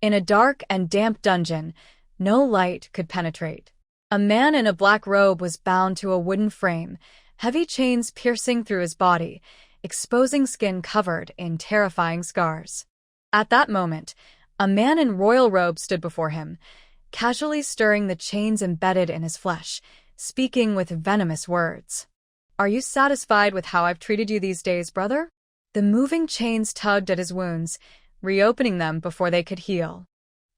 In a dark and damp dungeon, no light could penetrate. A man in a black robe was bound to a wooden frame, heavy chains piercing through his body, exposing skin covered in terrifying scars. At that moment, a man in royal robes stood before him, casually stirring the chains embedded in his flesh, speaking with venomous words. "Are you satisfied with how I've treated you these days, brother?" The moving chains tugged at his wounds, reopening them before they could heal.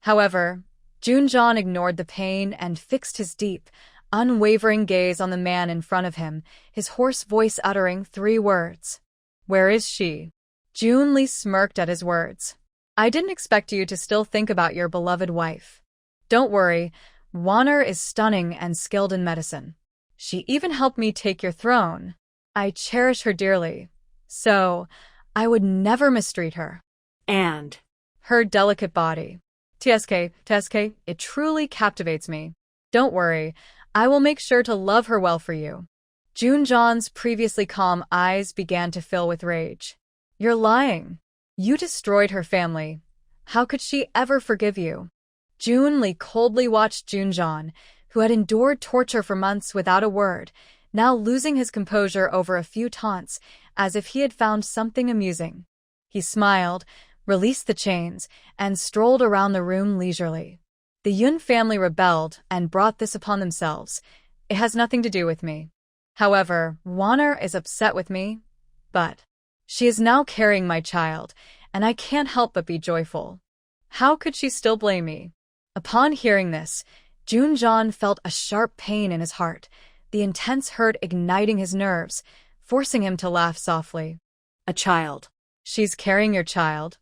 However, Junjan ignored the pain and fixed his deep, unwavering gaze on the man in front of him, his hoarse voice uttering 3 words. "Where is she?" Junli smirked at his words. "I didn't expect you to still think about your beloved wife. Don't worry, Wanner is stunning and skilled in medicine. She even helped me take your throne. I cherish her dearly, so I would never mistreat her. And her delicate body. TSK, it truly captivates me. Don't worry, I will make sure to love her well for you." Junjan's previously calm eyes began to fill with rage. "You're lying. You destroyed her family. How could she ever forgive you?" Junli coldly watched Junjan, who had endured torture for months without a word, now losing his composure over a few taunts, as if he had found something amusing. He smiled, released the chains, and strolled around the room leisurely. "The Yun family rebelled and brought this upon themselves. It has nothing to do with me. However, Wanner is upset with me, but she is now carrying my child, and I can't help but be joyful. How could she still blame me?" Upon hearing this, Junjan felt a sharp pain in his heart, the intense hurt igniting his nerves, forcing him to laugh softly. "A child. She's carrying your child?"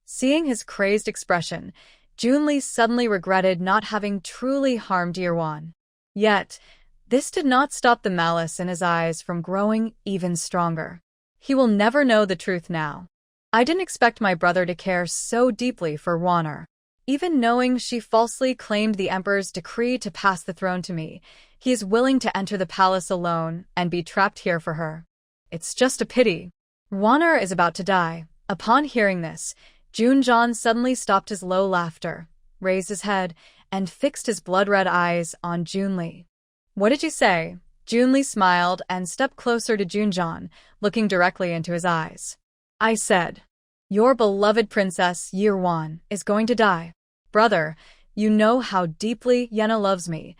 Seeing his crazed expression, Junli suddenly regretted not having truly harmed Yirwan. Yet, this did not stop the malice in his eyes from growing even stronger. He will never know the truth now. "I didn't expect my brother to care so deeply for Wanner. Even knowing she falsely claimed the Emperor's decree to pass the throne to me, he is willing to enter the palace alone and be trapped here for her. It's just a pity. Wanner is about to die." Upon hearing this, Junjan suddenly stopped his low laughter, raised his head, and fixed his blood-red eyes on Junli. "What did you say?" Junli smiled and stepped closer to Junjan, looking directly into his eyes. "I said, your beloved princess, Yirwan, is going to die. Brother, you know how deeply Yenna loves me.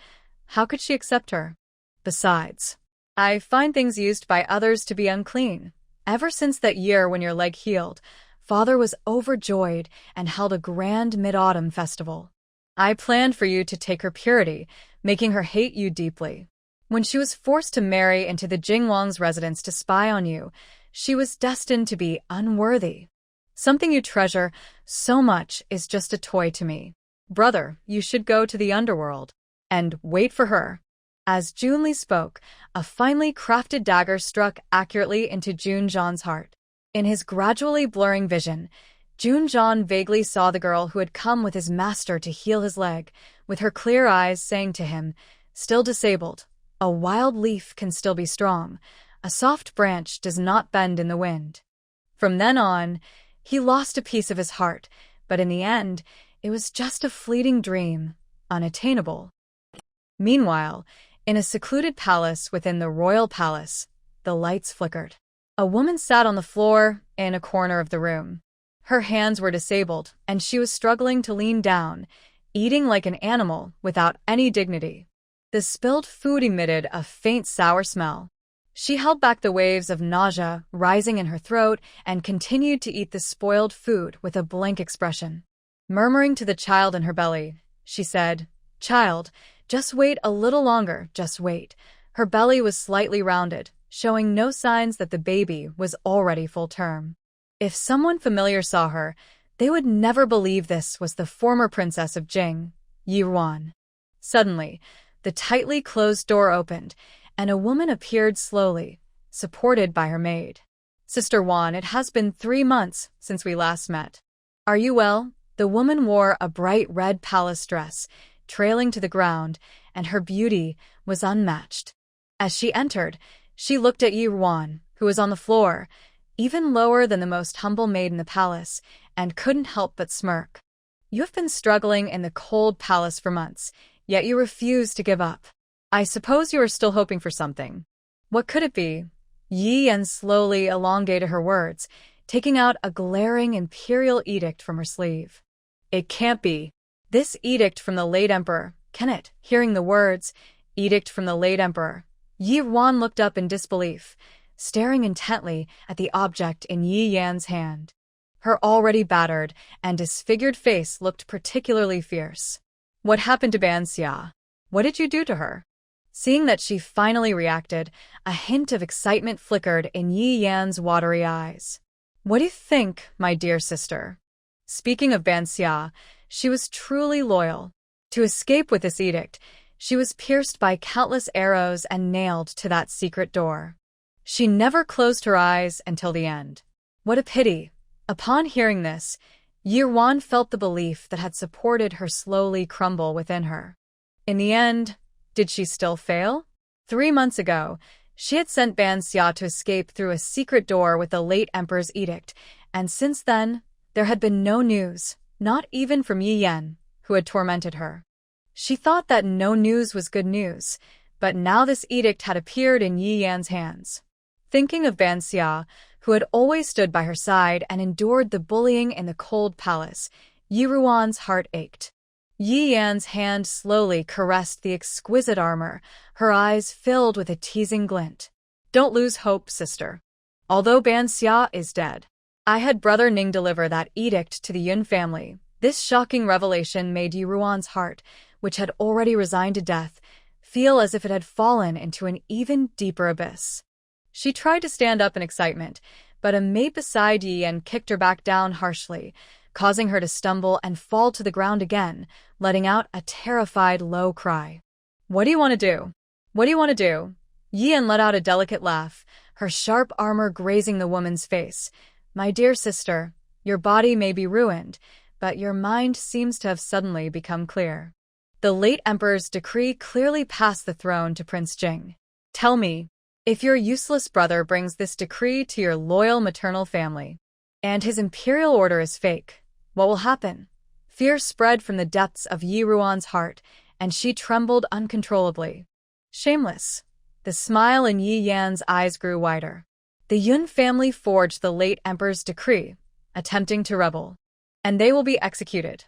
How could she accept her? Besides, I find things used by others to be unclean. Ever since that year when your leg healed, Father was overjoyed and held a grand mid-autumn festival. I planned for you to take her purity, making her hate you deeply. When she was forced to marry into the Jingwang's residence to spy on you, she was destined to be unworthy. Something you treasure so much is just a toy to me. Brother, you should go to the underworld and wait for her." As Junli spoke, a finely crafted dagger struck accurately into Junjan's heart. In his gradually blurring vision, Junjan vaguely saw the girl who had come with his master to heal his leg, with her clear eyes saying to him, "Still disabled, a wild leaf can still be strong. A soft branch does not bend in the wind." From then on, he lost a piece of his heart, but in the end, it was just a fleeting dream, unattainable. Meanwhile, in a secluded palace within the royal palace, the lights flickered. A woman sat on the floor in a corner of the room. Her hands were disabled, and she was struggling to lean down, eating like an animal without any dignity. The spilled food emitted a faint sour smell. She held back the waves of nausea rising in her throat and continued to eat the spoiled food with a blank expression. Murmuring to the child in her belly, she said, "Child, just wait a little longer, just wait." Her belly was slightly rounded, showing no signs that the baby was already full term. If someone familiar saw her, they would never believe this was the former princess of Jing, Yirwan. Suddenly, the tightly closed door opened, and a woman appeared slowly, supported by her maid. "Sister Wan, it has been 3 months since we last met. Are you well?" The woman wore a bright red palace dress, trailing to the ground, and her beauty was unmatched. As she entered, she looked at Yirwan, who was on the floor, even lower than the most humble maid in the palace, and couldn't help but smirk. You have been struggling in the cold palace for months, yet you refuse to give up. I suppose you are still hoping for something. What could it be? Yi Yan slowly elongated her words, taking out a glaring imperial edict from her sleeve. It can't be. This edict from the late emperor, can it? Hearing the words, edict from the late emperor, Yi Ruan looked up in disbelief, staring intently at the object in Yi Yan's hand. Her already battered and disfigured face looked particularly fierce. What happened to Ban Xia? What did you do to her? Seeing that she finally reacted, a hint of excitement flickered in Yi Yan's watery eyes. What do you think, my dear sister? Speaking of Ban Xia, she was truly loyal. To escape with this edict, she was pierced by countless arrows and nailed to that secret door. She never closed her eyes until the end. What a pity. Upon hearing this, Yi Ruan felt the belief that had supported her slowly crumble within her. In the end, did she still fail? 3 months ago, she had sent Ban Xia to escape through a secret door with the late emperor's edict, and since then, there had been no news, not even from Yi Yan, who had tormented her. She thought that no news was good news, but now this edict had appeared in Yi Yan's hands. Thinking of Ban Xia, who had always stood by her side and endured the bullying in the cold palace, Yi Ruan's heart ached. Yi Yan's hand slowly caressed the exquisite armor, her eyes filled with a teasing glint. Don't lose hope, sister. Although Ban Xia is dead, I had Brother Ning deliver that edict to the Yun family. This shocking revelation made Yi Ruan's heart, which had already resigned to death, feel as if it had fallen into an even deeper abyss. She tried to stand up in excitement, but a maid beside Yi Yan kicked her back down harshly, causing her to stumble and fall to the ground again, letting out a terrified low cry. What do you want to do? What do you want to do? Yi Yan let out a delicate laugh, her sharp armor grazing the woman's face. My dear sister, your body may be ruined, but your mind seems to have suddenly become clear. The late emperor's decree clearly passed the throne to Prince Jing. Tell me, if your useless brother brings this decree to your loyal maternal family, and his imperial order is fake, what will happen? Fear spread from the depths of Yi Ruan's heart, and she trembled uncontrollably. Shameless. The smile in Yi Yan's eyes grew wider. The Yun family forged the late emperor's decree, attempting to rebel, and they will be executed.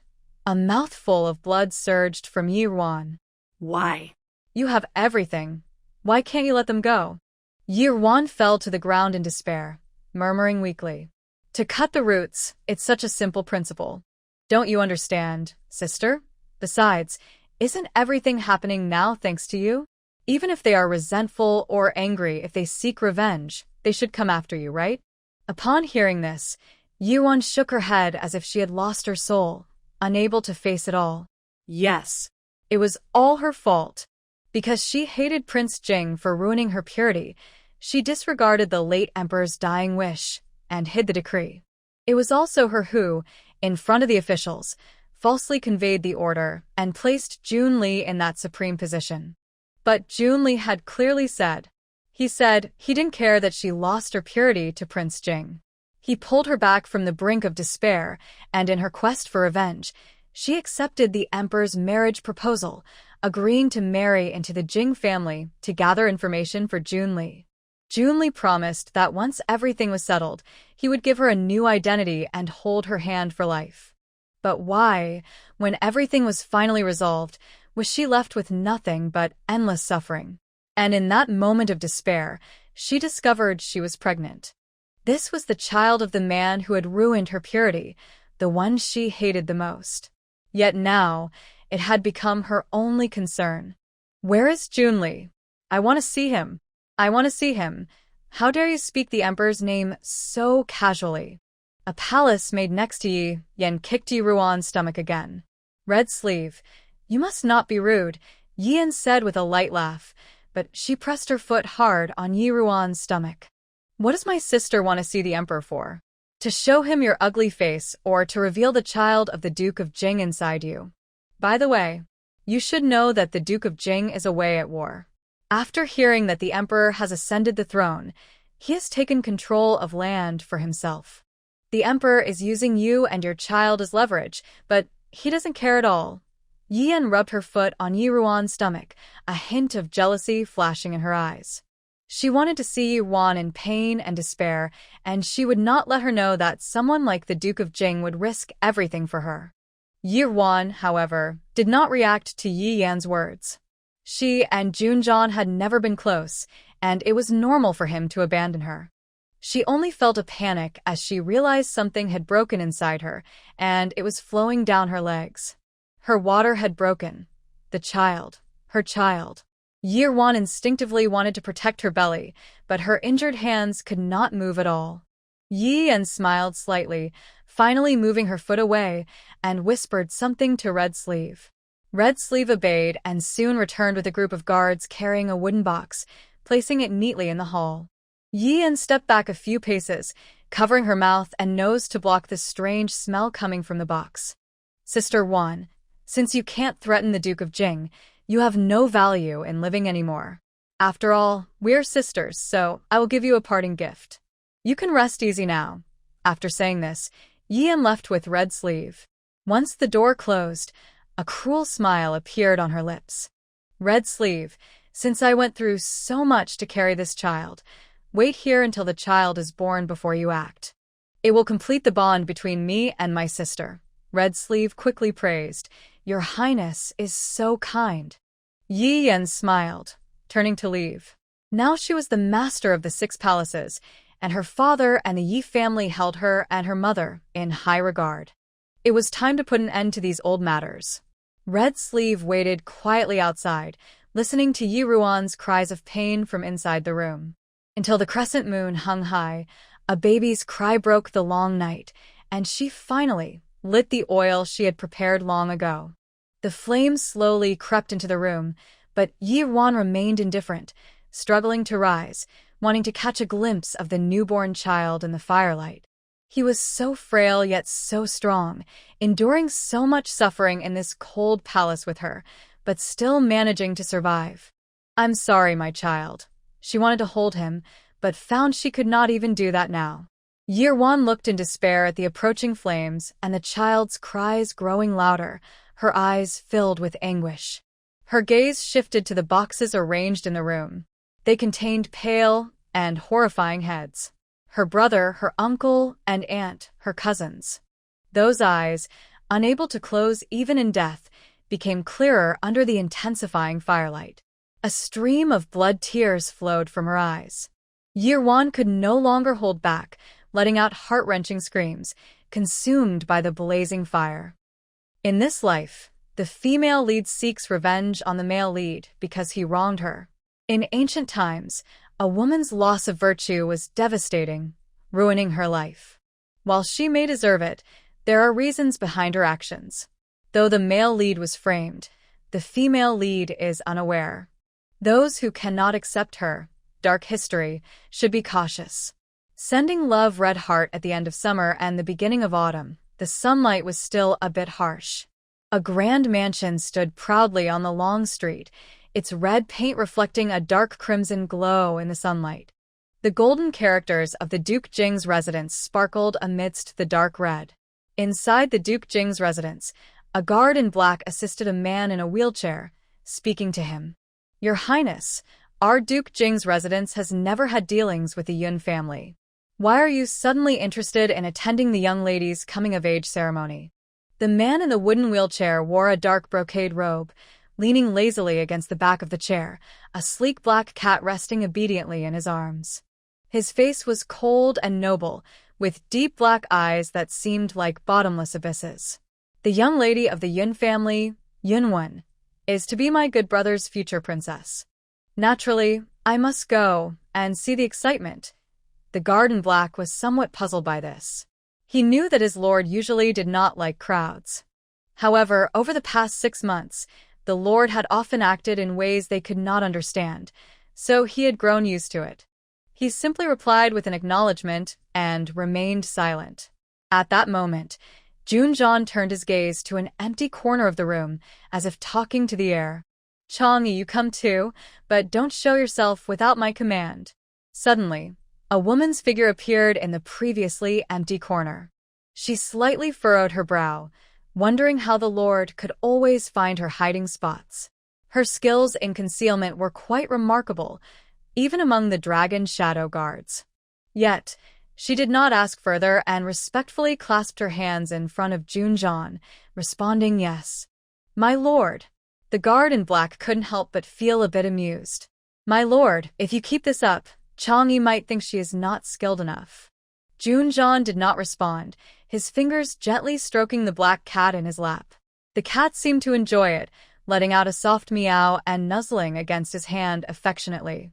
A mouthful of blood surged from Yi Ruan. Why? You have everything. Why can't you let them go? Yi Ruan fell to the ground in despair, murmuring weakly. To cut the roots, it's such a simple principle. Don't you understand, sister? Besides, isn't everything happening now thanks to you? Even if they are resentful or angry, if they seek revenge, they should come after you, right? Upon hearing this, Yi Ruan shook her head as if she had lost her soul, unable to face it all. Yes. It was all her fault. Because she hated Prince Jing for ruining her purity, she disregarded the late emperor's dying wish and hid the decree. It was also her who, in front of the officials, falsely conveyed the order and placed Jun Li in that supreme position. But Jun Li had clearly said, he didn't care that she lost her purity to Prince Jing. He pulled her back from the brink of despair, and in her quest for revenge, she accepted the emperor's marriage proposal, agreeing to marry into the Jing family to gather information for Jun Li. Jun Li promised that once everything was settled, he would give her a new identity and hold her hand for life. But why, when everything was finally resolved, was she left with nothing but endless suffering? And in that moment of despair, she discovered she was pregnant. This was the child of the man who had ruined her purity, the one she hated the most. Yet now, it had become her only concern. Where is Jun Li? I want to see him. I want to see him. How dare you speak the emperor's name so casually? A palace made next to Yi Yan kicked Yi Ruan's stomach again. Red sleeve. You must not be rude, Yi Yan said with a light laugh, but she pressed her foot hard on Yi Ruan's stomach. What does my sister want to see the emperor for? To show him your ugly face or to reveal the child of the Duke of Jing inside you? By the way, you should know that the Duke of Jing is away at war. After hearing that the emperor has ascended the throne, he has taken control of land for himself. The emperor is using you and your child as leverage, but He doesn't care at all. Yian rubbed her foot on Yi Ruan's stomach, a hint of jealousy flashing in her eyes. She wanted to see Yi Ruan in pain and despair, and she would not let her know that someone like the Duke of Jing would risk everything for her. Yi Ruan, however, did not react to Yi Yan's words. She and Junjan had never been close, and it was normal for him to abandon her. She only felt a panic as she realized something had broken inside her, and it was flowing down her legs. Her water had broken. The child. Her child. Yi Ruan instinctively wanted to protect her belly, but her injured hands could not move at all. Yi Yan smiled slightly, finally moving her foot away, and whispered something to Red Sleeve. Red Sleeve obeyed and soon returned with a group of guards carrying a wooden box, placing it neatly in the hall. Yi Yan stepped back a few paces, covering her mouth and nose to block the strange smell coming from the box. Sister Wan, since you can't threaten the Duke of Jing, you have no value in living anymore. After all, we're sisters, so I will give you a parting gift. You can rest easy now. After saying this, Yi Yan left with Red Sleeve. Once the door closed, a cruel smile appeared on her lips. Red Sleeve, since I went through so much to carry this child, wait here until the child is born before you act. It will complete the bond between me and my sister. Red Sleeve quickly praised. Your Highness is so kind. Yi Yan smiled, turning to leave. Now she was the master of the 6 palaces, and her father and the Yi family held her and her mother in high regard. It was time to put an end to these old matters. Red Sleeve waited quietly outside, listening to Yi Ruan's cries of pain from inside the room. Until the crescent moon hung high, a baby's cry broke the long night, and she finally lit the oil she had prepared long ago. The flames slowly crept into the room, but Yi Ruan remained indifferent, struggling to rise, wanting to catch a glimpse of the newborn child in the firelight. He was so frail yet so strong, enduring so much suffering in this cold palace with her, but still managing to survive. I'm sorry, my child. She wanted to hold him, but found she could not even do that now. Yi Ruan looked in despair at the approaching flames and the child's cries growing louder, her eyes filled with anguish. Her gaze shifted to the boxes arranged in the room. They contained pale and horrifying heads. Her brother, her uncle, and aunt, her cousins. Those eyes, unable to close even in death, became clearer under the intensifying firelight. A stream of blood tears flowed from her eyes. Yi Ruan could no longer hold back, letting out heart-wrenching screams, consumed by the blazing fire. In this life, the female lead seeks revenge on the male lead because he wronged her. In ancient times, a woman's loss of virtue was devastating, ruining her life. While she may deserve it, there are reasons behind her actions. Though the male lead was framed, the female lead is unaware. Those who cannot accept her dark history should be cautious. Sending Love Red Heart at the end of summer and the beginning of autumn, the sunlight was still a bit harsh. A grand mansion stood proudly on the long street, its red paint reflecting a dark crimson glow in the sunlight. The golden characters of the Duke Jing's residence sparkled amidst the dark red. Inside the Duke Jing's residence, a guard in black assisted a man in a wheelchair, speaking to him. Your Highness, our Duke Jing's residence has never had dealings with the Yun family. Why are you suddenly interested in attending the young lady's coming-of-age ceremony? The man in the wooden wheelchair wore a dark brocade robe, leaning lazily against the back of the chair, a sleek black cat resting obediently in his arms. His face was cold and noble, with deep black eyes that seemed like bottomless abysses. The young lady of the Yun family, Yunwen, is to be my good brother's future princess. Naturally, I must go and see the excitement. The guard in black was somewhat puzzled by this. He knew that his lord usually did not like crowds. However, over the past 6 months, the lord had often acted in ways they could not understand, so he had grown used to it. He simply replied with an acknowledgement and remained silent. At that moment, Junjan turned his gaze to an empty corner of the room, as if talking to the air. Chang'e, you come too, but don't show yourself without my command. Suddenly, a woman's figure appeared in the previously empty corner. She slightly furrowed her brow, wondering how the Lord could always find her hiding spots. Her skills in concealment were quite remarkable, even among the dragon shadow guards. Yet, she did not ask further and respectfully clasped her hands in front of Junjan, responding yes. "My lord." The guard in black couldn't help but feel a bit amused. "My lord, if you keep this up, Chang'e might think she is not skilled enough." Junjan did not respond, his fingers gently stroking the black cat in his lap. The cat seemed to enjoy it, letting out a soft meow and nuzzling against his hand affectionately.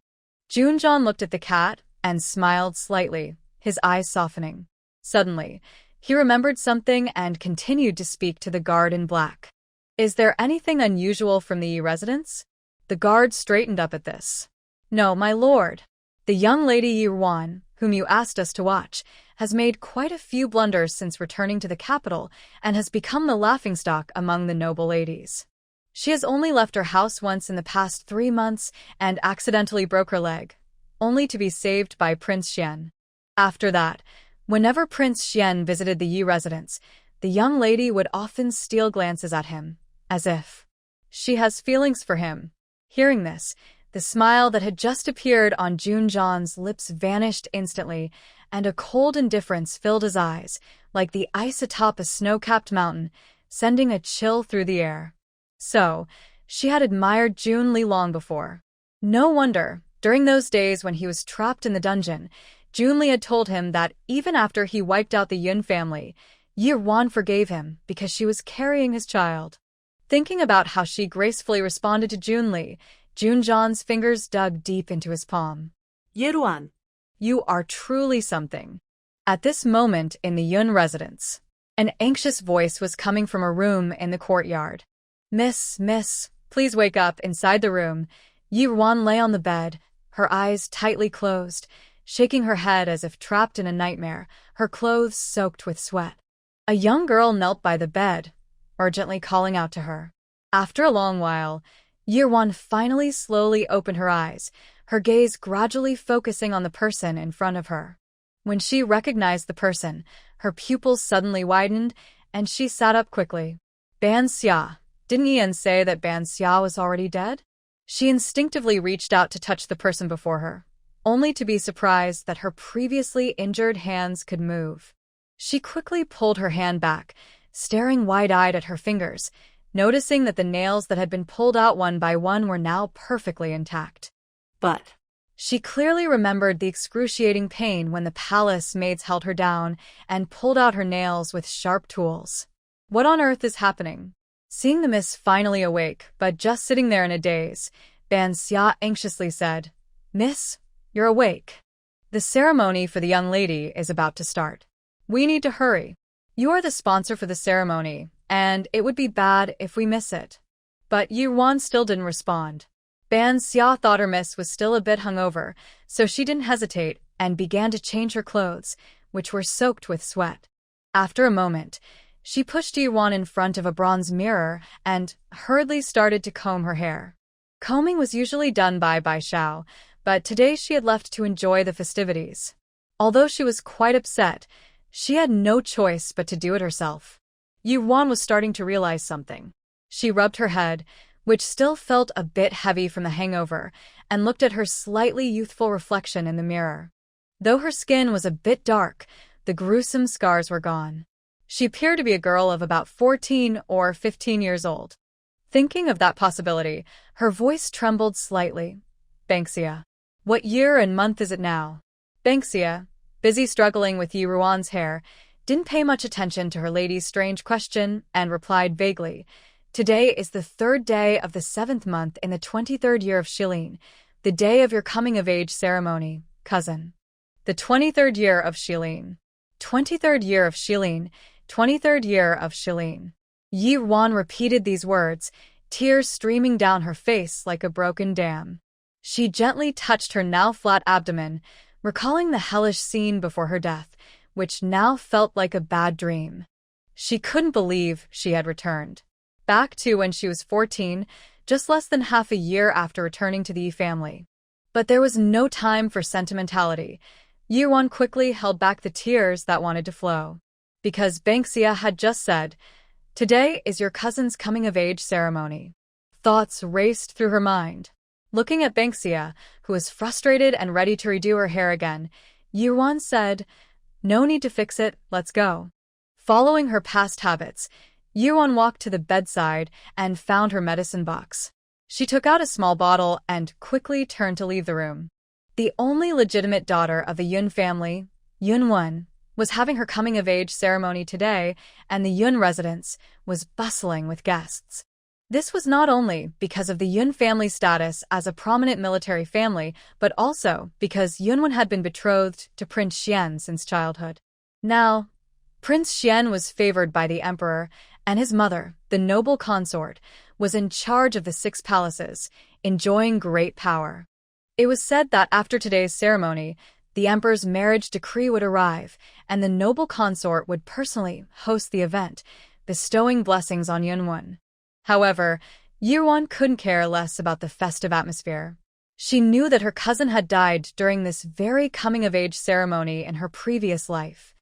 Junjan looked at the cat and smiled slightly, his eyes softening. Suddenly, he remembered something and continued to speak to the guard in black. "Is there anything unusual from the residence?" The guard straightened up at this. "No, my lord. The young lady Yirwan, whom you asked us to watch, has made quite a few blunders since returning to the capital and has become the laughingstock among the noble ladies. She has only left her house once in the past 3 months and accidentally broke her leg, only to be saved by Prince Xian. After that, whenever Prince Xian visited the Yi residence, the young lady would often steal glances at him, as if she has feelings for him." Hearing this, the smile that had just appeared on Junjan's lips vanished instantly, and a cold indifference filled his eyes, like the ice atop a snow-capped mountain, sending a chill through the air. So, she had admired Junli long before. No wonder, during those days when he was trapped in the dungeon, Junli had told him that even after he wiped out the Yun family, Yirwan forgave him because she was carrying his child. Thinking about how she gracefully responded to Junli, Junjan's fingers dug deep into his palm. Yirwan. "You are truly something." At this moment in the Yun residence, an anxious voice was coming from a room in the courtyard. Miss, please wake up." Inside the room, Yirwan lay on the bed, her eyes tightly closed, shaking her head as if trapped in a nightmare, her clothes soaked with sweat. A young girl knelt by the bed, urgently calling out to her. After a long while, Yirwan finally slowly opened her eyes, her gaze gradually focusing on the person in front of her. When she recognized the person, her pupils suddenly widened, and she sat up quickly. "Ban Xia, didn't Ian say that Ban Xia was already dead?" She instinctively reached out to touch the person before her, only to be surprised that her previously injured hands could move. She quickly pulled her hand back, staring wide-eyed at her fingers, noticing that the nails that had been pulled out one by one were now perfectly intact. But she clearly remembered the excruciating pain when the palace maids held her down and pulled out her nails with sharp tools. What on earth is happening? Seeing the miss finally awake, but just sitting there in a daze, Ban Xia anxiously said, "Miss, you're awake. The ceremony for the young lady is about to start. We need to hurry. You are the sponsor for the ceremony, and it would be bad if we miss it." But Yirwan still didn't respond. Ban Xia thought her miss was still a bit hungover, so she didn't hesitate and began to change her clothes, which were soaked with sweat. After a moment, she pushed Yirwan in front of a bronze mirror and hurriedly started to comb her hair. Combing was usually done by Xiao, but today she had left to enjoy the festivities. Although she was quite upset, she had no choice but to do it herself. Yirwan was starting to realize something. She rubbed her head, which still felt a bit heavy from the hangover, and looked at her slightly youthful reflection in the mirror. Though her skin was a bit dark, the gruesome scars were gone. She appeared to be a girl of about 14 or 15 years old. Thinking of that possibility, her voice trembled slightly. "Banksia. What year and month is it now?" Banksia, busy struggling with Yirwan's hair, didn't pay much attention to her lady's strange question and replied vaguely, "Today is the 3rd day of the 7th month in the 23rd year of Shilin, the day of your coming-of-age ceremony, cousin." The 23rd year of Shilin. 23rd year of Shilin. 23rd year of Shilin. Yirwan repeated these words, tears streaming down her face like a broken dam. She gently touched her now flat abdomen, recalling the hellish scene before her death, which now felt like a bad dream. She couldn't believe she had returned. Back to when she was 14, just less than half a year after returning to the Yi family. But there was no time for sentimentality. Yirwan quickly held back the tears that wanted to flow. Because Banksia had just said, Today is your cousin's coming-of-age ceremony. Thoughts raced through her mind. Looking at Banksia, who was frustrated and ready to redo her hair again, Yirwan said, "No need to fix it, let's go." Following her past habits, Yirwan walked to the bedside and found her medicine box. She took out a small bottle and quickly turned to leave the room. The only legitimate daughter of the Yun family, Yunwon, was having her coming-of-age ceremony today, and the Yun residence was bustling with guests. This was not only because of the Yun family's status as a prominent military family, but also because Yunwon had been betrothed to Prince Xian since childhood. Now, Prince Xian was favored by the emperor, and his mother, the noble consort, was in charge of the 6 palaces, enjoying great power. It was said that after today's ceremony, the emperor's marriage decree would arrive, and the noble consort would personally host the event, bestowing blessings on Yunwon. However, Yirwan couldn't care less about the festive atmosphere. She knew that her cousin had died during this very coming-of-age ceremony in her previous life.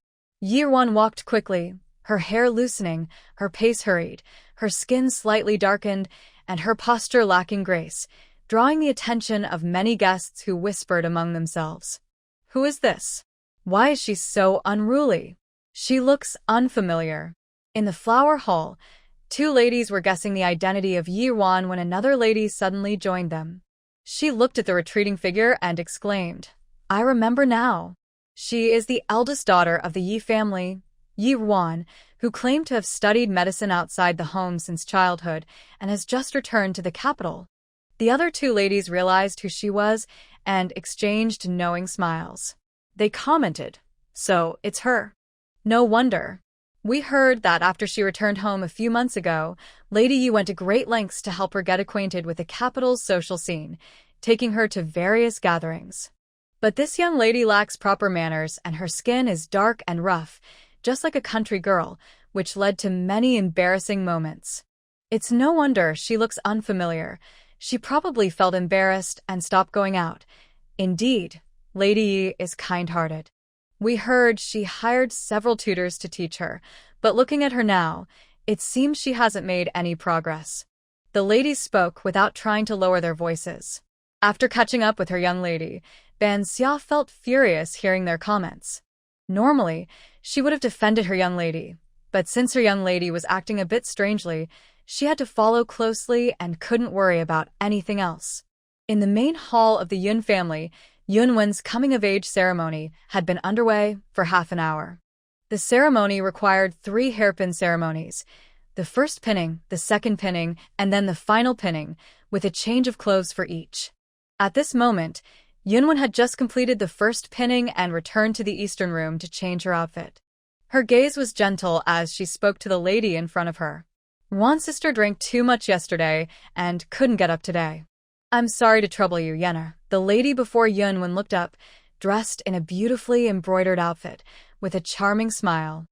Yirwan walked quickly, her hair loosening, her pace hurried, her skin slightly darkened, and her posture lacking grace, drawing the attention of many guests who whispered among themselves. "Who is this? Why is she so unruly? She looks unfamiliar." In the flower hall, 2 ladies were guessing the identity of Yirwan when another lady suddenly joined them. She looked at the retreating figure and exclaimed, "I remember now. She is the eldest daughter of the Yi family, Yirwan, who claimed to have studied medicine outside the home since childhood and has just returned to the capital." The other 2 ladies realized who she was and exchanged knowing smiles. They commented, "So, it's her. No wonder. We heard that after she returned home a few months ago, Lady Yi went to great lengths to help her get acquainted with the capital's social scene, taking her to various gatherings. But this young lady lacks proper manners and her skin is dark and rough, just like a country girl, which led to many embarrassing moments. It's no wonder she looks unfamiliar. She probably felt embarrassed and stopped going out. Indeed, Lady Yi is kind-hearted. We heard she hired several tutors to teach her, but looking at her now, it seems she hasn't made any progress." The ladies spoke without trying to lower their voices. After catching up with her young lady, Ban Xia felt furious hearing their comments. Normally, she would have defended her young lady, but since her young lady was acting a bit strangely, she had to follow closely and couldn't worry about anything else. In the main hall of the Yun family, Yunwen's coming-of-age ceremony had been underway for half an hour. The ceremony required 3 hairpin ceremonies, the first pinning, the second pinning, and then the final pinning, with a change of clothes for each. At this moment, Yunwen had just completed the first pinning and returned to the eastern room to change her outfit. Her gaze was gentle as she spoke to the lady in front of her. "Wan's sister drank too much yesterday and couldn't get up today. I'm sorry to trouble you, Yenner." The lady before Yunwen looked up, dressed in a beautifully embroidered outfit, with a charming smile.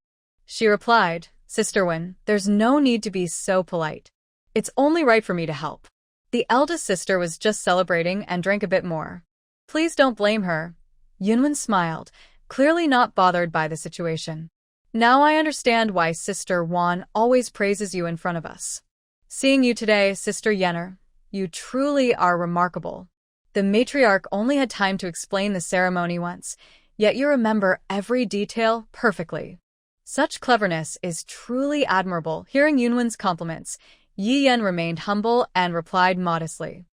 She replied, "Sister Wen, there's no need to be so polite. It's only right for me to help." The eldest sister was just celebrating and drank a bit more. "Please don't blame her." Yunwen smiled, clearly not bothered by the situation. "Now I understand why Sister Wan always praises you in front of us. Seeing you today, Sister Yenner, you truly are remarkable." The matriarch only had time to explain the ceremony once, yet you remember every detail perfectly. Such cleverness is truly admirable. Hearing Yunwen's compliments, Yi Yen remained humble and replied modestly,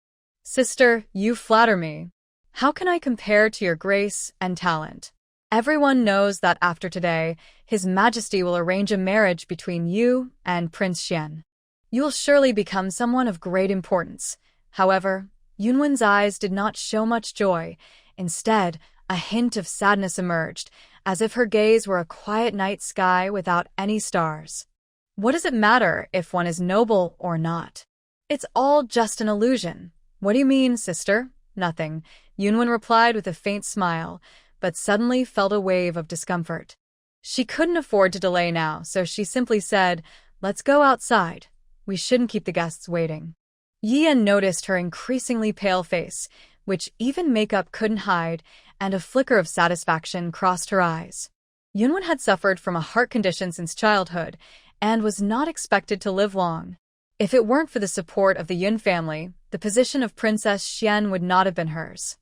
"Sister, you flatter me. How can I compare to your grace and talent? Everyone knows that after today, His Majesty will arrange a marriage between you and Prince Xian. You will surely become someone of great importance." However, Yunwen's eyes did not show much joy. Instead, a hint of sadness emerged, as if her gaze were a quiet night sky without any stars. What does it matter if one is noble or not? It's all just an illusion. What do you mean, sister? Nothing, Yunwen replied with a faint smile, but suddenly felt a wave of discomfort. She couldn't afford to delay now, so she simply said, "Let's go outside. We shouldn't keep the guests waiting." Yi Yen noticed her increasingly pale face, which even makeup couldn't hide, and a flicker of satisfaction crossed her eyes. Yunwen had suffered from a heart condition since childhood, and was not expected to live long. If it weren't for the support of the Yun family, the position of Princess Xian would not have been hers.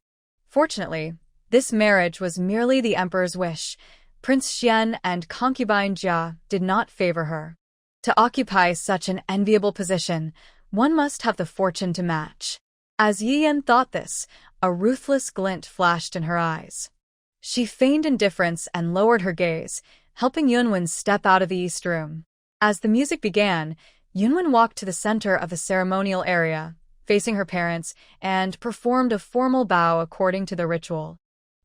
Fortunately, this marriage was merely the emperor's wish. Prince Xian and concubine Jia did not favor her. To occupy such an enviable position, one must have the fortune to match. As Yi Yan thought this, a ruthless glint flashed in her eyes. She feigned indifference and lowered her gaze, helping Yunwen step out of the east room. As the music began, Yunwen walked to the center of the ceremonial area, facing her parents, and performed a formal bow according to the ritual.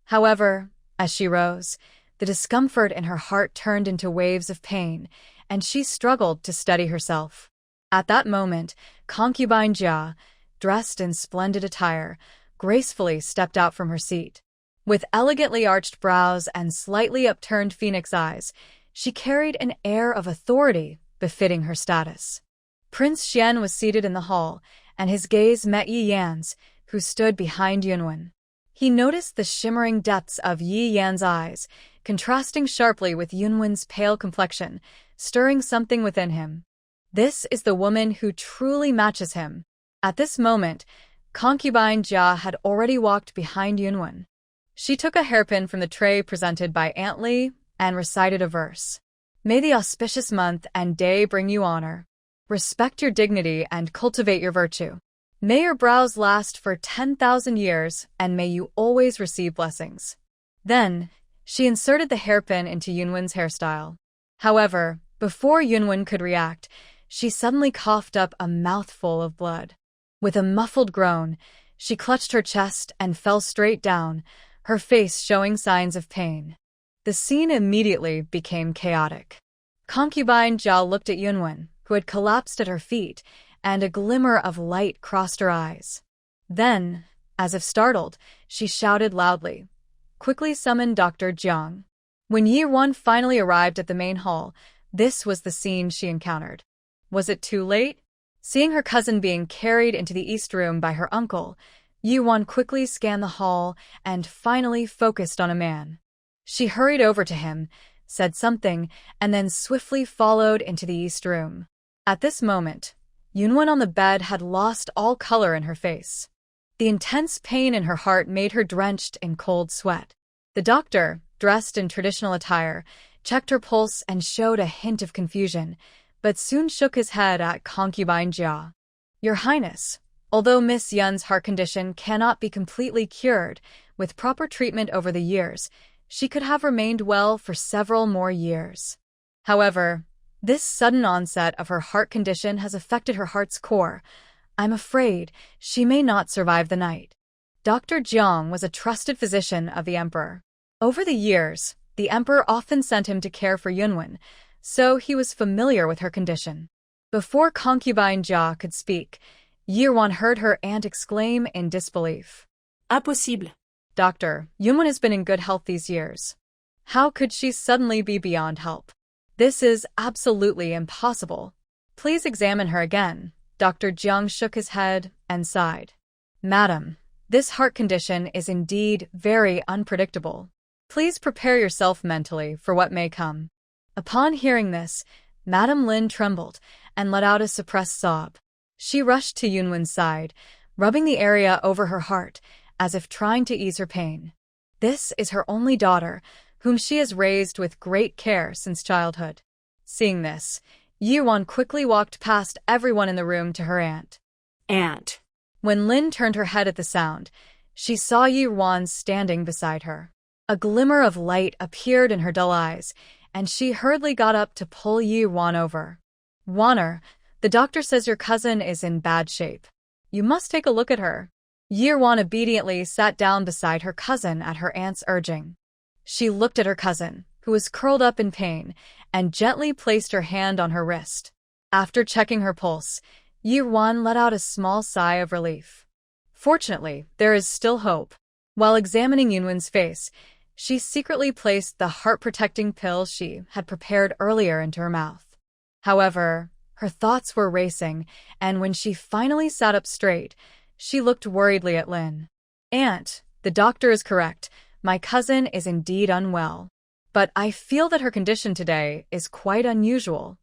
However, as she rose, the discomfort in her heart turned into waves of pain, and she struggled to steady herself. At that moment, concubine Jia, dressed in splendid attire, gracefully stepped out from her seat. With elegantly arched brows and slightly upturned phoenix eyes, she carried an air of authority befitting her status. Prince Xian was seated in the hall, and his gaze met Yi Yan's, who stood behind Yunwen. He noticed the shimmering depths of Yi Yan's eyes, contrasting sharply with Yunwen's pale complexion, stirring something within him. This is the woman who truly matches him. At this moment, concubine Jia had already walked behind Yunwen. She took a hairpin from the tray presented by Aunt Li and recited a verse. May the auspicious month and day bring you honor. Respect your dignity and cultivate your virtue. May your brows last for 10,000 years, and may you always receive blessings. Then, she inserted the hairpin into Yunwen's hairstyle. However, before Yunwen could react, she suddenly coughed up a mouthful of blood. With a muffled groan, she clutched her chest and fell straight down, her face showing signs of pain. The scene immediately became chaotic. Concubine Zhao looked at Yunwen, who had collapsed at her feet, and a glimmer of light crossed her eyes. Then, as if startled, she shouted loudly, "Quickly summon Dr. Jiang." When Yi Wan finally arrived at the main hall, this was the scene she encountered. Was it too late? Seeing her cousin being carried into the east room by her uncle, Yi Wan quickly scanned the hall and finally focused on a man. She hurried over to him, said something, and then swiftly followed into the east room. At this moment, Yunwen on the bed had lost all color in her face. The intense pain in her heart made her drenched in cold sweat. The doctor, dressed in traditional attire, checked her pulse and showed a hint of confusion, but soon shook his head at concubine Jia. "Your Highness, although Miss Yun's heart condition cannot be completely cured, with proper treatment over the years, she could have remained well for several more years. However, this sudden onset of her heart condition has affected her heart's core. I'm afraid she may not survive the night." Dr. Jiang was a trusted physician of the emperor. Over the years, the emperor often sent him to care for Yunwen, so he was familiar with her condition. Before concubine Jia could speak, Yirwan heard her aunt exclaim in disbelief. Impossible. "Doctor, Yunwen has been in good health these years. How could she suddenly be beyond help? This is absolutely impossible. Please examine her again." Dr. Jiang shook his head and sighed. "Madam, this heart condition is indeed very unpredictable. Please prepare yourself mentally for what may come." Upon hearing this, Madame Lin trembled and let out a suppressed sob. She rushed to Yunwen's side, rubbing the area over her heart, as if trying to ease her pain. This is her only daughter, whom she has raised with great care since childhood. Seeing this, Yiwan quickly walked past everyone in the room to her aunt. Aunt. When Lin turned her head at the sound, she saw Yiwan standing beside her. A glimmer of light appeared in her dull eyes, and she hurriedly got up to pull Yiwan over. "Wanner, the doctor says your cousin is in bad shape. You must take a look at her." Yiwan obediently sat down beside her cousin at her aunt's urging. She looked at her cousin, who was curled up in pain, and gently placed her hand on her wrist. After checking her pulse, Yiwan let out a small sigh of relief. Fortunately, there is still hope. While examining Yunwen's face, she secretly placed the heart-protecting pill she had prepared earlier into her mouth. However, her thoughts were racing, and when she finally sat up straight, she looked worriedly at Lin. "Aunt, the doctor is correct. My cousin is indeed unwell. But I feel that her condition today is quite unusual.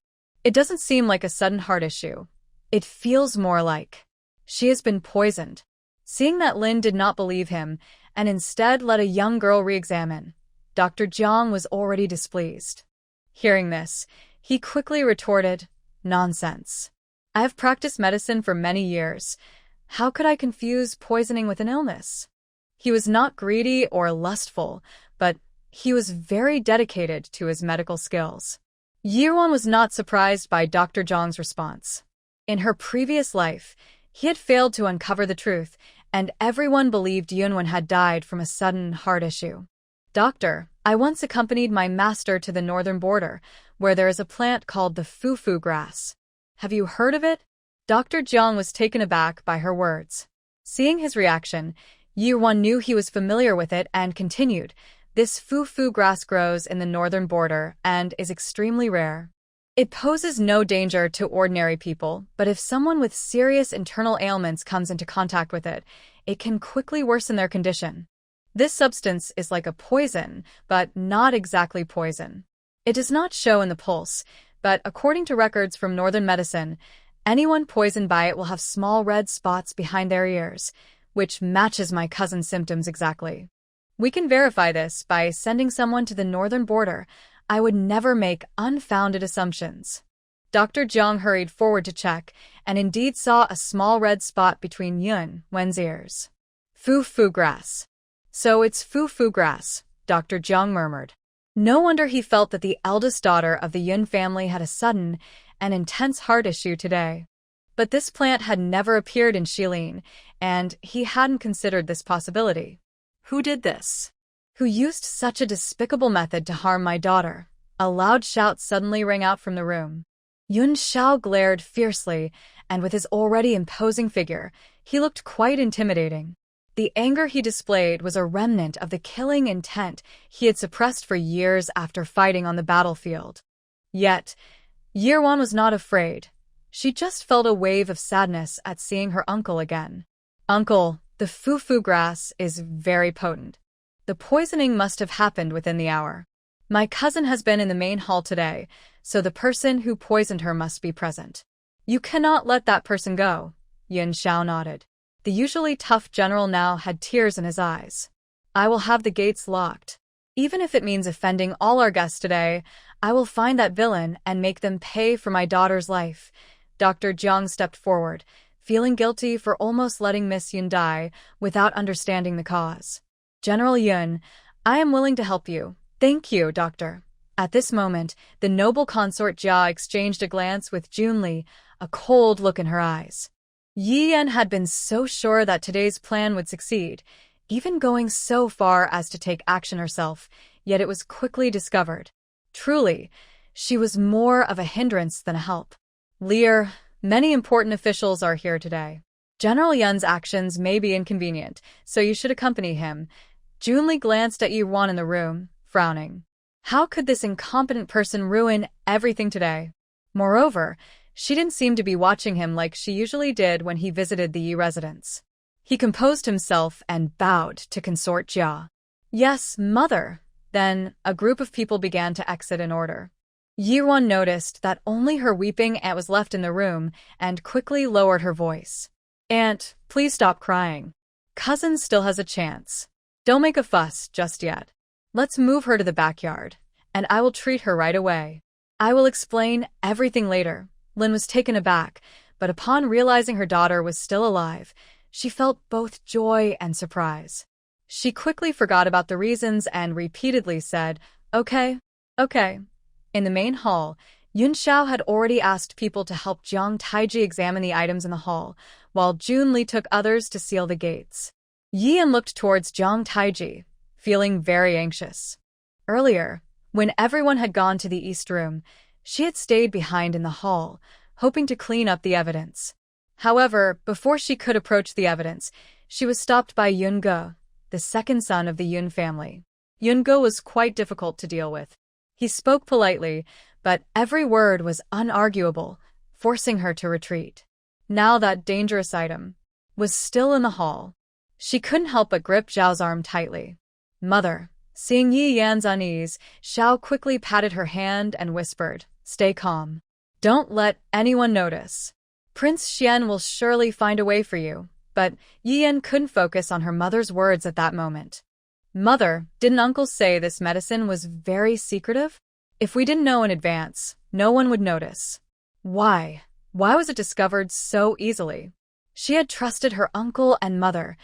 It doesn't seem like a sudden heart issue. It feels more like she has been poisoned. Seeing that Lin did not believe him and instead let a young girl re-examine, Dr. Jiang was already displeased. Hearing this, he quickly retorted, "Nonsense. I have practiced medicine for many years. How could I confuse poisoning with an illness?" He was not greedy or lustful, but he was very dedicated to his medical skills. Yirwan was not surprised by Dr. Zhang's response. In her previous life, he had failed to uncover the truth, and everyone believed Yunwen had died from a sudden heart issue. "Doctor, I once accompanied my master to the northern border, where there is a plant called the fufu grass. Have you heard of it?" Dr. Jiang was taken aback by her words. Seeing his reaction, Yirwan knew he was familiar with it and continued, "This fufu grass grows in the northern border and is extremely rare. It poses no danger to ordinary people, but if someone with serious internal ailments comes into contact with it, it can quickly worsen their condition. This substance is like a poison, but not exactly poison. It does not show in the pulse, but according to records from Northern medicine, anyone poisoned by it will have small red spots behind their ears, which matches my cousin's symptoms exactly. We can verify this by sending someone to the northern border. I would never make unfounded assumptions." Dr. Jiang hurried forward to check, and indeed saw a small red spot between Wen's ears. "Fufu grass. So it's fufu grass," Dr. Jiang murmured. No wonder he felt that the eldest daughter of the Yun family had a sudden and intense heart issue today. But this plant had never appeared in Shilin, and he hadn't considered this possibility. "Who did this? Who used such a despicable method to harm my daughter?" A loud shout suddenly rang out from the room. Yun Xiao glared fiercely, and with his already imposing figure, he looked quite intimidating. The anger he displayed was a remnant of the killing intent he had suppressed for years after fighting on the battlefield. Yet, Yirwan was not afraid. She just felt a wave of sadness at seeing her uncle again. "Uncle, the fufu grass is very potent. The poisoning must have happened within the hour. My cousin has been in the main hall today, so the person who poisoned her must be present. You cannot let that person go." Yun Xiao nodded. The usually tough general now had tears in his eyes. "I will have the gates locked. Even if it means offending all our guests today, I will find that villain and make them pay for my daughter's life." Dr. Jiang stepped forward, feeling guilty for almost letting Miss Yun die without understanding the cause. "General Yun, I am willing to help you." "Thank you, Doctor." At this moment, the noble consort Jia exchanged a glance with Junli, a cold look in her eyes. Yi Yan had been so sure that today's plan would succeed, even going so far as to take action herself, yet it was quickly discovered. Truly, she was more of a hindrance than a help. "Lear, many important officials are here today. General Yun's actions may be inconvenient, so you should accompany him." Junli glanced at Yirwan in the room, frowning. How could this incompetent person ruin everything today? Moreover, she didn't seem to be watching him like she usually did when he visited the Yi residence. He composed himself and bowed to Consort Jia. "Yes, mother." Then, a group of people began to exit in order. Yirwan noticed that only her weeping aunt was left in the room and quickly lowered her voice. "Aunt, please stop crying. Cousin still has a chance. Don't make a fuss just yet. Let's move her to the backyard, and I will treat her right away. I will explain everything later." Lin was taken aback, but upon realizing her daughter was still alive, she felt both joy and surprise. She quickly forgot about the reasons and repeatedly said, "Okay, okay." In the main hall, Yun Xiao had already asked people to help Jiang Taiji examine the items in the hall, while Junli took others to seal the gates. Yi Yan looked towards Jiang Taiji, feeling very anxious. Earlier, when everyone had gone to the east room, she had stayed behind in the hall, hoping to clean up the evidence. However, before she could approach the evidence, she was stopped by Yun Ge, the second son of the Yun family. Yun Ge was quite difficult to deal with. He spoke politely, but every word was unarguable, forcing her to retreat. Now that dangerous item was still in the hall. She couldn't help but grip Zhao's arm tightly. "Mother." Seeing Yi Yan's unease, Xiao quickly patted her hand and whispered, "Stay calm. Don't let anyone notice. Prince Xian will surely find a way for you. But Yi Yan couldn't focus on her mother's words at that moment. Mother, didn't uncle say this medicine was very secretive? If we didn't know in advance, no one would notice. Why? Why was it discovered so easily? She had trusted her uncle and mother,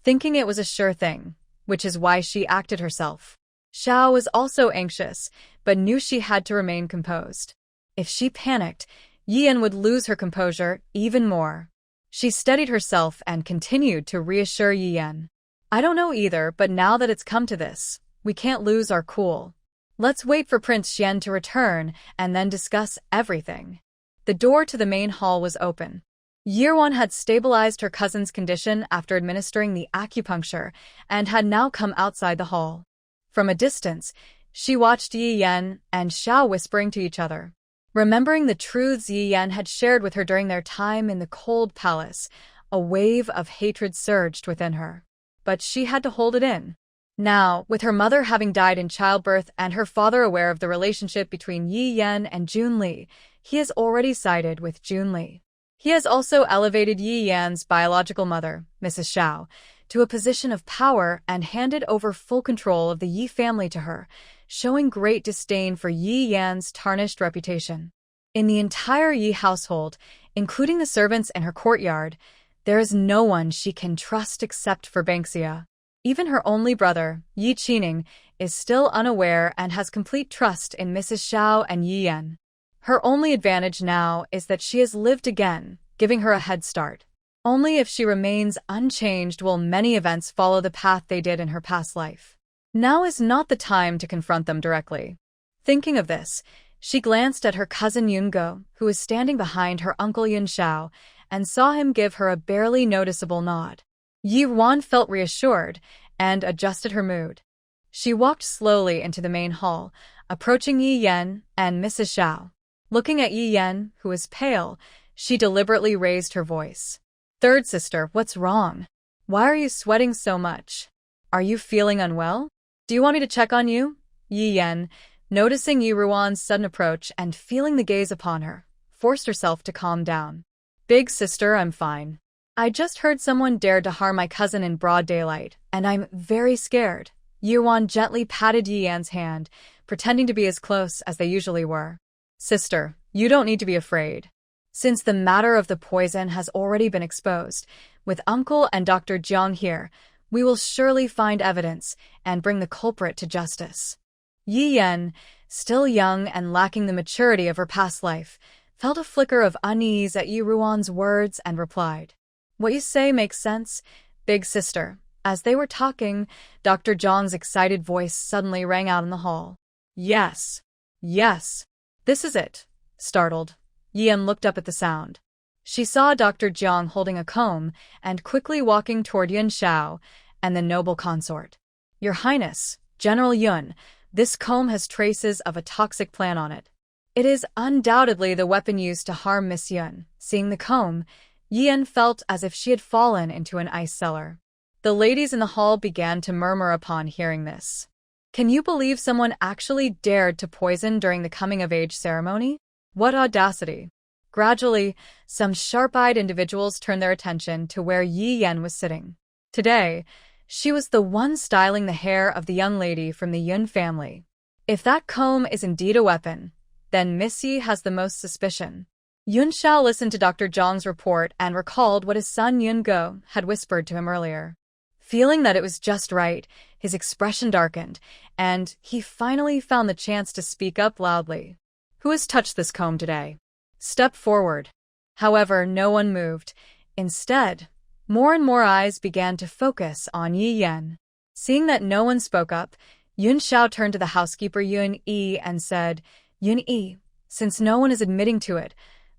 thinking it was a sure thing, which is why she acted herself. Xiao was also anxious, but knew she had to remain composed. If she panicked, Yi Yan would lose her composure even more. She steadied herself and continued to reassure Yi Yan. I don't know either, but now that it's come to this, we can't lose our cool. Let's wait for Prince Xian to return and then discuss everything. The door to the main hall was open. Yirwan had stabilized her cousin's condition after administering the acupuncture and had now come outside the hall. From a distance, she watched Yi Yan and Xiao whispering to each other. Remembering the truths Yi Yan had shared with her during their time in the cold palace, a wave of hatred surged within her. But she had to hold it in. Now, with her mother having died in childbirth and her father aware of the relationship between Yi Yan and Junli, he has already sided with Junli. He has also elevated Yi Yan's biological mother, Mrs. Xiao, to a position of power and handed over full control of the Yi family to her, showing great disdain for Yi Yan's tarnished reputation. In the entire Yi household, including the servants in her courtyard, there is no one she can trust except for Banksia. Even her only brother, Yi Qining, is still unaware and has complete trust in Mrs. Xiao and Yi Yan. Her only advantage now is that she has lived again, giving her a head start. Only if she remains unchanged will many events follow the path they did in her past life. Now is not the time to confront them directly. Thinking of this, she glanced at her cousin Yungo, who was standing behind her uncle Yun Xiao, and saw him give her a barely noticeable nod. Yi Wan felt reassured and adjusted her mood. She walked slowly into the main hall, approaching Yi Yan and Mrs. Xiao. Looking at Yi Yan, who was pale, she deliberately raised her voice. Third sister, what's wrong? Why are you sweating so much? Are you feeling unwell? Do you want me to check on you? Yi Yan, noticing Yi Ruan's sudden approach and feeling the gaze upon her, forced herself to calm down. Big sister, I'm fine. I just heard someone dared to harm my cousin in broad daylight, and I'm very scared. Yi Ruan gently patted Yi Yan's hand, pretending to be as close as they usually were. Sister, you don't need to be afraid. Since the matter of the poison has already been exposed, with Uncle and Dr. Jiang here, we will surely find evidence and bring the culprit to justice. Yi Yan, still young and lacking the maturity of her past life, felt a flicker of unease at Yi Ruan's words and replied. What you say makes sense, big sister. As they were talking, Dr. Jiang's excited voice suddenly rang out in the hall. Yes. Yes. This is it. Startled, Yi Yan looked up at the sound. She saw Dr. Jiang holding a comb and quickly walking toward Yun Xiao and the noble consort. Your Highness, General Yun, this comb has traces of a toxic plant on it. It is undoubtedly the weapon used to harm Miss Yun. Seeing the comb, Yi Yan felt as if she had fallen into an ice cellar. The ladies in the hall began to murmur upon hearing this. Can you believe someone actually dared to poison during the coming-of-age ceremony? What audacity! Gradually, some sharp-eyed individuals turned their attention to where Yi Yan was sitting. Today, she was the one styling the hair of the young lady from the Yun family. If that comb is indeed a weapon, then Miss Yi has the most suspicion. Yun Xiao listened to Dr. Zhang's report and recalled what his son Yun Go had whispered to him earlier. Feeling that it was just right, his expression darkened, and he finally found the chance to speak up loudly. Who has touched this comb today? Step forward. However, no one moved. Instead, more and more eyes began to focus on Yi Yan. Seeing that no one spoke up, Yun Xiao turned to the housekeeper Yun Yi and said, Yun Yi, since no one is admitting to it,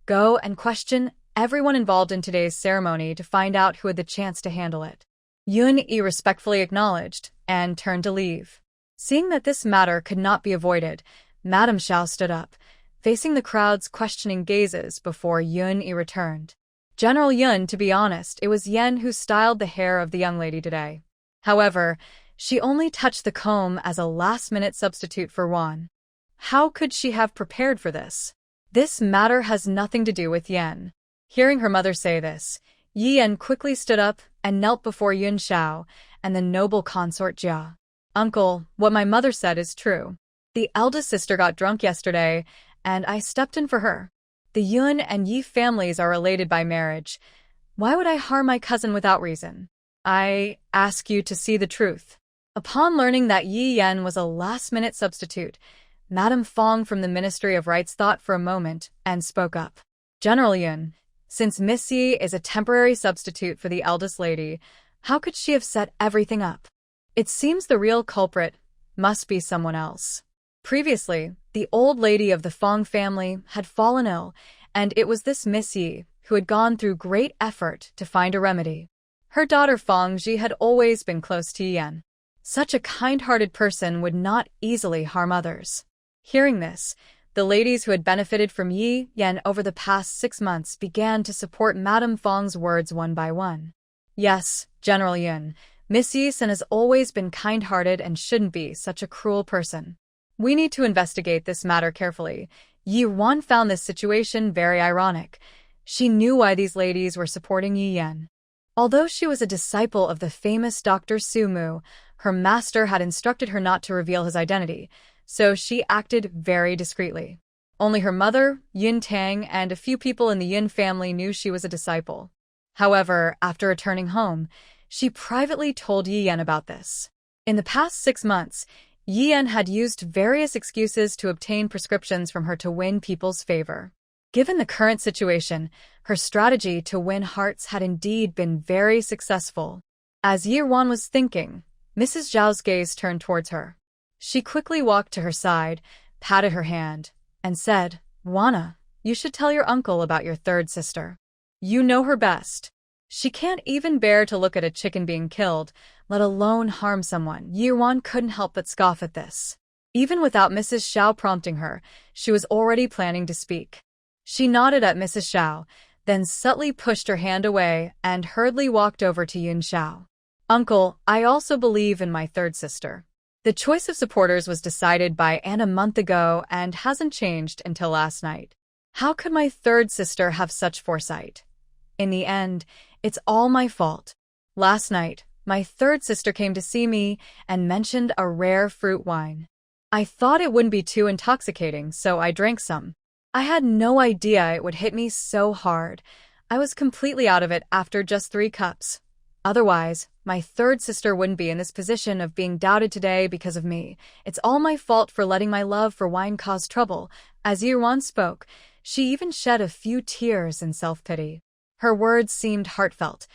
go and question everyone involved in today's ceremony to find out who had the chance to handle it. Yun Yi respectfully acknowledged and turned to leave. Seeing that this matter could not be avoided, Madame Xiao stood up, facing the crowd's questioning gazes before Yun Yi returned. General Yun, to be honest, it was Yen who styled the hair of the young lady today. However, she only touched the comb as a last-minute substitute for Wan. How could she have prepared for this? This matter has nothing to do with Yen. Hearing her mother say this, Yi Yan quickly stood up and knelt before Yun Xiao and the noble consort Jia. Uncle, what my mother said is true. The eldest sister got drunk yesterday, and I stepped in for her. The Yun and Yi families are related by marriage. Why would I harm my cousin without reason? I ask you to see the truth. Upon learning that Yi Yan was a last-minute substitute, Madame Fong from the Ministry of Rights thought for a moment and spoke up. General Yun, since Miss Yi is a temporary substitute for the eldest lady, how could she have set everything up? It seems the real culprit must be someone else. Previously, the old lady of the Fong family had fallen ill, and it was this Miss Yi who had gone through great effort to find a remedy. Her daughter Fong Ji had always been close to Yan. Such a kind-hearted person would not easily harm others. Hearing this, the ladies who had benefited from Yi Yan over the past 6 months began to support Madame Fong's words one by one. Yes, General Yun, Miss Yi-san has always been kind-hearted and shouldn't be such a cruel person. We need to investigate this matter carefully. Yi Wan found this situation very ironic. She knew why these ladies were supporting Yi Yan. Although she was a disciple of the famous Dr. Su Mu, her master had instructed her not to reveal his identity, so she acted very discreetly. Only her mother, Yun Tang, and a few people in the Yun family knew she was a disciple. However, after returning home, she privately told Yi Yan about this. In the past 6 months, Yi Yan had used various excuses to obtain prescriptions from her to win people's favor. Given the current situation, her strategy to win hearts had indeed been very successful. As Yi Wan was thinking, Mrs. Zhao's gaze turned towards her. She quickly walked to her side, patted her hand, and said, "Wana, you should tell your uncle about your third sister. You know her best. She can't even bear to look at a chicken being killed, let alone harm someone." Yi Wan couldn't help but scoff at this. Even without Mrs. Xiao prompting her, she was already planning to speak. She nodded at Mrs. Xiao, then subtly pushed her hand away and hurriedly walked over to Yun Xiao. "Uncle, I also believe in my third sister. The choice of supporters was decided by Anne a month ago and hasn't changed until last night. How could my third sister have such foresight? In the end, it's all my fault. Last night, my third sister came to see me and mentioned a rare fruit wine. I thought it wouldn't be too intoxicating, so I drank some. I had no idea it would hit me so hard. I was completely out of it after just 3 cups. Otherwise, my third sister wouldn't be in this position of being doubted today because of me. It's all my fault for letting my love for wine cause trouble." As Yi Wan spoke, she even shed a few tears in self-pity. Her words seemed heartfelt,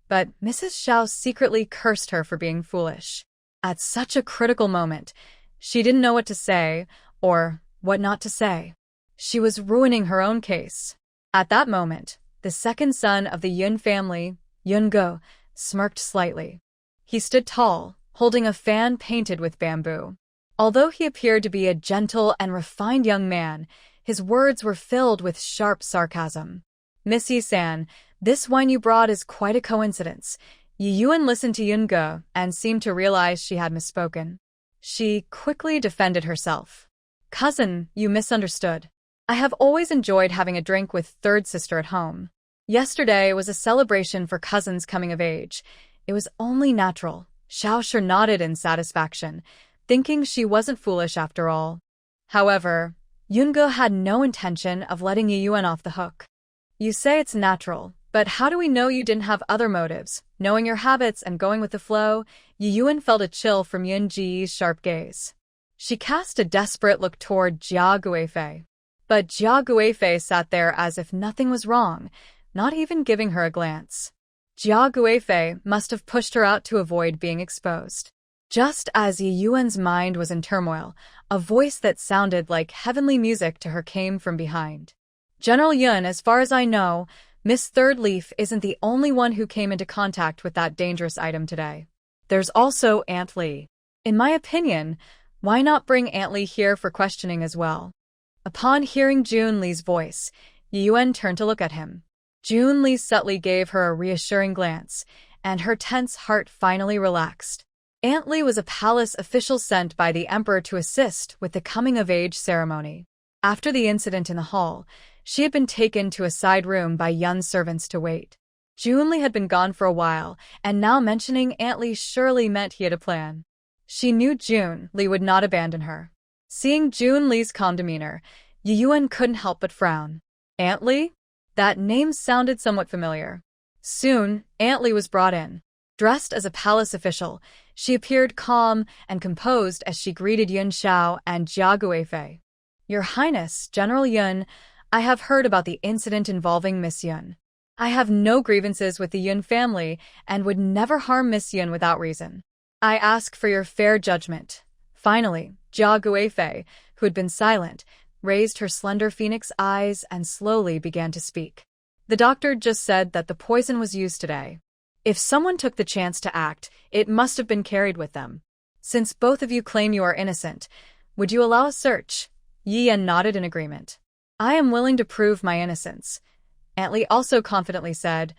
but Mrs. Xiao secretly cursed her for being foolish. At such a critical moment, she didn't know what to say or what not to say. She was ruining her own case. At that moment, the second son of the Yun family, Yun Go, smirked slightly. He stood tall, holding a fan painted with bamboo. Although he appeared to be a gentle and refined young man, his words were filled with sharp sarcasm. "Miss Yi-san, this wine you brought is quite a coincidence." Yi Yuan listened to Yun Ge and seemed to realize she had misspoken. She quickly defended herself. "Cousin, you misunderstood. I have always enjoyed having a drink with third sister at home. Yesterday was a celebration for cousin's coming of age. It was only natural." Xiao Shi nodded in satisfaction, thinking she wasn't foolish after all. However, Yungo had no intention of letting Yi Yuan off the hook. "You say it's natural, but how do we know you didn't have other motives?" Knowing your habits and going with the flow, Yi Yuan felt a chill from Yun Ji's sharp gaze. She cast a desperate look toward Jia Guifei. But Jia Guifei sat there as if nothing was wrong, not even giving her a glance. Jia Guifei must have pushed her out to avoid being exposed. Just as Yi Yuan's mind was in turmoil, a voice that sounded like heavenly music to her came from behind. "General Yun, as far as I know, Miss Third Leaf isn't the only one who came into contact with that dangerous item today. There's also Aunt Li. In my opinion, why not bring Aunt Li here for questioning as well?" Upon hearing Jun Li's voice, Yi Yuan turned to look at him. Jun Li subtly gave her a reassuring glance, and her tense heart finally relaxed. Aunt Li was a palace official sent by the emperor to assist with the coming-of-age ceremony. After the incident in the hall, she had been taken to a side room by Yun's servants to wait. Junli had been gone for a while, and now mentioning Aunt Li surely meant he had a plan. She knew Junli would not abandon her. Seeing Junli's calm demeanor, Yuan couldn't help but frown. Aunt Li? That name sounded somewhat familiar. Soon, Aunt Li was brought in. Dressed as a palace official, she appeared calm and composed as she greeted Yun Xiao and Jia Guifei. Your Highness, General Yun, I have heard about the incident involving Miss Yun. I have no grievances with the Yun family and would never harm Miss Yun without reason. I ask for your fair judgment. Finally, Jia Guifei, who had been silent, raised her slender phoenix eyes and slowly began to speak. The doctor just said that the poison was used today. If someone took the chance to act, it must have been carried with them. Since both of you claim you are innocent, would you allow a search? Yi Yan nodded in agreement. I am willing to prove my innocence. Aunt Li also confidently said,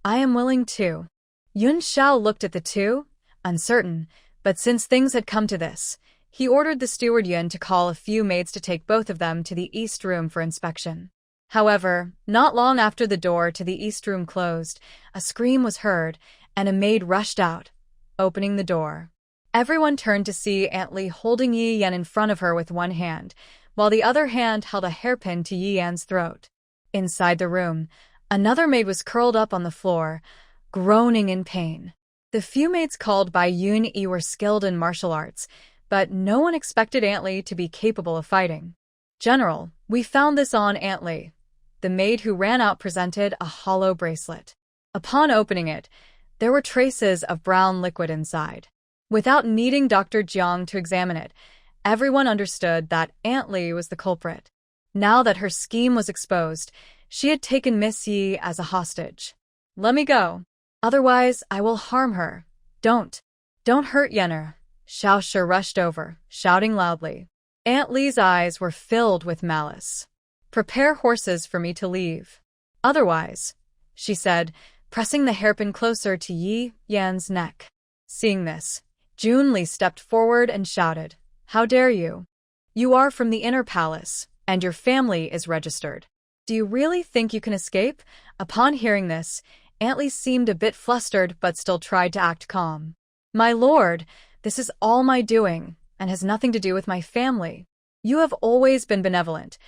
I am willing too. Yun Xiao looked at the two, uncertain, but since things had come to this, he ordered the steward Yun to call a few maids to take both of them to the east room for inspection. However, not long after the door to the east room closed, a scream was heard, and a maid rushed out, opening the door. Everyone turned to see Aunt Li holding Yi Yan in front of her with one hand, while the other hand held a hairpin to Yi Yan's throat. Inside the room, another maid was curled up on the floor, groaning in pain. The few maids called by Yun Yi were skilled in martial arts, but no one expected Aunt Li to be capable of fighting. General, we found this on Aunt Li. The maid who ran out presented a hollow bracelet. Upon opening it, there were traces of brown liquid inside. Without needing Dr. Jiang to examine it, everyone understood that Aunt Li was the culprit. Now that her scheme was exposed, she had taken Miss Yi as a hostage. Let me go. Otherwise, I will harm her. Don't hurt Yenner. Xiao Shi rushed over, shouting loudly. Aunt Li's eyes were filled with malice. Prepare horses for me to leave. Otherwise, she said, pressing the hairpin closer to Yi Yan's neck. Seeing this, Junli stepped forward and shouted, How dare you? You are from the inner palace, and your family is registered. Do you really think you can escape? Upon hearing this, Aunt Li seemed a bit flustered but still tried to act calm. My lord, this is all my doing, and has nothing to do with my family. You have always been benevolent.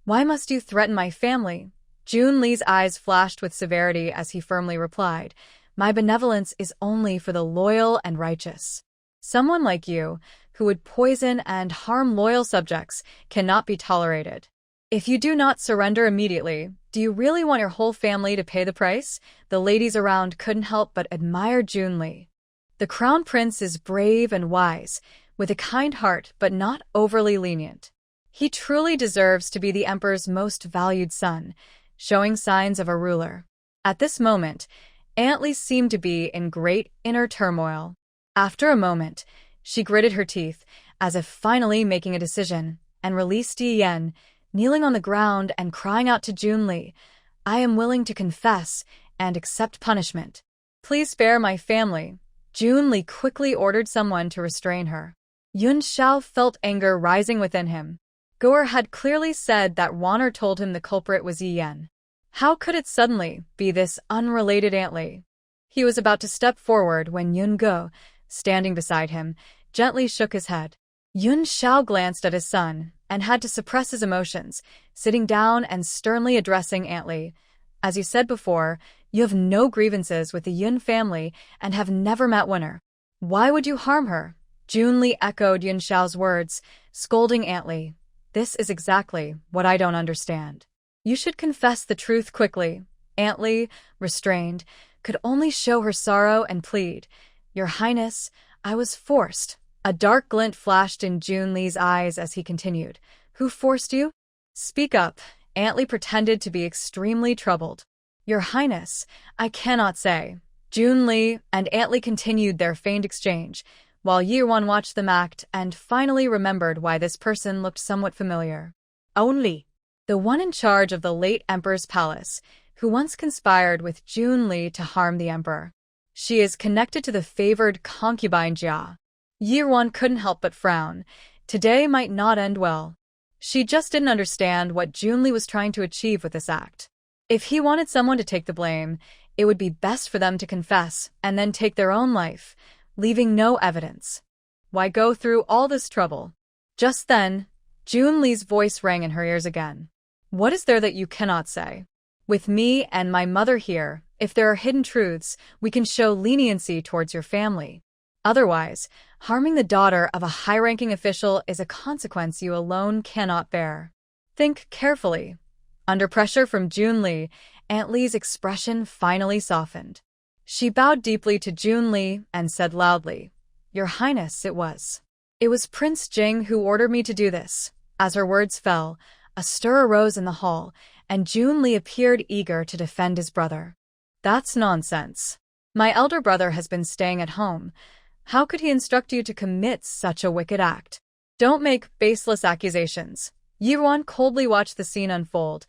Why must you threaten my family? Junli's eyes flashed with severity as he firmly replied, My benevolence is only for the loyal and righteous. Someone like you, who would poison and harm loyal subjects, cannot be tolerated. If you do not surrender immediately, do you really want your whole family to pay the price? The ladies around couldn't help but admire Junli. The crown prince is brave and wise, with a kind heart but not overly lenient. He truly deserves to be the emperor's most valued son, showing signs of a ruler. At this moment, Aunt Li seemed to be in great inner turmoil. After a moment, she gritted her teeth, as if finally making a decision, and released Yi Yan, kneeling on the ground and crying out to Junli, I am willing to confess and accept punishment. Please spare my family. Junli quickly ordered someone to restrain her. Yun Xiao felt anger rising within him. Goer had clearly said that Wanner told him the culprit was Yi Yan. How could it suddenly be this unrelated Aunt Li? He was about to step forward when Yun Go, standing beside him, gently shook his head. Yun Xiao glanced at his son and had to suppress his emotions, sitting down and sternly addressing Aunt Li. As you said before, you have no grievances with the Yun family and have never met Winner. Why would you harm her? Junli echoed Yun Xiao's words, scolding Aunt Li. This is exactly what I don't understand. You should confess the truth quickly. Aunt Li, restrained, could only show her sorrow and plead. Your Highness, I was forced. A dark glint flashed in Junli's eyes as he continued. Who forced you? Speak up. Aunt Li pretended to be extremely troubled. Your Highness, I cannot say. Junli and Aunt Li continued their feigned exchange, while Yirwan watched them act and finally remembered why this person looked somewhat familiar. Only the one in charge of the late emperor's palace, who once conspired with Junli to harm the emperor. She is connected to the favored concubine Jia. Yirwan couldn't help but frown. Today might not end well. She just didn't understand what Junli was trying to achieve with this act. If he wanted someone to take the blame, it would be best for them to confess and then take their own life, leaving no evidence. Why go through all this trouble? Just then, Junli's voice rang in her ears again. What is there that you cannot say? With me and my mother here, if there are hidden truths, we can show leniency towards your family. Otherwise, harming the daughter of a high-ranking official is a consequence you alone cannot bear. Think carefully. Under pressure from Junli, Aunt Li's expression finally softened. She bowed deeply to Junli and said loudly, Your Highness, it was. It was Prince Jing who ordered me to do this. As her words fell, a stir arose in the hall, and Junli appeared eager to defend his brother. That's nonsense. My elder brother has been staying at home. How could he instruct you to commit such a wicked act? Don't make baseless accusations. Yiruan coldly watched the scene unfold,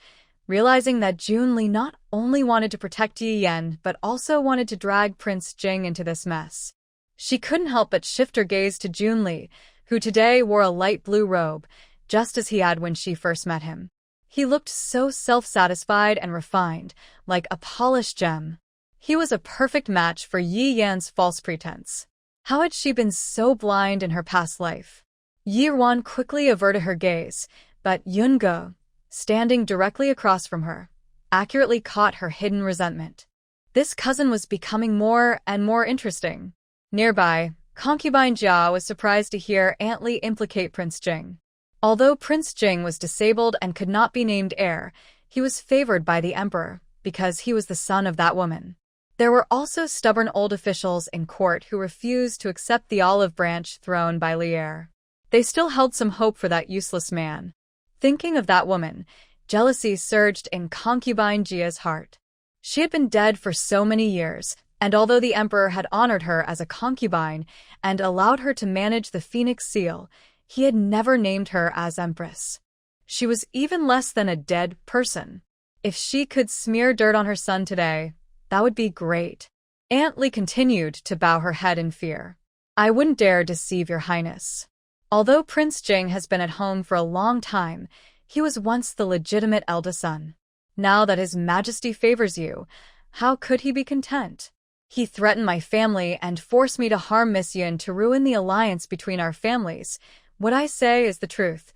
realizing that Junli not only wanted to protect Yi Yan but also wanted to drag Prince Jing into this mess. She couldn't help but shift her gaze to Junli, who today wore a light blue robe, just as he had when she first met him. He looked so self-satisfied and refined, like a polished gem. He was a perfect match for Yi Yan's false pretense. How had she been so blind in her past life? Yiruan quickly averted her gaze, but Yunge, standing directly across from her, accurately caught her hidden resentment. This cousin was becoming more and more interesting. Nearby, concubine Jia was surprised to hear Aunt Li implicate Prince Jing. Although Prince Jing was disabled and could not be named heir, he was favored by the emperor because he was the son of that woman. There were also stubborn old officials in court who refused to accept the olive branch thrown by Lier. They still held some hope for that useless man. Thinking of that woman, jealousy surged in concubine Jia's heart. She had been dead for so many years, and although the emperor had honored her as a concubine and allowed her to manage the Phoenix Seal, he had never named her as empress. She was even less than a dead person. If she could smear dirt on her son today, that would be great. Aunt Li continued to bow her head in fear. I wouldn't dare deceive your highness. Although Prince Jing has been at home for a long time, he was once the legitimate eldest son. Now that his majesty favors you, how could he be content? He threatened my family and forced me to harm Miss Yun to ruin the alliance between our families. What I say is the truth.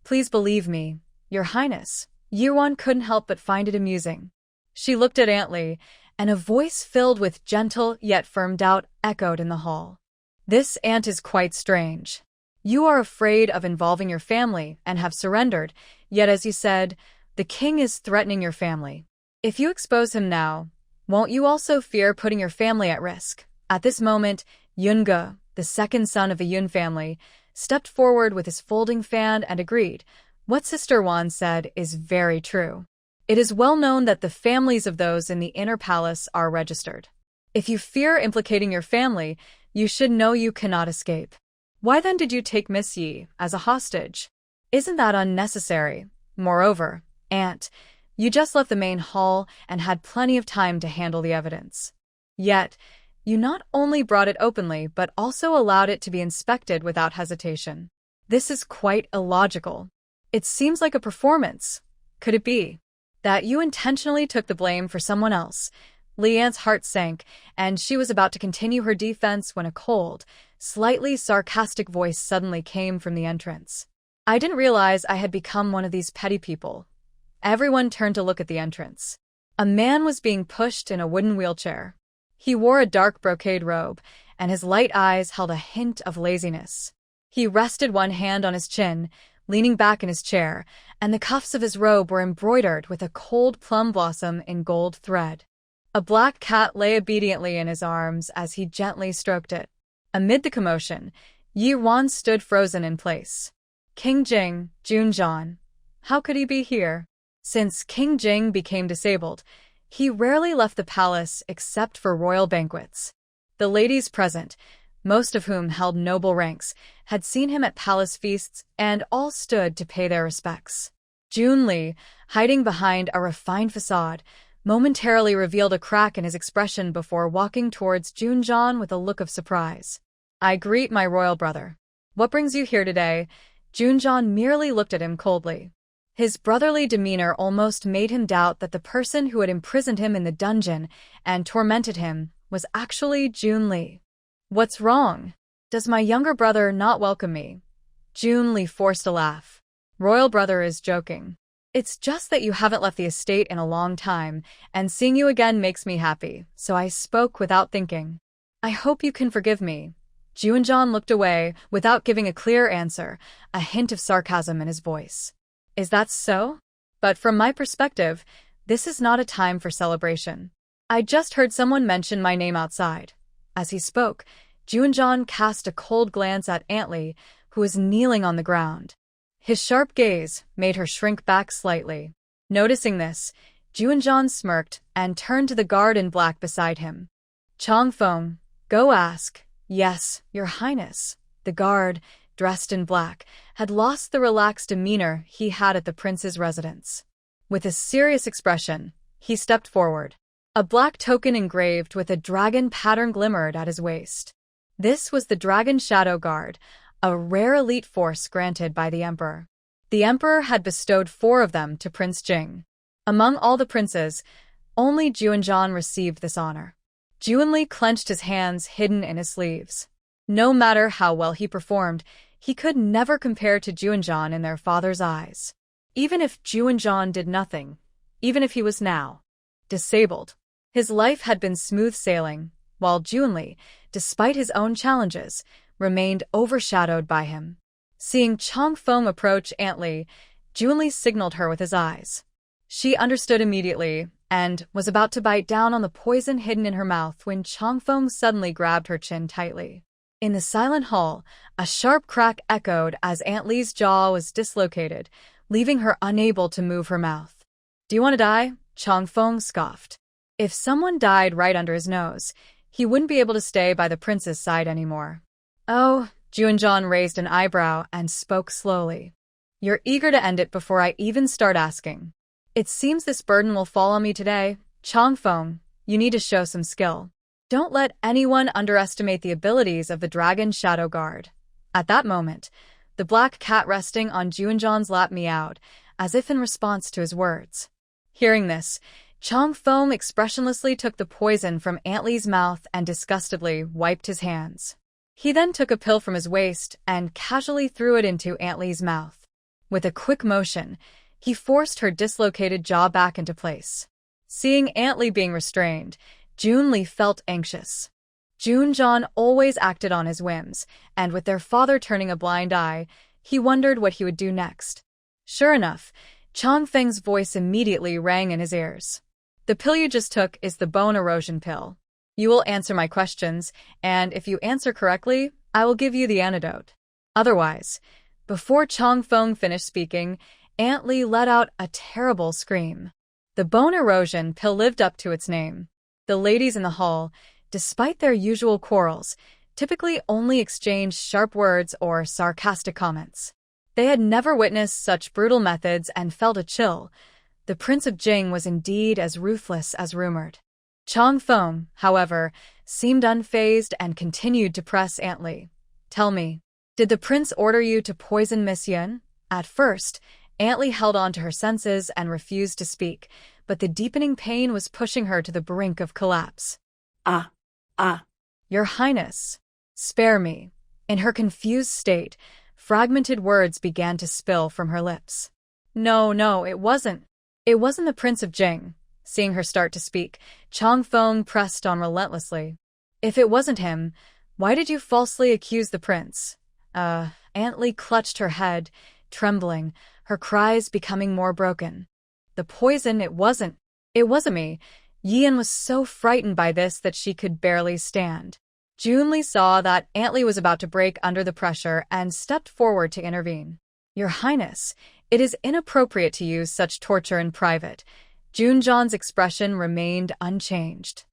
Please believe me, your highness. Yiruan couldn't help but find it amusing. She looked at Aunt Li, and a voice filled with gentle yet firm doubt echoed in the hall. This aunt is quite strange. You are afraid of involving your family and have surrendered, yet as you said, the king is threatening your family. If you expose him now, won't you also fear putting your family at risk? At this moment, Yunge, the second son of the Yun family, stepped forward with his folding fan and agreed. What Sister Wan said is very true. It is well known that the families of those in the inner palace are registered. If you fear implicating your family, you should know you cannot escape. Why then did you take Miss Yi as a hostage? Isn't that unnecessary? Moreover, Aunt, you just left the main hall and had plenty of time to handle the evidence. Yet, you not only brought it openly but also allowed it to be inspected without hesitation. This is quite illogical. It seems like a performance. Could it be that you intentionally took the blame for someone else? Lian's heart sank, and she was about to continue her defense when a cold, slightly sarcastic voice suddenly came from the entrance. I didn't realize I had become one of these petty people. Everyone turned to look at the entrance. A man was being pushed in a wooden wheelchair. He wore a dark brocade robe, and his light eyes held a hint of laziness. He rested one hand on his chin, leaning back in his chair, and the cuffs of his robe were embroidered with a cold plum blossom in gold thread. A black cat lay obediently in his arms as he gently stroked it. Amid the commotion, Yiruan stood frozen in place. King Jing, Junjian. How could he be here? Since King Jing became disabled, he rarely left the palace except for royal banquets. The ladies present, most of whom held noble ranks, had seen him at palace feasts and all stood to pay their respects. Junli, hiding behind a refined facade, momentarily revealed a crack in his expression before walking towards Junjian with a look of surprise. I greet my royal brother. What brings you here today? Junjong merely looked at him coldly. His brotherly demeanor almost made him doubt that the person who had imprisoned him in the dungeon and tormented him was actually Junli. "What's wrong? Does my younger brother not welcome me?" Junli forced a laugh. "Royal brother is joking. It's just that you haven't left the estate in a long time, and seeing you again makes me happy, so I spoke without thinking. I hope you can forgive me." Junjong looked away without giving a clear answer, a hint of sarcasm in his voice. "Is that so? But from my perspective, this is not a time for celebration. I just heard someone mention my name outside." As he spoke, Junjong cast a cold glance at Antly, who was kneeling on the ground. His sharp gaze made her shrink back slightly. Noticing this, Junjong smirked and turned to the guard in black beside him. "Chongfeng, go ask." "Yes, Your Highness." The guard, dressed in black, had lost the relaxed demeanor he had at the prince's residence. With a serious expression, he stepped forward. A black token engraved with a dragon pattern glimmered at his waist. This was the Dragon Shadow Guard, a rare elite force granted by the emperor. The emperor had bestowed 4 of them to Prince Jing. Among all the princes, only Junjong received this honor. Junli clenched his hands hidden in his sleeves. No matter how well he performed, he could never compare to Junjong in their father's eyes. Even if Junjong did nothing, even if he was now disabled, his life had been smooth sailing, while Junli, despite his own challenges, remained overshadowed by him. Seeing Chongfeng approach Antly, Junli signaled her with his eyes. She understood immediately and was about to bite down on the poison hidden in her mouth when Chongfeng suddenly grabbed her chin tightly. In the silent hall, a sharp crack echoed as Antly's jaw was dislocated, leaving her unable to move her mouth. "Do you want to die?" Chongfeng scoffed. If someone died right under his nose, he wouldn't be able to stay by the prince's side anymore. "Oh," Junjong raised an eyebrow and spoke slowly. "You're eager to end it before I even start asking. It seems this burden will fall on me today. Chongfeng, you need to show some skill. Don't let anyone underestimate the abilities of the Dragon Shadow Guard." At that moment, the black cat resting on Junjong's lap meowed, as if in response to his words. Hearing this, Chongfeng expressionlessly took the poison from Antly's mouth and disgustedly wiped his hands. He then took a pill from his waist and casually threw it into Antly's mouth. With a quick motion, he forced her dislocated jaw back into place. Seeing Antly being restrained, Junli felt anxious. Junjong always acted on his whims, and with their father turning a blind eye, he wondered what he would do next. Sure enough, Chongfeng's voice immediately rang in his ears. "The pill you just took is the bone erosion pill. You will answer my questions, and if you answer correctly, I will give you the antidote. Otherwise," before Chongfeng finished speaking, Antly let out a terrible scream. The bone erosion pill lived up to its name. The ladies in the hall, despite their usual quarrels, typically only exchanged sharp words or sarcastic comments. They had never witnessed such brutal methods and felt a chill. The Prince of Jing was indeed as ruthless as rumored. Chongfeng, however, seemed unfazed and continued to press Antly. "Tell me, did the prince order you to poison Miss Yun?" At first, Antly held on to her senses and refused to speak, but the deepening pain was pushing her to the brink of collapse. Ah. "Your Highness, spare me." In her confused state, fragmented words began to spill from her lips. No, it wasn't. It wasn't the Prince of Jing." Seeing her start to speak, Chongfeng pressed on relentlessly. "If it wasn't him, why did you falsely accuse the prince?" Antly clutched her head, trembling, her cries becoming more broken. "The poison, it wasn't me." Yian was so frightened by this that she could barely stand. Junli saw that Antly was about to break under the pressure and stepped forward to intervene. "Your Highness, it is inappropriate to use such torture in private." Junjong's expression remained unchanged.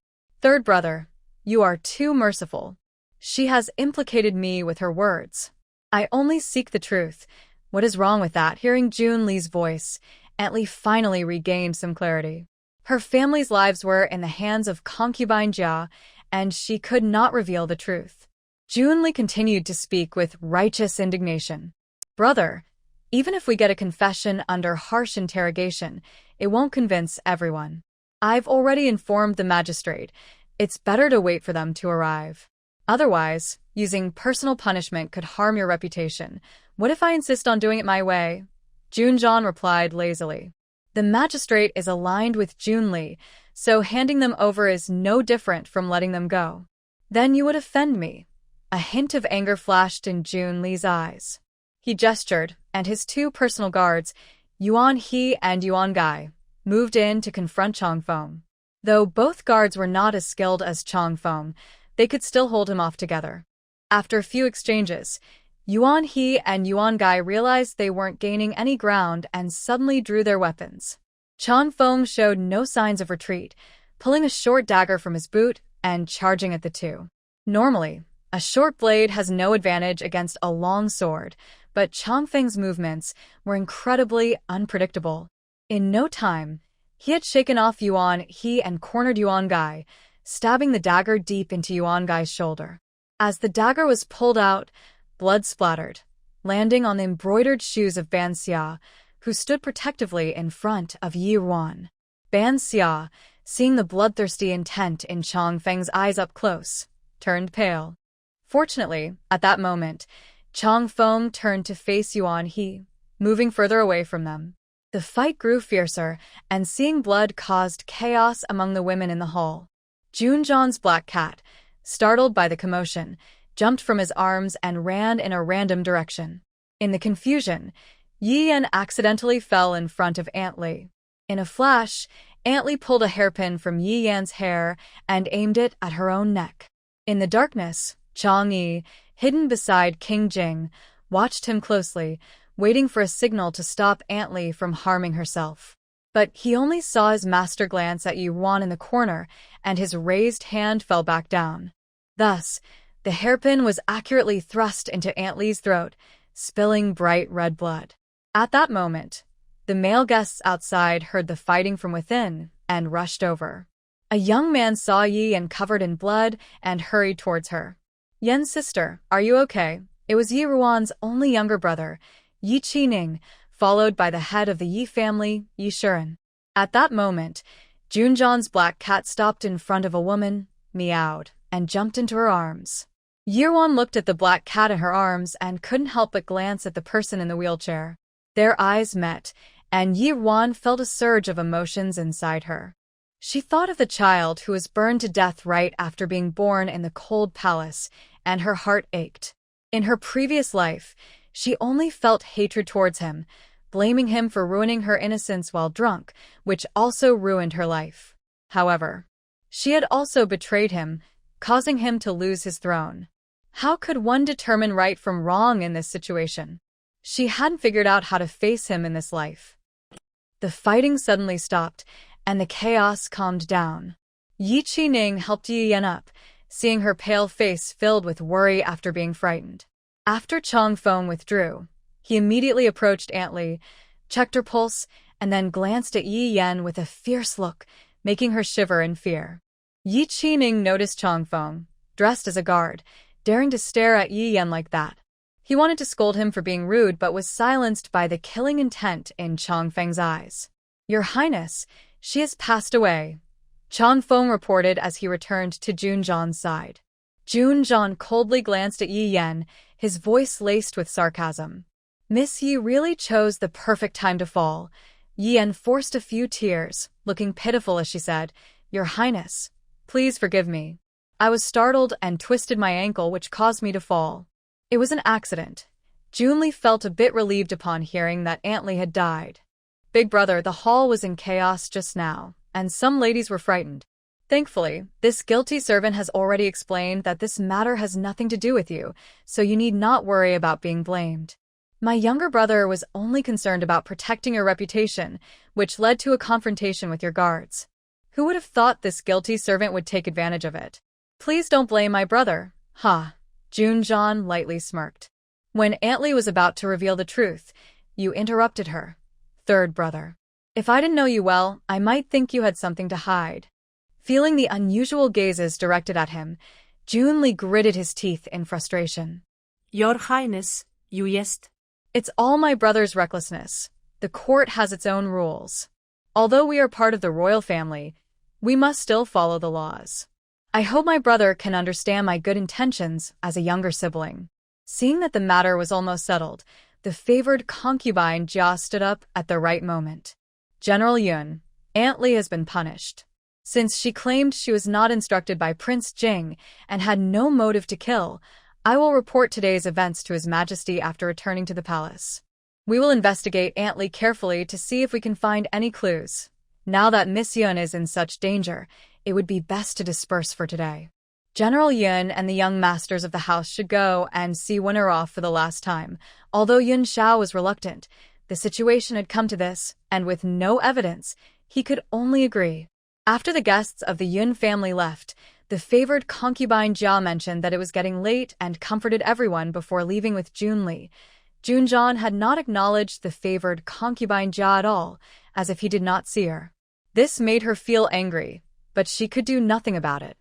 "Third brother, you are too merciful. She has implicated me with her words. I only seek the truth. What is wrong with that?" Hearing Junli's voice, Antly finally regained some clarity. Her family's lives were in the hands of concubine Jia, and she could not reveal the truth. Junli continued to speak with righteous indignation. Brother, even if we get a confession under harsh interrogation, it won't convince everyone. I've already informed the magistrate. It's better to wait for them to arrive. Otherwise, using personal punishment could harm your reputation. What if I insist on doing it my way? Junjeon replied lazily. The magistrate is aligned with Junli, so handing them over is no different from letting them go. Then you would offend me. A hint of anger flashed in Junli's eyes. He gestured, and his two personal guards, Yuan He and Yuan Gai, moved in to confront Changfeng. Though both guards were not as skilled as Changfeng, they could still hold him off together. After a few exchanges, Yuan He and Yuan Gai realized they weren't gaining any ground and suddenly drew their weapons. Changfeng showed no signs of retreat, pulling a short dagger from his boot and charging at the two. Normally, a short blade has no advantage against a long sword, but Changfeng's movements were incredibly unpredictable. In no time, he had shaken off Yuan He and cornered Yuan Gai, stabbing the dagger deep into Yuan Gai's shoulder. As the dagger was pulled out, blood splattered, landing on the embroidered shoes of Ban Xia, who stood protectively in front of Yi Ruan. Ban Xia, seeing the bloodthirsty intent in Changfeng's eyes up close, turned pale. Fortunately, at that moment, Changfeng turned to face Yuan He, moving further away from them. The fight grew fiercer, and seeing blood caused chaos among the women in the hall. Junjeon's black cat, startled by the commotion, jumped from his arms and ran in a random direction. In the confusion, Yi Yan accidentally fell in front of Aunt Li. In a flash, Aunt Li pulled a hairpin from Yi Yan's hair and aimed it at her own neck. In the darkness, Chang Yi, hidden beside King Jing, watched him closely, waiting for a signal to stop Aunt Li from harming herself. But he only saw his master glance at Yi Ruan in the corner, and his raised hand fell back down. Thus, the hairpin was accurately thrust into Aunt Li's throat, spilling bright red blood. At that moment, the male guests outside heard the fighting from within and rushed over. A young man saw Yi Yan covered in blood and hurried towards her. "Yan's sister, are you okay?" It was Yi Ruan's only younger brother, Yi Qining, followed by the head of the Yi family, Yi Shiren. At that moment, Junjeon's black cat stopped in front of a woman, meowed, and jumped into her arms. Yi Ruan looked at the black cat in her arms and couldn't help but glance at the person in the wheelchair. Their eyes met, and Yi Ruan felt a surge of emotions inside her. She thought of the child who was burned to death right after being born in the cold palace, and her heart ached. In her previous life, she only felt hatred towards him, blaming him for ruining her innocence while drunk, which also ruined her life. However, she had also betrayed him, causing him to lose his throne. How could one determine right from wrong in this situation? She hadn't figured out how to face him in this life. The fighting suddenly stopped, and the chaos calmed down. Yi Qining helped Yi Yan up, seeing her pale face filled with worry after being frightened. After Changfeng withdrew, he immediately approached Aunt Li, checked her pulse, and then glanced at Yi Yan with a fierce look, making her shiver in fear. Yi Qining noticed Changfeng, dressed as a guard, daring to stare at Yi Yan like that. He wanted to scold him for being rude but was silenced by the killing intent in Changfeng's eyes. "Your Highness, she has passed away," Changfeng reported as he returned to Junjeon's side. Junjeon coldly glanced at Yi Yan, his voice laced with sarcasm. "Miss Yi really chose the perfect time to fall." Yi Yan forced a few tears, looking pitiful as she said, "Your Highness, please forgive me. I was startled and twisted my ankle, which caused me to fall. It was an accident." Junli felt a bit relieved upon hearing that Aunt Li had died. "Big brother, the hall was in chaos just now, and some ladies were frightened. Thankfully, this guilty servant has already explained that this matter has nothing to do with you, so you need not worry about being blamed. My younger brother was only concerned about protecting your reputation, which led to a confrontation with your guards. Who would have thought this guilty servant would take advantage of it? Please don't blame my brother." "Ha." Junjeon lightly smirked. When Aunt Li was about to reveal the truth, you interrupted her. "Third brother. If I didn't know you well, I might think you had something to hide." Feeling the unusual gazes directed at him, Junli gritted his teeth in frustration. Your Highness, you jest. It's all my brother's recklessness. The court has its own rules. Although we are part of the royal family, we must still follow the laws. I hope my brother can understand my good intentions as a younger sibling." Seeing that the matter was almost settled, the favored concubine Jia stood up at the right moment. "General Yun, Aunt Li has been punished. Since she claimed she was not instructed by Prince Jing and had no motive to kill, I will report today's events to His Majesty after returning to the palace. We will investigate Aunt Li carefully to see if we can find any clues. Now that Miss Yun is in such danger, it would be best to disperse for today. General Yun and the young masters of the house should go and see Winner off for the last time." Although Yun Xiao was reluctant, the situation had come to this, and with no evidence, he could only agree. After the guests of the Yun family left, the favored concubine Jia mentioned that it was getting late and comforted everyone before leaving with Junli. Junjian had not acknowledged the favored concubine Jia at all, as if he did not see her. This made her feel angry, but she could do nothing about it.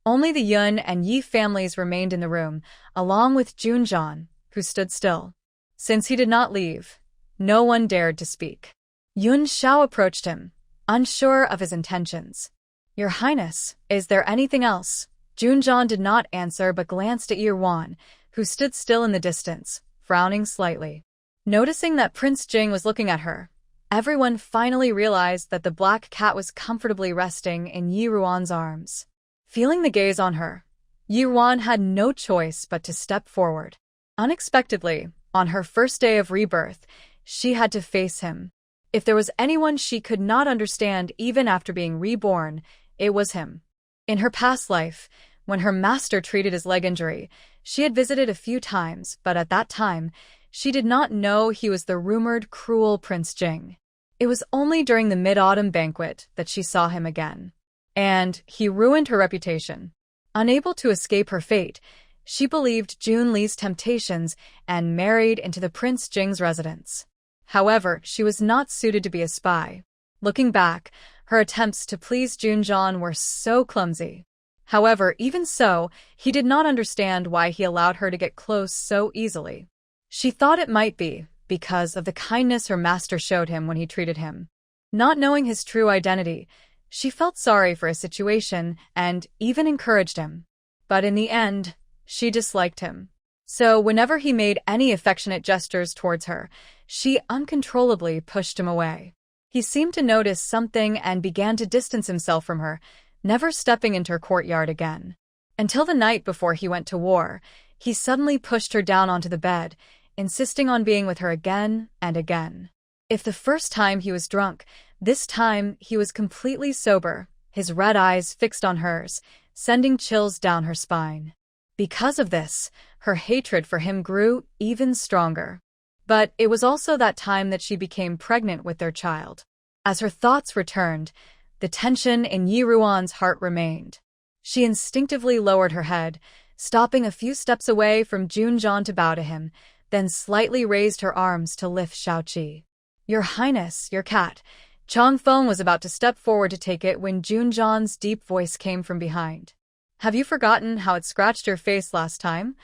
Only the Yun and Yi families remained in the room, along with Junjian, who stood still. Since he did not leave, no one dared to speak. Yun Xiao approached him, unsure of his intentions. "Your Highness, is there anything else?" Junjian did not answer but glanced at Yirwan, who stood still in the distance, frowning slightly. Noticing that Prince Jing was looking at her, everyone finally realized that the black cat was comfortably resting in Yirwan's arms. Feeling the gaze on her, Yirwan had no choice but to step forward. Unexpectedly, on her first day of rebirth, she had to face him. If there was anyone she could not understand even after being reborn, it was him. In her past life, when her master treated his leg injury, she had visited a few times, but at that time, she did not know he was the rumored cruel Prince Jing. It was only during the mid-autumn banquet that she saw him again. And he ruined her reputation. Unable to escape her fate, she believed Jun Li's temptations and married into the Prince Jing's residence. However, she was not suited to be a spy. Looking back, her attempts to please Junjian were so clumsy. However, even so, he did not understand why he allowed her to get close so easily. She thought it might be because of the kindness her master showed him when he treated him. Not knowing his true identity, she felt sorry for his situation and even encouraged him. But in the end, she disliked him. So whenever he made any affectionate gestures towards her, she uncontrollably pushed him away. He seemed to notice something and began to distance himself from her, never stepping into her courtyard again. Until the night before he went to war, he suddenly pushed her down onto the bed, insisting on being with her again and again. If the first time he was drunk, this time he was completely sober, his red eyes fixed on hers, sending chills down her spine. Because of this, her hatred for him grew even stronger. But it was also that time that she became pregnant with their child. As her thoughts returned, the tension in Yiruan's heart remained. She instinctively lowered her head, stopping a few steps away from Junjian to bow to him, then slightly raised her arms to lift Shaoqi. "Your Highness, your cat." Changfeng was about to step forward to take it when Junjian's deep voice came from behind. "Have you forgotten how it scratched your face last time?"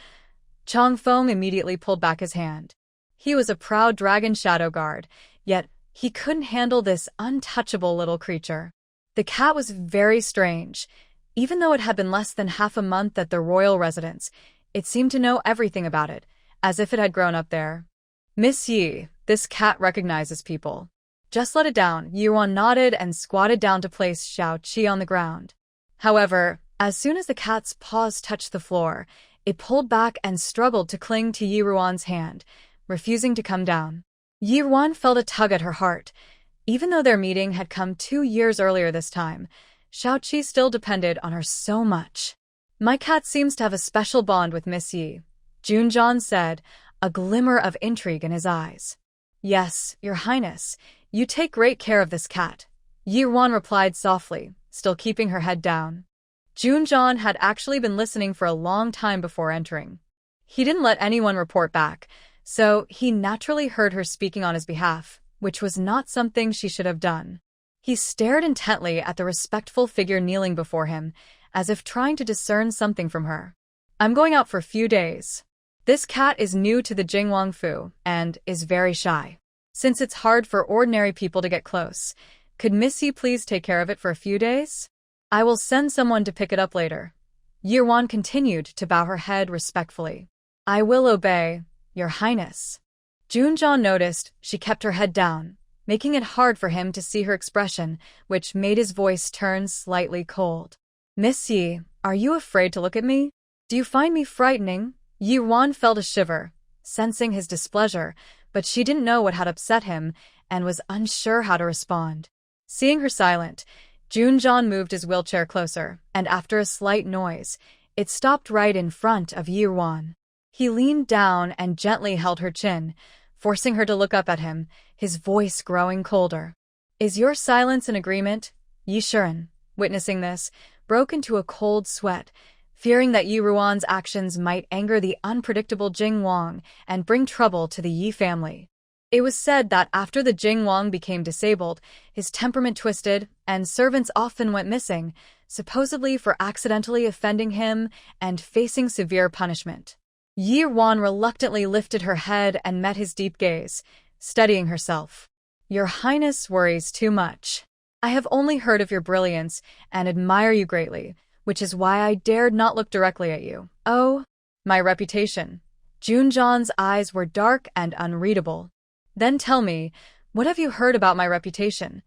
Changfeng immediately pulled back his hand. He was a proud dragon shadow guard, yet he couldn't handle this untouchable little creature. The cat was very strange. Even though it had been less than half a month at the royal residence, it seemed to know everything about it, as if it had grown up there. "Miss Yi, this cat recognizes people. Just let it down." Yuan nodded and squatted down to place Shaoqi on the ground. However, as soon as the cat's paws touched the floor, it pulled back and struggled to cling to Yiruan's hand, refusing to come down. Yiruan felt a tug at her heart. Even though their meeting had come 2 years earlier this time, Shaoqi still depended on her so much. "My cat seems to have a special bond with Miss Yi," Junjian said, a glimmer of intrigue in his eyes. "Yes, Your Highness, you take great care of this cat," Yiruan replied softly, still keeping her head down. Junjian had actually been listening for a long time before entering. He didn't let anyone report back, so he naturally heard her speaking on his behalf, which was not something she should have done. He stared intently at the respectful figure kneeling before him, as if trying to discern something from her. "I'm going out for a few days." This cat is new to the Jing Fu and is very shy. Since it's hard for ordinary people to get close, could Miss Yi please take care of it for a few days? I will send someone to pick it up later. Yirwan continued to bow her head respectfully. I will obey, Your Highness. Junjan noticed she kept her head down, making it hard for him to see her expression, which made his voice turn slightly cold. Miss Yi, are you afraid to look at me? Do you find me frightening? Yirwan felt a shiver, sensing his displeasure, but she didn't know what had upset him and was unsure how to respond. Seeing her silent, Junjan moved his wheelchair closer, and after a slight noise, it stopped right in front of Yirwan. He leaned down and gently held her chin, forcing her to look up at him, his voice growing colder. Is your silence an agreement? Yi Shiren, witnessing this, broke into a cold sweat, fearing that Yi Ruan's actions might anger the unpredictable Jing Wang and bring trouble to the Yi family. It was said that after the Jing Wang became disabled, his temperament twisted, and servants often went missing, supposedly for accidentally offending him and facing severe punishment. Yi Ruan reluctantly lifted her head and met his deep gaze, steadying herself. Your Highness worries too much. I have only heard of your brilliance and admire you greatly, which is why I dared not look directly at you. Oh, my reputation. Junjan's eyes were dark and unreadable. Then tell me, what have you heard about my reputation?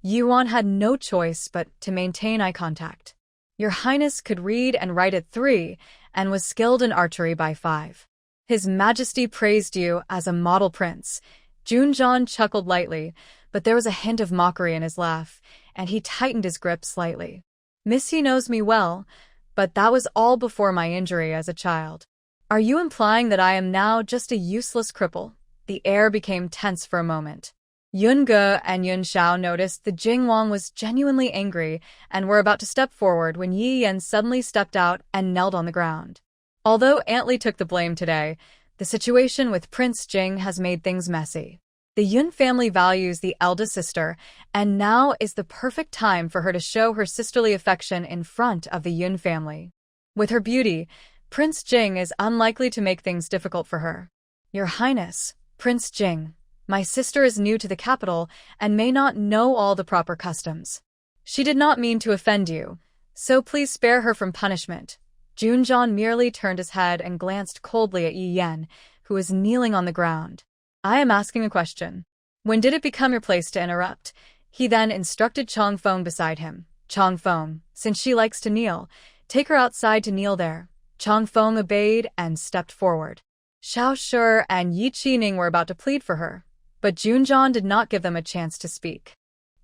Yuan had no choice but to maintain eye contact. Your Highness could read and write at 3, and was skilled in archery by 5. His Majesty praised you as a model prince. Junjan chuckled lightly, but there was a hint of mockery in his laugh, and he tightened his grip slightly. Missy knows me well, but that was all before my injury as a child. Are you implying that I am now just a useless cripple? The air became tense for a moment. Yun Ge and Yun Xiao noticed the Jing Wang was genuinely angry and were about to step forward when Yi Yan suddenly stepped out and knelt on the ground. Although Aunt Li took the blame today, the situation with Prince Jing has made things messy. The Yun family values the eldest sister, and now is the perfect time for her to show her sisterly affection in front of the Yun family. With her beauty, Prince Jing is unlikely to make things difficult for her. Your Highness, Prince Jing, my sister is new to the capital and may not know all the proper customs. She did not mean to offend you, so please spare her from punishment. Junjan merely turned his head and glanced coldly at Yi Yan, who was kneeling on the ground. I am asking a question. When did it become your place to interrupt? He then instructed Chong Feng beside him. Chong Feng, since she likes to kneel, take her outside to kneel there. Chong Feng obeyed and stepped forward. Xiao Shi and Yi Qining were about to plead for her, but Junjan did not give them a chance to speak.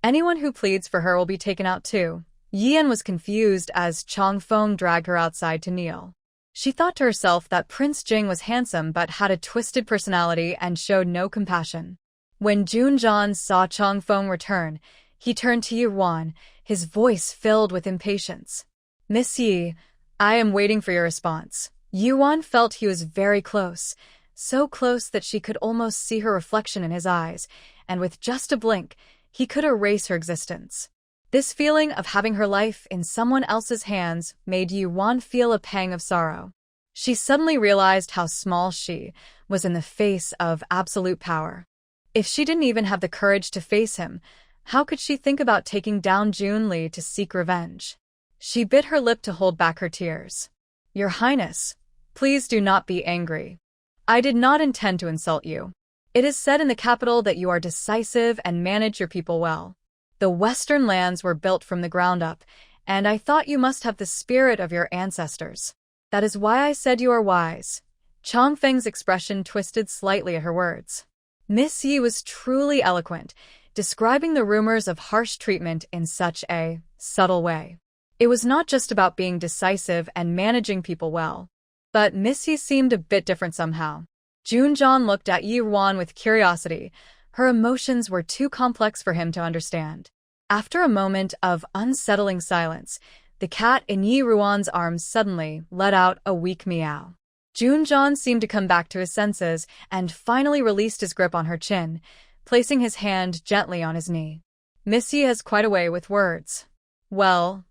Anyone who pleads for her will be taken out too. Yi Yan was confused as Chong Feng dragged her outside to kneel. She thought to herself that Prince Jing was handsome but had a twisted personality and showed no compassion. When Junjan saw Chong Feng return, he turned to Yuan, his voice filled with impatience. Miss Yi, I am waiting for your response. Yuan felt he was very close, so close that she could almost see her reflection in his eyes, and with just a blink, he could erase her existence. This feeling of having her life in someone else's hands made Yuan feel a pang of sorrow. She suddenly realized how small she was in the face of absolute power. If she didn't even have the courage to face him, how could she think about taking down Junli to seek revenge? She bit her lip to hold back her tears. Your Highness, please do not be angry. I did not intend to insult you. It is said in the capital that you are decisive and manage your people well. The Western lands were built from the ground up, and I thought you must have the spirit of your ancestors. That is why I said you are wise. Chong Feng's expression twisted slightly at her words. Miss Yi was truly eloquent, describing the rumors of harsh treatment in such a subtle way. It was not just about being decisive and managing people well. But Miss Yi seemed a bit different somehow. Junjan looked at Yi Ruan with curiosity. Her emotions were too complex for him to understand. After a moment of unsettling silence, the cat in Yi Ruan's arms suddenly let out a weak meow. Junjan seemed to come back to his senses and finally released his grip on her chin, placing his hand gently on his knee. Miss Yi has quite a way with words. Well,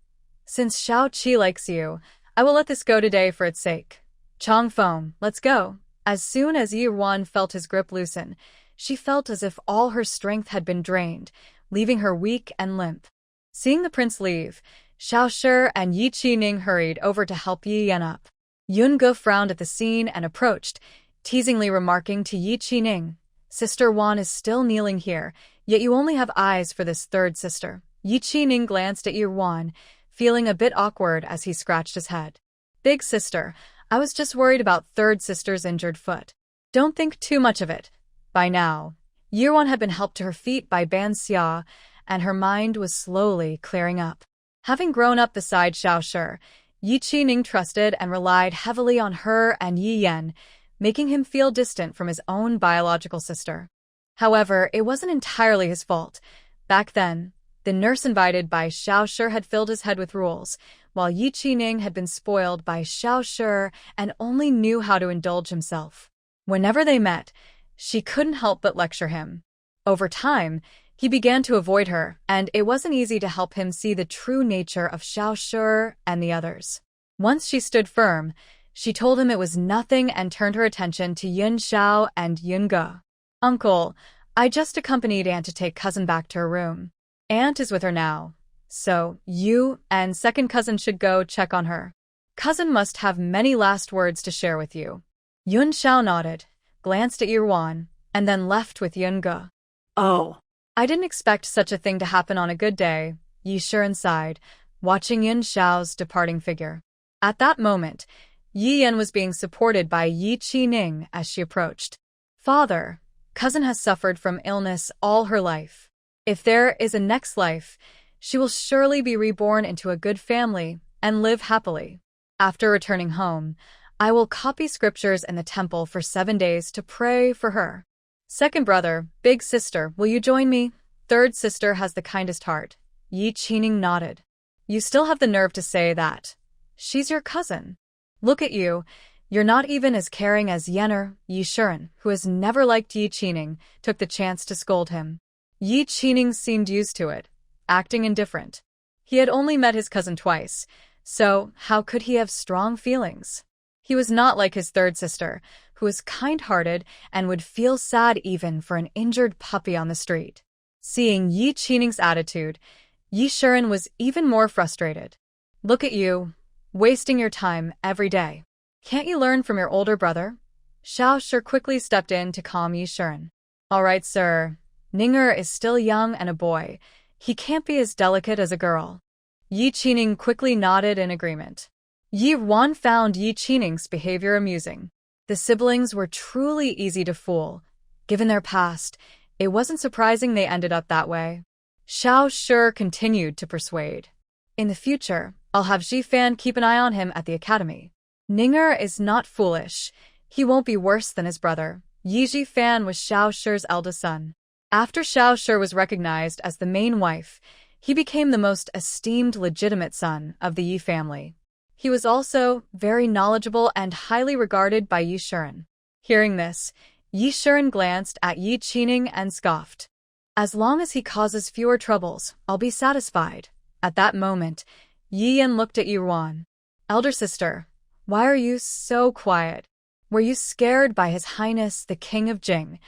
since Xiao Qi likes you, I will let this go today for its sake. Chong Fong, let's go. As soon as Yi Yuan felt his grip loosen, she felt as if all her strength had been drained, leaving her weak and limp. Seeing the prince leave, Xiao Shi and Yi Qining hurried over to help Yi Yan up. Yun Ge frowned at the scene and approached, teasingly remarking to Yi Qining, Sister Wan is still kneeling here, yet you only have eyes for this third sister. Yi Qining glanced at Yi Yuan, feeling a bit awkward as he scratched his head. Big sister, I was just worried about third sister's injured foot. Don't think too much of it. By now, Yi Yuan had been helped to her feet by Ban Xia, and her mind was slowly clearing up. Having grown up beside Xiao Shi, Yi Qining trusted and relied heavily on her and Yi Yan, making him feel distant from his own biological sister. However, it wasn't entirely his fault. Back then, the nurse invited by Xiao Shi had filled his head with rules, while Yi Qining had been spoiled by Xiao Shi and only knew how to indulge himself. Whenever they met, she couldn't help but lecture him. Over time, he began to avoid her, and it wasn't easy to help him see the true nature of Xiao Shi and the others. Once she stood firm, she told him it was nothing and turned her attention to Yun Xiao and Yun Ge. Uncle, I just accompanied Aunt to take cousin back to her room. Aunt is with her now, so you and second cousin should go check on her. Cousin must have many last words to share with you. Yun Xiao nodded, glanced at Yi Yuan, and then left with Yun Ge. Oh. I didn't expect such a thing to happen on a good day, Yi Shi sighed, watching Yun Xiao's departing figure. At that moment, Yi Yan was being supported by Yi Qining as she approached. Father, cousin has suffered from illness all her life. If there is a next life, she will surely be reborn into a good family and live happily. After returning home, I will copy scriptures in the temple for 7 days to pray for her. Second brother, big sister, will you join me? Third sister has the kindest heart. Yi Qining nodded. You still have the nerve to say that. She's your cousin. Look at you. You're not even as caring as Yenner. Yi Shi, who has never liked Yi Qining, took the chance to scold him. Yi Qining seemed used to it, acting indifferent. He had only met his cousin twice, so how could he have strong feelings? He was not like his third sister, who was kind-hearted and would feel sad even for an injured puppy on the street. Seeing Yi Qining's attitude, Yi Shi was even more frustrated. Look at you, wasting your time every day. Can't you learn from your older brother? Xiao Shi quickly stepped in to calm Yi Shi. All right, sir. Ninger is still young and a boy. He can't be as delicate as a girl. Yi Qining quickly nodded in agreement. Yi Yuan found Yi Qining's behavior amusing. The siblings were truly easy to fool. Given their past, it wasn't surprising they ended up that way. Xiao Shi continued to persuade. In the future, I'll have Ji Fan keep an eye on him at the academy. Ninger is not foolish. He won't be worse than his brother. Yi Ji Fan was Xiao Shi's eldest son. After Xiao Shi was recognized as the main wife, he became the most esteemed legitimate son of the Yi family. He was also very knowledgeable and highly regarded by Yi Shi. Hearing this, Yi Shi glanced at Yi Qining and scoffed. As long as he causes fewer troubles, I'll be satisfied. At that moment, Yi Yan looked at Yi Yuan. Elder sister, why are you so quiet? Were you scared by His Highness the King of Jing?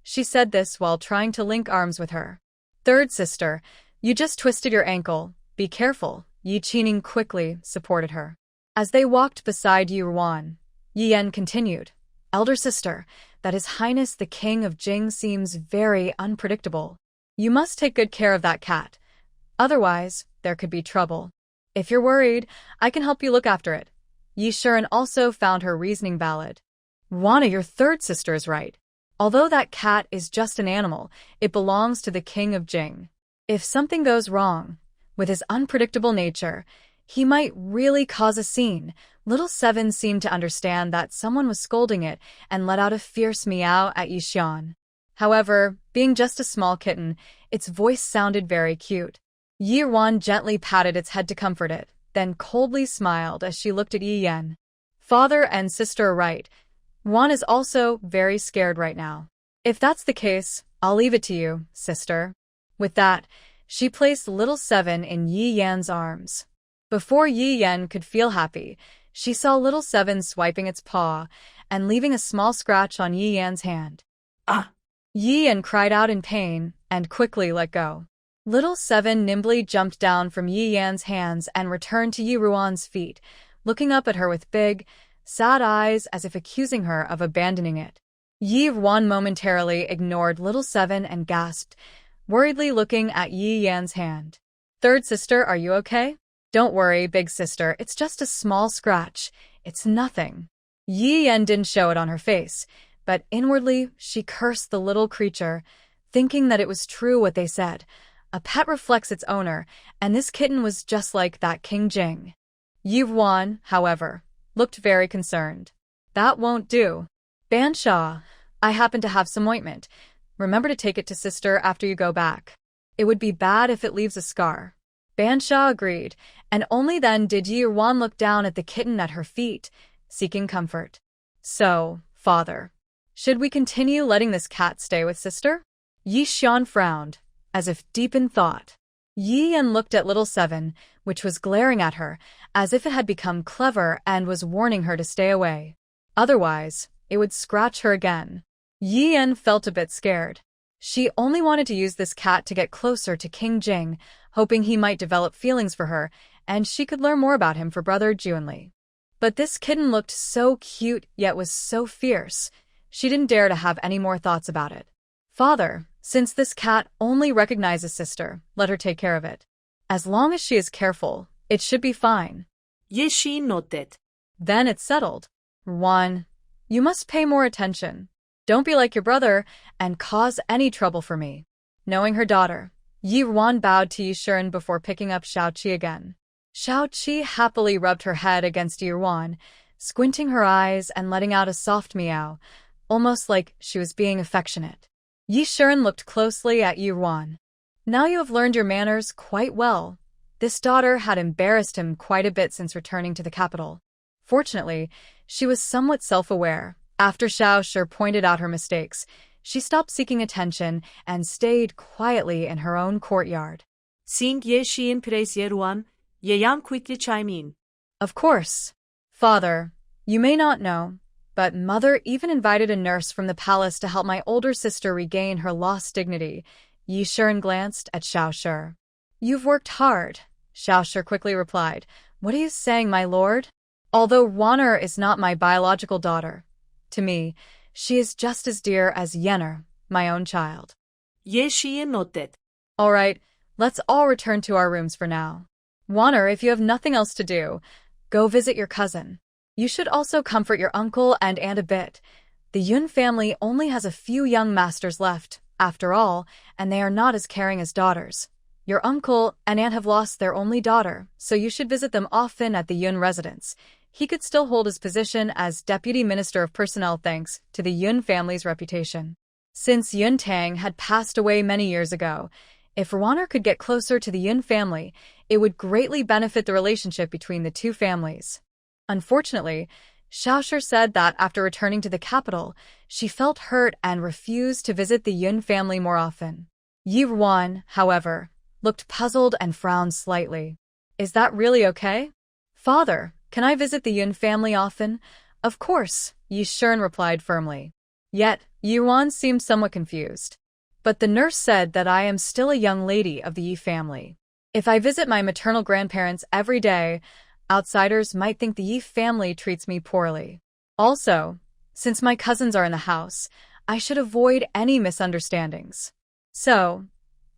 She said this while trying to link arms with her. Third sister, you just twisted your ankle. Be careful. Yi Qining quickly supported her. As they walked beside Yi Yuan, Yi Yan continued. Elder sister, that His Highness the King of Jing seems very unpredictable. You must take good care of that cat. Otherwise, there could be trouble. If you're worried, I can help you look after it. Yi Shi also found her reasoning valid. Wana, your third sister is right. Although that cat is just an animal, it belongs to the King of Jing. If something goes wrong, with his unpredictable nature, he might really cause a scene. Little Seven seemed to understand that someone was scolding it and let out a fierce meow at Yi Xian. However, being just a small kitten, its voice sounded very cute. Yi Yuan gently patted its head to comfort it, then coldly smiled as she looked at Yi Yan. Father and sister are right. Wan is also very scared right now. If that's the case, I'll leave it to you, sister. With that, she placed little Seven in Yi Yan's arms. Before Yi Yan could feel happy, she saw little Seven swiping its paw and leaving a small scratch on Yi Yan's hand. Ah! Yi Yan cried out in pain and quickly let go. Little Seven nimbly jumped down from Yi Yan's hands and returned to Yi Ruan's feet, looking up at her with big, sad eyes as if accusing her of abandoning it. Yi Ruan momentarily ignored Little Seven and gasped, worriedly looking at Yi Yan's hand. "Third sister, are you okay?" "Don't worry, big sister, it's just a small scratch. It's nothing." Yi Yan didn't show it on her face, but inwardly she cursed the little creature, thinking that it was true what they said. A pet reflects its owner, and this kitten was just like that King Jing. Yi Ruan, however, looked very concerned. "That won't do. Bansha, I happen to have some ointment. Remember to take it to sister after you go back. It would be bad if it leaves a scar." Bansha agreed, and only then did Yi Ruan look down at the kitten at her feet, seeking comfort. "So, father, should we continue letting this cat stay with sister?" Yi Xian frowned, as if deep in thought. Yi Yan looked at Little Seven, which was glaring at her, as if it had become clever and was warning her to stay away. Otherwise, it would scratch her again. Yi Yan felt a bit scared. She only wanted to use this cat to get closer to King Jing, hoping he might develop feelings for her, and she could learn more about him for brother Junli. But this kitten looked so cute yet was so fierce, she didn't dare to have any more thoughts about it. "Father, since this cat only recognizes sister, let her take care of it. As long as she is careful, it should be fine." Ye Shi noted. Then it's settled. "Ruan, you must pay more attention. Don't be like your brother and cause any trouble for me." Knowing her daughter, Yi Ruan bowed to Yi Shiren before picking up Xiaoqi again. Xiaoqi happily rubbed her head against Yi Ruan, squinting her eyes and letting out a soft meow, almost like she was being affectionate. Yi Shiren looked closely at Yi Ruan. "Now you have learned your manners quite well." This daughter had embarrassed him quite a bit since returning to the capital. Fortunately, she was somewhat self-aware. After Xiao Shi pointed out her mistakes, she stopped seeking attention and stayed quietly in her own courtyard. Seeing Ye Shi in praise Ye Ruan, Ye Yan quickly chimed in. "Of course. Father, you may not know, but Mother even invited a nurse from the palace to help my older sister regain her lost dignity." Yi Shiren glanced at Xiao Shi. "You've worked hard," Xiao Shi quickly replied. "What are you saying, my lord? Although Ruaner is not my biological daughter, to me, she is just as dear as Yenner, my own child." Ye Shi noted. "All right, let's all return to our rooms for now. Ruaner, if you have nothing else to do, go visit your cousin. You should also comfort your uncle and aunt a bit. The Yun family only has a few young masters left, after all, and they are not as caring as daughters. Your uncle and aunt have lost their only daughter, so you should visit them often at the Yun residence. He could still hold his position as Deputy Minister of Personnel thanks to the Yun family's reputation. Since Yun Tang had passed away many years ago, if Ruaner could get closer to the Yun family, it would greatly benefit the relationship between the two families." Unfortunately, Xiao Shi said that after returning to the capital, she felt hurt and refused to visit the Yun family more often. Yi Ruan, however, looked puzzled and frowned slightly. "Is that really okay? Father, can I visit the Yun family often?" "Of course," Yi Shiren replied firmly. Yet, Yi Ruan seemed somewhat confused. "But the nurse said that I am still a young lady of the Yi family. If I visit my maternal grandparents every day, outsiders might think the Yi family treats me poorly. Also, since my cousins are in the house, I should avoid any misunderstandings. So,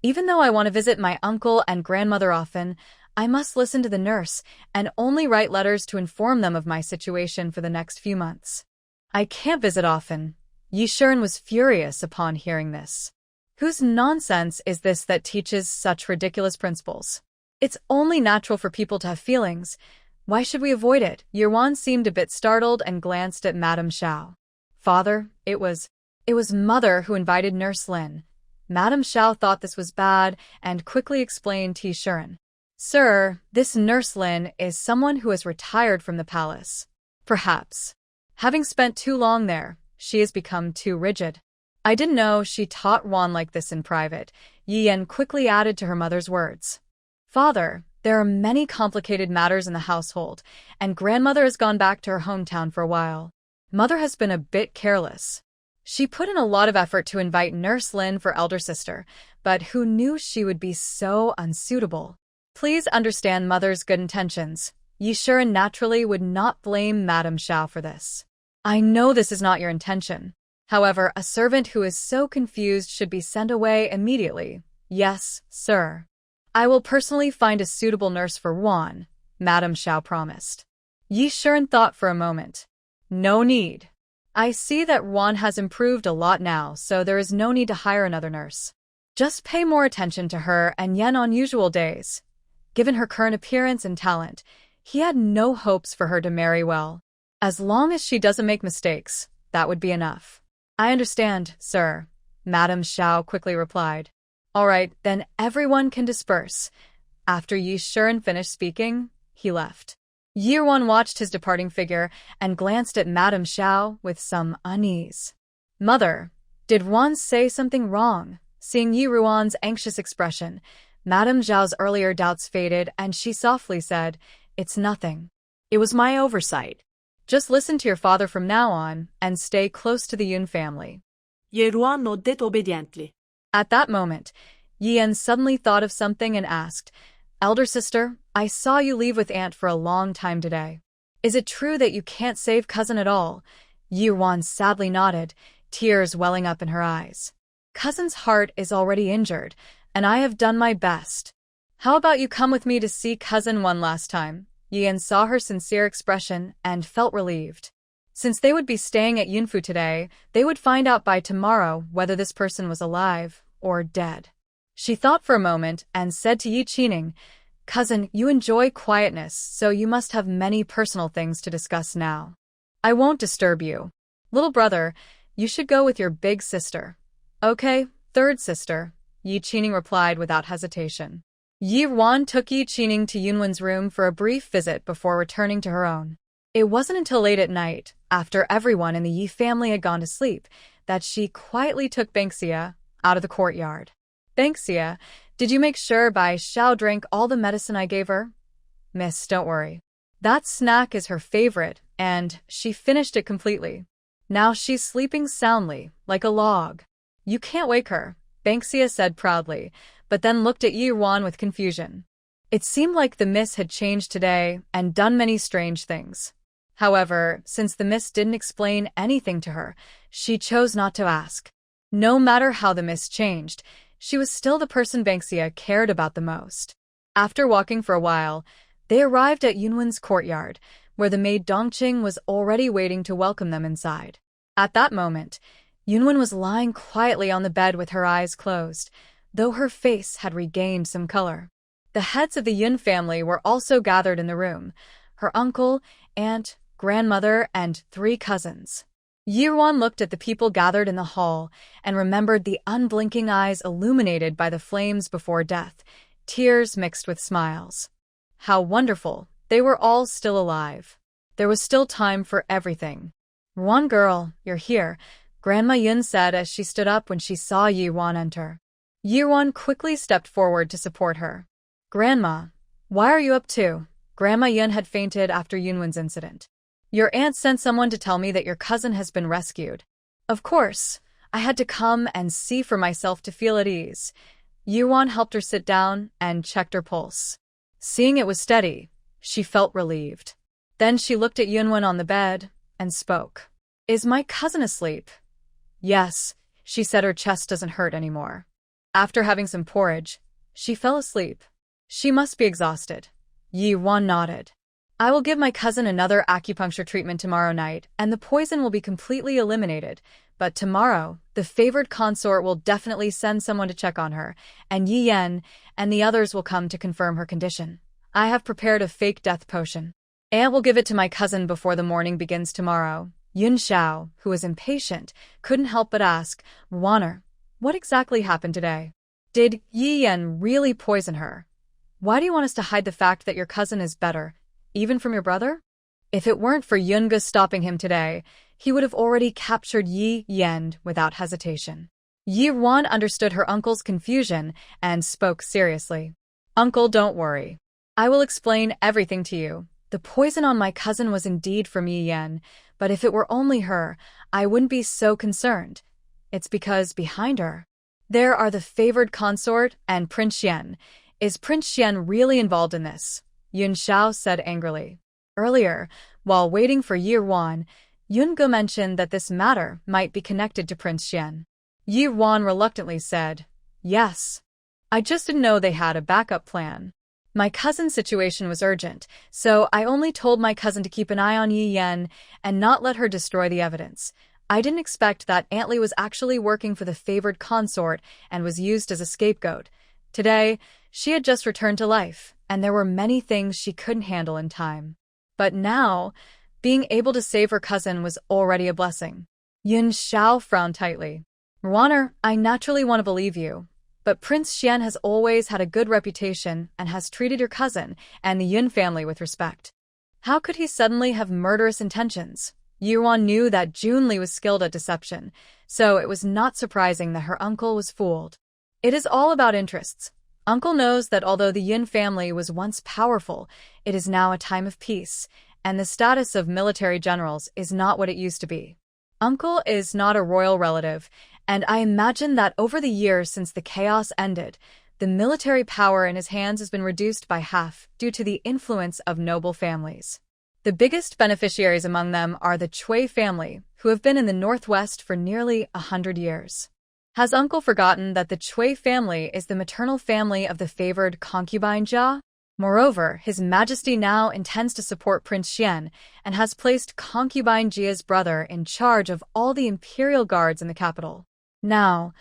even though I want to visit my uncle and grandmother often, I must listen to the nurse and only write letters to inform them of my situation for the next few months. I can't visit often." Yi Shiren was furious upon hearing this. Whose nonsense is this that teaches such ridiculous principles? It's only natural for people to have feelings. Why should we avoid it? Yi Ruan seemed a bit startled and glanced at Madame Xiao. "Father, it was Mother who invited Nurse Lin." Madame Xiao thought this was bad and quickly explained to Yi Shiren. "Sir, this Nurse Lin is someone who has retired from the palace. Perhaps, having spent too long there, she has become too rigid. I didn't know she taught Ruan like this in private." Yi Yan quickly added to her mother's words. "Father, There are many complicated matters in the household, and grandmother has gone back to her hometown for a while. Mother has been a bit careless. She put in a lot of effort to invite Nurse Lin for elder sister, but who knew she would be so unsuitable? Please understand mother's good intentions. Yi Shiren naturally would not blame Madame Xiao for this. I know this is not your intention. However, a servant who is so confused should be sent away immediately. Yes, sir. I will personally find a suitable nurse for Wan, Madame Xiao promised. Yi Shiren thought for a moment. No need. I see that Wan has improved a lot now, so there is no need to hire another nurse. Just pay more attention to her and Yen on usual days. Given her current appearance and talent, he had no hopes for her to marry well. As long as she doesn't make mistakes, that would be enough. I understand, sir, Madame Xiao quickly replied. All right, then everyone can disperse. After Yi Shiren finished speaking, he left. Yi Ruan watched his departing figure and glanced at Madame Xiao with some unease. Mother, did Ruan say something wrong? Seeing Yi Ruan's anxious expression, Madame Zhao's earlier doubts faded and she softly said, It's nothing. It was my oversight. Just listen to your father from now on and stay close to the Yun family. Ye Ruan nodded obediently. At that moment, Yi Yan suddenly thought of something and asked, Elder sister, I saw you leave with Aunt for a long time today. Is it true that you can't save cousin at all? Yi Ruan sadly nodded, tears welling up in her eyes. Cousin's heart is already injured, and I have done my best. How about you come with me to see cousin one last time? Yi Yan saw her sincere expression and felt relieved. Since they would be staying at Yunfu today, they would find out by tomorrow whether this person was alive or dead. She thought for a moment and said to Yi Qining, Cousin, you enjoy quietness, so you must have many personal things to discuss now. I won't disturb you. Little brother, you should go with your big sister. Okay, third sister, Yi Qining replied without hesitation. Yi Ruan took Yi Qining to Yunwen's room for a brief visit before returning to her own. It wasn't until late at night, after everyone in the Yi family had gone to sleep, that she quietly took Banksia out of the courtyard. Banksia, did you make sure Bai Xiao drank all the medicine I gave her? Miss, don't worry. That snack is her favorite, and she finished it completely. Now she's sleeping soundly, like a log. You can't wake her, Banksia said proudly, but then looked at Yi Ruan with confusion. It seemed like the miss had changed today and done many strange things. However, since the miss didn't explain anything to her, she chose not to ask. No matter how the miss changed, she was still the person Banksia cared about the most. After walking for a while, they arrived at Yunwen's courtyard, where the maid Dongqing was already waiting to welcome them inside. At that moment, Yunwen was lying quietly on the bed with her eyes closed, though her face had regained some color. The heads of the Yun family were also gathered in the room, her uncle, aunt, grandmother, and 3 cousins. Yi Ruan looked at the people gathered in the hall and remembered the unblinking eyes illuminated by the flames before death, tears mixed with smiles. How wonderful, they were all still alive. There was still time for everything. Ruan girl, you're here, Grandma Yun said as she stood up when she saw Yi Ruan enter. Yi Ruan quickly stepped forward to support her. Grandma, why are you up too? Grandma Yun had fainted after Yunwen's incident. Your aunt sent someone to tell me that your cousin has been rescued. Of course, I had to come and see for myself to feel at ease. Yi Ruan helped her sit down and checked her pulse. Seeing it was steady, she felt relieved. Then she looked at Yunwen on the bed and spoke. Is my cousin asleep? Yes, she said her chest doesn't hurt anymore. After having some porridge, she fell asleep. She must be exhausted. Yi Ruan nodded. I will give my cousin another acupuncture treatment tomorrow night, and the poison will be completely eliminated. But tomorrow, the favored consort will definitely send someone to check on her, and Yi Yan and the others will come to confirm her condition. I have prepared a fake death potion. Aunt will give it to my cousin before the morning begins tomorrow. Yun Xiao, who was impatient, couldn't help but ask, Ruaner, what exactly happened today? Did Yi Yan really poison her? Why do you want us to hide the fact that your cousin is better, even from your brother? If it weren't for Yunga stopping him today, he would have already captured Yi Yan without hesitation. Yi Ruan understood her uncle's confusion and spoke seriously. Uncle, don't worry. I will explain everything to you. The poison on my cousin was indeed from Yi Yan, but if it were only her, I wouldn't be so concerned. It's because behind her, there are the favored consort and Prince Xian. Is Prince Xian really involved in this? Yun Xiao said angrily. Earlier, while waiting for Yi Ruan, Yun Ge mentioned that this matter might be connected to Prince Xian. Yi Ruan reluctantly said, "Yes. I just didn't know they had a backup plan. My cousin's situation was urgent, so I only told my cousin to keep an eye on Yi Yan and not let her destroy the evidence. I didn't expect that Aunt Li was actually working for the favored consort and was used as a scapegoat. Today, she had just returned to life, and there were many things she couldn't handle in time. But now, being able to save her cousin was already a blessing." Yun Xiao frowned tightly. "Ruaner, I naturally want to believe you. But Prince Xian has always had a good reputation and has treated your cousin and the Yun family with respect. How could he suddenly have murderous intentions?" Yuan knew that Junli was skilled at deception, so it was not surprising that her uncle was fooled. It is all about interests. Uncle knows that although the Yun family was once powerful, it is now a time of peace, and the status of military generals is not what it used to be. Uncle is not a royal relative, and I imagine that over the years since the chaos ended, the military power in his hands has been reduced by half due to the influence of noble families. The biggest beneficiaries among them are the Cui family, who have been in the northwest for nearly 100 years. Has Uncle forgotten that the Cui family is the maternal family of the favored concubine Jia? Moreover, His Majesty now intends to support Prince Xian and has placed concubine Jia's brother in charge of all the imperial guards in the capital. Now,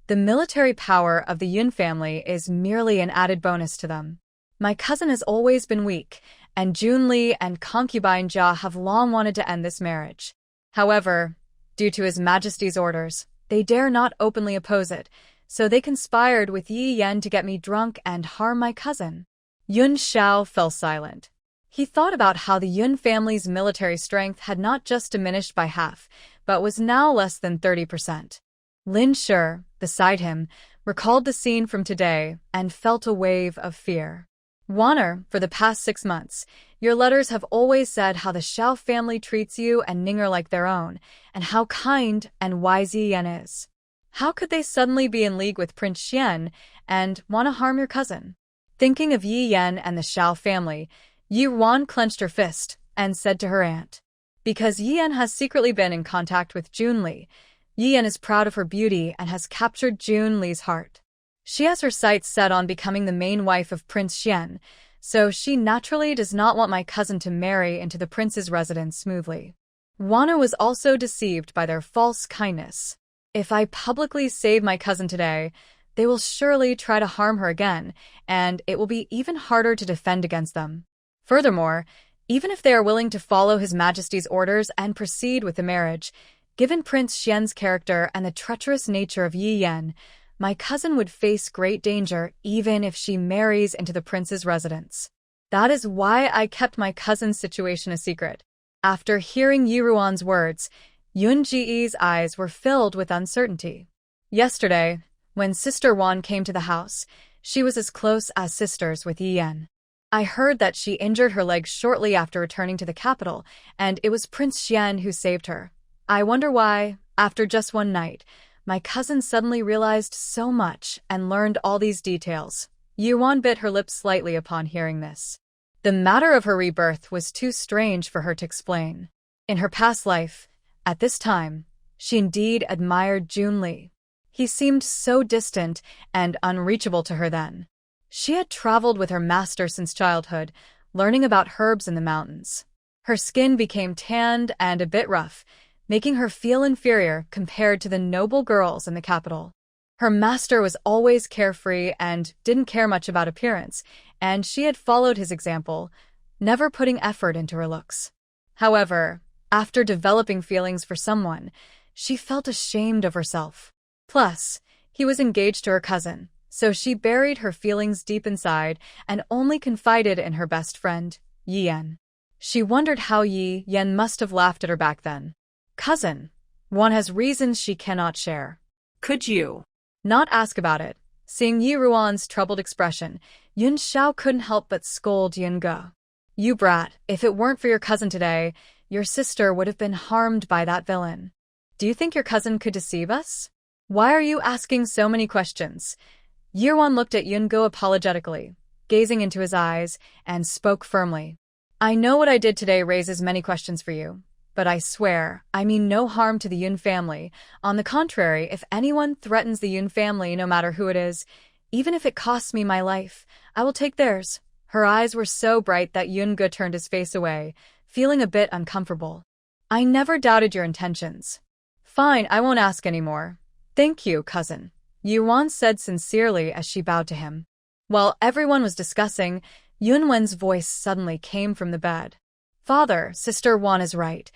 the military power of the Yun family is merely an added bonus to them. My cousin has always been weak, and Junli and concubine Jia have long wanted to end this marriage. However, due to His Majesty's orders, they dare not openly oppose it, so they conspired with Yi Yan to get me drunk and harm my cousin." Yun Xiao fell silent. He thought about how the Yun family's military strength had not just diminished by half, but was now less than 30%. Lin Shi, beside him, recalled the scene from today and felt a wave of fear. "Ruaner, for the past 6 months, your letters have always said how the Xiao family treats you and Ninger like their own, and how kind and wise Yi Yan is. How could they suddenly be in league with Prince Xian and want to harm your cousin?" Thinking of Yi Yan and the Xiao family, Yi Ruan clenched her fist and said to her aunt, "Because Yi Yan has secretly been in contact with Junli, Yi Yan is proud of her beauty and has captured Junli's heart. She has her sights set on becoming the main wife of Prince Xian, so she naturally does not want my cousin to marry into the prince's residence smoothly. Ruaner was also deceived by their false kindness. If I publicly save my cousin today, they will surely try to harm her again, and it will be even harder to defend against them. Furthermore, even if they are willing to follow His Majesty's orders and proceed with the marriage, given Prince Xian's character and the treacherous nature of Yi Yan, my cousin would face great danger even if she marries into the prince's residence. That is why I kept my cousin's situation a secret." After hearing Yi Ruan's words, Yun Ji's eyes were filled with uncertainty. Yesterday, when Sister Wan came to the house, she was as close as sisters with Yi Yan. I heard that she injured her leg shortly after returning to the capital, and it was Prince Xian who saved her. I wonder why, after just one night, my cousin suddenly realized so much and learned all these details. Yuan bit her lips slightly upon hearing this. The matter of her rebirth was too strange for her to explain. In her past life, at this time, she indeed admired Junli. He seemed so distant and unreachable to her then. She had traveled with her master since childhood, learning about herbs in the mountains. Her skin became tanned and a bit rough, making her feel inferior compared to the noble girls in the capital. Her master was always carefree and didn't care much about appearance, and she had followed his example, never putting effort into her looks. However, after developing feelings for someone, she felt ashamed of herself. Plus, he was engaged to her cousin, so she buried her feelings deep inside and only confided in her best friend, Yi Yan. She wondered how Yi Yan must have laughed at her back then. "Cousin, one has reasons she cannot share. Could you not ask about it?" Seeing Yi Ruan's troubled expression, Yun Xiao couldn't help but scold Yun Ge. You brat, if it weren't for your cousin today, your sister would have been harmed by that villain. Do you think your cousin could deceive us? Why are you asking so many questions? Yi Ruan looked at Yun Ge apologetically, gazing into his eyes, and spoke firmly. I know what I did today raises many questions for you, but I swear, I mean no harm to the Yun family. On the contrary, if anyone threatens the Yun family, no matter who it is, even if it costs me my life, I will take theirs. Her eyes were so bright that Yun Ge turned his face away, feeling a bit uncomfortable. I never doubted your intentions. Fine, I won't ask anymore. Thank you, cousin, Yi Ruan said sincerely as she bowed to him. While everyone was discussing, Yun Wen's voice suddenly came from the bed. Father, Sister Wan is right.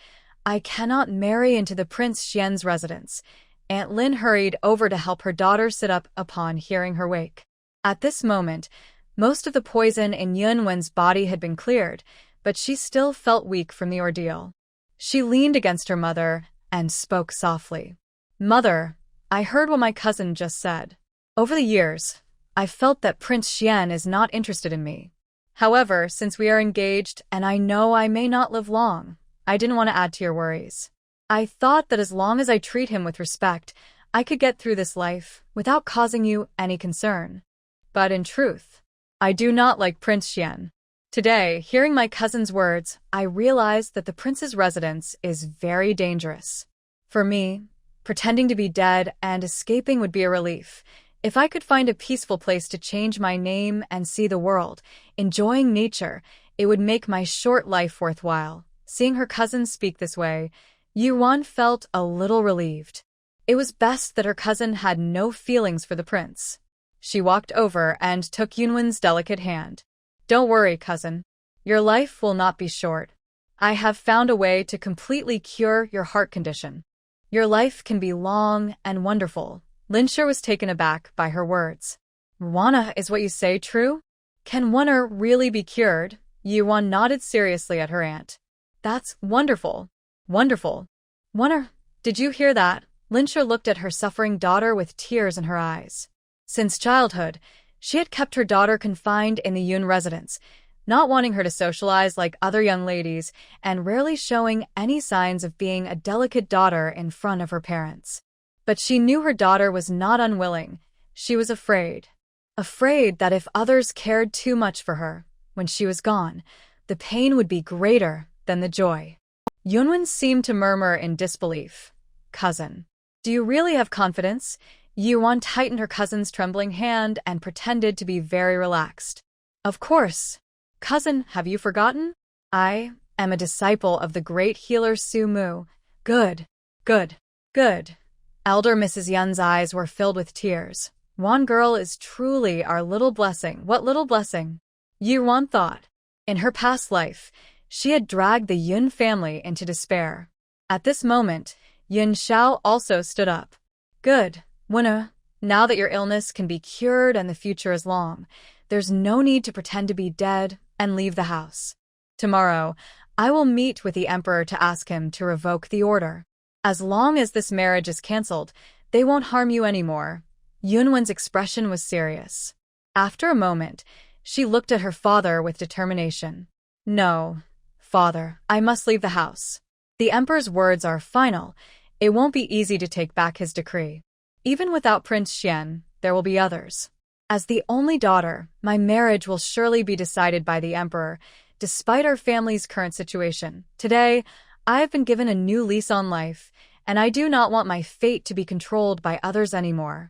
I cannot marry into the Prince Xian's residence. Aunt Lin hurried over to help her daughter sit up upon hearing her wake. At this moment, most of the poison in Yun Wen's body had been cleared, but she still felt weak from the ordeal. She leaned against her mother and spoke softly. Mother, I heard what my cousin just said. Over the years, I felt that Prince Xian is not interested in me. However, since we are engaged and I know I may not live long, I didn't want to add to your worries. I thought that as long as I treat him with respect, I could get through this life without causing you any concern. But in truth, I do not like Prince Xian. Today, hearing my cousin's words, I realized that the prince's residence is very dangerous. For me, pretending to be dead and escaping would be a relief. If I could find a peaceful place to change my name and see the world, enjoying nature, it would make my short life worthwhile. Seeing her cousin speak this way, Yi Ruan felt a little relieved. It was best that her cousin had no feelings for the prince. She walked over and took Yunwen's delicate hand. Don't worry, cousin. Your life will not be short. I have found a way to completely cure your heart condition. Your life can be long and wonderful. Linsher was taken aback by her words. Ruana, is what you say true? Can Wunner really be cured? Yi Ruan nodded seriously at her aunt. That's wonderful. Wonderful. Wunner, did you hear that? Linsher looked at her suffering daughter with tears in her eyes. Since childhood, she had kept her daughter confined in the Yun residence, not wanting her to socialize like other young ladies and rarely showing any signs of being a delicate daughter in front of her parents. But she knew her daughter was not unwilling. She was afraid. Afraid that if others cared too much for her, when she was gone, the pain would be greater than the joy. Yunwen seemed to murmur in disbelief. Cousin, do you really have confidence? Yi Ruan tightened her cousin's trembling hand and pretended to be very relaxed. Of course. Cousin, have you forgotten? I am a disciple of the great healer Su Mu. Good. Good. Good. Elder Mrs. Yun's eyes were filled with tears. Wan girl is truly our little blessing. What little blessing? Yi Ruan thought. In her past life, she had dragged the Yun family into despair. At this moment, Yun Xiao also stood up. Good, Wunna. Now that your illness can be cured and the future is long, there's no need to pretend to be dead and leave the house. Tomorrow, I will meet with the emperor to ask him to revoke the order. As long as this marriage is cancelled, they won't harm you anymore. Yunwen's expression was serious. After a moment, she looked at her father with determination. No, father, I must leave the house. The emperor's words are final. It won't be easy to take back his decree. Even without Prince Xian, there will be others. As the only daughter, my marriage will surely be decided by the emperor, despite our family's current situation. Today, I have been given a new lease on life, and I do not want my fate to be controlled by others anymore.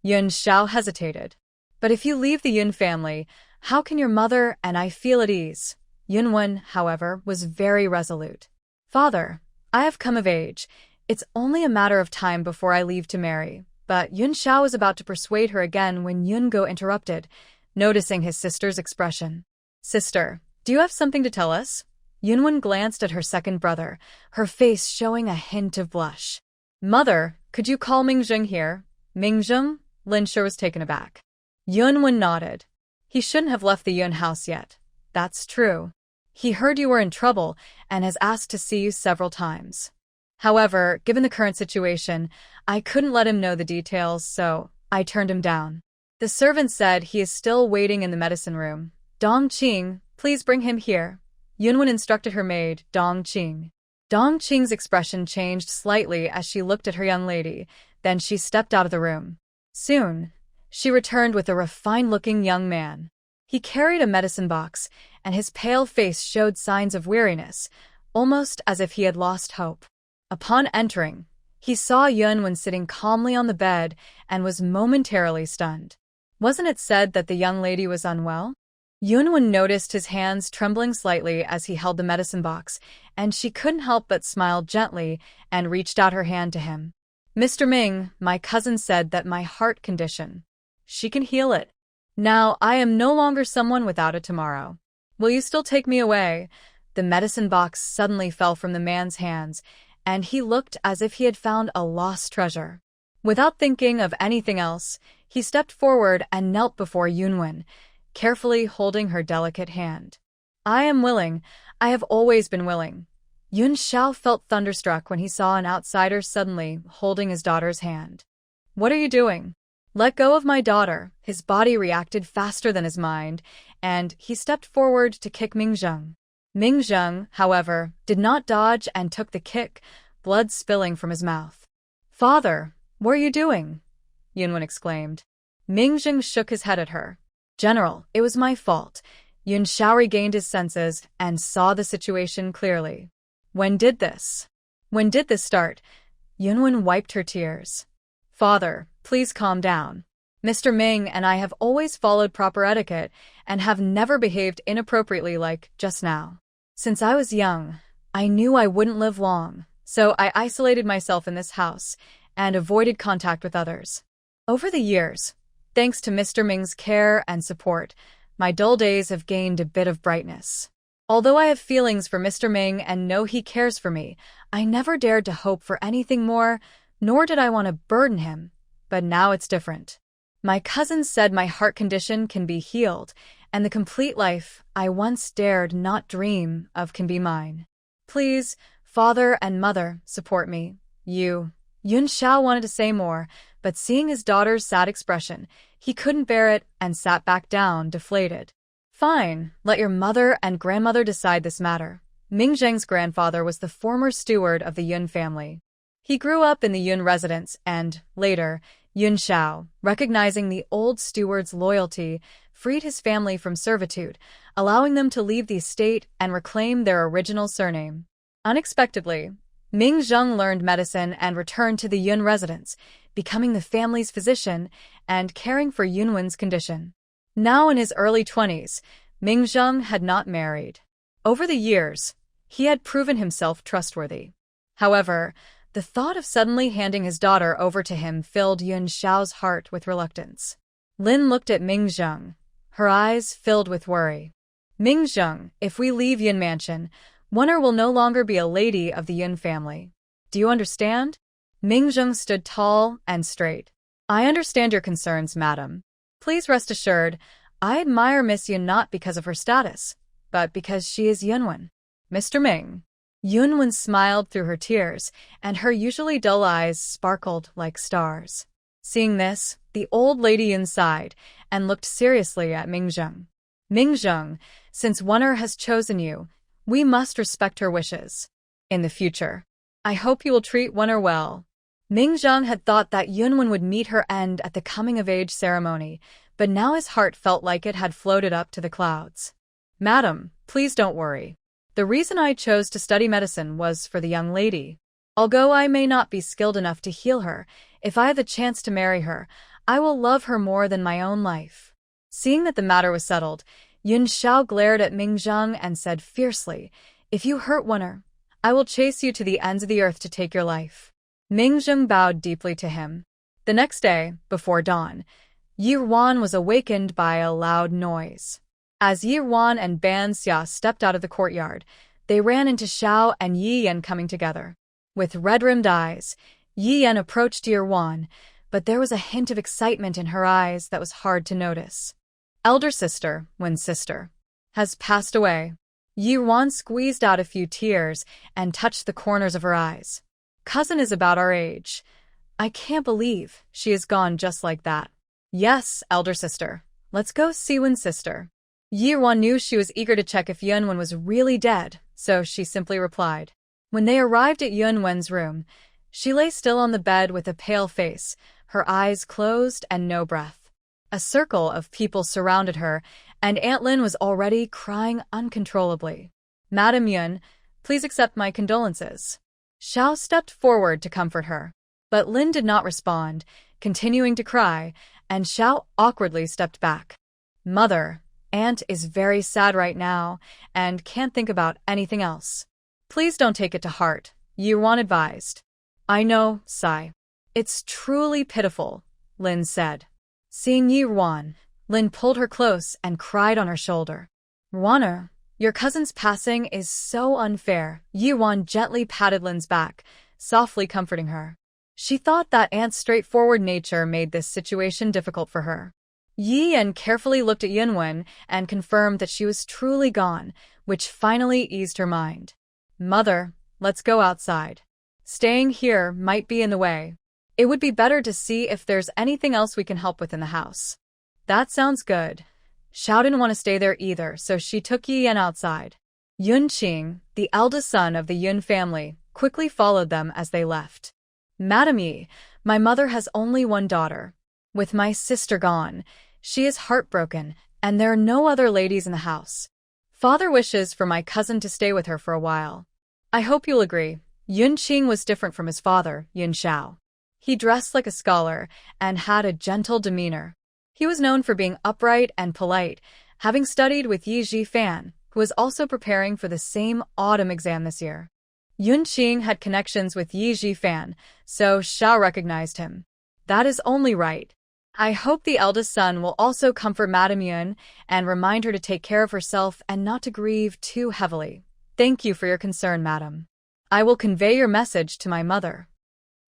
Yun Xiao hesitated. But if you leave the Yun family, how can your mother and I feel at ease? Yunwen, however, was very resolute. Father, I have come of age. It's only a matter of time before I leave to marry. But Yun Xiao was about to persuade her again when Yun Ge interrupted, noticing his sister's expression. Sister, do you have something to tell us? Yunwen glanced at her second brother, her face showing a hint of blush. Mother, could you call Mingzheng here? Mingzheng? Linsher was taken aback. Yunwen nodded. He shouldn't have left the Yun house yet. That's true. He heard you were in trouble and has asked to see you several times. However, given the current situation, I couldn't let him know the details, so I turned him down. The servant said he is still waiting in the medicine room. Dong Qing, please bring him here. Yunwen instructed her maid, Dong Qing. Dong Qing's expression changed slightly as she looked at her young lady, then she stepped out of the room. Soon, she returned with a refined-looking young man. He carried a medicine box, and his pale face showed signs of weariness, almost as if he had lost hope. Upon entering, he saw Yunwen sitting calmly on the bed and was momentarily stunned. Wasn't it said that the young lady was unwell? Yunwen noticed his hands trembling slightly as he held the medicine box, and she couldn't help but smile gently and reached out her hand to him. Mr. Ming, my cousin said that my heart condition. She can heal it. Now I am no longer someone without a tomorrow. Will you still take me away? The medicine box suddenly fell from the man's hands, and he looked as if he had found a lost treasure. Without thinking of anything else, he stepped forward and knelt before Yunwen, carefully holding her delicate hand. I am willing. I have always been willing. Yun Xiao felt thunderstruck when he saw an outsider suddenly holding his daughter's hand. What are you doing? Let go of my daughter. His body reacted faster than his mind, and he stepped forward to kick Mingzheng. Mingzheng, however, did not dodge and took the kick, blood spilling from his mouth. Father, what are you doing? Yunwen exclaimed. Mingzheng shook his head at her. General, it was my fault. Yun Xiao regained his senses and saw the situation clearly. When did this start? Yunwen wiped her tears. Father, please calm down. Mr. Ming and I have always followed proper etiquette and have never behaved inappropriately like just now. Since I was young, I knew I wouldn't live long, so I isolated myself in this house and avoided contact with others. Over the years, thanks to Mr. Ming's care and support, my dull days have gained a bit of brightness. Although I have feelings for Mr. Ming and know he cares for me, I never dared to hope for anything more, nor did I want to burden him. But now it's different. My cousin said my heart condition can be healed, and the complete life I once dared not dream of can be mine. Please, father and mother, support me. Yun Xiao wanted to say more, but seeing his daughter's sad expression, he couldn't bear it and sat back down, deflated. Fine, let your mother and grandmother decide this matter. Mingzheng's grandfather was the former steward of the Yun family. He grew up in the Yun residence and, later, Yun Xiao, recognizing the old steward's loyalty, freed his family from servitude, allowing them to leave the estate and reclaim their original surname. Unexpectedly, Mingzheng learned medicine and returned to the Yun residence, becoming the family's physician and caring for Yunwen's condition. Now in his early 20s, Mingzheng had not married. Over the years, he had proven himself trustworthy. However, the thought of suddenly handing his daughter over to him filled Yun Xiao's heart with reluctance. Lin looked at Mingzheng, her eyes filled with worry. Mingzheng, if we leave Yun Mansion, Wun'er will no longer be a lady of the Yun family. Do you understand? Mingzheng stood tall and straight. I understand your concerns, madam. Please rest assured, I admire Miss Yun not because of her status, but because she is Yunwen. Mr. Ming. Yunwen smiled through her tears, and her usually dull eyes sparkled like stars. Seeing this, the old lady sighed and looked seriously at Mingzheng. Mingzheng, since Wun'er has chosen you, we must respect her wishes. In the future, I hope you will treat Wun'er well. Mingzheng had thought that Yunwen would meet her end at the coming-of-age ceremony, but now his heart felt like it had floated up to the clouds. Madam, please don't worry. The reason I chose to study medicine was for the young lady. Although I may not be skilled enough to heal her, if I have the chance to marry her, I will love her more than my own life. Seeing that the matter was settled, Yun Xiao glared at Mingzheng and said fiercely, If you hurt Wun'er, I will chase you to the ends of the earth to take your life. Mingzheng bowed deeply to him. The next day, before dawn, Yi Ruan was awakened by a loud noise. As Yi Ruan and Ban Xia stepped out of the courtyard, they ran into Xiao and Yi Yan coming together. With red-rimmed eyes, Yi Yan approached Yi Ruan, but there was a hint of excitement in her eyes that was hard to notice. Elder sister, when sister, has passed away. Yi Ruan squeezed out a few tears and touched the corners of her eyes. Cousin is about our age. I can't believe she is gone just like that. Yes, elder sister. Let's go see Wen's sister. Yi-Wan knew she was eager to check if Yun-Wen was really dead, so she simply replied. When they arrived at Yun-Wen's room, she lay still on the bed with a pale face, her eyes closed and no breath. A circle of people surrounded her, and Aunt Lin was already crying uncontrollably. Madam Yun, please accept my condolences. Xiao stepped forward to comfort her. But Lin did not respond, continuing to cry, and Xiao awkwardly stepped back. Mother, Aunt is very sad right now, and can't think about anything else. Please don't take it to heart, Yi-Wan advised. I know, sigh. It's truly pitiful, Lin said. Seeing Yi-Wan, Lin pulled her close and cried on her shoulder. Wana, your cousin's passing is so unfair. Yi-Wan gently patted Lin's back, softly comforting her. She thought that Aunt's straightforward nature made this situation difficult for her. Yi-Yen carefully looked at Yun-Wen and confirmed that she was truly gone, which finally eased her mind. Mother, let's go outside. Staying here might be in the way. It would be better to see if there's anything else we can help with in the house. That sounds good. Xiao didn't want to stay there either, so she took Yi-Yen outside. Yun-Qing, the eldest son of the Yun family, quickly followed them as they left. Madam Yi, my mother has only one daughter. With my sister gone, she is heartbroken, and there are no other ladies in the house. Father wishes for my cousin to stay with her for a while. I hope you'll agree. Yun-Qing was different from his father, Yun-Xiao. He dressed like a scholar and had a gentle demeanor. He was known for being upright and polite, having studied with Yi Ji-fan, who was also preparing for the same autumn exam this year. Yun-Qing had connections with Yi Ji-fan, so Xiao recognized him. That is only right. I hope the eldest son will also comfort Madame Yun and remind her to take care of herself and not to grieve too heavily. Thank you for your concern, madam. I will convey your message to my mother.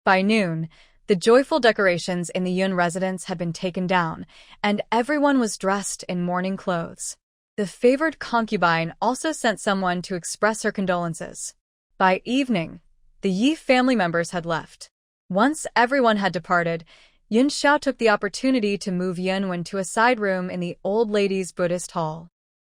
By noon, the joyful decorations in the Yun residence had been taken down, and everyone was dressed in mourning clothes. The favored concubine also sent someone to express her condolences. By evening, the Yi family members had left. Once everyone had departed, Yun Xiao took the opportunity to move Yun-Wen to a side room in the old ladies' Buddhist hall.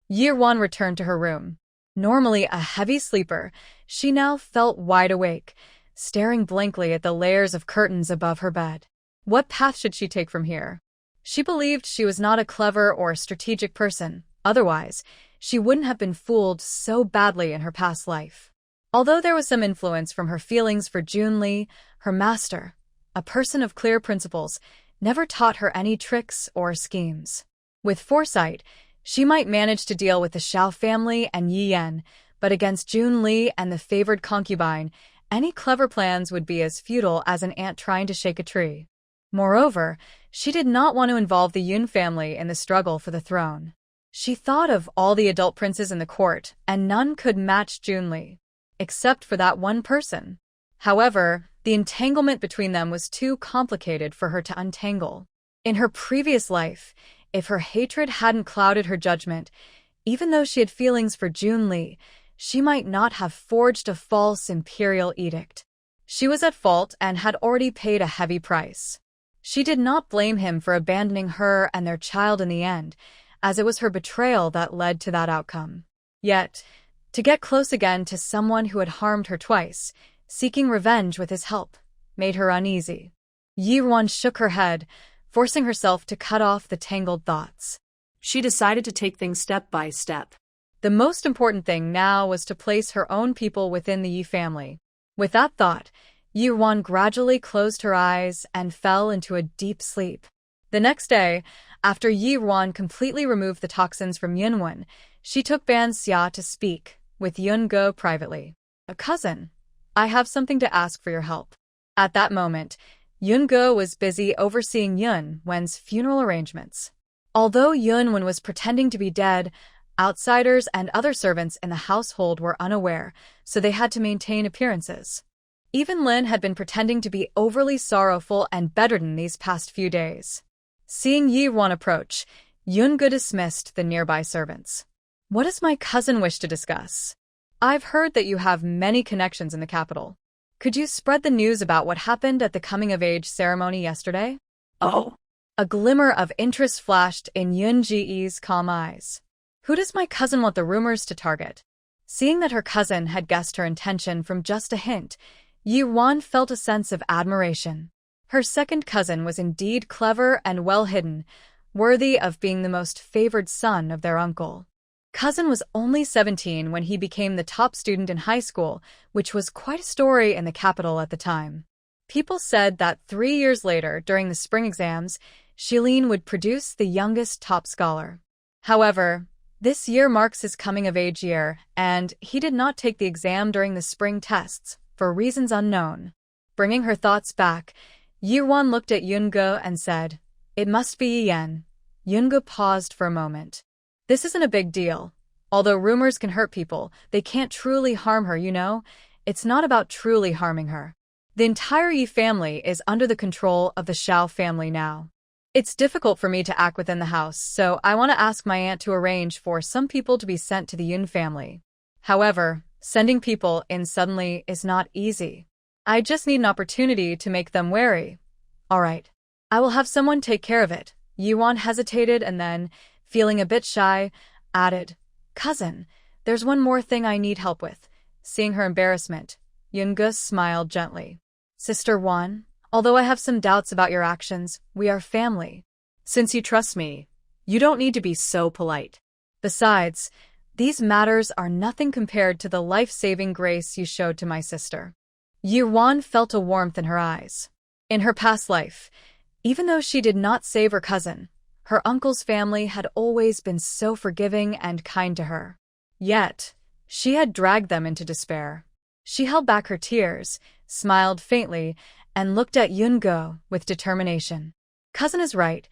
Yi-Wan returned to her room. Normally a heavy sleeper, she now felt wide awake, staring blankly at the layers of curtains above her bed. What path should she take from here? She believed she was not a clever or strategic person, otherwise, she wouldn't have been fooled so badly in her past life. Although there was some influence from her feelings for Junli, her master, a person of clear principles, never taught her any tricks or schemes. With foresight, she might manage to deal with the Xiao family and Yi Yan, but against Junli and the favored concubine, any clever plans would be as futile as an ant trying to shake a tree. Moreover, she did not want to involve the Yun family in the struggle for the throne. She thought of all the adult princes in the court, and none could match Junli, except for that one person. However, the entanglement between them was too complicated for her to untangle. In her previous life, if her hatred hadn't clouded her judgment, even though she had feelings for Junli, she might not have forged a false imperial edict. She was at fault and had already paid a heavy price. She did not blame him for abandoning her and their child in the end, as it was her betrayal that led to that outcome. Yet, to get close again to someone who had harmed her twice, seeking revenge with his help, made her uneasy. Yi-Wan shook her head, forcing herself to cut off the tangled thoughts. She decided to take things step by step. The most important thing now was to place her own people within the Yi family. With that thought, Yi-Wan gradually closed her eyes and fell into a deep sleep. The next day, after Yi-Wan completely removed the toxins from Yun-Wen, she took Ban Xia to speak with Yun-Ge privately. A cousin, I have something to ask for your help. At that moment, Yun-Ge was busy overseeing Yun-Wen's funeral arrangements. Although Yun-Wen was pretending to be dead, outsiders and other servants in the household were unaware, so they had to maintain appearances. Even Lin had been pretending to be overly sorrowful and bedridden these past few days. Seeing Yi-Wan approach, Yun-Ge dismissed the nearby servants. What does my cousin wish to discuss? I've heard that you have many connections in the capital. Could you spread the news about what happened at the coming-of-age ceremony yesterday? Oh. A glimmer of interest flashed in Yun Ji's calm eyes. Who does my cousin want the rumors to target? Seeing that her cousin had guessed her intention from just a hint, Yi-won felt a sense of admiration. Her second cousin was indeed clever and well hidden, worthy of being the most favored son of their uncle. Cousin was only 17 when he became the top student in high school, which was quite a story in the capital at the time. People said that 3 years later, during the spring exams, Shilin would produce the youngest top scholar. However, this year marks his coming-of-age year, and he did not take the exam during the spring tests, for reasons unknown. Bringing her thoughts back, Yi-won looked at Yoon-go and said, "It must be Yi-yen." Yoon-go paused for a moment. "This isn't a big deal. Although rumors can hurt people, they can't truly harm her, you know? It's not about truly harming her. The entire Yi family is under the control of the Shao family now. It's difficult for me to act within the house, so I want to ask my aunt to arrange for some people to be sent to the Yun family. However, sending people in suddenly is not easy. I just need an opportunity to make them wary." "All right. I will have someone take care of it." Yi-won hesitated and then, feeling a bit shy, added, "Cousin, there's one more thing I need help with." Seeing her embarrassment, Yoon-go smiled gently. "Sister Won, although I have some doubts about your actions, we are family. Since you trust me, you don't need to be so polite. Besides, these matters are nothing compared to the life-saving grace you showed to my sister." Yi-won felt a warmth in her eyes. In her past life, even though she did not save her cousin, her uncle's family had always been so forgiving and kind to her. Yet, she had dragged them into despair. She held back her tears, smiled faintly, and looked at Yoon-go with determination. "Cousin is right.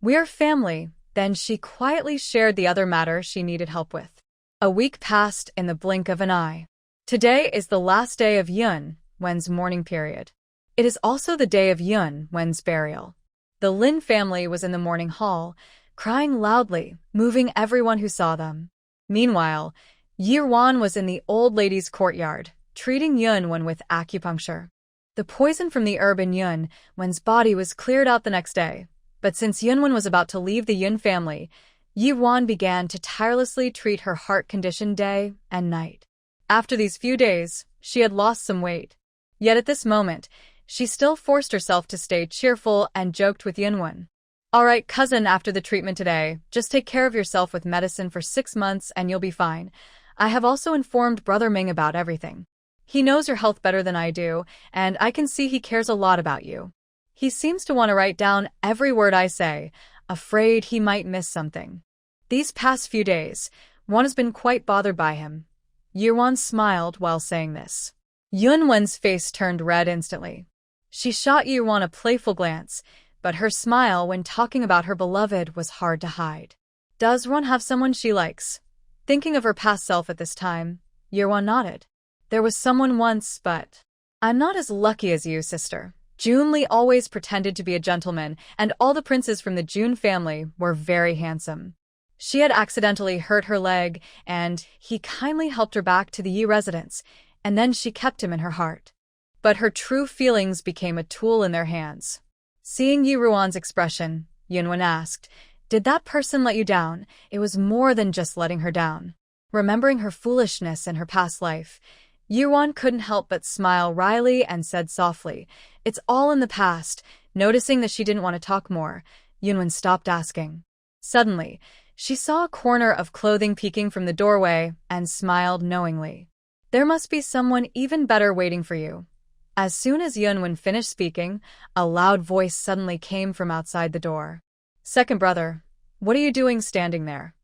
We are family." Then she quietly shared the other matter she needed help with. A week passed in the blink of an eye. Today is the last day of Yun Wen's mourning period. It is also the day of Yun Wen's burial. The Lin family was in the mourning hall, crying loudly, moving everyone who saw them. Meanwhile, Yi-won was in the old lady's courtyard, treating Yun Wen with acupuncture. The poison from the herb in Yun Wen's body was cleared out the next day, but since Yun Wen was about to leave the Yun family, Yi-won began to tirelessly treat her heart condition day and night. After these few days, she had lost some weight. Yet at this moment, she still forced herself to stay cheerful and joked with Yun Wen. "All right, cousin, after the treatment today, just take care of yourself with medicine for 6 months and you'll be fine. I have also informed Brother Ming about everything. He knows your health better than I do, and I can see he cares a lot about you. He seems to want to write down every word I say, afraid he might miss something. These past few days, one has been quite bothered by him." Yi-won smiled while saying this. Yun Wen's face turned red instantly. She shot Yi-won a playful glance, but her smile when talking about her beloved was hard to hide. "Does Ron have someone she likes?" Thinking of her past self at this time, Yi-won nodded. "There was someone once, but I'm not as lucky as you, sister." Junli always pretended to be a gentleman, and all the princes from the Jun family were very handsome. She had accidentally hurt her leg, and he kindly helped her back to the Yi residence, and then she kept him in her heart. But her true feelings became a tool in their hands. Seeing Yi-ruan's expression, Yunwen asked, "Did that person let you down?" It was more than just letting her down. Remembering her foolishness in her past life, Yi-ruan couldn't help but smile wryly and said softly, "It's all in the past." Noticing that she didn't want to talk more, Yunwen stopped asking. Suddenly, she saw a corner of clothing peeking from the doorway and smiled knowingly. "There must be someone even better waiting for you." As soon as Yunwen finished speaking, a loud voice suddenly came from outside the door. "Second brother, what are you doing standing there?"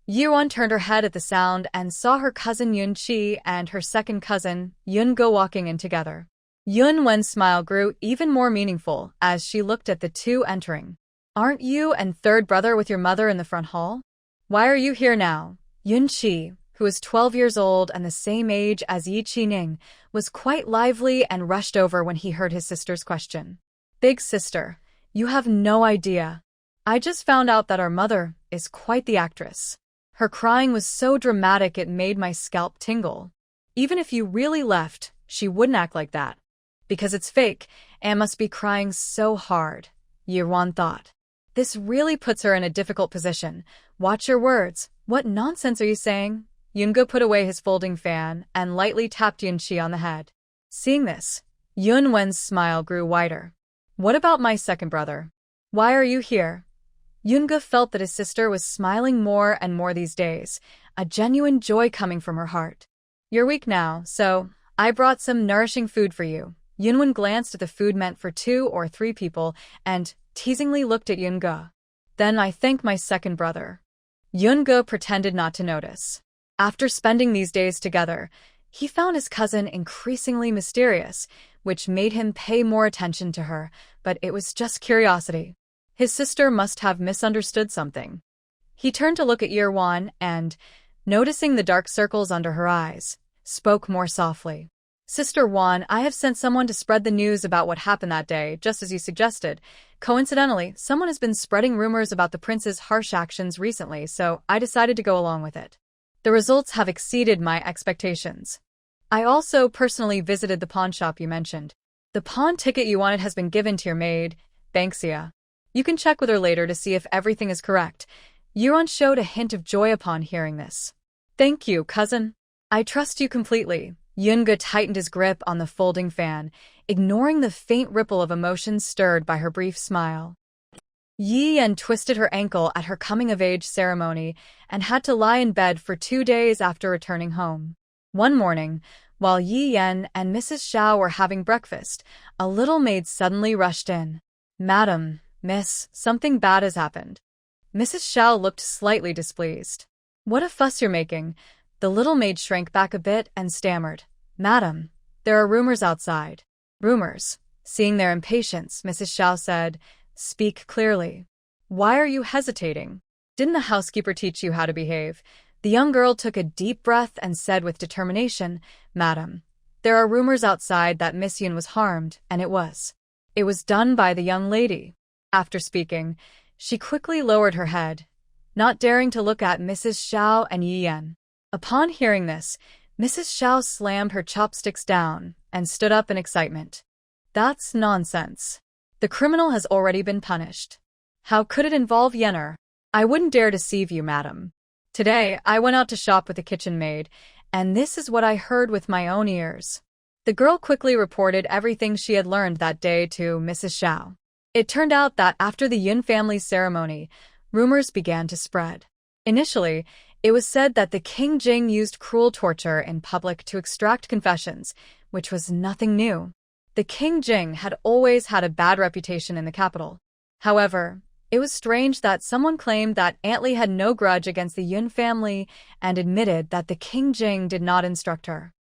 Yi-won turned her head at the sound and saw her cousin Yun-chi and her second cousin, Yun-go, walking in together. Yun-wen's smile grew even more meaningful as she looked at the two entering. "Aren't you and third brother with your mother in the front hall? Why are you here now?" Yun-chi, who was 12 years old and the same age as Yi Chi-ning, was quite lively and rushed over when he heard his sister's question. "Big sister, you have no idea. I just found out that our mother is quite the actress. Her crying was so dramatic it made my scalp tingle. Even if you really left, she wouldn't act like that. Because it's fake, Anne must be crying so hard," Yi-won thought. This really puts her in a difficult position. Watch your words. What nonsense are you saying? Yoongo put away his folding fan and lightly tapped Yoon-chi on the head. Seeing this, Yoon-wen's smile grew wider. What about my second brother? Why are you here? Yoongo felt that his sister was smiling more and more these days, a genuine joy coming from her heart. You're weak now, so I brought some nourishing food for you. Yoonwon glanced at the food meant for 2 or 3 people and teasingly looked at Yoongo. Then I thank my second brother. Yoongo pretended not to notice. After spending these days together, he found his cousin increasingly mysterious, which made him pay more attention to her, but it was just curiosity. His sister must have misunderstood something. He turned to look at Yeon and, noticing the dark circles under her eyes, spoke more softly. Sister Won, I have sent someone to spread the news about what happened that day, just as you suggested. Coincidentally, someone has been spreading rumors about the prince's harsh actions recently, so I decided to go along with it. The results have exceeded my expectations. I also personally visited the pawn shop you mentioned. The pawn ticket you wanted has been given to your maid, Banksia. You can check with her later to see if everything is correct. Yeon showed a hint of joy upon hearing this. Thank you, cousin. I trust you completely. Yoongo tightened his grip on the folding fan, ignoring the faint ripple of emotion stirred by her brief smile. Yi-yen twisted her ankle at her coming-of-age ceremony and had to lie in bed for 2 days after returning home. One morning, while Yi-yen and Mrs. Xiao were having breakfast, a little maid suddenly rushed in. Madam, miss, something bad has happened. Mrs. Xiao looked slightly displeased. What a fuss you're making. The little maid shrank back a bit and stammered. Madam, there are rumors outside. Rumors. Seeing their impatience, Mrs. Xiao said, Speak clearly. Why are you hesitating? Didn't the housekeeper teach you how to behave? The young girl took a deep breath and said with determination, Madam, there are rumors outside that Miss Yoon was harmed, and it was. It was done by the young lady. After speaking, she quickly lowered her head, not daring to look at Mrs. Xiao and Yi-yen. Upon hearing this, Mrs. Xiao slammed her chopsticks down and stood up in excitement. That's nonsense. The criminal has already been punished. How could it involve Yenner? I wouldn't dare deceive you, madam. Today, I went out to shop with the kitchen maid, and this is what I heard with my own ears. The girl quickly reported everything she had learned that day to Mrs. Xiao. It turned out that after the Yun family's ceremony, rumors began to spread. Initially, it was said that the King Jing used cruel torture in public to extract confessions, which was nothing new. The King Jing had always had a bad reputation in the capital. However, it was strange that someone claimed that Aunt Lee had no grudge against the Yun family and admitted that the King Jing did not instruct her.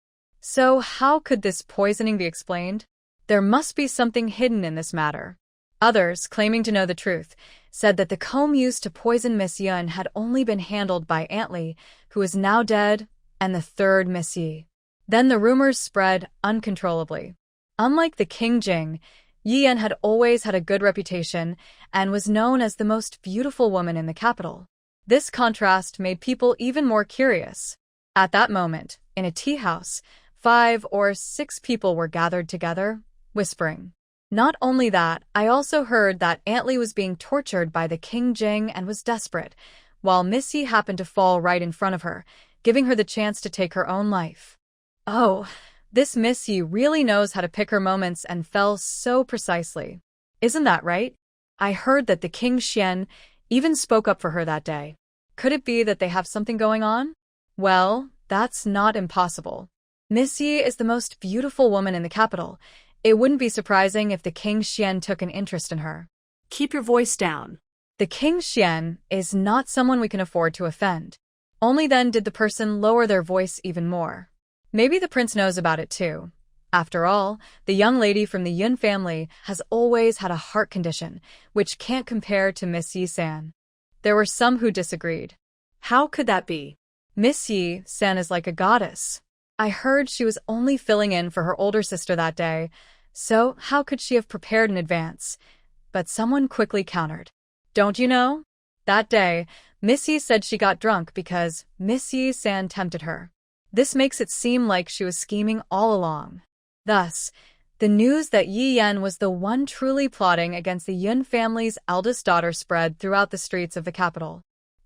So how could this poisoning be explained? There must be something hidden in this matter. Others, claiming to know the truth, said that the comb used to poison Miss Yun had only been handled by Aunt Lee, who is now dead, and the third Miss Yi. Then the rumors spread uncontrollably. Unlike the King Jing, Yi Yan had always had a good reputation and was known as the most beautiful woman in the capital. This contrast made people even more curious. At that moment, in a tea house, 5 or 6 people were gathered together, whispering. Not only that, I also heard that Aunt Lee was being tortured by the King Jing and was desperate, while Miss Yi happened to fall right in front of her, giving her the chance to take her own life. Oh, this Miss Yi really knows how to pick her moments and fell so precisely. Isn't that right? I heard that the King Xian even spoke up for her that day. Could it be that they have something going on? Well, that's not impossible. Miss Yi is the most beautiful woman in the capital. It wouldn't be surprising if the King Xian took an interest in her. Keep your voice down. The King Xian is not someone we can afford to offend. Only then did the person lower their voice even more. Maybe the prince knows about it too. After all, the young lady from the Yun family has always had a heart condition, which can't compare to Miss Yi-san. There were some who disagreed. How could that be? Miss Yi-san is like a goddess. I heard she was only filling in for her older sister that day, so how could she have prepared in advance? But someone quickly countered. Don't you know? That day, Miss Yi said she got drunk because Miss Yi-san tempted her. This makes it seem like she was scheming all along. Thus, The news that Yi Yan was the one truly plotting against the Yun family's eldest daughter spread throughout the streets of the capital.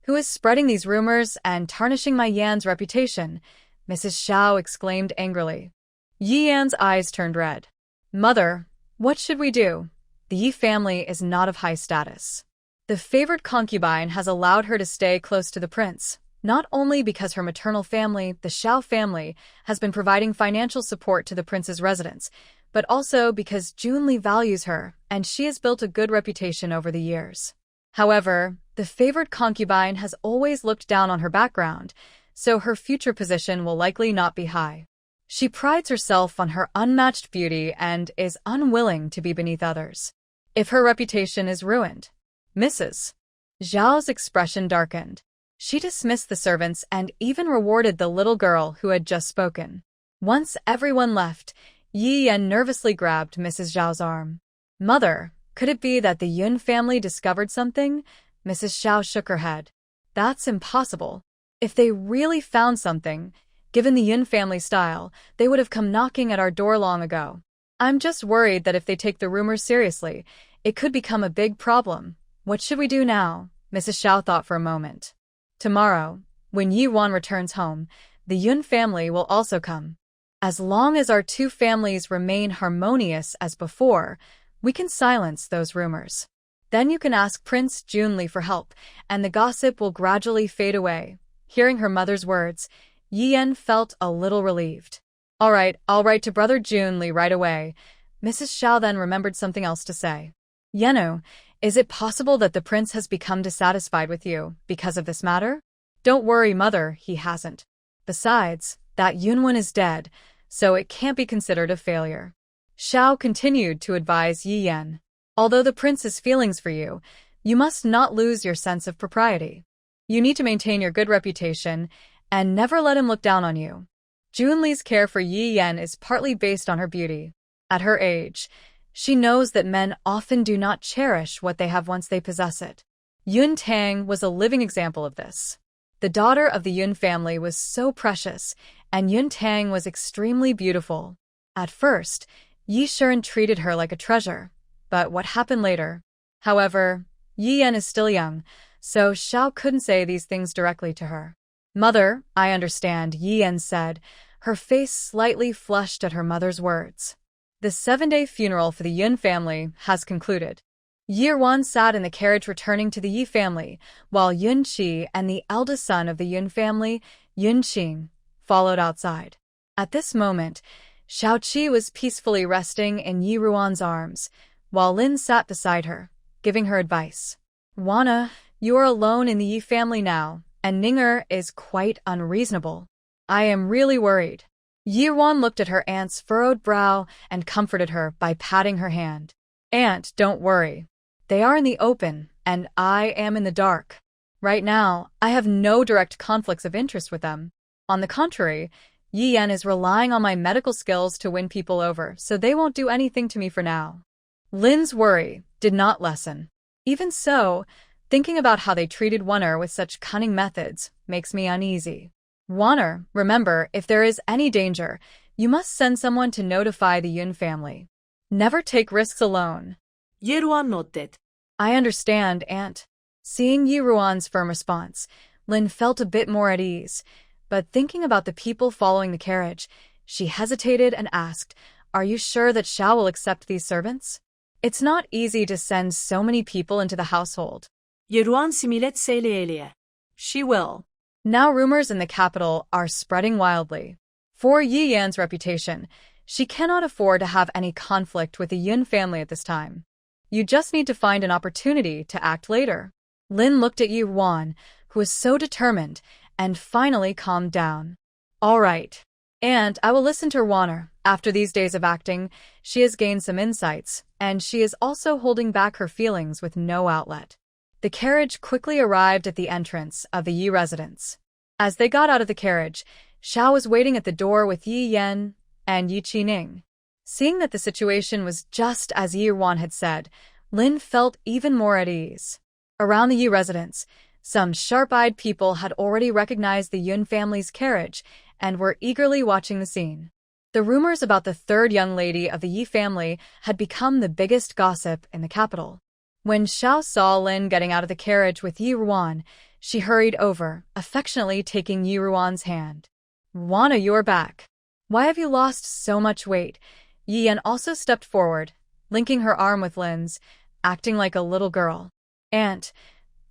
"Who is spreading these rumors and tarnishing my Yan's reputation?" Mrs. Xiao exclaimed angrily. Yi Yan's eyes turned red. "Mother, what should we do? The Yi family is not of high status. The favored concubine has allowed her to stay close to the prince, not only because her maternal family, the Xiao family, has been providing financial support to the prince's residence, but also because Junli values her, and she has built a good reputation over the years. However, the favored concubine has always looked down on her background, so her future position will likely not be high. She prides herself on her unmatched beauty and is unwilling to be beneath others. If her reputation is ruined..." Mrs. Zhao's expression darkened. She dismissed the servants and even rewarded the little girl who had just spoken. Once everyone left, Yi Yan nervously grabbed Mrs. Zhao's arm. "Mother, could it be that the Yun family discovered something?" Mrs. Zhao shook her head. "That's impossible. If they really found something, given the Yun family style, they would have come knocking at our door long ago. I'm just worried that if they take the rumors seriously, it could become a big problem. What should we do now?" Mrs. Xiao thought for a moment. "Tomorrow, when Yi Wan returns home, the Yun family will also come. As long as our two families remain harmonious as before, we can silence those rumors. Then you can ask Prince Junli for help, and the gossip will gradually fade away." Hearing her mother's words, Yi Yan felt a little relieved. "All right, I'll write to Brother Junli right away." Mrs. Xiao then remembered something else to say. "Yenu, is it possible that the prince has become dissatisfied with you because of this matter?" "Don't worry, mother, he hasn't. Besides, that Yunwen is dead, so it can't be considered a failure." Xiao continued to advise Yi Yan. "Although the prince has feelings for you, you must not lose your sense of propriety. You need to maintain your good reputation and never let him look down on you." Junli's care for Yi Yan is partly based on her beauty. At her age, she knows that men often do not cherish what they have once they possess it. Yun Tang was a living example of this. The daughter of the Yun family was so precious, and Yun Tang was extremely beautiful. At first, Yi Shen treated her like a treasure, but what happened later? However, Yi Yan is still young, so Xiao couldn't say these things directly to her. "Mother, I understand," Yi Yan said, her face slightly flushed at her mother's words. The 7-day funeral for the Yun family has concluded. Yi Wan sat in the carriage returning to the Yi family, while Yun Qi and the eldest son of the Yun family, Yun Qing, followed outside. At this moment, Xiao Qi was peacefully resting in Yi Ruan's arms, while Lin sat beside her, giving her advice. "Wana, you are alone in the Yi family now, and Ninger is quite unreasonable. I am really worried." Yi Wan looked at her aunt's furrowed brow and comforted her by patting her hand. "Aunt, don't worry. They are in the open, and I am in the dark. Right now, I have no direct conflicts of interest with them. On the contrary, Yi Yan is relying on my medical skills to win people over, so they won't do anything to me for now." Lin's worry did not lessen. "Even so, thinking about how they treated Wunner with such cunning methods makes me uneasy. Wunner, remember, if there is any danger, you must send someone to notify the Yun family. Never take risks alone." Yi Ruan nodded. "I understand, Aunt." Seeing Yi Ruan's firm response, Lin felt a bit more at ease, but thinking about the people following the carriage, she hesitated and asked, "Are you sure that Xiao will accept these servants? It's not easy to send so many people into the household." Yi Ruan similet seyle. "She will." Now rumors in the capital are spreading wildly. For Yi Yan's reputation, she cannot afford to have any conflict with the Yun family at this time. You just need to find an opportunity to act later. Lin looked at Yi Wan, who was so determined, and finally calmed down. "All right. And I will listen to her Wanner. After these days of acting, she has gained some insights, and she is also holding back her feelings with no outlet." The carriage quickly arrived at the entrance of the Yi residence. As they got out of the carriage, Xiao was waiting at the door with Yi Yan and Yi Qining. Seeing that the situation was just as Yi Wan had said, Lin felt even more at ease. Around the Yi residence, some sharp-eyed people had already recognized the Yun family's carriage and were eagerly watching the scene. The rumors about the third young lady of the Yi family had become the biggest gossip in the capital. When Xiao saw Lin getting out of the carriage with Yi Ruan, she hurried over, affectionately taking Yi Ruan's hand. "Ruana, you're back. Why have you lost so much weight?" Yi Yan also stepped forward, linking her arm with Lin's, acting like a little girl. "Aunt,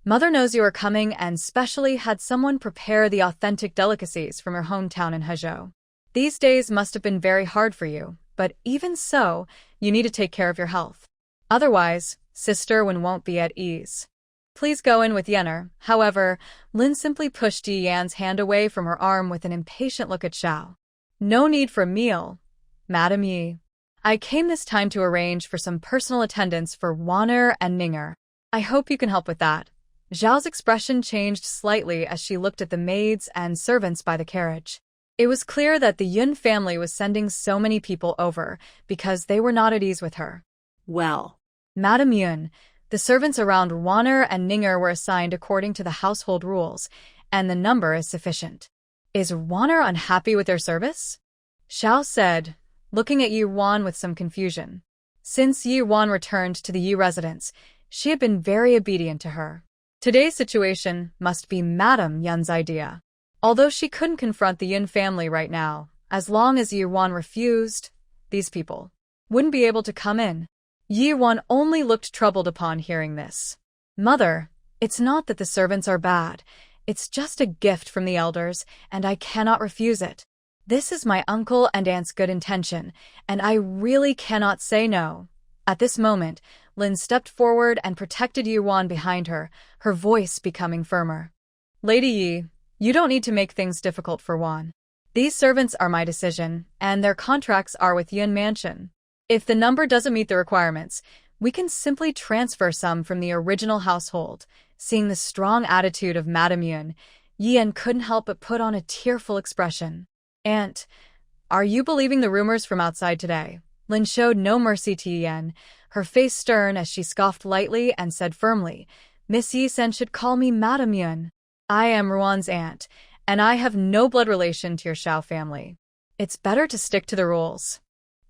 Mother knows you are coming and specially had someone prepare the authentic delicacies from your hometown in Hezhou. These days must have been very hard for you, but even so, you need to take care of your health. Otherwise, Sister Wen won't be at ease. Please go in with Yenner." However, Lin simply pushed Yi Yan's hand away from her arm with an impatient look at Xiao. "No need for a meal, Madam Yi. I came this time to arrange for some personal attendance for Wanner and Ninger. I hope you can help with that." Zhao's expression changed slightly as she looked at the maids and servants by the carriage. It was clear that the Yun family was sending so many people over because they were not at ease with her. Well, Madam Yun, the servants around Wanner and Ninger were assigned according to the household rules, and the number is sufficient. Is Wanner unhappy with their service? Xiao said, looking at Yi Wan with some confusion. Since Yi Wan returned to the Yi residence, she had been very obedient to her. Today's situation must be Madam Yun's idea. Although she couldn't confront the Yun family right now, as long as Yi Wan refused, these people wouldn't be able to come in. Yi Wan only looked troubled upon hearing this. "Mother, it's not that the servants are bad. It's just a gift from the elders, and I cannot refuse it. This is my uncle and aunt's good intention, and I really cannot say no." At this moment, Lin stepped forward and protected Yi Wan behind her, her voice becoming firmer. "Lady Yi, you don't need to make things difficult for Wan. These servants are my decision, and their contracts are with Yun Mansion. If the number doesn't meet the requirements, we can simply transfer some from the original household." Seeing the strong attitude of Madame Yun, Yi Yan couldn't help but put on a tearful expression. "Aunt, are you believing the rumors from outside today?" Lin showed no mercy to Yi Yan, her face stern as she scoffed lightly and said firmly, "Miss Yi Sen should call me Madame Yun. I am Ruan's aunt, and I have no blood relation to your Xiao family. It's better to stick to the rules."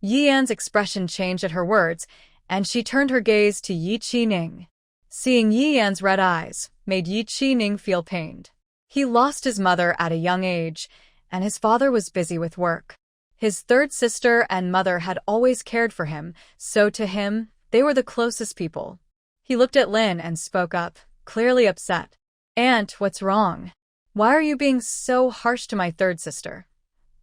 Yi Yan's expression changed at her words, and she turned her gaze to Yi Qining. Seeing Yi Yan's red eyes made Yi Qining feel pained. He lost his mother at a young age, and his father was busy with work. His third sister and mother had always cared for him, so to him, they were the closest people. He looked at Lin and spoke up, clearly upset. "Aunt, what's wrong? Why are you being so harsh to my third sister?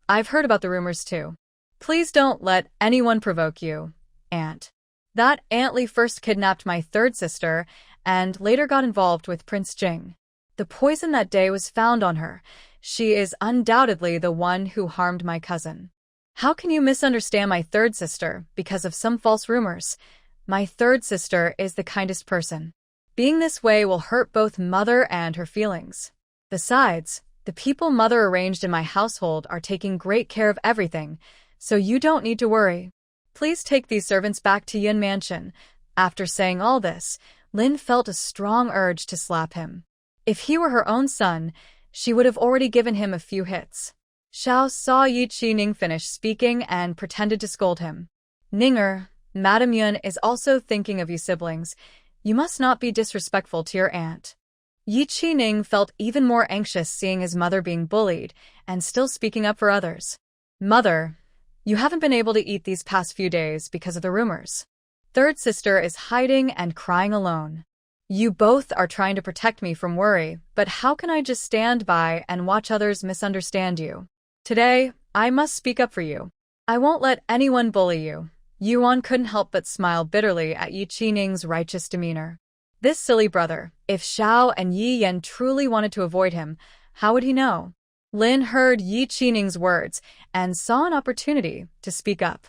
I've heard about the rumors too. Please don't let anyone provoke you, Aunt. That Aunt Li first kidnapped my third sister and later got involved with Prince Jing. The poison that day was found on her. She is undoubtedly the one who harmed my cousin. How can you misunderstand my third sister because of some false rumors? My third sister is the kindest person. Being this way will hurt both Mother and her feelings. Besides, the people Mother arranged in my household are taking great care of everything, so you don't need to worry. Please take these servants back to Yun Mansion." After saying all this, Lin felt a strong urge to slap him. If he were her own son, she would have already given him a few hits. Xiao saw Yi Qining finish speaking and pretended to scold him. "Ninger, Madame Yun is also thinking of you siblings. You must not be disrespectful to your aunt." Yi Qining felt even more anxious seeing his mother being bullied and still speaking up for others. "Mother, you haven't been able to eat these past few days because of the rumors. Third sister is hiding and crying alone. You both are trying to protect me from worry, but how can I just stand by and watch others misunderstand you? Today, I must speak up for you. I won't let anyone bully you." Yuan couldn't help but smile bitterly at Yi Qining's righteous demeanor. This silly brother, if Xiao and Yi Yan truly wanted to avoid him, how would he know? Lin heard Yi Qining's words and saw an opportunity to speak up.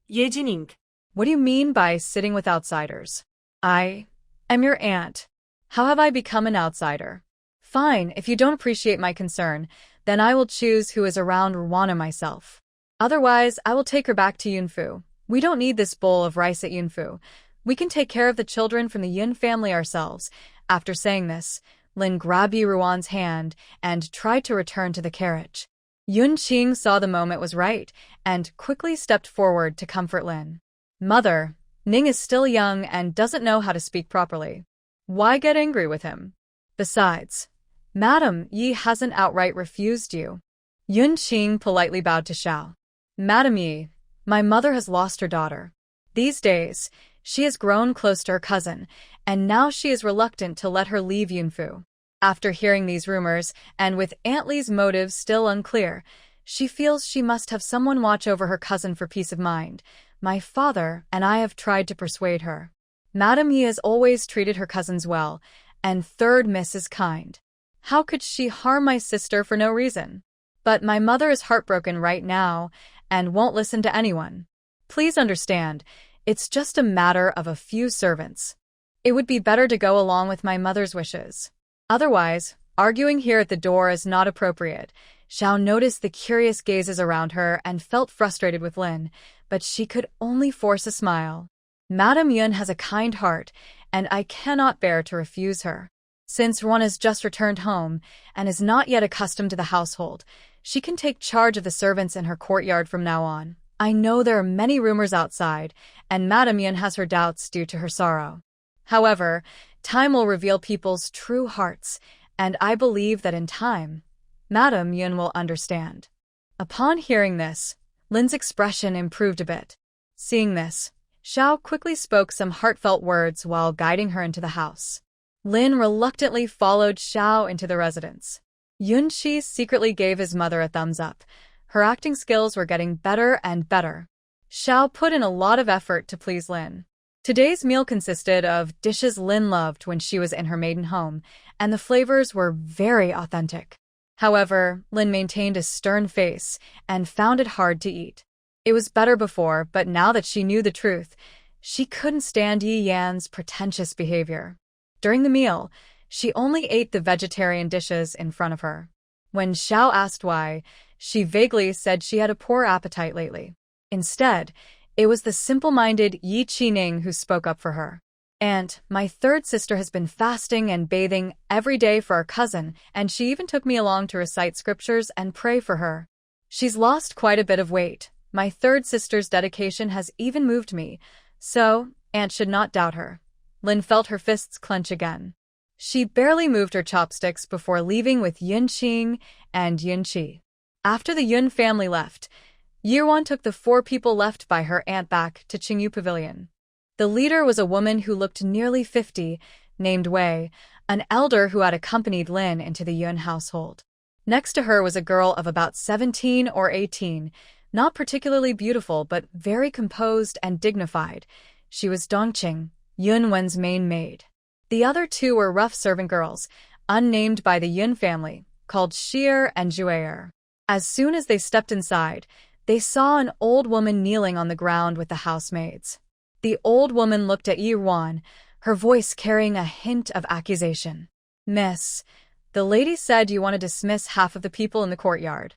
Ye Jining. "What do you mean by sitting with outsiders? I am your aunt. How have I become an outsider? Fine, if you don't appreciate my concern, then I will choose who is around Ruana myself. Otherwise, I will take her back to Yunfu. We don't need this bowl of rice at Yunfu. We can take care of the children from the Yun family ourselves." After saying this, Lin grabbed Yi Ruan's hand and tried to return to the carriage. Yun Qing saw the moment was right and quickly stepped forward to comfort Lin. Mother, Ning is still young and doesn't know how to speak properly. Why get angry with him? Besides, Madam Yi hasn't outright refused you. Yun Qing politely bowed to Xiao. Madam Yi, my mother has lost her daughter. These days, she has grown close to her cousin, and now she is reluctant to let her leave Yunfu. After hearing these rumors, and with Aunt Li's motives still unclear, she feels she must have someone watch over her cousin for peace of mind. My father and I have tried to persuade her. Madam Yi has always treated her cousins well, and third miss is kind. How could she harm my sister for no reason? But my mother is heartbroken right now and won't listen to anyone. Please understand, it's just a matter of a few servants. It would be better to go along with my mother's wishes. Otherwise, arguing here at the door is not appropriate. Xiao noticed the curious gazes around her and felt frustrated with Lin, but she could only force a smile. Madame Yun has a kind heart, and I cannot bear to refuse her. Since Ron has just returned home and is not yet accustomed to the household, she can take charge of the servants in her courtyard from now on. I know there are many rumors outside, and Madame Yun has her doubts due to her sorrow. However, time will reveal people's true hearts, and I believe that in time, Madame Yun will understand. Upon hearing this, Lin's expression improved a bit. Seeing this, Xiao quickly spoke some heartfelt words while guiding her into the house. Lin reluctantly followed Xiao into the residence. Yun Qi secretly gave his mother a thumbs up. Her acting skills were getting better and better. Xiao put in a lot of effort to please Lin. Today's meal consisted of dishes Lin loved when she was in her maiden home, and the flavors were very authentic. However, Lin maintained a stern face and found it hard to eat. It was better before, but now that she knew the truth, she couldn't stand Yi Yan's pretentious behavior. During the meal, she only ate the vegetarian dishes in front of her. When Xiao asked why, she vaguely said she had a poor appetite lately. Instead, it was the simple-minded Yi Qining who spoke up for her. Aunt, my third sister has been fasting and bathing every day for our cousin, and she even took me along to recite scriptures and pray for her. She's lost quite a bit of weight. My third sister's dedication has even moved me, so Aunt should not doubt her. Lin felt her fists clench again. She barely moved her chopsticks before leaving with Yun Qing and Yun Qi. After the Yun family left, Yirwan took the 4 people left by her aunt back to Qingyu Pavilion. The leader was a woman who looked nearly 50, named Wei, an elder who had accompanied Lin into the Yun household. Next to her was a girl of about 17 or 18, not particularly beautiful but very composed and dignified. She was Dongqing, Yun Wen's main maid. The other 2 were rough servant girls, unnamed by the Yun family, called Shi'er and Zhu'er. As soon as they stepped inside, they saw an old woman kneeling on the ground with the housemaids. The old woman looked at Yirwan, her voice carrying a hint of accusation. Miss, the lady said you want to dismiss half of the people in the courtyard.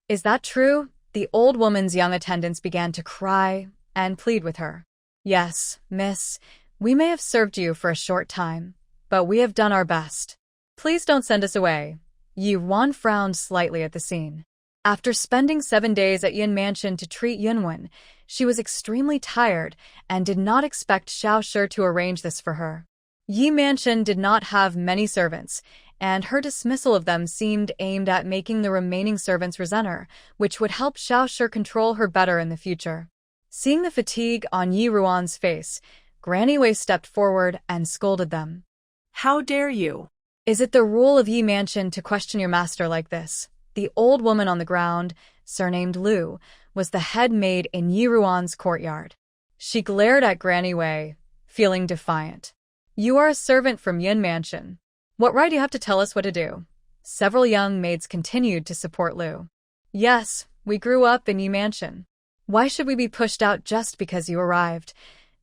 Is that true? The old woman's young attendants began to cry and plead with her. Yes, miss. We may have served you for a short time, but we have done our best. Please don't send us away. Yi Wan frowned slightly at the scene. After spending 7 days at Yin Mansion to treat Yunwen, she was extremely tired and did not expect Xiao Shi to arrange this for her. Yi Mansion did not have many servants, and her dismissal of them seemed aimed at making the remaining servants resent her, which would help Xiao Shi control her better in the future. Seeing the fatigue on Yi Ruan's face, Granny Wei stepped forward and scolded them. How dare you? Is it the rule of Yi Mansion to question your master like this? The old woman on the ground, surnamed Lu, was the head maid in Yi Ruan's courtyard. She glared at Granny Wei, feeling defiant. You are a servant from Yin Mansion. What right do you have to tell us what to do? Several young maids continued to support Lu. Yes, we grew up in Yi Mansion. Why should we be pushed out just because you arrived?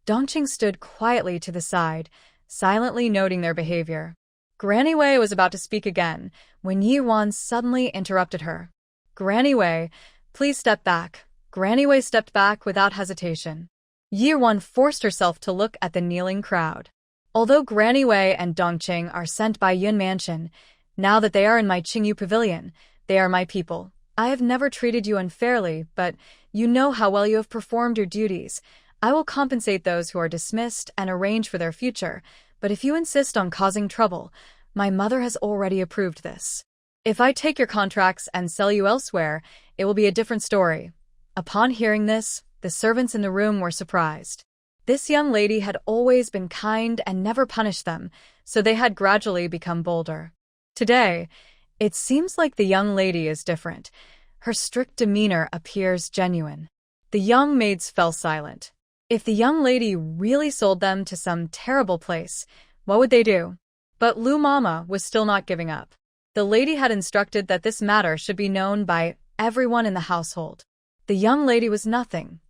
Dongqing stood quietly to the side, silently noting their behavior. Granny Wei was about to speak again, when Yi Wan suddenly interrupted her. Granny Wei, please step back. Granny Wei stepped back without hesitation. Yi Wan forced herself to look at the kneeling crowd. Although Granny Wei and Dongqing are sent by Yun Mansion, now that they are in my Qingyu Pavilion, they are my people. I have never treated you unfairly, but you know how well you have performed your duties. I will compensate those who are dismissed and arrange for their future, but if you insist on causing trouble, my mother has already approved this. If I take your contracts and sell you elsewhere, it will be a different story." Upon hearing this, the servants in the room were surprised. This young lady had always been kind and never punished them, so they had gradually become bolder. Today, it seems like the young lady is different. Her strict demeanor appears genuine. The young maids fell silent. If the young lady really sold them to some terrible place, what would they do? But Lu Mama was still not giving up. The lady had instructed that this matter should be known by everyone in the household. The young lady was nothing.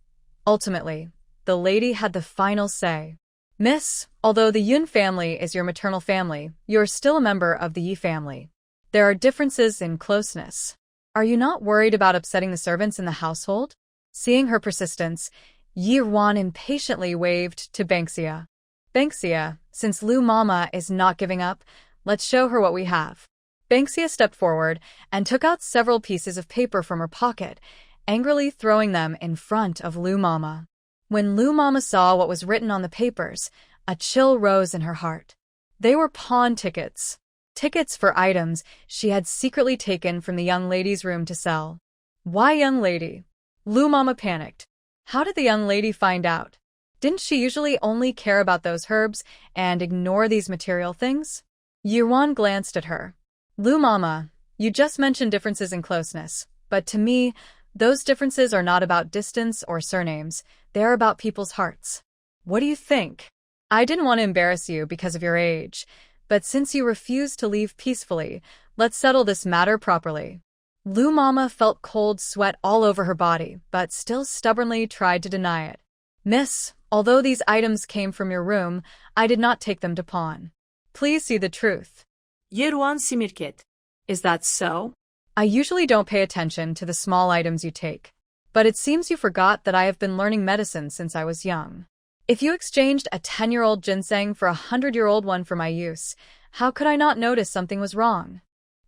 Ultimately, the lady had the final say. "Miss, although the Yun family is your maternal family, you are still a member of the Yi family. There are differences in closeness. Are you not worried about upsetting the servants in the household?" Seeing her persistence, Yi Ruan impatiently waved to Banksia. "Banksia, since Lu Mama is not giving up, let's show her what we have." Banksia stepped forward and took out several pieces of paper from her pocket, angrily throwing them in front of Lu Mama. When Lu Mama saw what was written on the papers, a chill rose in her heart. They were pawn tickets. Tickets for items she had secretly taken from the young lady's room to sell. Why young lady? Lu Mama panicked. How did the young lady find out? Didn't she usually only care about those herbs and ignore these material things? Yuan glanced at her. "Lu Mama, you just mentioned differences in closeness, but to me, those differences are not about distance or surnames, they are about people's hearts. What do you think? I didn't want to embarrass you because of your age, but since you refuse to leave peacefully, let's settle this matter properly." Lu Mama felt cold sweat all over her body, but still stubbornly tried to deny it. "Miss, although these items came from your room, I did not take them to pawn. Please see the truth." Yeruan Simirket. Is that so? "I usually don't pay attention to the small items you take, but it seems you forgot that I have been learning medicine since I was young. If you exchanged a 10-year-old ginseng for a 100-year-old one for my use, how could I not notice something was wrong?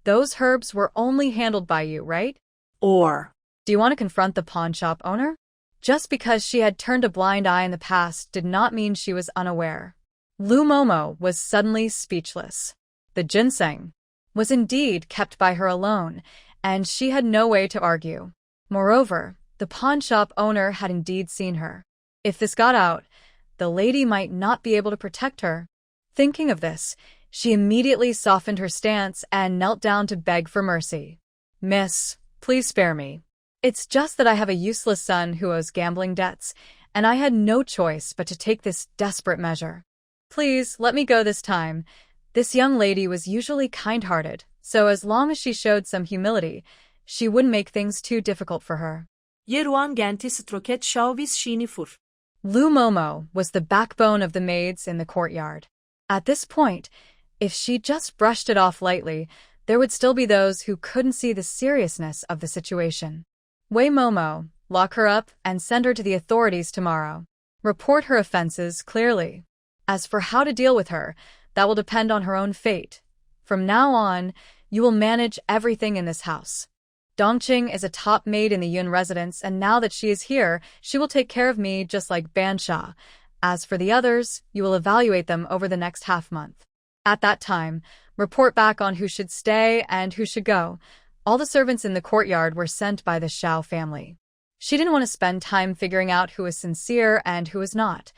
Those herbs were only handled by you, right? Or, do you want to confront the pawn shop owner?" Just because she had turned a blind eye in the past did not mean she was unaware. Lu Momo was suddenly speechless. The ginseng was indeed kept by her alone, and she had no way to argue. Moreover, the pawn shop owner had indeed seen her. If this got out, the lady might not be able to protect her. Thinking of this, she immediately softened her stance and knelt down to beg for mercy. "Miss, please spare me. It's just that I have a useless son who owes gambling debts, and I had no choice but to take this desperate measure. Please let me go this time." This young lady was usually kind-hearted, so as long as she showed some humility, she wouldn't make things too difficult for her. Yeruan Genti Stroket Shauvis Shinifur. Lu Momo was the backbone of the maids in the courtyard. At this point, if she just brushed it off lightly, there would still be those who couldn't see the seriousness of the situation. "Wei Momo, lock her up and send her to the authorities tomorrow. Report her offenses clearly. As for how to deal with her, that will depend on her own fate. From now on, you will manage everything in this house. Dongqing is a top maid in the Yun residence, and now that she is here, she will take care of me just like Bansha. As for the others, you will evaluate them over the next half-month. At that time, report back on who should stay and who should go." All the servants in the courtyard were sent by the Xiao family. She didn't want to spend time figuring out who was sincere and who was not.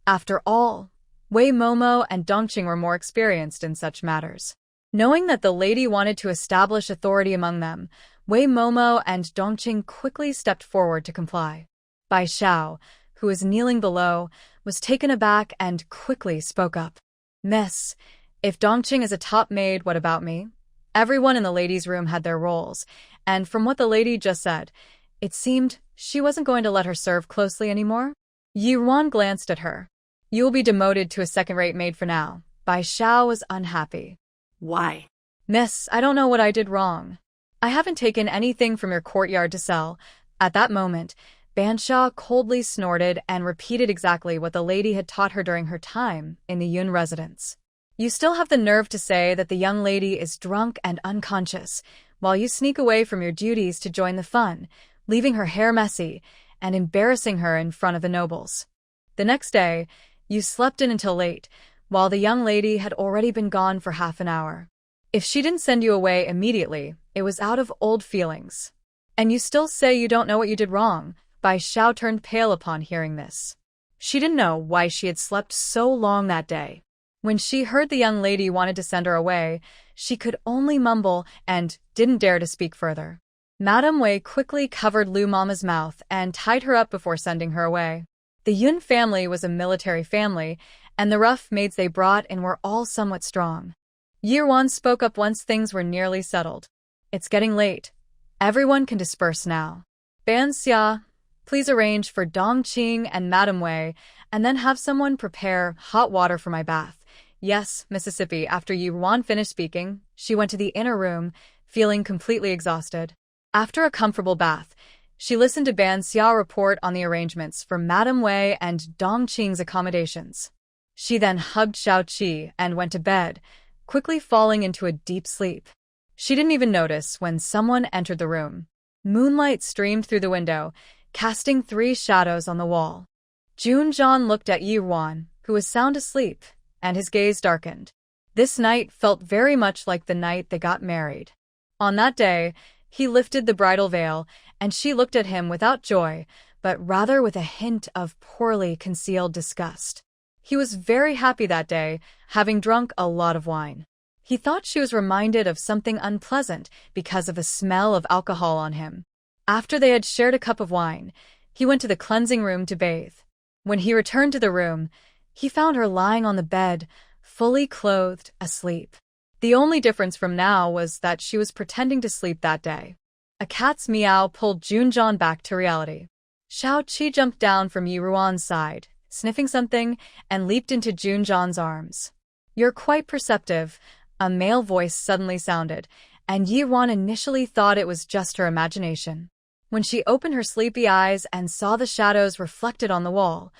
After all, Wei Momo and Dongqing were more experienced in such matters. Knowing that the lady wanted to establish authority among them, Wei Momo and Dongqing quickly stepped forward to comply. Bai Xiao, who was kneeling below, was taken aback and quickly spoke up. "Miss, if Dongqing is a top maid, what about me?" Everyone in the ladies' room had their roles, and from what the lady just said, it seemed she wasn't going to let her serve closely anymore. Yi Ruan glanced at her. "You will be demoted to a second-rate maid for now." Bai Xiao was unhappy. Why? "Miss, I don't know what I did wrong. I haven't taken anything from your courtyard to sell." At that moment, Bansha coldly snorted and repeated exactly what the lady had taught her during her time in the Yun residence. "You still have the nerve to say that the young lady is drunk and unconscious. while you sneak away from your duties to join the fun, leaving her hair messy and embarrassing her in front of the nobles. The next day, you slept in until late, while the young lady had already been gone for half an hour. If she didn't send you away immediately, it was out of old feelings. And you still say you don't know what you did wrong. Bai Xiao turned pale upon hearing this. She didn't know why she had slept so long that day. When she heard the young lady wanted to send her away, she could only mumble and didn't dare to speak further. Madame Wei quickly covered Lu Mama's mouth and tied her up before sending her away. The Yun family was a military family, and the rough maids they brought in were all somewhat strong. Yirwan spoke up once things were nearly settled. It's getting late. Everyone can disperse now. Ban Xia, please arrange for Dong Qing and Madame Wei, and then have someone prepare hot water for my bath. Yes, Mississippi. After Yirwan finished speaking, she went to the inner room, feeling completely exhausted. After a comfortable bath, she listened to Ban Xia report on the arrangements for Madame Wei and Dong Qing's accommodations. She then hugged Xiao Qi and went to bed, quickly falling into a deep sleep. She didn't even notice when someone entered the room. Moonlight streamed through the window, casting 3 shadows on the wall. Junjian looked at Yirwan, who was sound asleep, and his gaze darkened. This night felt very much like the night they got married. On that day, he lifted the bridal veil, and she looked at him without joy, but rather with a hint of poorly concealed disgust. He was very happy that day, having drunk a lot of wine. He thought she was reminded of something unpleasant because of a smell of alcohol on him. After they had shared a cup of wine, he went to the cleansing room to bathe. When he returned to the room, he found her lying on the bed, fully clothed, asleep. The only difference from now was that she was pretending to sleep that day. A cat's meow pulled Junjian back to reality. Xiao Qi jumped down from Yiruan's side, sniffing something, and leaped into Junjian's arms. You're quite perceptive, a male voice suddenly sounded, and Yiruan initially thought it was just her imagination. When she opened her sleepy eyes and saw the shadows reflected on the wall,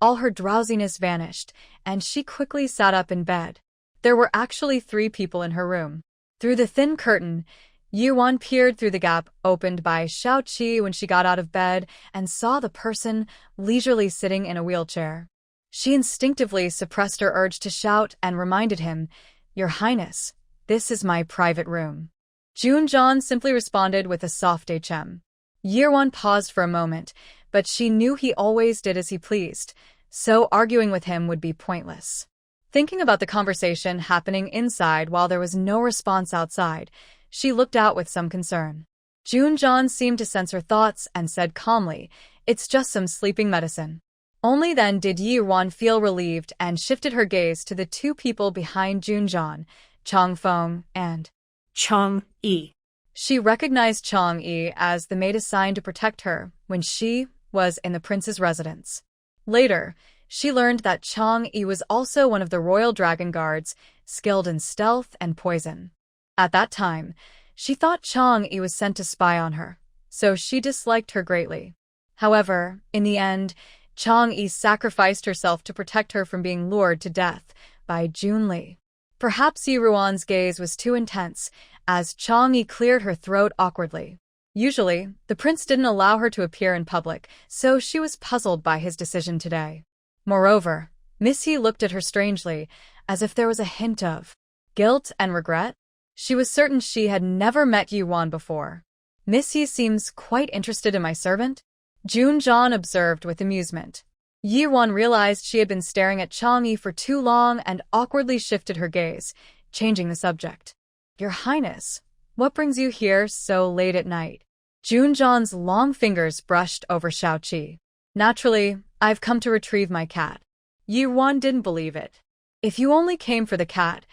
all her drowsiness vanished, and she quickly sat up in bed. There were actually 3 people in her room. Through the thin curtain, Yiruan peered through the gap opened by Xiao Qi when she got out of bed and saw the person leisurely sitting in a wheelchair. She instinctively suppressed her urge to shout and reminded him, "Your Highness, this is my private room." Junjian simply responded with a soft HM. Yiruan paused for a moment, but she knew he always did as he pleased, so arguing with him would be pointless. Thinking about the conversation happening inside while there was no response outside, she looked out with some concern. Junjian seemed to sense her thoughts and said calmly, "It's just some sleeping medicine." Only then did Yiruan feel relieved and shifted her gaze to the 2 people behind Junjian, Chang Feng and Chang Yi. She recognized Chang Yi as the maid assigned to protect her when she was in the prince's residence. Later, she learned that Chang Yi was also one of the royal dragon guards, skilled in stealth and poison. At that time, she thought Chang Yi was sent to spy on her, so she disliked her greatly. However, in the end, Chang Yi sacrificed herself to protect her from being lured to death by Jun Li. Perhaps Yiruan's gaze was too intense, as Chang Yi cleared her throat awkwardly. Usually, the prince didn't allow her to appear in public, so she was puzzled by his decision today. Moreover, Miss Yi looked at her strangely, as if there was a hint of guilt and regret. She was certain she had never met Yiruan before. "Miss Yi seems quite interested in my servant," Junjian observed with amusement. Yiruan realized she had been staring at Chang Yi for too long and awkwardly shifted her gaze, changing the subject. "Your Highness, what brings you here so late at night?" Junjian's long fingers brushed over Xiao Qi. "Naturally, I've come to retrieve my cat." Yiruan didn't believe it. "If you only came for the cat,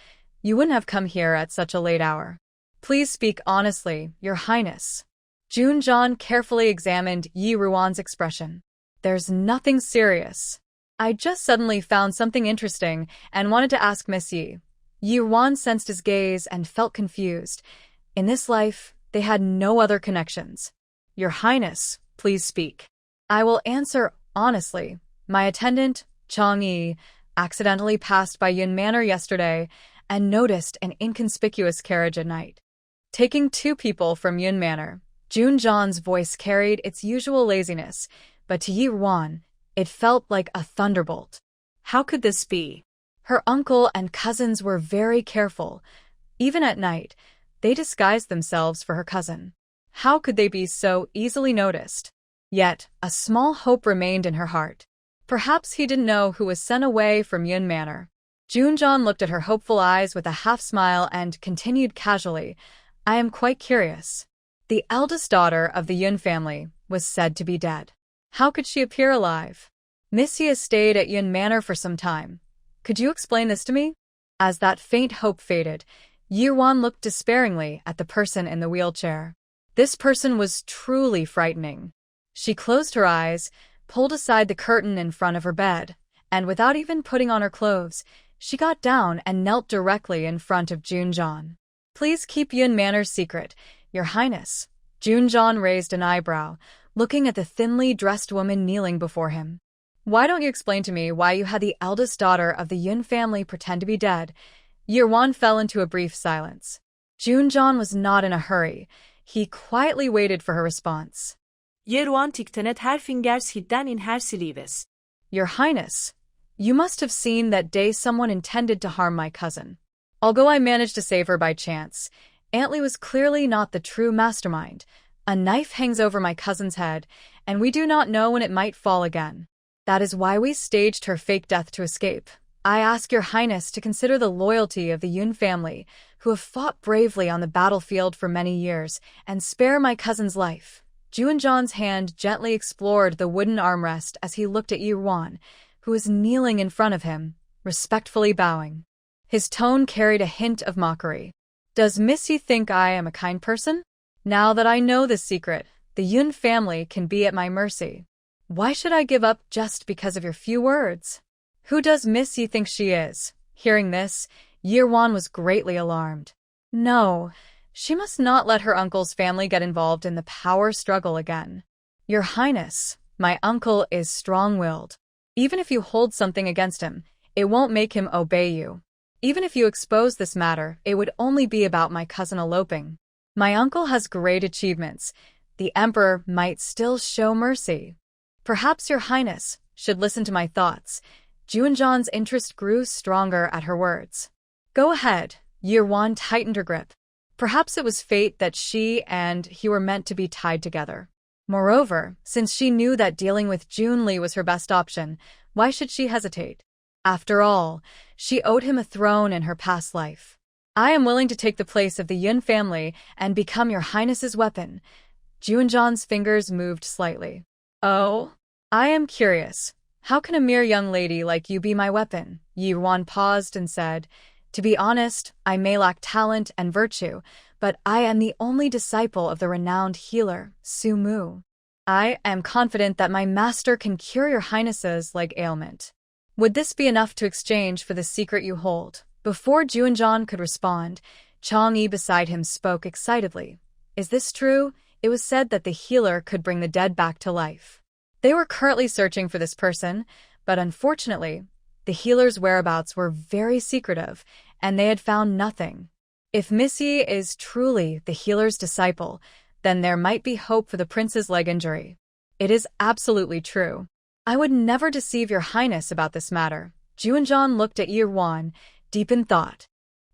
you wouldn't have come here at such a late hour. Please speak honestly, Your Highness." Junjian carefully examined Yiruan's expression. "There's nothing serious. I just suddenly found something interesting and wanted to ask Miss Yi." Yiruan sensed his gaze and felt confused. In this life, they had no other connections. "Your Highness, please speak." "I will answer honestly. My attendant, Chang Yi, accidentally passed by Yun Manor yesterday and noticed an inconspicuous carriage at night. Taking two people from Yun Manor, Junjan's voice carried its usual laziness, but to Yi Ruan, it felt like a thunderbolt. How could this be? Her uncle and cousins were very careful. Even at night, they disguised themselves for her cousin. How could they be so easily noticed? Yet, a small hope remained in her heart. Perhaps he didn't know who was sent away from Yun Manor. Junjan looked at her hopeful eyes with a half-smile and continued casually, I am quite curious. The eldest daughter of the Yun family was said to be dead. How could she appear alive? Miss Yi has stayed at Yun Manor for some time. Could you explain this to me? As that faint hope faded, Yi Ruan looked despairingly at the person in the wheelchair. This person was truly frightening. She closed her eyes, pulled aside the curtain in front of her bed, and without even putting on her clothes, she got down and knelt directly in front of Junjan. Please keep Yun Manor's secret, Your Highness. Junjan raised an eyebrow, looking at the thinly dressed woman kneeling before him. Why don't you explain to me why you had the eldest daughter of the Yun family pretend to be dead? Yi Ruan fell into a brief silence. Junjan was not in a hurry. He quietly waited for her response. Yi Ruan tiktenet her fingers hidden in her sleeves. Your Highness, you must have seen that day someone intended to harm my cousin. Although I managed to save her by chance, Antley was clearly not the true mastermind. A knife hangs over my cousin's head, and we do not know when it might fall again. That is why we staged her fake death to escape. I ask Your Highness to consider the loyalty of the Yun family, who have fought bravely on the battlefield for many years, and spare my cousin's life. Junjan's hand gently explored the wooden armrest as he looked at Yi Ruan, who was kneeling in front of him, respectfully bowing. His tone carried a hint of mockery. Does Miss Yi think I am a kind person? Now that I know this secret, the Yun family can be at my mercy. Why should I give up just because of your few words? Who does Miss Yi think she is? Hearing this, Yi Ruan was greatly alarmed. No, she must not let her uncle's family get involved in the power struggle again. Your Highness, my uncle is strong-willed. Even if you hold something against him, it won't make him obey you. Even if you expose this matter, it would only be about my cousin eloping. My uncle has great achievements. The Emperor might still show mercy. Perhaps Your Highness should listen to my thoughts. Junjan's interest grew stronger at her words. Go ahead. Yi Ruan tightened her grip. Perhaps it was fate that she and he were meant to be tied together. Moreover, since she knew that dealing with Junli was her best option, why should she hesitate? After all, she owed him a throne in her past life. I am willing to take the place of the Yun family and become Your Highness's weapon. Junjan's fingers moved slightly. Oh? I am curious. How can a mere young lady like you be my weapon? Yi Ruan paused and said, To be honest, I may lack talent and virtue, but I am the only disciple of the renowned healer, Su Mu. I am confident that my master can cure Your Highness's leg ailment. Would this be enough to exchange for the secret you hold? Before Junjan could respond, Chang Yi beside him spoke excitedly. Is this true? It was said that the healer could bring the dead back to life. They were currently searching for this person, but unfortunately, the healer's whereabouts were very secretive, and they had found nothing. If Miss Yi is truly the healer's disciple, then there might be hope for the prince's leg injury. It is absolutely true. I would never deceive Your Highness about this matter. Junjan looked at Yi Ruan, deep in thought.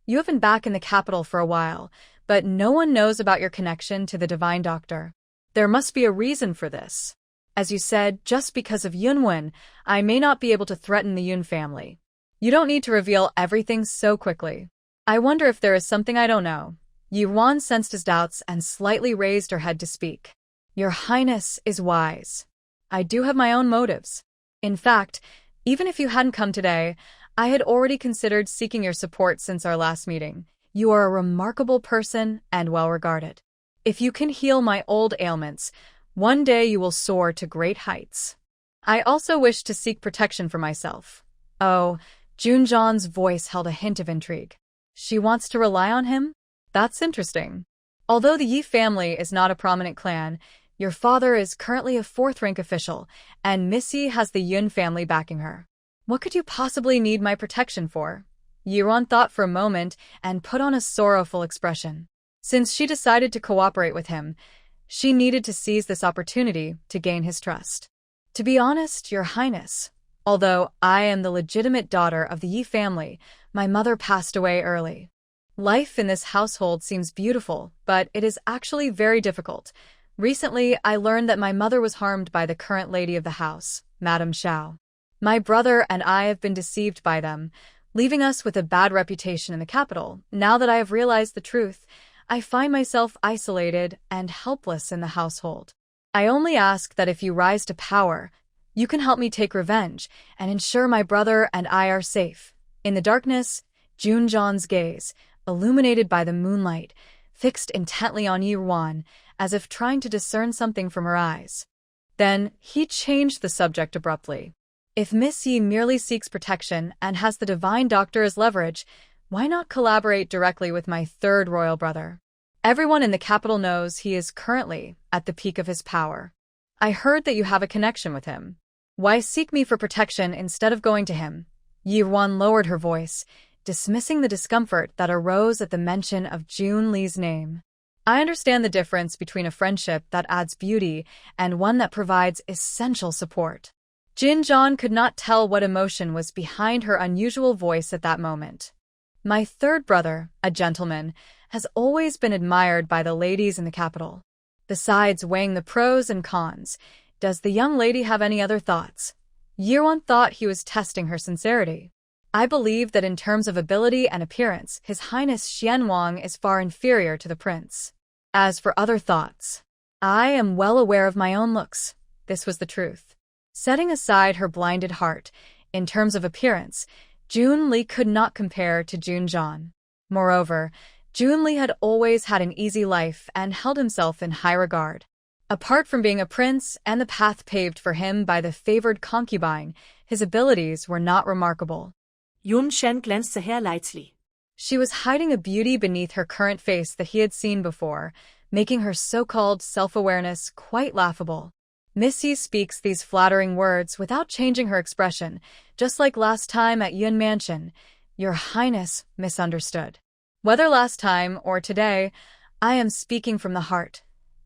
You have been back in the capital for a while, but no one knows about your connection to the Divine Doctor. There must be a reason for this. As you said, just because of Yunwen, I may not be able to threaten the Yun family. You don't need to reveal everything so quickly. I wonder if there is something I don't know. Yi Ruan sensed his doubts and slightly raised her head to speak. Your Highness is wise. I do have my own motives. In fact, even if you hadn't come today, I had already considered seeking your support since our last meeting. You are a remarkable person and well-regarded. If you can heal my old ailments, one day you will soar to great heights. I also wish to seek protection for myself. Oh, Junjan's voice held a hint of intrigue. She wants to rely on him? That's interesting. Although the Yi family is not a prominent clan, your father is currently a fourth-rank official, and Miss Yi has the Yun family backing her. What could you possibly need my protection for? Yi Ruan thought for a moment and put on a sorrowful expression. Since she decided to cooperate with him, she needed to seize this opportunity to gain his trust. To be honest, Your Highness, although I am the legitimate daughter of the Yi family, my mother passed away early. Life in this household seems beautiful, but it is actually very difficult. Recently, I learned that my mother was harmed by the current lady of the house, Madame Xiao. My brother and I have been deceived by them, leaving us with a bad reputation in the capital. Now that I have realized the truth, I find myself isolated and helpless in the household. I only ask that if you rise to power, you can help me take revenge and ensure my brother and I are safe. In the darkness, Junjan's gaze, illuminated by the moonlight, fixed intently on Yi Ruan, as if trying to discern something from her eyes. Then, he changed the subject abruptly. If Miss Yi merely seeks protection and has the divine doctor as leverage, why not collaborate directly with my third royal brother? Everyone in the capital knows he is currently at the peak of his power. I heard that you have a connection with him. Why seek me for protection instead of going to him? Yi Ruan lowered her voice, dismissing the discomfort that arose at the mention of Jun Li's name. I understand the difference between a friendship that adds beauty and one that provides essential support. Jinjan could not tell what emotion was behind her unusual voice at that moment. My third brother, a gentleman, has always been admired by the ladies in the capital. Besides weighing the pros and cons, does the young lady have any other thoughts? Yi Ruan thought he was testing her sincerity. I believe that in terms of ability and appearance, His Highness Xianwang is far inferior to the prince. As for other thoughts, I am well aware of my own looks. This was the truth. Setting aside her blinded heart, in terms of appearance, Jun Li could not compare to Junjan. Moreover, Jun Li had always had an easy life and held himself in high regard. Apart from being a prince and the path paved for him by the favored concubine, his abilities were not remarkable. Yun Shen glänzte sehr leidlich. She was hiding a beauty beneath her current face that he had seen before, making her so-called self-awareness quite laughable. Miss Yi speaks these flattering words without changing her expression, just like last time at Yun Mansion. Your Highness misunderstood. Whether last time or today, I am speaking from the heart.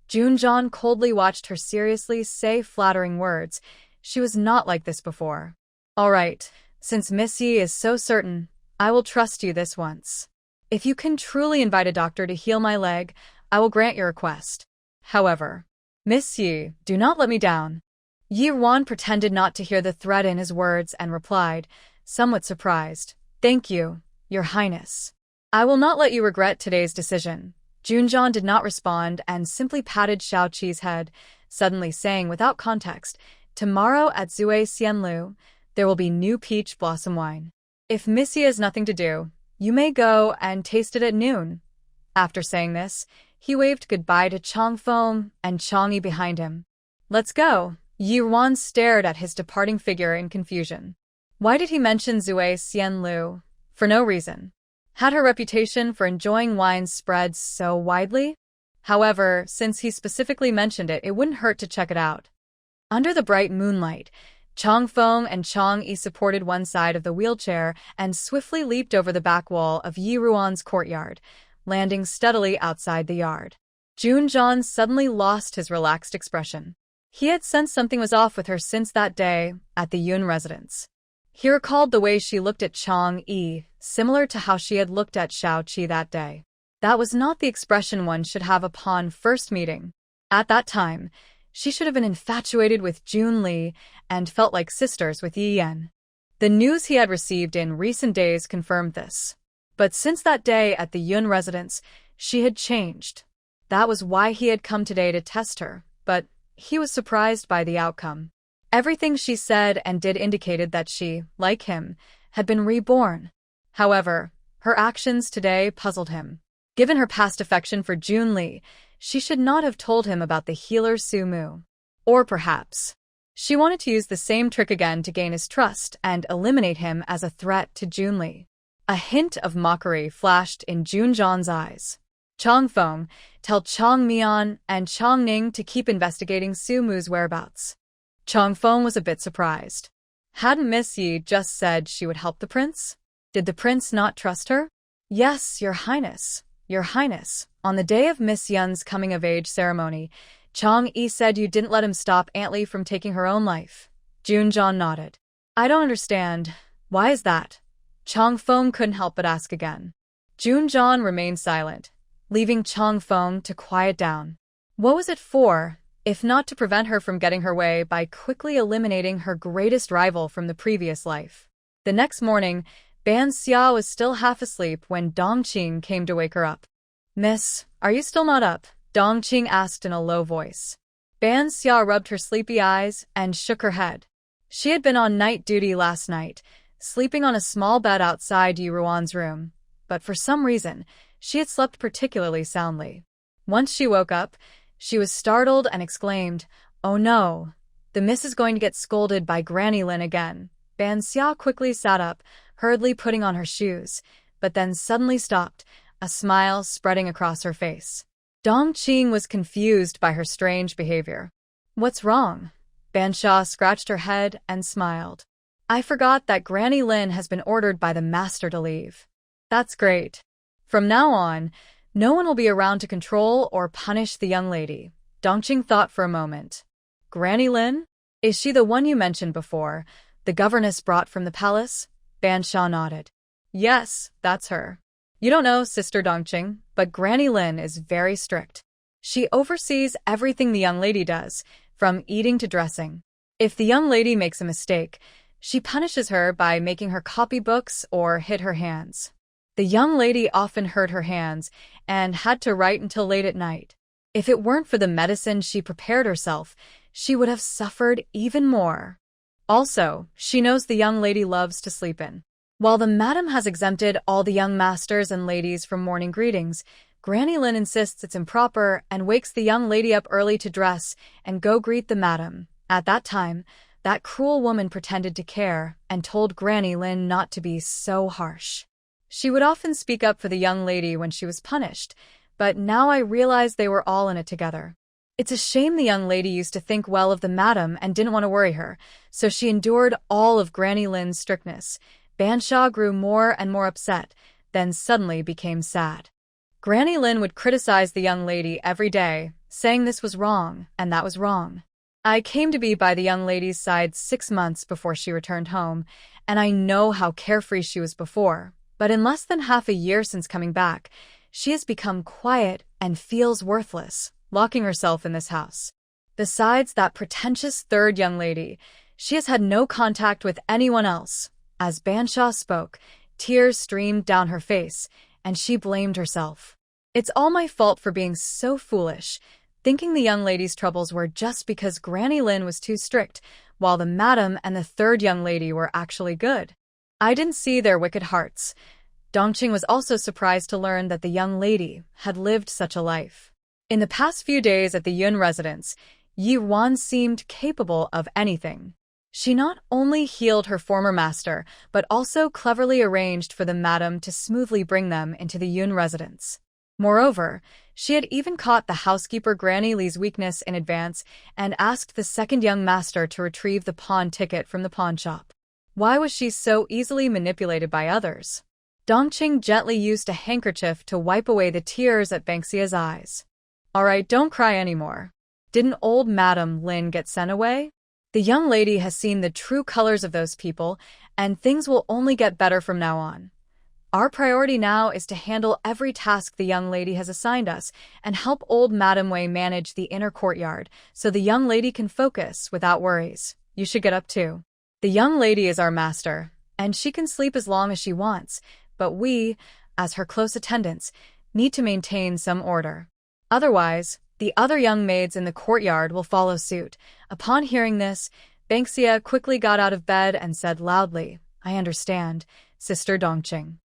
Junjan coldly watched her seriously say flattering words. She was not like this before. All right, since Miss Yi is so certain, I will trust you this once. If you can truly invite a doctor to heal my leg, I will grant your request. However, Miss Yi, do not let me down. Yi Ruan pretended not to hear the threat in his words and replied, somewhat surprised, Thank you, Your Highness. I will not let you regret today's decision. Junjan did not respond and simply patted Xiao Qi's head, suddenly saying without context, Tomorrow at Zui Xianlu, there will be new peach blossom wine. If Miss Yi has nothing to do, you may go and taste it at noon. After saying this, he waved goodbye to Chang Feng and Chang Yi behind him. Let's go. Yi Ruan stared at his departing figure in confusion. Why did he mention Zui Xianlu? For no reason. Had her reputation for enjoying wine spread so widely? However, since he specifically mentioned it, it wouldn't hurt to check it out. Under the bright moonlight, Chang Feng and Chang Yi supported one side of the wheelchair and swiftly leaped over the back wall of Yi Ruan's courtyard, landing steadily outside the yard. Junjan suddenly lost his relaxed expression. He had sensed something was off with her since that day at the Yun residence. He recalled the way she looked at Chang Yi, similar to how she had looked at Xiao Qi that day. That was not the expression one should have upon first meeting. At that time, she should have been infatuated with Jun Li and felt like sisters with Yi Yan. The news he had received in recent days confirmed this. But since that day at the Yun residence, she had changed. That was why he had come today to test her, but he was surprised by the outcome. Everything she said and did indicated that she, like him, had been reborn. However, her actions today puzzled him. Given her past affection for Jun Li, she should not have told him about the healer Su Mu. Or perhaps, she wanted to use the same trick again to gain his trust and eliminate him as a threat to Jun Li. A hint of mockery flashed in Junjan's eyes. Chang Feng, tell Chang Mian and Chang Ning to keep investigating Su Mu's whereabouts. Chang Feng was a bit surprised. Hadn't Miss Yi just said she would help the prince? Did the prince not trust her? Yes, Your Highness. Your Highness, On the day of Miss Yun's coming-of-age ceremony, Chang-yi said you didn't let him stop Aunt Lee from taking her own life. Jun-jeon nodded. I don't understand. Why is that? Chang-feng couldn't help but ask again. Jun-jeon remained silent, leaving Chang-feng to quiet down. What was it for, if not to prevent her from getting her way by quickly eliminating her greatest rival from the previous life? The next morning, Ban Xia was still half asleep when Dongqing came to wake her up. Miss, are you still not up? Dongqing asked in a low voice. Ban Xia rubbed her sleepy eyes and shook her head. She had been on night duty last night, sleeping on a small bed outside Yi Ruan's room, but for some reason, she had slept particularly soundly. Once she woke up, she was startled and exclaimed, "Oh no, the miss is going to get scolded by Granny Lin again." Ban Xia quickly sat up, hurriedly putting on her shoes, but then suddenly stopped, a smile spreading across her face. Dongqing was confused by her strange behavior. What's wrong? Ban Xia scratched her head and smiled. I forgot that Granny Lin has been ordered by the master to leave. That's great. From now on, no one will be around to control or punish the young lady. Dongqing thought for a moment. Granny Lin? Is she the one you mentioned before, the governess brought from the palace? Ban Xia nodded. Yes, that's her. You don't know, Sister Dongqing, but Granny Lin is very strict. She oversees everything the young lady does, from eating to dressing. If the young lady makes a mistake, she punishes her by making her copy books or hit her hands. The young lady often hurt her hands and had to write until late at night. If it weren't for the medicine she prepared herself, she would have suffered even more. Also, she knows the young lady loves to sleep in. While the madam has exempted all the young masters and ladies from morning greetings, Granny Lin insists it's improper and wakes the young lady up early to dress and go greet the madam. At that time, that cruel woman pretended to care and told Granny Lin not to be so harsh. She would often speak up for the young lady when she was punished, but now I realize they were all in it together. It's a shame the young lady used to think well of the madam and didn't want to worry her, so she endured all of Granny Lin's strictness. Ban Xia grew more and more upset, then suddenly became sad. Granny Lin would criticize the young lady every day, saying this was wrong and that was wrong. I came to be by the young lady's side 6 months before she returned home, and I know how carefree she was before, but in less than half a year since coming back, she has become quiet and feels worthless, locking herself in this house. Besides that pretentious third young lady, she has had no contact with anyone else. As Ban Xia spoke, tears streamed down her face, and she blamed herself. It's all my fault for being so foolish, thinking the young lady's troubles were just because Granny Lin was too strict, while the madam and the third young lady were actually good. I didn't see their wicked hearts. Dongqing was also surprised to learn that the young lady had lived such a life. In the past few days at the Yun residence, Yi Ruan seemed capable of anything. She not only healed her former master, but also cleverly arranged for the madam to smoothly bring them into the Yun residence. Moreover, she had even caught the housekeeper Granny Li's weakness in advance and asked the second young master to retrieve the pawn ticket from the pawn shop. Why was she so easily manipulated by others? Dongqing gently used a handkerchief to wipe away the tears at Banxia's eyes. All right, don't cry anymore. Didn't old Madam Lin get sent away? The young lady has seen the true colors of those people, and things will only get better from now on. Our priority now is to handle every task the young lady has assigned us and help old Madam Wei manage the inner courtyard so the young lady can focus without worries. You should get up too. The young lady is our master, and she can sleep as long as she wants, but we, as her close attendants, need to maintain some order. Otherwise, the other young maids in the courtyard will follow suit. Upon hearing this, Banxia quickly got out of bed and said loudly, I understand, Sister Dongqing.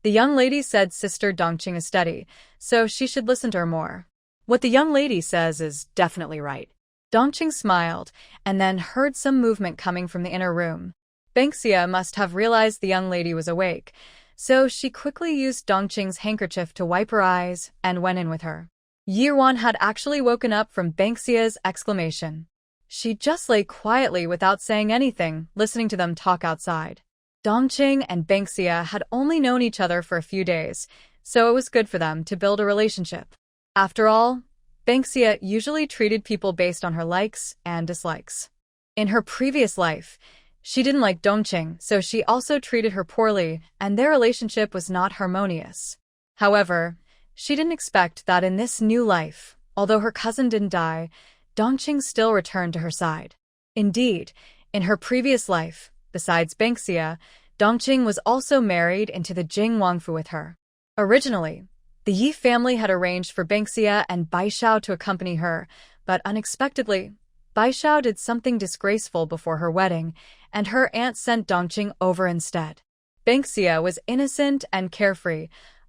The young lady said Sister Dongqing is steady, so she should listen to her more. What the young lady says is definitely right. Dongqing smiled, and then heard some movement coming from the inner room. Banxia must have realized the young lady was awake, so she quickly used Dongqing's handkerchief to wipe her eyes and went in with her. Yi Ruan had actually woken up from Banxia's exclamation. She just lay quietly without saying anything, listening to them talk outside. Dongqing and Banxia had only known each other for a few days, so it was good for them to build a relationship. After all, Banksia usually treated people based on her likes and dislikes. In her previous life, she didn't like Dongqing, so she also treated her poorly, and their relationship was not harmonious. However, she didn't expect that in this new life, although her cousin didn't die, Dongqing still returned to her side. Indeed, in her previous life, besides Banksia, Dongqing was also married into the Jing Wangfu with her. Originally, the Yi family had arranged for Banksia and Baishao to accompany her, but unexpectedly, Baishao did something disgraceful before her wedding, and her aunt sent Dongqing over instead. Banksia was innocent and carefree,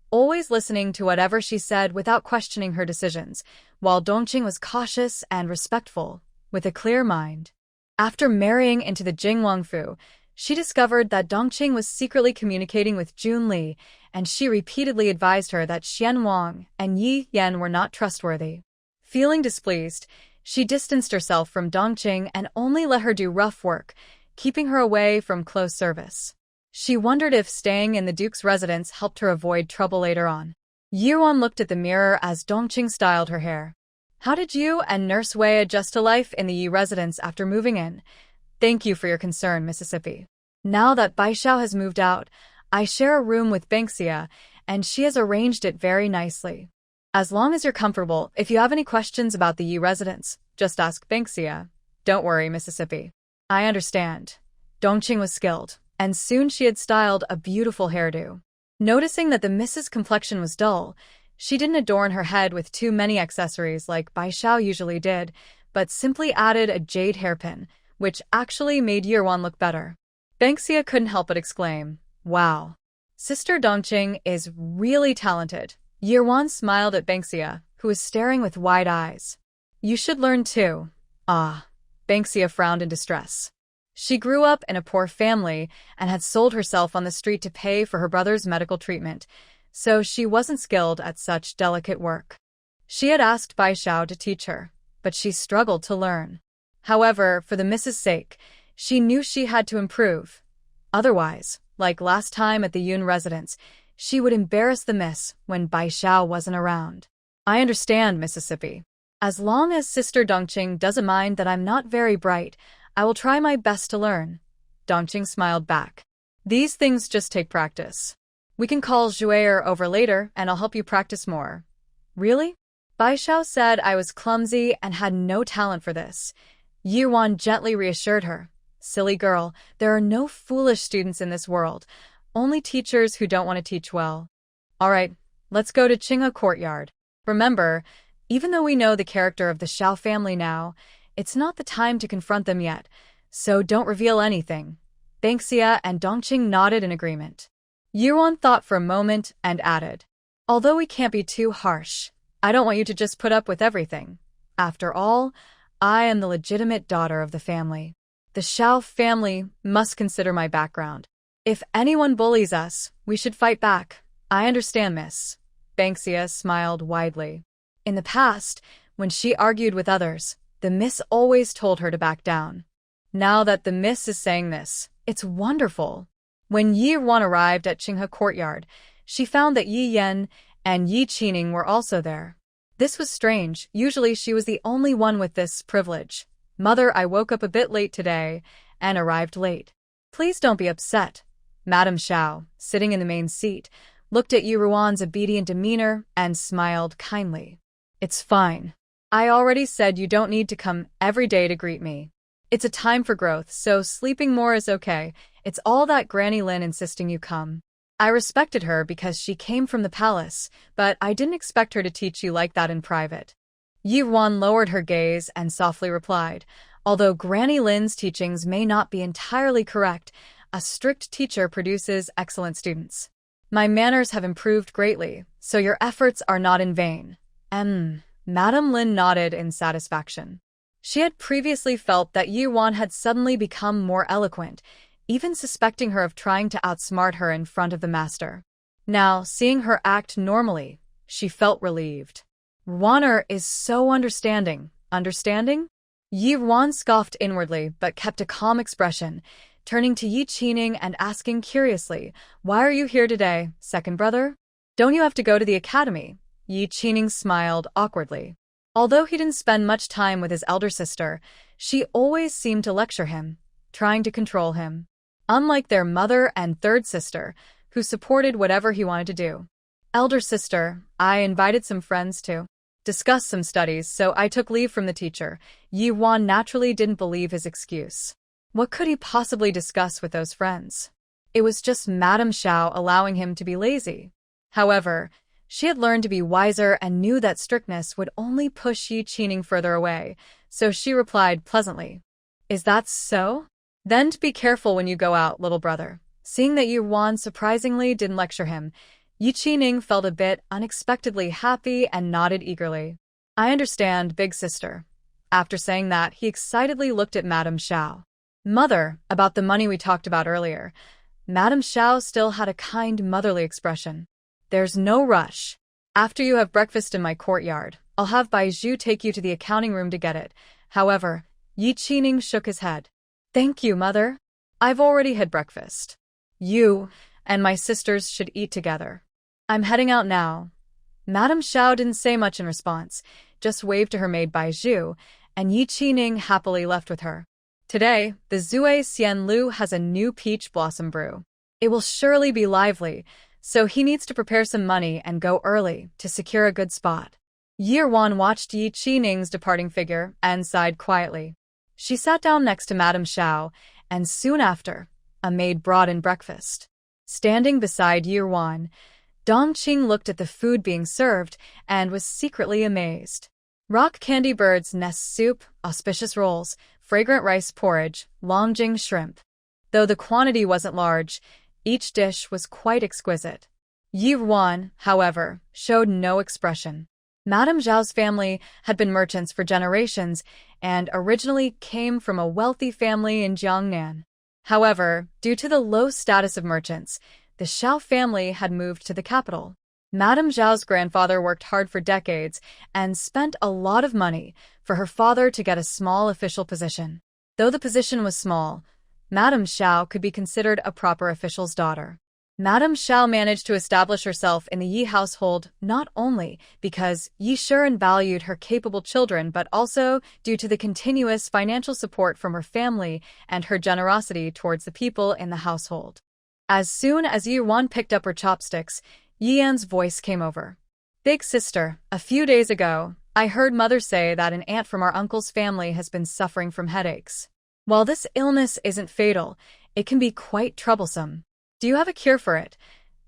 always listening to whatever she said without questioning her decisions, while Dongqing was cautious and respectful, with a clear mind. After marrying into the Jing Wangfu, she discovered that Dongqing was secretly communicating with Junli, and she repeatedly advised her that Xian Wang and Yi Yan were not trustworthy. Feeling displeased, she distanced herself from Dongqing and only let her do rough work, keeping her away from close service. She wondered if staying in the Duke's residence helped her avoid trouble later on. Yirwan looked at the mirror as Dongqing styled her hair. How did you and Nurse Wei adjust to life in the Yi residence after moving in? Thank you for your concern, Mississippi. Now that Baishao has moved out, I share a room with Banksia, and she has arranged it very nicely. As long as you're comfortable, if you have any questions about the Yi residence, just ask Banksia. Don't worry, Mississippi. I understand. Dongqing was skilled, and soon she had styled a beautiful hairdo. Noticing that the Mrs. complexion was dull, she didn't adorn her head with too many accessories like Baishao usually did, but simply added a jade hairpin, which actually made Yirwan look better. Banksia couldn't help but exclaim, "Wow. Sister Dongqing is really talented." Yirwan smiled at Banksia, who was staring with wide eyes. "You should learn too." Ah. Banksia frowned in distress. She grew up in a poor family and had sold herself on the street to pay for her brother's medical treatment, so she wasn't skilled at such delicate work. She had asked Baishao to teach her, but she struggled to learn. However, for the Mrs.'s sake, she knew she had to improve. Otherwise, like last time at the Yun residence, she would embarrass the miss when Baishao wasn't around. I understand, Mississippi. As long as Sister Dongqing doesn't mind that I'm not very bright, I will try my best to learn. Dongqing smiled back. These things just take practice. We can call Zhuer over later and I'll help you practice more. Really? Baishao said I was clumsy and had no talent for this. Yirwan gently reassured her. Silly girl, there are no foolish students in this world, only teachers who don't want to teach well. All right, let's go to Qinghe Courtyard. Remember, even though we know the character of the Xiao family now, it's not the time to confront them yet, so don't reveal anything. Banksia and Dongqing nodded in agreement. Yirwan thought for a moment and added, although we can't be too harsh, I don't want you to just put up with everything. After all, I am the legitimate daughter of the family. The Xiao family must consider my background. If anyone bullies us, we should fight back. I understand, miss. Banksia smiled widely. In the past, when she argued with others, the miss always told her to back down. Now that the miss is saying this, it's wonderful. When Yirwan arrived at Qinghe Courtyard, she found that Yi Yan and Yi Qining were also there. This was strange. Usually she was the only one with this privilege. Mother, I woke up a bit late today and arrived late. Please don't be upset. Madame Xiao, sitting in the main seat, looked at Yirwan's obedient demeanor and smiled kindly. It's fine. I already said you don't need to come every day to greet me. It's a time for growth, so sleeping more is okay. It's all that Granny Lin insisting you come. I respected her because she came from the palace, but I didn't expect her to teach you like that in private. Yirwan lowered her gaze and softly replied, although Granny Lin's teachings may not be entirely correct, a strict teacher produces excellent students. My manners have improved greatly, so your efforts are not in vain. Madame Lin nodded in satisfaction. She had previously felt that Yirwan had suddenly become more eloquent, even suspecting her of trying to outsmart her in front of the master. Now, seeing her act normally, she felt relieved. Ruaner is so understanding. Understanding? Yirwan scoffed inwardly but kept a calm expression, turning to Yi Qining and asking curiously, why are you here today, second brother? Don't you have to go to the academy? Yi Qining smiled awkwardly. Although he didn't spend much time with his elder sister, she always seemed to lecture him, trying to control him. Unlike their mother and third sister, who supported whatever he wanted to do. Elder sister, I invited some friends to discuss some studies, so I took leave from the teacher. Yi Wan naturally didn't believe his excuse. What could he possibly discuss with those friends? It was just Madame Xiao allowing him to be lazy. However, she had learned to be wiser and knew that strictness would only push Yi Qining further away, so she replied pleasantly. Is that so? Then to be careful when you go out, little brother. Seeing that Yi Wan surprisingly didn't lecture him, Yi Qining felt a bit unexpectedly happy and nodded eagerly. I understand, big sister. After saying that, he excitedly looked at Madame Xiao. Mother, about the money we talked about earlier. Madame Xiao still had a kind motherly expression. There's no rush. After you have breakfast in my courtyard, I'll have Bai Zhu take you to the accounting room to get it. However, Yi Qining shook his head. Thank you, mother. I've already had breakfast. You and my sisters should eat together. I'm heading out now. Madame Xiao didn't say much in response, just waved to her maid Bai Zhu, and Yi Qining happily left with her. Today, the Zue Xian Lu has a new peach blossom brew. It will surely be lively, so he needs to prepare some money and go early to secure a good spot. Yi Wan watched Yi Qining's departing figure and sighed quietly. She sat down next to Madame Xiao, and soon after, a maid brought in breakfast. Standing beside Yi Wan, Dongqing looked at the food being served and was secretly amazed. Rock candy bird's nest soup, auspicious rolls, fragrant rice porridge, longjing shrimp. Though the quantity wasn't large, each dish was quite exquisite. Yi Wan, however, showed no expression. Madame Zhao's family had been merchants for generations and originally came from a wealthy family in Jiangnan. However, due to the low status of merchants, the Xiao family had moved to the capital. Madame Zhao's grandfather worked hard for decades and spent a lot of money for her father to get a small official position. Though the position was small, Madame Xiao could be considered a proper official's daughter. Madame Xiao managed to establish herself in the Yi household not only because Yi Shiren valued her capable children but also due to the continuous financial support from her family and her generosity towards the people in the household. As soon as Yi Wan picked up her chopsticks, Yi Yan's voice came over. Big sister, a few days ago, I heard mother say that an aunt from our uncle's family has been suffering from headaches. While this illness isn't fatal, it can be quite troublesome. Do you have a cure for it?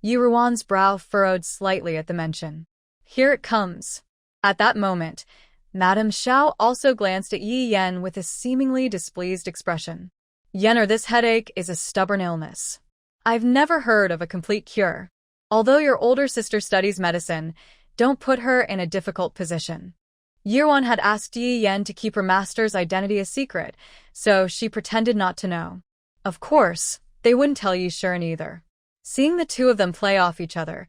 Yi Ruan's brow furrowed slightly at the mention. Here it comes. At that moment, Madame Xiao also glanced at Yi Yan with a seemingly displeased expression. Yener, this headache is a stubborn illness. I've never heard of a complete cure. Although your older sister studies medicine, don't put her in a difficult position. Yi Ruan had asked Yi Yan to keep her master's identity a secret, so she pretended not to know. Of course, they wouldn't tell Yi Shiren either. Seeing the two of them play off each other,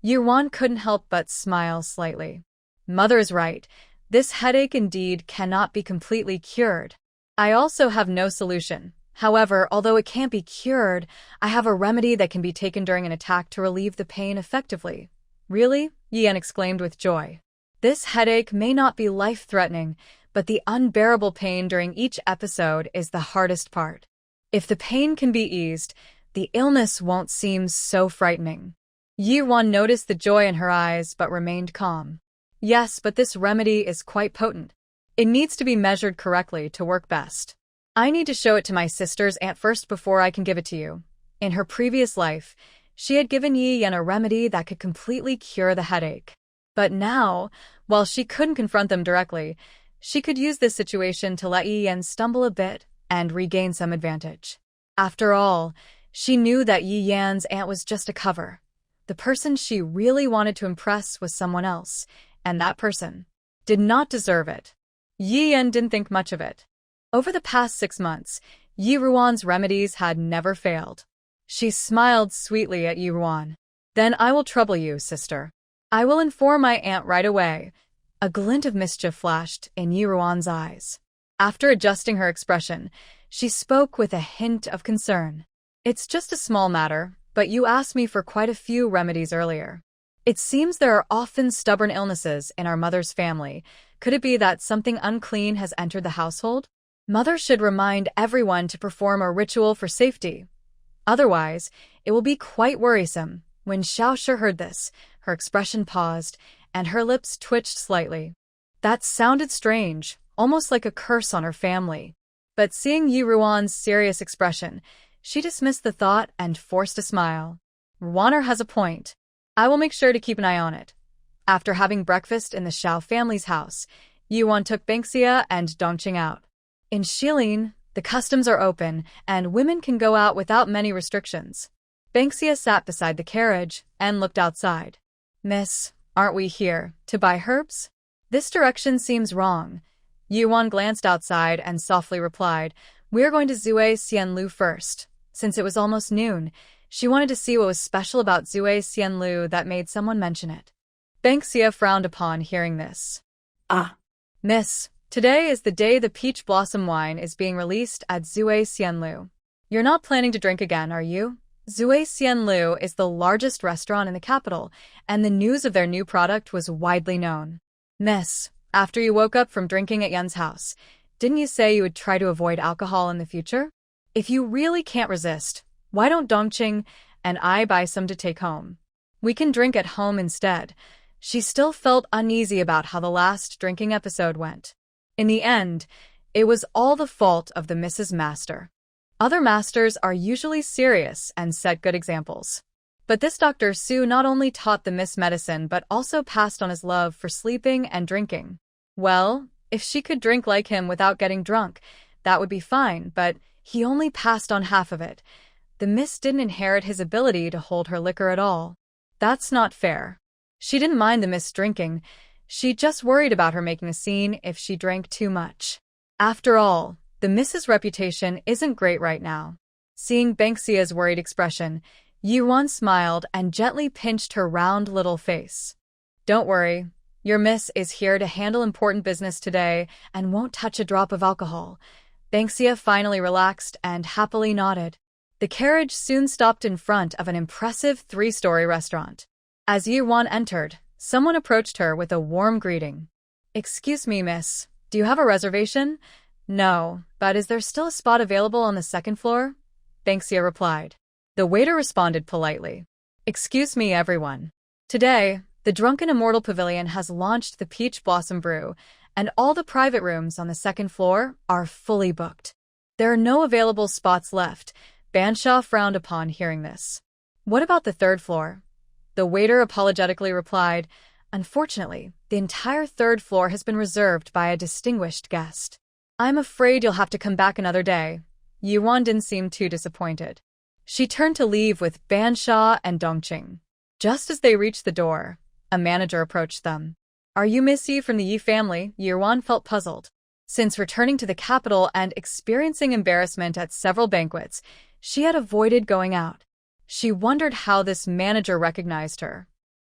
Yi Ruan couldn't help but smile slightly. Mother is right. This headache indeed cannot be completely cured. I also have no solution. However, although it can't be cured, I have a remedy that can be taken during an attack to relieve the pain effectively. Really? Yi Yan exclaimed with joy. This headache may not be life-threatening, but the unbearable pain during each episode is the hardest part. If the pain can be eased, the illness won't seem so frightening. Yi Wan noticed the joy in her eyes but remained calm. Yes, but this remedy is quite potent. It needs to be measured correctly to work best. I need to show it to my sister's aunt first before I can give it to you. In her previous life, she had given Yi Yan a remedy that could completely cure the headache. But now, while she couldn't confront them directly, she could use this situation to let Yi Yan stumble a bit and regain some advantage. After all, she knew that Yi Yan's aunt was just a cover. The person she really wanted to impress was someone else, and that person did not deserve it. Yi Yan didn't think much of it. Over the past 6 months, Yi Ruan's remedies had never failed. She smiled sweetly at Yi Ruan. Then I will trouble you, sister. I will inform my aunt right away. A glint of mischief flashed in Yi Ruan's eyes. After adjusting her expression, she spoke with a hint of concern. It's just a small matter, but you asked me for quite a few remedies earlier. It seems there are often stubborn illnesses in our mother's family. Could it be that something unclean has entered the household? Mother should remind everyone to perform a ritual for safety. Otherwise, it will be quite worrisome. When Xiaoshi heard this, her expression paused, and her lips twitched slightly. That sounded strange, almost like a curse on her family. But seeing Yi Ruan's serious expression, she dismissed the thought and forced a smile. Ruaner has a point. I will make sure to keep an eye on it. After having breakfast in the Xiao family's house, Yuan took Bengxia and Dongqing out. In Shilin, the customs are open, and women can go out without many restrictions. Bengxia sat beside the carriage and looked outside. Miss, aren't we here to buy herbs? This direction seems wrong. Yuan glanced outside and softly replied, We're going to Zue Xianlu first. Since it was almost noon, she wanted to see what was special about Zue Xianlu that made someone mention it. Bengxia frowned upon hearing this. Miss, today is the day the peach blossom wine is being released at Zue Xianlu. You're not planning to drink again, are you? Zue Xianlu is the largest restaurant in the capital, and the news of their new product was widely known. Miss, after you woke up from drinking at Yen's house, didn't you say you would try to avoid alcohol in the future? If you really can't resist, why don't Dongqing and I buy some to take home? We can drink at home instead. She still felt uneasy about how the last drinking episode went. In the end, it was all the fault of the Mrs. Master. Other masters are usually serious and set good examples. But this Dr. Su not only taught the Miss medicine but also passed on his love for sleeping and drinking. Well, if she could drink like him without getting drunk, that would be fine, but he only passed on half of it. The Miss didn't inherit his ability to hold her liquor at all. That's not fair. She didn't mind the Miss drinking. She just worried about her making a scene if she drank too much. After all, the Miss's reputation isn't great right now. Seeing Bengxia's worried expression, Yuan smiled and gently pinched her round little face. Don't worry, your Miss is here to handle important business today and won't touch a drop of alcohol. Bengxia finally relaxed and happily nodded. The carriage soon stopped in front of an impressive 3-story restaurant. As Yuan entered, someone approached her with a warm greeting. Excuse me, miss, do you have a reservation? No, but is there still a spot available on the 2nd floor? Bengxia replied. The waiter responded politely. Excuse me, everyone. Today, the Drunken Immortal Pavilion has launched the Peach Blossom Brew, and all the private rooms on the 2nd floor are fully booked. There are no available spots left. Bansha frowned upon hearing this. What about the 3rd floor? The waiter apologetically replied, Unfortunately, the entire 3rd floor has been reserved by a distinguished guest. I'm afraid you'll have to come back another day. Yuan didn't seem too disappointed. She turned to leave with Bansha and Dongqing. Just as they reached the door, a manager approached them. Are you Miss Yi from the Yi family? Yuan felt puzzled. Since returning to the capital and experiencing embarrassment at several banquets, she had avoided going out. She wondered how this manager recognized her.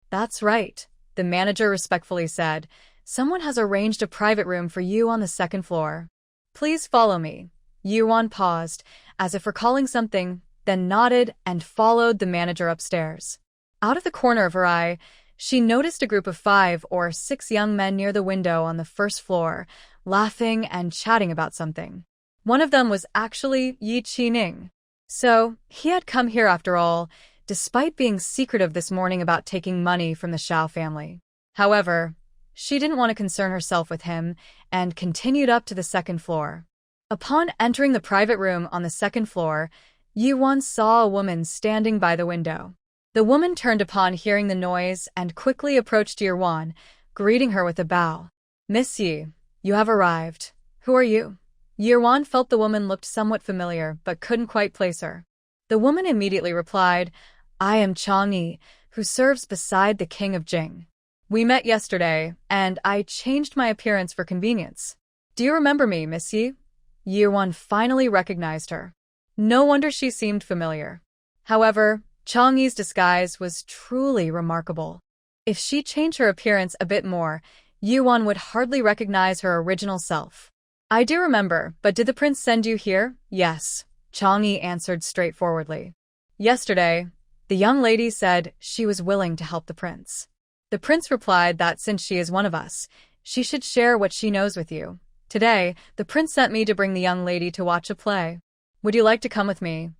That's right, the manager respectfully said. Someone has arranged a private room for you on the 2nd floor. Please follow me. Yuan paused, as if recalling something, then nodded and followed the manager upstairs. Out of the corner of her eye, she noticed a group of 5 or 6 young men near the window on the 1st floor, laughing and chatting about something. One of them was actually Yi Qining. So, he had come here after all, despite being secretive this morning about taking money from the Xiao family. However, she didn't want to concern herself with him and continued up to the 2nd floor. Upon entering the private room on the 2nd floor, Yuan saw a woman standing by the window. The woman turned upon hearing the noise and quickly approached Yuan, greeting her with a bow. Miss Yi, you have arrived. Who are you? Yuan felt the woman looked somewhat familiar, but couldn't quite place her. The woman immediately replied, I am Chang'e, who serves beside the king of Jing. We met yesterday, and I changed my appearance for convenience. Do you remember me, Miss Yi? Yuan finally recognized her. No wonder she seemed familiar. However, Chang'e's disguise was truly remarkable. If she changed her appearance a bit more, Yuan would hardly recognize her original self. I do remember, but did the prince send you here? Yes, Chang'e answered straightforwardly. Yesterday, The young lady said she was willing to help the prince. The prince replied that since she is one of us, she should share what she knows with you. Today, the prince sent me to bring the young lady to watch a play. Would you like to come with me?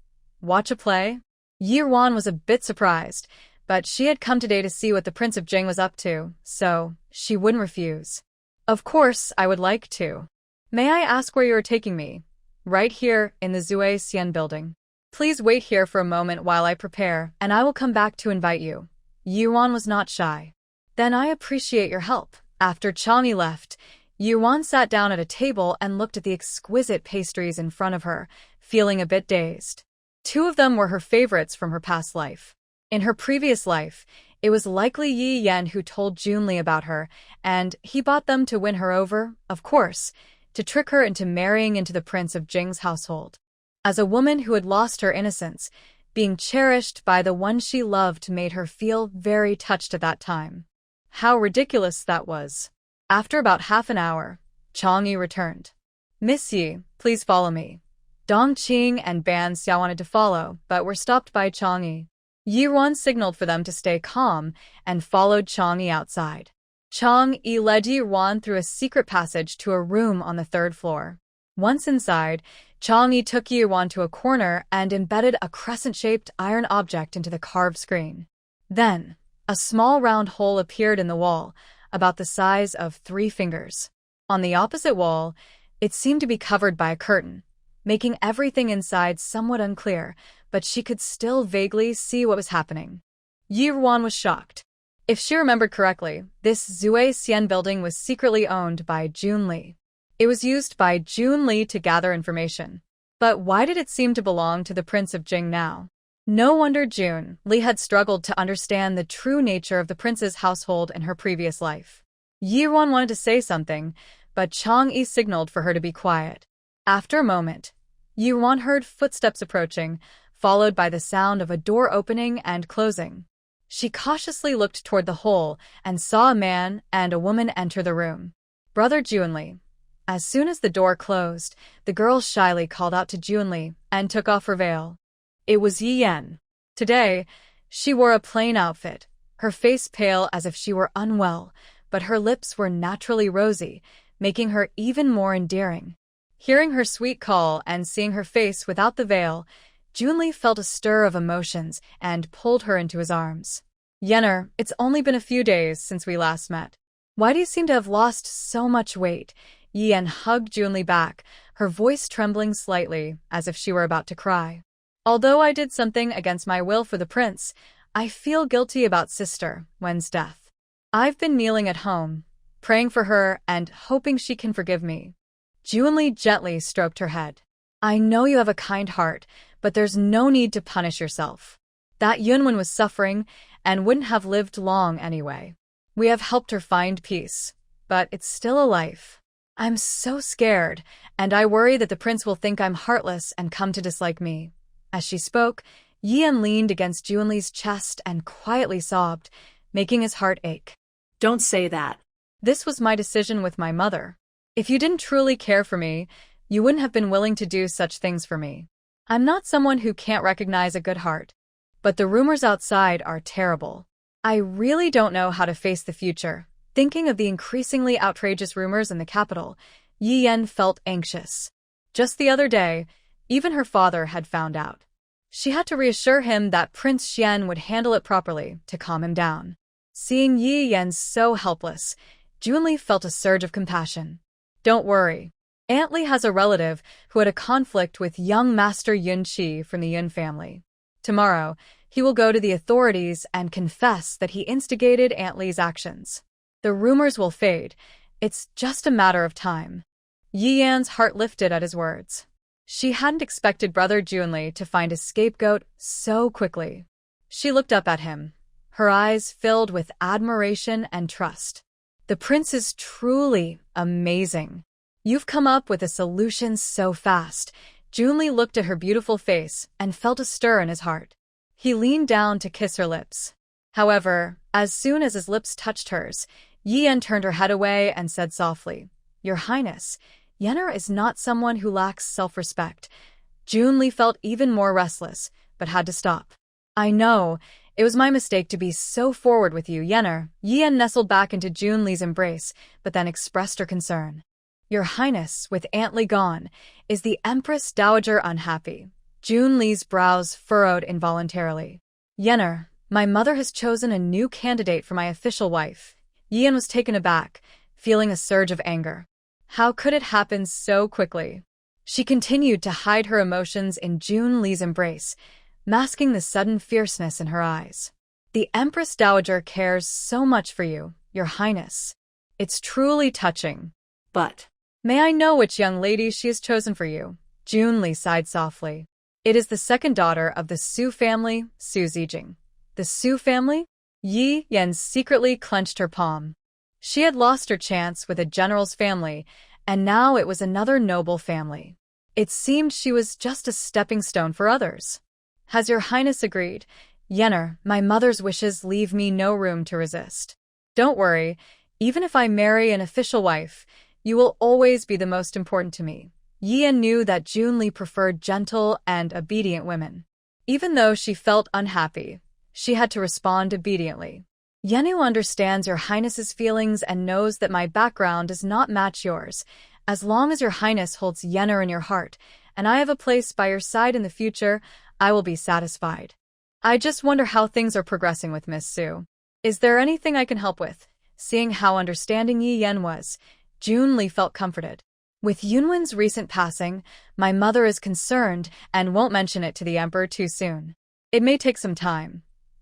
Watch a play? Yi-Wan was a bit surprised, but she had come today to see what the Prince of Jing was up to, so she wouldn't refuse. Of course, I would like to. May I ask where you are taking me? Right here, in the Zue Xian building. Please wait here for a moment while I prepare, and I will come back to invite you. Yi-Wan was not shy. Then I appreciate your help. After Chang'e left, Yi-Wan sat down at a table and looked at the exquisite pastries in front of her, feeling a bit dazed. Two of them were her favorites from her past life. In her previous life, it was likely Yi Yan who told Junli about her, and he bought them to win her over, of course, to trick her into marrying into the Prince of Jing's household. As a woman who had lost her innocence, being cherished by the one she loved made her feel very touched at that time. How ridiculous that was. After about half an hour, Chang'e returned. Miss Yi, please follow me. Dongqing and Ban Xiao wanted to follow, but were stopped by Chang'e. Yi-Wan signaled for them to stay calm and followed Chang'e outside. Chang'e led Yi-Wan through a secret passage to a room on the third floor. Once inside, Chang'e took Yi-Wan to a corner and embedded a crescent-shaped iron object into the carved screen. Then, a small round hole appeared in the wall, about the size of 3 fingers. On the opposite wall, it seemed to be covered by a curtain, making everything inside somewhat unclear, but she could still vaguely see what was happening. Yi-Wan was shocked. If she remembered correctly, this Zue Xian building was secretly owned by Junli. It was used by Junli to gather information. But why did it seem to belong to the Prince of Jing now? No wonder Junli had struggled to understand the true nature of the prince's household in her previous life. Yi-Wan wanted to say something, but Chang'e signaled for her to be quiet. After a moment, Yi-Wan heard footsteps approaching, followed by the sound of a door opening and closing. She cautiously looked toward the hole and saw a man and a woman enter the room. Brother Junli. As soon as the door closed, the girl shyly called out to Junli and took off her veil. It was Yi Yan. Today, she wore a plain outfit, her face pale as if she were unwell, but her lips were naturally rosy, making her even more endearing. Hearing her sweet call and seeing her face without the veil, Junli felt a stir of emotions and pulled her into his arms. Yenner, it's only been a few days since we last met. Why do you seem to have lost so much weight? Yi Yan hugged Junli back, her voice trembling slightly as if she were about to cry. Although I did something against my will for the prince, I feel guilty about Sister Wen's death. I've been kneeling at home, praying for her and hoping she can forgive me. Junli gently stroked her head. I know you have a kind heart, but there's no need to punish yourself. That Yunwen was suffering and wouldn't have lived long anyway. We have helped her find peace, but it's still a life. I'm so scared, and I worry that the prince will think I'm heartless and come to dislike me. As she spoke, Yi Yan leaned against Junli's chest and quietly sobbed, making his heart ache. Don't say that. This was my decision with my mother. If you didn't truly care for me, you wouldn't have been willing to do such things for me. I'm not someone who can't recognize a good heart, but the rumors outside are terrible. I really don't know how to face the future. Thinking of the increasingly outrageous rumors in the capital, Yi Yan felt anxious. Just the other day, even her father had found out. She had to reassure him that Prince Xian would handle it properly to calm him down. Seeing Yi Yan so helpless, Junli felt a surge of compassion. Don't worry. Aunt Li has a relative who had a conflict with young Master Yun Qi from the Yun family. Tomorrow, he will go to the authorities and confess that he instigated Aunt Li's actions. The rumors will fade. It's just a matter of time. Yi Yan's heart lifted at his words. She hadn't expected Brother Junli to find a scapegoat so quickly. She looked up at him, her eyes filled with admiration and trust. The prince is truly amazing. You've come up with a solution so fast. Junli looked at her beautiful face and felt a stir in his heart. He leaned down to kiss her lips. However, as soon as his lips touched hers, Yi Yan turned her head away and said softly, Your Highness, Yenner is not someone who lacks self-respect. Junli felt even more restless, but had to stop. I know. It was my mistake to be so forward with you, Yenner. Yian nestled back into Junli's embrace, but then expressed her concern. Your Highness, with Aunt Li gone, is the Empress Dowager unhappy? Junli's brows furrowed involuntarily. Yenner, my mother has chosen a new candidate for my official wife. Yian was taken aback, feeling a surge of anger. How could it happen so quickly? She continued to hide her emotions in Junli's embrace, masking the sudden fierceness in her eyes. The Empress Dowager cares so much for you, Your Highness. It's truly touching. But May I know which young lady she has chosen for you? Junli sighed softly. It is the second daughter of the Su family, Su Zijing. The Su family? Yi Yan secretly clenched her palm. She had lost her chance with a general's family, and now it was another noble family. It seemed she was just a stepping stone for others. Has Your Highness agreed? Yenner, my mother's wishes leave me no room to resist. Don't worry, even if I marry an official wife, you will always be the most important to me. Yian knew that Junli preferred gentle and obedient women. Even though she felt unhappy, she had to respond obediently. Yenu understands Your Highness's feelings and knows that my background does not match yours. As long as Your Highness holds Yenner in your heart, and I have a place by your side in the future, I will be satisfied. I just wonder how things are progressing with Miss Su. Is there anything I can help with? Seeing how understanding Yi Yen was, Junli felt comforted. With Yunwen's recent passing, my mother is concerned and won't mention it to the Emperor too soon. It may take some time.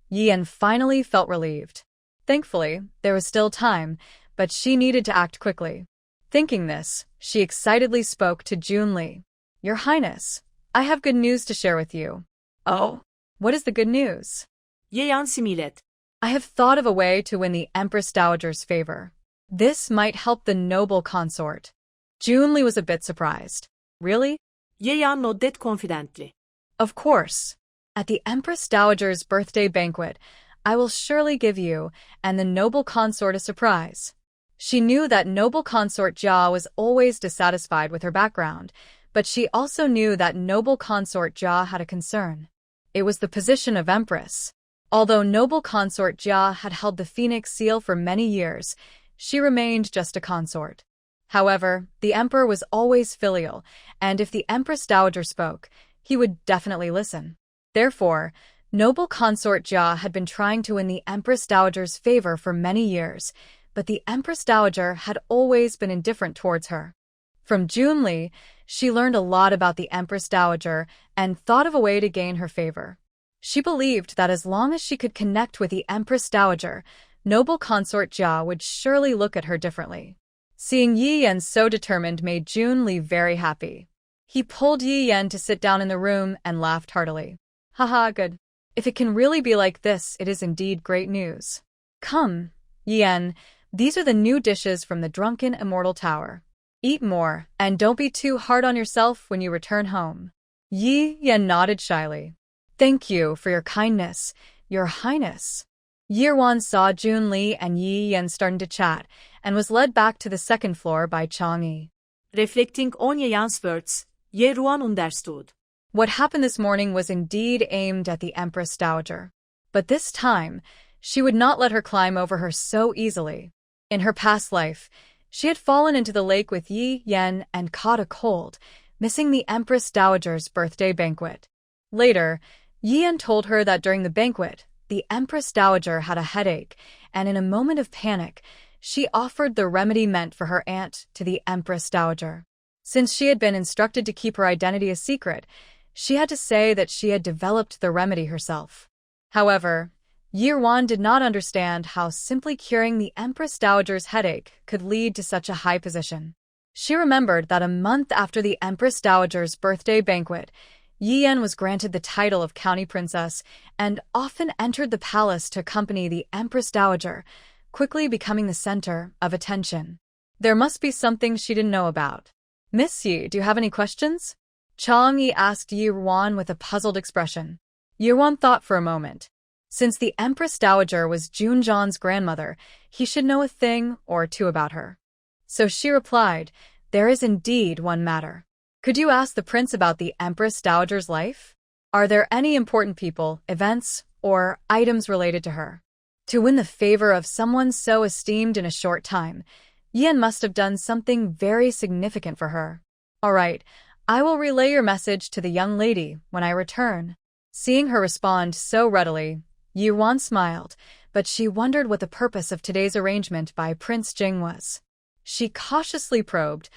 Yi Yen finally felt relieved. Thankfully, there was still time, but she needed to act quickly. Thinking this, she excitedly spoke to Junli. Your Highness, I have good news to share with you. Oh, what is the good news? Yeyan similet. I have thought of a way to win the Empress Dowager's favor. This might help the noble consort. Junli was a bit surprised. Really? Yeyan nodded confidently. Of course. At the Empress Dowager's birthday banquet, I will surely give you and the noble consort a surprise. She knew that noble consort Jia was always dissatisfied with her background, but she also knew that noble consort Jia had a concern. It was the position of empress. Although noble consort Jia had held the Phoenix Seal for many years, she remained just a consort. However, the emperor was always filial, and if the Empress Dowager spoke, he would definitely listen. Therefore, noble consort Jia had been trying to win the Empress Dowager's favor for many years, but the Empress Dowager had always been indifferent towards her. From Junli, she learned a lot about the Empress Dowager and thought of a way to gain her favor. She believed that as long as she could connect with the Empress Dowager, noble consort Jia would surely look at her differently. Seeing Yi Yan so determined made Junli very happy. He pulled Yi Yan to sit down in the room and laughed heartily. Haha, good. If it can really be like this, it is indeed great news. Come, Yi Yan, these are the new dishes from the Drunken Immortal Tower. Eat more, and don't be too hard on yourself when you return home. Yi Yan nodded shyly. Thank you for your kindness, Your Highness. Yirwan saw Junli and Yi Yan starting to chat, and was led back to the second floor by Chang'e. Reflecting on Yeyan's words, Ye Ruan understood. What happened this morning was indeed aimed at the Empress Dowager. But this time, she would not let her climb over her so easily. In her past life, she had fallen into the lake with Yi Yan and caught a cold, missing the Empress Dowager's birthday banquet. Later, Yi Yan told her that during the banquet, the Empress Dowager had a headache, and in a moment of panic, she offered the remedy meant for her aunt to the Empress Dowager. Since she had been instructed to keep her identity a secret, she had to say that she had developed the remedy herself. However, Yirwan did not understand how simply curing the Empress Dowager's headache could lead to such a high position. She remembered that a month after the Empress Dowager's birthday banquet, Yi Yan was granted the title of County Princess and often entered the palace to accompany the Empress Dowager, quickly becoming the center of attention. There must be something she didn't know about. Miss Yi, do you have any questions? Chang'e asked Yirwan with a puzzled expression. Yirwan thought for a moment. Since the Empress Dowager was Junjan's grandmother, he should know a thing or two about her. So she replied, there is indeed one matter. Could you ask the prince about the Empress Dowager's life? Are there any important people, events, or items related to her? To win the favor of someone so esteemed in a short time, Yan must have done something very significant for her. All right, I will relay your message to the young lady when I return. Seeing her respond so readily, Yuan smiled, but she wondered what the purpose of today's arrangement by Prince Jing was. She cautiously probed,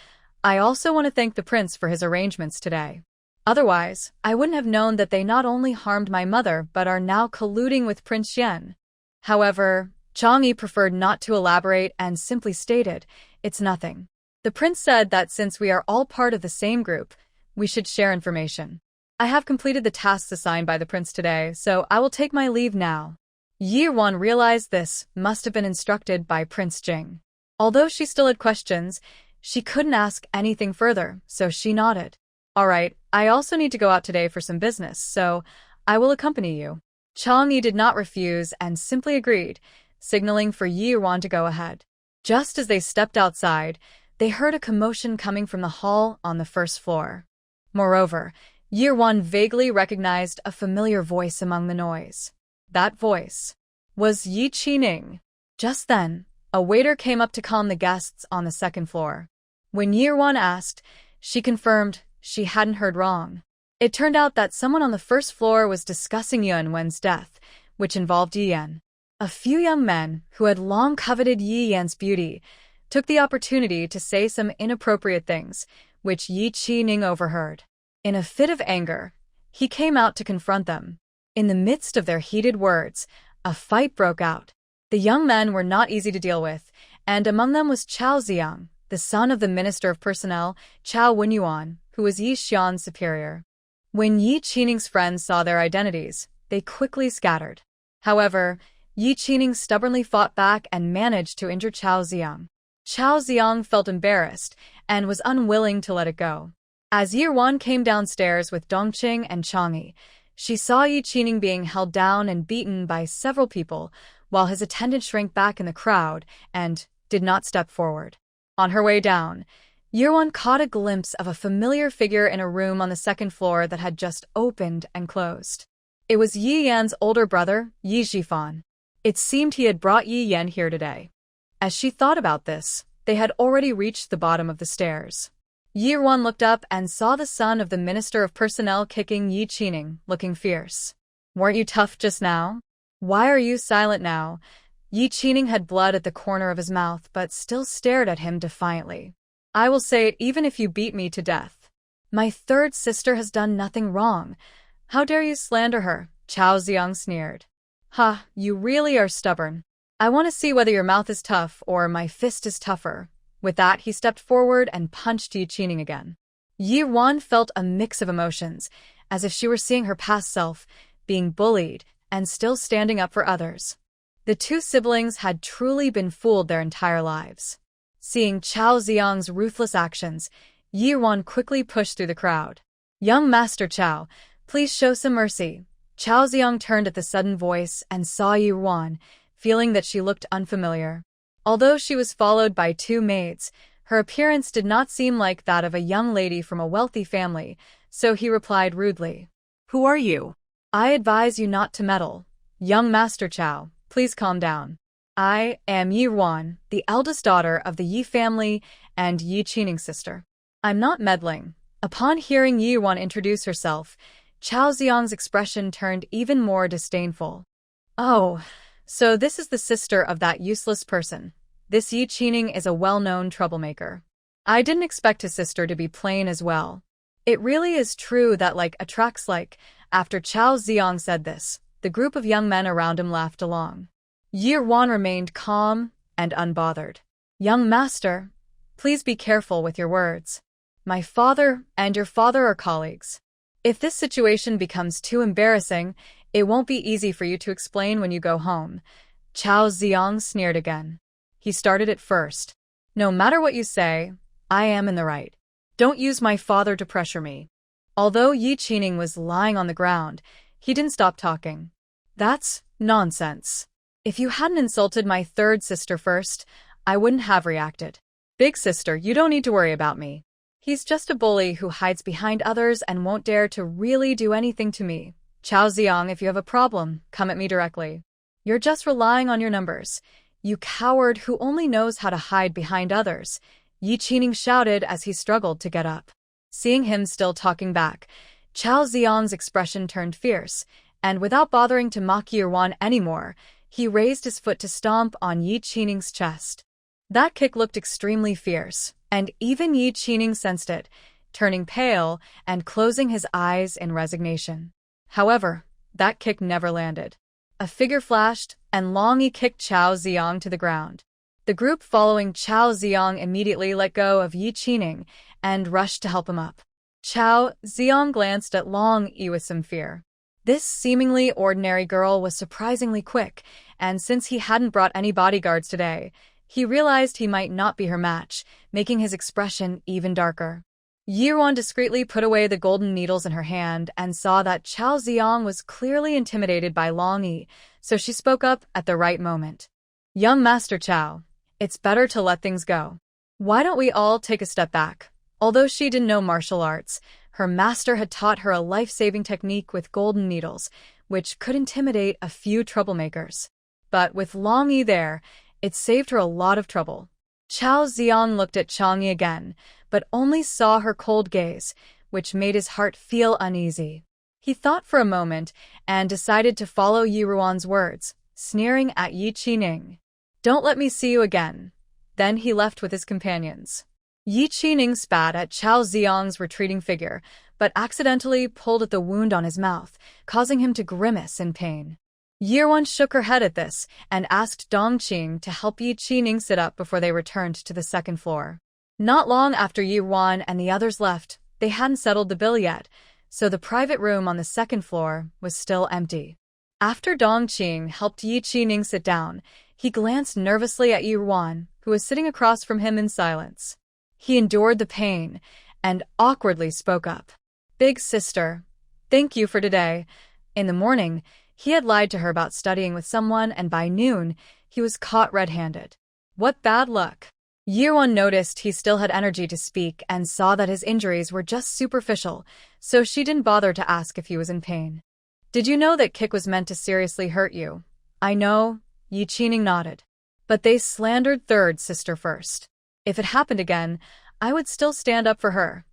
I also want to thank the prince for his arrangements today. Otherwise, I wouldn't have known that they not only harmed my mother but are now colluding with Prince Yen. However, Chang'e preferred not to elaborate and simply stated, it's nothing. The prince said that since we are all part of the same group, we should share information. I have completed the tasks assigned by the prince today, so I will take my leave now. Yi Wan realized this must have been instructed by Prince Jing. Although she still had questions, she couldn't ask anything further, so she nodded. All right, I also need to go out today for some business, so I will accompany you. Chang'e did not refuse and simply agreed, signaling for Yi Wan to go ahead. Just as they stepped outside, they heard a commotion coming from the hall on the first floor. Moreover, Yi Wan vaguely recognized a familiar voice among the noise. That voice was Yi Qining. Just then, a waiter came up to calm the guests on the second floor. When Yi Wan asked, she confirmed she hadn't heard wrong. It turned out that someone on the first floor was discussing Yun Wen's death, which involved Yi Yan. A few young men, who had long coveted Yi Yan's beauty, took the opportunity to say some inappropriate things, which Yi Qining overheard. In a fit of anger, he came out to confront them. In the midst of their heated words, a fight broke out. The young men were not easy to deal with, and among them was Chao Ziang, the son of the Minister of Personnel, Chao Wenyuan, who was Yi Xian's superior. When Yi Qining's friends saw their identities, they quickly scattered. However, Yi Qining stubbornly fought back and managed to injure Chao Ziang. Chao Ziang felt embarrassed and was unwilling to let it go. As Yi Wan came downstairs with Dongqing and Chang'e, she saw Yi Qining being held down and beaten by several people, while his attendant shrank back in the crowd and did not step forward. On her way down, Yi Wan caught a glimpse of a familiar figure in a room on the second floor that had just opened and closed. It was Yi Yan's older brother, Yi Zhifan. It seemed he had brought Yi Yan here today. As she thought about this, they had already reached the bottom of the stairs. Yi Wan looked up and saw the son of the Minister of Personnel kicking Yi Qining, looking fierce. Weren't you tough just now? Why are you silent now? Yi Qining had blood at the corner of his mouth but still stared at him defiantly. I will say it even if you beat me to death. My third sister has done nothing wrong. How dare you slander her? Chao Ziang sneered. Ha, you really are stubborn. I want to see whether your mouth is tough or my fist is tougher. With that, he stepped forward and punched Yi Qining again. Yi Wan felt a mix of emotions, as if she were seeing her past self, being bullied, and still standing up for others. The two siblings had truly been fooled their entire lives. Seeing Chao Ziang's ruthless actions, Yi Wan quickly pushed through the crowd. Young Master Chao, please show some mercy. Chao Ziang turned at the sudden voice and saw Yi Wan, feeling that she looked unfamiliar. Although she was followed by two maids, her appearance did not seem like that of a young lady from a wealthy family, so he replied rudely. Who are you? I advise you not to meddle. Young Master Chao, please calm down. I am Yi Wan, the eldest daughter of the Yi family and Yi Qining's sister. I'm not meddling. Upon hearing Yi Wan introduce herself, Chao Ziang's expression turned even more disdainful. Oh, so this is the sister of that useless person. This Yi Qining is a well-known troublemaker. I didn't expect his sister to be plain as well. It really is true that like attracts like. After Chao Ziang said this, the group of young men around him laughed along. Yi Wan remained calm and unbothered. Young master, please be careful with your words. My father and your father are colleagues. If this situation becomes too embarrassing, it won't be easy for you to explain when you go home. Chao Ziang sneered again. He started it first. No matter what you say, I am in the right. Don't use my father to pressure me. Although Yi Qining was lying on the ground, he didn't stop talking. That's nonsense. If you hadn't insulted my third sister first, I wouldn't have reacted. Big sister, you don't need to worry about me. He's just a bully who hides behind others and won't dare to really do anything to me. Chao Ziong, if you have a problem, come at me directly. You're just relying on your numbers. You coward who only knows how to hide behind others, Yi Qining shouted as he struggled to get up. Seeing him still talking back, Chao Ziong's expression turned fierce, and without bothering to mock Yirwan anymore, he raised his foot to stomp on Yi Qining's chest. That kick looked extremely fierce, and even Yi Qining sensed it, turning pale and closing his eyes in resignation. However, that kick never landed. A figure flashed, and Long Yi kicked Chao Ziong to the ground. The group following Chao Ziong immediately let go of Yi Qining and rushed to help him up. Chao Ziong glanced at Long Yi with some fear. This seemingly ordinary girl was surprisingly quick, and since he hadn't brought any bodyguards today, he realized he might not be her match, making his expression even darker. Yirwan discreetly put away the golden needles in her hand and saw that Chao Ziong was clearly intimidated by Long Yi, so she spoke up at the right moment. Young Master Chao, it's better to let things go. Why don't we all take a step back? Although she didn't know martial arts, her master had taught her a life-saving technique with golden needles, which could intimidate a few troublemakers. But with Long Yi there, it saved her a lot of trouble. Chao Ziong looked at Chang Yi again, but only saw her cold gaze, which made his heart feel uneasy. He thought for a moment and decided to follow Yiruan's words, sneering at Yi Qining. Don't let me see you again. Then he left with his companions. Yi Qining spat at Chao Ziong's retreating figure, but accidentally pulled at the wound on his mouth, causing him to grimace in pain. Yirwan shook her head at this and asked Dongqing to help Yi Qining sit up before they returned to the second floor. Not long after Yirwan and the others left, they hadn't settled the bill yet, so the private room on the second floor was still empty. After Dongqing helped Yi Qining sit down, he glanced nervously at Yirwan, who was sitting across from him in silence. He endured the pain and awkwardly spoke up. Big sister, thank you for today. In the morning, he had lied to her about studying with someone, and by noon, he was caught red-handed. What bad luck. Yirwan noticed he still had energy to speak and saw that his injuries were just superficial, so she didn't bother to ask if he was in pain. Did you know that kick was meant to seriously hurt you? I know, Yi Qining nodded. But they slandered third sister first. If it happened again, I would still stand up for her.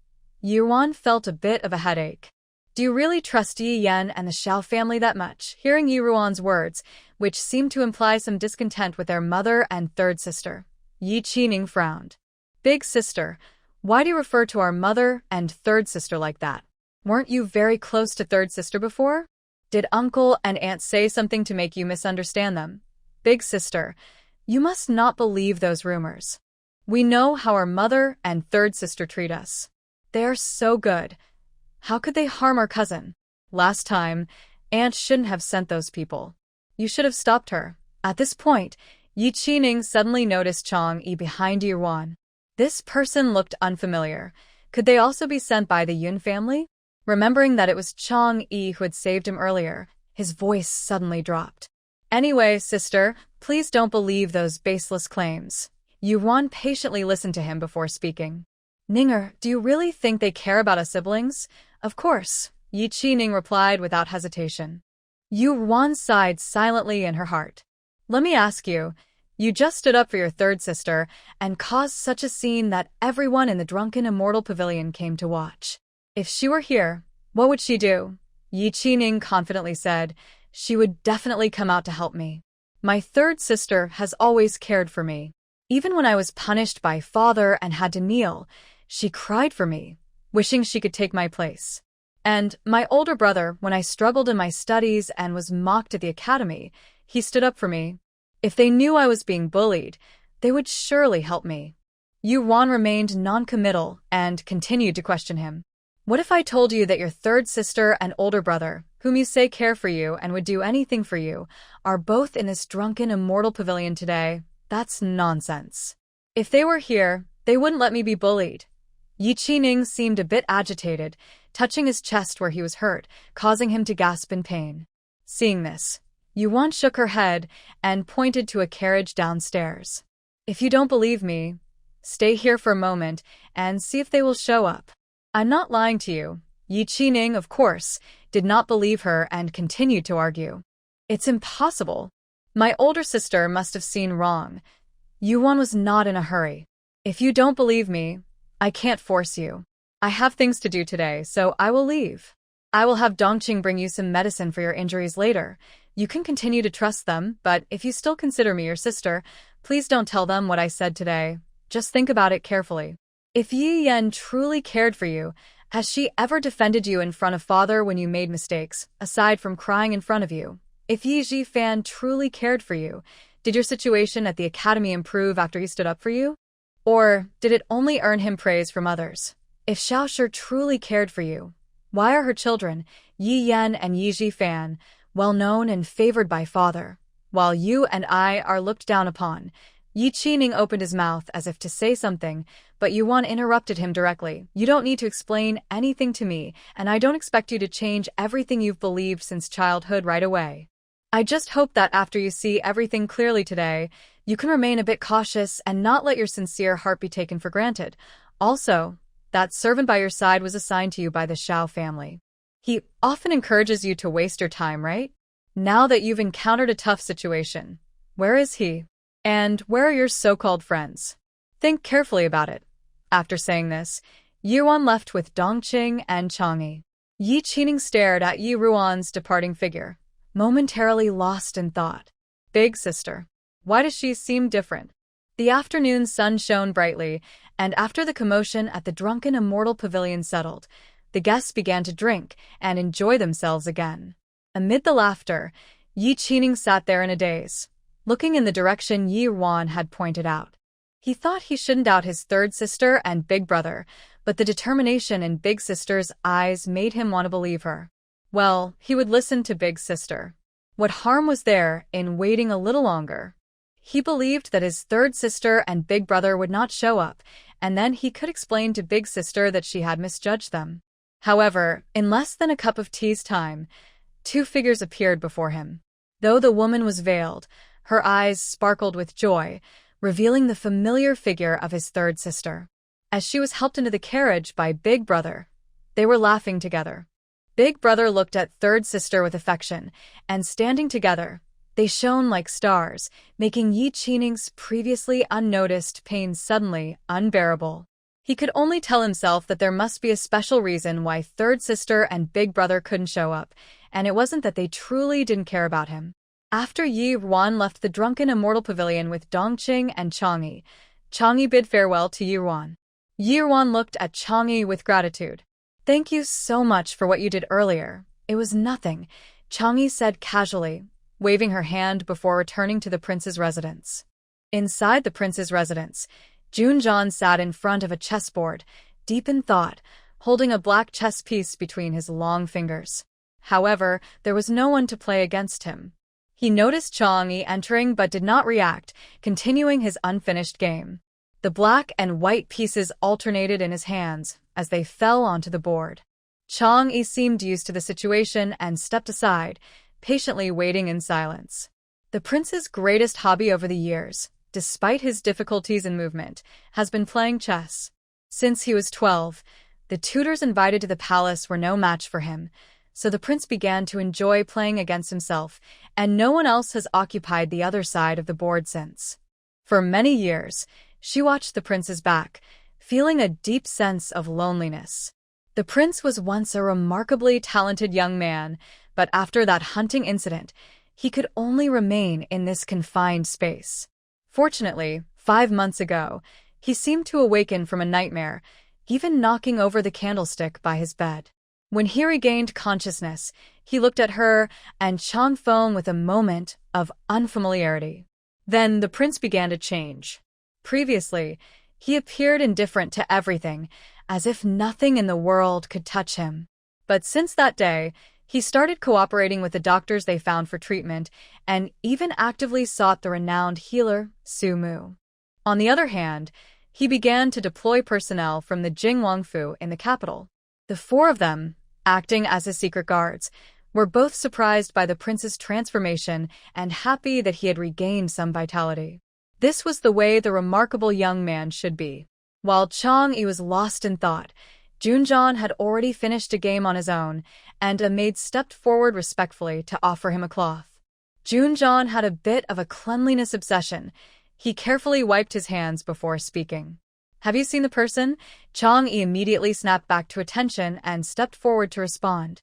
Yirwan felt a bit of a headache. Do you really trust Yi Yan and the Xiao family that much? Hearing Yiruan's words, which seemed to imply some discontent with their mother and third sister, Yi Qining frowned. Big sister, why do you refer to our mother and third sister like that? Weren't you very close to third sister before? Did uncle and aunt say something to make you misunderstand them? Big sister, you must not believe those rumors. We know how our mother and third sister treat us. They are so good. How could they harm our cousin? Last time, aunt shouldn't have sent those people. You should have stopped her. At this point, Yi Qining suddenly noticed Chang Yi behind Yirwan. This person looked unfamiliar. Could they also be sent by the Yun family? Remembering that it was Chang Yi who had saved him earlier, his voice suddenly dropped. Anyway, sister, please don't believe those baseless claims. Yirwan patiently listened to him before speaking. Ninger, do you really think they care about us siblings? Of course, Yi Qining replied without hesitation. Yirwan sighed silently in her heart. Let me ask you, you just stood up for your third sister and caused such a scene that everyone in the drunken immortal pavilion came to watch. If she were here, what would she do? Yi Qining confidently said, she would definitely come out to help me. My third sister has always cared for me. Even when I was punished by father and had to kneel, she cried for me, wishing she could take my place. And my older brother, when I struggled in my studies and was mocked at the academy, he stood up for me. If they knew I was being bullied, they would surely help me. Yirwan remained non-committal and continued to question him. What if I told you that your third sister and older brother, whom you say care for you and would do anything for you, are both in this drunken immortal pavilion today? That's nonsense. If they were here, they wouldn't let me be bullied. Yi Qining seemed a bit agitated, touching his chest where he was hurt, causing him to gasp in pain. Seeing this, Yuan shook her head and pointed to a carriage downstairs. If you don't believe me, Stay here for a moment and see if they will show up. I'm not lying to you. Yi Qining, of course, did not believe her and continued to argue. It's impossible. My older sister must have seen wrong. Yuan was not in a hurry. If you don't believe me, I can't force you. I have things to do today, so I will leave. I will have Dongqing bring you some medicine for your injuries later. You can continue to trust them, but if you still consider me your sister, please don't tell them what I said today. Just think about it carefully. If Yi Yan truly cared for you, has she ever defended you in front of father when you made mistakes, aside from crying in front of you? If Yi Zhifan truly cared for you, did your situation at the academy improve after he stood up for you? Or did it only earn him praise from others? If Xiaoshi truly cared for you, why are her children, Yi Yan and Yi Zhifan, well known and favored by father, while you and I are looked down upon? Yi Qining opened his mouth as if to say something, but Yuan interrupted him directly. You don't need to explain anything to me, and I don't expect you to change everything you've believed since childhood right away. I just hope that after you see everything clearly today, you can remain a bit cautious and not let your sincere heart be taken for granted. Also, that servant by your side was assigned to you by the Xiao family. He often encourages you to waste your time, right? Now that you've encountered a tough situation, where is he? And where are your so-called friends? Think carefully about it. After saying this, Yuan left with Dongqing and Chang'e. Yi Qining stared at Yi Ruan's departing figure, momentarily lost in thought. Big sister. Why does she seem different? The afternoon sun shone brightly, and after the commotion at the Drunken Immortal Pavilion settled, the guests began to drink and enjoy themselves again. Amid the laughter, Yi Qining sat there in a daze, looking in the direction Yi Ruan had pointed out. He thought he shouldn't doubt his third sister and big brother, but the determination in big sister's eyes made him want to believe her. Well, he would listen to big sister. What harm was there in waiting a little longer? He believed that his third sister and big brother would not show up, and then he could explain to big sister that she had misjudged them. However, in less than a cup of tea's time, two figures appeared before him. Though the woman was veiled, her eyes sparkled with joy, revealing the familiar figure of his third sister. As she was helped into the carriage by Big Brother, they were laughing together. Big Brother looked at third sister with affection, and standing together, they shone like stars, making Yi Qining's previously unnoticed pain suddenly unbearable. He could only tell himself that there must be a special reason why third sister and Big Brother couldn't show up, and it wasn't that they truly didn't care about him. After Yi Ruan left the Drunken Immortal Pavilion with Dongqing and Chang'e, Chang'e bid farewell to Yi Ruan. Yi Ruan looked at Chang'e with gratitude. Thank you so much for what you did earlier. It was nothing, Chang'e said casually, waving her hand before returning to the prince's residence. Inside the prince's residence, Junjian sat in front of a chessboard, deep in thought, holding a black chess piece between his long fingers. However, there was no one to play against him. He noticed Chang'e entering but did not react, continuing his unfinished game. The black and white pieces alternated in his hands as they fell onto the board. Chang'e seemed used to the situation and stepped aside, patiently waiting in silence. The prince's greatest hobby over the years, despite his difficulties in movement, has been playing chess. Since he was 12, the tutors invited to the palace were no match for him, so the prince began to enjoy playing against himself, and no one else has occupied the other side of the board since. For many years, she watched the prince's back, feeling a deep sense of loneliness. The prince was once a remarkably talented young man, but after that hunting incident, he could only remain in this confined space. Fortunately, 5 months ago, he seemed to awaken from a nightmare, even knocking over the candlestick by his bed. When he regained consciousness, he looked at her and Chang Feng with a moment of unfamiliarity. Then the prince began to change. Previously, he appeared indifferent to everything, as if nothing in the world could touch him. But since that day, he started cooperating with the doctors they found for treatment, and even actively sought the renowned healer, Su Mu. On the other hand, he began to deploy personnel from the Jing Wangfu in the capital. The 4 of them, acting as his secret guards, were both surprised by the prince's transformation and happy that he had regained some vitality. This was the way the remarkable young man should be. While Chang-yi was lost in thought, Junjan had already finished a game on his own, and a maid stepped forward respectfully to offer him a cloth. Junjan had a bit of a cleanliness obsession. He carefully wiped his hands before speaking. "Have you seen the person?" Chang-yi immediately snapped back to attention and stepped forward to respond.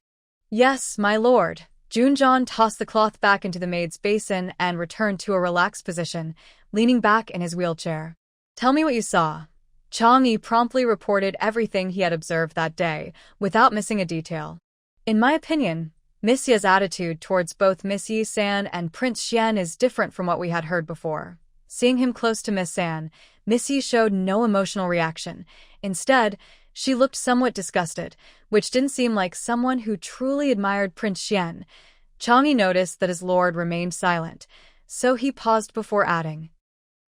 "Yes, my lord." Junjan tossed the cloth back into the maid's basin and returned to a relaxed position, leaning back in his wheelchair. "Tell me what you saw." Chang-yi promptly reported everything he had observed that day, without missing a detail. "In my opinion, Miss Ye's attitude towards both Miss Yi-san and Prince Xian is different from what we had heard before." Seeing him close to Miss San, Miss Yi showed no emotional reaction. Instead, she looked somewhat disgusted, which didn't seem like someone who truly admired Prince Xian. Chang-yi noticed that his lord remained silent, so he paused before adding,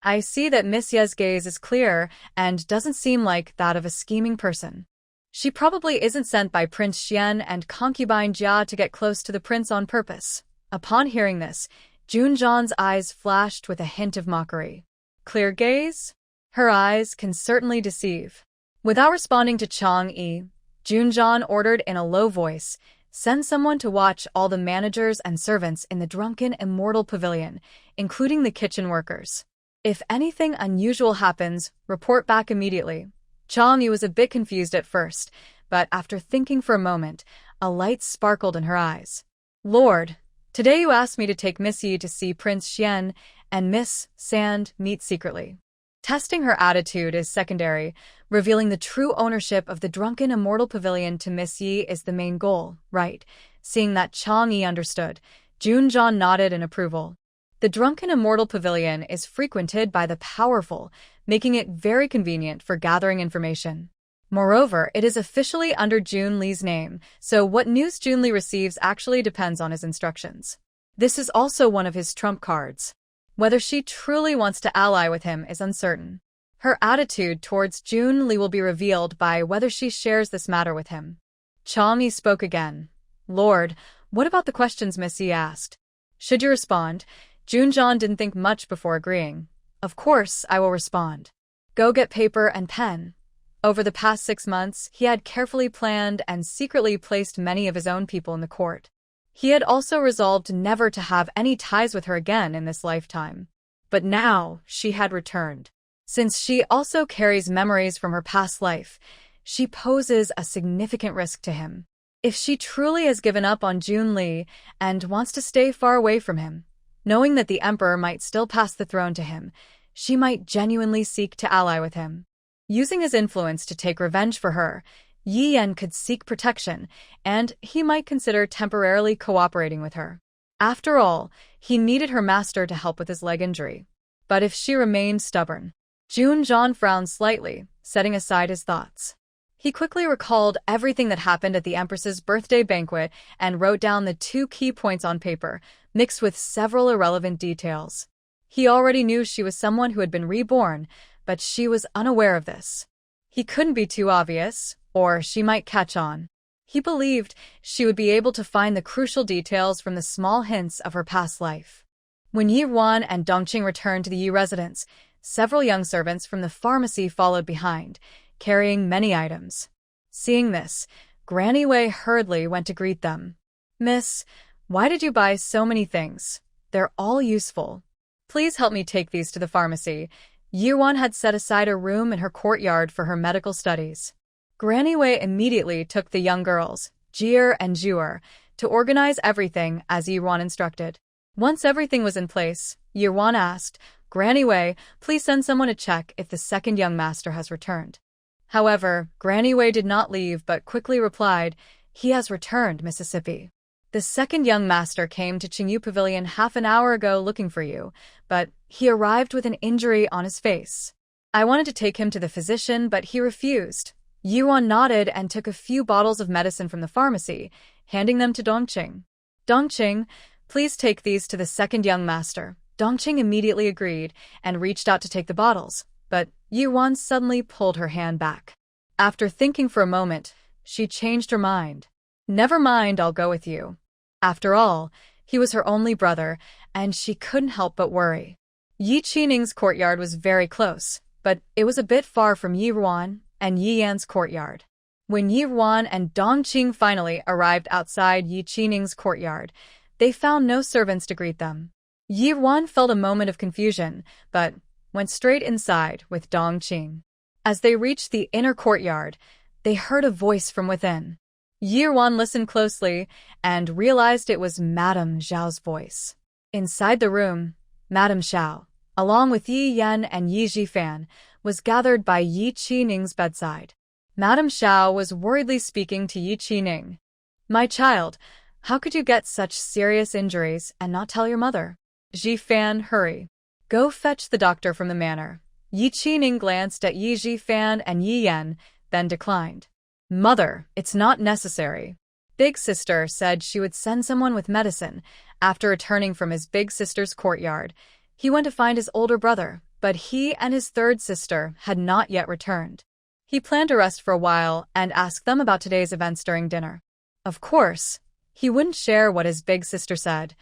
"I see that Miss Ye's gaze is clear and doesn't seem like that of a scheming person. She probably isn't sent by Prince Xian and concubine Jia to get close to the prince on purpose." Upon hearing this, Junjan's eyes flashed with a hint of mockery. "Clear gaze? Her eyes can certainly deceive." Without responding to Chang-yi, Junjan ordered in a low voice, "Send someone to watch all the managers and servants in the drunken immortal pavilion, including the kitchen workers. If anything unusual happens, report back immediately." Chang-yi was a bit confused at first, but after thinking for a moment, a light sparkled in her eyes. "Lord, today you asked me to take Miss Yi to see Prince Xian and Miss Sand meet secretly." Testing her attitude is secondary. Revealing the true ownership of the drunken immortal pavilion to Miss Yi is the main goal, right? Seeing that Chang-yi understood, Junjan nodded in approval. The drunken immortal pavilion is frequented by the powerful, making it very convenient for gathering information. Moreover, it is officially under Jun Li's name, so what news Jun Li receives actually depends on his instructions. This is also one of his trump cards. Whether she truly wants to ally with him is uncertain. Her attitude towards Jun Li will be revealed by whether she shares this matter with him. Chang-yi spoke again. "Lord, what about the questions Miss Yi asked?" "Should you respond?" Junjan didn't think much before agreeing. "Of course, I will respond. Go get paper and pen." Over the past 6 months, he had carefully planned and secretly placed many of his own people in the court. He had also resolved never to have any ties with her again in this lifetime. But now, she had returned. Since she also carries memories from her past life, she poses a significant risk to him. If she truly has given up on Jun Li and wants to stay far away from him, knowing that the emperor might still pass the throne to him, she might genuinely seek to ally with him. Using his influence to take revenge for her, Yi Yan could seek protection, and he might consider temporarily cooperating with her. After all, he needed her master to help with his leg injury. But if she remained stubborn, Junjan frowned slightly, setting aside his thoughts. He quickly recalled everything that happened at the empress's birthday banquet and wrote down the 2 key points on paper, mixed with several irrelevant details. He already knew she was someone who had been reborn, but she was unaware of this. He couldn't be too obvious, or she might catch on. He believed she would be able to find the crucial details from the small hints of her past life. When Yi Wan and Dongqing returned to the Yi residence, several young servants from the pharmacy followed behind, carrying many items. Seeing this, Granny Wei hurriedly went to greet them. "Miss, why did you buy so many things? They're all useful. Please help me take these to the pharmacy." Yuan had set aside a room in her courtyard for her medical studies. Granny Wei immediately took the young girls, Jir and Zhuer, to organize everything as Yuan instructed. Once everything was in place, Yuan asked, "Granny Wei, please send someone to check if the second young master has returned." However, Granny Wei did not leave but quickly replied, "He has returned, Mississippi. The second young master came to Qingyu Pavilion half an hour ago looking for you, but he arrived with an injury on his face. I wanted to take him to the physician, but he refused." Yuan nodded and took a few bottles of medicine from the pharmacy, handing them to Dongqing. "Dongqing, please take these to the second young master." Dongqing immediately agreed and reached out to take the bottles, but Yuan suddenly pulled her hand back. After thinking for a moment, she changed her mind. "Never mind, I'll go with you." After all, he was her only brother, and she couldn't help but worry. Yi Qining's courtyard was very close, but it was a bit far from Yi Ruan and Yi Yan's courtyard. When Yi Ruan and Dong Qing finally arrived outside Yi Qining's courtyard, they found no servants to greet them. Yi Ruan felt a moment of confusion, but went straight inside with Dong Qing. As they reached the inner courtyard, they heard a voice from within. Yi Ruan listened closely and realized it was Madame Zhao's voice. Inside the room, Madame Zhao, along with Yi Yan and Yi Zhifan, was gathered by Yi Qining's bedside. Madame Zhao was worriedly speaking to Yi Qining. "My child, how could you get such serious injuries and not tell your mother?" "Zhifan, hurry. Go fetch the doctor from the manor." Yi Qining glanced at Yi Zhifan and Yi Yan, then declined. "Mother, it's not necessary." Big sister said she would send someone with medicine. After returning from his big sister's courtyard, he went to find his older brother, but he and his third sister had not yet returned. He planned to rest for a while and ask them about today's events during dinner. Of course, he wouldn't share what his big sister said.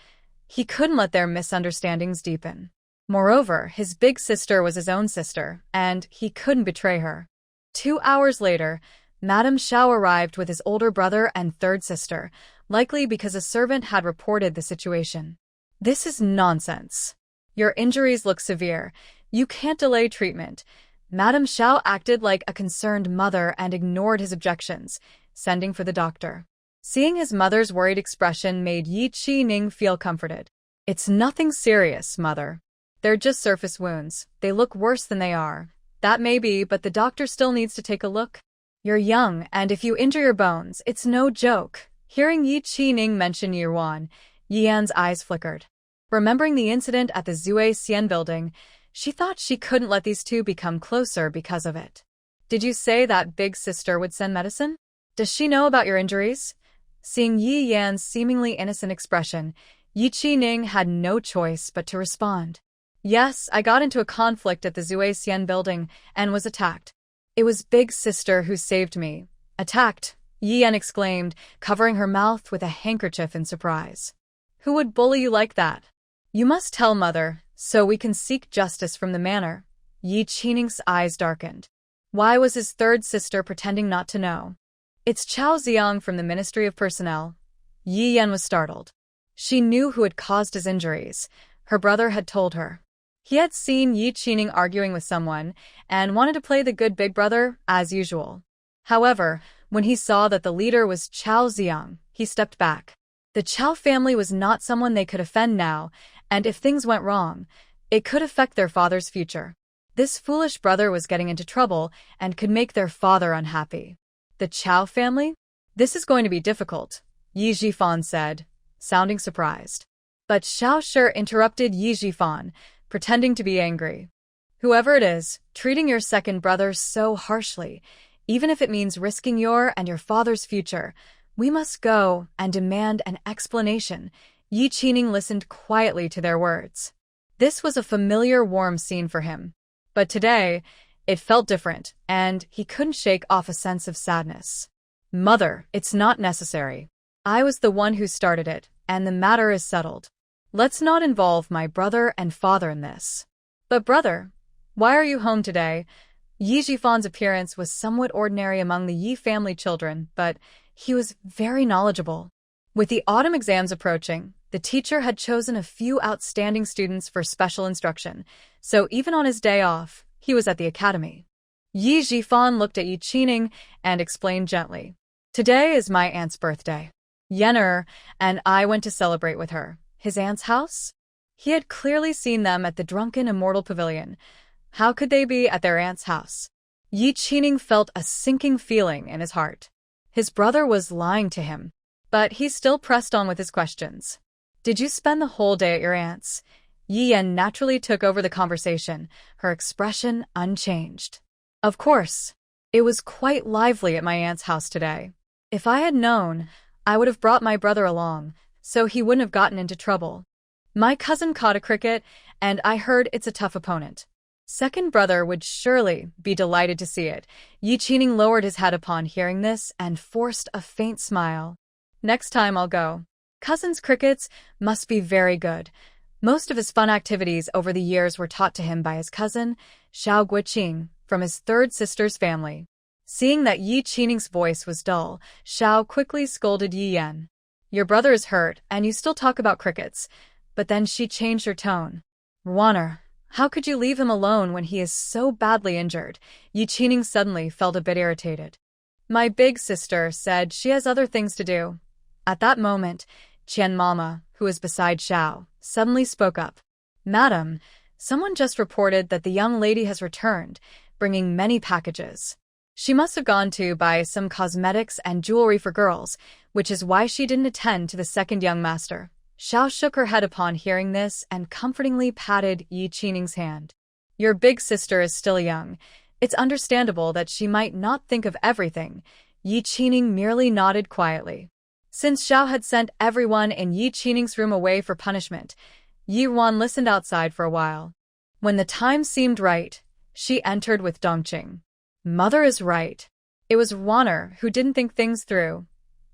He couldn't let their misunderstandings deepen. Moreover, his big sister was his own sister, and he couldn't betray her. 2 hours later, Madame Zhao arrived with his older brother and third sister, likely because a servant had reported the situation. "This is nonsense. Your injuries look severe. You can't delay treatment." Madame Zhao acted like a concerned mother and ignored his objections, sending for the doctor. Seeing his mother's worried expression made Yi Qining feel comforted. "It's nothing serious, mother. They're just surface wounds. They look worse than they are." "That may be, but the doctor still needs to take a look. You're young, and if you injure your bones, it's no joke." Hearing Yi Qining mention Yi Ruan, Yi Yan's eyes flickered. Remembering the incident at the Zui Xian building, she thought she couldn't let these two become closer because of it. "Did you say that big sister would send medicine? Does she know about your injuries?" Seeing Yi Yan's seemingly innocent expression, Yi Qining had no choice but to respond. "Yes, I got into a conflict at the Zui Xian building and was attacked. It was big sister who saved me." "Attacked?" Yi Yan exclaimed, covering her mouth with a handkerchief in surprise. "Who would bully you like that?" "You must tell mother, so we can seek justice from the manor." Yi Qining's eyes darkened. Why was his third sister pretending not to know? "It's Chao Xiang from the Ministry of Personnel." Yi Yan was startled. She knew who had caused his injuries. Her brother had told her. He had seen Yi Qining arguing with someone and wanted to play the good big brother as usual. However, when he saw that the leader was Chao Xiang, he stepped back. The Chao family was not someone they could offend now, and if things went wrong, it could affect their father's future. This foolish brother was getting into trouble and could make their father unhappy. "The Chao family? This is going to be difficult," Yi Zhifan said, sounding surprised. But Xiao Shi interrupted Yi Zhifan, pretending to be angry. "Whoever it is, treating your second brother so harshly, even if it means risking your and your father's future, we must go and demand an explanation." Yi Qining listened quietly to their words. This was a familiar warm scene for him. But today, it felt different, and he couldn't shake off a sense of sadness. "Mother, it's not necessary. I was the one who started it, and the matter is settled. Let's not involve my brother and father in this." "But brother, why are you home today?" Yi Zhifan's appearance was somewhat ordinary among the Yi family children, but he was very knowledgeable. With the autumn exams approaching, the teacher had chosen a few outstanding students for special instruction, so even on his day off, he was at the academy. Yi Zhifan looked at Yi Qining and explained gently. "Today is my aunt's birthday. Yen'er and I went to celebrate with her." His aunt's house? He had clearly seen them at the Drunken Immortal Pavilion. How could they be at their aunt's house? Yi Qining felt a sinking feeling in his heart. His brother was lying to him, but he still pressed on with his questions. "Did you spend the whole day at your aunt's?" Yi Yan naturally took over the conversation, her expression unchanged. "Of course. It was quite lively at my aunt's house today. If I had known, I would have brought my brother along, so he wouldn't have gotten into trouble. My cousin caught a cricket, and I heard it's a tough opponent. Second brother would surely be delighted to see it." Yi Qining lowered his head upon hearing this and forced a faint smile. "Next time I'll go. Cousin's crickets must be very good." Most of his fun activities over the years were taught to him by his cousin, Xiao Guiqing, from his third sister's family. Seeing that Yi Qining's voice was dull, Xiao quickly scolded Yi Yan. Your brother is hurt, and you still talk about crickets. But then she changed her tone. Warner, how could you leave him alone when he is so badly injured? Yi Qining suddenly felt a bit irritated. My big sister said she has other things to do. At that moment, Qian Mama, who was beside Xiao, suddenly spoke up. Madam, someone just reported that the young lady has returned, bringing many packages. She must have gone to buy some cosmetics and jewelry for girls, which is why she didn't attend to the second young master. Xiao shook her head upon hearing this and comfortingly patted Yi Qining's hand. Your big sister is still young. It's understandable that she might not think of everything. Yi Qining merely nodded quietly. Since Xiao had sent everyone in Yi Qining's room away for punishment, Yi Ruan listened outside for a while. When the time seemed right, she entered with Dongqing. Mother is right. It was Warner who didn't think things through.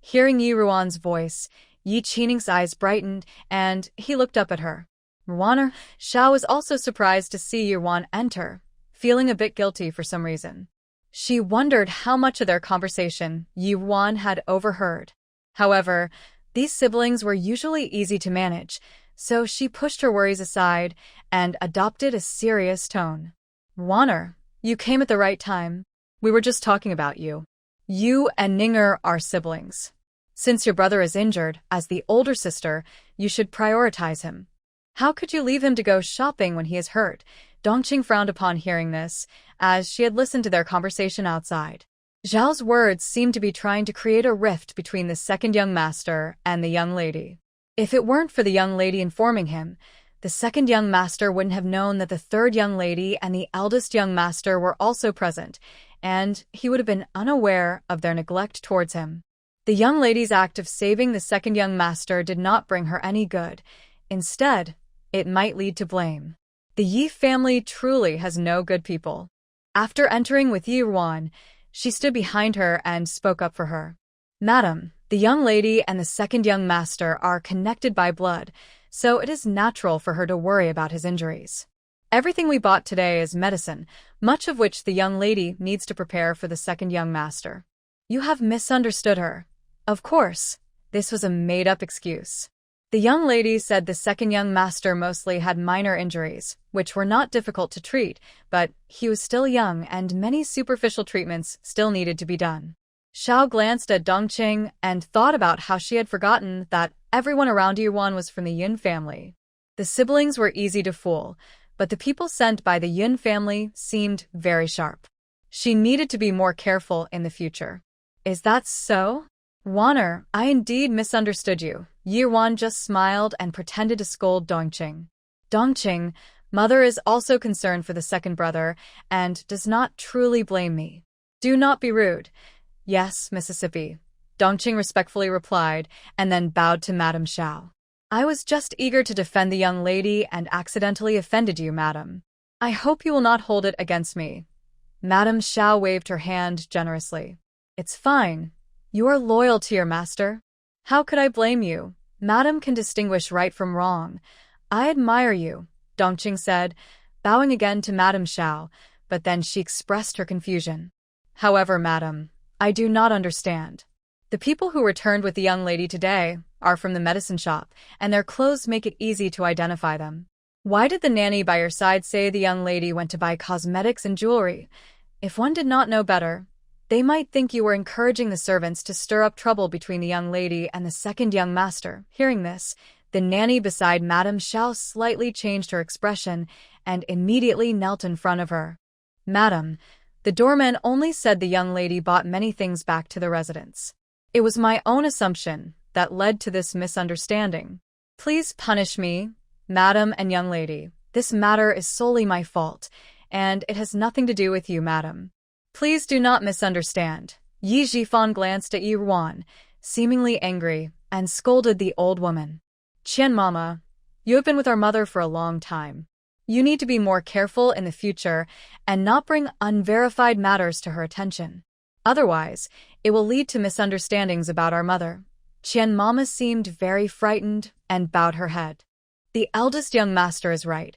Hearing Yi Ruan's voice, Yi Qining's eyes brightened, and he looked up at her. Warner, Xiao was also surprised to see Yi Ruan enter, feeling a bit guilty for some reason. She wondered how much of their conversation Yi Ruan had overheard. However, these siblings were usually easy to manage, so she pushed her worries aside and adopted a serious tone. Warner, you came at the right time. We were just talking about you. You and Ninger are siblings. Since your brother is injured, as the older sister, you should prioritize him. How could you leave him to go shopping when he is hurt? Dongqing frowned upon hearing this, as she had listened to their conversation outside. Zhao's words seemed to be trying to create a rift between the second young master and the young lady. If it weren't for the young lady informing him, the second young master wouldn't have known that the third young lady and the eldest young master were also present, and he would have been unaware of their neglect towards him. The young lady's act of saving the second young master did not bring her any good. Instead, it might lead to blame. The Yi family truly has no good people. After entering with Yi Ruan, she stood behind her and spoke up for her. Madam, the young lady and the second young master are connected by blood, so it is natural for her to worry about his injuries. Everything we bought today is medicine, much of which the young lady needs to prepare for the second young master. You have misunderstood her. Of course, this was a made-up excuse. The young lady said the second young master mostly had minor injuries, which were not difficult to treat, but he was still young and many superficial treatments still needed to be done. Xiao glanced at Dongqing and thought about how she had forgotten that everyone around Yuan was from the Yin family. The siblings were easy to fool, but the people sent by the Yin family seemed very sharp. She needed to be more careful in the future. Is that so? Warner, I indeed misunderstood you. Yi Ruan just smiled and pretended to scold Dongqing. Dongqing, mother is also concerned for the second brother and does not truly blame me. Do not be rude. Yes, Mississippi. Dongqing respectfully replied and then bowed to Madame Xiao. I was just eager to defend the young lady and accidentally offended you, madam. I hope you will not hold it against me. Madame Xiao waved her hand generously. It's fine. You are loyal to your master. How could I blame you? Madam can distinguish right from wrong. I admire you, Dongqing said, bowing again to Madame Xiao, but then she expressed her confusion. However, madam, I do not understand. The people who returned with the young lady today are from the medicine shop, and their clothes make it easy to identify them. Why did the nanny by your side say the young lady went to buy cosmetics and jewelry? If one did not know better, they might think you were encouraging the servants to stir up trouble between the young lady and the second young master. Hearing this, the nanny beside Madame Xiao slightly changed her expression and immediately knelt in front of her. Madam, the doorman only said the young lady bought many things back to the residence. It was my own assumption that led to this misunderstanding. Please punish me, madam and young lady. This matter is solely my fault, and it has nothing to do with you, madam. Please do not misunderstand. Yi Zhifan glanced at Yi Ruan, seemingly angry, and scolded the old woman. Qian Mama, you have been with our mother for a long time. You need to be more careful in the future and not bring unverified matters to her attention. Otherwise, it will lead to misunderstandings about our mother. Qian Mama seemed very frightened and bowed her head. The eldest young master is right.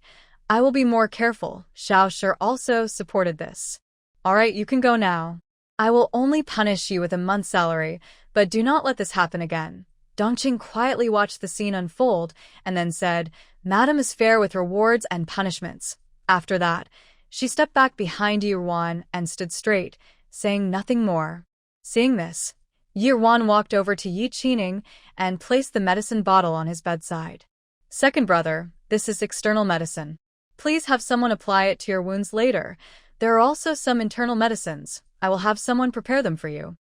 I will be more careful. Xiao Shi also supported this. All right, you can go now. I will only punish you with a month's salary, but do not let this happen again. Dongqing quietly watched the scene unfold and then said, Madam is fair with rewards and punishments. After that, she stepped back behind Yi Ruan and stood straight, saying nothing more. Seeing this, Yi Ruan walked over to Yi Qining and placed the medicine bottle on his bedside. Second brother, this is external medicine. Please have someone apply it to your wounds later. There are also some internal medicines. I will have someone prepare them for you.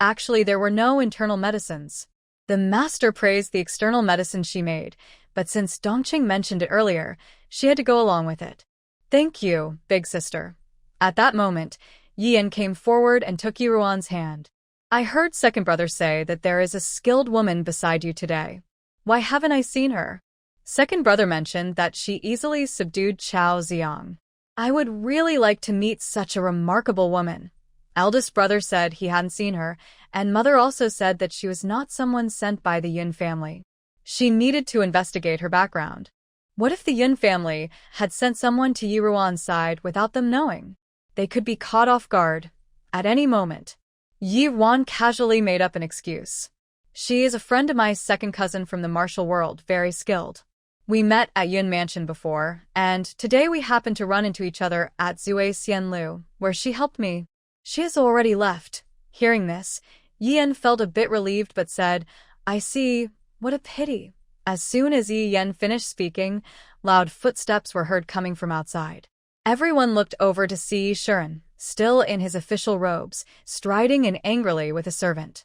Actually, there were no internal medicines. The master praised the external medicine she made, but since Dongqing mentioned it earlier, she had to go along with it. Thank you, big sister. At that moment, Yian came forward and took Yi Ruan's hand. I heard second brother say that there is a skilled woman beside you today. Why haven't I seen her? Second brother mentioned that she easily subdued Chao Xiang. I would really like to meet such a remarkable woman. Eldest brother said he hadn't seen her, and mother also said that she was not someone sent by the Yun family. She needed to investigate her background. What if the Yun family had sent someone to Yi Ruan's side without them knowing? They could be caught off guard at any moment. Yi Ruan casually made up an excuse. She is a friend of my second cousin from the martial world, very skilled. We met at Yun Mansion before, and today we happened to run into each other at Zui Xianlu, where she helped me. She has already left. Hearing this, Yian felt a bit relieved but said, I see, what a pity. As soon as Yian finished speaking, loud footsteps were heard coming from outside. Everyone looked over to see Shiren, still in his official robes, striding in angrily with a servant.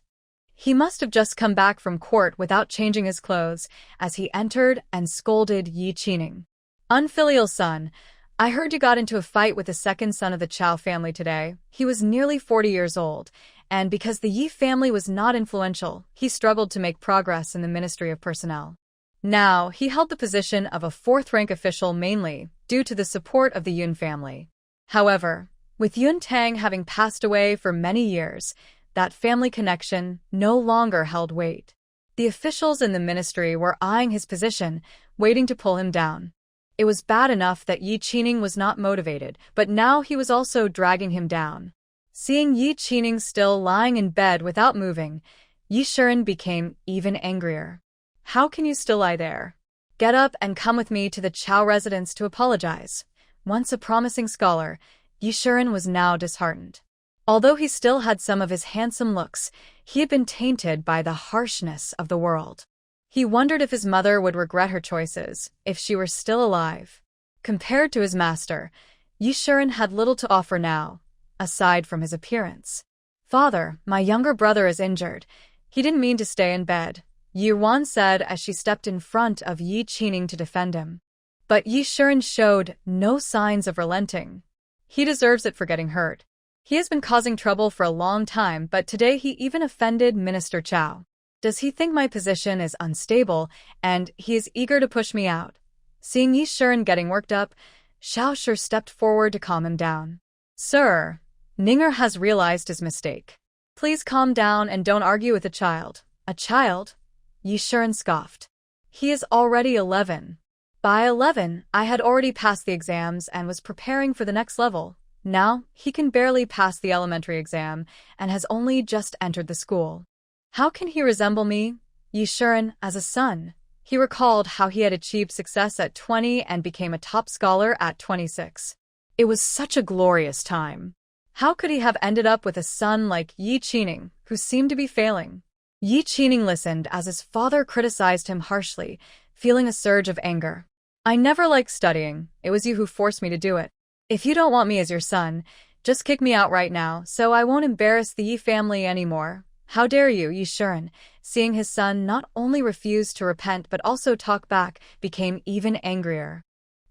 He must have just come back from court without changing his clothes, as he entered and scolded Yi Qining. Unfilial son, I heard you got into a fight with the second son of the Chao family today. He was nearly 40 years old, and because the Yi family was not influential, he struggled to make progress in the Ministry of Personnel. Now, he held the position of a fourth-rank official mainly due to the support of the Yun family. However, with Yun Tang having passed away for many years, that family connection no longer held weight. The officials in the ministry were eyeing his position, waiting to pull him down. It was bad enough that Yi Qining was not motivated, but now he was also dragging him down. Seeing Yi Qining still lying in bed without moving, Yi Shiren became even angrier. How can you still lie there? Get up and come with me to the Chao residence to apologize. Once a promising scholar, Yi Shiren was now disheartened. Although he still had some of his handsome looks, he had been tainted by the harshness of the world. He wondered if his mother would regret her choices, if she were still alive. Compared to his master, Yi Shiren had little to offer now, aside from his appearance. Father, my younger brother is injured. He didn't mean to stay in bed, Yi Ruan said as she stepped in front of Yi Qining to defend him. But Yi Shiren showed no signs of relenting. He deserves it for getting hurt. He has been causing trouble for a long time, but today he even offended Minister Chao. Does he think my position is unstable, and he is eager to push me out? Seeing Yi Shiren getting worked up, Xiao Shi stepped forward to calm him down. Sir, Ninger has realized his mistake. Please calm down and don't argue with a child. A child? Yi Shiren scoffed. He is already 11. By 11, I had already passed the exams and was preparing for the next level. Now, he can barely pass the elementary exam and has only just entered the school. How can he resemble me, Yi Shiren, as a son? He recalled how he had achieved success at 20 and became a top scholar at 26. It was such a glorious time. How could he have ended up with a son like Yi Qining, who seemed to be failing? Yi Qining listened as his father criticized him harshly, feeling a surge of anger. I never liked studying. It was you who forced me to do it. If you don't want me as your son, just kick me out right now so I won't embarrass the Yi family anymore. How dare you, Yi Shiren, seeing his son not only refuse to repent but also talk back, became even angrier.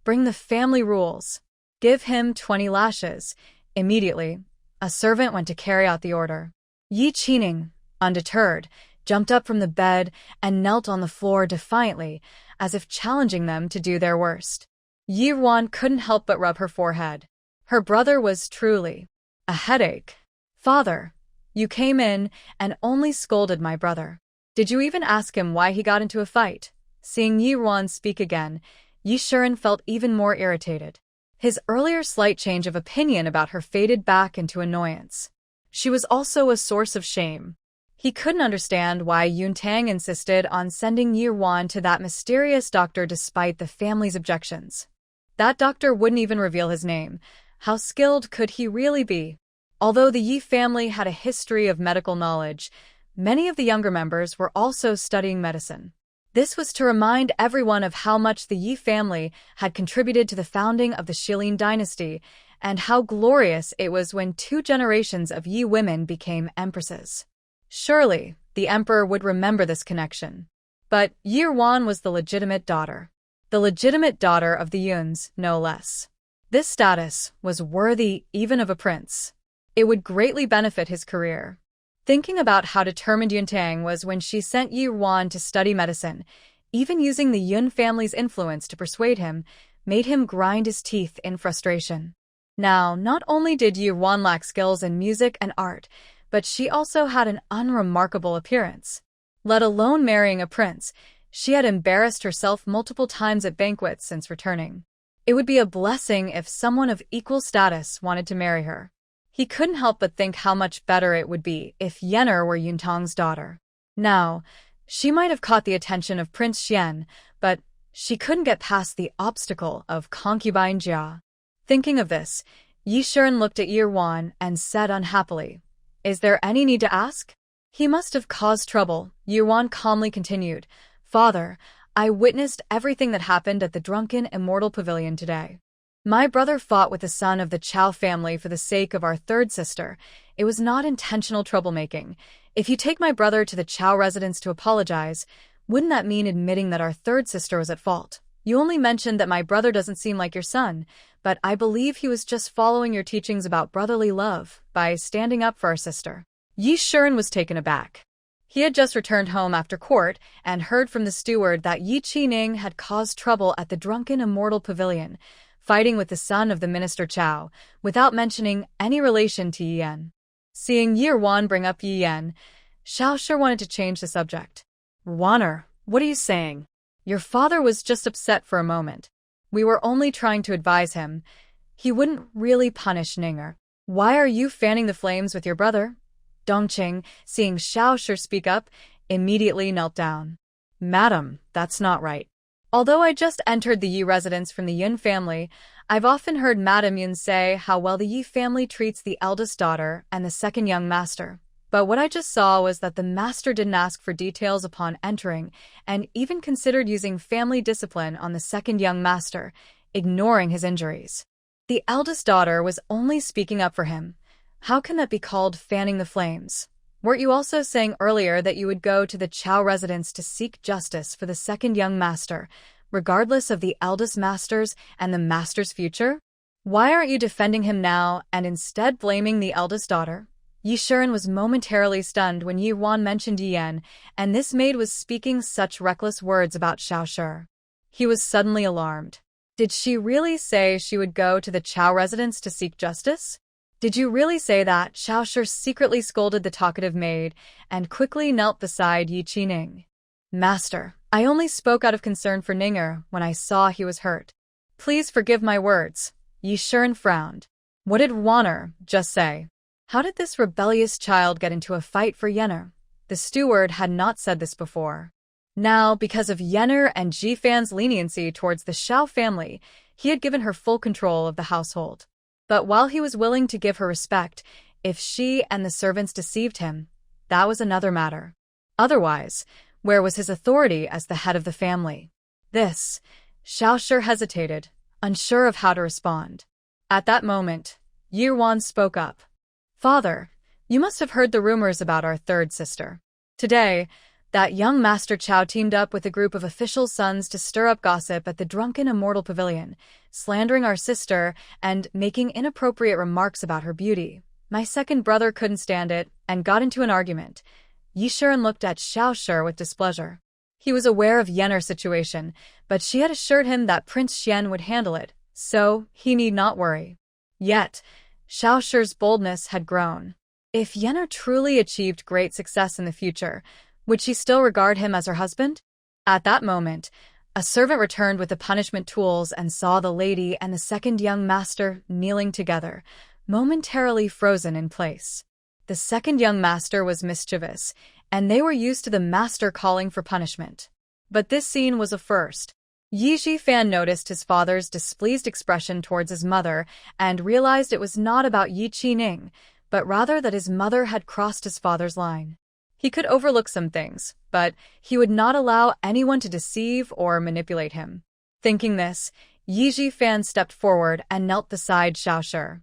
Bring the family rules. Give him 20 lashes. Immediately, a servant went to carry out the order. Yi Qining, undeterred, jumped up from the bed and knelt on the floor defiantly, as if challenging them to do their worst. Yi Ruan couldn't help but rub her forehead. Her brother was truly a headache. Father, you came in and only scolded my brother. Did you even ask him why he got into a fight? Seeing Yi Ruan speak again, Yi Shiren felt even more irritated. His earlier slight change of opinion about her faded back into annoyance. She was also a source of shame. He couldn't understand why Yuntang insisted on sending Yi Ruan to that mysterious doctor despite the family's objections. That doctor wouldn't even reveal his name. How skilled could he really be? Although the Yi family had a history of medical knowledge, many of the younger members were also studying medicine. This was to remind everyone of how much the Yi family had contributed to the founding of the Shilin dynasty and how glorious it was when 2 generations of Yi women became empresses. Surely, the emperor would remember this connection. But Yi Ruan was the legitimate daughter. The legitimate daughter of the Yuns, no less. This status was worthy even of a prince. It would greatly benefit his career. Thinking about how determined Yuntang was when she sent Yi Ruan to study medicine, even using the Yun family's influence to persuade him, made him grind his teeth in frustration. Now, not only did Yi Ruan lack skills in music and art, but she also had an unremarkable appearance. Let alone marrying a prince, she had embarrassed herself multiple times at banquets since returning. It would be a blessing if someone of equal status wanted to marry her. He couldn't help but think how much better it would be if Yener were Yuntang's daughter. Now, she might have caught the attention of Prince Xian, but she couldn't get past the obstacle of concubine Jia. Thinking of this, Yi Shiren looked at Yi Ruan and said unhappily, "Is there any need to ask?" "He must have caused trouble," Yi Ruan calmly continued. "Father, I witnessed everything that happened at the drunken immortal pavilion today. My brother fought with the son of the Chao family for the sake of our third sister. It was not intentional troublemaking. If you take my brother to the Chao residence to apologize, wouldn't that mean admitting that our third sister was at fault? You only mentioned that my brother doesn't seem like your son, but I believe he was just following your teachings about brotherly love by standing up for our sister." Yi Shiren was taken aback. He had just returned home after court and heard from the steward that Yi Qining had caused trouble at the drunken immortal pavilion, fighting with the son of the minister Chao, without mentioning any relation to Yi Yan. Seeing Yi Ruan bring up Yi Yan, Xiao Shi wanted to change the subject. "Ruaner, what are you saying? Your father was just upset for a moment. We were only trying to advise him. He wouldn't really punish Ninger. Why are you fanning the flames with your brother?" Dongqing, seeing Xiao Shi speak up, immediately knelt down. "Madam, that's not right. Although I just entered the Yi residence from the Yun family, I've often heard Madam Yun say how well the Yi family treats the eldest daughter and the second young master. But what I just saw was that the master didn't ask for details upon entering and even considered using family discipline on the second young master, ignoring his injuries. The eldest daughter was only speaking up for him. How can that be called fanning the flames? Weren't you also saying earlier that you would go to the Chao residence to seek justice for the second young master, regardless of the eldest master's and the master's future? Why aren't you defending him now and instead blaming the eldest daughter?" Yi Shiren was momentarily stunned when Yi Ruan mentioned Yi Yan, and this maid was speaking such reckless words about Xiao Shi. He was suddenly alarmed. Did she really say she would go to the Chao residence to seek justice? Did you really say that? Xiao Shi secretly scolded the talkative maid and quickly knelt beside Yi Qining. "Master, I only spoke out of concern for Ninger when I saw he was hurt. Please forgive my words." Yi Shiren frowned. What did Ruaner just say? How did this rebellious child get into a fight for Yener? The steward had not said this before. Now, because of Yener and Jifan's leniency towards the Xiao family, he had given her full control of the household. But while he was willing to give her respect, if she and the servants deceived him, that was another matter. Otherwise, where was his authority as the head of the family? This, Xiao Shi hesitated, unsure of how to respond. At that moment, Yi Ruan spoke up. "Father, you must have heard the rumors about our third sister. Today, that young Master Chao teamed up with a group of official sons to stir up gossip at the drunken immortal pavilion, slandering our sister and making inappropriate remarks about her beauty. My second brother couldn't stand it and got into an argument." Yi Shiren looked at Xiao Shi with displeasure. He was aware of Yener's situation, but she had assured him that Prince Xian would handle it, so he need not worry. Yet, Xiao Shi's boldness had grown. If Yener truly achieved great success in the future, would she still regard him as her husband? At that moment, a servant returned with the punishment tools and saw the lady and the second young master kneeling together, momentarily frozen in place. The second young master was mischievous, and they were used to the master calling for punishment. But this scene was a first. Yi Jifan noticed his father's displeased expression towards his mother and realized it was not about Yi Qining, but rather that his mother had crossed his father's line. He could overlook some things, but he would not allow anyone to deceive or manipulate him. Thinking this, Yi Jifan stepped forward and knelt beside Xiaoshi.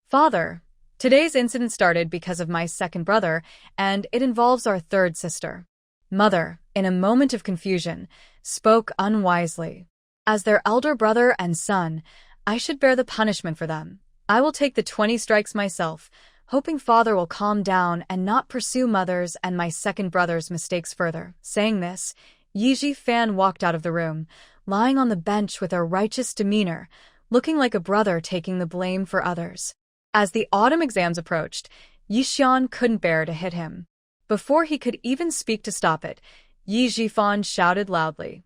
"Father, today's incident started because of my second brother, and it involves our third sister." Mother, in a moment of confusion, spoke unwisely. "As their elder brother and son, I should bear the punishment for them. I will take the 20 strikes myself, hoping father will calm down and not pursue mother's and my second brother's mistakes further." Saying this, Yi Jifan walked out of the room, lying on the bench with a righteous demeanor, looking like a brother taking the blame for others. As the autumn exams approached, Yi Xian couldn't bear to hit him. Before he could even speak to stop it, Yi Jifan shouted loudly,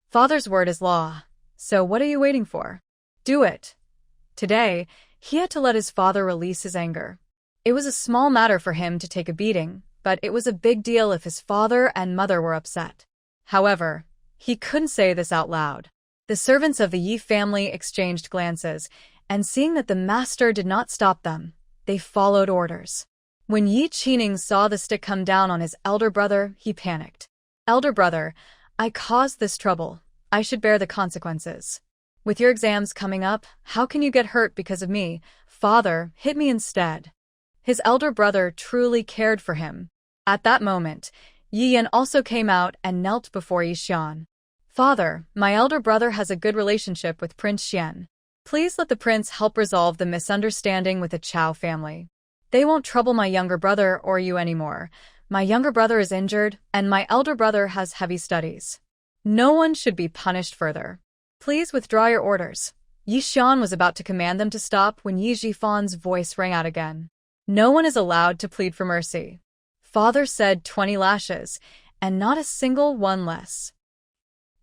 "Father's word is law, so what are you waiting for? Do it." Today, he had to let his father release his anger. It was a small matter for him to take a beating, but it was a big deal if his father and mother were upset. However, he couldn't say this out loud. The servants of the Yi family exchanged glances, and seeing that the master did not stop them, they followed orders. When Yi Qining saw the stick come down on his elder brother, he panicked. "Elder brother, I caused this trouble. I should bear the consequences. With your exams coming up, how can you get hurt because of me? Father, hit me instead." His elder brother truly cared for him. At that moment, Yi Yan also came out and knelt before Yi Xian. "Father, my elder brother has a good relationship with Prince Xian. Please let the prince help resolve the misunderstanding with the Chao family. They won't trouble my younger brother or you anymore. My younger brother is injured, and my elder brother has heavy studies. No one should be punished further. Please withdraw your orders." Yi Xian was about to command them to stop when Yi Jifan's voice rang out again. "No one is allowed to plead for mercy. Father said 20 lashes, and not a single one less."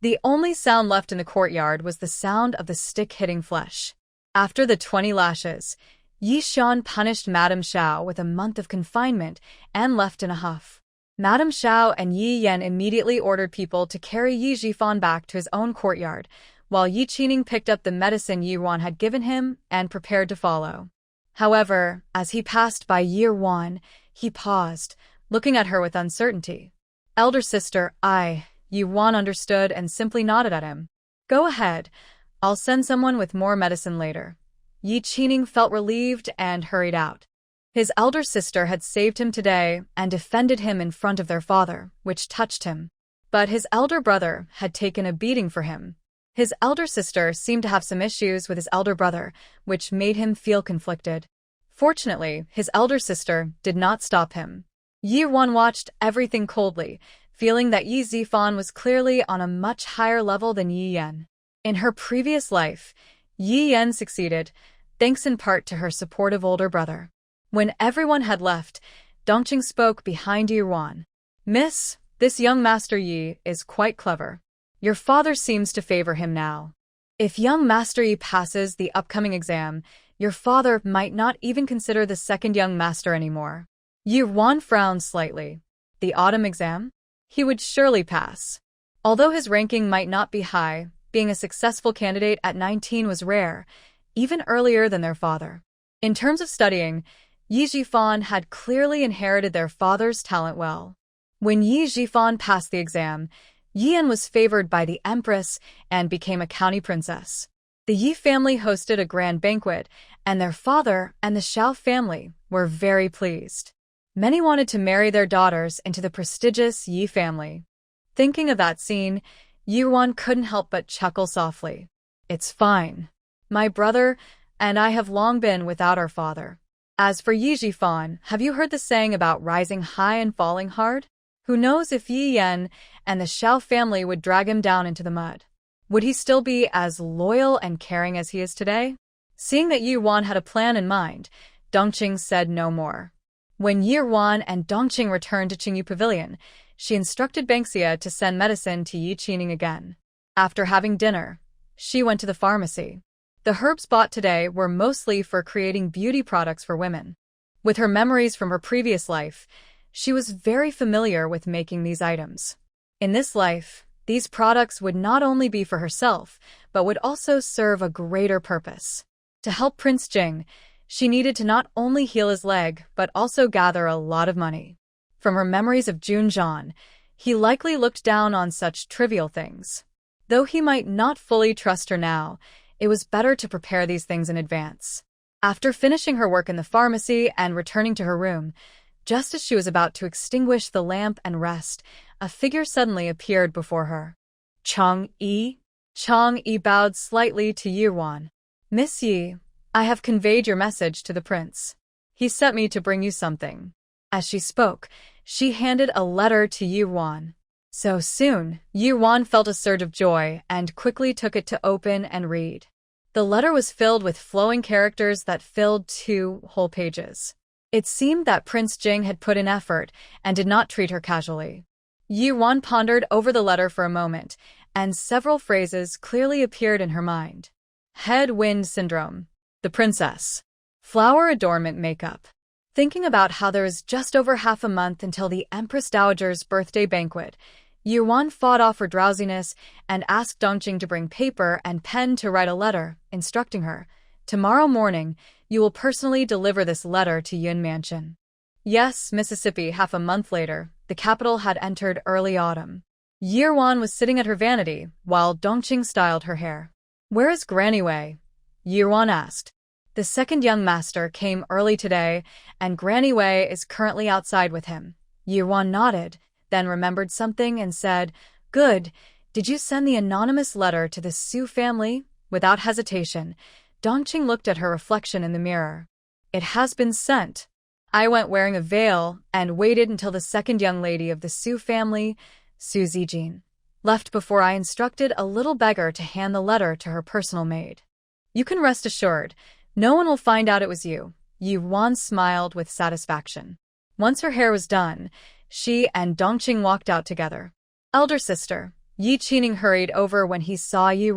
The only sound left in the courtyard was the sound of the stick hitting flesh. After the 20 lashes, Yi Xian punished Madame Xiao with a month of confinement and left in a huff. Madame Xiao and Yi Yan immediately ordered people to carry Yi Jifan back to his own courtyard, while Yi Qining picked up the medicine Yi Yuan had given him and prepared to follow. However, as he passed by Yi Yuan, he paused, looking at her with uncertainty. "Elder sister, Yi Yuan understood and simply nodded at him. "Go ahead. I'll send someone with more medicine later." Yi Qining felt relieved and hurried out. His elder sister had saved him today and defended him in front of their father, which touched him. But his elder brother had taken a beating for him. His elder sister seemed to have some issues with his elder brother, which made him feel conflicted. Fortunately, his elder sister did not stop him. Yi Yuan watched everything coldly, feeling that Yi Jifan was clearly on a much higher level than Yi Yan. In her previous life, Yi Yan succeeded, thanks in part to her supportive older brother. When everyone had left, Dongqing spoke behind Yi Yuan. "Miss, this young Master Yi is quite clever. Your father seems to favor him now. If young Master Yi passes the upcoming exam, your father might not even consider the second young master anymore." Yi Yuan frowned slightly. The autumn exam? He would surely pass. Although his ranking might not be high, being a successful candidate at 19 was rare, even earlier than their father. In terms of studying, Yi Jifan had clearly inherited their father's talent well. When Yi Jifan passed the exam, Yi Yan was favored by the empress and became a county princess. The Yi family hosted a grand banquet, and their father and the Xiao family were very pleased. Many wanted to marry their daughters into the prestigious Yi family. Thinking of that scene, Yi Yuan couldn't help but chuckle softly. "It's fine. My brother and I have long been without our father. As for Yi Jifan, have you heard the saying about rising high and falling hard? Who knows if Yi Yan and the Xiao family would drag him down into the mud? Would he still be as loyal and caring as he is today?" Seeing that Yi Yuan had a plan in mind, Dongqing said no more. When Yi Yuan and Dongqing returned to Qingyu Pavilion, she instructed Banksia to send medicine to Yi Qining again. After having dinner, she went to the pharmacy. The herbs bought today were mostly for creating beauty products for women. With her memories from her previous life, she was very familiar with making these items. In this life, these products would not only be for herself, but would also serve a greater purpose. To help Prince Jing, she needed to not only heal his leg, but also gather a lot of money. From her memories of Junjian, he likely looked down on such trivial things. Though he might not fully trust her now, it was better to prepare these things in advance. After finishing her work in the pharmacy and returning to her room, just as she was about to extinguish the lamp and rest, a figure suddenly appeared before her. Chang-yi? Chang-yi bowed slightly to Yi. Miss Yi, I have conveyed your message to the prince. He sent me to bring you something. As she spoke, she handed a letter to Yi. So soon, Yi felt a surge of joy and quickly took it to open and read. The letter was filled with flowing characters that filled 2 whole pages. It seemed that Prince Jing had put in effort and did not treat her casually. Yi pondered over the letter for a moment, and several phrases clearly appeared in her mind. Head-wind syndrome. The princess. Flower adornment makeup. Thinking about how there is just over half a month until the Empress Dowager's birthday banquet, Yi fought off her drowsiness and asked Dongjing to bring paper and pen to write a letter, instructing her, "Tomorrow morning, you will personally deliver this letter to Yun Mansion." Yes, Mississippi. Half a month later, the capital had entered early autumn. Yi was sitting at her vanity, while Dongqing styled her hair. "Where is Granny Wei?" Yi asked. "The second young master came early today, and Granny Wei is currently outside with him." Yi nodded, then remembered something and said, "Good. Did you send the anonymous letter to the Su family?" Without hesitation, Dongqing looked at her reflection in the mirror. "It has been sent. I went wearing a veil and waited until the second young lady of the Su family, Su Zijin, left before I instructed a little beggar to hand the letter to her personal maid. You can rest assured, no one will find out it was you." Yi smiled with satisfaction. Once her hair was done, she and Dongqing walked out together. "Elder sister." Yi Qining hurried over when he saw Yi.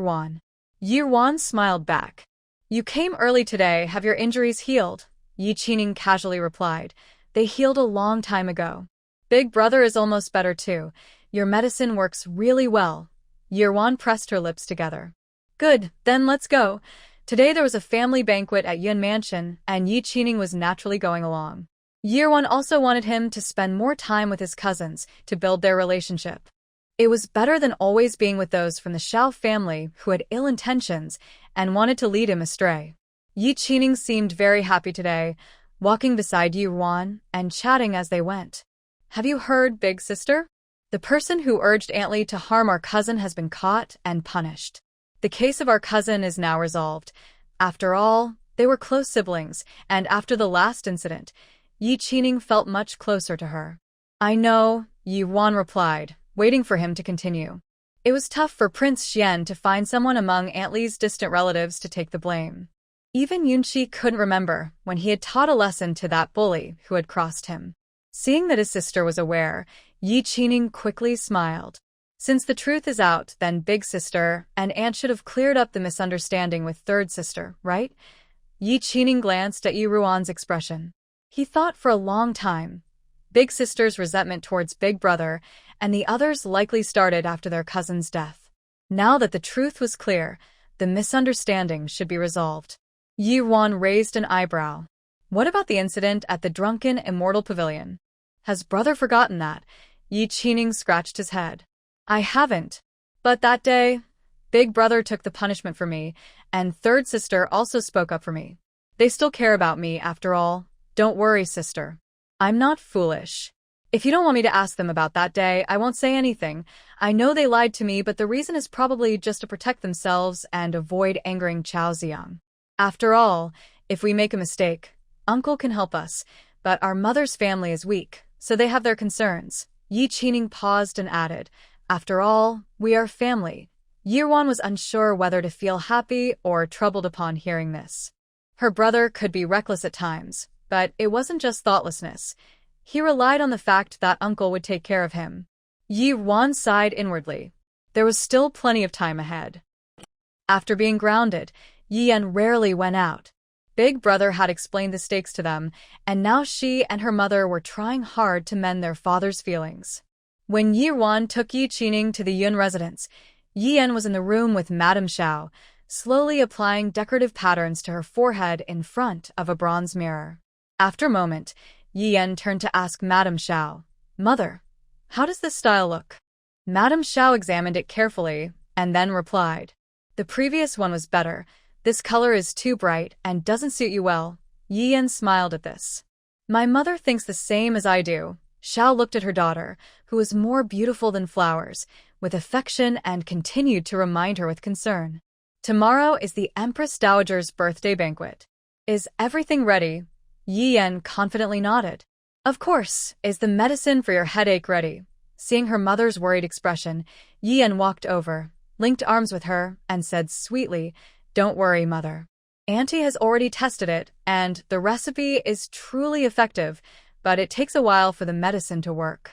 Yi smiled back. "You came early today. Have your injuries healed?" Yi Qining casually replied. "They healed a long time ago. Big brother is almost better too. Your medicine works really well." Yi pressed her lips together. "Good, then let's go." Today there was a family banquet at Yun Mansion, and Yi Qining was naturally going along. Yi also wanted him to spend more time with his cousins to build their relationship. It was better than always being with those from the Xiao family who had ill intentions and wanted to lead him astray. Yi Qining seemed very happy today, walking beside Yi and chatting as they went. "Have you heard, big sister? The person who urged Aunt Li to harm our cousin has been caught and punished. The case of our cousin is now resolved. After all, they were close siblings, and after the last incident, Yi Qining felt much closer to her." "I know," Yi replied, waiting for him to continue. It was tough for Prince Xian to find someone among Aunt Li's distant relatives to take the blame. Even Yunqi couldn't remember when he had taught a lesson to that bully who had crossed him. Seeing that his sister was aware, Yi Qining quickly smiled. "Since the truth is out, then big sister and aunt should have cleared up the misunderstanding with third sister, right?" Yi Qining glanced at Yi Ruan's expression. He thought for a long time. Big sister's resentment towards big brother and the others likely started after their cousin's death. Now that the truth was clear, the misunderstanding should be resolved. Yi raised an eyebrow. "What about the incident at the drunken immortal pavilion? Has brother forgotten that?" Yi Qining scratched his head. "I haven't. But that day, big brother took the punishment for me, and third sister also spoke up for me. They still care about me after all. Don't worry, sister. I'm not foolish. If you don't want me to ask them about that day, I won't say anything. I know they lied to me, but the reason is probably just to protect themselves and avoid angering Chao Ziang. After all, if we make a mistake, uncle can help us, but our mother's family is weak, so they have their concerns." Yi Qining paused and added, "After all, we are family." Yi was unsure whether to feel happy or troubled upon hearing this. Her brother could be reckless at times, but it wasn't just thoughtlessness. He relied on the fact that uncle would take care of him. Yi Wan sighed inwardly. There was still plenty of time ahead. After being grounded, Yi Yan rarely went out. Big Brother had explained the stakes to them, and now she and her mother were trying hard to mend their father's feelings. When Yi Wan took Yi Qining to the Yun residence, Yi Yan was in the room with Madame Xiao, slowly applying decorative patterns to her forehead in front of a bronze mirror. After a moment, Yi Yan turned to ask Madame Xiao, "Mother, how does this style look?" Madame Xiao examined it carefully and then replied, "The previous one was better. This color is too bright and doesn't suit you well." Yi Yan smiled at this. "My mother thinks the same as I do." Xiao looked at her daughter, who was more beautiful than flowers, with affection and continued to remind her with concern. "Tomorrow is the Empress Dowager's birthday banquet. Is everything ready?" Yi Yan confidently nodded. "Of course. Is the medicine for your headache ready?" Seeing her mother's worried expression, Yi Yan walked over, linked arms with her, and said sweetly, "Don't worry, Mother. Auntie has already tested it, and the recipe is truly effective, but it takes a while for the medicine to work."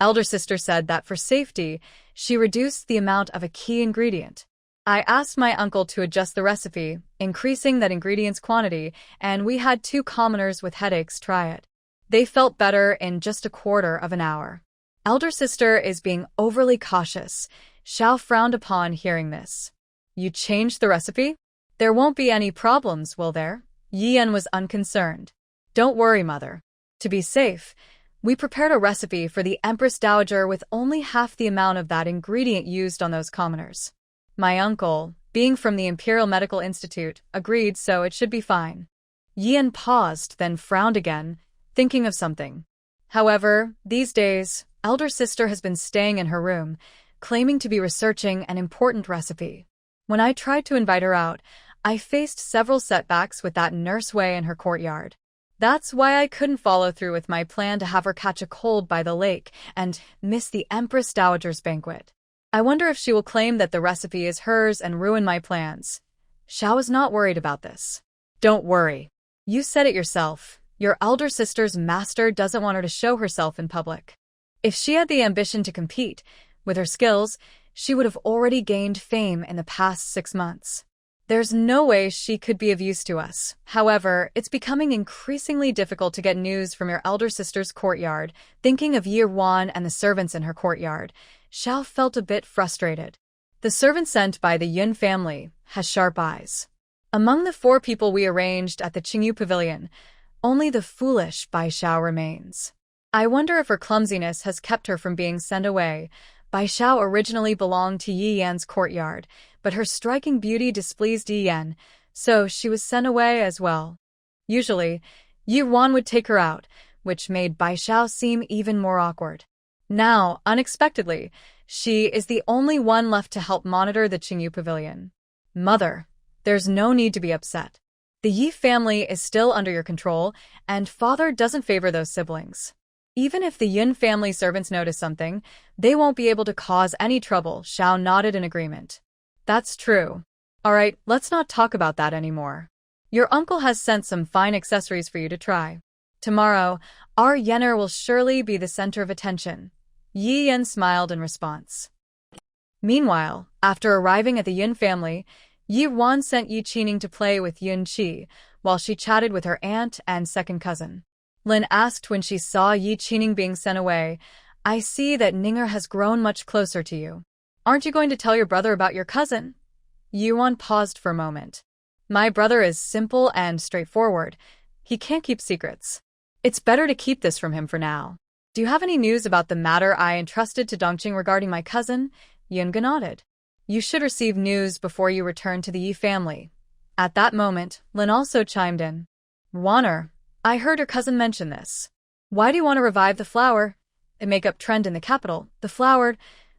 Elder sister said that for safety, she reduced the amount of a key ingredient. "I asked my uncle to adjust the recipe, increasing that ingredient's quantity, and we had 2 commoners with headaches try it. They felt better in just a quarter of an hour." Elder sister is being overly cautious. Xiao frowned upon hearing this. "You changed the recipe? There won't be any problems, will there?" Yi Yan was unconcerned. "Don't worry, Mother. To be safe, we prepared a recipe for the Empress Dowager with only half the amount of that ingredient used on those commoners. My uncle, being from the Imperial Medical Institute, agreed, so it should be fine." Yi Yan paused, then frowned again, thinking of something. However, these days, elder sister has been staying in her room, claiming to be researching an important recipe. When I tried to invite her out, I faced several setbacks with that nurse Wei in her courtyard. That's why I couldn't follow through with my plan to have her catch a cold by the lake and miss the Empress Dowager's banquet. I wonder if she will claim that the recipe is hers and ruin my plans. Xiao is not worried about this. "Don't worry. You said it yourself. Your elder sister's master doesn't want her to show herself in public. If she had the ambition to compete, with her skills, she would have already gained fame in the past 6 months. There's no way she could be of use to us. However, it's becoming increasingly difficult to get news from your elder sister's courtyard." Thinking of Yi Wan and the servants in her courtyard, Xiao felt a bit frustrated. The servant sent by the Yun family has sharp eyes. Among the 4 people we arranged at the Qingyu Pavilion, only the foolish Bai Xiao remains. I wonder if her clumsiness has kept her from being sent away. Bai Xiao originally belonged to Yi Yan's courtyard, but her striking beauty displeased Yi Yan, so she was sent away as well. Usually, Yi Wan would take her out, which made Bai Xiao seem even more awkward. Now, unexpectedly, she is the only one left to help monitor the Qingyu Pavilion. "Mother, there's no need to be upset. The Yi family is still under your control, and father doesn't favor those siblings. Even if the Yun family servants notice something, they won't be able to cause any trouble." Xiao nodded in agreement. "That's true. All right, let's not talk about that anymore. Your uncle has sent some fine accessories for you to try. Tomorrow, our Yenner will surely be the center of attention." Yi Yan smiled in response. Meanwhile, after arriving at the Yun family, Yi Wan sent Yi Qining to play with Yun Qi, while she chatted with her aunt and second cousin. Lin asked when she saw Yi Qining being sent away, "I see that Ninger has grown much closer to you. Aren't you going to tell your brother about your cousin?" Yi Wan paused for a moment. "My brother is simple and straightforward. He can't keep secrets. It's better to keep this from him for now. Do you have any news about the matter I entrusted to Dongqing regarding my cousin?" Yunga nodded. "You should receive news before you return to the Yi family." At that moment, Lin also chimed in. "Wanner, I heard your cousin mention this. Why do you want to revive the flower? A makeup trend in the capital. The flowered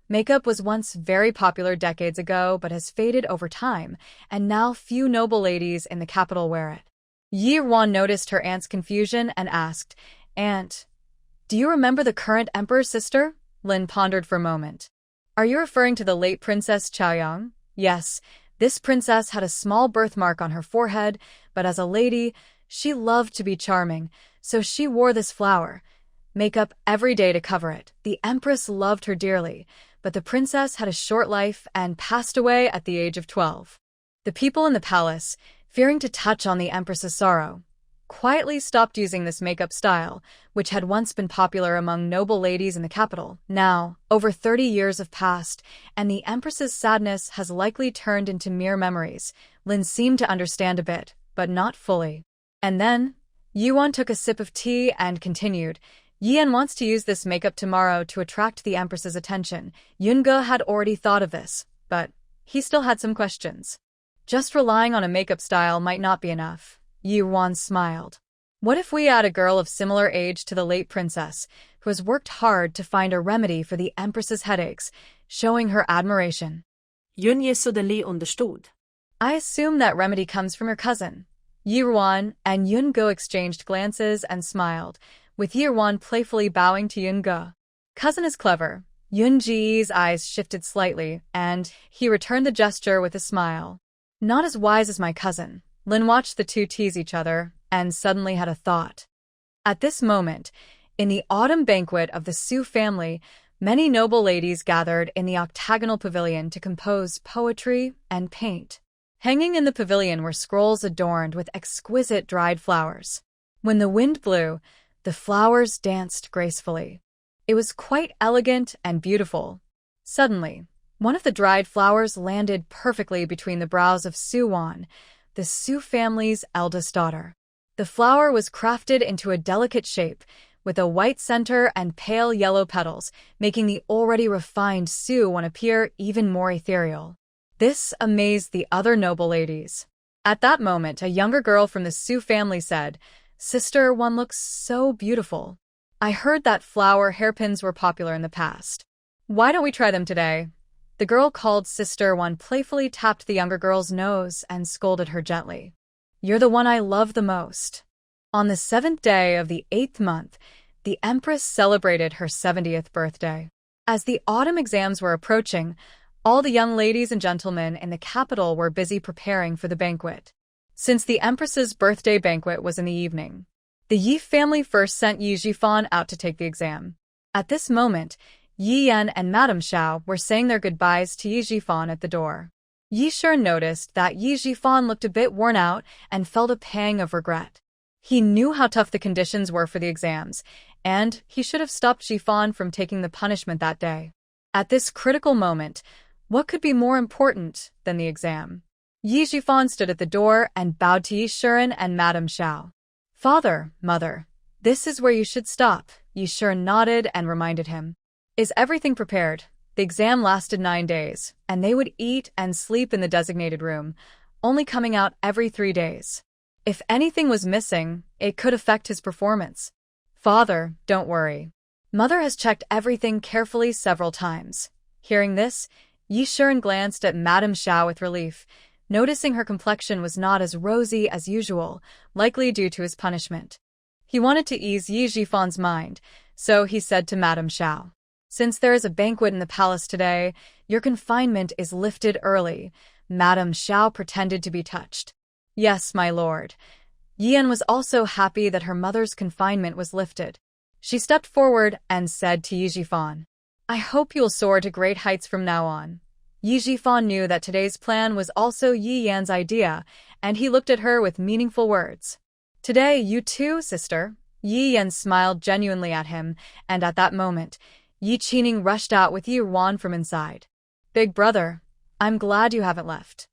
makeup was once very popular decades ago but has faded over time, and now few noble ladies in the capital wear it." Yi Wan noticed her aunt's confusion and asked, "Aunt, do you remember the current emperor's sister?" Lin pondered for a moment. "Are you referring to the late Princess Chaoyang?" "Yes, this princess had a small birthmark on her forehead, but as a lady, she loved to be charming, so she wore this flower. makeup every day to cover it. The empress loved her dearly, but the princess had a short life and passed away at the age of 12. The people in the palace, fearing to touch on the empress's sorrow, quietly stopped using this makeup style, which had once been popular among noble ladies in the capital. Now, over 30 years have passed, and the empress's sadness has likely turned into mere memories. Lin seemed to understand a bit, but not fully. And then, Yuan took a sip of tea and continued, Yian wants to use this makeup tomorrow to attract the empress's attention. Yunge had already thought of this, but he still had some questions. Just relying on a makeup style might not be enough. Yuan smiled. What if we add a girl of similar age to the late princess, who has worked hard to find a remedy for the empress's headaches, showing her admiration? Yun suddenly understood. I assume that remedy comes from your cousin. Yuan and Yunge exchanged glances and smiled, with Yuan playfully bowing to Yunge. Cousin is clever. Yunji's eyes shifted slightly, and he returned the gesture with a smile. Not as wise as my cousin. Lin watched the two tease each other, and suddenly had a thought. At this moment, in the autumn banquet of the Su family, many noble ladies gathered in the octagonal pavilion to compose poetry and paint. Hanging in the pavilion were scrolls adorned with exquisite dried flowers. When the wind blew, the flowers danced gracefully. It was quite elegant and beautiful. Suddenly, one of the dried flowers landed perfectly between the brows of Su-wan, the Su family's eldest daughter. The flower was crafted into a delicate shape, with a white center and pale yellow petals, making the already refined Su-wan appear even more ethereal. This amazed the other noble ladies. At that moment, a younger girl from the Su family said, Sister, one looks so beautiful. I heard that flower hairpins were popular in the past. Why don't we try them today? The girl called Sister One playfully tapped the younger girl's nose and scolded her gently. You're the one I love the most. On the 7th day of the 8th month, the Empress celebrated her 70th birthday. As the autumn exams were approaching, all the young ladies and gentlemen in the capital were busy preparing for the banquet. Since the Empress's birthday banquet was in the evening, the Yi family first sent Yi Jifan out to take the exam. At this moment, Yi Yan and Madame Xiao were saying their goodbyes to Yi Jifan at the door. Yi Shern noticed that Yi Jifan looked a bit worn out and felt a pang of regret. He knew how tough the conditions were for the exams, and he should have stopped Jifan from taking the punishment that day. At this critical moment, what could be more important than the exam? Yi Jifan stood at the door and bowed to Yi Shern and Madame Xiao. Father, mother, this is where you should stop. Yi Shern nodded and reminded him. Is everything prepared? The exam lasted 9 days, and they would eat and sleep in the designated room, only coming out every 3 days. If anything was missing, it could affect his performance. Father, don't worry. Mother has checked everything carefully several times. Hearing this, Yi Shern glanced at Madame Xiao with relief, noticing her complexion was not as rosy as usual, likely due to his punishment. He wanted to ease Yi Jifan's mind, so he said to Madame Xiao, Since there is a banquet in the palace today, your confinement is lifted early. Madame Xiao pretended to be touched. Yes, my lord. Yian was also happy that her mother's confinement was lifted. She stepped forward and said to Yi Jifan, I hope you'll soar to great heights from now on. Yi Jifan knew that today's plan was also Yi Yan's idea, and he looked at her with meaningful words. Today, you too, sister. Yi Yan smiled genuinely at him, and at that moment, Yi Qining rushed out with Yi Wan from inside. Big brother, I'm glad you haven't left.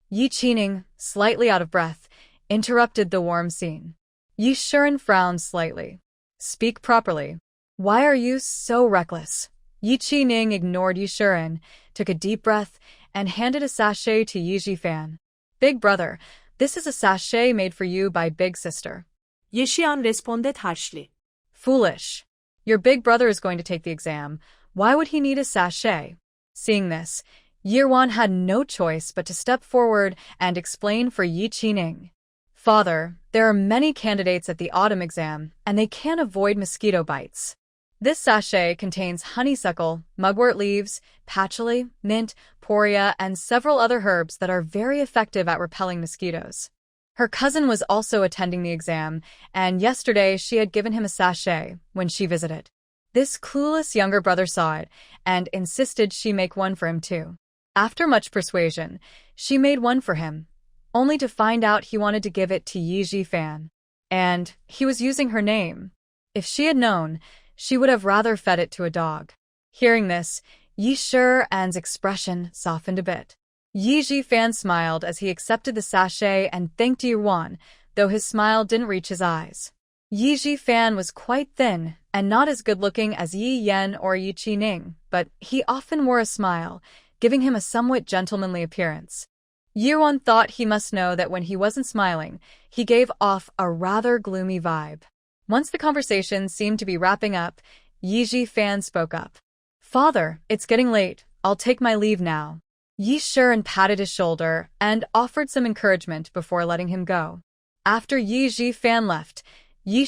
Yi Qining, slightly out of breath, interrupted the warm scene. Yi Shern frowned slightly. Speak properly. Why are you so reckless? Yi Qining ignored Yi Shern, took a deep breath, and handed a sachet to Yi Jifan. Big brother, this is a sachet made for you by big sister. Yi Xian responded harshly. Foolish. Your big brother is going to take the exam. Why would he need a sachet? Seeing this, Yi Wan had no choice but to step forward and explain for Yi Qining. Father, there are many candidates at the autumn exam, and they can't avoid mosquito bites. This sachet contains honeysuckle, mugwort leaves, patchouli, mint, poria, and several other herbs that are very effective at repelling mosquitoes. Her cousin was also attending the exam, and yesterday she had given him a sachet when she visited. This clueless younger brother saw it and insisted she make one for him too. After much persuasion, she made one for him, only to find out he wanted to give it to Yi Fan. And he was using her name. If she had known, she would have rather fed it to a dog. Hearing this, Yi An's expression softened a bit. Yi Fan smiled as he accepted the sachet and thanked Yuan, though his smile didn't reach his eyes. Yi Fan was quite thin and not as good-looking as Yi Yan or Yi Ning, but he often wore a smile, giving him a somewhat gentlemanly appearance. Yuan thought he must know that when he wasn't smiling, he gave off a rather gloomy vibe. Once the conversation seemed to be wrapping up, Yi Fan spoke up. "Father, it's getting late. I'll take my leave now." Yi An patted his shoulder and offered some encouragement before letting him go. After Yi Fan left, Yi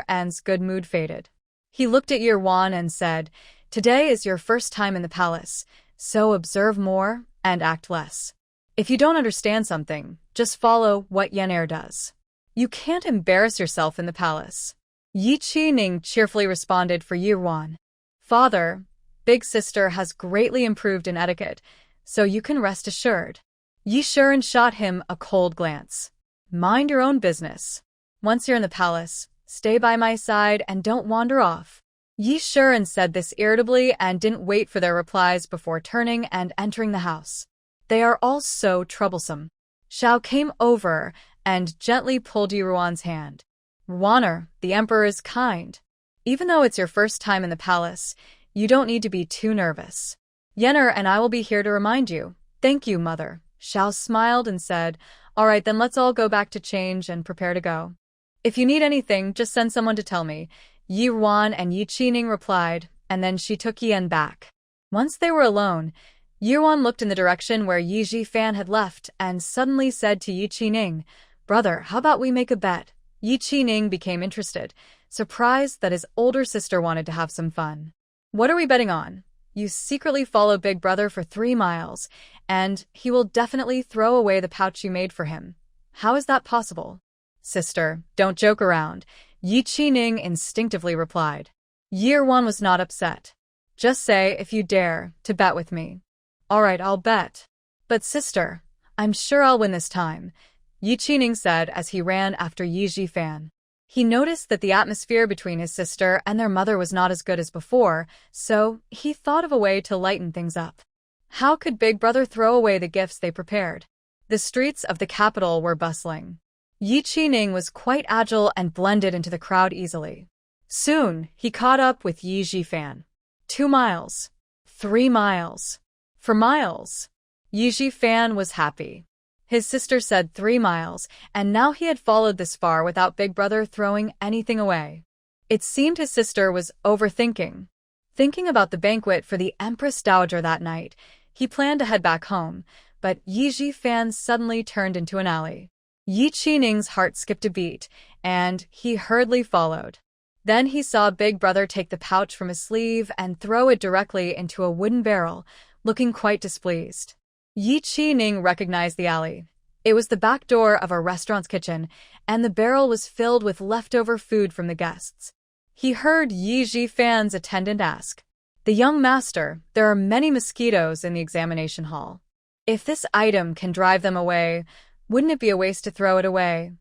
An's good mood faded. He looked at Yuan and said, "Today is your first time in the palace, so observe more and act less. If you don't understand something, just follow what Yenair does. You can't embarrass yourself in the palace." Yi Ning cheerfully responded for Yuan. "Father, big sister has greatly improved in etiquette, so you can rest assured." Yi An shot him a cold glance. "Mind your own business. Once you're in the palace, stay by my side and don't wander off." Yi An said this irritably and didn't wait for their replies before turning and entering the house. They are all so troublesome. Xiao came over and gently pulled Yuan's hand. "Ruaner, the emperor is kind. Even though it's your first time in the palace, you don't need to be too nervous. Yenair and I will be here to remind you." "Thank you, mother." Xiao smiled and said, "All right, then let's all go back to change and prepare to go. If you need anything, just send someone to tell me." Yuan and Yi Ning replied, and then she took Yan back. Once they were alone, Yuan looked in the direction where Yi Fan had left and suddenly said to Yi Ning, "Brother, how about we make a bet?" Yi Ning became interested, surprised that his older sister wanted to have some fun. "What are we betting on?" "You secretly follow Big Brother for 3 miles, and he will definitely throw away the pouch you made for him." "How is that possible?" "Sister, don't joke around," Yi Ning instinctively replied. Yuan was not upset. "Just say, if you dare, to bet with me." "All right, I'll bet." "But sister, I'm sure I'll win this time," Yi Ning said as he ran after Yi Fan. He noticed that the atmosphere between his sister and their mother was not as good as before, so he thought of a way to lighten things up. How could Big Brother throw away the gifts they prepared? The streets of the capital were bustling. Yi Ning was quite agile and blended into the crowd easily. Soon, he caught up with Yi Fan. 2 miles. 3 miles. 4 miles. Yi Fan was happy. His sister said 3 miles, and now he had followed this far without Big Brother throwing anything away. It seemed his sister was overthinking. Thinking about the banquet for the Empress Dowager that night, he planned to head back home, but Yi Fan suddenly turned into an alley. Yi Ning's heart skipped a beat, and he hurriedly followed. Then he saw Big Brother take the pouch from his sleeve and throw it directly into a wooden barrel, looking quite displeased. Yi Ning recognized the alley. It was the back door of a restaurant's kitchen, and the barrel was filled with leftover food from the guests. He heard Yi Fan's attendant ask, "The young master, there are many mosquitoes in the examination hall. If this item can drive them away, wouldn't it be a waste to throw it away?"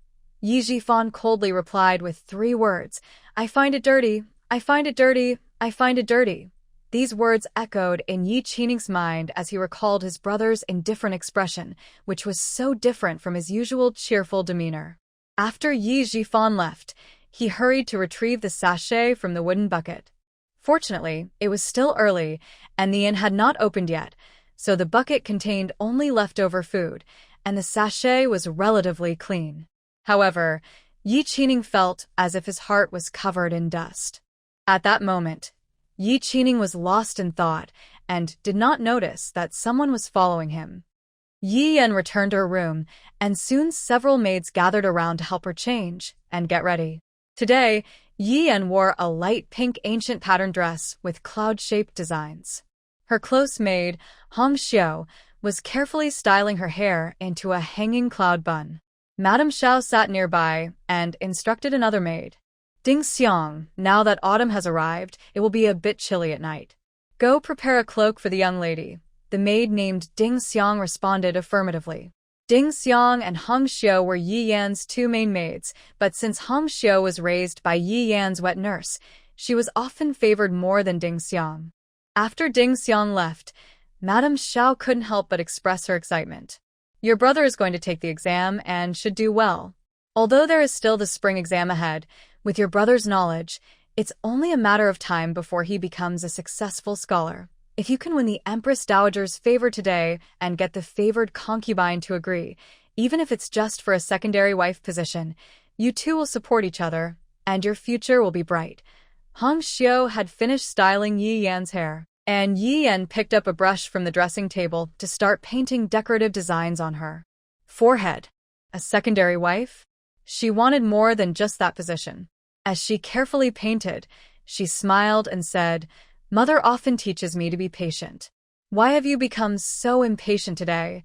Yi Fan coldly replied with 3 words, "I find it dirty, I find it dirty, I find it dirty." These words echoed in Yi Ning's mind as he recalled his brother's indifferent expression, which was so different from his usual cheerful demeanor. After Yi Fan left, he hurried to retrieve the sachet from the wooden bucket. Fortunately, it was still early, and the inn had not opened yet, so the bucket contained only leftover food, and the sachet was relatively clean. However, Yi Ning felt as if his heart was covered in dust. At that moment, Yi Ning was lost in thought and did not notice that someone was following him. Yi Yan returned to her room, and soon several maids gathered around to help her change and get ready. Today, Yi Yan wore a light pink ancient pattern dress with cloud-shaped designs. Her close maid, Hong Xiao, was carefully styling her hair into a hanging cloud bun. Madame Xiao sat nearby and instructed another maid. Ding Xiang, now that autumn has arrived, it will be a bit chilly at night. Go prepare a cloak for the young lady. The maid named Ding Xiang responded affirmatively. Ding Xiang and Hong Xiu were Yi Yan's two main maids, but since Hong Xiu was raised by Yi Yan's wet nurse, she was often favored more than Ding Xiang. After Ding Xiang left, Madame Xiao couldn't help but express her excitement. Your brother is going to take the exam and should do well. Although there is still the spring exam ahead, with your brother's knowledge, it's only a matter of time before he becomes a successful scholar. If you can win the Empress Dowager's favor today and get the favored concubine to agree, even if it's just for a secondary wife position, you two will support each other, and your future will be bright. Hong Xiu had finished styling Yi Yan's hair, and Yi Yan picked up a brush from the dressing table to start painting decorative designs on her forehead. A secondary wife? She wanted more than just that position. As she carefully painted, she smiled and said, Mother often teaches me to be patient. Why have you become so impatient today?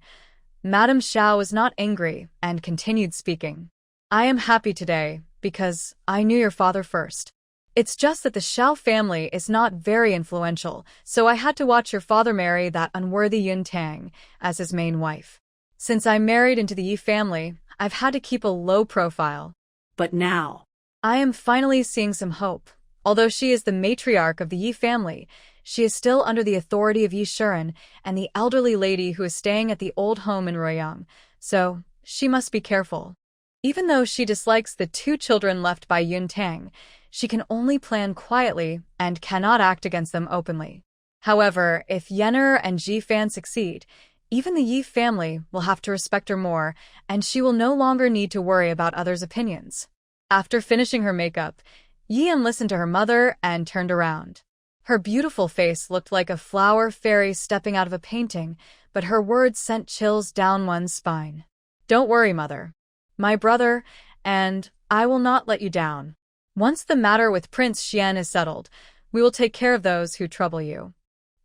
Madame Xiao was not angry and continued speaking. I am happy today because I knew your father first. It's just that the Xiao family is not very influential, so I had to watch your father marry that unworthy Yun Tang as his main wife. Since I married into the Yi family, I've had to keep a low profile. But now, I am finally seeing some hope. Although she is the matriarch of the Yi family, she is still under the authority of Yi Shuren and the elderly lady who is staying at the old home in Ruiyang, so she must be careful. Even though she dislikes the two children left by Yun Tang, she can only plan quietly and cannot act against them openly. However, if Yenner and Ji Fan succeed, even the Yi family will have to respect her more, and she will no longer need to worry about others' opinions. After finishing her makeup, Yi Yan listened to her mother and turned around. Her beautiful face looked like a flower fairy stepping out of a painting, but her words sent chills down one's spine. Don't worry, mother. My brother, and I will not let you down. Once the matter with Prince Xian is settled, we will take care of those who trouble you.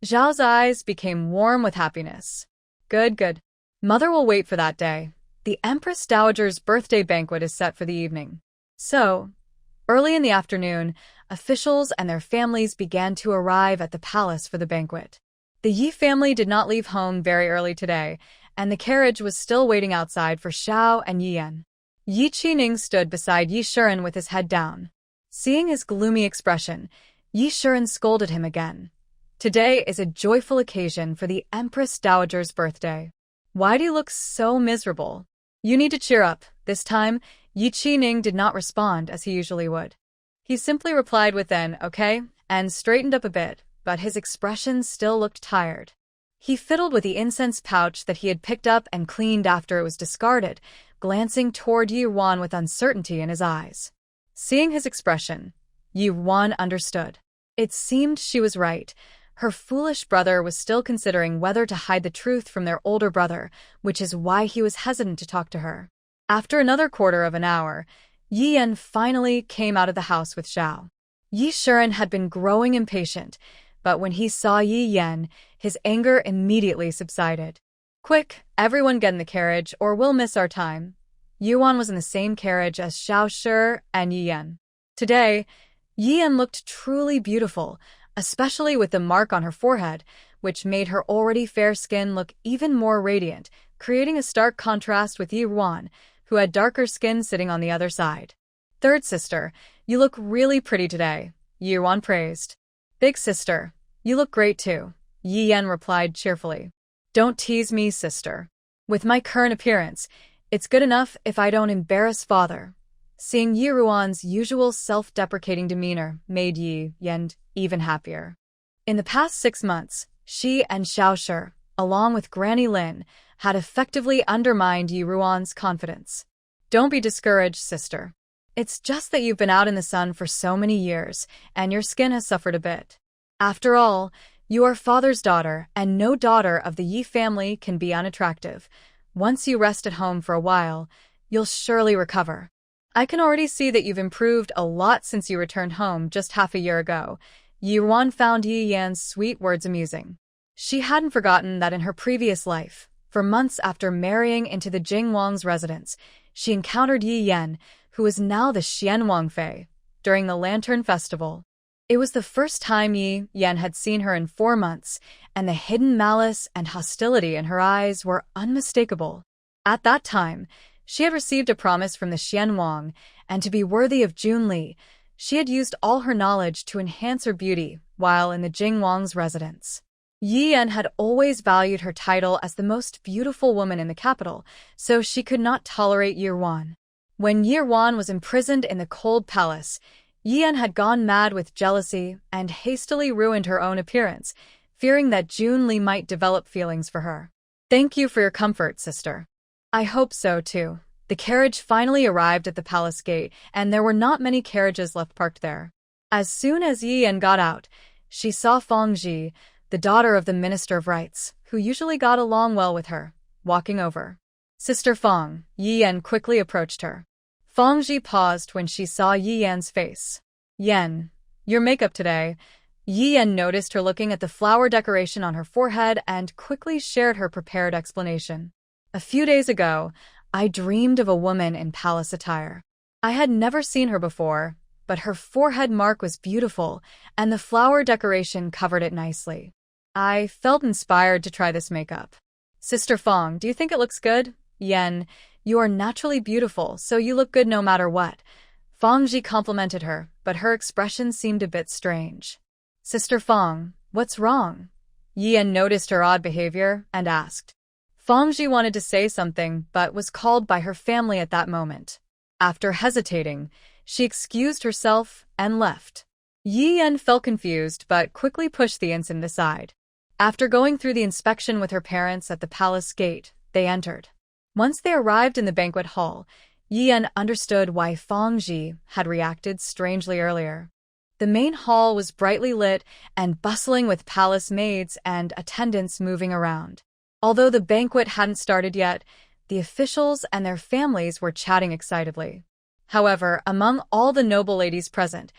Zhao's eyes became warm with happiness. Good, good. Mother will wait for that day. The Empress Dowager's birthday banquet is set for the evening. So, early in the afternoon, officials and their families began to arrive at the palace for the banquet. The Yi family did not leave home very early today, and the carriage was still waiting outside for Xiao and Yi Yan. Yi Qining stood beside Yi Shuren with his head down. Seeing his gloomy expression, Yi Shuren scolded him again. Today is a joyful occasion for the Empress Dowager's birthday. Why do you look so miserable? You need to cheer up. This time, Yi Qining did not respond as he usually would. He simply replied with an okay and straightened up a bit, but his expression still looked tired. He fiddled with the incense pouch that he had picked up and cleaned after it was discarded, glancing toward Yi Yuan with uncertainty in his eyes. Seeing his expression, Yi Yuan understood. It seemed she was right. Her foolish brother was still considering whether to hide the truth from their older brother, which is why he was hesitant to talk to her. After another quarter of an hour, Yi Yan finally came out of the house with Xiao. Yi Shuren had been growing impatient, but when he saw Yi Yan, his anger immediately subsided. Quick, everyone get in the carriage or we'll miss our time. Yuan was in the same carriage as Xiao Shi and Yi Yan. Today, Yi Yan looked truly beautiful, especially with the mark on her forehead, which made her already fair skin look even more radiant, creating a stark contrast with Yi Yuan, who had darker skin sitting on the other side. Third sister, you look really pretty today, Yi Yuan praised. Big sister, you look great too, Yi Yan replied cheerfully. Don't tease me, sister. With my current appearance, it's good enough if I don't embarrass father. Seeing Yi Yuan's usual self-deprecating demeanor made Yi Yan even happier. In the past 6 months, she and Xiao Shi, along with Granny Lin, had effectively undermined Yi Yuan's confidence. Don't be discouraged, sister. It's just that you've been out in the sun for so many years, and your skin has suffered a bit. After all, you are father's daughter, and no daughter of the Yi family can be unattractive. Once you rest at home for a while, you'll surely recover. I can already see that you've improved a lot since you returned home just half a year ago. Yi Yuan found Yi Yan's sweet words amusing. She hadn't forgotten that in her previous life, for months after marrying into the Jing Wang's residence, she encountered Yi Yan, who was now the Xian Wangfei, during the Lantern Festival. It was the first time Yi Yan had seen her in 4 months, and the hidden malice and hostility in her eyes were unmistakable. At that time, she had received a promise from the Xian Wang, and to be worthy of Junli, she had used all her knowledge to enhance her beauty while in the Jing Wang's residence. Yi Yan had always valued her title as the most beautiful woman in the capital, so she could not tolerate Yi Wan. When Yi Wan was imprisoned in the cold palace, Yi Yan had gone mad with jealousy and hastily ruined her own appearance, fearing that Junli might develop feelings for her. "Thank you for your comfort, sister." "I hope so, too." The carriage finally arrived at the palace gate, and there were not many carriages left parked there. As soon as Yi Yan got out, she saw Fang Ji, the daughter of the Minister of Rights, who usually got along well with her, walking over. "Sister Fang," Yi Yan quickly approached her. Fang Ji paused when she saw Yi Yan's face. "Yan, your makeup today." Yi Yan noticed her looking at the flower decoration on her forehead and quickly shared her prepared explanation. "A few days ago, I dreamed of a woman in palace attire. I had never seen her before, but her forehead mark was beautiful, and the flower decoration covered it nicely. I felt inspired to try this makeup." "Sister Fang, do you think it looks good?" "Yan, you are naturally beautiful, so you look good no matter what." Fang Ji complimented her, but her expression seemed a bit strange. "Sister Fang, what's wrong?" Yi Yan noticed her odd behavior and asked. Fang Ji wanted to say something but was called by her family at that moment. After hesitating, she excused herself and left. Yi Yan felt confused but quickly pushed the incident aside. After going through the inspection with her parents at the palace gate, they entered. Once they arrived in the banquet hall, Yi Yan understood why Fang Ji had reacted strangely earlier. The main hall was brightly lit and bustling with palace maids and attendants moving around. Although the banquet hadn't started yet, the officials and their families were chatting excitedly. However, among all the noble ladies present,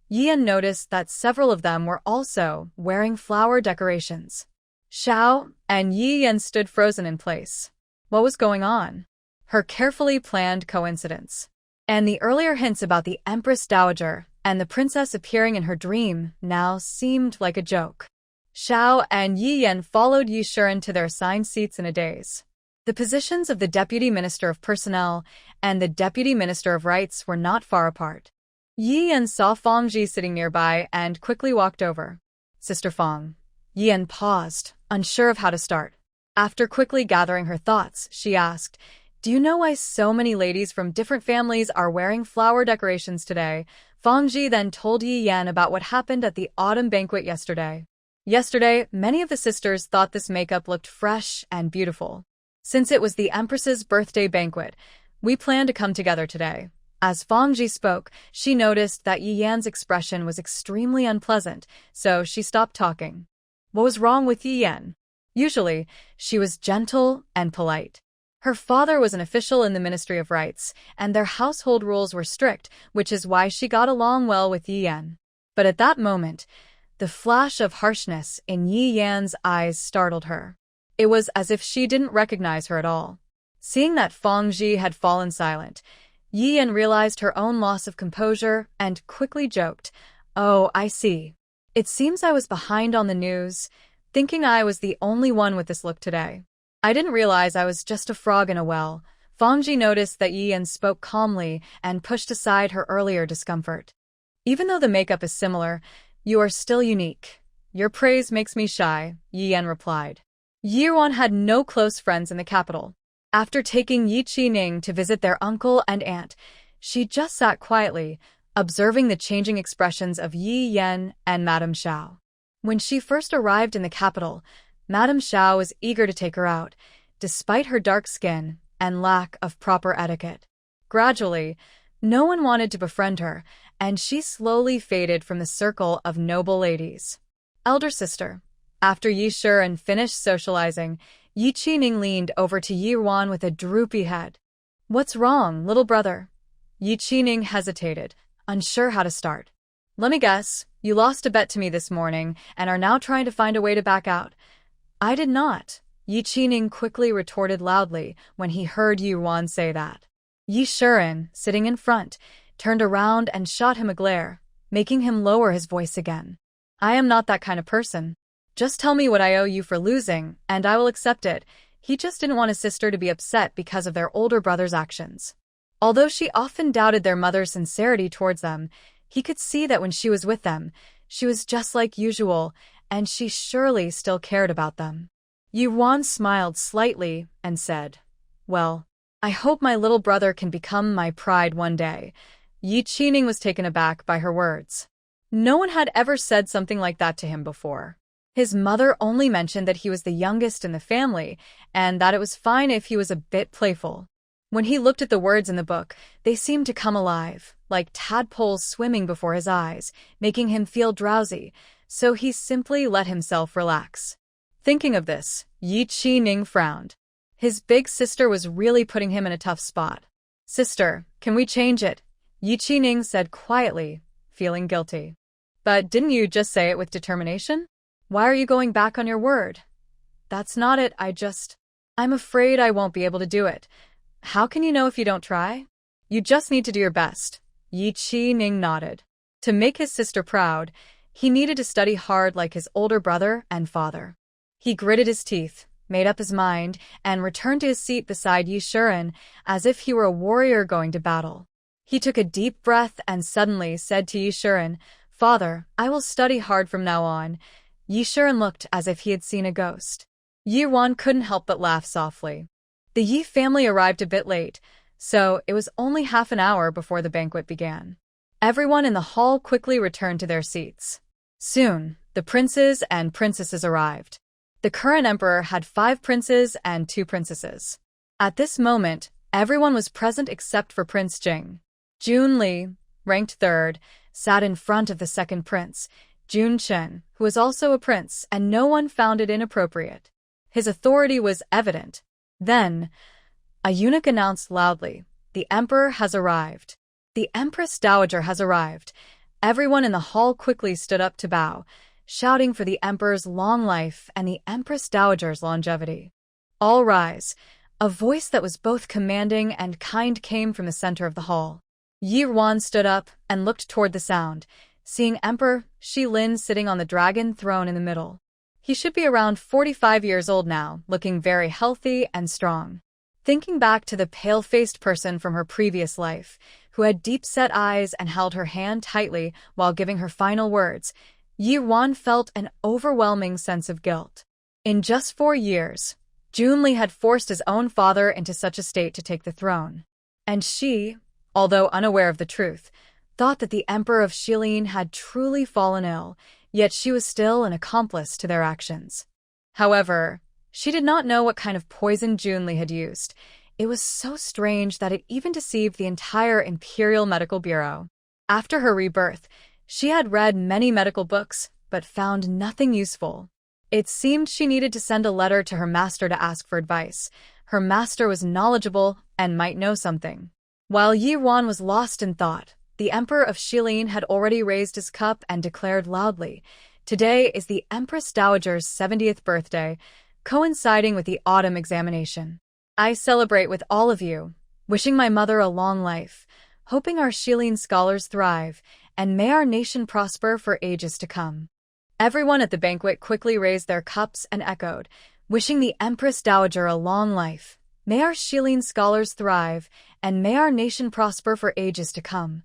Yi Yan noticed that several of them were also wearing flower decorations. Xiao and Yi Yan stood frozen in place. What was going on? Her carefully planned coincidence. And the earlier hints about the Empress Dowager and the princess appearing in her dream now seemed like a joke. Xiao and Yi Yan followed Yi Shiren to their assigned seats in a daze. The positions of the Deputy Minister of Personnel and the Deputy Minister of Rights were not far apart. Yi Yan saw Fang Ji sitting nearby and quickly walked over. "Sister Fang." Yi Yan paused, unsure of how to start. After quickly gathering her thoughts, she asked, "Do you know why so many ladies from different families are wearing flower decorations today?" Fang Ji then told Yi Yan about what happened at the autumn banquet yesterday. Yesterday, many of the sisters thought this makeup looked fresh and beautiful. Since it was the Empress's birthday banquet, we planned to come together today. As Fang Ji spoke, she noticed that Yi Yan's expression was extremely unpleasant, so she stopped talking. What was wrong with Yi Yan? Usually, she was gentle and polite. Her father was an official in the Ministry of Rights, and their household rules were strict, which is why she got along well with Yi Yan. But at that moment, the flash of harshness in Yi Yan's eyes startled her. It was as if she didn't recognize her at all. Seeing that Fang Ji had fallen silent, Yi Yan realized her own loss of composure and quickly joked, "Oh, I see. It seems I was behind on the news, thinking I was the only one with this look today. I didn't realize I was just a frog in a well." Fang Ji noticed that Yi Yan spoke calmly and pushed aside her earlier discomfort. "Even though the makeup is similar, you are still unique. Your praise makes me shy," Yi Yan replied. Yi Wan had no close friends in the capital. After taking Yi Qining to visit their uncle and aunt, she just sat quietly, observing the changing expressions of Yi Yan and Madame Xiao. When she first arrived in the capital, Madame Xiao was eager to take her out, despite her dark skin and lack of proper etiquette. Gradually, no one wanted to befriend her, and she slowly faded from the circle of noble ladies. Elder sister. After Yi Shiren finished socializing, Yi Qining leaned over to Yi Wan with a droopy head. "What's wrong, little brother?" Yi Qining hesitated, unsure how to start. "Let me guess, you lost a bet to me this morning and are now trying to find a way to back out." "I did not," Yi Qining quickly retorted loudly when he heard Yi Wan say that. Yi Shiren, sitting in front, turned around and shot him a glare, making him lower his voice again. I am not that kind of person. Just tell me what I owe you for losing, and I will accept it. He just didn't want his sister to be upset because of their older brother's actions. Although she often doubted their mother's sincerity towards them, he could see that when she was with them, she was just like usual, and she surely still cared about them. Yi Wan smiled slightly and said, Well, I hope my little brother can become my pride one day. Yi Qining was taken aback by her words. No one had ever said something like that to him before. His mother only mentioned that he was the youngest in the family, and that it was fine if he was a bit playful. When he looked at the words in the book, they seemed to come alive, like tadpoles swimming before his eyes, making him feel drowsy, so he simply let himself relax. Thinking of this, Yi Qining frowned. His big sister was really putting him in a tough spot. Sister, can we change it? Yi Qining said quietly, feeling guilty. But didn't you just say it with determination? Why are you going back on your word? That's not it, I'm afraid I won't be able to do it. How can you know if you don't try? You just need to do your best. Yi Qining nodded. To make his sister proud, he needed to study hard like his older brother and father. He gritted his teeth, made up his mind, and returned to his seat beside Yi Shiren as if he were a warrior going to battle. He took a deep breath and suddenly said to Yi Shiren, Father, I will study hard from now on. Yi Shiren looked as if he had seen a ghost. Yi Wan couldn't help but laugh softly. The Yi family arrived a bit late, so it was only half an hour before the banquet began. Everyone in the hall quickly returned to their seats. Soon, the princes and princesses arrived. The current emperor had 5 princes and 2 princesses. At this moment, everyone was present except for Prince Jing. Jun Li, ranked 3rd, sat in front of the second prince, Jun Chen, who was also a prince, and no one found it inappropriate. His authority was evident. Then, a eunuch announced loudly, The emperor has arrived. The empress dowager has arrived. Everyone in the hall quickly stood up to bow, shouting for the emperor's long life and the empress dowager's longevity. All rise. A voice that was both commanding and kind came from the center of the hall. Yi Wan stood up and looked toward the sound, seeing Emperor Shilin sitting on the dragon throne in the middle. He should be around 45 years old now, looking very healthy and strong. Thinking back to the pale-faced person from her previous life, who had deep-set eyes and held her hand tightly while giving her final words, Yi Wan felt an overwhelming sense of guilt. In just 4 years, Junli had forced his own father into such a state to take the throne. And she, although unaware of the truth, thought that the Emperor of Shilin had truly fallen ill, yet she was still an accomplice to their actions. However, she did not know what kind of poison Junli had used. It was so strange that it even deceived the entire Imperial Medical Bureau. After her rebirth, she had read many medical books, but found nothing useful. It seemed she needed to send a letter to her master to ask for advice. Her master was knowledgeable and might know something. While Yi Wan was lost in thought, the Emperor of Shilin had already raised his cup and declared loudly, "Today is the Empress Dowager's 70th birthday, coinciding with the autumn examination. I celebrate with all of you, wishing my mother a long life, hoping our Shilin scholars thrive, and may our nation prosper for ages to come." Everyone at the banquet quickly raised their cups and echoed, wishing the Empress Dowager a long life. May our Shilin scholars thrive, and may our nation prosper for ages to come.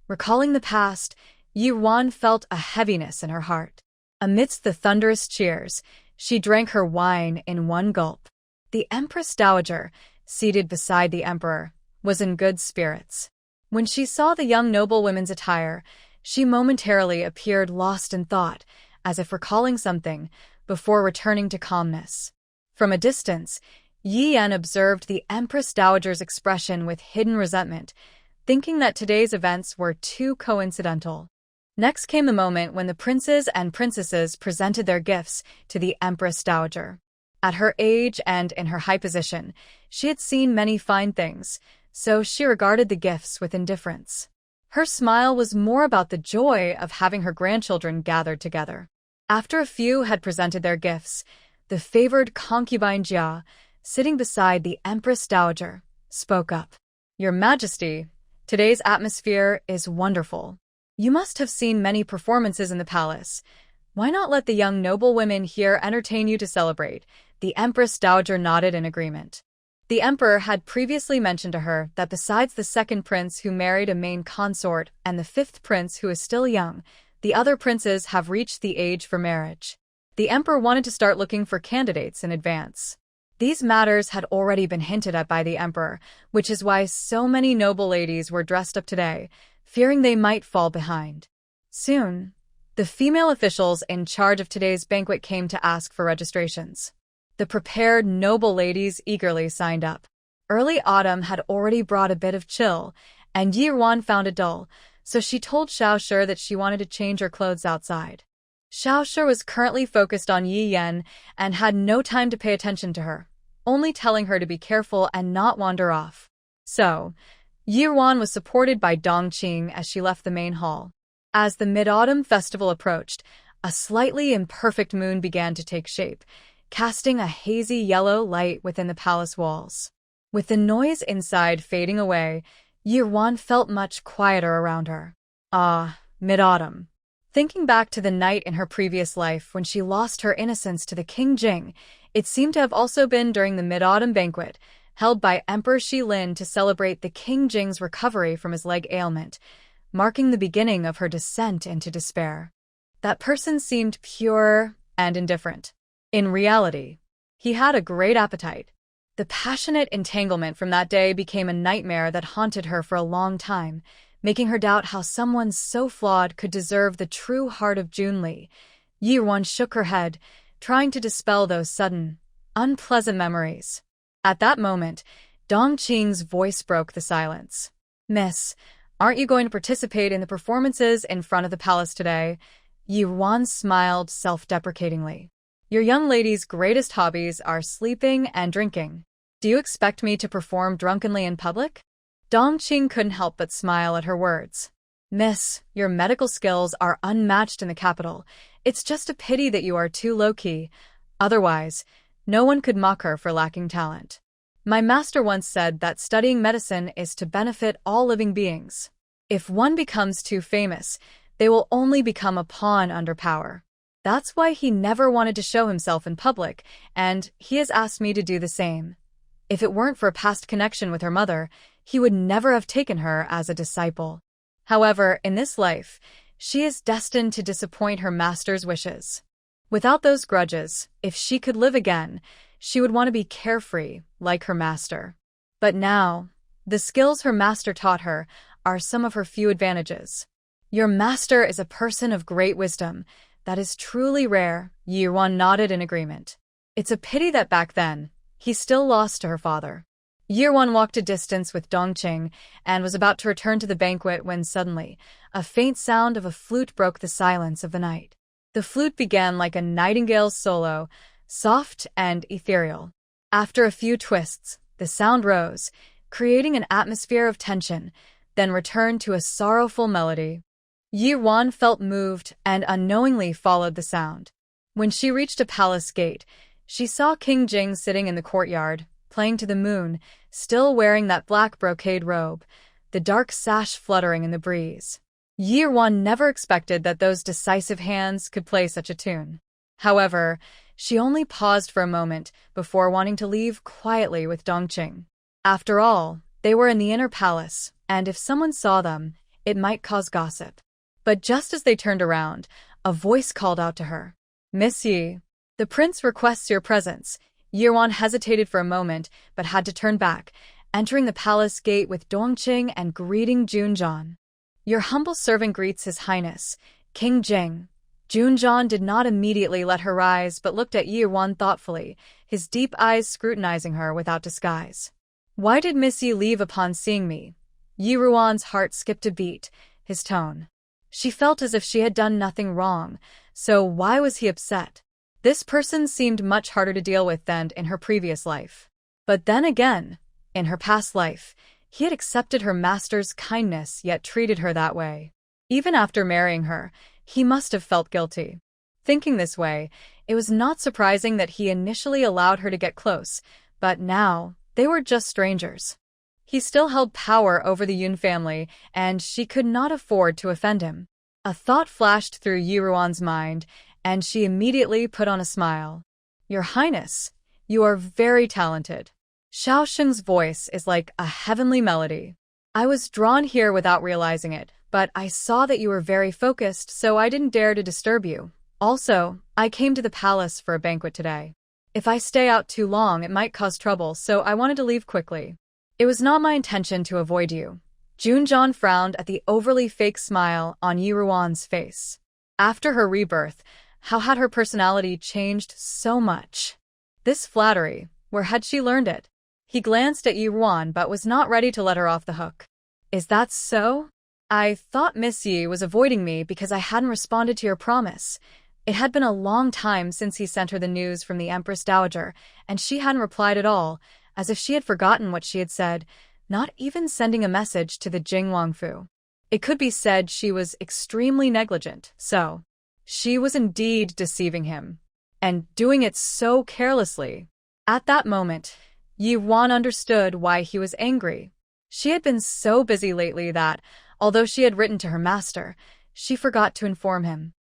Recalling the past, Yi Wan felt a heaviness in her heart. Amidst the thunderous cheers, she drank her wine in one gulp. The Empress Dowager, seated beside the Emperor, was in good spirits. When she saw the young noblewoman's attire, she momentarily appeared lost in thought, as if recalling something, before returning to calmness. From a distance, Yi Yan observed the Empress Dowager's expression with hidden resentment, thinking that today's events were too coincidental. Next came the moment when the princes and princesses presented their gifts to the Empress Dowager. At her age and in her high position, she had seen many fine things, so she regarded the gifts with indifference. Her smile was more about the joy of having her grandchildren gathered together. After a few had presented their gifts, the favored concubine Jia, sitting beside the Empress Dowager, spoke up. Your Majesty, today's atmosphere is wonderful. You must have seen many performances in the palace. Why not let the young noblewomen here entertain you to celebrate? The Empress Dowager nodded in agreement. The Emperor had previously mentioned to her that besides the second prince who married a main consort and the fifth prince who is still young, the other princes have reached the age for marriage. The Emperor wanted to start looking for candidates in advance. These matters had already been hinted at by the Emperor, which is why so many noble ladies were dressed up today, fearing they might fall behind. Soon, the female officials in charge of today's banquet came to ask for registrations. The prepared noble ladies eagerly signed up. Early autumn had already brought a bit of chill, and Yi Ruan found it dull, so she told Xiao Shi that she wanted to change her clothes outside. Xiao Shi was currently focused on Yi Yan and had no time to pay attention to her, only telling her to be careful and not wander off. So, Yi Ruan was supported by Dong Qing as she left the main hall. As the Mid-Autumn Festival approached, a slightly imperfect moon began to take shape, casting a hazy yellow light within the palace walls. With the noise inside fading away, Yi Ruan felt much quieter around her. Ah, Mid-Autumn. Thinking back to the night in her previous life when she lost her innocence to the King Jing, it seemed to have also been during the Mid-Autumn banquet, held by Emperor Shilin to celebrate the King Jing's recovery from his leg ailment, marking the beginning of her descent into despair. That person seemed pure and indifferent. In reality, he had a great appetite. The passionate entanglement from that day became a nightmare that haunted her for a long time, making her doubt how someone so flawed could deserve the true heart of Junli. Yi Ruan shook her head, trying to dispel those sudden, unpleasant memories. At that moment, Dong Qing's voice broke the silence. "Miss, aren't you going to participate in the performances in front of the palace today?" Yi Ruan smiled self-deprecatingly. "Your young lady's greatest hobbies are sleeping and drinking. Do you expect me to perform drunkenly in public?" Dong Qing couldn't help but smile at her words. "Miss, your medical skills are unmatched in the capital. It's just a pity that you are too low-key. Otherwise, no one could mock her for lacking talent. My master once said that studying medicine is to benefit all living beings. If one becomes too famous, they will only become a pawn under power. That's why he never wanted to show himself in public, and he has asked me to do the same. If it weren't for a past connection with her mother, he would never have taken her as a disciple. However, in this life, she is destined to disappoint her master's wishes. Without those grudges, if she could live again, she would want to be carefree, like her master. But now, the skills her master taught her are some of her few advantages. Your master is a person of great wisdom. That is truly rare." Yi Ruan nodded in agreement. "It's a pity that back then, he still lost to her father." Yi Ruan walked a distance with Dong Qing and was about to return to the banquet when suddenly, a faint sound of a flute broke the silence of the night. The flute began like a nightingale's solo, soft and ethereal. After a few twists, the sound rose, creating an atmosphere of tension, then returned to a sorrowful melody. Yi Ruan felt moved and unknowingly followed the sound. When she reached a palace gate, she saw King Jing sitting in the courtyard, playing to the moon, still wearing that black brocade robe, the dark sash fluttering in the breeze. Yi Ruan never expected that those decisive hands could play such a tune. However, she only paused for a moment before wanting to leave quietly with Dong Qing. After all, they were in the inner palace, and if someone saw them, it might cause gossip. But just as they turned around, a voice called out to her. "Miss Yi, the prince requests your presence." Yi Ruan hesitated for a moment, but had to turn back, entering the palace gate with Dong Qing and greeting Junjian. "Your humble servant greets His Highness, King Jing." Junjian did not immediately let her rise but looked at Yi Ruan thoughtfully, his deep eyes scrutinizing her without disguise. "Why did Miss Yi leave upon seeing me?" Yi Ruan's heart skipped a beat, his tone. She felt as if she had done nothing wrong, so why was he upset? This person seemed much harder to deal with than in her previous life. But then again, in her past life, he had accepted her master's kindness yet treated her that way. Even after marrying her, he must have felt guilty. Thinking this way, it was not surprising that he initially allowed her to get close, but now, they were just strangers. He still held power over the Yun family, and she could not afford to offend him. A thought flashed through Yi Ruan's mind, and she immediately put on a smile. Your Highness, you are very talented. Xiao Sheng's voice is like a heavenly melody. I was drawn here without realizing it, but I saw that you were very focused, so I didn't dare to disturb you. Also, I came to the palace for a banquet today. If I stay out too long, it might cause trouble, so I wanted to leave quickly. It was not my intention to avoid you. Junjan frowned at the overly fake smile on Yi Ruan's face. After her rebirth, how had her personality changed so much? This flattery, where had she learned it? He glanced at Yi Ruan but was not ready to let her off the hook. Is that so? I thought Miss Yi was avoiding me because I hadn't responded to your promise. It had been a long time since he sent her the news from the Empress Dowager, and she hadn't replied at all, as if she had forgotten what she had said, not even sending a message to the Jing Wangfu. It could be said she was extremely negligent, so she was indeed deceiving him, and doing it so carelessly. At that moment, Yi Ruan understood why he was angry. She had been so busy lately that, although she had written to her master, she forgot to inform him.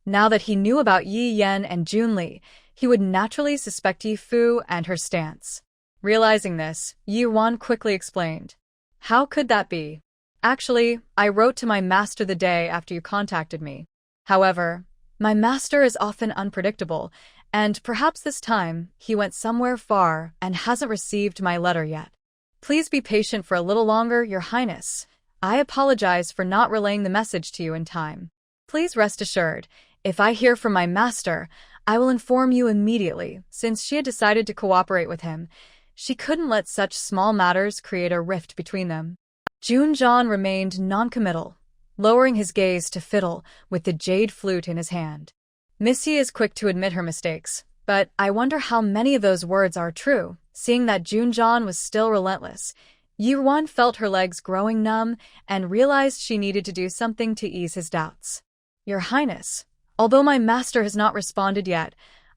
Now that he knew about Yi Yan and Junli, he would naturally suspect Yi Fu and her stance. Realizing this, Yi Ruan quickly explained. How could that be? Actually, I wrote to my master the day after you contacted me. However, my master is often unpredictable, and perhaps this time he went somewhere far and hasn't received my letter yet. Please be patient for a little longer, Your Highness. I apologize for not relaying the message to you in time. Please rest assured, if I hear from my master, I will inform you immediately. Since she had decided to cooperate with him, she couldn't let such small matters create a rift between them. Junjan remained noncommittal, lowering his gaze to fiddle with the jade flute in his hand. Missy is quick to admit her mistakes, but I wonder how many of those words are true. Seeing that Junjan was still relentless, Yi Ruan felt her legs growing numb and realized she needed to do something to ease his doubts. Your Highness, although my master has not responded yet,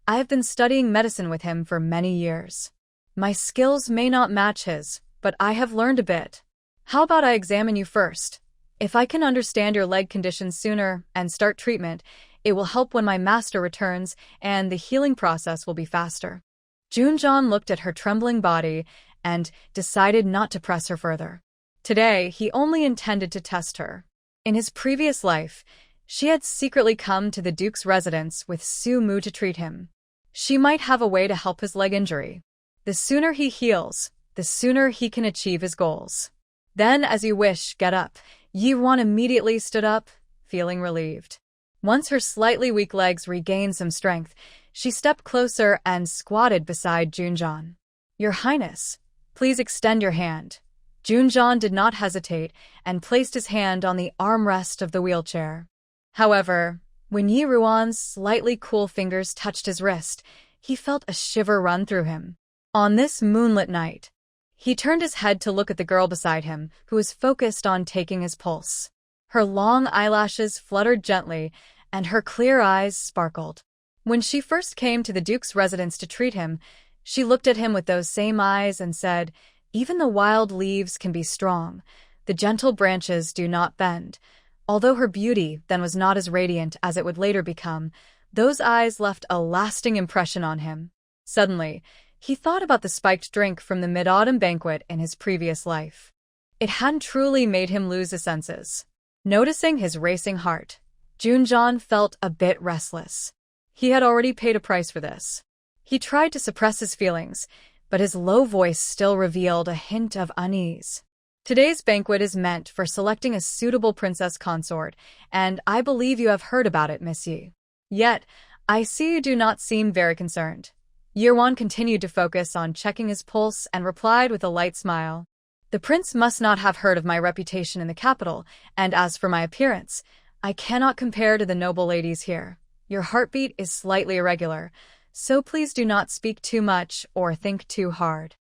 I have been studying medicine with him for many years. My skills may not match his, but I have learned a bit. How about I examine you first? If I can understand your leg condition sooner and start treatment, it will help when my master returns and the healing process will be faster. Junjan looked at her trembling body and decided not to press her further. Today, he only intended to test her. In his previous life, she had secretly come to the Duke's residence with Su Mu to treat him. She might have a way to help his leg injury. The sooner he heals, the sooner he can achieve his goals. Then, as you wish, get up. Yi Ruan immediately stood up, feeling relieved. Once her slightly weak legs regained some strength, she stepped closer and squatted beside Junjan. Your Highness, please extend your hand. Junjan did not hesitate and placed his hand on the armrest of the wheelchair. However, when Yi Ruan's slightly cool fingers touched his wrist, he felt a shiver run through him. On this moonlit night, he turned his head to look at the girl beside him, who was focused on taking his pulse. Her long eyelashes fluttered gently, and her clear eyes sparkled. When she first came to the Duke's residence to treat him, she looked at him with those same eyes and said, "Even the wild leaves can be strong. The gentle branches do not bend." Although her beauty then was not as radiant as it would later become, those eyes left a lasting impression on him. Suddenly, he thought about the spiked drink from the mid-autumn banquet in his previous life. It hadn't truly made him lose his senses. Noticing his racing heart, Junjan felt a bit restless. He had already paid a price for this. He tried to suppress his feelings, but his low voice still revealed a hint of unease. Today's banquet is meant for selecting a suitable princess consort, and I believe you have heard about it, Miss Yi. Yet, I see you do not seem very concerned. Yi Ruan continued to focus on checking his pulse and replied with a light smile. The prince must not have heard of my reputation in the capital, and as for my appearance, I cannot compare to the noble ladies here. Your heartbeat is slightly irregular, so please do not speak too much or think too hard.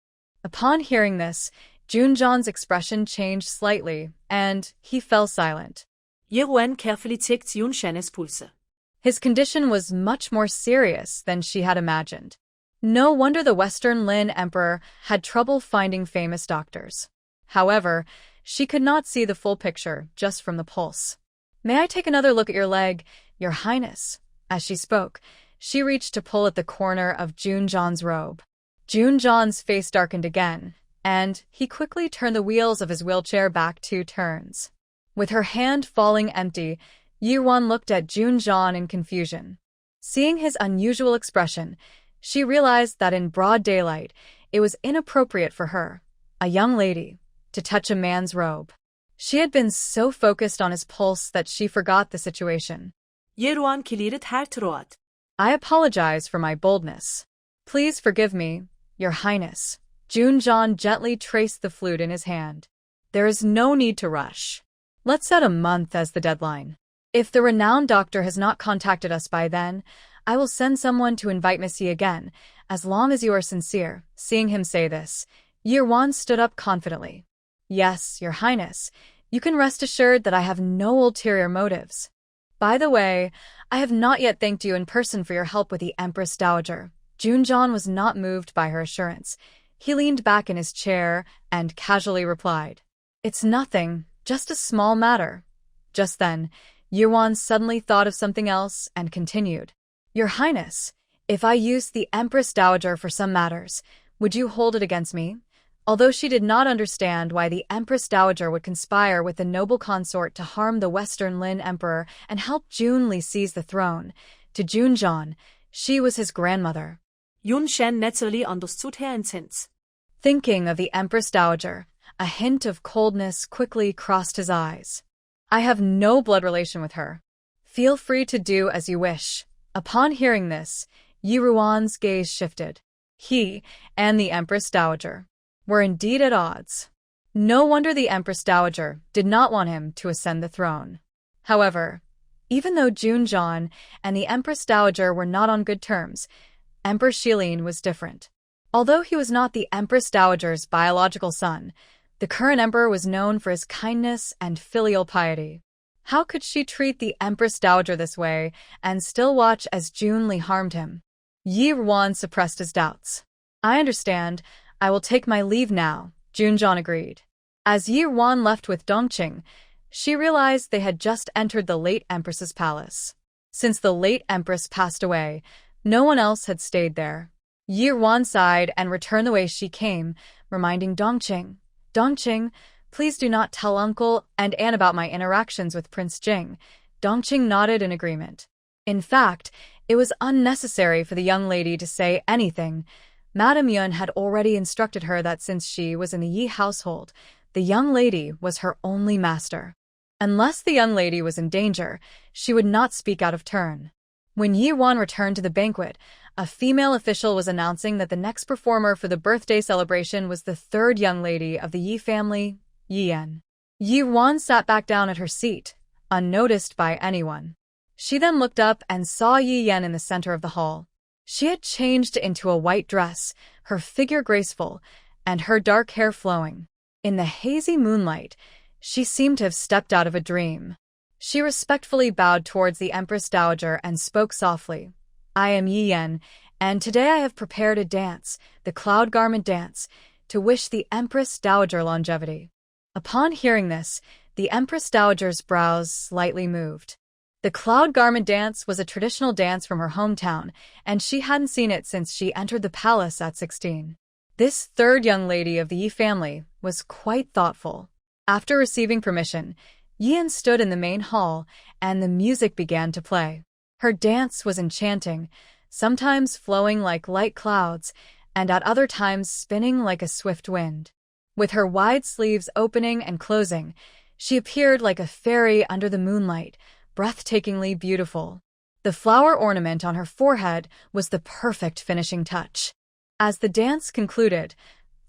Upon hearing this, Junjan's expression changed slightly, and he fell silent. Yi Ruan carefully checked Yunshan's pulse. His condition was much more serious than she had imagined. No wonder the Western Lin Emperor had trouble finding famous doctors. However, she could not see the full picture just from the pulse. "May I take another look at your leg, Your Highness?" As she spoke, she reached to pull at the corner of Junjan's robe. Junjan's face darkened again, and he quickly turned the wheels of his wheelchair back 2 turns. With her hand falling empty, Yirwan looked at Junjan in confusion. Seeing his unusual expression, she realized that in broad daylight, it was inappropriate for her, a young lady, to touch a man's robe. She had been so focused on his pulse that she forgot the situation. Yirwan kilirit her troat. "I apologize for my boldness. Please forgive me, Your Highness." Junjan gently traced the flute in his hand. "There is no need to rush. Let's set a month as the deadline. If the renowned doctor has not contacted us by then, I will send someone to invite Missy again, as long as you are sincere." Seeing him say this, Yirwan stood up confidently. "Yes, Your Highness, you can rest assured that I have no ulterior motives. By the way, I have not yet thanked you in person for your help with the Empress Dowager." Junjan was not moved by her assurance. He leaned back in his chair and casually replied, "It's nothing, just a small matter." Just then, Yirwan suddenly thought of something else and continued, "Your Highness, if I used the Empress Dowager for some matters, would you hold it against me?" Although she did not understand why the Empress Dowager would conspire with the noble consort to harm the Western Lin Emperor and help Junli seize the throne, to Junjan, she was his grandmother. Yun Shen naturally understood her intent. Thinking of the Empress Dowager, a hint of coldness quickly crossed his eyes. "I have no blood relation with her. Feel free to do as you wish." Upon hearing this, Yirwan's gaze shifted. He and the Empress Dowager were indeed at odds. No wonder the Empress Dowager did not want him to ascend the throne. However, even though Junjan and the Empress Dowager were not on good terms, Emperor Shilin was different. Although he was not the Empress Dowager's biological son, the current emperor was known for his kindness and filial piety. How could she treat the Empress Dowager this way and still watch as Junli harmed him? Yirwan suppressed his doubts. "I understand. I will take my leave now," Junjan agreed. As Yirwan left with Dongqing, she realized they had just entered the late Empress's palace. Since the late Empress passed away, no one else had stayed there. Yirwan sighed and returned the way she came, reminding Dongqing, "Dongqing, please do not tell Uncle and Aunt about my interactions with Prince Jing." Dongqing nodded in agreement. In fact, it was unnecessary for the young lady to say anything. Madame Yun had already instructed her that since she was in the Yi household, the young lady was her only master. Unless the young lady was in danger, she would not speak out of turn. When Yirwan returned to the banquet, a female official was announcing that the next performer for the birthday celebration was the 3rd young lady of the Yi family, Yiyan. Yirwan sat back down at her seat, unnoticed by anyone. She then looked up and saw Yiyan in the center of the hall. She had changed into a white dress, her figure graceful, and her dark hair flowing. In the hazy moonlight, she seemed to have stepped out of a dream. She respectfully bowed towards the Empress Dowager and spoke softly. "I am Yiyan, and today I have prepared a dance, the Cloud Garment Dance, to wish the Empress Dowager longevity." Upon hearing this, the Empress Dowager's brows slightly moved. The Cloud Garment Dance was a traditional dance from her hometown, and she hadn't seen it since she entered the palace at 16. This 3rd young lady of the Yi family was quite thoughtful. After receiving permission, Yian stood in the main hall, and the music began to play. Her dance was enchanting, sometimes flowing like light clouds, and at other times spinning like a swift wind. With her wide sleeves opening and closing, she appeared like a fairy under the moonlight, breathtakingly beautiful. The flower ornament on her forehead was the perfect finishing touch. As the dance concluded,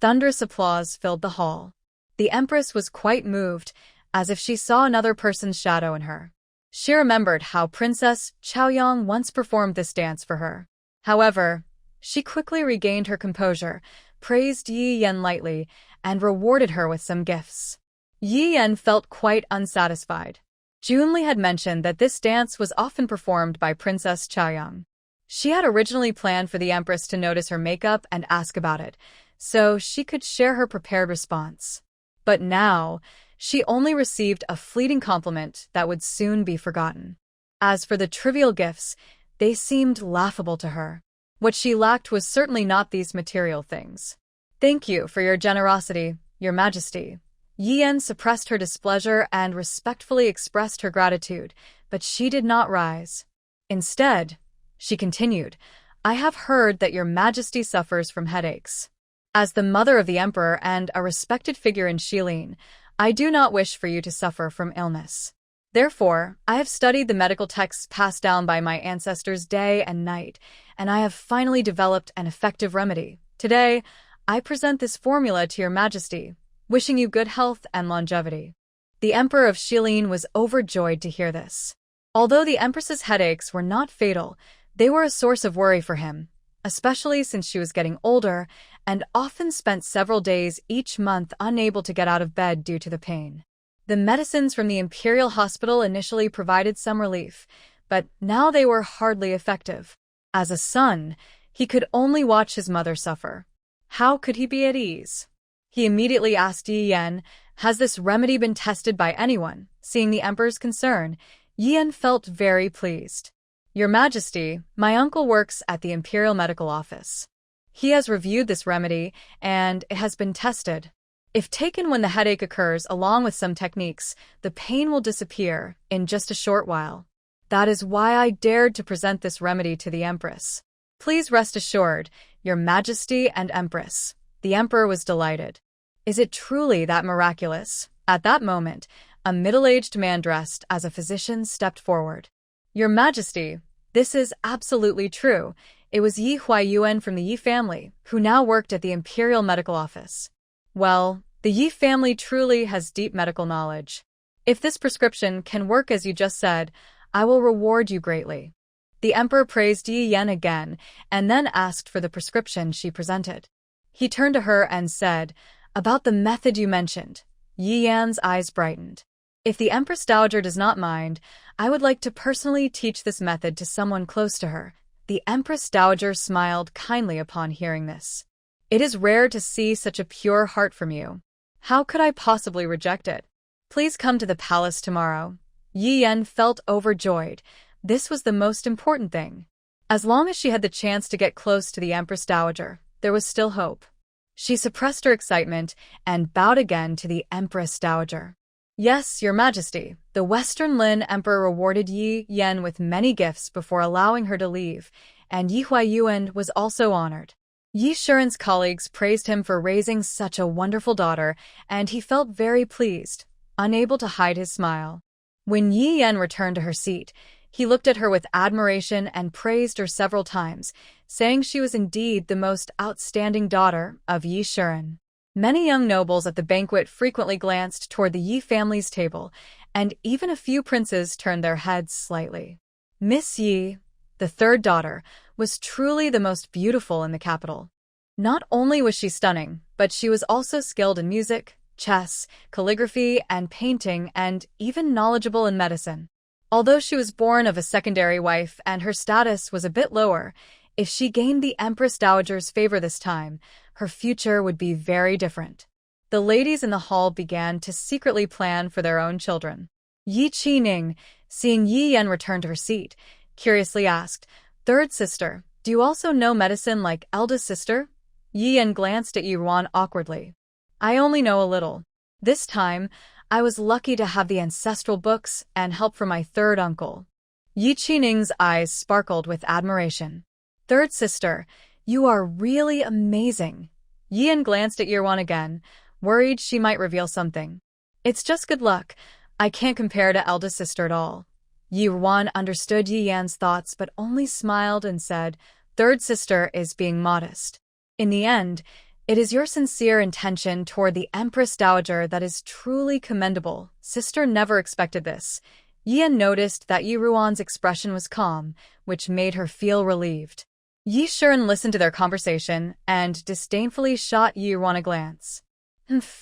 thunderous applause filled the hall. The Empress was quite moved, as if she saw another person's shadow in her. She remembered how Princess Chaoyang once performed this dance for her. However, she quickly regained her composure, praised Yi Yan lightly, and rewarded her with some gifts. Yi Yan felt quite unsatisfied. Junli had mentioned that this dance was often performed by Princess Chaoyang. She had originally planned for the Empress to notice her makeup and ask about it, so she could share her prepared response. But now, she only received a fleeting compliment that would soon be forgotten. As for the trivial gifts, they seemed laughable to her. What she lacked was certainly not these material things. "Thank you for your generosity, Your Majesty." Yian suppressed her displeasure and respectfully expressed her gratitude, but she did not rise. Instead, she continued, "I have heard that Your Majesty suffers from headaches. As the mother of the emperor and a respected figure in Shilin, I do not wish for you to suffer from illness. Therefore, I have studied the medical texts passed down by my ancestors day and night, and I have finally developed an effective remedy. Today, I present this formula to Your Majesty, wishing you good health and longevity." The Emperor of Shilin was overjoyed to hear this. Although the Empress's headaches were not fatal, they were a source of worry for him, especially since she was getting older and often spent several days each month unable to get out of bed due to the pain. The medicines from the Imperial Hospital initially provided some relief, but now they were hardly effective. As a son, he could only watch his mother suffer. How could he be at ease? He immediately asked Yi Yan, "Has this remedy been tested by anyone?" Seeing the emperor's concern, Yi Yan felt very pleased. "Your Majesty, my uncle works at the Imperial Medical Office. He has reviewed this remedy, and it has been tested. If taken when the headache occurs along with some techniques, the pain will disappear in just a short while. That is why I dared to present this remedy to the Empress. Please rest assured, Your Majesty and Empress." The Emperor was delighted. "Is it truly that miraculous?" At that moment, a middle-aged man dressed as a physician stepped forward. "Your Majesty, this is absolutely true. It was Yi Huayuan from the Yi family, who now worked at the Imperial Medical Office." "Well, the Yi family truly has deep medical knowledge. If this prescription can work as you just said, I will reward you greatly." The Emperor praised Yi Yan again, and then asked for the prescription she presented. He turned to her and said, "About the method you mentioned." Yi Yan's eyes brightened. "If the Empress Dowager does not mind, I would like to personally teach this method to someone close to her." The Empress Dowager smiled kindly upon hearing this. "It is rare to see such a pure heart from you. How could I possibly reject it? Please come to the palace tomorrow." Yi Yan felt overjoyed. This was the most important thing. As long as she had the chance to get close to the Empress Dowager, there was still hope. She suppressed her excitement and bowed again to the Empress Dowager. "Yes, Your Majesty." The Western Lin Emperor rewarded Yi Yan with many gifts before allowing her to leave, and Yi Huayuan was also honored. Yi Shiren's colleagues praised him for raising such a wonderful daughter, and he felt very pleased, unable to hide his smile. When Yi Yan returned to her seat, he looked at her with admiration and praised her several times, saying she was indeed the most outstanding daughter of Yi Shiren. Many young nobles at the banquet frequently glanced toward the Yi family's table, and even a few princes turned their heads slightly. Miss Yi, the third daughter, was truly the most beautiful in the capital. Not only was she stunning, but she was also skilled in music, chess, calligraphy, and painting, and even knowledgeable in medicine. Although she was born of a secondary wife and her status was a bit lower, if she gained the Empress Dowager's favor this time, her future would be very different. The ladies in the hall began to secretly plan for their own children. Yi Qining, seeing Yi Yan return to her seat, curiously asked, "Third sister, do you also know medicine like eldest sister?" Yi Yan glanced at Yi Ruan awkwardly. "I only know a little. This time, I was lucky to have the ancestral books and help from my third uncle." Yi Qining's eyes sparkled with admiration. "Third sister, you are really amazing." Yi Yan glanced at Yi Ruan again, worried she might reveal something. "It's just good luck. I can't compare to eldest sister at all." Yi Ruan understood Yi Yan's thoughts but only smiled and said, "Third sister is being modest. In the end, it is your sincere intention toward the Empress Dowager that is truly commendable. Sister never expected this." Yi Yan noticed that Yi Ruan's expression was calm, which made her feel relieved. Yi Shiren listened to their conversation and disdainfully shot Yi Ruan a glance.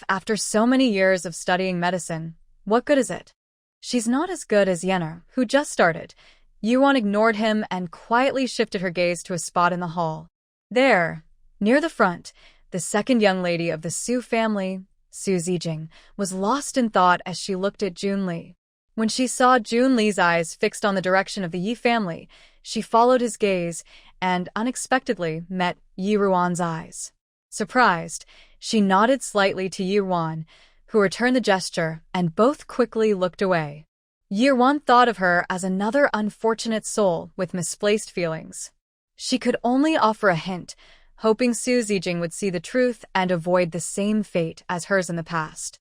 After so many years of studying medicine, what good is it? She's not as good as Yenna, who just started." Yi Ruan ignored him and quietly shifted her gaze to a spot in the hall. There, near the front, the second young lady of the Su family, Su Zijing was lost in thought as she looked at Junli. When she saw Junli's eyes fixed on the direction of the Yi family, she followed his gaze and unexpectedly met Yi Ruan's eyes. Surprised, she nodded slightly to Yi Ruan, who returned the gesture, and both quickly looked away. Yi Ruan thought of her as another unfortunate soul with misplaced feelings. She could only offer a hint, hoping Su Zijing would see the truth and avoid the same fate as hers in the past.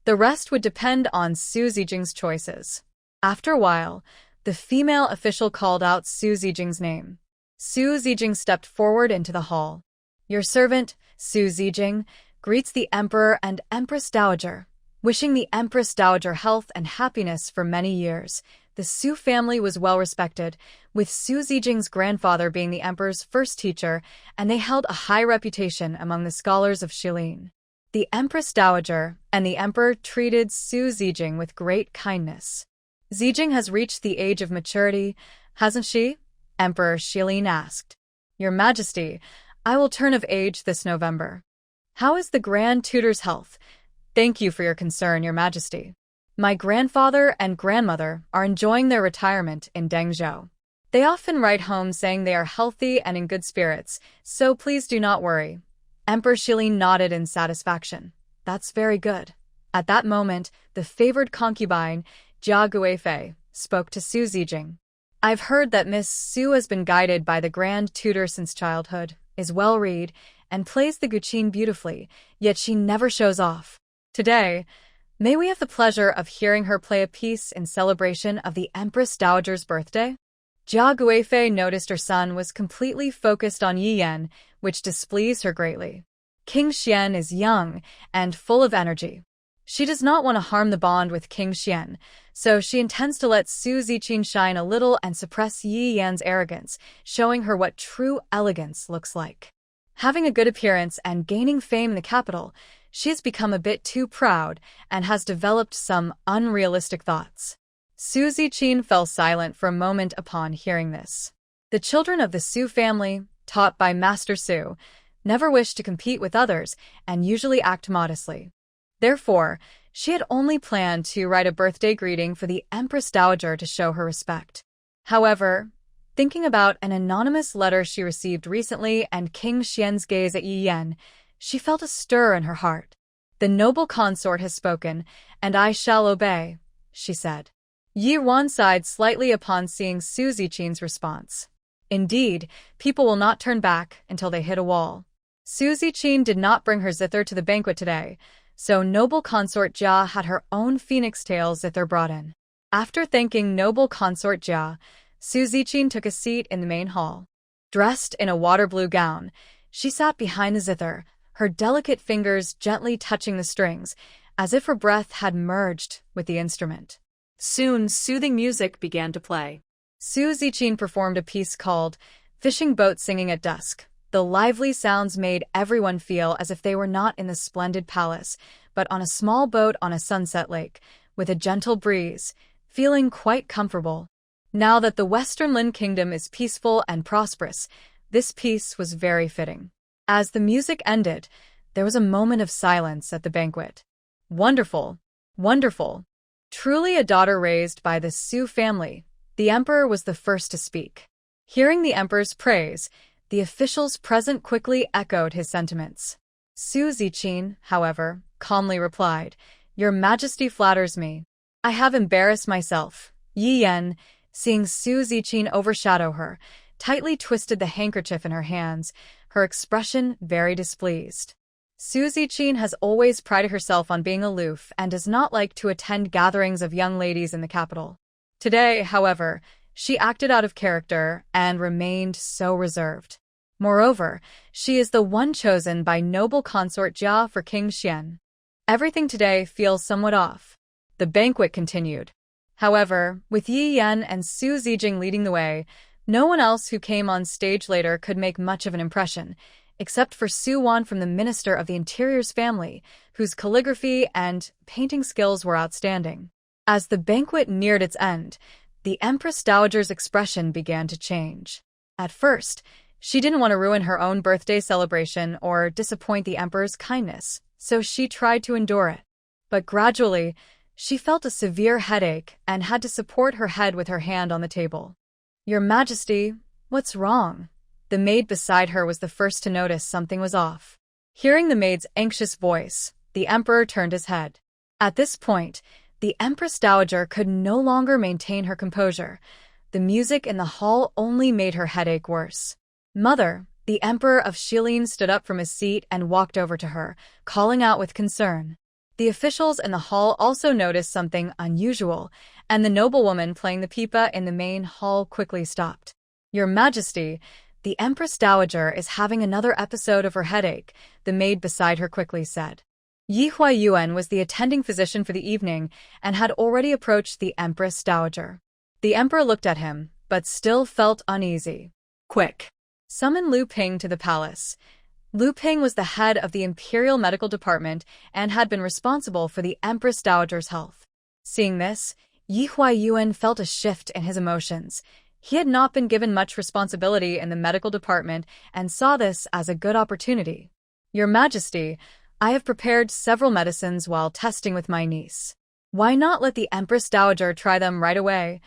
The rest would depend on Su Zijing's choices. After a while, the female official called out Su Zijing's name. Su Zijing stepped forward into the hall. "Your servant, Su Zijing, greets the Emperor and Empress Dowager, wishing the Empress Dowager health and happiness for many years." The Su family was well respected, with Su Zijing's grandfather being the emperor's first teacher, and they held a high reputation among the scholars of Shilin. The Empress Dowager and the emperor treated Su Zijing with great kindness. "Zijing has reached the age of maturity, hasn't she?" Emperor Shilin asked. "Your Majesty, I will turn of age this November. How is the Grand Tutor's health?" "Thank you for your concern, Your Majesty. My grandfather and grandmother are enjoying their retirement in Dengzhou. They often write home saying they are healthy and in good spirits, so please do not worry." Emperor Shilin nodded in satisfaction. "That's very good." At that moment, the favored concubine, Jia Guifei, spoke to Su Zijing. "I've heard that Miss Su has been guided by the Grand Tutor since childhood, is well-read, and plays the guqin beautifully, yet she never shows off. Today, may we have the pleasure of hearing her play a piece in celebration of the Empress Dowager's birthday?" Jia Guifei noticed her son was completely focused on Yi Yan, which displeased her greatly. King Xian is young and full of energy. She does not want to harm the bond with King Xian, so she intends to let Su Ziqin shine a little and suppress Yi Yan's arrogance, showing her what true elegance looks like. Having a good appearance and gaining fame in the capital, she has become a bit too proud and has developed some unrealistic thoughts. Su Ziqin fell silent for a moment upon hearing this. The children of the Su family, taught by Master Su, never wish to compete with others and usually act modestly. Therefore, she had only planned to write a birthday greeting for the Empress Dowager to show her respect. However, thinking about an anonymous letter she received recently and King Xian's gaze at Yi Yan, she felt a stir in her heart. "The noble consort has spoken, and I shall obey," she said. Yi Ruan sighed slightly upon seeing Su Ziqin's response. Indeed, people will not turn back until they hit a wall. Su Ziqin did not bring her zither to the banquet today, so noble consort Jia had her own phoenix tail zither brought in. After thanking noble consort Jia, Su Ziqin took a seat in the main hall. Dressed in a water blue gown, she sat behind the zither, her delicate fingers gently touching the strings, as if her breath had merged with the instrument. Soon, soothing music began to play. Su Ziqin performed a piece called Fishing Boat Singing at Dusk. The lively sounds made everyone feel as if they were not in the splendid palace, but on a small boat on a sunset lake, with a gentle breeze, feeling quite comfortable. Now that the Western Lin Kingdom is peaceful and prosperous, this piece was very fitting. As the music ended, there was a moment of silence at the banquet. Wonderful, wonderful. Truly a daughter raised by the Su family, the emperor was the first to speak. Hearing the emperor's praise, the officials present quickly echoed his sentiments. Su Ziqin, however, calmly replied, "Your Majesty flatters me. I have embarrassed myself." Yi Yan, seeing Su Ziqin overshadow her, tightly twisted the handkerchief in her hands, her expression very displeased. Su Ziqin has always prided herself on being aloof and does not like to attend gatherings of young ladies in the capital. Today, however, she acted out of character and remained so reserved. Moreover, she is the one chosen by noble consort Jia for King Xian. Everything today feels somewhat off. The banquet continued. However, with Yi Yan and Su Zijing leading the way, no one else who came on stage later could make much of an impression, except for Su Wan from the Minister of the Interior's family, whose calligraphy and painting skills were outstanding. As the banquet neared its end, the Empress Dowager's expression began to change. At first, she didn't want to ruin her own birthday celebration or disappoint the emperor's kindness, so she tried to endure it. But gradually, she felt a severe headache and had to support her head with her hand on the table. "Your Majesty, what's wrong?" The maid beside her was the first to notice something was off. Hearing the maid's anxious voice, the emperor turned his head. At this point, the Empress Dowager could no longer maintain her composure. The music in the hall only made her headache worse. "Mother," the Emperor of Shilin stood up from his seat and walked over to her, calling out with concern. The officials in the hall also noticed something unusual, and the noblewoman playing the pipa in the main hall quickly stopped. "Your Majesty, the Empress Dowager is having another episode of her headache," the maid beside her quickly said. Yi Huayuan was the attending physician for the evening and had already approached the Empress Dowager. The emperor looked at him, but still felt uneasy. "Quick! Summon Lu Ping to the palace." Lu Ping was the head of the Imperial Medical Department and had been responsible for the Empress Dowager's health. Seeing this, Yi Huayuan felt a shift in his emotions. He had not been given much responsibility in the medical department and saw this as a good opportunity. "Your Majesty, I have prepared several medicines while testing with my niece. Why not let the Empress Dowager try them right away?"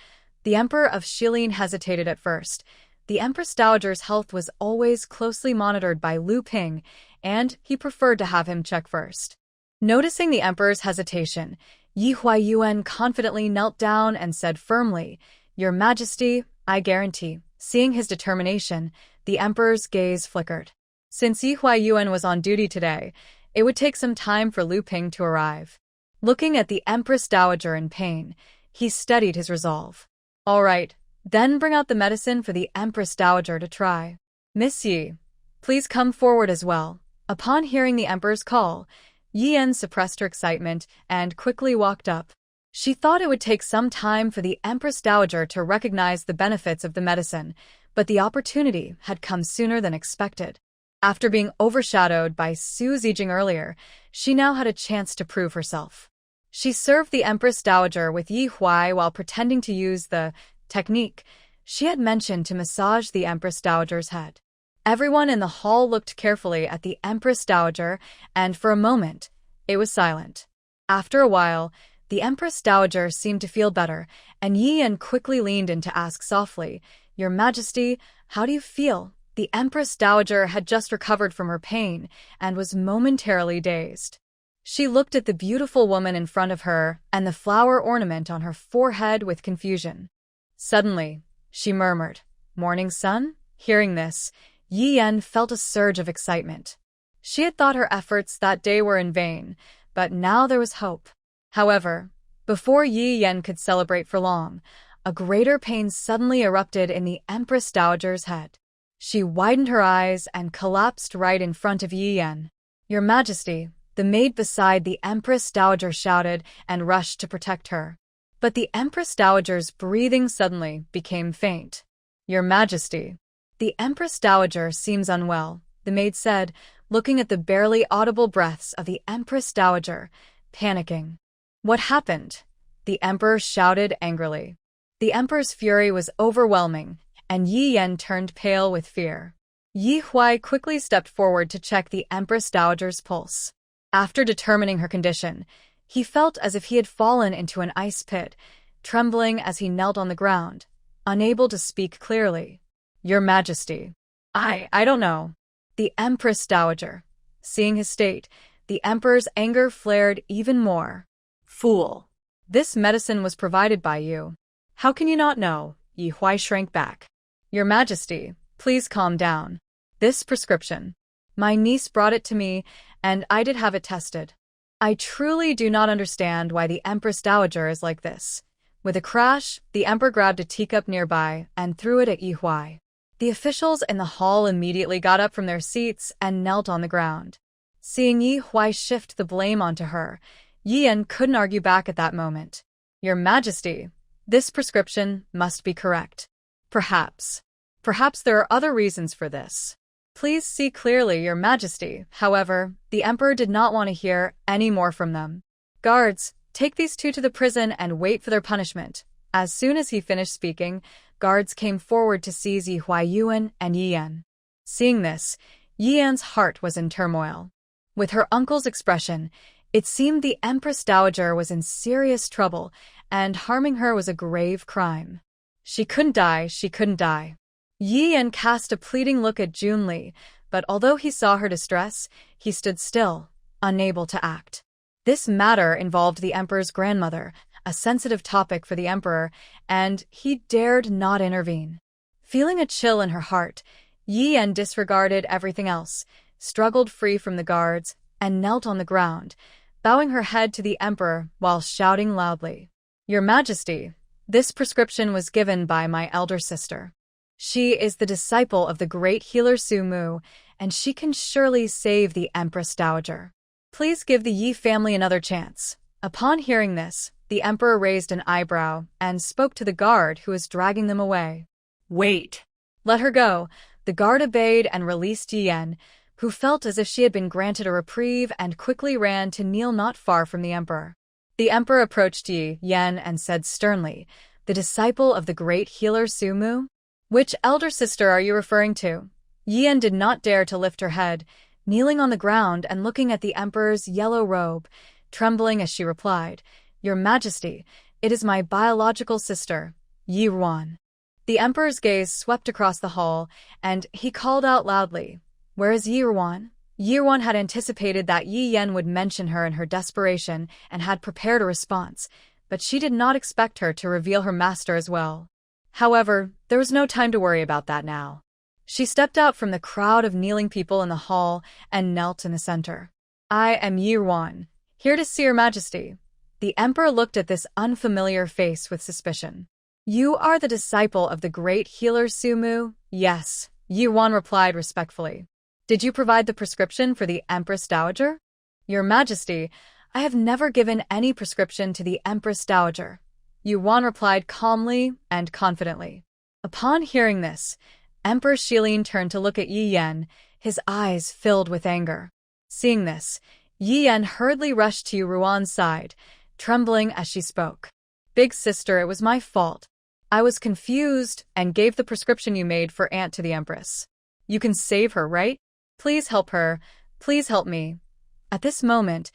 The Emperor of Shilin hesitated at first. The Empress Dowager's health was always closely monitored by Lu Ping, and he preferred to have him check first. Noticing the emperor's hesitation, Yi Huayuan confidently knelt down and said firmly, "Your Majesty, I guarantee." Seeing his determination, the emperor's gaze flickered. Since Yi Huayuan was on duty today, it would take some time for Lu Ping to arrive. Looking at the Empress Dowager in pain, he steadied his resolve. "All right, then bring out the medicine for the Empress Dowager to try. Miss Yi, please come forward as well." Upon hearing the emperor's call, Yi Yan suppressed her excitement and quickly walked up. She thought it would take some time for the Empress Dowager to recognize the benefits of the medicine, but the opportunity had come sooner than expected. After being overshadowed by Su Zijing earlier, she now had a chance to prove herself. She served the Empress Dowager with Yi Huai while pretending to use the technique she had mentioned to massage the Empress Dowager's head. Everyone in the hall looked carefully at the Empress Dowager, and for a moment, it was silent. After a while, the Empress Dowager seemed to feel better, and Yi Yan quickly leaned in to ask softly, "Your Majesty, how do you feel?" The Empress Dowager had just recovered from her pain and was momentarily dazed. She looked at the beautiful woman in front of her and the flower ornament on her forehead with confusion. Suddenly, she murmured, "Morning sun?" Hearing this, Yi Yan felt a surge of excitement. She had thought her efforts that day were in vain, but now there was hope. However, before Yi Yan could celebrate for long, a greater pain suddenly erupted in the Empress Dowager's head. She widened her eyes and collapsed right in front of Yi Yan. "Your Majesty," the maid beside the Empress Dowager shouted and rushed to protect her. But the Empress Dowager's breathing suddenly became faint. "Your Majesty, the Empress Dowager seems unwell," the maid said, looking at the barely audible breaths of the Empress Dowager, panicking. "What happened?" the Emperor shouted angrily. The Emperor's fury was overwhelming, and Yi Yan turned pale with fear. Yi Huai quickly stepped forward to check the Empress Dowager's pulse. After determining her condition, he felt as if he had fallen into an ice pit, trembling as he knelt on the ground, unable to speak clearly. "Your Majesty, I don't know." The Empress Dowager. Seeing his state, the Emperor's anger flared even more. "Fool! This medicine was provided by you. How can you not know?" Yi Huai shrank back. "Your Majesty, please calm down. This prescription. My niece brought it to me, and I did have it tested. I truly do not understand why the Empress Dowager is like this." With a crash, the Emperor grabbed a teacup nearby and threw it at Yi Huai. The officials in the hall immediately got up from their seats and knelt on the ground. Seeing Yi Huai shift the blame onto her, Yi Yan couldn't argue back at that moment. "Your Majesty, this prescription must be correct. Perhaps there are other reasons for this. Please see clearly, Your Majesty." However, the Emperor did not want to hear any more from them. "Guards, take these two to the prison and wait for their punishment." As soon as he finished speaking, guards came forward to seize Yi Huayuan and Yi Yan. Seeing this, Yi Yan's heart was in turmoil. With her uncle's expression, it seemed the Empress Dowager was in serious trouble, and harming her was a grave crime. She couldn't die, she couldn't die. Yi Yan cast a pleading look at Junli, but although he saw her distress, he stood still, unable to act. This matter involved the Emperor's grandmother, a sensitive topic for the Emperor, and he dared not intervene. Feeling a chill in her heart, Yi Yan disregarded everything else, struggled free from the guards, and knelt on the ground, bowing her head to the Emperor while shouting loudly, "Your Majesty, this prescription was given by my elder sister. She is the disciple of the great healer Su Mu, and she can surely save the Empress Dowager. Please give the Yi family another chance." Upon hearing this, the Emperor raised an eyebrow and spoke to the guard who was dragging them away. Wait. Let her go. The guard obeyed and released Yi Yan, who felt as if she had been granted a reprieve and quickly ran to kneel not far from the Emperor. The Emperor approached Yi Yan and said sternly, "The disciple of the great healer Su Mu? Which elder sister are you referring to?" Yi Yan did not dare to lift her head, kneeling on the ground and looking at the Emperor's yellow robe, trembling as she replied, "Your Majesty, it is my biological sister, Yi Ruan." The Emperor's gaze swept across the hall, and he called out loudly, "Where is Yi Ruan?" Yi Ruan had anticipated that Yi Yan would mention her in her desperation and had prepared a response, but she did not expect her to reveal her master as well. However, there was no time to worry about that now. She stepped out from the crowd of kneeling people in the hall and knelt in the center. "I am Yi Ruan, here to see Your Majesty." The Emperor looked at this unfamiliar face with suspicion. "You are the disciple of the great healer Su Mu?" "Yes," Yi Ruan replied respectfully. "Did you provide the prescription for the Empress Dowager?" "Your Majesty, I have never given any prescription to the Empress Dowager," Yi Ruan replied calmly and confidently. Upon hearing this, Emperor Shilin turned to look at Yi Yan, his eyes filled with anger. Seeing this, Yi Yan hurriedly rushed to Yi Ruan's side, trembling as she spoke. "Big sister, it was my fault. I was confused and gave the prescription you made for Aunt to the Empress. You can save her, right? Please help her. Please help me." At this moment,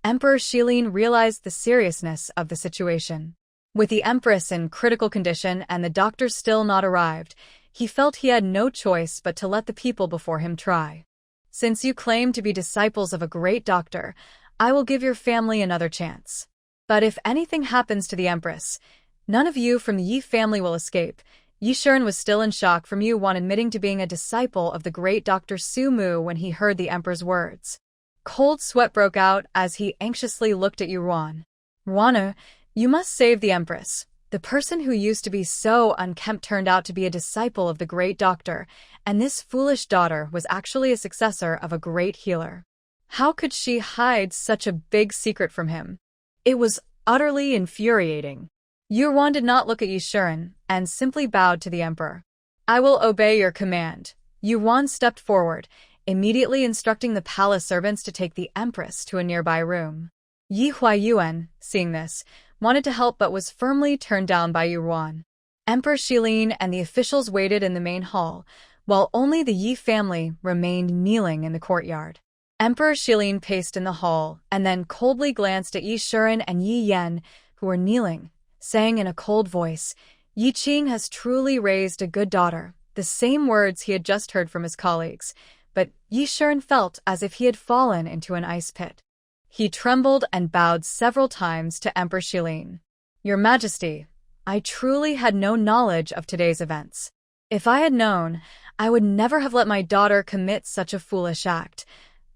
Emperor Shilin realized the seriousness of the situation. With the Empress in critical condition and the doctor still not arrived, he felt he had no choice but to let the people before him try. "Since you claim to be disciples of a great doctor, I will give your family another chance. But if anything happens to the Empress, none of you from the Yi family will escape." Yi Shiren was still in shock from Yi Ruan admitting to being a disciple of the great Dr. Su Mu when he heard the Emperor's words. Cold sweat broke out as he anxiously looked at Yi Ruan. "Ruana, you must save the Empress. The person who used to be so unkempt turned out to be a disciple of the great doctor, and this foolish daughter was actually a successor of a great healer. How could she hide such a big secret from him?" It was utterly infuriating. Yi Ruan did not look at Yi Shiren and simply bowed to the Emperor. "I will obey your command." Yi Ruan stepped forward, immediately instructing the palace servants to take the Empress to a nearby room. Yi Huayuan, seeing this, wanted to help but was firmly turned down by Yi Ruan. Emperor Shilin and the officials waited in the main hall, while only the Yi family remained kneeling in the courtyard. Emperor Shilin paced in the hall and then coldly glanced at Yi Shiren and Yi Yan, who were kneeling, saying in a cold voice, "Yi Qing has truly raised a good daughter," the same words he had just heard from his colleagues, but Yi Shiren felt as if he had fallen into an ice pit. He trembled and bowed several times to Emperor Shilin. "Your Majesty, I truly had no knowledge of today's events. If I had known, I would never have let my daughter commit such a foolish act."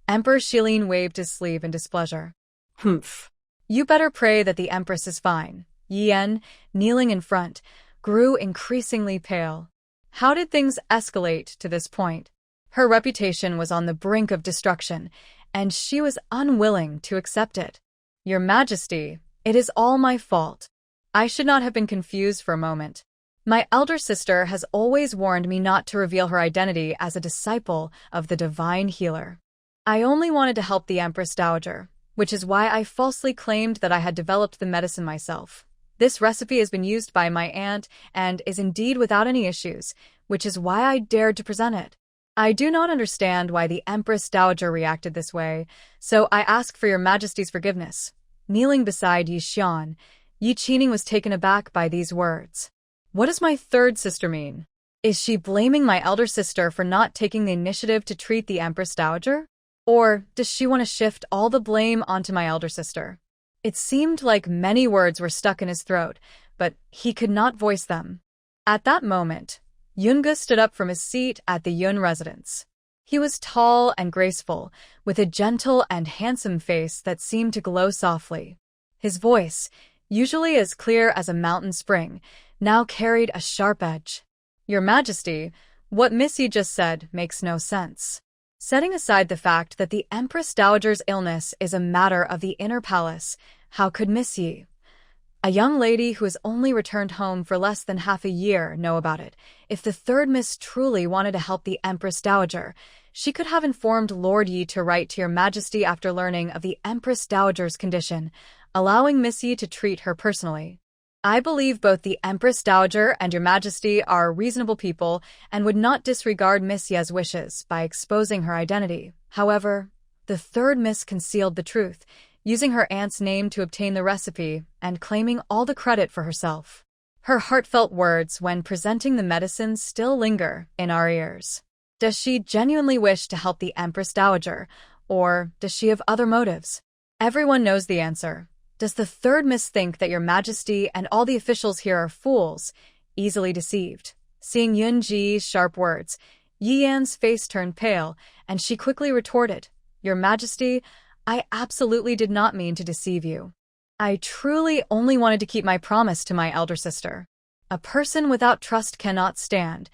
Emperor Shilin waved his sleeve in displeasure. "Humph. "You better pray that the Empress is fine." Yi Yan, kneeling in front, grew increasingly pale. How did things escalate to this point? Her reputation was on the brink of destruction, and she was unwilling to accept it. "Your Majesty, it is all my fault. I should not have been confused for a moment. My elder sister has always warned me not to reveal her identity as a disciple of the divine healer. I only wanted to help the Empress Dowager, which is why I falsely claimed that I had developed the medicine myself. This recipe has been used by my aunt and is indeed without any issues, which is why I dared to present it." I do not understand why the Empress Dowager reacted this way, so I ask for your Majesty's forgiveness. Kneeling beside Yi Xian, Yi Qining was taken aback by these words. What does my third sister mean? Is she blaming my elder sister for not taking the initiative to treat the Empress Dowager? Or does she want to shift all the blame onto my elder sister? It seemed like many words were stuck in his throat, but he could not voice them. At that moment, Yunga stood up from his seat at the Yun residence. He was tall and graceful, with a gentle and handsome face that seemed to glow softly. His voice, usually as clear as a mountain spring, now carried a sharp edge. Your Majesty, what Miss Yi just said makes no sense. Setting aside the fact that the Empress Dowager's illness is a matter of the inner palace, how could Miss Yi, a young lady who has only returned home for less than half a year, know about it? If the third Miss truly wanted to help the Empress Dowager, she could have informed Lord Yi to write to Your Majesty after learning of the Empress Dowager's condition, allowing Miss Yi to treat her personally. I believe both the Empress Dowager and Your Majesty are reasonable people and would not disregard Miss Ye's wishes by exposing her identity. However, the third Miss concealed the truth, using her aunt's name to obtain the recipe and claiming all the credit for herself. Her heartfelt words when presenting the medicine still linger in our ears. Does she genuinely wish to help the Empress Dowager, or does she have other motives? Everyone knows the answer. Does the third Miss think that Your Majesty and all the officials here are fools, easily deceived? Seeing Yun Ji's sharp words, Yi Yan's face turned pale, and she quickly retorted, Your Majesty, I absolutely did not mean to deceive you. I truly only wanted to keep my promise to my elder sister. A person without trust cannot stand.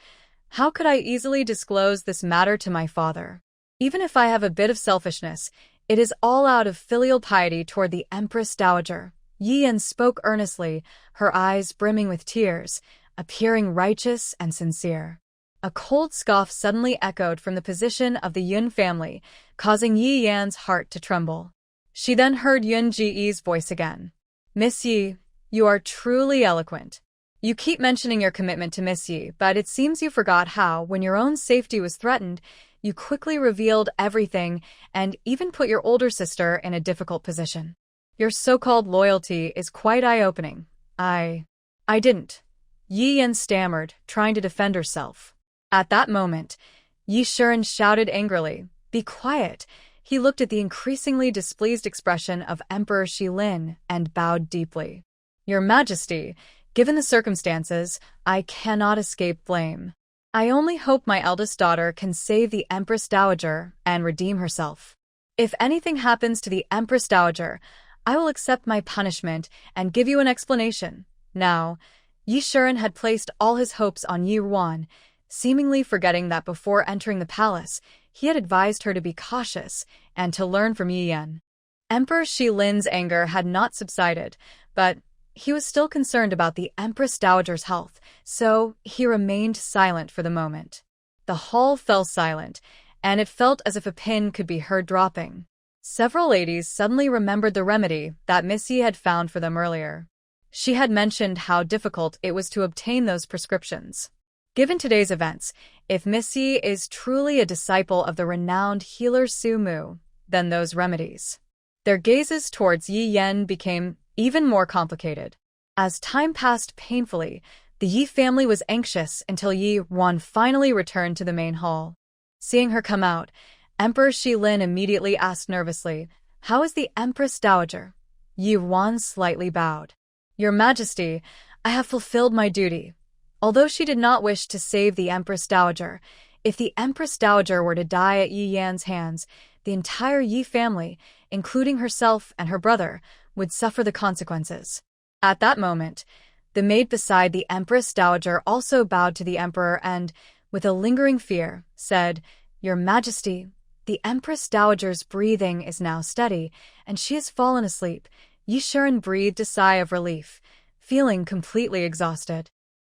How could I easily disclose this matter to my father? Even if I have a bit of selfishness, it is all out of filial piety toward the Empress Dowager. Yi Yan spoke earnestly, her eyes brimming with tears, appearing righteous and sincere. A cold scoff suddenly echoed from the position of the Yun family, causing Yi Yan's heart to tremble. She then heard Yun Ji's voice again. Miss Yi, you are truly eloquent. You keep mentioning your commitment to Miss Yi, but it seems you forgot how, when your own safety was threatened, you quickly revealed everything and even put your older sister in a difficult position. Your so-called loyalty is quite eye-opening. I didn't. Yi Yan stammered, trying to defend herself. At that moment, Yi Shiren shouted angrily, Be quiet! He looked at the increasingly displeased expression of Emperor Shilin and bowed deeply. Your Majesty, given the circumstances, I cannot escape blame. I only hope my eldest daughter can save the Empress Dowager and redeem herself. If anything happens to the Empress Dowager, I will accept my punishment and give you an explanation. Now, Yi Shiren had placed all his hopes on Yi Ruan, seemingly forgetting that before entering the palace, he had advised her to be cautious and to learn from Yi Yan. Emperor Shilin's anger had not subsided, but he was still concerned about the Empress Dowager's health, so he remained silent for the moment. The hall fell silent, and it felt as if a pin could be heard dropping. Several ladies suddenly remembered the remedy that Miss Yi had found for them earlier. She had mentioned how difficult it was to obtain those prescriptions. Given today's events, if Miss Yi is truly a disciple of the renowned healer Su Mu, then those remedies. Their gazes towards Yi Yan became even more complicated. As time passed painfully, the Yi family was anxious until Yi Ruan finally returned to the main hall. Seeing her come out, Emperor Shilin immediately asked nervously, How is the Empress Dowager? Yi Ruan slightly bowed. Your Majesty, I have fulfilled my duty. Although she did not wish to save the Empress Dowager, if the Empress Dowager were to die at Yi Yan's hands, the entire Yi family, including herself and her brother, would suffer the consequences. At that moment, the maid beside the Empress Dowager also bowed to the Emperor and, with a lingering fear, said, Your Majesty, the Empress Dowager's breathing is now steady, and she has fallen asleep. Yi Shiren breathed a sigh of relief, feeling completely exhausted.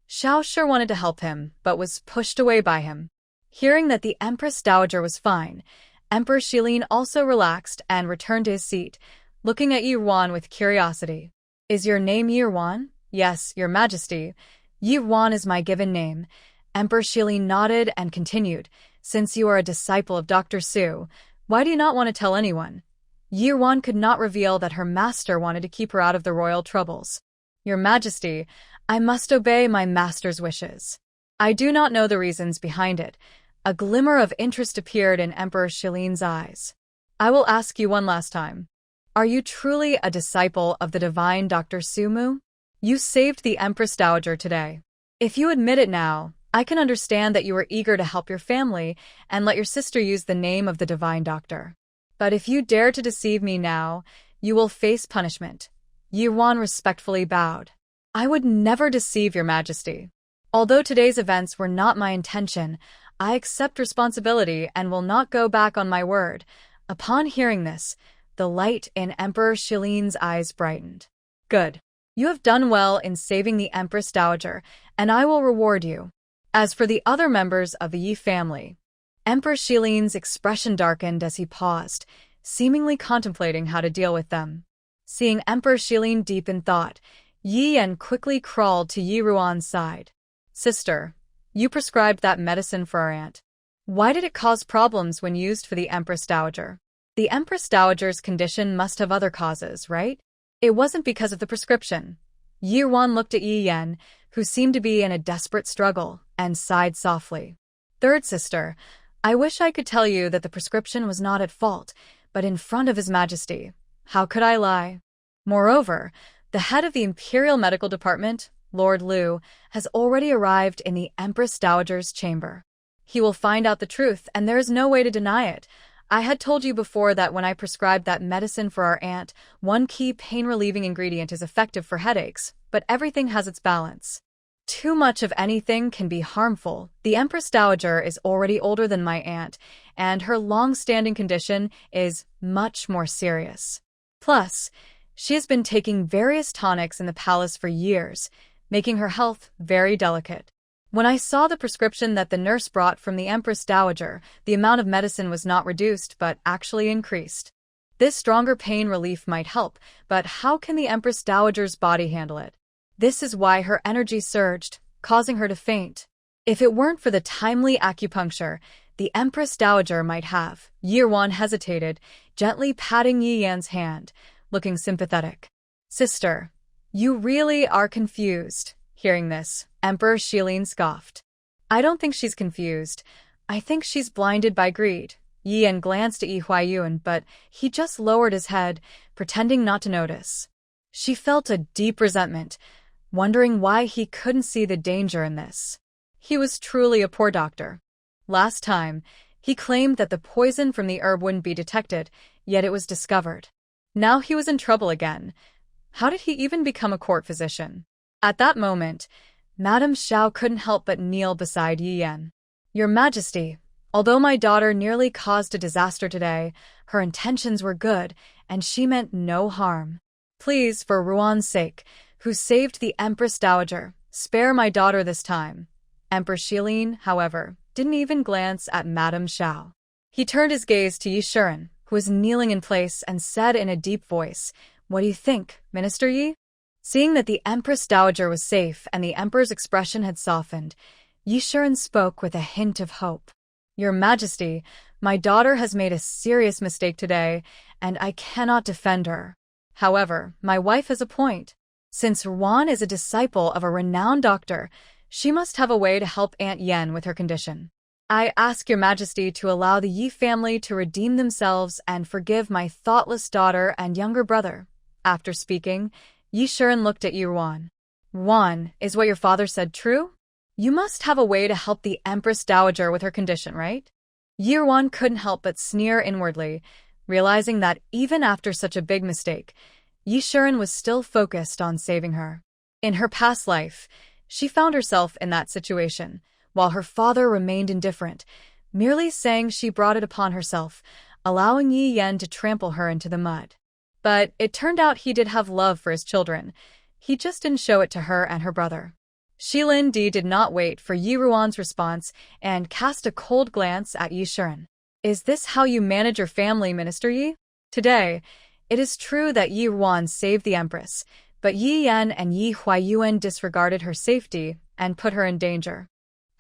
Xiao Shi wanted to help him, but was pushed away by him. Hearing that the Empress Dowager was fine, Emperor Shilin also relaxed and returned to his seat, looking at Yi Ruan with curiosity. Is your name Yi Ruan? Yes, Your Majesty. Yi Ruan is my given name. Emperor Shilin nodded and continued, Since you are a disciple of Dr. Su, why do you not want to tell anyone? Yi Ruan could not reveal that her master wanted to keep her out of the royal troubles. Your Majesty, I must obey my master's wishes. I do not know the reasons behind it. A glimmer of interest appeared in Emperor Shilin's eyes. I will ask you one last time. Are you truly a disciple of the divine Dr. Sumu? You saved the Empress Dowager today. If you admit it now, I can understand that you were eager to help your family and let your sister use the name of the divine doctor. But if you dare to deceive me now, you will face punishment. Yi Ruan respectfully bowed. I would never deceive your Majesty. Although today's events were not my intention, I accept responsibility and will not go back on my word. Upon hearing this, the light in Emperor Shilin's eyes brightened. Good. You have done well in saving the Empress Dowager, and I will reward you. As for the other members of the Yi family, Emperor Shilin's expression darkened as he paused, seemingly contemplating how to deal with them. Seeing Emperor Shilin deep in thought, Yi Yan quickly crawled to Yi Ruan's side. Sister, you prescribed that medicine for our aunt. Why did it cause problems when used for the Empress Dowager? The Empress Dowager's condition must have other causes, right? It wasn't because of the prescription. Yi Ruan looked at Yi Yan, who seemed to be in a desperate struggle, and sighed softly. Third sister, I wish I could tell you that the prescription was not at fault, but in front of His Majesty. How could I lie? Moreover, the head of the Imperial Medical Department, Lord Liu, has already arrived in the Empress Dowager's chamber. He will find out the truth, and there is no way to deny it. I had told you before that when I prescribed that medicine for our aunt, one key pain-relieving ingredient is effective for headaches, but everything has its balance. Too much of anything can be harmful. The Empress Dowager is already older than my aunt, and her long-standing condition is much more serious. Plus, she has been taking various tonics in the palace for years, making her health very delicate. When I saw the prescription that the nurse brought from the Empress Dowager, the amount of medicine was not reduced but actually increased. This stronger pain relief might help, but how can the Empress Dowager's body handle it? This is why her energy surged, causing her to faint. If it weren't for the timely acupuncture, the Empress Dowager might have. Yi Ruan hesitated, gently patting Yi Yan's hand, looking sympathetic. Sister, you really are confused. Hearing this, Emperor Shilin scoffed. I don't think she's confused. I think she's blinded by greed. Yi Yan glanced at Yi Huayuan, but he just lowered his head, pretending not to notice. She felt a deep resentment, wondering why he couldn't see the danger in this. He was truly a poor doctor. Last time, he claimed that the poison from the herb wouldn't be detected, yet it was discovered. Now he was in trouble again. How did he even become a court physician? At that moment, Madame Xiao couldn't help but kneel beside Yi Yan. Your Majesty, although my daughter nearly caused a disaster today, her intentions were good, and she meant no harm. Please, for Ruan's sake, who saved the Empress Dowager, spare my daughter this time. Emperor Shilin, however, didn't even glance at Madame Xiao. He turned his gaze to Yi Shiren, who was kneeling in place, and said in a deep voice, What do you think, Minister Yi? Seeing that the Empress Dowager was safe and the Emperor's expression had softened, Yi Shiren spoke with a hint of hope. Your Majesty, my daughter has made a serious mistake today, and I cannot defend her. However, my wife has a point. Since Ruan is a disciple of a renowned doctor, she must have a way to help Aunt Yen with her condition. I ask your Majesty to allow the Yi family to redeem themselves and forgive my thoughtless daughter and younger brother. After speaking, Yi Shiren looked at Yi Ruan. Ruan, is what your father said true? You must have a way to help the Empress Dowager with her condition, right? Yi Ruan couldn't help but sneer inwardly, realizing that even after such a big mistake, Yi Shiren was still focused on saving her. In her past life, she found herself in that situation, while her father remained indifferent, merely saying she brought it upon herself, allowing Yi Yan to trample her into the mud. But it turned out he did have love for his children. He just didn't show it to her and her brother. Shilin Di did not wait for Yi Ruan's response and cast a cold glance at Yi Shiren. Is this how you manage your family, Minister Yi? Today, it is true that Yi Ruan saved the Empress, but Yi Yan and Yi Huayuan disregarded her safety and put her in danger.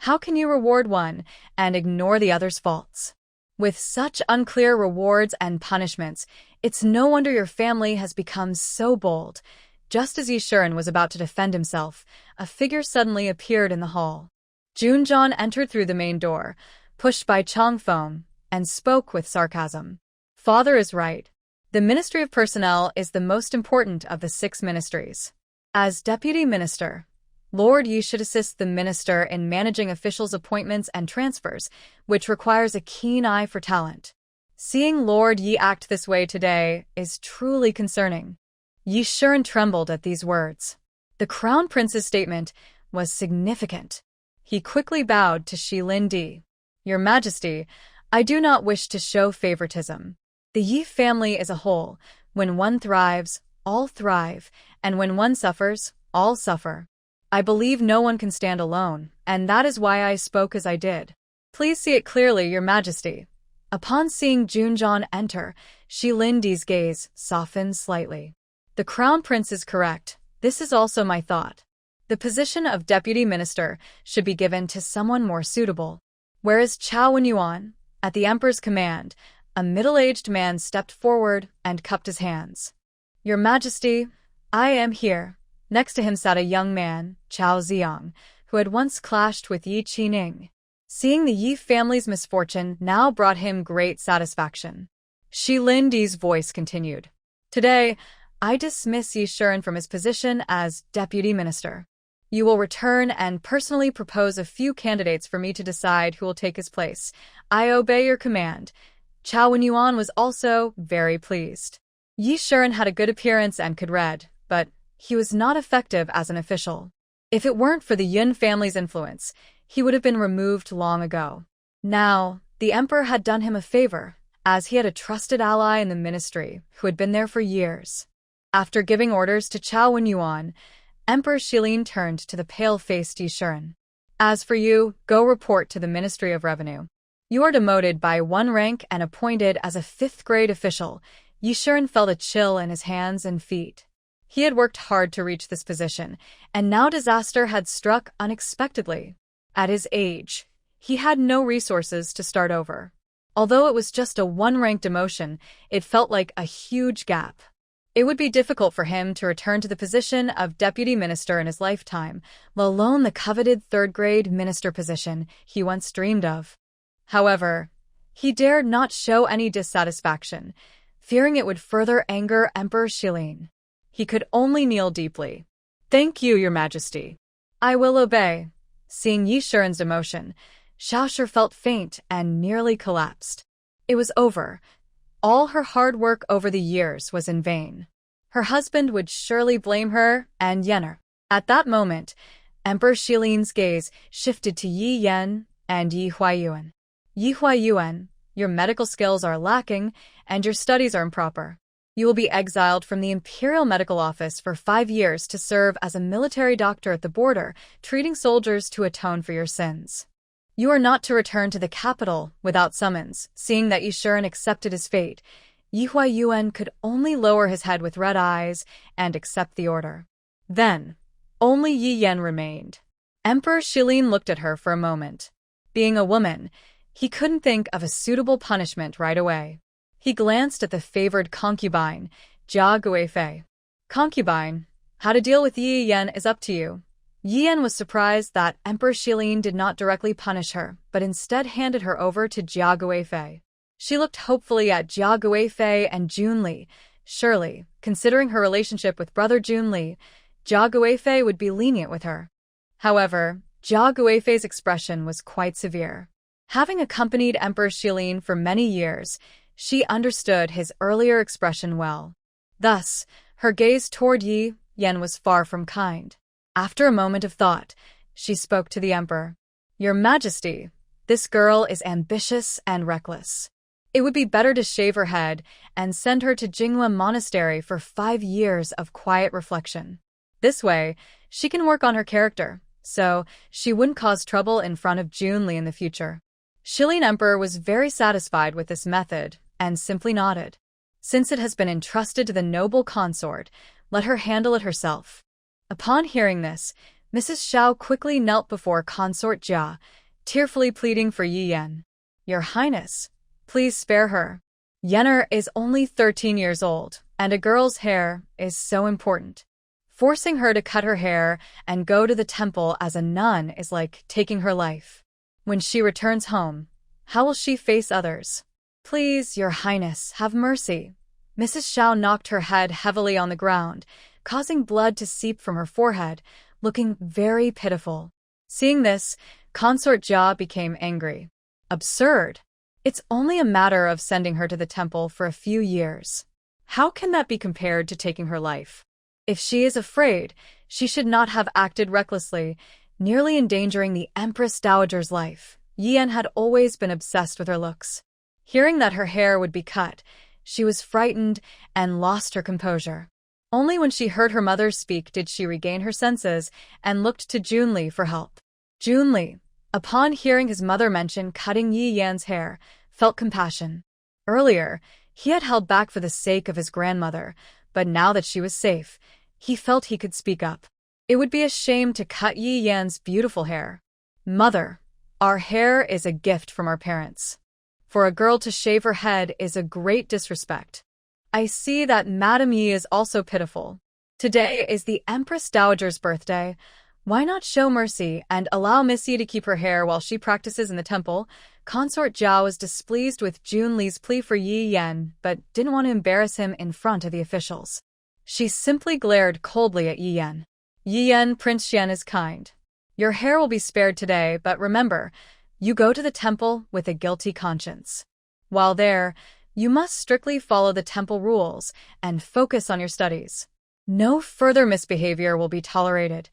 How can you reward one and ignore the other's faults? With such unclear rewards and punishments, it's no wonder your family has become so bold. Just as Yishuren was about to defend himself, a figure suddenly appeared in the hall. Junjon entered through the main door, pushed by Changfeng, and spoke with sarcasm. Father is right. The Ministry of Personnel is the most important of the 6 ministries. As deputy minister, Lord Yi should assist the minister in managing officials' appointments and transfers, which requires a keen eye for talent. Seeing Lord Yi act this way today is truly concerning. Yishuren trembled at these words. The Crown Prince's statement was significant. He quickly bowed to Shilin Di. Your Majesty, I do not wish to show favoritism. The Yi family is a whole. When one thrives, all thrive, and when one suffers, all suffer. I believe no one can stand alone, and that is why I spoke as I did. Please see it clearly, Your Majesty. Upon seeing Junjon enter, Shilin Di's gaze softened slightly. The Crown Prince is correct. This is also my thought. The position of deputy minister should be given to someone more suitable. Whereas Chao Wenyuan, at the Emperor's command, a middle-aged man stepped forward and cupped his hands. Your Majesty, I am here. Next to him sat a young man, Chao Ziang, who had once clashed with Yi Qining. Seeing the Yi family's misfortune now brought him great satisfaction. Shilin Di's voice continued. Today, I dismiss Yishuren from his position as deputy minister. You will return and personally propose a few candidates for me to decide who will take his place. I obey your command. Chao Wenyuan was also very pleased. Yishuren had a good appearance and could read, but he was not effective as an official. If it weren't for the Yun family's influence, he would have been removed long ago. Now, the emperor had done him a favor, as he had a trusted ally in the ministry who had been there for years. After giving orders to Chao Wenyuan, Emperor Shilin turned to the pale-faced Yishuren. As for you, go report to the Ministry of Revenue. You are demoted by 1 rank and appointed as a 5th-grade official. Yishuren felt a chill in his hands and feet. He had worked hard to reach this position, and now disaster had struck unexpectedly. At his age, he had no resources to start over. Although it was just a 1-rank demotion, it felt like a huge gap. It would be difficult for him to return to the position of deputy minister in his lifetime, let alone the coveted 3rd-grade minister position he once dreamed of. However, he dared not show any dissatisfaction, fearing it would further anger Emperor Shilin. He could only kneel deeply. Thank you, Your Majesty. I will obey. Seeing Yishuren's emotion, Xiaoshi felt faint and nearly collapsed. It was over. All her hard work over the years was in vain. Her husband would surely blame her and Yener. At that moment, Emperor Shilin's gaze shifted to Yi Yan and Yi Huayuan. Yi Huayuan, your medical skills are lacking and your studies are improper. You will be exiled from the Imperial Medical Office for 5 years to serve as a military doctor at the border, treating soldiers to atone for your sins. You are not to return to the capital without summons. Seeing that Yishuren accepted his fate, Yi Huayuan could only lower his head with red eyes and accept the order. Then, only Yi Yan remained. Emperor Shilin looked at her for a moment. Being a woman, he couldn't think of a suitable punishment right away. He glanced at the favored concubine, Jia Guifei. Concubine, how to deal with Yi Yan is up to you. Yi Yan was surprised that Emperor Shilin did not directly punish her, but instead handed her over to Jia Guifei. She looked hopefully at Jia Guifei and Junli. Surely, considering her relationship with brother Junli, Jia Guifei would be lenient with her. However, Jia Guifei's expression was quite severe. Having accompanied Emperor Shilin for many years, she understood his earlier expression well. Thus, her gaze toward Yi Yan was far from kind. After a moment of thought, she spoke to the emperor. Your Majesty, this girl is ambitious and reckless. It would be better to shave her head and send her to Jinghua Monastery for 5 years of quiet reflection. This way, she can work on her character, so she wouldn't cause trouble in front of Junli in the future. Shilin Emperor was very satisfied with this method and simply nodded. Since it has been entrusted to the noble consort, let her handle it herself. Upon hearing this, Mrs. Xiao quickly knelt before Consort Jia, tearfully pleading for Yi Yan. Your Highness, please spare her. Yenner is only 13 years old, and a girl's hair is so important. Forcing her to cut her hair and go to the temple as a nun is like taking her life. When she returns home, how will she face others? Please, Your Highness, have mercy. Mrs. Xiao knocked her head heavily on the ground, causing blood to seep from her forehead, looking very pitiful. Seeing this, Consort Jia became angry. Absurd. It's only a matter of sending her to the temple for a few years. How can that be compared to taking her life? If she is afraid, she should not have acted recklessly, nearly endangering the Empress Dowager's life. Yi Yan had always been obsessed with her looks. Hearing that her hair would be cut, she was frightened and lost her composure. Only when she heard her mother speak did she regain her senses and looked to Junli for help. Junli, upon hearing his mother mention cutting Yi Yan's hair, felt compassion. Earlier, he had held back for the sake of his grandmother, but now that she was safe, he felt he could speak up. It would be a shame to cut Yi Yan's beautiful hair. Mother, our hair is a gift from our parents. For a girl to shave her head is a great disrespect. I see that Madame Yi is also pitiful. Today is the Empress Dowager's birthday. Why not show mercy and allow Miss Yi to keep her hair while she practices in the temple? Consort Jia was displeased with Junli's plea for Yi Yan, but didn't want to embarrass him in front of the officials. She simply glared coldly at Yi Yan. Yi Yan, Prince Xian is kind. Your hair will be spared today, but remember, you go to the temple with a guilty conscience. While there, you must strictly follow the temple rules and focus on your studies. No further misbehavior will be tolerated.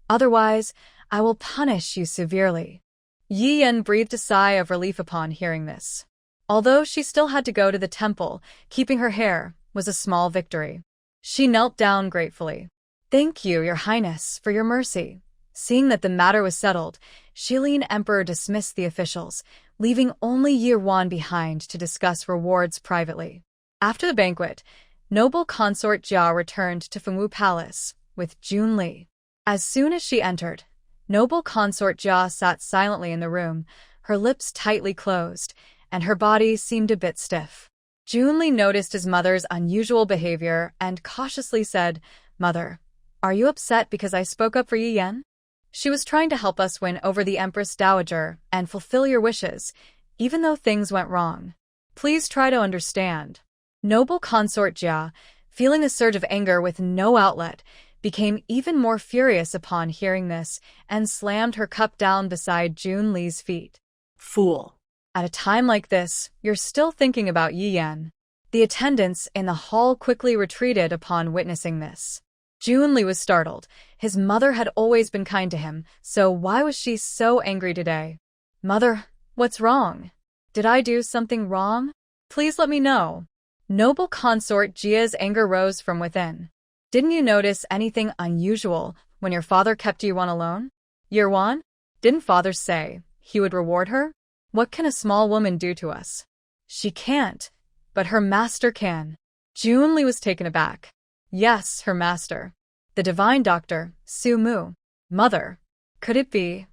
Otherwise, I will punish you severely. Yi Yan breathed a sigh of relief upon hearing this. Although she still had to go to the temple, keeping her hair was a small victory. She knelt down gratefully. Thank you, Your Highness, for your mercy. Seeing that the matter was settled, Shilin Emperor dismissed the officials, leaving only Yi Wan behind to discuss rewards privately. After the banquet, noble consort Jia returned to Fengwu Palace with Junli. As soon as she entered, noble consort Jia sat silently in the room, her lips tightly closed, and her body seemed a bit stiff. Junli noticed his mother's unusual behavior and cautiously said, Mother, are you upset because I spoke up for Yi Yan? She was trying to help us win over the Empress Dowager and fulfill your wishes, even though things went wrong. Please try to understand. Noble consort Jia, feeling a surge of anger with no outlet, became even more furious upon hearing this and slammed her cup down beside Junli's feet. Fool. At a time like this, you're still thinking about Yi Yan. The attendants in the hall quickly retreated upon witnessing this. Junli was startled. His mother had always been kind to him, so why was she so angry today? Mother, what's wrong? Did I do something wrong? Please let me know. Noble consort Jia's anger rose from within. Didn't you notice anything unusual when your father kept Yi Wan alone? Yi Wan? Didn't father say he would reward her? What can a small woman do to us? She can't, but her master can. Junli was taken aback. Yes, her master. The divine doctor, Su Mu. Mother. Could it be?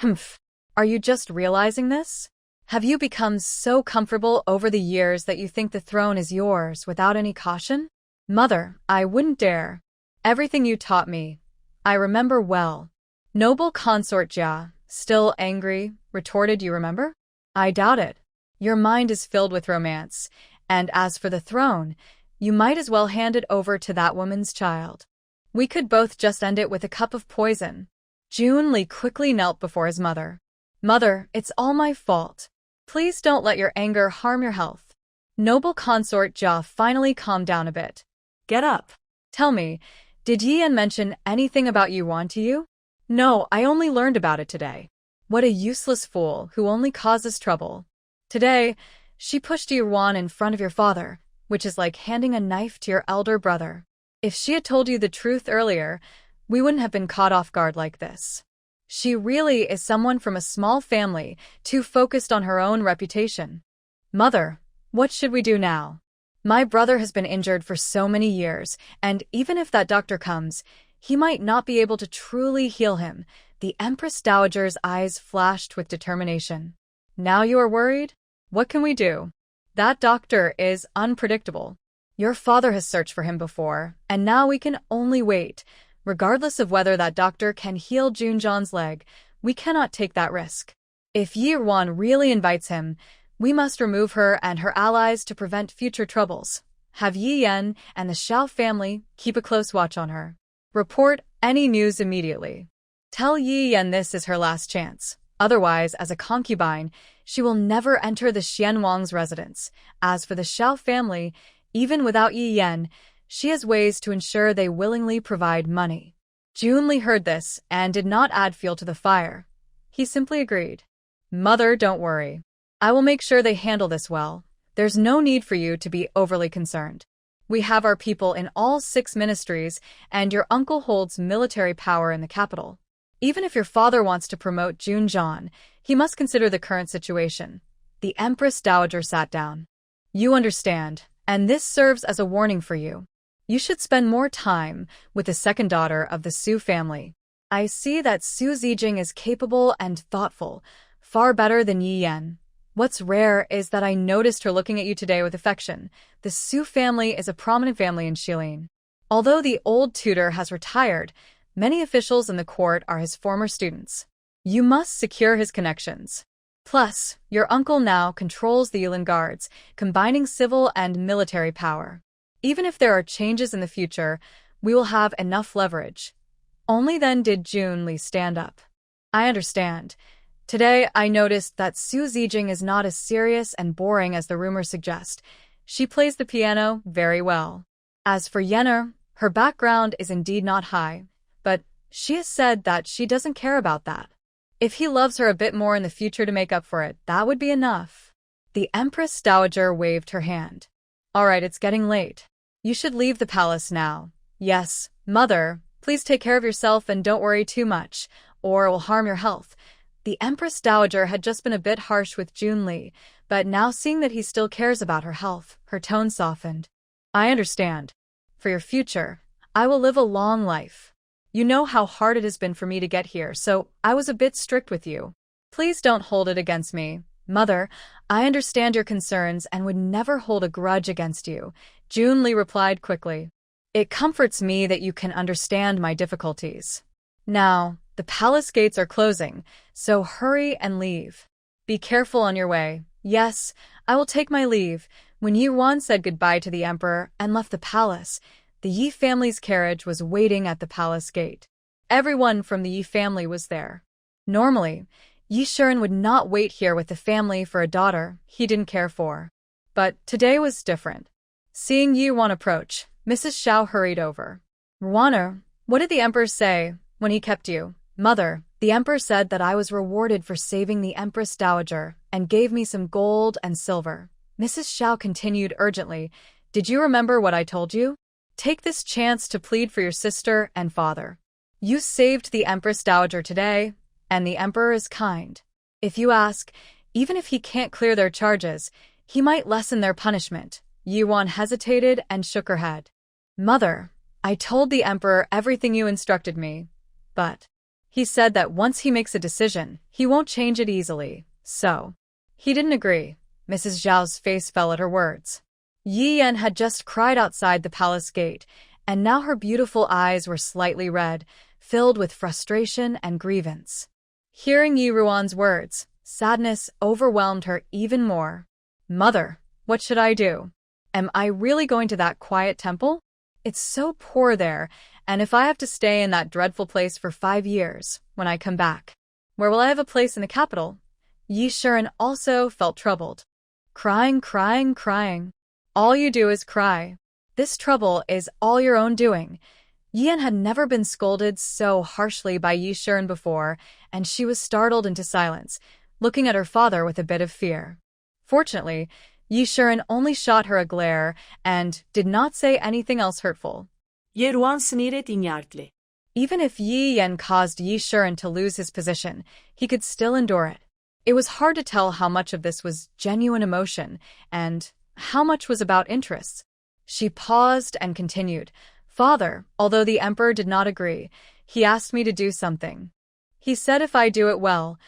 Humph. Are you just realizing this? Have you become so comfortable over the years that you think the throne is yours without any caution? Mother, I wouldn't dare. Everything you taught me, I remember well. Noble consort Jia, still angry, retorted, you remember? I doubt it. Your mind is filled with romance, and as for the throne, you might as well hand it over to that woman's child. We could both just end it with a cup of poison. Junli quickly knelt before his mother. Mother, it's all my fault. Please don't let your anger harm your health. Noble consort Jia finally calmed down a bit. Get up. Tell me, did Yi Yan mention anything about Yi Wan to you? No, I only learned about it today. What a useless fool who only causes trouble. Today, she pushed Yi Wan in front of your father, which is like handing a knife to your elder brother. If she had told you the truth earlier, we wouldn't have been caught off guard like this. She really is someone from a small family, too focused on her own reputation. Mother, what should we do now? My brother has been injured for so many years, and even if that doctor comes, he might not be able to truly heal him. The Empress Dowager's eyes flashed with determination. Now you are worried? What can we do? That doctor is unpredictable. Your father has searched for him before, and now we can only wait. Regardless of whether that doctor can heal Junjan's leg, we cannot take that risk. If Yi Ruan really invites him, we must remove her and her allies to prevent future troubles. Have Yi Yan and the Xiao family keep a close watch on her. Report any news immediately. Tell Yi Yan this is her last chance. Otherwise, as a concubine, she will never enter the Xianwang's residence. As for the Xiao family, even without Yi Yan, she has ways to ensure they willingly provide money. Junli heard this and did not add fuel to the fire. He simply agreed. Mother, don't worry. I will make sure they handle this well. There's no need for you to be overly concerned. We have our people in all 6 ministries, and your uncle holds military power in the capital. Even if your father wants to promote Junjan, he must consider the current situation. The Empress Dowager sat down. You understand, and this serves as a warning for you. You should spend more time with the second daughter of the Su family. I see that Su Zijing is capable and thoughtful, far better than Yi Yan. What's rare is that I noticed her looking at you today with affection. The Su family is a prominent family in Shilin. Although the old tutor has retired, many officials in the court are his former students. You must secure his connections. Plus, your uncle now controls the Yulin Guards, combining civil and military power. Even if there are changes in the future, we will have enough leverage. Only then did Junli stand up. I understand. Today, I noticed that Su Zijing is not as serious and boring as the rumors suggest. She plays the piano very well. As for Yenner, her background is indeed not high, but she has said that she doesn't care about that. If he loves her a bit more in the future to make up for it, that would be enough. The Empress Dowager waved her hand. All right, it's getting late. You should leave the palace now. Yes, mother, please take care of yourself and don't worry too much, or it will harm your health. The Empress Dowager had just been a bit harsh with Junli, but now seeing that he still cares about her health, her tone softened. I understand. For your future, I will live a long life. You know how hard it has been for me to get here, so I was a bit strict with you. Please don't hold it against me. Mother, I understand your concerns and would never hold a grudge against you, Junli replied quickly. It comforts me that you can understand my difficulties. Now, the palace gates are closing, so hurry and leave. Be careful on your way. Yes, I will take my leave. When Yi Ruan said goodbye to the emperor and left the palace, the Yi family's carriage was waiting at the palace gate. Everyone from the Yi family was there. Normally, Yi Shiren would not wait here with the family for a daughter he didn't care for. But today was different. Seeing Yi Ruan approach, Mrs. Xiao hurried over. Ruaner, what did the emperor say when he kept you? Mother, the emperor said that I was rewarded for saving the Empress Dowager and gave me some gold and silver. Mrs. Xiao continued urgently. Did you remember what I told you? Take this chance to plead for your sister and father. You saved the Empress Dowager today, and the emperor is kind. If you ask, even if he can't clear their charges, he might lessen their punishment. Yi Ruan hesitated and shook her head. Mother, I told the emperor everything you instructed me, but he said that once he makes a decision, he won't change it easily, so he didn't agree. Mrs. Zhao's face fell at her words. Yi Yan had just cried outside the palace gate, and now her beautiful eyes were slightly red, filled with frustration and grievance. Hearing Yi Ruan's words, sadness overwhelmed her even more. Mother, what should I do? Am I really going to that quiet temple? It's so poor there, and if I have to stay in that dreadful place for 5 years, when I come back, where will I have a place in the capital? Yi Shiren also felt troubled. Crying, crying, crying. All you do is cry. This trouble is all your own doing. Yian had never been scolded so harshly by Yi Shiren before, and she was startled into silence, looking at her father with a bit of fear. Fortunately, Yi Shiren only shot her a glare and did not say anything else hurtful. Yi Ruan sneered inwardly. Even if Yi Yan caused Yi Shiren to lose his position, he could still endure it. It was hard to tell how much of this was genuine emotion and how much was about interests. She paused and continued. Father, although the emperor did not agree, he asked me to do something. He said if I do it well,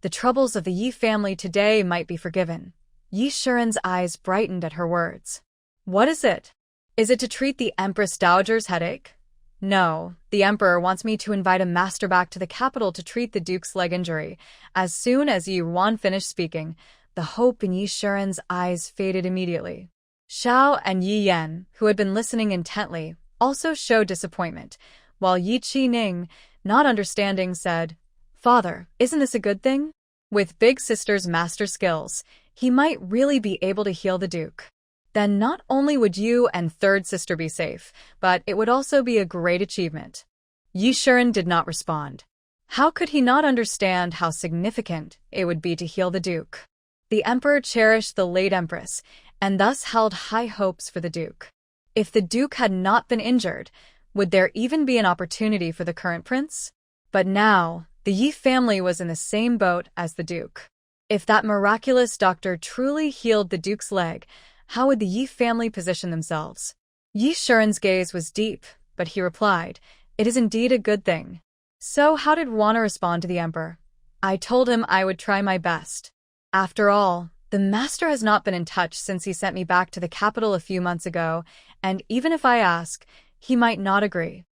the troubles of the Yi family today might be forgiven. Yi Shiren's eyes brightened at her words. What is it? Is it to treat the Empress Dowager's headache? No, the Emperor wants me to invite a master back to the capital to treat the Duke's leg injury. As soon as Yi Ruan finished speaking, the hope in Yi Shiren's eyes faded immediately. Xiao and Yi Yan, who had been listening intently, also showed disappointment, while Yi Qining, not understanding, said, Father, isn't this a good thing? With big sister's master skills, he might really be able to heal the Duke. Then not only would you and third sister be safe, but it would also be a great achievement. Yi Shiren did not respond. How could he not understand how significant it would be to heal the Duke? The Emperor cherished the late Empress, and thus held high hopes for the Duke. If the Duke had not been injured, would there even be an opportunity for the current prince? But now, the Yi family was in the same boat as the Duke. If that miraculous doctor truly healed the Duke's leg, how would the Yi family position themselves? Yi Shiren's gaze was deep, but he replied, It is indeed a good thing. So how did Wana respond to the Emperor? I told him I would try my best. After all, the master has not been in touch since he sent me back to the capital a few months ago, and even if I ask, he might not agree.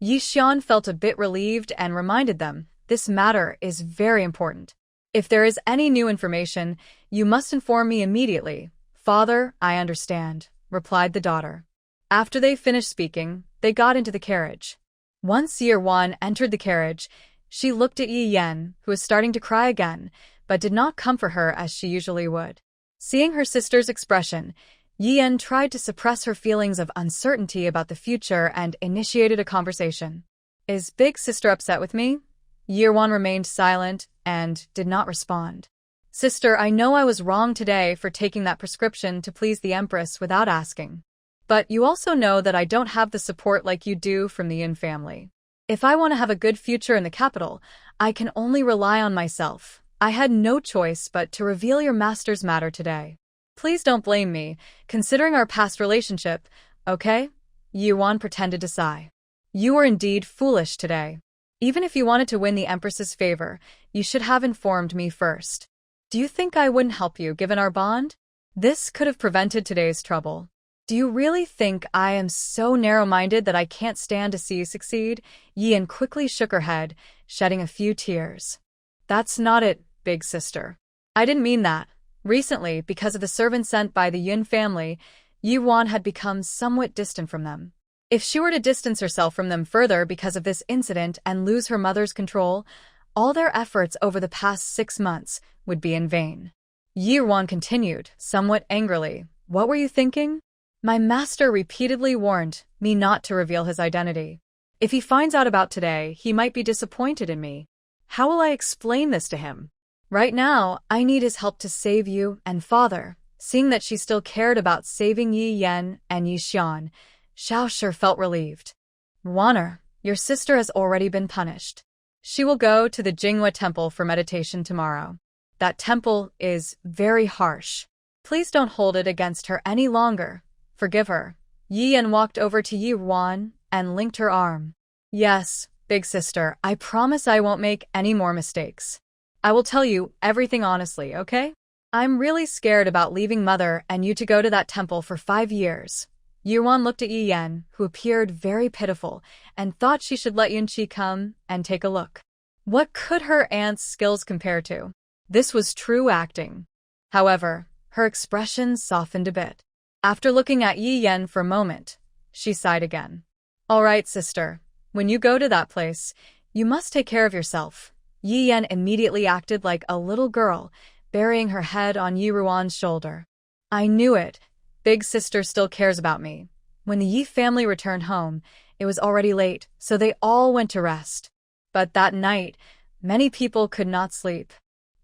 Yi Xian felt a bit relieved and reminded them, This matter is very important. If there is any new information, you must inform me immediately. Father, I understand, replied the daughter. After they finished speaking, they got into the carriage. Once Yi Ruan entered the carriage, she looked at Yi Yan, who was starting to cry again, but did not comfort her as she usually would. Seeing her sister's expression, Yi Yan tried to suppress her feelings of uncertainty about the future and initiated a conversation. Is big sister upset with me? Yi Ruan remained silent and did not respond. Sister, I know I was wrong today for taking that prescription to please the Empress without asking. But you also know that I don't have the support like you do from the Yin family. If I want to have a good future in the capital, I can only rely on myself. I had no choice but to reveal your master's matter today. Please don't blame me, considering our past relationship, okay? Yi Ruan pretended to sigh. You were indeed foolish today. Even if you wanted to win the Empress's favor, you should have informed me first. Do you think I wouldn't help you given our bond? This could have prevented today's trouble. Do you really think I am so narrow-minded that I can't stand to see you succeed? Yi Yan quickly shook her head, shedding a few tears. That's not it, big sister. I didn't mean that. Recently, because of the servant sent by the Yun family, Yi Ruan had become somewhat distant from them. If she were to distance herself from them further because of this incident and lose her mother's control, all their efforts over the past 6 months would be in vain. Yi Ruan continued, somewhat angrily, What were you thinking? My master repeatedly warned me not to reveal his identity. If he finds out about today, he might be disappointed in me. How will I explain this to him? Right now, I need his help to save you and father. Seeing that she still cared about saving Yi Yan and Yi Xian, Xiao Shi felt relieved. Ruaner, your sister has already been punished. She will go to the Jinghua temple for meditation tomorrow. That temple is very harsh. Please don't hold it against her any longer. Forgive her. Yi Yan walked over to Yi Ruan and linked her arm. Yes, big sister, I promise I won't make any more mistakes. I will tell you everything honestly, okay? I'm really scared about leaving mother and you to go to that temple for 5 years. Yi Ruan looked at Yi Yan, who appeared very pitiful, and thought she should let Yunqi come and take a look. What could her aunt's skills compare to? This was true acting. However, her expression softened a bit. After looking at Yi Yan for a moment, she sighed again. All right, sister. When you go to that place, you must take care of yourself. Yi Yan immediately acted like a little girl, burying her head on Yi Ruan's shoulder. I knew it. Big sister still cares about me. When the Yi family returned home, it was already late, so they all went to rest. But that night, many people could not sleep.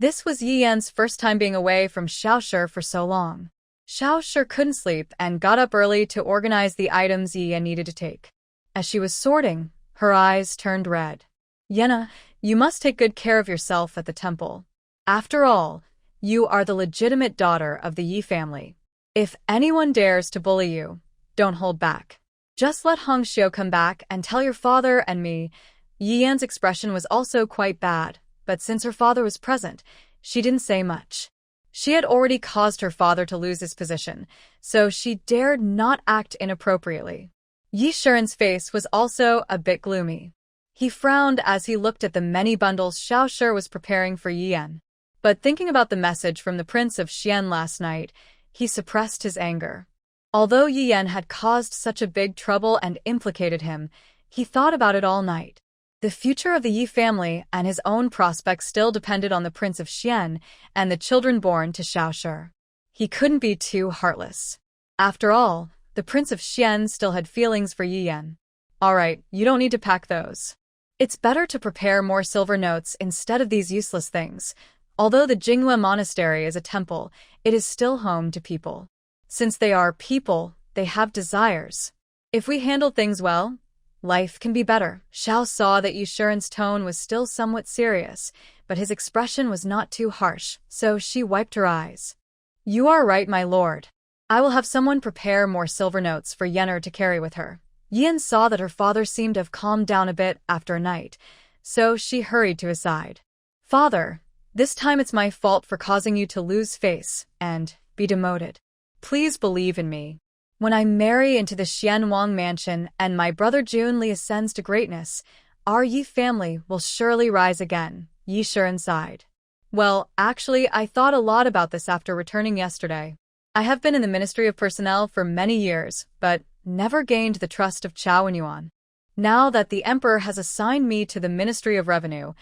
This was Yi Yan's first time being away from Xiao Shi for so long. Xiao Shi couldn't sleep and got up early to organize the items Yi Yan needed to take. As she was sorting, her eyes turned red. Yenna, you must take good care of yourself at the temple. After all, you are the legitimate daughter of the Yi family. If anyone dares to bully you, don't hold back. Just let Hong Xiu come back and tell your father and me. Yi Yan's expression was also quite bad, but since her father was present, she didn't say much. She had already caused her father to lose his position, so she dared not act inappropriately. Yi Shiren's face was also a bit gloomy. He frowned as he looked at the many bundles Xiao Shi was preparing for Yi Yan. But thinking about the message from the Prince of Xian last night, he suppressed his anger. Although Yi Yan had caused such a big trouble and implicated him, he thought about it all night. The future of the Yi family and his own prospects still depended on the Prince of Xian and the children born to Xiao Shi. He couldn't be too heartless. After all, the Prince of Xian still had feelings for Yi Yan. Alright, you don't need to pack those. It's better to prepare more silver notes instead of these useless things. Although the Jinghua Monastery is a temple, it is still home to people. Since they are people, they have desires. If we handle things well, life can be better. Xiao saw that Yi Shiren's tone was still somewhat serious, but his expression was not too harsh, so she wiped her eyes. You are right, my lord. I will have someone prepare more silver notes for Yenner to carry with her. Yan saw that her father seemed to have calmed down a bit after a night, so she hurried to his side. Father, this time it's my fault for causing you to lose face and be demoted. Please believe in me. When I marry into the Xianwang mansion and my brother Junli ascends to greatness, our Yi family will surely rise again, Yi Shiren sighed. Well, actually, I thought a lot about this after returning yesterday. I have been in the Ministry of Personnel for many years, but never gained the trust of Chao and Yuan. Now that the Emperor has assigned me to the Ministry of Revenue,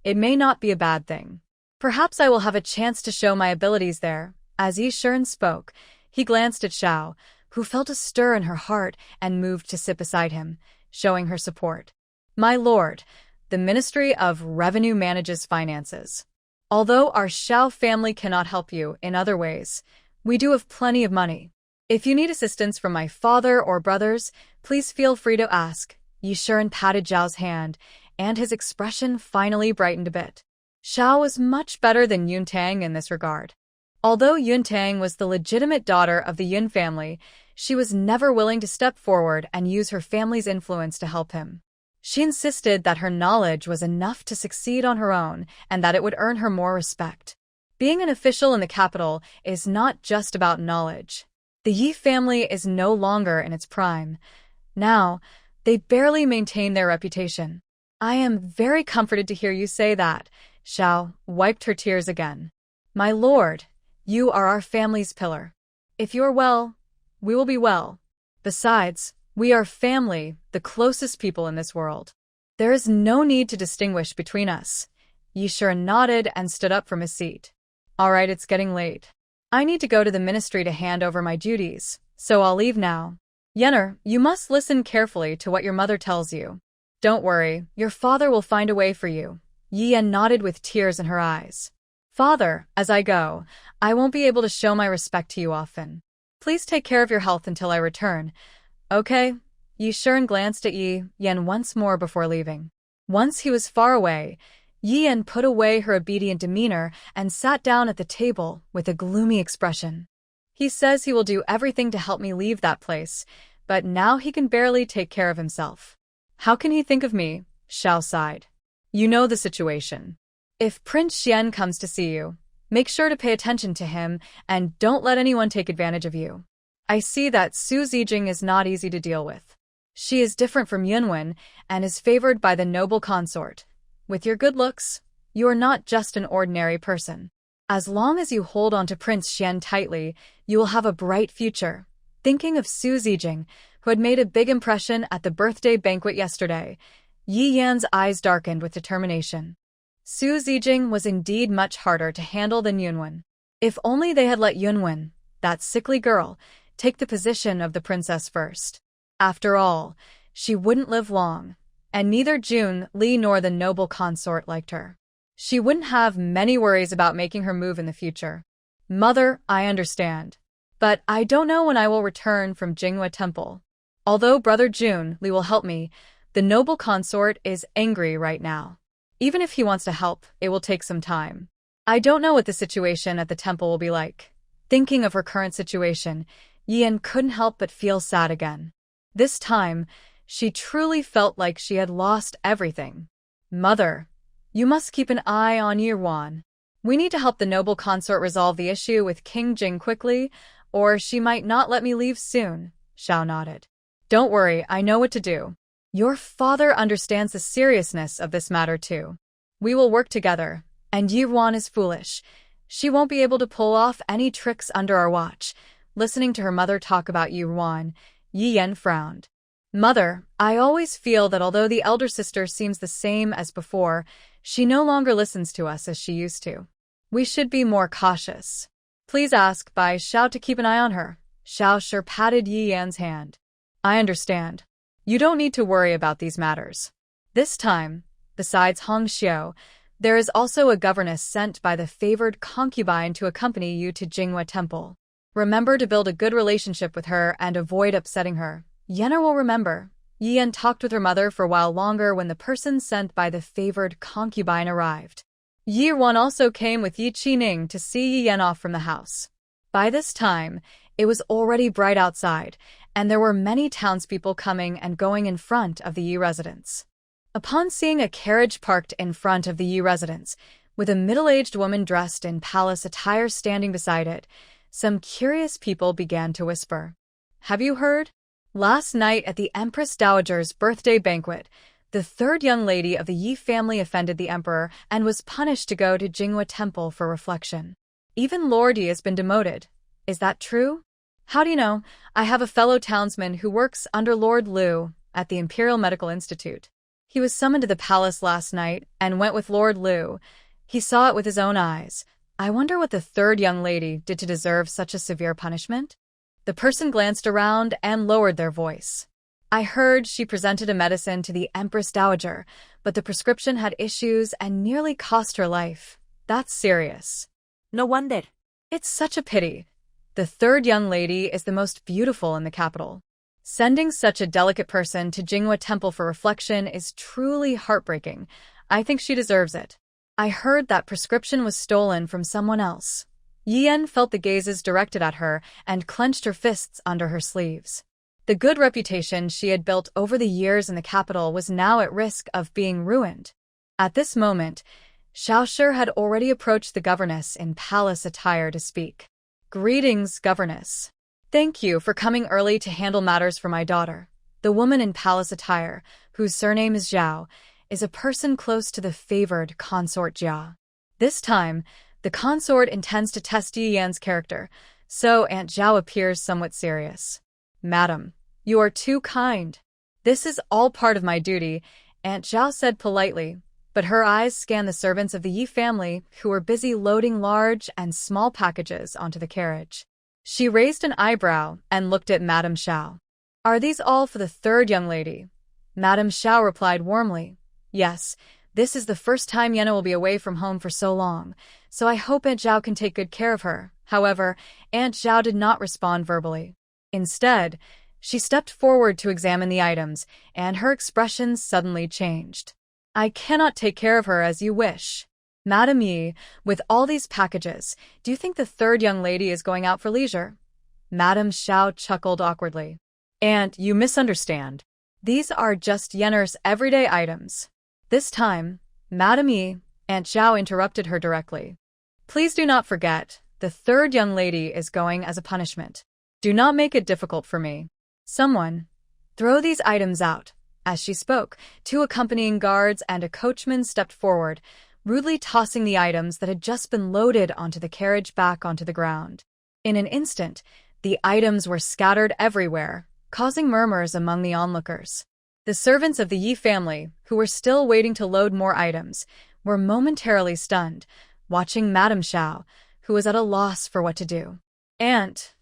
it may not be a bad thing. Perhaps I will have a chance to show my abilities there. As Yi Shiren spoke, he glanced at Xiao, who felt a stir in her heart and moved to sit beside him, showing her support. My lord, the Ministry of Revenue manages finances. Although our Xiao family cannot help you in other ways, we do have plenty of money. If you need assistance from my father or brothers, please feel free to ask. Yi Shiren patted Zhao's hand, and his expression finally brightened a bit. Xiao was much better than Yuntang in this regard. Although Yuntang was the legitimate daughter of the Yun family, she was never willing to step forward and use her family's influence to help him. She insisted that her knowledge was enough to succeed on her own and that it would earn her more respect. Being an official in the capital is not just about knowledge. The Yi family is no longer in its prime. Now, they barely maintain their reputation. I am very comforted to hear you say that. Xiao wiped her tears again. My lord, you are our family's pillar. If you are well, we will be well. Besides, we are family, the closest people in this world. There is no need to distinguish between us. Yi Shiren nodded and stood up from his seat. All right, it's getting late. I need to go to the ministry to hand over my duties, so I'll leave now. Yenner, you must listen carefully to what your mother tells you. Don't worry, your father will find a way for you. Yi Yan nodded with tears in her eyes. Father, as I go, I won't be able to show my respect to you often. Please take care of your health until I return. Okay? Yi Shiren glanced at Yi Yan once more before leaving. Once he was far away, Yi Yan put away her obedient demeanor and sat down at the table with a gloomy expression. He says he will do everything to help me leave that place, but now he can barely take care of himself. How can he think of me? Xiao sighed. You know the situation. If Prince Xian comes to see you, make sure to pay attention to him and don't let anyone take advantage of you. I see that Su Zijing is not easy to deal with. She is different from Yunwen and is favored by the noble consort. With your good looks, you are not just an ordinary person. As long as you hold on to Prince Xian tightly, you will have a bright future. Thinking of Su Zijing, who had made a big impression at the birthday banquet yesterday, Yi Yan's eyes darkened with determination. Su Zijing was indeed much harder to handle than Yunwen. If only they had let Yunwen, that sickly girl, take the position of the princess first. After all, she wouldn't live long, and neither Jun Li nor the noble consort liked her. She wouldn't have many worries about making her move in the future. Mother, I understand. But I don't know when I will return from Jinghua Temple. Although Brother Jun Li will help me, the noble consort is angry right now. Even if he wants to help, it will take some time. I don't know what the situation at the temple will be like. Thinking of her current situation, Yi Yan couldn't help but feel sad again. This time, she truly felt like she had lost everything. Mother, you must keep an eye on Yirwan. We need to help the noble consort resolve the issue with King Jing quickly, or she might not let me leave soon, Xiao nodded. Don't worry, I know what to do. Your father understands the seriousness of this matter too. We will work together, and Yirwan is foolish. She won't be able to pull off any tricks under our watch. Listening to her mother talk about Yirwan, Yi Yan frowned. Mother, I always feel that although the elder sister seems the same as before, she no longer listens to us as she used to. We should be more cautious. Please ask Bai Xiao to keep an eye on her. Xiao Shi patted Yi Yan's hand. I understand. You don't need to worry about these matters. This time, besides Hong Xiu, there is also a governess sent by the favored concubine to accompany you to Jinghua Temple. Remember to build a good relationship with her and avoid upsetting her. Yenna will remember. Yi Yan talked with her mother for a while longer when the person sent by the favored concubine arrived. Yirwan also came with Yi Qining to see Yi Yan off from the house. By this time, it was already bright outside, and there were many townspeople coming and going in front of the Yi residence. Upon seeing a carriage parked in front of the Yi residence, with a middle-aged woman dressed in palace attire standing beside it, some curious people began to whisper. Have you heard? Last night at the Empress Dowager's birthday banquet, the third young lady of the Yi family offended the emperor and was punished to go to Jinghua Temple for reflection. Even Lord Yi has been demoted. Is that true? How do you know? I have a fellow townsman who works under Lord Liu at the Imperial Medical Institute. He was summoned to the palace last night and went with Lord Liu. He saw it with his own eyes. I wonder what the third young lady did to deserve such a severe punishment? The person glanced around and lowered their voice. I heard she presented a medicine to the Empress Dowager, but the prescription had issues and nearly cost her life. That's serious. No wonder. It's such a pity. The third young lady is the most beautiful in the capital. Sending such a delicate person to Jinghua Temple for reflection is truly heartbreaking. I think she deserves it. I heard that prescription was stolen from someone else. Yi Yan felt the gazes directed at her and clenched her fists under her sleeves. The good reputation she had built over the years in the capital was now at risk of being ruined. At this moment, Xiao Shi had already approached the governess in palace attire to speak. Greetings, governess. Thank you for coming early to handle matters for my daughter. The woman in palace attire, whose surname is Zhao, is a person close to the favored consort Jia. This time, the consort intends to test Yi Yan's character, so Aunt Zhao appears somewhat serious. Madam, you are too kind. This is all part of my duty, Aunt Zhao said politely, but her eyes scanned the servants of the Yi family who were busy loading large and small packages onto the carriage. She raised an eyebrow and looked at Madame Xiao. Are these all for the third young lady? Madame Xiao replied warmly. Yes, this is the first time Yenna will be away from home for so long, so I hope Aunt Zhao can take good care of her. However, Aunt Zhao did not respond verbally. Instead, she stepped forward to examine the items, and her expression suddenly changed. I cannot take care of her as you wish. Madame Yi, with all these packages, do you think the third young lady is going out for leisure? Madame Xiao chuckled awkwardly. Aunt, you misunderstand. These are just Yenner's everyday items. This time, Madame Yi, Aunt Zhao interrupted her directly. Please do not forget, the third young lady is going as a punishment. Do not make it difficult for me. Someone, throw these items out. As she spoke, 2 accompanying guards and a coachman stepped forward, rudely tossing the items that had just been loaded onto the carriage back onto the ground. In an instant, the items were scattered everywhere, causing murmurs among the onlookers. The servants of the Yi family, who were still waiting to load more items, were momentarily stunned, watching Madame Xiao, who was at a loss for what to do. Aunt,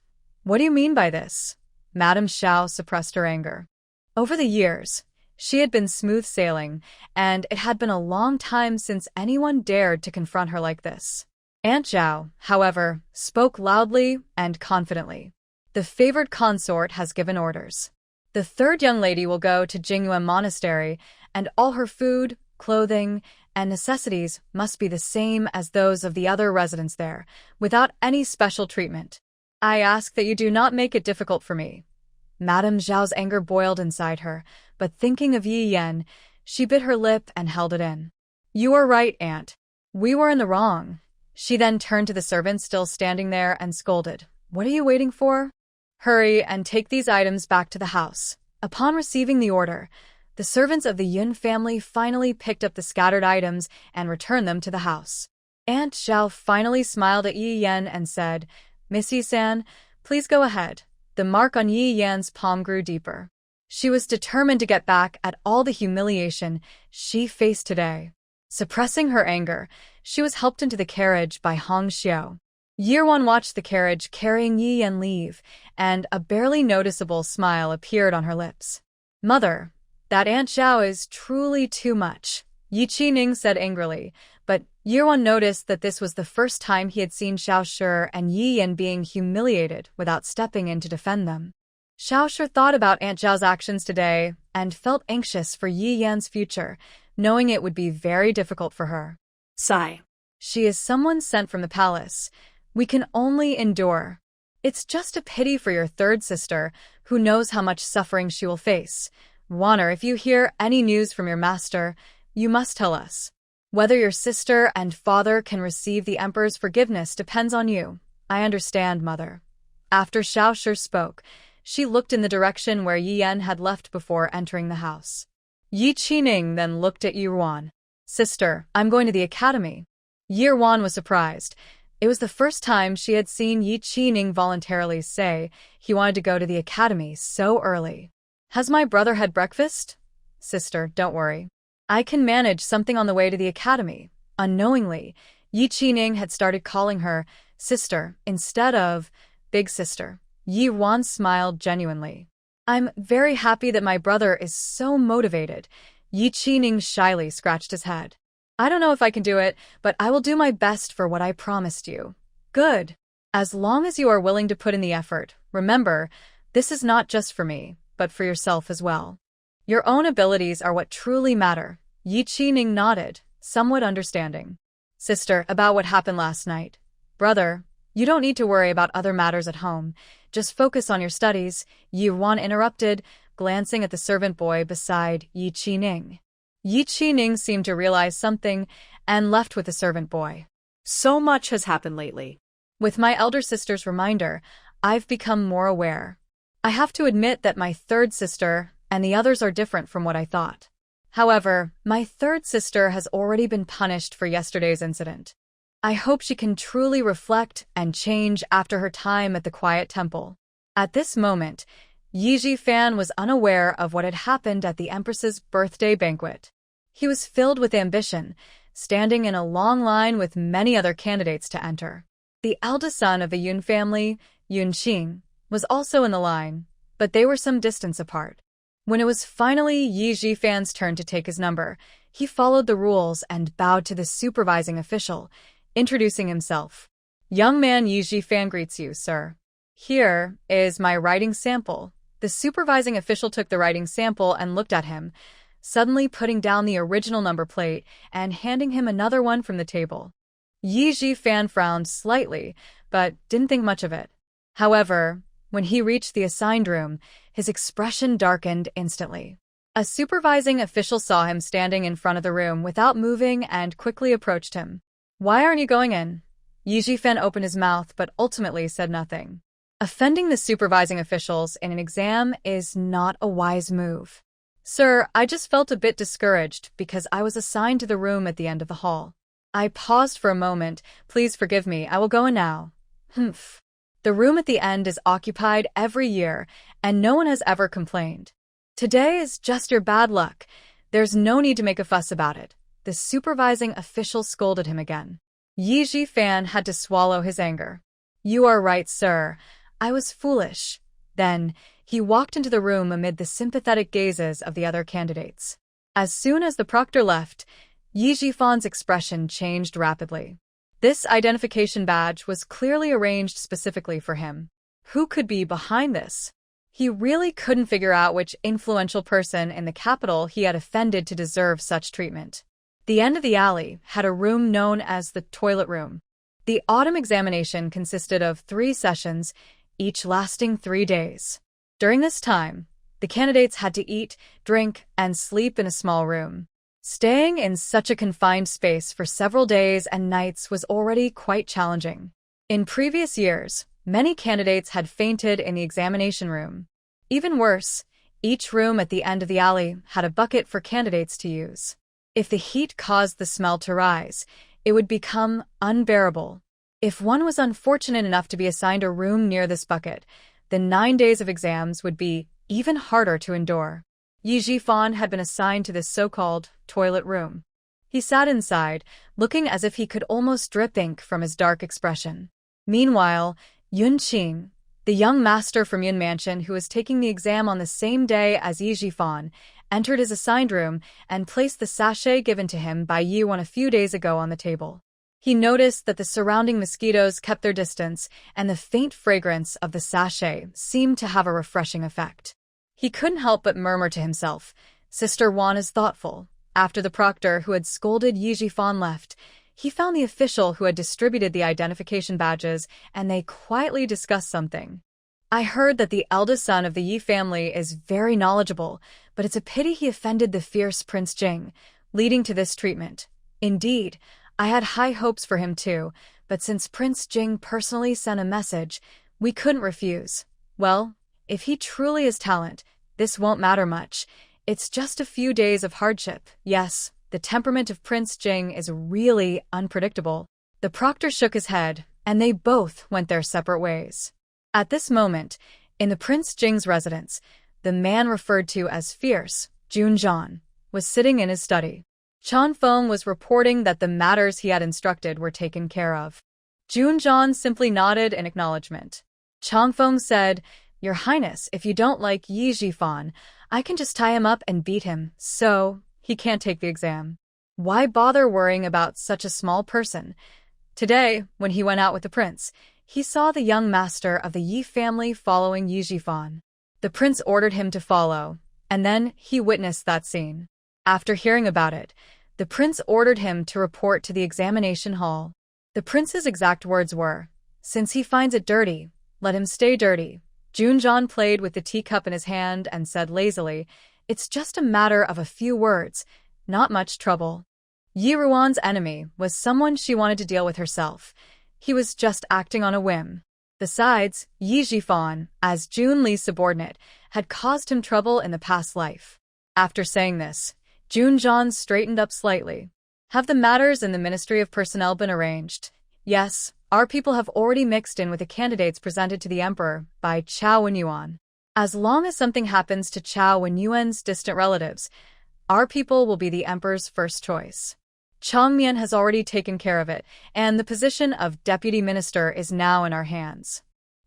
what do you mean by this? Madame Xiao suppressed her anger. Over the years, she had been smooth sailing, and it had been a long time since anyone dared to confront her like this. Aunt Zhao, however, spoke loudly and confidently. The favored consort has given orders. The third young lady will go to Jinghua Monastery, and all her food, clothing, and necessities must be the same as those of the other residents there, without any special treatment. I ask that you do not make it difficult for me. Madame Zhao's anger boiled inside her, but thinking of Yi Yan, she bit her lip and held it in. You are right, Aunt. We were in the wrong. She then turned to the servant still standing there and scolded. What are you waiting for? Hurry and take these items back to the house. Upon receiving the order, the servants of the Yun family finally picked up the scattered items and returned them to the house. Aunt Zhao finally smiled at Yi Yan and said, Miss Yi-san, please go ahead. The mark on Yi Yan's palm grew deeper. She was determined to get back at all the humiliation she faced today. Suppressing her anger, she was helped into the carriage by Hong Xiao. Yirwan watched the carriage carrying Yi Yan leave, and a barely noticeable smile appeared on her lips. Mother, that Aunt Zhao is truly too much, Yi Qining said angrily, but Yirwan noticed that this was the first time he had seen Xiao Shi and Yi Yan being humiliated without stepping in to defend them. Xiao Shi thought about Aunt Zhao's actions today and felt anxious for Yi Yan's future, knowing it would be very difficult for her. Sigh. She is someone sent from the palace. We can only endure. It's just a pity for your third sister, who knows how much suffering she will face. Wanner, if you hear any news from your master, you must tell us. Whether your sister and father can receive the emperor's forgiveness depends on you. I understand, mother. After Xiao Shi spoke, she looked in the direction where Yi Yan had left before entering the house. Yi Qining then looked at Yirwan. Sister, I'm going to the academy. Yirwan was surprised. It was the first time she had seen Yi Qining voluntarily say he wanted to go to the academy so early. Has my brother had breakfast? Sister, don't worry. I can manage something on the way to the academy. Unknowingly, Yi Qining had started calling her sister instead of big sister. Yirwan smiled genuinely. I'm very happy that my brother is so motivated. Yi Qining shyly scratched his head. I don't know if I can do it, but I will do my best for what I promised you. Good. As long as you are willing to put in the effort, remember, this is not just for me, but for yourself as well. Your own abilities are what truly matter. Yi Qining nodded, somewhat understanding. Sister, about what happened last night. Brother, you don't need to worry about other matters at home. Just focus on your studies, Yirwan interrupted, glancing at the servant boy beside Yi Qining. Yi Qining seemed to realize something and left with the servant boy. So much has happened lately. With my elder sister's reminder, I've become more aware. I have to admit that my third sister and the others are different from what I thought. However, my third sister has already been punished for yesterday's incident. I hope she can truly reflect and change after her time at the Quiet Temple. At this moment, Yi Jifan was unaware of what had happened at the Empress's birthday banquet. He was filled with ambition, standing in a long line with many other candidates to enter. The eldest son of the Yun family, Yun Qing, was also in the line, but they were some distance apart. When it was finally Yi Jifan's turn to take his number, he followed the rules and bowed to the supervising official, introducing himself. Young man Yi Jifan greets you, sir. Here is my writing sample. The supervising official took the writing sample and looked at him, suddenly putting down the original number plate and handing him another one from the table. Yi Jifan frowned slightly, but didn't think much of it. However, when he reached the assigned room, his expression darkened instantly. A supervising official saw him standing in front of the room without moving and quickly approached him. Why aren't you going in? Yi Jifan opened his mouth but ultimately said nothing. Offending the supervising officials in an exam is not a wise move. Sir, I just felt a bit discouraged because I was assigned to the room at the end of the hall. I paused for a moment. Please forgive me, I will go in now. Humph. The room at the end is occupied every year, and no one has ever complained. Today is just your bad luck. There's no need to make a fuss about it. The supervising official scolded him again. Yi Jifan had to swallow his anger. You are right, sir. I was foolish. Then, he walked into the room amid the sympathetic gazes of the other candidates. As soon as the proctor left, Yi Jifan's expression changed rapidly. This identification badge was clearly arranged specifically for him. Who could be behind this? He really couldn't figure out which influential person in the capital he had offended to deserve such treatment. The end of the alley had a room known as the toilet room. The autumn examination consisted of 3 sessions, each lasting 3 days. During this time, the candidates had to eat, drink, and sleep in a small room. Staying in such a confined space for several days and nights was already quite challenging. In previous years, many candidates had fainted in the examination room. Even worse, each room at the end of the alley had a bucket for candidates to use. If the heat caused the smell to rise, it would become unbearable. If one was unfortunate enough to be assigned a room near this bucket, then 9 days of exams would be even harder to endure. Yi Jifan had been assigned to this so-called toilet room. He sat inside, looking as if he could almost drip ink from his dark expression. Meanwhile, Yun Qing, the young master from Yun Mansion who was taking the exam on the same day as Yi Jifan, entered his assigned room and placed the sachet given to him by Yi Wan a few days ago on the table. He noticed that the surrounding mosquitoes kept their distance, and the faint fragrance of the sachet seemed to have a refreshing effect. He couldn't help but murmur to himself, "Sister Wan is thoughtful." After the proctor who had scolded Yi Jifan left, he found the official who had distributed the identification badges, and they quietly discussed something. "I heard that the eldest son of the Yi family is very knowledgeable, but it's a pity he offended the fierce Prince Jing, leading to this treatment. Indeed, I had high hopes for him too, but since Prince Jing personally sent a message, we couldn't refuse. Well, if he truly is talent, this won't matter much. It's just a few days of hardship. Yes, the temperament of Prince Jing is really unpredictable." The proctor shook his head, and they both went their separate ways. At this moment, in the Prince Jing's residence, the man referred to as Fierce, Junjan, was sitting in his study. Chan Feng was reporting that the matters he had instructed were taken care of. Junjan simply nodded in acknowledgement. Chan Feng said, "Your Highness, if you don't like Yi Jifan, I can just tie him up and beat him, so he can't take the exam. Why bother worrying about such a small person?" Today, when he went out with the prince, he saw the young master of the Yi family following Yi Jifan. The prince ordered him to follow, and then he witnessed that scene. After hearing about it, the prince ordered him to report to the examination hall. The prince's exact words were, "Since he finds it dirty, let him stay dirty." Junjan played with the teacup in his hand and said lazily, "It's just a matter of a few words, not much trouble." Yi Ruan's enemy was someone she wanted to deal with herself. He was just acting on a whim. Besides, Yi Jifan, as Jun Li's subordinate, had caused him trouble in the past life. After saying this, Junjan straightened up slightly. "Have the matters in the Ministry of Personnel been arranged?" "Yes, our people have already mixed in with the candidates presented to the emperor by Chao Wenyuan. As long as something happens to Chao Wenyuan's distant relatives, our people will be the emperor's first choice. Changmian has already taken care of it, and the position of deputy minister is now in our hands."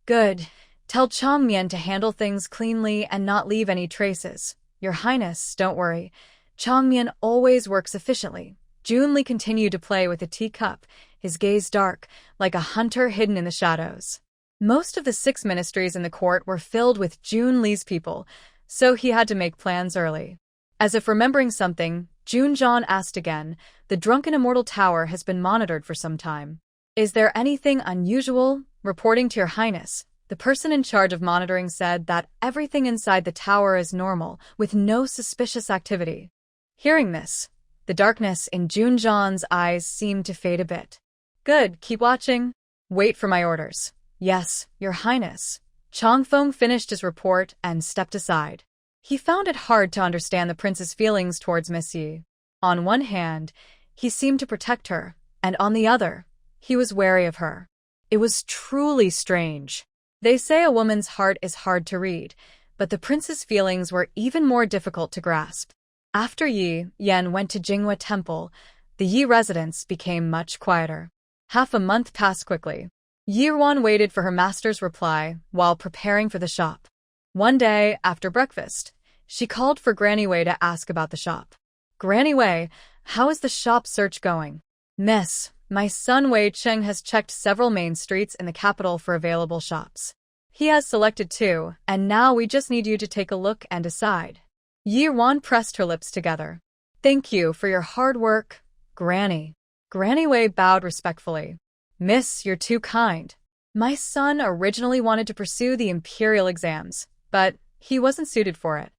"Good. Tell Changmian to handle things cleanly and not leave any traces. Your Highness, don't worry. Changmian always works efficiently." Jun Li continued to play with the teacup, his gaze dark, like a hunter hidden in the shadows. Most of the 6 ministries in the court were filled with Jun Li's people, so he had to make plans early. As if remembering something, Junjan asked again, "The Drunken Immortal Tower has been monitored for some time. Is there anything unusual?" "Reporting to your Highness, the person in charge of monitoring said that everything inside the tower is normal, with no suspicious activity." Hearing this, the darkness in Junjan's eyes seemed to fade a bit. "Good, keep watching. Wait for my orders." "Yes, your Highness." Changfeng finished his report and stepped aside. He found it hard to understand the prince's feelings towards Miss Yi. On one hand, he seemed to protect her, and on the other, he was wary of her. It was truly strange. They say a woman's heart is hard to read, but the prince's feelings were even more difficult to grasp. After Yi Yan went to Jinghua Temple, the Yi residence became much quieter. Half a month passed quickly. Yi Ruan waited for her master's reply while preparing for the shop. One day, after breakfast, she called for Granny Wei to ask about the shop. "Granny Wei, how is the shop search going?" "Miss, my son Wei Cheng has checked several main streets in the capital for available shops. He has selected 2, and now we just need you to take a look and decide." Yi Ruan pressed her lips together. "Thank you for your hard work, Granny." Granny Wei bowed respectfully. "Miss, you're too kind. My son originally wanted to pursue the imperial exams, but he wasn't suited for it.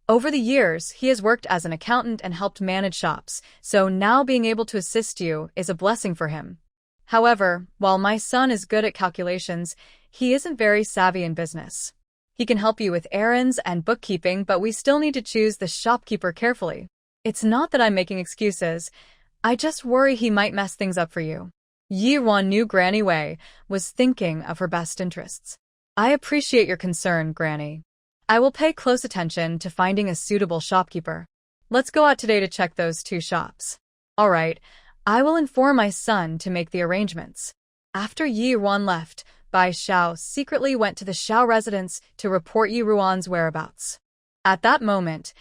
Over the years, he has worked as an accountant and helped manage shops, so now being able to assist you is a blessing for him. However, while my son is good at calculations, he isn't very savvy in business. He can help you with errands and bookkeeping, but we still need to choose the shopkeeper carefully. It's not that I'm making excuses. I just worry he might mess things up for you. Yi-won knew Granny Wei was thinking of her best interests. I appreciate your concern, Granny. I will pay close attention to finding a suitable shopkeeper. Let's go out today to check those 2 shops. All right, I will inform my son to make the arrangements. After Yi-won left, Bai Xiao secretly went to the Xiao residence to report Yi-ruan's whereabouts. At that moment,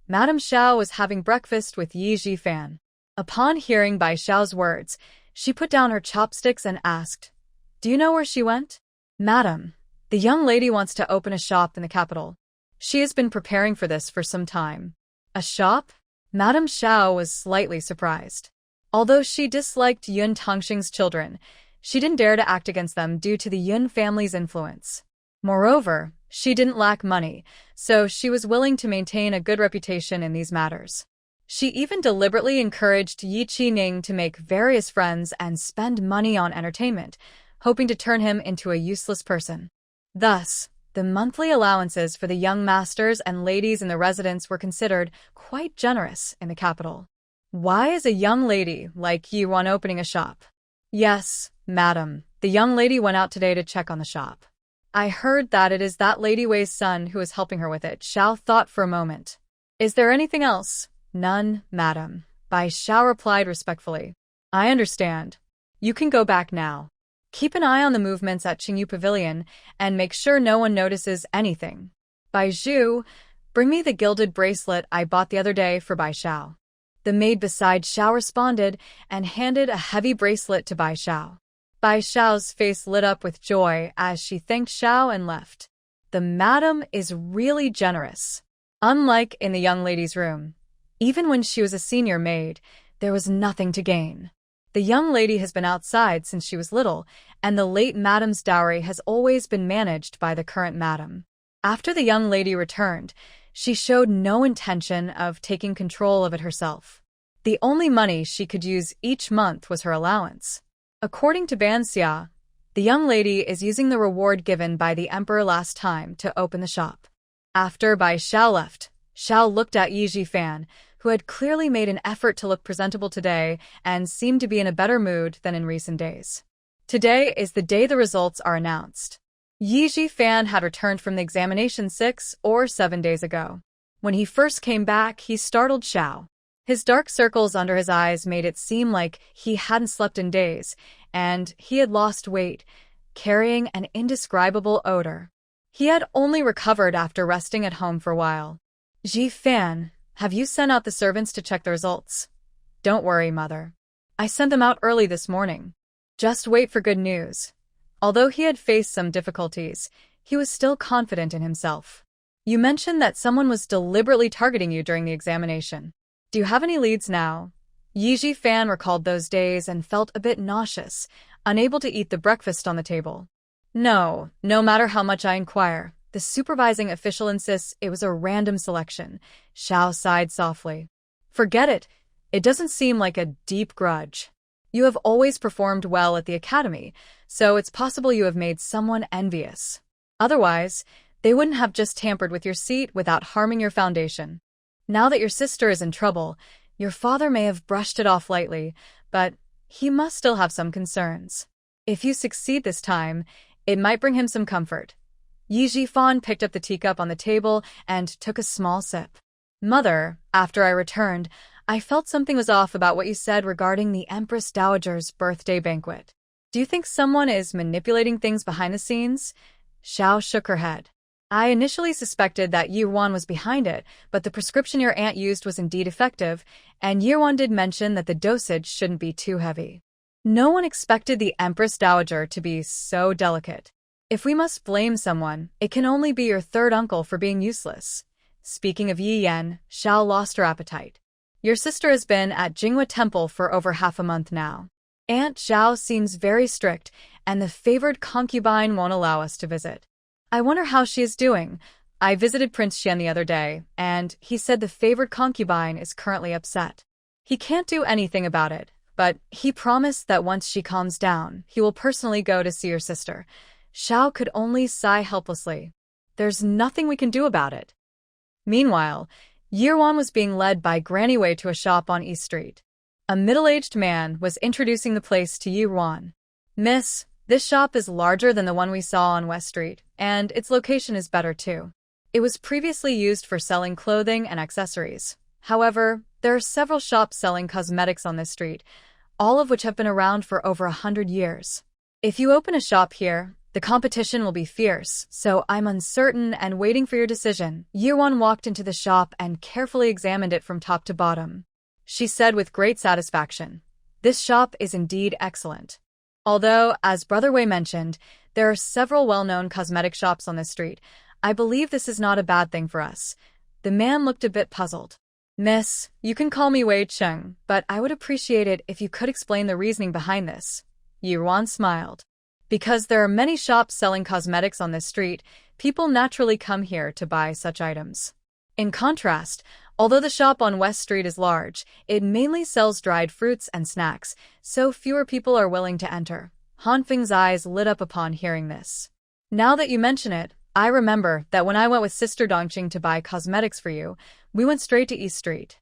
Madame Xiao was having breakfast with Yi Jifan. Upon hearing Bai Xiao's words, she put down her chopsticks and asked, "Do you know where she went?" "Madam, the young lady wants to open a shop in the capital. She has been preparing for this for some time." "A shop?" Madame Xiao was slightly surprised. Although she disliked Yun Tongxing's children, she didn't dare to act against them due to the Yun family's influence. Moreover, she didn't lack money, so she was willing to maintain a good reputation in these matters. She even deliberately encouraged Yi Qining to make various friends and spend money on entertainment, hoping to turn him into a useless person. Thus, the monthly allowances for the young masters and ladies in the residence were considered quite generous in the capital. Why is a young lady like Yi-won opening a shop? "Yes, madam, the young lady went out today to check on the shop. I heard that it is that Lady Wei's son who is helping her with it." Xiao thought for a moment. "Is there anything else?" "None, madam," Bai Xiao replied respectfully. "I understand. You can go back now. Keep an eye on the movements at Qingyu Pavilion and make sure no one notices anything. Bai Zhu, bring me the gilded bracelet I bought the other day for Bai Xiao." The maid beside Xiao responded and handed a heavy bracelet to Bai Xiao. Bai Xiao's face lit up with joy as she thanked Xiao and left. The madam is really generous. Unlike in the young lady's room, even when she was a senior maid, there was nothing to gain. The young lady has been outside since she was little, and the late madam's dowry has always been managed by the current madam. After the young lady returned, she showed no intention of taking control of it herself. The only money she could use each month was her allowance. According to Ban Xia, the young lady is using the reward given by the emperor last time to open the shop. After Bai Xiao left, Xiao looked at Yi Jifan, who had clearly made an effort to look presentable today and seemed to be in a better mood than in recent days. Today is the day the results are announced. Yi Jifan had returned from the examination 6 or 7 days ago. When he first came back, he startled Xiao. His dark circles under his eyes made it seem like he hadn't slept in days, and he had lost weight, carrying an indescribable odor. He had only recovered after resting at home for a while. "Jifan, have you sent out the servants to check the results?" "Don't worry, mother. I sent them out early this morning. Just wait for good news." Although he had faced some difficulties, he was still confident in himself. "You mentioned that someone was deliberately targeting you during the examination. Do you have any leads now?" Yi Jifan recalled those days and felt a bit nauseous, unable to eat the breakfast on the table. No matter how much I inquire, the supervising official insists it was a random selection." Xiao sighed softly. "Forget it. It doesn't seem like a deep grudge. You have always performed well at the academy, so it's possible you have made someone envious. Otherwise, they wouldn't have just tampered with your seat without harming your foundation. Now that your sister is in trouble, your father may have brushed it off lightly, but he must still have some concerns. If you succeed this time, it might bring him some comfort." Yi Jifan picked up the teacup on the table and took a small sip. "Mother, after I returned, I felt something was off about what you said regarding the Empress Dowager's birthday banquet. Do you think someone is manipulating things behind the scenes?" Xiao shook her head. "I initially suspected that Yi-won was behind it, but the prescription your aunt used was indeed effective, and Yi-won did mention that the dosage shouldn't be too heavy. No one expected the Empress Dowager to be so delicate. If we must blame someone, it can only be your third uncle for being useless." Speaking of Yi Yan, Xiao lost her appetite. "Your sister has been at Jinghua Temple for over half a month now. Aunt Xiao seems very strict, and the favored concubine won't allow us to visit. I wonder how she is doing. I visited Prince Xian the other day, and he said the favored concubine is currently upset. He can't do anything about it, but he promised that once she calms down, he will personally go to see your sister. Xiao could only sigh helplessly. There's nothing we can do about it. Meanwhile, Yirwan was being led by Granny Wei to a shop on East Street. A middle-aged man was introducing the place to Yirwan. Miss, this shop is larger than the one we saw on West Street, and its location is better too. It was previously used for selling clothing and accessories. However, there are several shops selling cosmetics on this street, all of which have been around for over 100 years. If you open a shop here, the competition will be fierce, so I'm uncertain and waiting for your decision. Yirwan walked into the shop and carefully examined it from top to bottom. She said with great satisfaction, "This shop is indeed excellent." Although, as Brother Wei mentioned, there are several well-known cosmetic shops on this street, I believe this is not a bad thing for us. The man looked a bit puzzled. Miss, you can call me Wei Cheng, but I would appreciate it if you could explain the reasoning behind this. Yirwan smiled. Because there are many shops selling cosmetics on this street, people naturally come here to buy such items. In contrast, although the shop on West Street is large, it mainly sells dried fruits and snacks, so fewer people are willing to enter. Han Feng's eyes lit up upon hearing this. Now that you mention it, I remember that when I went with Sister Dongqing to buy cosmetics for you, we went straight to East Street.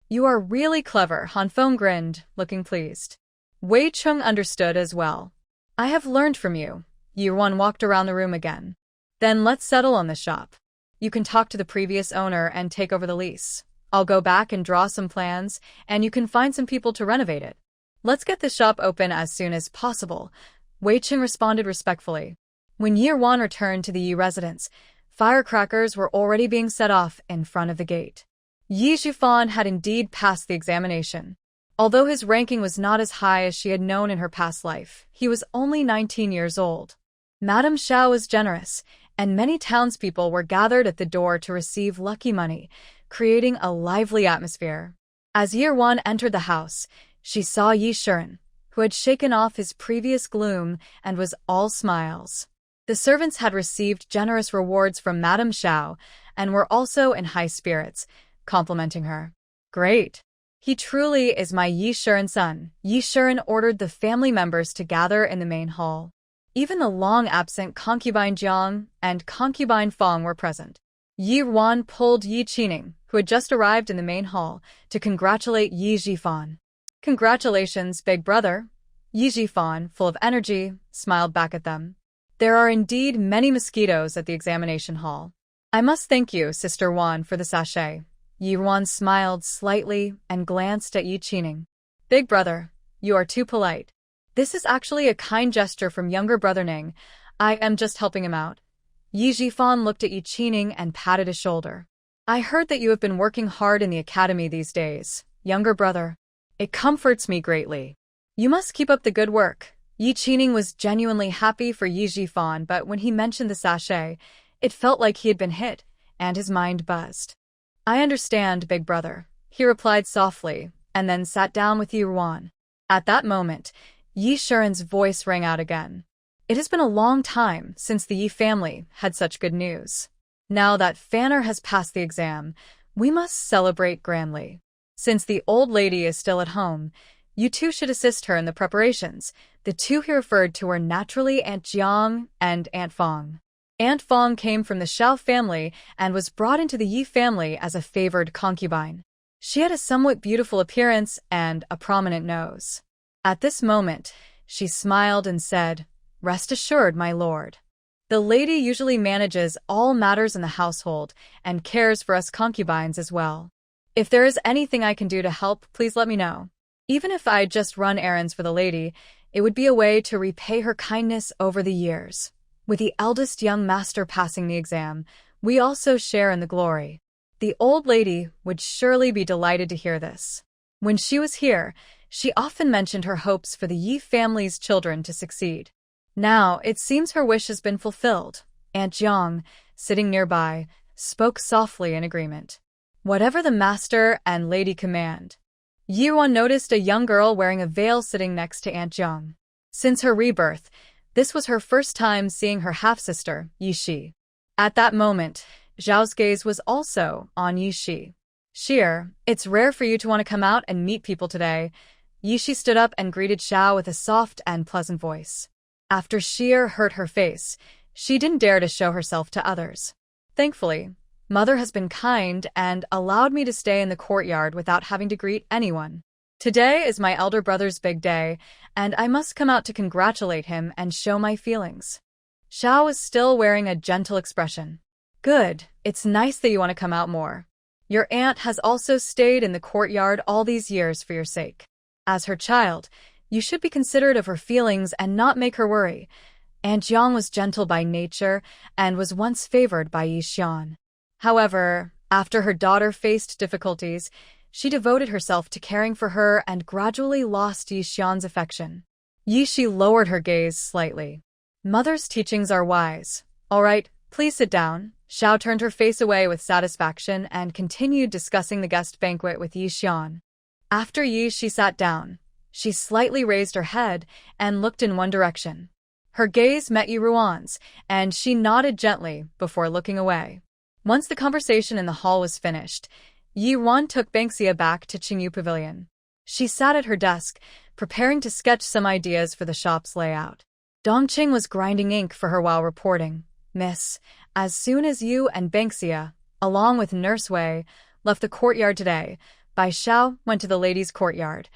You are really clever, Han Feng grinned, looking pleased. Wei Cheng understood as well. I have learned from you. Yirwan walked around the room again. Then let's settle on the shop. You can talk to the previous owner and take over the lease. I'll go back and draw some plans, and you can find some people to renovate it. Let's get the shop open as soon as possible. Wei Cheng responded respectfully. When Yirwan returned to the Yi residence, firecrackers were already being set off in front of the gate. Yi Zhifan had indeed passed the examination. Although his ranking was not as high as she had known in her past life, he was only 19 years old. Madame Xiao was generous, and many townspeople were gathered at the door to receive lucky money, creating a lively atmosphere. As Yirwan entered the house, she saw Yi Shiren, who had shaken off his previous gloom and was all smiles. The servants had received generous rewards from Madame Xiao and were also in high spirits, complimenting her. Great! He truly is my Yi Shiren's son. Yi Shiren ordered the family members to gather in the main hall. Even the long-absent concubine Jiang and concubine Fong were present. Yi Ruan pulled Yi Qining, who had just arrived in the main hall, to congratulate Yi Zhifan. Congratulations, big brother. Yi Zhifan, full of energy, smiled back at them. There are indeed many mosquitoes at the examination hall. I must thank you, Sister Wan, for the sachet. Yi Ruan smiled slightly and glanced at Yi Qining. Big brother, you are too polite. This is actually a kind gesture from younger brother Ning. I am just helping him out. Yi Zhifan looked at Yi Qining and patted his shoulder. I heard that you have been working hard in the academy these days, younger brother. It comforts me greatly. You must keep up the good work. Yi Qining was genuinely happy for Yi Zhifan, but when he mentioned the sachet, it felt like he had been hit, and his mind buzzed. I understand, big brother, he replied softly, and then sat down with Yi Ruan. At that moment, Yi Shiren's voice rang out again. It has been a long time since the Yi family had such good news. Now that Fanner has passed the exam, we must celebrate grandly. Since the old lady is still at home, you two should assist her in the preparations. The two he referred to were naturally Aunt Jiang and Aunt Fong. Aunt Fong came from the Xiao family and was brought into the Yi family as a favored concubine. She had a somewhat beautiful appearance and a prominent nose. At this moment, she smiled and said, "Rest assured, my lord. The lady usually manages all matters in the household and cares for us concubines as well. If there is anything I can do to help, please let me know. Even if I just run errands for the lady, it would be a way to repay her kindness over the years. With the eldest young master passing the exam, we also share in the glory." The old lady would surely be delighted to hear this. When she was here, she often mentioned her hopes for the Yi family's children to succeed. Now, it seems her wish has been fulfilled. Aunt Jiang, sitting nearby, spoke softly in agreement. Whatever the master and lady command. Yi Ruan noticed a young girl wearing a veil sitting next to Aunt Jiang. Since her rebirth, this was her first time seeing her half-sister, Yi Shi. At that moment, Zhao's gaze was also on Yishi. Sheer, it's rare for you to want to come out and meet people today. Yishi stood up and greeted Xiao with a soft and pleasant voice. After Sheer hurt her face, she didn't dare to show herself to others. Thankfully, Mother has been kind and allowed me to stay in the courtyard without having to greet anyone. Today is my elder brother's big day, and I must come out to congratulate him and show my feelings. Xiao was still wearing a gentle expression. Good, it's nice that you want to come out more. Your aunt has also stayed in the courtyard all these years for your sake. As her child, you should be considerate of her feelings and not make her worry. Aunt Jiang was gentle by nature and was once favored by Yi Xian. However, after her daughter faced difficulties, she devoted herself to caring for her and gradually lost Yi Xian's affection. Yi Shi lowered her gaze slightly. Mother's teachings are wise. All right, please sit down. Xiao turned her face away with satisfaction and continued discussing the guest banquet with Yi Xian. After Yi Shi sat down, she slightly raised her head and looked in one direction. Her gaze met Yi Ruan's, and she nodded gently before looking away. Once the conversation in the hall was finished, Yi Ruan took Banksia back to Qingyu Pavilion. She sat at her desk, preparing to sketch some ideas for the shop's layout. Dongqing was grinding ink for her while reporting. Miss, as soon as you and Banksia, along with Nurse Wei, left the courtyard today, Bai Xiao went to the ladies' courtyard.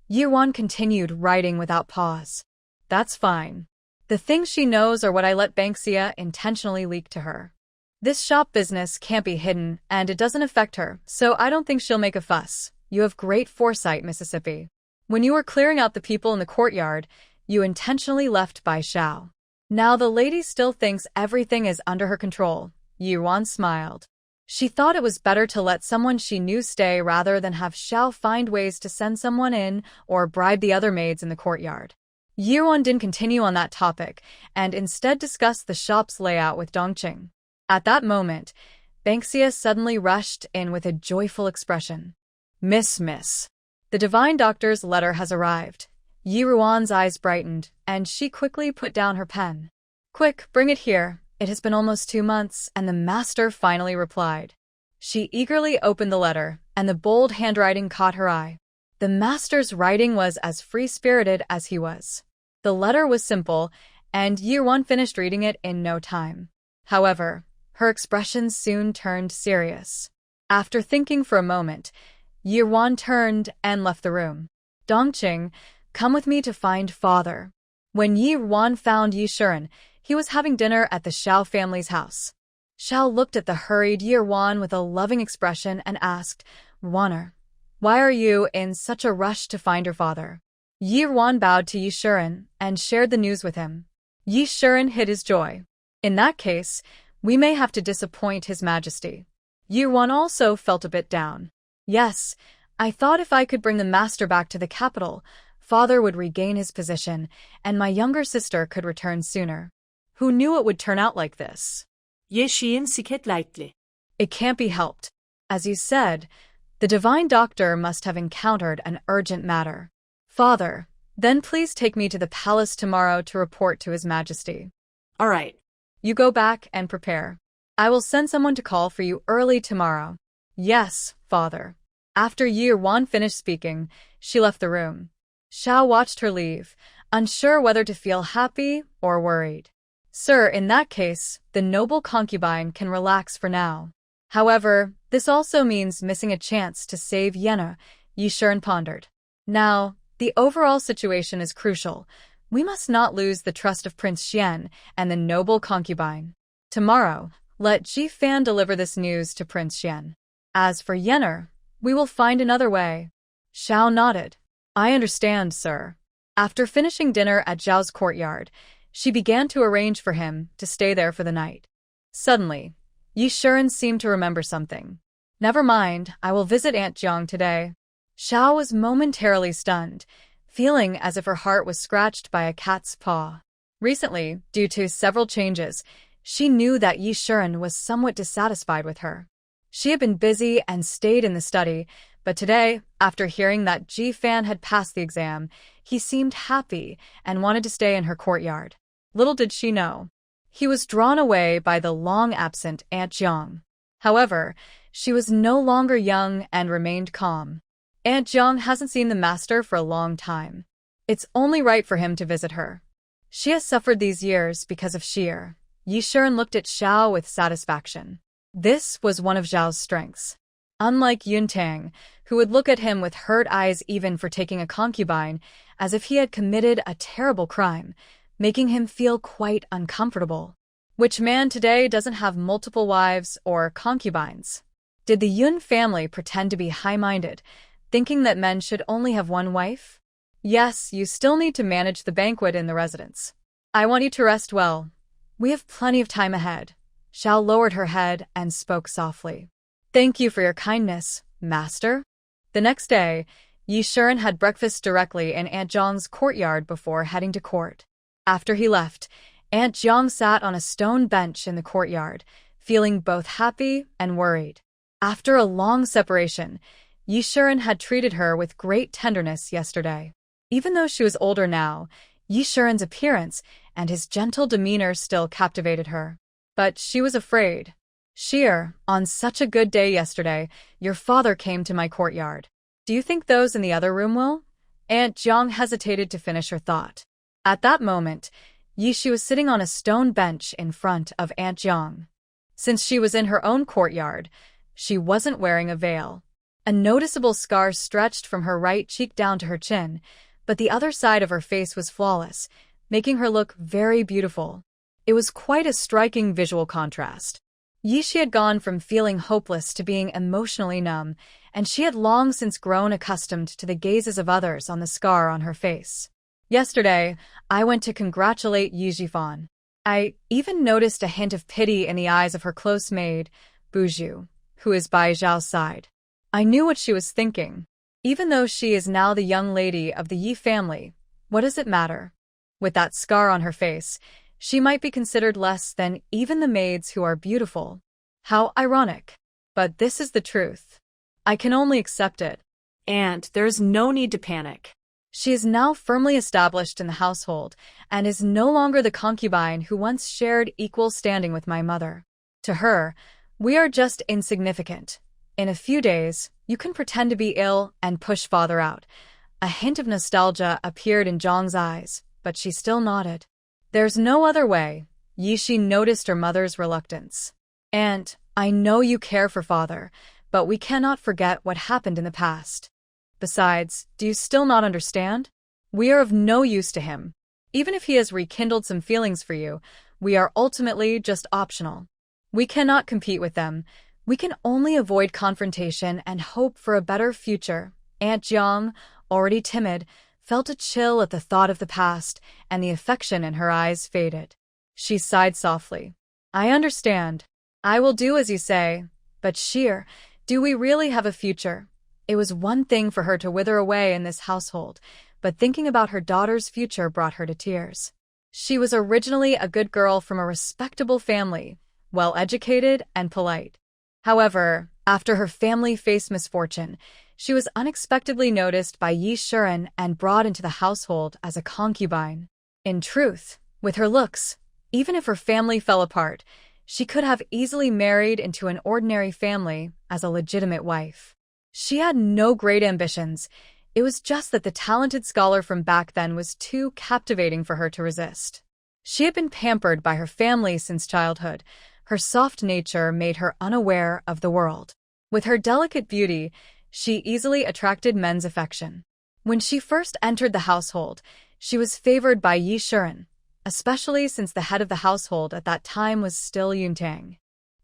Yi Ruan continued writing without pause. That's fine. The things she knows are what I let Banksia intentionally leak to her. This shop business can't be hidden, and it doesn't affect her, so I don't think she'll make a fuss. You have great foresight, Mississippi. When you were clearing out the people in the courtyard, you intentionally left Bai Xiao. Now the lady still thinks everything is under her control. Yi Ruan smiled. She thought it was better to let someone she knew stay rather than have Xiao find ways to send someone in or bribe the other maids in the courtyard. Yi Ruan didn't continue on that topic, and instead discussed the shop's layout with Dongqing. At that moment, Banksia suddenly rushed in with a joyful expression. Miss. The divine doctor's letter has arrived. Yi Ruan's eyes brightened, and she quickly put down her pen. Quick, bring it here. It has been almost 2 months, and the master finally replied. She eagerly opened the letter, and the bold handwriting caught her eye. The master's writing was as free-spirited as he was. The letter was simple, and Yi Ruan finished reading it in no time. However, her expression soon turned serious. After thinking for a moment, Yi Ruan turned and left the room. Dongqing, come with me to find father. When Yi Ruan found Yi Shiren, he was having dinner at the Xiao family's house. Xiao looked at the hurried Yi Ruan with a loving expression and asked, Ruaner, why are you in such a rush to find your father? Yi Ruan bowed to Yi Shiren and shared the news with him. Yi Shiren hid his joy. In that case, we may have to disappoint His Majesty. Yi Ruan also felt a bit down. Yes, I thought if I could bring the master back to the capital, father would regain his position, and my younger sister could return sooner. Who knew it would turn out like this? Ye Xian siket lightly. It can't be helped. As you said, the divine doctor must have encountered an urgent matter. Father, then please take me to the palace tomorrow to report to His Majesty. All right. You go back and prepare. I will send someone to call for you early tomorrow. Yes, father. After Yi Ruan finished speaking, she left the room. Xiao watched her leave, unsure whether to feel happy or worried. Sir, in that case, the noble concubine can relax for now. However, this also means missing a chance to save Yenna, Yi Shiren pondered. Now, the overall situation is crucial. We must not lose the trust of Prince Xian and the noble concubine. Tomorrow, let Ji Fan deliver this news to Prince Xian. As for Yenner, we will find another way. Xiao nodded. I understand, sir. After finishing dinner at Zhao's courtyard, she began to arrange for him to stay there for the night. Suddenly, Yi Shiren seemed to remember something. Never mind, I will visit Aunt Jiang today. Xiao was momentarily stunned, feeling as if her heart was scratched by a cat's paw. Recently, due to several changes, she knew that Yi Shiren was somewhat dissatisfied with her. She had been busy and stayed in the study, but today, after hearing that Ji Fan had passed the exam, he seemed happy and wanted to stay in her courtyard. Little did she know, he was drawn away by the long-absent Aunt Jiang. However, she was no longer young and remained calm. Aunt Jiang hasn't seen the master for a long time. It's only right for him to visit her. She has suffered these years because of Sheer. Yi Shiren looked at Xiao with satisfaction. This was one of Zhao's strengths. Unlike Yuntang, who would look at him with hurt eyes even for taking a concubine, as if he had committed a terrible crime, making him feel quite uncomfortable. Which man today doesn't have multiple wives or concubines? Did the Yun family pretend to be high-minded, thinking that men should only have one wife? Yes, you still need to manage the banquet in the residence. I want you to rest well. We have plenty of time ahead. Xiao lowered her head and spoke softly. Thank you for your kindness, master. The next day, Yi Shiren had breakfast directly in Aunt Jiang's courtyard before heading to court. After he left, Aunt Jiang sat on a stone bench in the courtyard, feeling both happy and worried. After a long separation, Yi Shiren had treated her with great tenderness yesterday. Even though she was older now, Yi Shiren's appearance and his gentle demeanor still captivated her. But she was afraid. Sheer, on such a good day yesterday, your father came to my courtyard. Do you think those in the other room will? Aunt Jiang hesitated to finish her thought. At that moment, Yi Shi was sitting on a stone bench in front of Aunt Jiang. Since she was in her own courtyard, she wasn't wearing a veil. A noticeable scar stretched from her right cheek down to her chin, but the other side of her face was flawless, making her look very beautiful. It was quite a striking visual contrast. Yi Shi had gone from feeling hopeless to being emotionally numb, and she had long since grown accustomed to the gazes of others on the scar on her face. Yesterday, I went to congratulate Yi Jifan. I even noticed a hint of pity in the eyes of her close maid, Buzhu, who is by Zhao's side. I knew what she was thinking. Even though she is now the young lady of the Yi family, what does it matter? With that scar on her face, she might be considered less than even the maids who are beautiful. How ironic. But this is the truth. I can only accept it. And there's no need to panic. She is now firmly established in the household and is no longer the concubine who once shared equal standing with my mother. To her, we are just insignificant. In a few days, you can pretend to be ill and push father out. A hint of nostalgia appeared in Zhang's eyes, but she still nodded. There's no other way. Yi Shi noticed her mother's reluctance. Aunt, I know you care for father, but we cannot forget what happened in the past. Besides, do you still not understand? We are of no use to him. Even if he has rekindled some feelings for you, we are ultimately just optional. We cannot compete with them. We can only avoid confrontation and hope for a better future. Aunt Jiang, already timid, felt a chill at the thought of the past, and the affection in her eyes faded. She sighed softly. I understand. I will do as you say. But Sheer, do we really have a future? It was one thing for her to wither away in this household, but thinking about her daughter's future brought her to tears. She was originally a good girl from a respectable family, well-educated and polite. However, after her family faced misfortune, she was unexpectedly noticed by Yi Shiren and brought into the household as a concubine. In truth, with her looks, even if her family fell apart, she could have easily married into an ordinary family as a legitimate wife. She had no great ambitions. It was just that the talented scholar from back then was too captivating for her to resist. She had been pampered by her family since childhood. Her soft nature made her unaware of the world. With her delicate beauty, she easily attracted men's affection. When she first entered the household, she was favored by Yi Shiren, especially since the head of the household at that time was still Yuntang.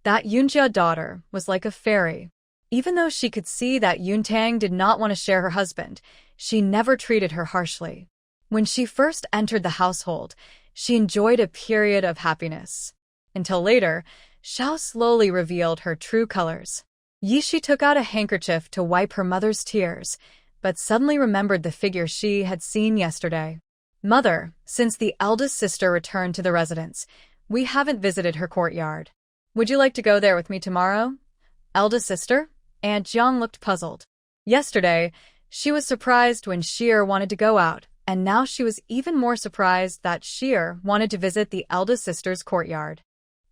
That Yunjia daughter was like a fairy. Even though she could see that Yuntang did not want to share her husband, she never treated her harshly. When she first entered the household, she enjoyed a period of happiness. Until later, Xiao slowly revealed her true colors. Yi Shi took out a handkerchief to wipe her mother's tears, but suddenly remembered the figure she had seen yesterday. Mother, since the eldest sister returned to the residence, we haven't visited her courtyard. Would you like to go there with me tomorrow? Eldest sister? Aunt Jiang looked puzzled. Yesterday, she was surprised when Sheer wanted to go out, and now she was even more surprised that Sheer wanted to visit the eldest sister's courtyard.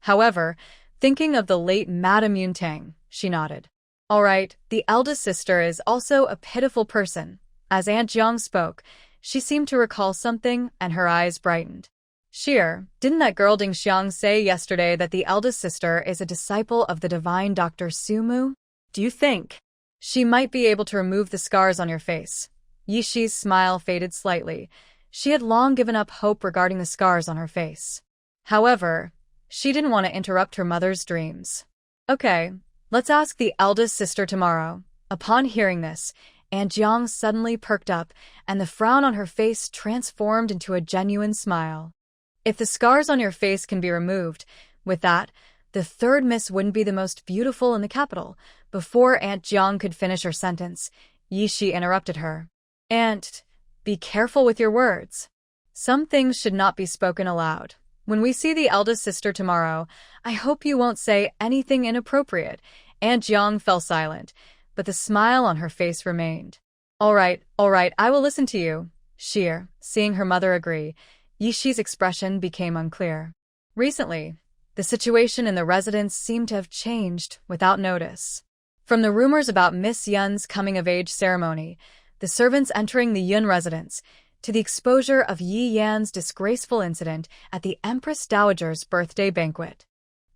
However, Thinking of the late Madame Yuntang, she nodded. All right, the eldest sister is also a pitiful person. As Aunt Jiang spoke, she seemed to recall something, and her eyes brightened. Sheer, didn't that girl Ding Xiang say yesterday that the eldest sister is a disciple of the divine Dr. Sumu? Do you think she might be able to remove the scars on your face? Yishi's smile faded slightly. She had long given up hope regarding the scars on her face. However, she didn't want to interrupt her mother's dreams. Okay, let's ask the eldest sister tomorrow. Upon hearing this, Aunt Jiang suddenly perked up, and the frown on her face transformed into a genuine smile. If the scars on your face can be removed, with that, the third miss wouldn't be the most beautiful in the capital. Before Aunt Jiang could finish her sentence, Yishi interrupted her. Aunt, be careful with your words. Some things should not be spoken aloud. When we see the eldest sister tomorrow, I hope you won't say anything inappropriate. Aunt Jiang fell silent, but the smile on her face remained. All right, I will listen to you. Sheer, seeing her mother agree, Yishi's expression became unclear. Recently, the situation in the residence seemed to have changed without notice. From the rumors about Miss Yun's coming-of-age ceremony, the servants entering the Yun residence, to the exposure of Yi Yan's disgraceful incident at the Empress Dowager's birthday banquet.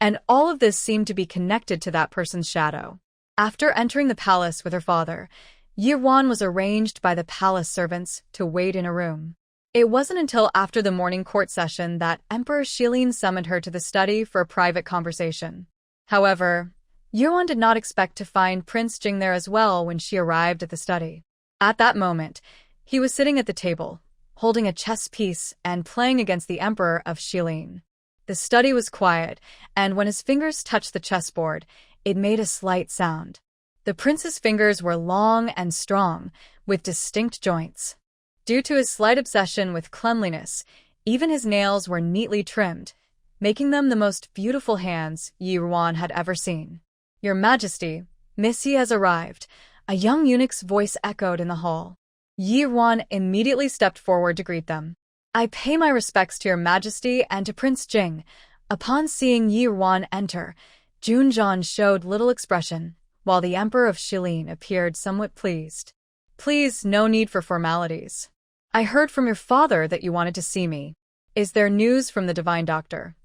And all of this seemed to be connected to that person's shadow. After entering the palace with her father, Yi Wan was arranged by the palace servants to wait in a room. It wasn't until after the morning court session that Emperor Shilin summoned her to the study for a private conversation. However, Yi Wan did not expect to find Prince Jing there as well when she arrived at the study. At that moment, he was sitting at the table, holding a chess piece and playing against the Emperor of Shilin. The study was quiet, and when his fingers touched the chessboard, it made a slight sound. The prince's fingers were long and strong, with distinct joints. Due to his slight obsession with cleanliness, even his nails were neatly trimmed, making them the most beautiful hands Yi Wan had ever seen. Your Majesty, Miss Yi has arrived, a young eunuch's voice echoed in the hall. Yi Wan immediately stepped forward to greet them. I pay my respects to your Majesty and to Prince Jing. Upon seeing Yi Wan enter, Junjian showed little expression, while the Emperor of Shilin appeared somewhat pleased. Please, no need for formalities. I heard from your father that you wanted to see me. Is there news from the Divine Doctor?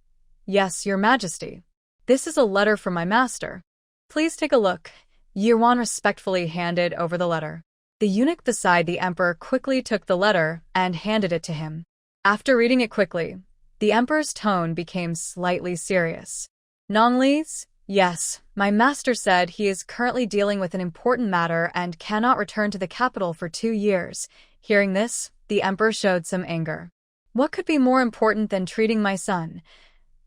Yes, your Majesty. This is a letter from my master. Please take a look. Yi Wan respectfully handed over the letter. The eunuch beside the emperor quickly took the letter and handed it to him. After reading it quickly, the emperor's tone became slightly serious. Nongli's? Yes, my master said he is currently dealing with an important matter and cannot return to the capital for 2 years. Hearing this, the emperor showed some anger. What could be more important than treating my son?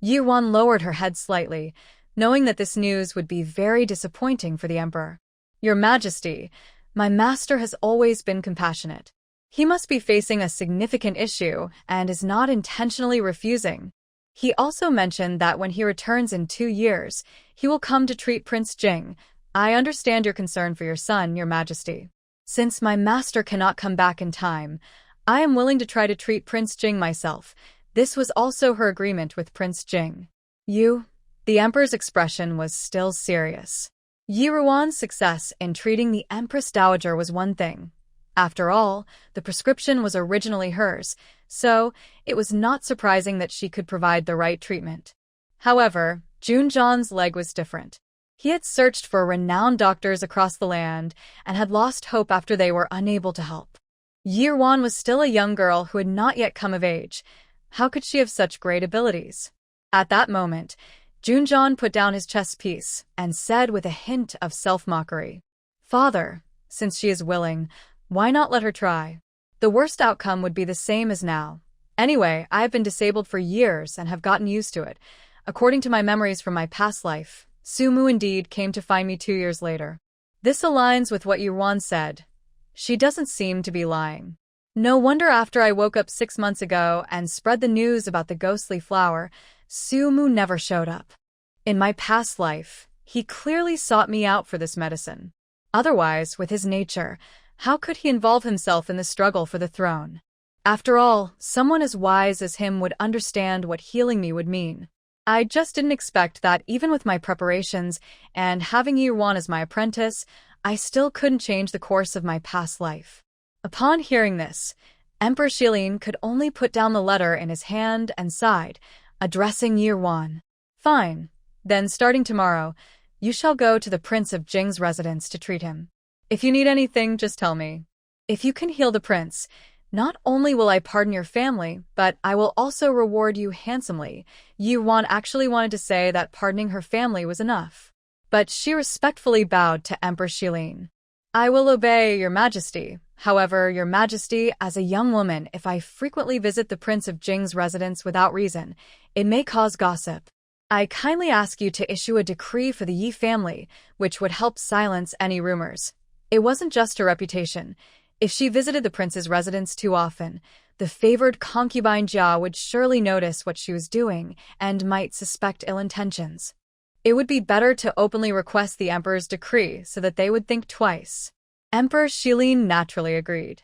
Yi Wan lowered her head slightly, knowing that this news would be very disappointing for the emperor. Your Majesty, my master has always been compassionate. He must be facing a significant issue and is not intentionally refusing. He also mentioned that when he returns in 2 years, he will come to treat Prince Jing. I understand your concern for your son, your Majesty. Since my master cannot come back in time, I am willing to try to treat Prince Jing myself. This was also her agreement with Prince Jing. The emperor's expression was still serious. Yi Ruan's success in treating the Empress Dowager was one thing. After all, the prescription was originally hers, so it was not surprising that she could provide the right treatment. However, Junjian's leg was different. He had searched for renowned doctors across the land and had lost hope after they were unable to help. Yi Ruan was still a young girl who had not yet come of age. How could she have such great abilities? At that moment, Junjian put down his chess piece and said with a hint of self-mockery, Father, since she is willing, why not let her try? The worst outcome would be the same as now. Anyway, I have been disabled for years and have gotten used to it. According to my memories from my past life, Sumu indeed came to find me 2 years later. This aligns with what Yuan said. She doesn't seem to be lying. No wonder after I woke up 6 months ago and spread the news about the ghostly flower, Sumu never showed up. In my past life, he clearly sought me out for this medicine. Otherwise, with his nature, how could he involve himself in the struggle for the throne? After all, someone as wise as him would understand what healing me would mean. I just didn't expect that even with my preparations and having Yuan as my apprentice, I still couldn't change the course of my past life. Upon hearing this, Emperor Shilin could only put down the letter in his hand and sighed, addressing Yuan. Fine. Then starting tomorrow, you shall go to the Prince of Jing's residence to treat him. If you need anything, just tell me. If you can heal the prince, not only will I pardon your family, but I will also reward you handsomely. Yuan actually wanted to say that pardoning her family was enough, but she respectfully bowed to Emperor Shilin. I will obey, Your Majesty. However, Your Majesty, as a young woman, if I frequently visit the Prince of Jing's residence without reason, it may cause gossip. I kindly ask you to issue a decree for the Yi family, which would help silence any rumors. It wasn't just her reputation. If she visited the prince's residence too often, the favored concubine Jia would surely notice what she was doing and might suspect ill intentions. It would be better to openly request the emperor's decree so that they would think twice. Emperor Shilin naturally agreed.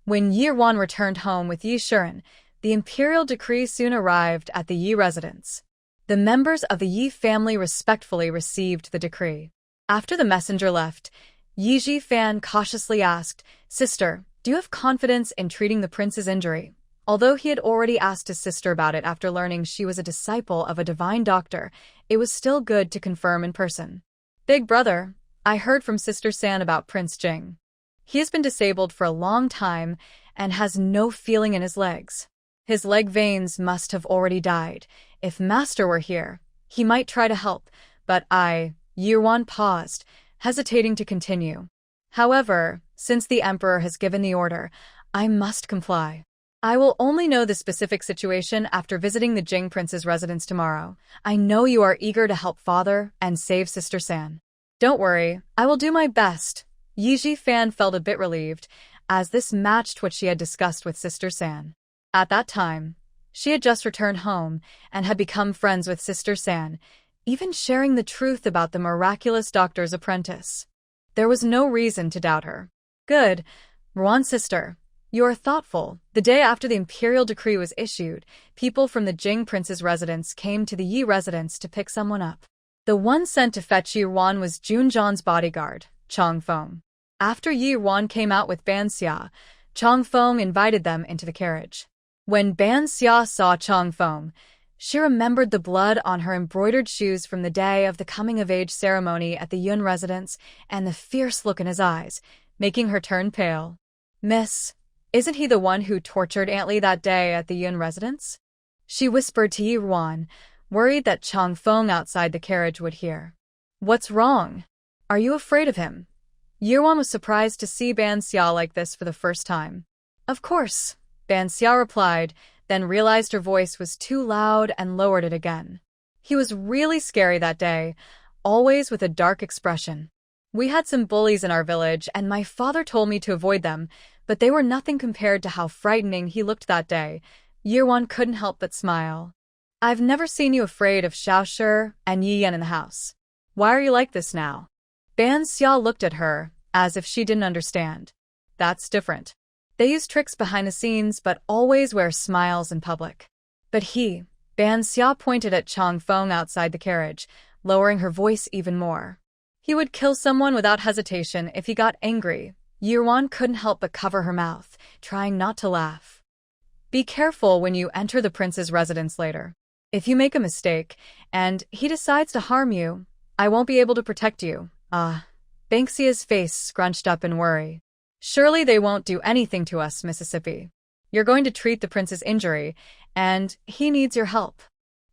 When Yi Yuan returned home with Yi Shiren, the imperial decree soon arrived at the Yi residence. The members of the Yi family respectfully received the decree. After the messenger left, Yi Jifan cautiously asked, "Sister, do you have confidence in treating the prince's injury?" Although he had already asked his sister about it after learning she was a disciple of a divine doctor, it was still good to confirm in person. "Big brother, I heard from Sister San about Prince Jing. He has been disabled for a long time and has no feeling in his legs. His leg veins must have already died. If Master were here, he might try to help, but Yuan paused, hesitating to continue. However, since the Emperor has given the order, I must comply. I will only know the specific situation after visiting the Jing Prince's residence tomorrow. I know you are eager to help Father and save Sister San. Don't worry, I will do my best." Yi Jifan felt a bit relieved, as this matched what she had discussed with Sister San. At that time, she had just returned home and had become friends with Sister San, even sharing the truth about the miraculous doctor's apprentice. There was no reason to doubt her. "Good. Ruan sister, you are thoughtful." The day after the imperial decree was issued, people from the Jing Prince's residence came to the Yi residence to pick someone up. The one sent to fetch Yi Yuan was Junjan's bodyguard, Chong Feng. After Yi Yuan came out with Ban Xia, Chong Feng invited them into the carriage. When Ban Xia saw Chong Feng, she remembered the blood on her embroidered shoes from the day of the coming-of-age ceremony at the Yun residence and the fierce look in his eyes, making her turn pale. "Miss, isn't he the one who tortured Aunt Li that day at the Yun residence?" she whispered to Yi Yuan, worried that Chong Feng outside the carriage would hear. "What's wrong? Are you afraid of him?" Yi Yuan was surprised to see Ban Xia like this for the first time. "Of course," Ban Xia replied, then realized her voice was too loud and lowered it again. "He was really scary that day, always with a dark expression. We had some bullies in our village and my father told me to avoid them, but they were nothing compared to how frightening he looked that day." Yi Yuan couldn't help but smile. "I've never seen you afraid of Xiaoshi and Yi Yan in the house. Why are you like this now?" Ban Xia looked at her, as if she didn't understand. "That's different. They use tricks behind the scenes but always wear smiles in public." But Ban Xia pointed at Chong Feng outside the carriage, lowering her voice even more. "He would kill someone without hesitation if he got angry." Yi Yuan couldn't help but cover her mouth, trying not to laugh. "Be careful when you enter the prince's residence later. If you make a mistake, and he decides to harm you, I won't be able to protect you." Banxia's face scrunched up in worry. "Surely they won't do anything to us, Mississippi. You're going to treat the prince's injury, and he needs your help."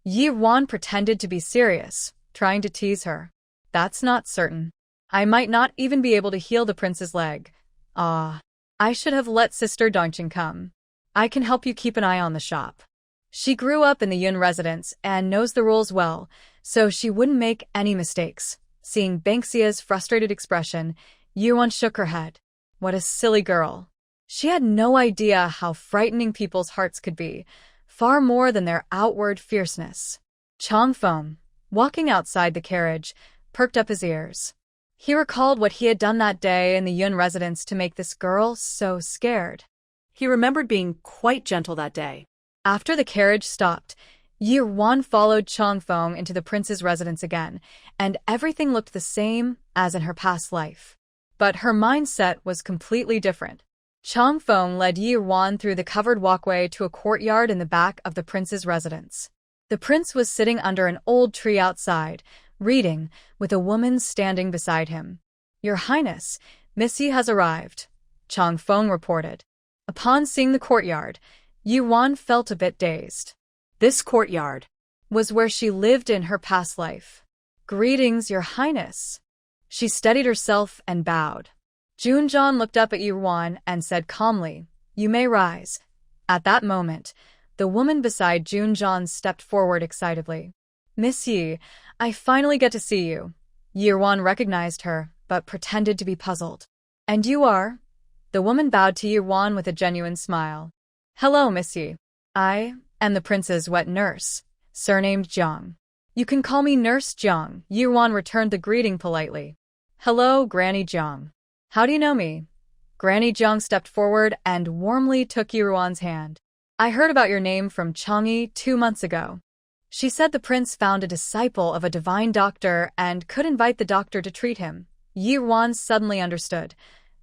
Yi Yuan pretended to be serious, trying to tease her. "That's not certain. I might not even be able to heal the prince's leg. I should have let Sister Dongqing come. I can help you keep an eye on the shop. She grew up in the Yun residence and knows the rules well, so she wouldn't make any mistakes." Seeing Banxia's frustrated expression, Yi Yuan shook her head. What a silly girl. She had no idea how frightening people's hearts could be, far more than their outward fierceness. Chong Feng, walking outside the carriage, perked up his ears. He recalled what he had done that day in the Yun residence to make this girl so scared. He remembered being quite gentle that day. After the carriage stopped, Yi Wan followed Changfeng into the prince's residence again, and everything looked the same as in her past life. But her mindset was completely different. Changfeng led Yi Wan through the covered walkway to a courtyard in the back of the prince's residence. The prince was sitting under an old tree outside, reading, with a woman standing beside him. "Your Highness, Miss Yi has arrived," Changfeng reported. Upon seeing the courtyard, Yi Wan felt a bit dazed. This courtyard was where she lived in her past life. "Greetings, Your Highness." She steadied herself and bowed. Junjan looked up at Yi Wan and said calmly, "You may rise." At that moment, the woman beside Junjan stepped forward excitedly. "Miss Yi, I finally get to see you." Yi Wan recognized her, but pretended to be puzzled. "And you are?" The woman bowed to Yi Wan with a genuine smile. "Hello, Miss Yi. I am the prince's wet nurse, surnamed Jiang. You can call me Nurse Jiang." Yi Wan returned the greeting politely. "Hello, Granny Jiang. How do you know me?" Granny Jiang stepped forward and warmly took Yi Wan's hand. "I heard about your name from Chang'e 2 months ago." She said the prince found a disciple of a divine doctor and could invite the doctor to treat him. Yi Wan suddenly understood.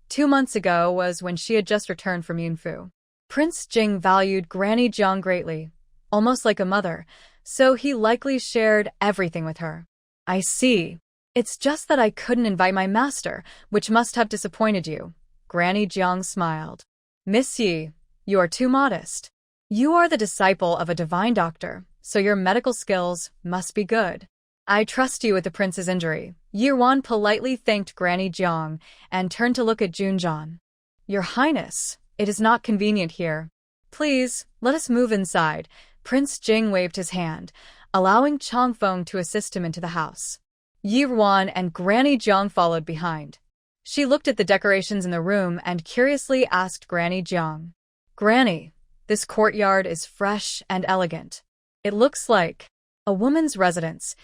2 months ago was when she had just returned from Yunfu. Prince Jing valued Granny Jiang greatly, almost like a mother, so he likely shared everything with her. "I see. It's just that I couldn't invite my master, which must have disappointed you." Granny Jiang smiled. "Miss Yi, you are too modest. You are the disciple of a divine doctor, so your medical skills must be good. I trust you with the prince's injury." Yi Wan politely thanked Granny Jiang and turned to look at Junjan. "Your Highness, it is not convenient here. Please, let us move inside." Prince Jing waved his hand, allowing Changfeng to assist him into the house. Yi Wan and Granny Jiang followed behind. She looked at the decorations in the room and curiously asked Granny Jiang, "Granny, this courtyard is fresh and elegant. It looks like a woman's residence."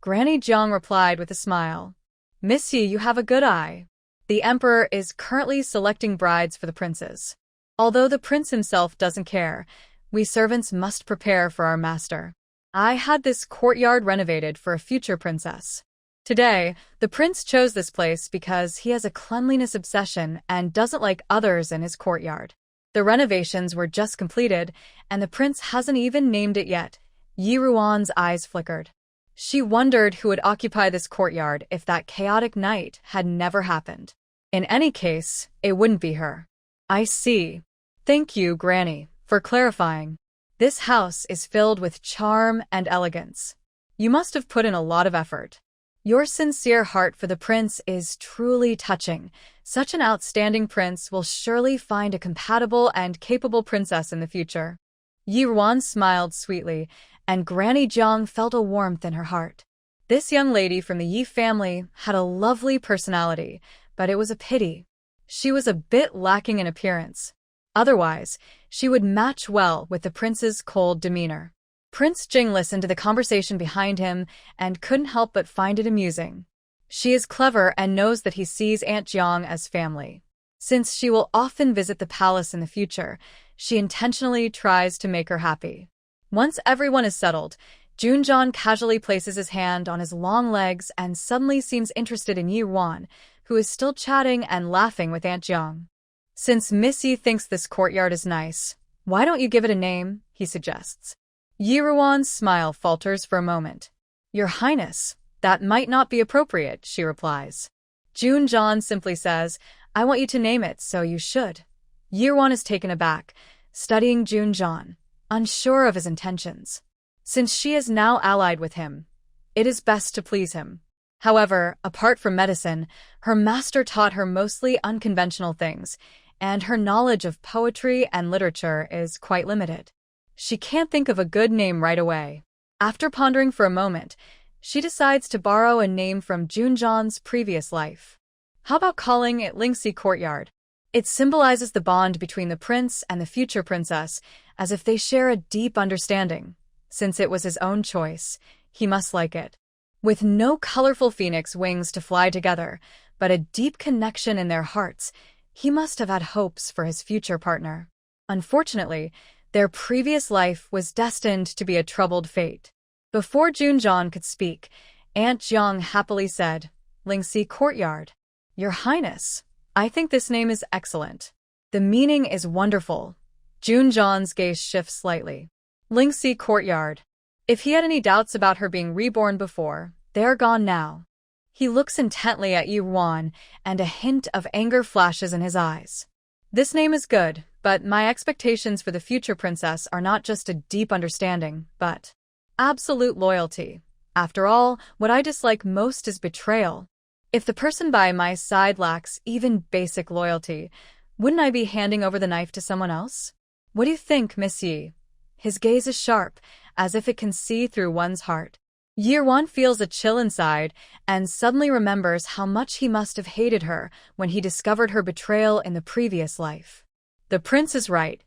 Granny Jiang replied with a smile. "Miss Yi, you have a good eye. The emperor is currently selecting brides for the princes. Although the prince himself doesn't care, we servants must prepare for our master. I had this courtyard renovated for a future princess. Today, the prince chose this place because he has a cleanliness obsession and doesn't like others in his courtyard. The renovations were just completed, and the prince hasn't even named it yet." Yi Ruan's eyes flickered. She wondered who would occupy this courtyard if that chaotic night had never happened. In any case, it wouldn't be her. "I see. Thank you, Granny, for clarifying. This house is filled with charm and elegance. You must have put in a lot of effort. Your sincere heart for the prince is truly touching. Such an outstanding prince will surely find a compatible and capable princess in the future." Yi Ruan smiled sweetly, and Granny Jiang felt a warmth in her heart. This young lady from the Yi family had a lovely personality, but it was a pity. She was a bit lacking in appearance. Otherwise, she would match well with the prince's cold demeanor. Prince Jing listened to the conversation behind him and couldn't help but find it amusing. She is clever and knows that he sees Aunt Jiang as family. Since she will often visit the palace in the future, she intentionally tries to make her happy. Once everyone is settled, Junjan casually places his hand on his long legs and suddenly seems interested in Yi Wan, who is still chatting and laughing with Aunt Jiang. "Since Miss Yi thinks this courtyard is nice, why don't you give it a name?" he suggests. Yi Ruan's smile falters for a moment. "Your Highness, that might not be appropriate," she replies. Junjan simply says, "I want you to name it, so you should." Yi Ruan is taken aback, studying Junjan, unsure of his intentions. Since she is now allied with him, it is best to please him. However, apart from medicine, her master taught her mostly unconventional things, and her knowledge of poetry and literature is quite limited. She can't think of a good name right away. After pondering for a moment, she decides to borrow a name from Junjan's previous life. How about calling it Lingxi Courtyard? It symbolizes the bond between the prince and the future princess, as if they share a deep understanding. Since it was his own choice, he must like it. With no colorful phoenix wings to fly together, but a deep connection in their hearts, he must have had hopes for his future partner. Unfortunately, Their previous life was destined to be a troubled fate. Before Junjon could speak, Aunt Jiang happily said, "Lingxi Courtyard. Your Highness, I think this name is excellent. The meaning is wonderful." Junjon's gaze shifts slightly. Lingxi Courtyard. If he had any doubts about her being reborn before, they are gone now. He looks intently at Yuan, and a hint of anger flashes in his eyes. This name is good, but my expectations for the future princess are not just a deep understanding, but absolute loyalty. After all, what I dislike most is betrayal. If the person by my side lacks even basic loyalty, wouldn't I be handing over the knife to someone else? What do you think, Miss Yi? His gaze is sharp, as if it can see through one's heart. Yuan feels a chill inside and suddenly remembers how much he must have hated her when he discovered her betrayal in the previous life. The prince is right.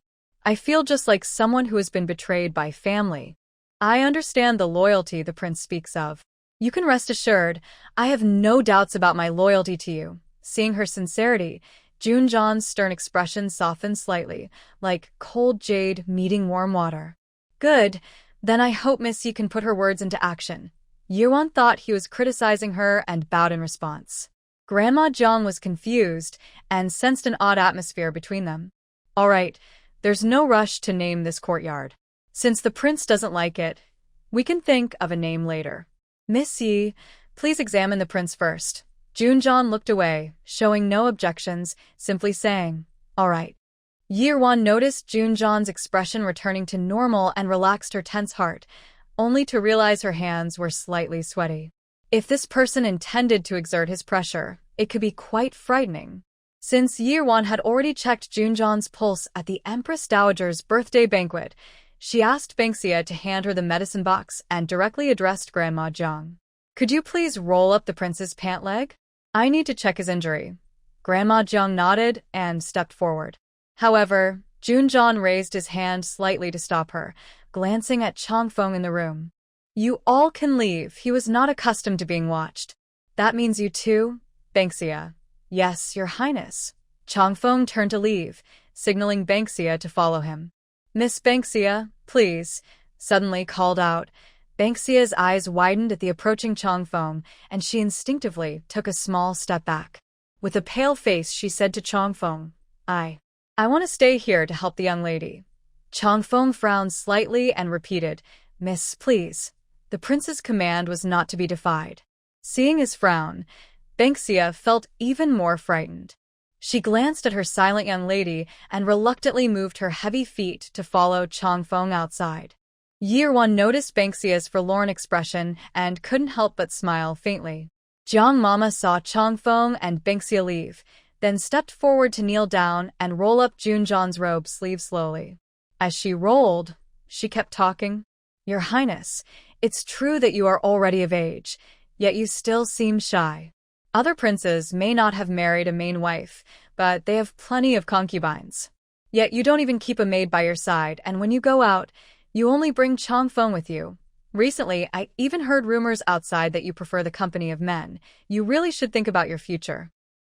I feel just like someone who has been betrayed by family. I understand the loyalty the prince speaks of. You can rest assured, I have no doubts about my loyalty to you. Seeing her sincerity, Junjon's stern expression softened slightly, like cold jade meeting warm water. Good, then I hope Miss Yi can put her words into action. Yuan thought he was criticizing her and bowed in response. Grandma Jiang was confused and sensed an odd atmosphere between them. All right, there's no rush to name this courtyard. Since the prince doesn't like it, we can think of a name later. Miss Yi, please examine the prince first. Junjon looked away, showing no objections, simply saying, "All right." Yuan noticed Junjon's expression returning to normal and relaxed her tense heart, only to realize her hands were slightly sweaty. If this person intended to exert his pressure, it could be quite frightening. Since Yuan had already checked Junjon's pulse at the Empress Dowager's birthday banquet, she asked Banxia to hand her the medicine box and directly addressed Grandma Jiang. "Could you please roll up the prince's pant leg? I need to check his injury." Grandma Jiang nodded and stepped forward. However, Junjon raised his hand slightly to stop her, glancing at Changfeng in the room. "You all can leave. He was not accustomed to being watched." "That means you too?" Banxia. "Yes, Your Highness." Changfeng turned to leave, signaling Banxia to follow him. "Miss Banxia, please," suddenly called out. Banxia's eyes widened at the approaching Changfeng, and she instinctively took a small step back. With a pale face, she said to Changfeng, I want to stay here to help the young lady." Changfeng frowned slightly and repeated, "Miss, please." The prince's command was not to be defied. Seeing his frown, Banxia felt even more frightened. She glanced at her silent young lady and reluctantly moved her heavy feet to follow Changfeng outside. Yuan noticed Banxia's forlorn expression and couldn't help but smile faintly. Jiang Mama saw Changfeng and Banxia leave, then stepped forward to kneel down and roll up Junjon's robe sleeve slowly. As she rolled, she kept talking. "Your Highness, it's true that you are already of age, yet you still seem shy. Other princes may not have married a main wife, but they have plenty of concubines. Yet you don't even keep a maid by your side, and when you go out, you only bring Changfeng with you. Recently, I even heard rumors outside that you prefer the company of men. You really should think about your future.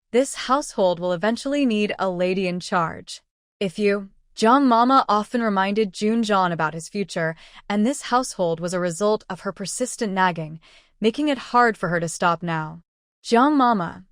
This household will eventually need a lady in charge. Jiang Mama often reminded Junjon about his future, and this household was a result of her persistent nagging, making it hard for her to stop now. "Jiang Mama."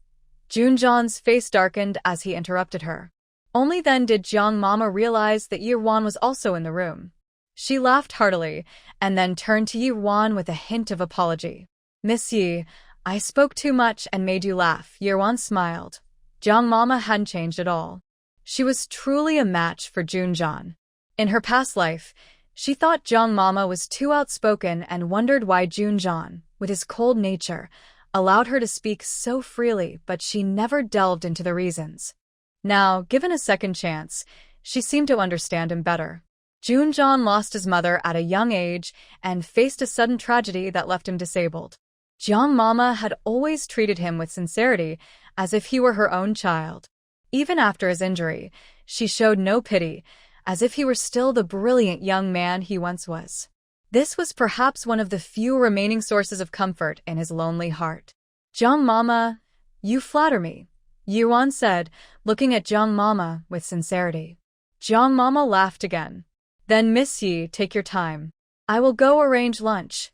Junjon's face darkened as he interrupted her. Only then did Jiang Mama realize that Yuan was also in the room. She laughed heartily, and then turned to Yuan with a hint of apology. "Miss Yi, I spoke too much and made you laugh." Yuan smiled. Jiang Mama hadn't changed at all. She was truly a match for Junjon. In her past life, she thought Jiang Mama was too outspoken and wondered why Junjon, with his cold nature, allowed her to speak so freely, but she never delved into the reasons. Now, given a second chance, she seemed to understand him better. Junjon lost his mother at a young age and faced a sudden tragedy that left him disabled. Jiang Mama had always treated him with sincerity, as if he were her own child. Even after his injury, she showed no pity, as if he were still the brilliant young man he once was. This was perhaps one of the few remaining sources of comfort in his lonely heart. "Jiang Mama, you flatter me," Yuan said, looking at Jiang Mama with sincerity. Jiang Mama laughed again. Then Miss Yi, take your time. I will go arrange lunch.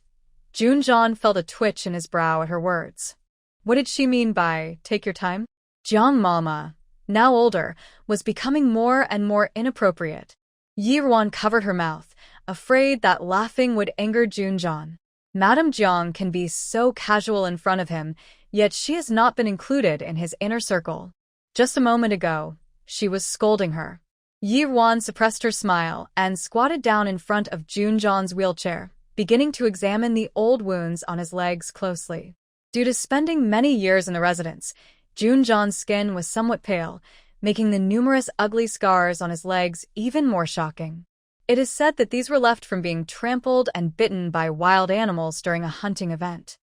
Junjan felt a twitch in his brow at her words. What did she mean by take your time? Jiang Mama, now older, was becoming more and more inappropriate. Yi Ruan covered her mouth, afraid that laughing would anger Junjan. Madame Jiang can be so casual in front of him, yet she has not been included in his inner circle. Just a moment ago, she was scolding her. Yi Ruan suppressed her smile and squatted down in front of Junjan's wheelchair, beginning to examine the old wounds on his legs closely. Due to spending many years in the residence, Junjan's skin was somewhat pale, making the numerous ugly scars on his legs even more shocking. It is said that these were left from being trampled and bitten by wild animals during a hunting event.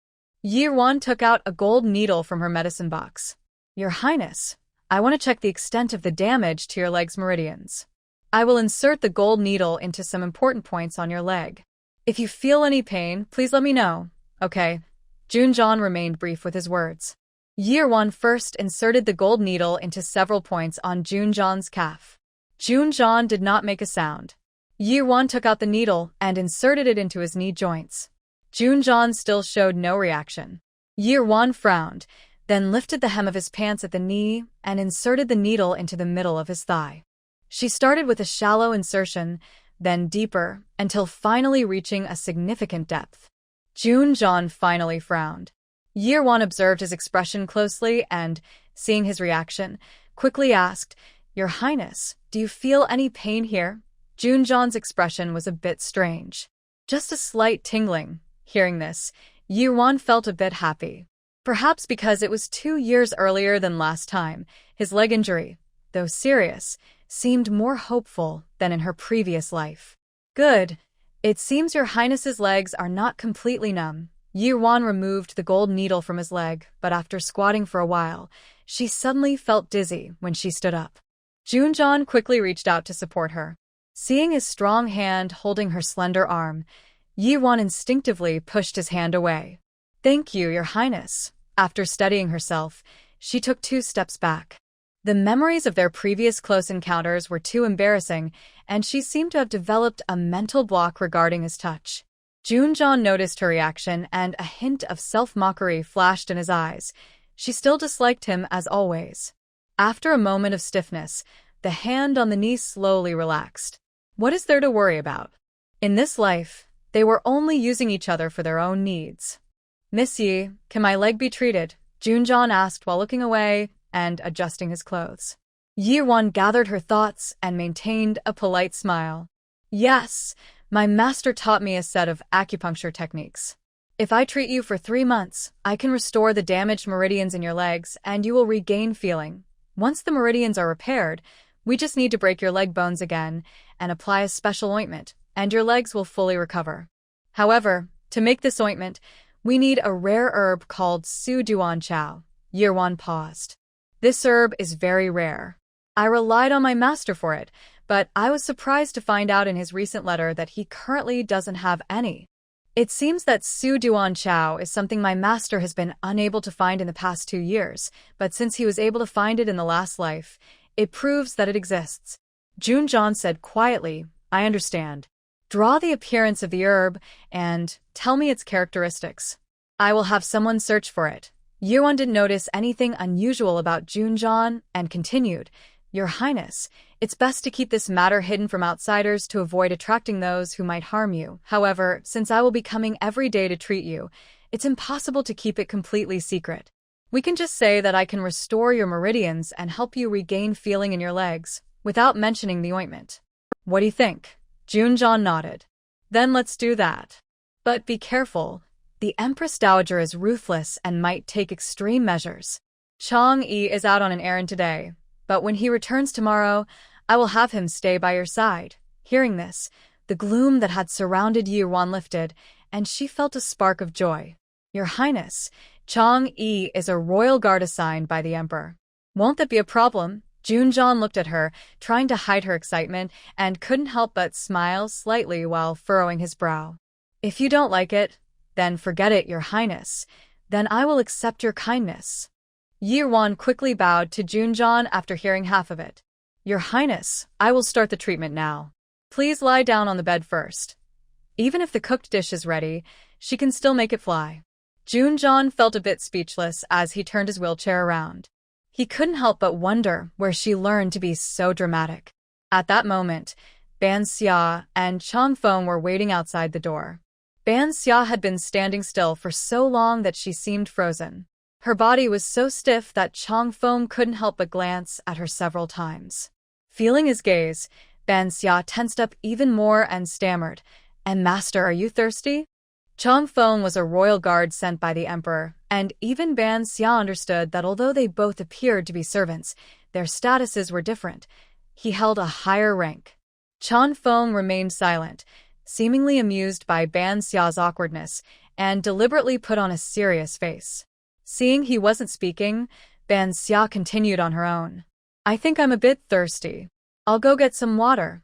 Yi Ruan took out a gold needle from her medicine box. Your Highness, I want to check the extent of the damage to your leg's meridians. I will insert the gold needle into some important points on your leg. If you feel any pain, please let me know. Okay. Junjan remained brief with his words. Yi Ruan first inserted the gold needle into several points on Junjan's calf. Junjan did not make a sound. Yi Ruan took out the needle and inserted it into his knee joints. Junjan still showed no reaction. Yi Ruan frowned, then lifted the hem of his pants at the knee and inserted the needle into the middle of his thigh. She started with a shallow insertion, then deeper, until finally reaching a significant depth. Junjan finally frowned. Yi Ruan observed his expression closely and, seeing his reaction, quickly asked, Your Highness, do you feel any pain here? Junjan's expression was a bit strange. Just a slight tingling. Hearing this, Yi Ruan felt a bit happy. Perhaps because it was 2 years earlier than last time, his leg injury, though serious, seemed more hopeful than in her previous life. Good. It seems your Highness's legs are not completely numb. Yi Ruan removed the gold needle from his leg, but after squatting for a while, she suddenly felt dizzy when she stood up. Junjan quickly reached out to support her. Seeing his strong hand holding her slender arm, Yi Ruan instinctively pushed his hand away. Thank you, Your Highness. After steadying herself, she took 2 steps back. The memories of their previous close encounters were too embarrassing, and she seemed to have developed a mental block regarding his touch. Junjan noticed her reaction, and a hint of self-mockery flashed in his eyes. She still disliked him as always. After a moment of stiffness, the hand on the knee slowly relaxed. What is there to worry about? In this life, they were only using each other for their own needs. Miss Yi, can my leg be treated? Junjan asked while looking away and adjusting his clothes. Yi Ruan gathered her thoughts and maintained a polite smile. Yes, my master taught me a set of acupuncture techniques. If I treat you for 3 months, I can restore the damaged meridians in your legs and you will regain feeling. Once the meridians are repaired, we just need to break your leg bones again and apply a special ointment, and your legs will fully recover. However, to make this ointment, we need a rare herb called Su Duan Chao. Yi Ruan paused. This herb is very rare. I relied on my master for it, but I was surprised to find out in his recent letter that he currently doesn't have any. It seems that Su Duan Chao is something my master has been unable to find in the past 2 years, but since he was able to find it in the last life, it proves that it exists. Junjan said quietly, I understand. Draw the appearance of the herb and tell me its characteristics. I will have someone search for it. Yi Ruan didn't notice anything unusual about Junjan and continued, Your Highness, it's best to keep this matter hidden from outsiders to avoid attracting those who might harm you. However, since I will be coming every day to treat you, it's impossible to keep it completely secret. We can just say that I can restore your meridians and help you regain feeling in your legs, without mentioning the ointment. What do you think? Junjan nodded. Then let's do that. But be careful. The Empress Dowager is ruthless and might take extreme measures. Chang Yi is out on an errand today, but when he returns tomorrow, I will have him stay by your side. Hearing this, the gloom that had surrounded Yi Ruan lifted, and she felt a spark of joy. Your Highness, Chang Yi is a royal guard assigned by the Emperor. Won't that be a problem? Junjan looked at her, trying to hide her excitement, and couldn't help but smile slightly while furrowing his brow. If you don't like it, then forget it, Your Highness. Then I will accept your kindness. Yi Ruan quickly bowed to Junjan after hearing half of it. Your Highness, I will start the treatment now. Please lie down on the bed first. Even if the cooked dish is ready, she can still make it fly. Junjeon felt a bit speechless as he turned his wheelchair around. He couldn't help but wonder where she learned to be so dramatic. At that moment, Ban Xia and Chang Feng were waiting outside the door. Ban Xia had been standing still for so long that she seemed frozen. Her body was so stiff that Chang Feng couldn't help but glance at her several times. Feeling his gaze, Ban Xia tensed up even more and stammered, "And master, are you thirsty?" Chang Feng was a royal guard sent by the emperor, and even Ban Xia understood that although they both appeared to be servants, their statuses were different. He held a higher rank. Chang Feng remained silent, seemingly amused by Ban Xia's awkwardness, and deliberately put on a serious face. Seeing he wasn't speaking, Ban Xia continued on her own. "I think I'm a bit thirsty. I'll go get some water."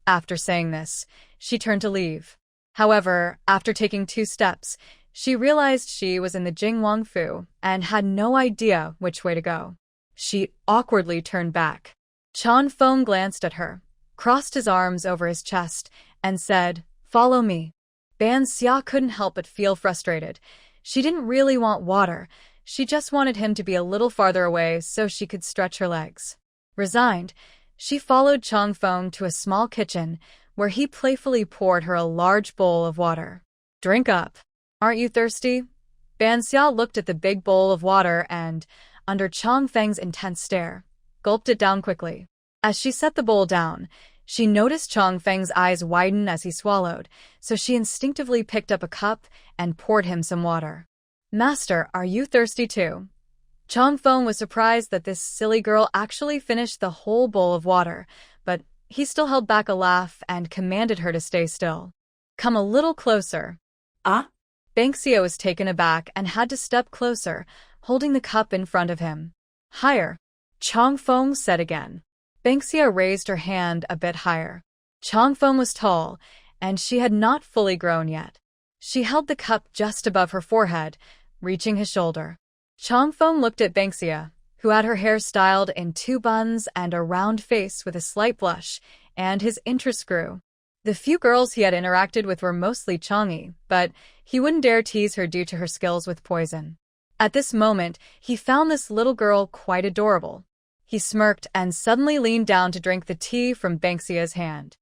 After saying this, she turned to leave. However, after taking 2 steps, she realized she was in the Jing Wangfu and had no idea which way to go. She awkwardly turned back. Chang Feng glanced at her, crossed his arms over his chest, and said, "Follow me." Ban Xia couldn't help but feel frustrated. She didn't really want water. She just wanted him to be a little farther away so she could stretch her legs. Resigned, she followed Chang Feng to a small kitchen where he playfully poured her a large bowl of water. "Drink up. Aren't you thirsty?" Ban Xia looked at the big bowl of water and, under Chang Feng's intense stare, gulped it down quickly. As she set the bowl down, she noticed Chang Feng's eyes widen as he swallowed, so she instinctively picked up a cup and poured him some water. "Master, are you thirsty too?" Chang Feng was surprised that this silly girl actually finished the whole bowl of water, but he still held back a laugh and commanded her to stay still. "Come a little closer." Ah? Banksia was taken aback and had to step closer, holding the cup in front of him. "Higher," Chang Feng said again. Banksia raised her hand a bit higher. Chang Feng was tall, and she had not fully grown yet. She held the cup just above her forehead, reaching his shoulder. Chang Feng looked at Banksia, who had her hair styled in 2 buns and a round face with a slight blush, and his interest grew. The few girls he had interacted with were mostly Changi, but he wouldn't dare tease her due to her skills with poison. At this moment, he found this little girl quite adorable. He smirked and suddenly leaned down to drink the tea from Banksia's hand.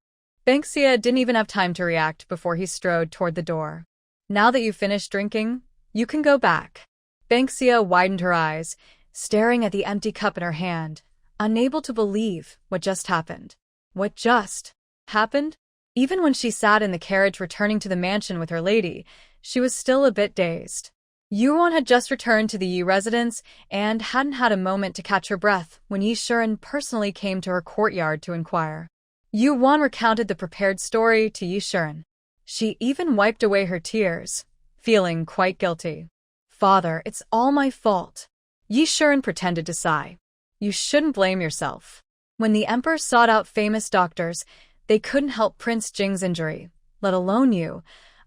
Banksia didn't even have time to react before he strode toward the door. "Now that you've finished drinking, you can go back." Banksia widened her eyes, staring at the empty cup in her hand, unable to believe what just happened. What just happened? Even when she sat in the carriage returning to the mansion with her lady, she was still a bit dazed. Yuan had just returned to the Yi residence and hadn't had a moment to catch her breath when Yi Shiren personally came to her courtyard to inquire. Yuan recounted the prepared story to Yi Shiren. She even wiped away her tears, feeling quite guilty. "Father, it's all my fault." Yi Shiren pretended to sigh. "You shouldn't blame yourself. When the emperor sought out famous doctors, they couldn't help Prince Jing's injury, let alone you,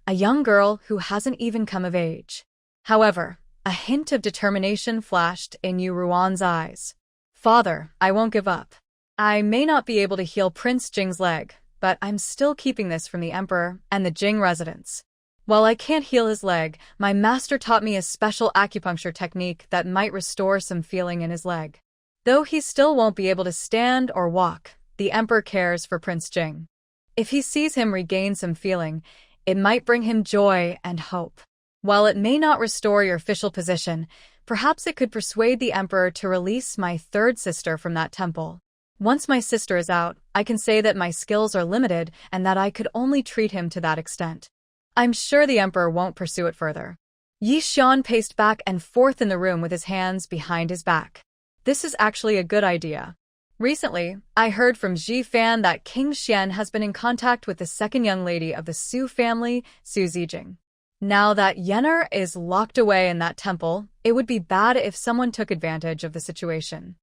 a young girl who hasn't even come of age." However, a hint of determination flashed in Yu Ruan's eyes. "Father, I won't give up. I may not be able to heal Prince Jing's leg, but I'm still keeping this from the emperor and the Jing residents. While I can't heal his leg, my master taught me a special acupuncture technique that might restore some feeling in his leg. Though he still won't be able to stand or walk, the emperor cares for Prince Jing. If he sees him regain some feeling, it might bring him joy and hope. While it may not restore your official position, perhaps it could persuade the emperor to release my 3rd sister from that temple. Once my sister is out, I can say that my skills are limited and that I could only treat him to that extent. I'm sure the emperor won't pursue it further." Yi Xian paced back and forth in the room with his hands behind his back. "This is actually a good idea. Recently, I heard from Ji Fan that King Xian has been in contact with the 2nd young lady of the Su family, Su Zijing. Now that Yenner is locked away in that temple, it would be bad if someone took advantage of the situation.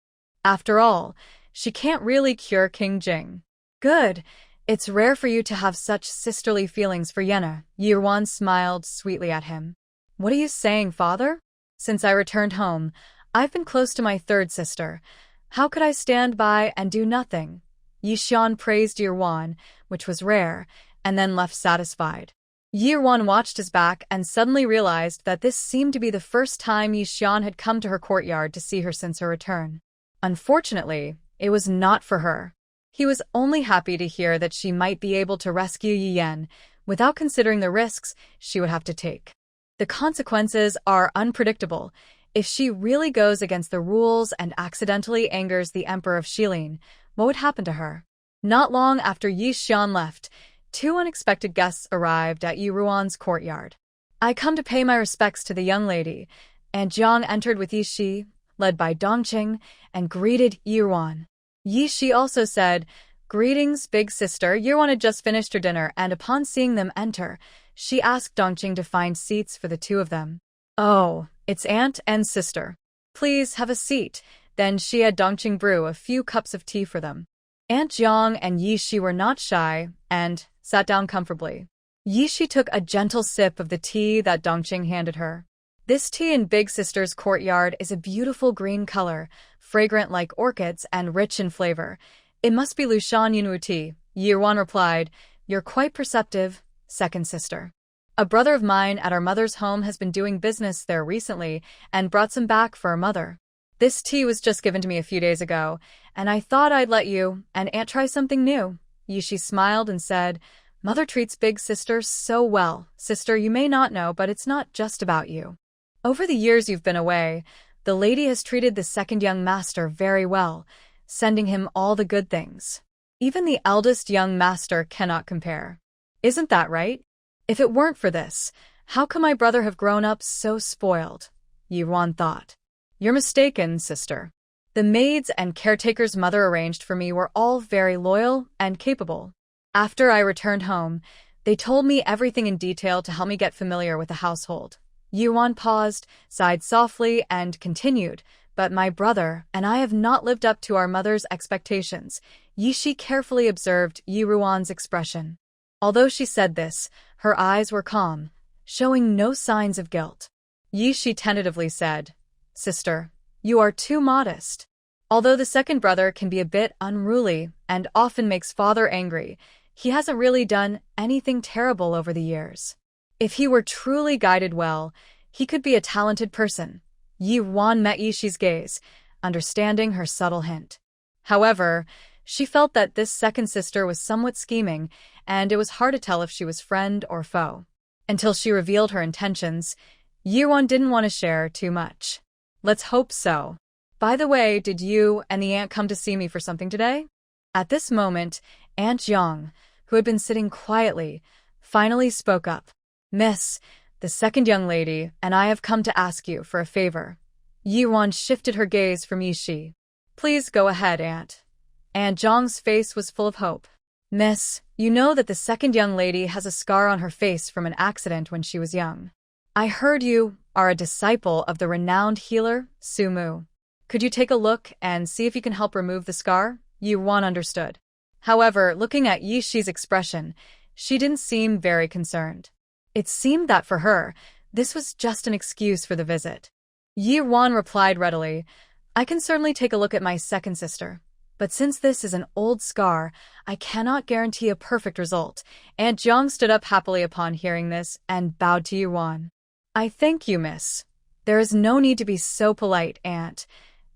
After all, she can't really cure King Jing." "Good. It's rare for you to have such sisterly feelings for Yenner." Yirwan smiled sweetly at him. "What are you saying, father? Since I returned home, I've been close to my 3rd sister. How could I stand by and do nothing?" Yi Xian praised Yirwan, which was rare, and then left satisfied. Yi-Wan watched his back and suddenly realized that this seemed to be the first time Yi Xian had come to her courtyard to see her since her return. Unfortunately, it was not for her. He was only happy to hear that she might be able to rescue Yi Yan, without considering the risks she would have to take. The consequences are unpredictable. If she really goes against the rules and accidentally angers the Emperor of Shilin, what would happen to her? Not long after Yi Xian left, two unexpected guests arrived at Yi-Ruan's courtyard. "I come to pay my respects to the young lady," and Jiang entered with Yi Shi, led by Dongqing, and greeted Yi-Ruan. Yi Shi also said, "Greetings, big sister." Yi-Ruan had just finished her dinner, and upon seeing them enter, she asked Dongqing to find seats for the two of them. "Oh, it's aunt and sister. Please have a seat." Then she had Dongqing brew a few cups of tea for them. Aunt Jiang and Yi Shi were not shy, and sat down comfortably. Yi Shi took a gentle sip of the tea that Dongqing handed her. This tea in Big Sister's courtyard is a beautiful green color, fragrant like orchids and rich in flavor. "It must be Lushan Yunwu tea," Yi-Ruan replied. "You're quite perceptive, second sister. A brother of mine at our mother's home has been doing business there recently and brought some back for our mother. This tea was just given to me a few days ago, and I thought I'd let you and aunt try something new." Yi Shi smiled and said, "Mother treats big sister so well. Sister, you may not know, but it's not just about you. Over the years you've been away, the lady has treated the second young master very well, sending him all the good things. Even the eldest young master cannot compare. Isn't that right? If it weren't for this, how could my brother have grown up so spoiled?" Yi-Ruan thought. "You're mistaken, sister. The maids and caretaker's mother arranged for me were all very loyal and capable. After I returned home, they told me everything in detail to help me get familiar with the household." Yi-Ruan paused, sighed softly, and continued, "But my brother and I have not lived up to our mother's expectations." Yi Shi carefully observed Yi-Ruan's expression. Although she said this, her eyes were calm, showing no signs of guilt. Yi Shi tentatively said, "Sister, you are too modest. Although the second brother can be a bit unruly and often makes father angry, he hasn't really done anything terrible over the years. If he were truly guided well, he could be a talented person." Yi-Ruan met Yi Shi's gaze, understanding her subtle hint. However, she felt that this second sister was somewhat scheming, and it was hard to tell if she was friend or foe. Until she revealed her intentions, Yi-Ruan didn't want to share too much. "Let's hope so. By the way, did you and the aunt come to see me for something today?" At this moment, Aunt Jiang, who had been sitting quietly, finally spoke up. "Miss, the second young lady and I have come to ask you for a favor." Yi-Ruan shifted her gaze from Yi Shi. "Please go ahead, Aunt." Aunt Jiang's face was full of hope. "Miss, you know that the second young lady has a scar on her face from an accident when she was young. I heard you are a disciple of the renowned healer, Su Mu. Could you take a look and see if you can help remove the scar?" Yi-Ruan understood. However, looking at Yi Shi's expression, she didn't seem very concerned. It seemed that for her, this was just an excuse for the visit. Yi-Ruan replied readily, "I can certainly take a look at my second sister. But since this is an old scar, I cannot guarantee a perfect result." Aunt Jiang stood up happily upon hearing this and bowed to Yi-Ruan. "I thank you, miss. There is no need to be so polite, Aunt."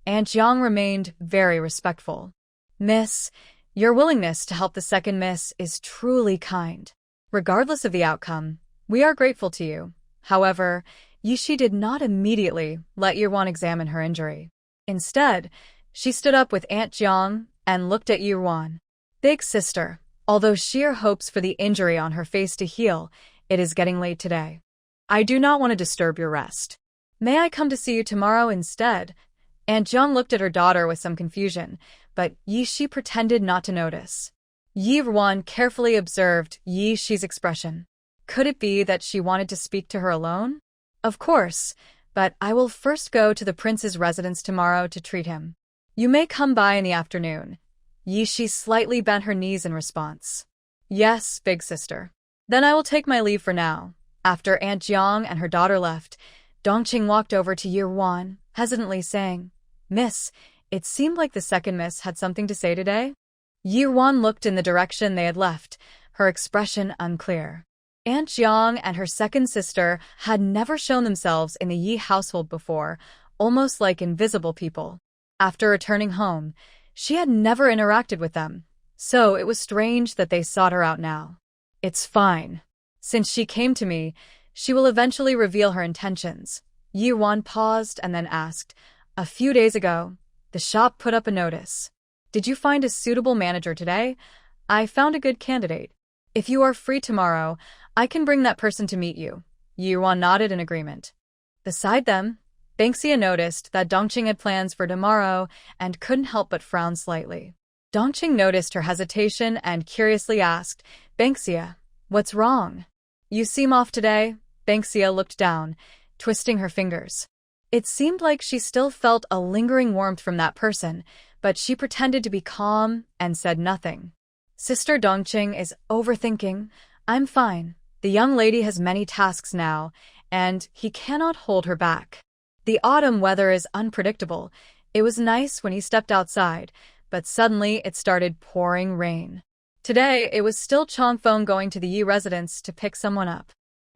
Aunt Jiang remained very respectful. "Miss, your willingness to help the second miss is truly kind. Regardless of the outcome, we are grateful to you." However, Yi Shi did not immediately let Yi-Ruan examine her injury. Instead, she stood up with Aunt Jiang and looked at Yi-Ruan. "Big sister, although sheer hopes for the injury on her face to heal, it is getting late today. I do not want to disturb your rest. May I come to see you tomorrow instead?" Aunt Jiang looked at her daughter with some confusion, but Yi Shi pretended not to notice. Yi-Ruan carefully observed Yi Shi's expression. Could it be that she wanted to speak to her alone? "Of course, but I will first go to the prince's residence tomorrow to treat him. You may come by in the afternoon." Yi Shi slightly bent her knees in response. "Yes, big sister. Then I will take my leave for now." After Aunt Jiang and her daughter left, Dongqing walked over to Yi-Ruan, hesitantly saying, "Miss, it seemed like the second miss had something to say today." Yi Wan looked in the direction they had left, her expression unclear. Aunt Jiang and her second sister had never shown themselves in the Yi household before, almost like invisible people. After returning home, she had never interacted with them, so it was strange that they sought her out now. It's fine. Since she came to me, she will eventually reveal her intentions. Yi Wan paused and then asked, a few days ago, the shop put up a notice. Did you find a suitable manager today? I found a good candidate. If you are free tomorrow, I can bring that person to meet you. Yi Wan nodded in agreement. Beside them, Banksia noticed that Dongqing had plans for tomorrow and couldn't help but frown slightly. Dongqing noticed her hesitation and curiously asked, Banksia, what's wrong? You seem off today. Banksia looked down, twisting her fingers. It seemed like she still felt a lingering warmth from that person, but she pretended to be calm and said nothing. Sister Dongqing is overthinking. I'm fine. The young lady has many tasks now, and he cannot hold her back. The autumn weather is unpredictable. It was nice when he stepped outside, but suddenly it started pouring rain. Today, it was still Chongfeng going to the Yi residence to pick someone up.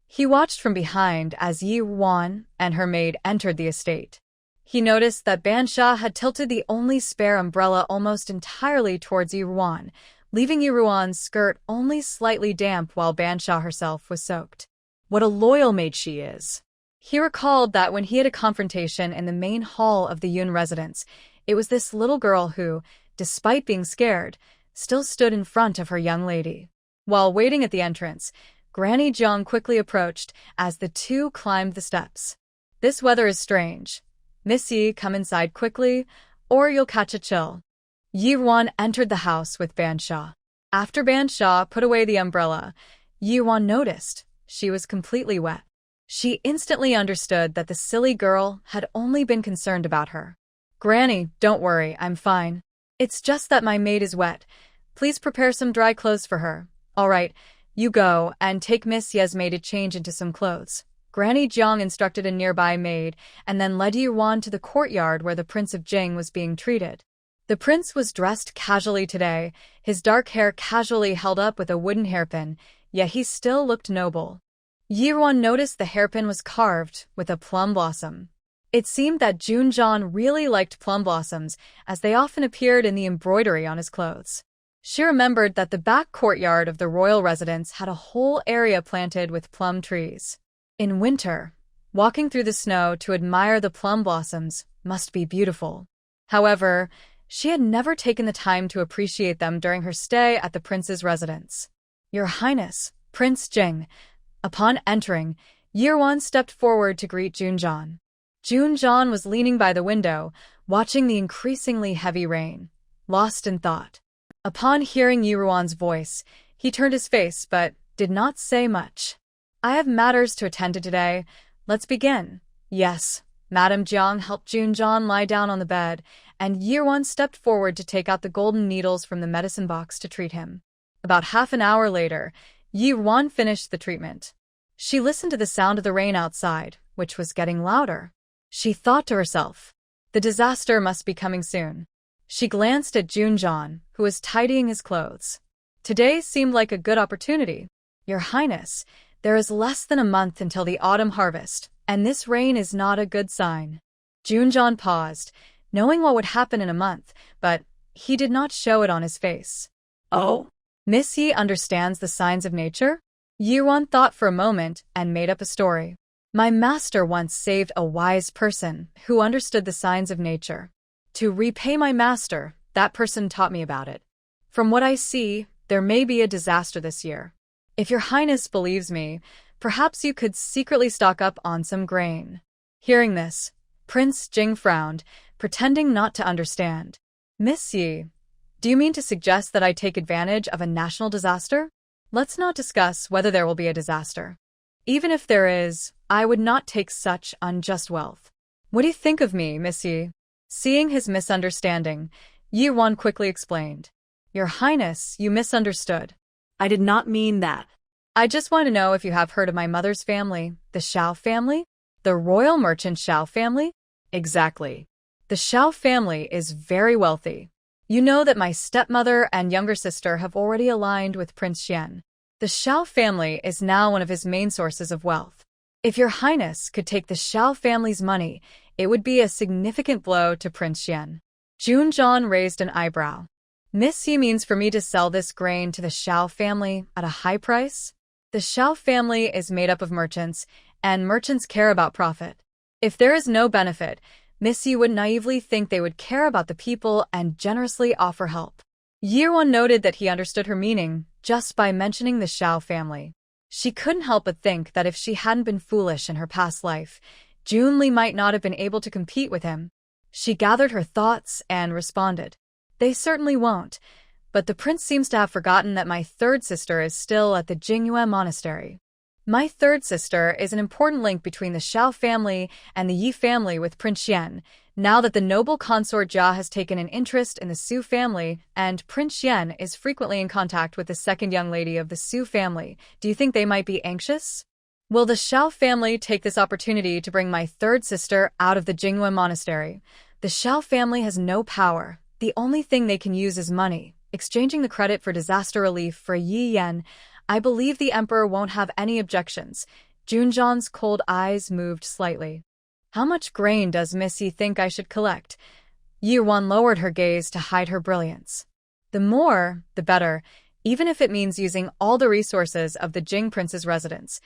He watched from behind as Yi Wan and her maid entered the estate. He noticed that Bansha had tilted the only spare umbrella almost entirely towards Yi Wan, leaving Yi Ruan's skirt only slightly damp while Bansha herself was soaked. What a loyal maid she is. He recalled that when he had a confrontation in the main hall of the Yun residence, it was this little girl who, despite being scared, still stood in front of her young lady. While waiting at the entrance, Granny Jiang quickly approached as the two climbed the steps. This weather is strange. Miss Yi, come inside quickly, or you'll catch a chill. Yi Wan entered the house with Bansha. After Bansha put away the umbrella, Yi Wan noticed she was completely wet. She instantly understood that the silly girl had only been concerned about her. Granny, don't worry, I'm fine. It's just that my maid is wet. Please prepare some dry clothes for her. All right, you go and take Miss Ye's maid to change into some clothes. Granny Jiang instructed a nearby maid and then led Yi Wan to the courtyard where the Prince of Jing was being treated. The prince was dressed casually today, his dark hair casually held up with a wooden hairpin, yet he still looked noble. Yi Wan noticed the hairpin was carved with a plum blossom. It seemed that Junjian really liked plum blossoms, as they often appeared in the embroidery on his clothes. She remembered that the back courtyard of the royal residence had a whole area planted with plum trees. In winter, walking through the snow to admire the plum blossoms must be beautiful. However, she had never taken the time to appreciate them during her stay at the prince's residence. Your Highness, Prince Jing. Upon entering, Yi Wan stepped forward to greet Junjian. Junjian was leaning by the window, watching the increasingly heavy rain, lost in thought. Upon hearing Yi Ruan's voice, he turned his face but did not say much. I have matters to attend to today. Let's begin. Yes. Madame Jiang helped Junjian lie down on the bed, and Yi Wan stepped forward to take out the golden needles from the medicine box to treat him. About half an hour later, Yi Wan finished the treatment. She listened to the sound of the rain outside, which was getting louder. She thought to herself, the disaster must be coming soon. She glanced at Junjian, who was tidying his clothes. Today seemed like a good opportunity. Your Highness, there is less than a month until the autumn harvest, and this rain is not a good sign. Junjian paused, knowing what would happen in a month, but he did not show it on his face. Oh? Miss Yi understands the signs of nature? Yi Wan thought for a moment and made up a story. My master once saved a wise person who understood the signs of nature. To repay my master, that person taught me about it. From what I see, there may be a disaster this year. If your Highness believes me, perhaps you could secretly stock up on some grain. Hearing this, Prince Jing frowned, pretending not to understand. Miss Yi, do you mean to suggest that I take advantage of a national disaster? Let's not discuss whether there will be a disaster. Even if there is, I would not take such unjust wealth. What do you think of me, Miss Yi? Seeing his misunderstanding, Yi Wan quickly explained. Your Highness, you misunderstood. I did not mean that. I just want to know if you have heard of my mother's family, the Shao family? The royal merchant Shao family? Exactly. The Shao family is very wealthy. You know that my stepmother and younger sister have already aligned with Prince Xian. The Xiao family is now one of his main sources of wealth. If your highness could take the Xiao family's money, it would be a significant blow to Prince Xian. Junzhan raised an eyebrow. Miss Yi means for me to sell this grain to the Xiao family at a high price? The Xiao family is made up of merchants, and merchants care about profit. If there is no benefit, Miss Yi would naively think they would care about the people and generously offer help. Yirwan noted that he understood her meaning just by mentioning the Xiao family. She couldn't help but think that if she hadn't been foolish in her past life, Junli might not have been able to compete with him. She gathered her thoughts and responded, "They certainly won't, but the prince seems to have forgotten that my third sister is still at the Jingyue monastery. My third sister is an important link between the Xiao family and the Yi family with Prince Xian, now that the noble consort Jia has taken an interest in the Su family and Prince Xian is frequently in contact with the second young lady of the Su family. Do you think they might be anxious? Will the Xiao family take this opportunity to bring my third sister out of the Jingyue monastery? The Xiao family has no power. The only thing they can use is money. Exchanging the credit for disaster relief for Yi Yan, I believe the emperor won't have any objections." Junzhan's cold eyes moved slightly. "How much grain does Miss Yi think I should collect?" Yirwan lowered her gaze to hide her brilliance. "The more, the better, even if it means using all the resources of the Jing prince's residence,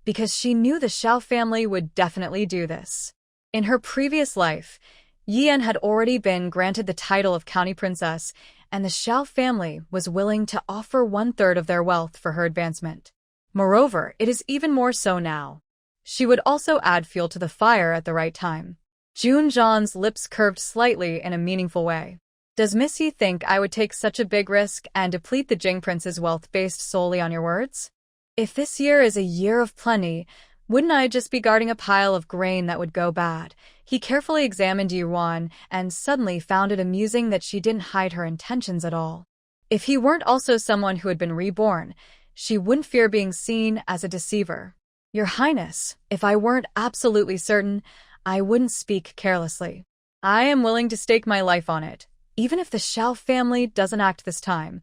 because she knew the Xiao family would definitely do this. In her previous life, Yian had already been granted the title of county princess, and the Xiao family was willing to offer 1/3 of their wealth for her advancement. Moreover, it is even more so now. She would also add fuel to the fire at the right time." Junzhan's lips curved slightly in a meaningful way. "Does Miss Yi think I would take such a big risk and deplete the Jing prince's wealth based solely on your words? If this year is a year of plenty, wouldn't I just be guarding a pile of grain that would go bad?" He carefully examined Yuan and suddenly found it amusing that she didn't hide her intentions at all. If he weren't also someone who had been reborn, she wouldn't fear being seen as a deceiver. "Your Highness, if I weren't absolutely certain, I wouldn't speak carelessly. I am willing to stake my life on it. Even if the Xiao family doesn't act this time,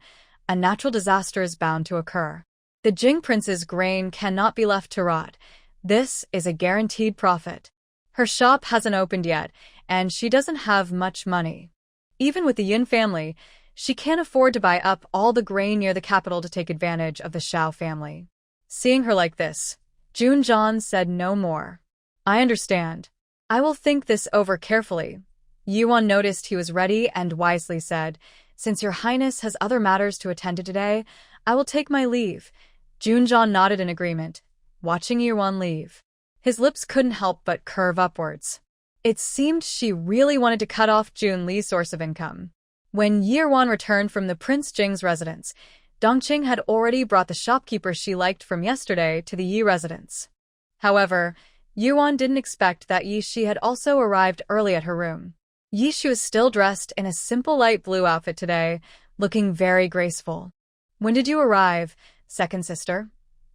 a natural disaster is bound to occur. The Jing prince's grain cannot be left to rot. This is a guaranteed profit. Her shop hasn't opened yet, and she doesn't have much money. Even with the Yin family, she can't afford to buy up all the grain near the capital to take advantage of the Xiao family." Seeing her like this, Junzhan said no more. "I understand. I will think this over carefully." Yuan noticed he was ready and wisely said, "Since your highness has other matters to attend to today, I will take my leave." Junzhan nodded in agreement, watching Yuan leave. His lips couldn't help but curve upwards. It seemed she really wanted to cut off Jun Li's source of income. When Yirwan returned from the Prince Jing's residence, Dongqing had already brought the shopkeeper she liked from yesterday to the Yi residence. However, Yuan didn't expect that Yi Shi had also arrived early at her room. Yi Shi was still dressed in a simple light blue outfit today, looking very graceful. "When did you arrive, second sister?"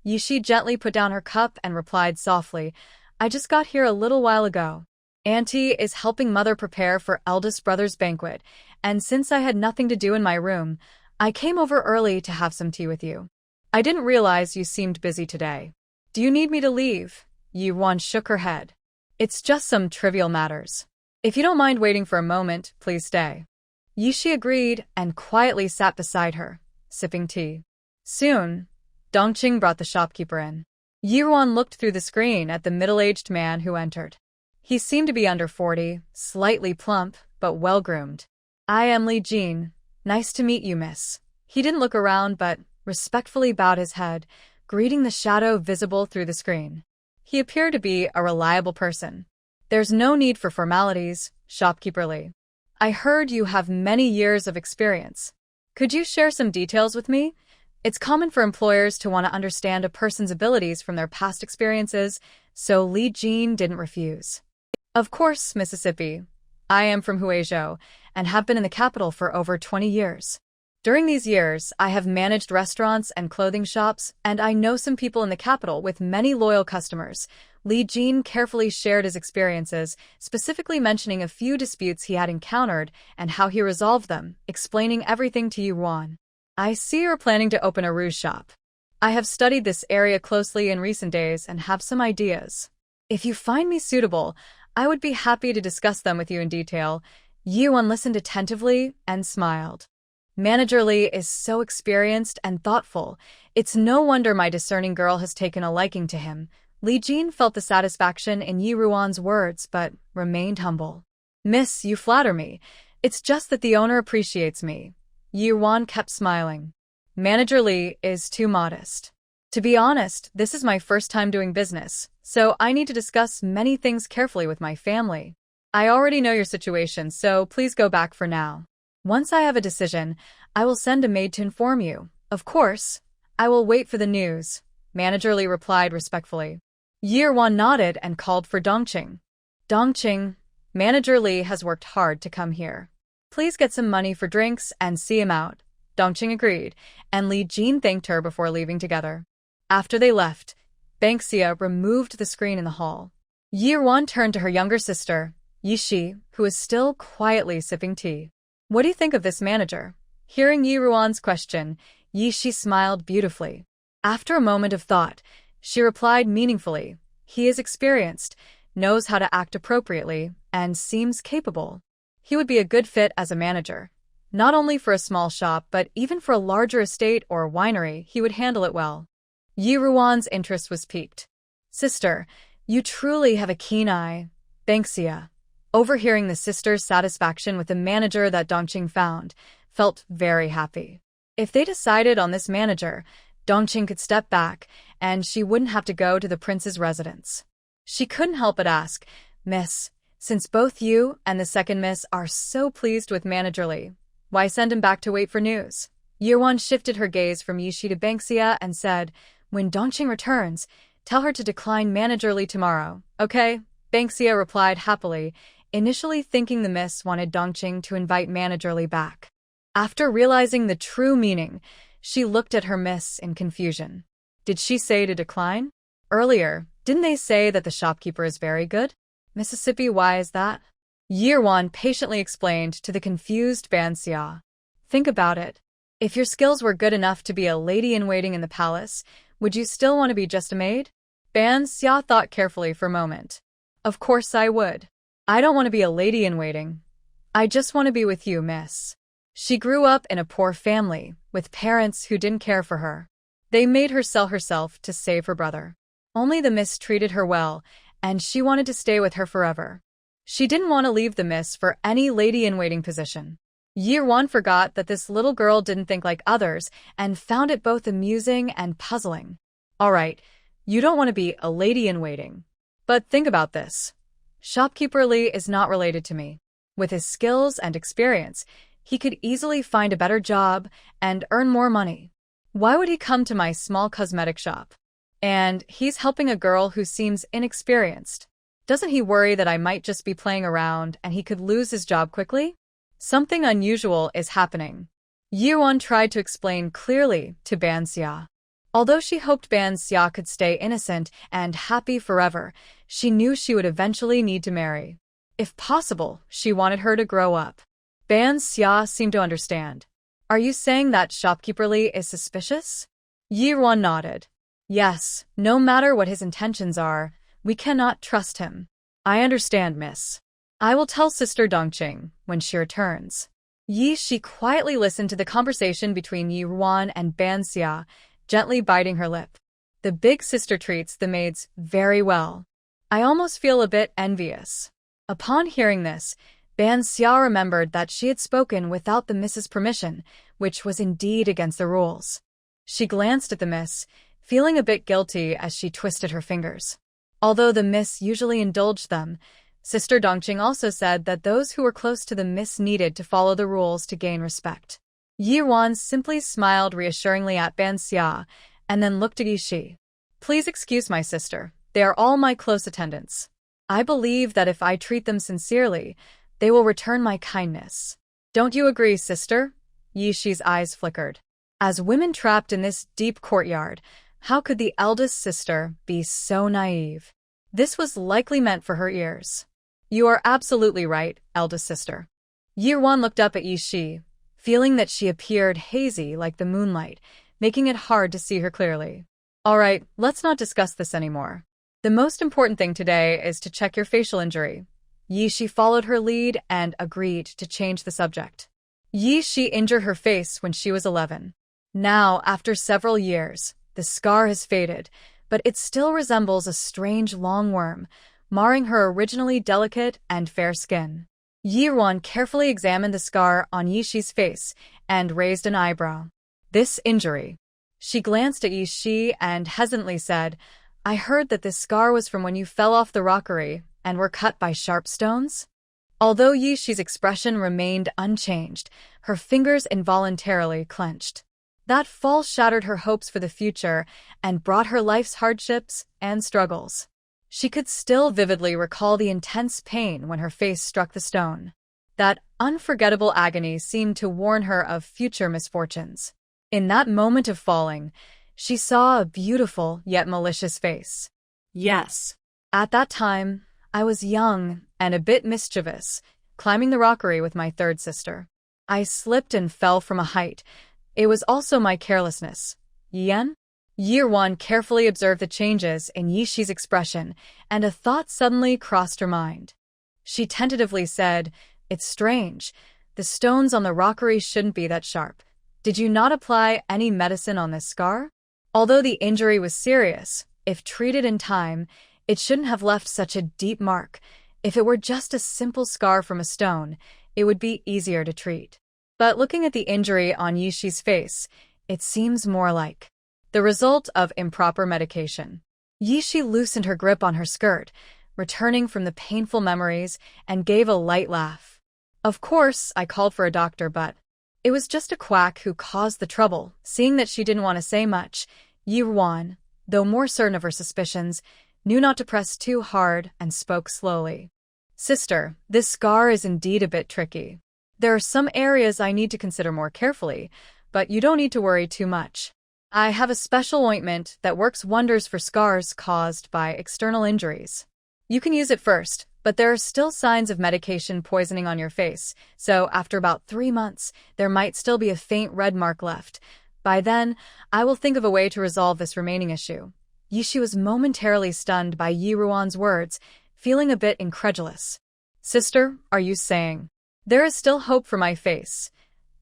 Yi Shi gently put down her cup and replied softly, "I just got here a little while ago. Auntie is helping mother prepare for eldest brother's banquet, and since I had nothing to do in my room, I came over early to have some tea with you. I didn't realize you seemed busy today. Do you need me to leave?" Yuan shook her head. "It's just some trivial matters. If you don't mind waiting for a moment, please stay." Yi Shi agreed and quietly sat beside her, sipping tea. Soon, Dongqing brought the shopkeeper in. Yuan looked through the screen at the middle-aged man who entered. He seemed to be under 40, slightly plump, but well-groomed. "I am Li Jin. Nice to meet you, miss." He didn't look around but respectfully bowed his head, greeting the shadow visible through the screen. He appeared to be a reliable person. "There's no need for formalities, shopkeeper Li. I heard you have many years of experience. Could you share some details with me? It's common for employers to want to understand a person's abilities from their past experiences, so Li Jin didn't refuse. "Of course, Mississippi. I am from Huizhou and have been in the capital for over 20 years. During these years, I have managed restaurants and clothing shops, and I know some people in the capital with many loyal customers. Li Jing carefully shared his experiences, specifically mentioning a few disputes he had encountered and how he resolved them, explaining everything to Yuan. I see you're planning to open a rouge shop. I have studied this area closely in recent days and have some ideas. If you find me suitable, I would be happy to discuss them with you in detail. Yuan listened attentively and smiled. Manager Li is so experienced and thoughtful. It's no wonder my discerning girl has taken a liking to him. Li Jing felt the satisfaction in Yi Ruan's words, but remained humble. Miss, you flatter me. It's just that the owner appreciates me. Yi Ruan kept smiling. Manager Li is too modest. To be honest, this is my first time doing business, so I need to discuss many things carefully with my family. I already know your situation, so please go back for now. Once I have a decision, I will send a maid to inform you. Of course, I will wait for the news, Manager Li replied respectfully. Yi Ruan nodded and called for Dongqing. Dongqing, Manager Li has worked hard to come here. Please get some money for drinks and see him out. Dongqing agreed, and Li Jing thanked her before leaving together. After they left, Banxia removed the screen in the hall. Yi Ruan turned to her younger sister, Yi Shi, who was still quietly sipping tea. What do you think of this manager? Hearing Yi Ruan's question, Yi Shi smiled beautifully. After a moment of thought, she replied meaningfully, he is experienced, knows how to act appropriately, and seems capable. He would be a good fit as a manager. Not only for a small shop, but even for a larger estate or winery, he would handle it well. Yi Ruan's interest was piqued. Sister, you truly have a keen eye. Banxia, overhearing the sister's satisfaction with the manager that Dongqing found, felt very happy. If they decided on this manager, Dongqing could step back, and she wouldn't have to go to the prince's residence. She couldn't help but ask, Miss, since both you and the second miss are so pleased with Manager Li, why send him back to wait for news? Yi Ruan shifted her gaze from Yishi to Banxia and said, when Dongqing returns, tell her to decline Manager Li tomorrow, okay? Banxia replied happily, initially thinking the miss wanted Dongqing to invite Manager Li back. After realizing the true meaning, she looked at her miss in confusion. Did she say to decline? Earlier, didn't they say that the shopkeeper is very good? Mississippi, why is that? Yi Ruan patiently explained to the confused Banxia. Think about it. If your skills were good enough to be a lady-in-waiting in the palace, would you still want to be just a maid? Banxia thought carefully for a moment. Of course I would. I don't want to be a lady-in-waiting. I just want to be with you, miss. She grew up in a poor family, with parents who didn't care for her. They made her sell herself to save her brother. Only the miss treated her well, and she wanted to stay with her forever. She didn't want to leave the miss for any lady-in-waiting position. Yi Ruan forgot that this little girl didn't think like others and found it both amusing and puzzling. All right, you don't want to be a lady-in-waiting. But think about this. Shopkeeper Li is not related to me. With his skills and experience, he could easily find a better job and earn more money. Why would he come to my small cosmetic shop? And he's helping a girl who seems inexperienced. Doesn't he worry that I might just be playing around and he could lose his job quickly? Something unusual is happening. Yi Ruan tried to explain clearly to Banxia. Although she hoped Banxia could stay innocent and happy forever, she knew she would eventually need to marry. If possible, she wanted her to grow up. Banxia seemed to understand. Are you saying that Shopkeeper Li is suspicious? Yi Ruan nodded. Yes, no matter what his intentions are, we cannot trust him. I understand, miss. I will tell Sister Dongqing when she returns. Yi Shi quietly listened to the conversation between Yi Ruan and Banxia, gently biting her lip. The big sister treats the maids very well. I almost feel a bit envious. Upon hearing this, Banxia remembered that she had spoken without the miss's permission, which was indeed against the rules. She glanced at the miss, feeling a bit guilty as she twisted her fingers. Although the miss usually indulged them, Sister Dongqing also said that those who were close to the miss needed to follow the rules to gain respect. Yi Ruan simply smiled reassuringly at Banxia, and then looked at Yi Shi. Please excuse my sister, they are all my close attendants. I believe that if I treat them sincerely, they will return my kindness. Don't you agree, sister? Yi Shi's eyes flickered. As women trapped in this deep courtyard, how could the eldest sister be so naive? This was likely meant for her ears. You are absolutely right, eldest sister. Yirwan looked up at Yi Shi, feeling that she appeared hazy like the moonlight, making it hard to see her clearly. All right, let's not discuss this anymore. The most important thing today is to check your facial injury. Yi Shi followed her lead and agreed to change the subject. Yi Shi injured her face when she was 11. Now, after several years, the scar has faded, but it still resembles a strange long worm, marring her originally delicate and fair skin. Yirwan carefully examined the scar on Yi Shi's face and raised an eyebrow. This injury. She glanced at Yi Shi and hesitantly said, I heard that this scar was from when you fell off the rockery and were cut by sharp stones? Although Yi Shi's expression remained unchanged, her fingers involuntarily clenched. That fall shattered her hopes for the future and brought her life's hardships and struggles. She could still vividly recall the intense pain when her face struck the stone. That unforgettable agony seemed to warn her of future misfortunes. In that moment of falling, she saw a beautiful yet malicious face. Yes. At that time, I was young and a bit mischievous, climbing the rockery with my third sister. I slipped and fell from a height. It was also my carelessness. Yen? Yirwan carefully observed the changes in Yi Shi's expression, and a thought suddenly crossed her mind. She tentatively said, It's strange. The stones on the rockery shouldn't be that sharp. Did you not apply any medicine on this scar? Although the injury was serious, if treated in time, it shouldn't have left such a deep mark. If it were just a simple scar from a stone, it would be easier to treat. But looking at the injury on Yi Shi's face, it seems more like the result of improper medication. Yi Shi loosened her grip on her skirt, returning from the painful memories, and gave a light laugh. Of course, I called for a doctor, but it was just a quack who caused the trouble. Seeing that she didn't want to say much, Yirwan, though more certain of her suspicions, knew not to press too hard and spoke slowly. Sister, this scar is indeed a bit tricky. There are some areas I need to consider more carefully, but you don't need to worry too much. I have a special ointment that works wonders for scars caused by external injuries. You can use it first, but there are still signs of medication poisoning on your face, so after about 3 months, there might still be a faint red mark left. By then, I will think of a way to resolve this remaining issue. Yi Shi was momentarily stunned by Yirwan's words, feeling a bit incredulous. Sister, are you saying there is still hope for my face?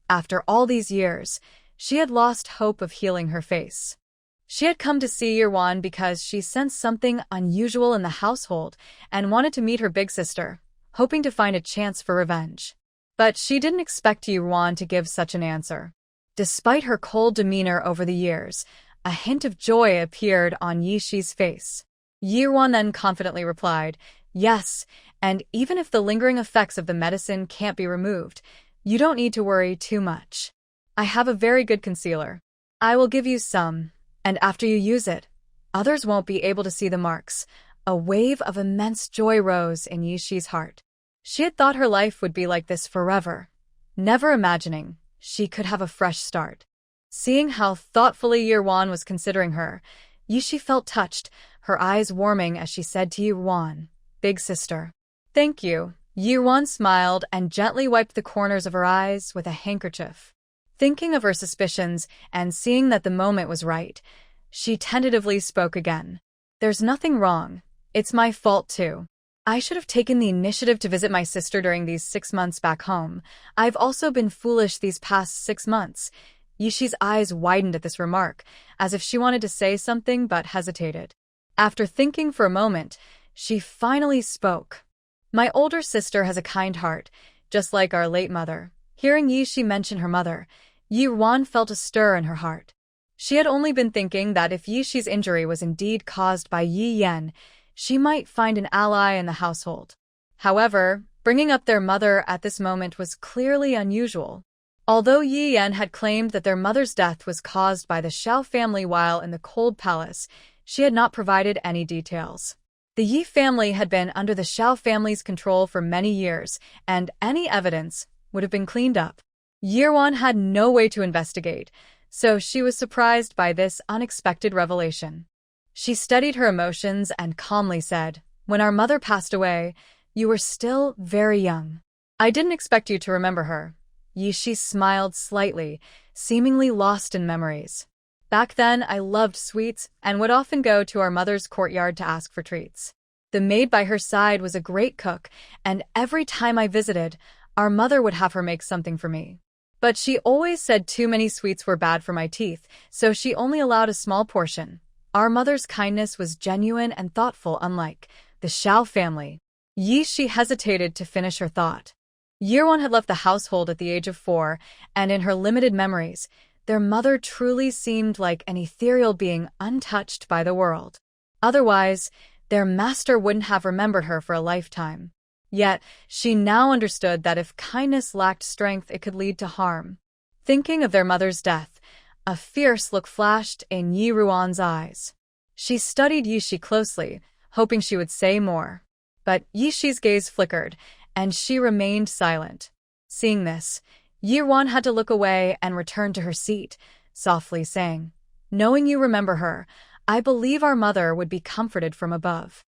After all these years, she had lost hope of healing her face. She had come to see Yirwan because she sensed something unusual in the household and wanted to meet her big sister, hoping to find a chance for revenge. But she didn't expect Yirwan to give such an answer. Despite her cold demeanor over the years, a hint of joy appeared on Yi Shi's face. Yirwan then confidently replied, Yes, and even if the lingering effects of the medicine can't be removed, you don't need to worry too much. I have a very good concealer. I will give you some, and after you use it, others won't be able to see the marks. A wave of immense joy rose in Yi Shi's heart. She had thought her life would be like this forever, never imagining she could have a fresh start. Seeing how thoughtfully Yirwan was considering her, Yi Shi felt touched, her eyes warming as she said to Yirwan, Big sister. Thank you. Yirwan smiled and gently wiped the corners of her eyes with a handkerchief. Thinking of her suspicions and seeing that the moment was right, she tentatively spoke again. There's nothing wrong. It's my fault too. I should have taken the initiative to visit my sister during these 6 months back home. I've also been foolish these past 6 months. Yi Shi's eyes widened at this remark, as if she wanted to say something but hesitated. After thinking for a moment, she finally spoke. My older sister has a kind heart, just like our late mother. Hearing Yi Shi mention her mother, Yirwan felt a stir in her heart. She had only been thinking that if Yi Shi's injury was indeed caused by Yi Yan, she might find an ally in the household. However, bringing up their mother at this moment was clearly unusual. Although Yi Yan had claimed that their mother's death was caused by the Xiao family while in the Cold Palace, she had not provided any details. The Yi family had been under the Xiao family's control for many years, and any evidence would have been cleaned up. Yirwan had no way to investigate, so she was surprised by this unexpected revelation. She studied her emotions and calmly said, "When our mother passed away, you were still very young. I didn't expect you to remember her." Yishi smiled slightly, seemingly lost in memories. "Back then, I loved sweets and would often go to our mother's courtyard to ask for treats. The maid by her side was a great cook, and every time I visited, our mother would have her make something for me. But she always said too many sweets were bad for my teeth, so she only allowed a small portion. Our mother's kindness was genuine and thoughtful, unlike the Xiao family." Yishi hesitated to finish her thought. Yirwan had left the household at the age of 4, and in her limited memories, their mother truly seemed like an ethereal being untouched by the world. Otherwise, their master wouldn't have remembered her for a lifetime. Yet, she now understood that if kindness lacked strength, it could lead to harm. Thinking of their mother's death, a fierce look flashed in Yi Ruan's eyes. She studied Yishi closely, hoping she would say more. But Yishi's gaze flickered, and she remained silent. Seeing this, Yi Ruan had to look away and return to her seat, softly saying, "Knowing you remember her, I believe our mother would be comforted from above.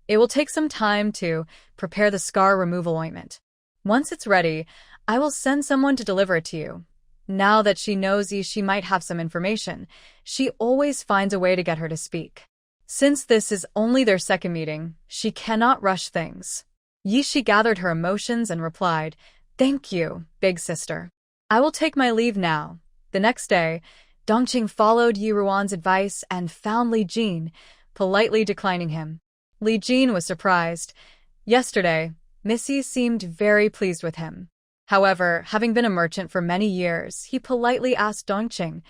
It will take some time to prepare the scar removal ointment. Once it's ready, I will send someone to deliver it to you." Now that she knows she might have some information, she always finds a way to get her to speak. Since this is only their second meeting, she cannot rush things. Yishi gathered her emotions and replied, "Thank you, big sister. I will take my leave now." The next day, Dongqing followed Yi Ruan's advice and found Li Jin, politely declining him. Li Jin was surprised. Yesterday, Missy seemed very pleased with him. However, having been a merchant for many years, he politely asked Dongqing,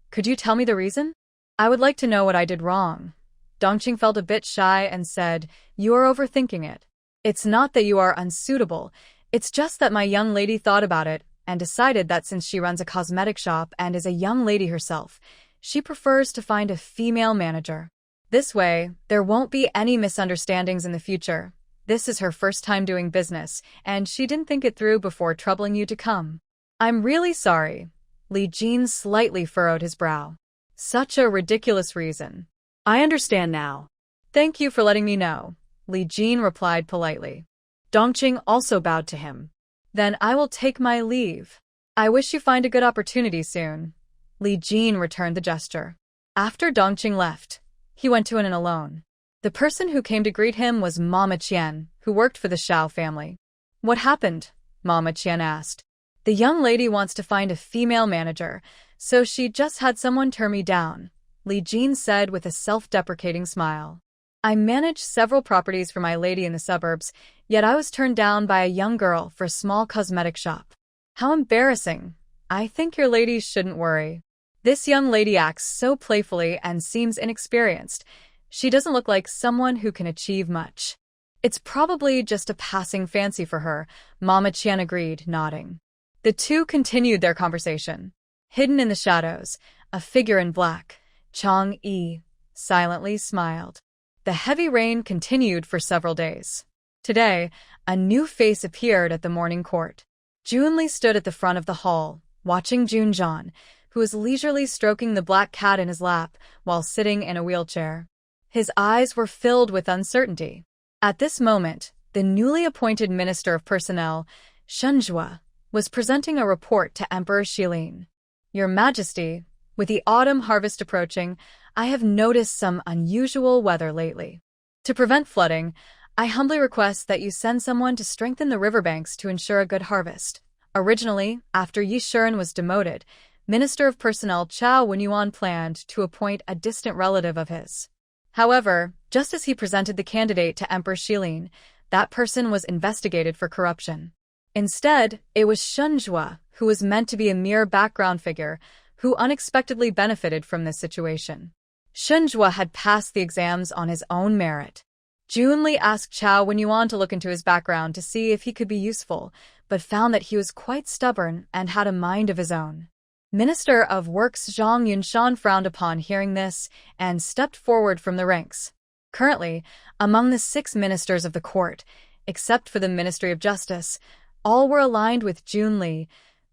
"Could you tell me the reason? I would like to know what I did wrong." Dongqing felt a bit shy and said, "You are overthinking it. It's not that you are unsuitable, it's just that my young lady thought about it and decided that since she runs a cosmetic shop and is a young lady herself, she prefers to find a female manager. This way, there won't be any misunderstandings in the future. This is her first time doing business, and she didn't think it through before troubling you to come." "I'm really sorry." Li Jin slightly furrowed his brow. "Such a ridiculous reason." I understand now. "Thank you for letting me know," Li Jin replied politely. Dongqing also bowed to him. "Then I will take my leave. I wish you find a good opportunity soon." Li Jin returned the gesture. After Dongqing left, he went to an inn alone. The person who came to greet him was Mama Qian, who worked for the Xiao family. "What happened?" Mama Qian asked. "The young lady wants to find a female manager, so she just had someone turn me down," Li Jin said with a self-deprecating smile. "I manage several properties for my lady in the suburbs, yet I was turned down by a young girl for a small cosmetic shop. How embarrassing. I think your lady shouldn't worry. This young lady acts so playfully and seems inexperienced. She doesn't look like someone who can achieve much. It's probably just a passing fancy for her," Mama Qian agreed, nodding. The two continued their conversation. Hidden in the shadows, a figure in black, Chang Yi, silently smiled. The heavy rain continued for several days. Today, a new face appeared at the morning court. Junli stood at the front of the hall, watching Junjan, who was leisurely stroking the black cat in his lap while sitting in a wheelchair. His eyes were filled with uncertainty. At this moment, the newly appointed Minister of Personnel, Shenjua, was presenting a report to Emperor Shilin. "Your Majesty, with the autumn harvest approaching, I have noticed some unusual weather lately. To prevent flooding, I humbly request that you send someone to strengthen the riverbanks to ensure a good harvest." Originally, after Yi Shiren was demoted, Minister of Personnel Chao Wenyuan planned to appoint a distant relative of his. However, just as he presented the candidate to Emperor Shilin, that person was investigated for corruption. Instead, it was Shenjua, who was meant to be a mere background figure, who unexpectedly benefited from this situation. Shenjua had passed the exams on his own merit. Junli asked Chao Wenyuan to look into his background to see if he could be useful, but found that he was quite stubborn and had a mind of his own. Minister of Works Zhang Yunshan frowned upon hearing this and stepped forward from the ranks. Currently, among the 6 ministers of the court, except for the Ministry of Justice, all were aligned with Junli.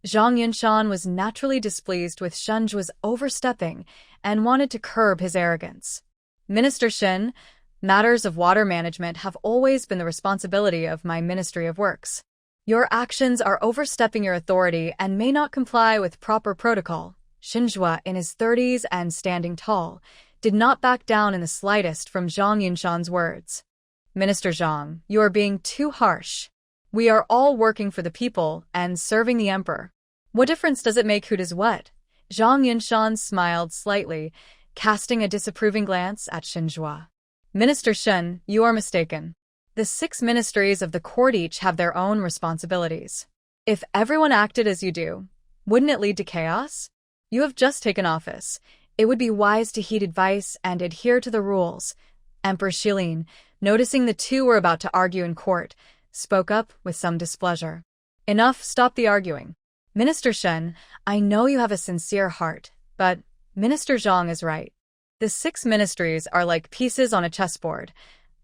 Zhang Yunshan was naturally displeased with Shenjua's overstepping and wanted to curb his arrogance. Minister Shin, matters of water management have always been the responsibility of my Ministry of Works. Your actions are overstepping your authority and may not comply with proper protocol. Shinjua, in his 30s and standing tall, did not back down in the slightest from Zhang Yunshan's words. Minister Zhang, you are being too harsh. We are all working for the people and serving the emperor. What difference does it make who does what? Zhang Yunshan smiled slightly, casting a disapproving glance at Shinjua. Minister Shen, you are mistaken. The 6 ministries of the court each have their own responsibilities. If everyone acted as you do, wouldn't it lead to chaos? You have just taken office. It would be wise to heed advice and adhere to the rules. Empress Shilin, noticing the two were about to argue in court, spoke up with some displeasure. Enough, stop the arguing. Minister Shen, I know you have a sincere heart, but Minister Zhang is right. The 6 ministries are like pieces on a chessboard.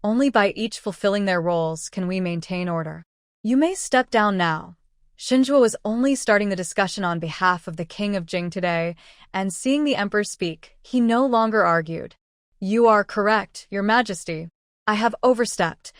Only by each fulfilling their roles can we maintain order. You may step down now. Shinjua was only starting the discussion on behalf of the king of Jing today, and seeing the emperor speak, he no longer argued. You are correct, your majesty. I have overstepped.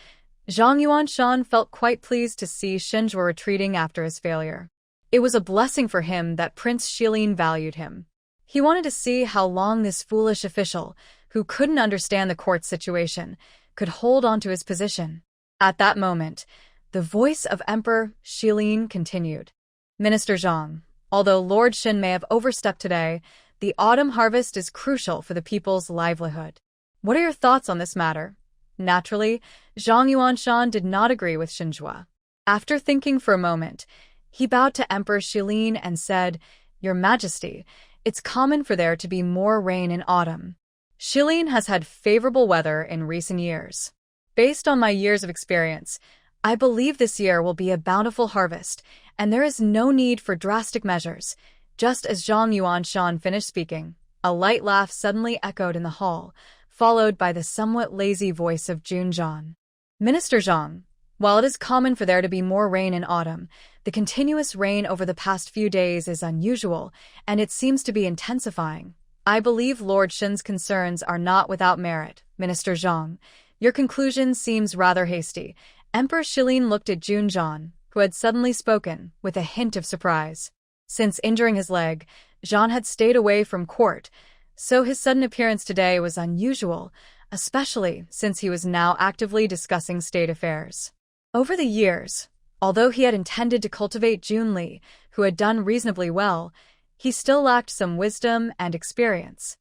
Zhang Yuanshan felt quite pleased to see Shinjua retreating after his failure. It was a blessing for him that Prince Shilin valued him. He wanted to see how long this foolish official, who couldn't understand the court's situation, could hold on to his position. At that moment, the voice of Emperor Shilin continued. Minister Zhang, although Lord Shin may have overstepped today, the autumn harvest is crucial for the people's livelihood. What are your thoughts on this matter? Naturally, Zhang Yuanshan did not agree with Shinjua. After thinking for a moment, he bowed to Emperor Shilin and said, Your Majesty, it's common for there to be more rain in autumn. Shilin has had favorable weather in recent years. Based on my years of experience, I believe this year will be a bountiful harvest, and there is no need for drastic measures. Just as Zhang Yuanshan finished speaking, a light laugh suddenly echoed in the hall, followed by the somewhat lazy voice of Junjan. Minister Zhang, while it is common for there to be more rain in autumn, the continuous rain over the past few days is unusual, and it seems to be intensifying. I believe Lord Shin's concerns are not without merit. Minister Zhang, your conclusion seems rather hasty. Emperor Shilin looked at Junjan, who had suddenly spoken, with a hint of surprise. Since injuring his leg, Zhan had stayed away from court, so his sudden appearance today was unusual, especially since he was now actively discussing state affairs. Over the years, although he had intended to cultivate Junli, who had done reasonably well, he still lacked some wisdom and experience.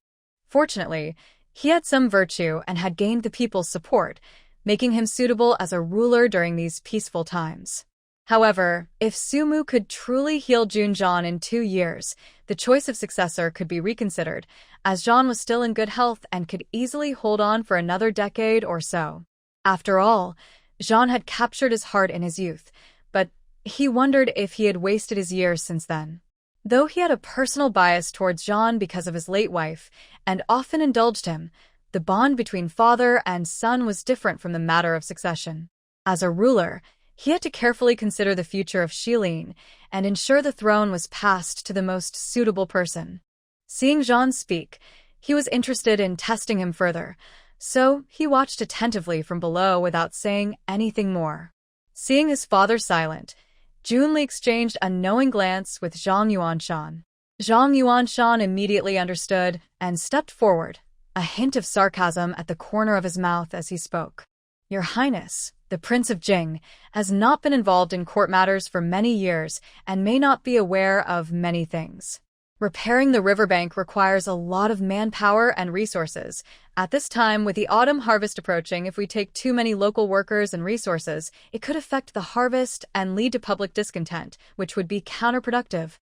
Fortunately, he had some virtue and had gained the people's support, making him suitable as a ruler during these peaceful times. However, if Sumu could truly heal Junjan in 2 years, the choice of successor could be reconsidered, as Zhan was still in good health and could easily hold on for another decade or so. After all, Zhan had captured his heart in his youth, but he wondered if he had wasted his years since then. Though he had a personal bias towards Zhan because of his late wife, and often indulged him, the bond between father and son was different from the matter of succession. As a ruler, he had to carefully consider the future of Shilin and ensure the throne was passed to the most suitable person. Seeing Zhan speak, he was interested in testing him further, so he watched attentively from below without saying anything more. Seeing his father silent, Junli exchanged a knowing glance with Zhang Yuanshan. Zhang Yuanshan immediately understood and stepped forward, a hint of sarcasm at the corner of his mouth as he spoke. Your Highness, the Prince of Jing, has not been involved in court matters for many years and may not be aware of many things. Repairing the riverbank requires a lot of manpower and resources. At this time, with the autumn harvest approaching, if we take too many local workers and resources, it could affect the harvest and lead to public discontent, which would be counterproductive.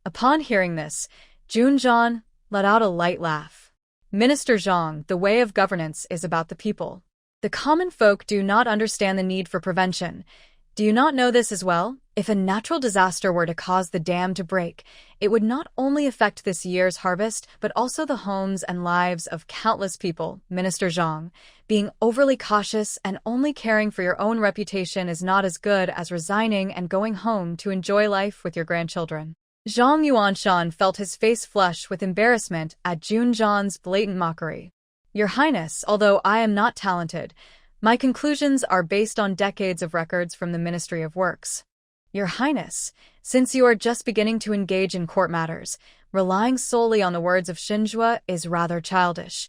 Upon hearing this, Junjan let out a light laugh. Minister Zhang, the way of governance is about the people. The common folk do not understand the need for prevention. Do you not know this as well? If a natural disaster were to cause the dam to break, it would not only affect this year's harvest, but also the homes and lives of countless people. Minister Zhang, being overly cautious and only caring for your own reputation is not as good as resigning and going home to enjoy life with your grandchildren. Zhang Yuanshan felt his face flush with embarrassment at Junjan's blatant mockery. Your Highness, although I am not talented, my conclusions are based on decades of records from the Ministry of Works. Your Highness, since you are just beginning to engage in court matters, relying solely on the words of Shinjua is rather childish.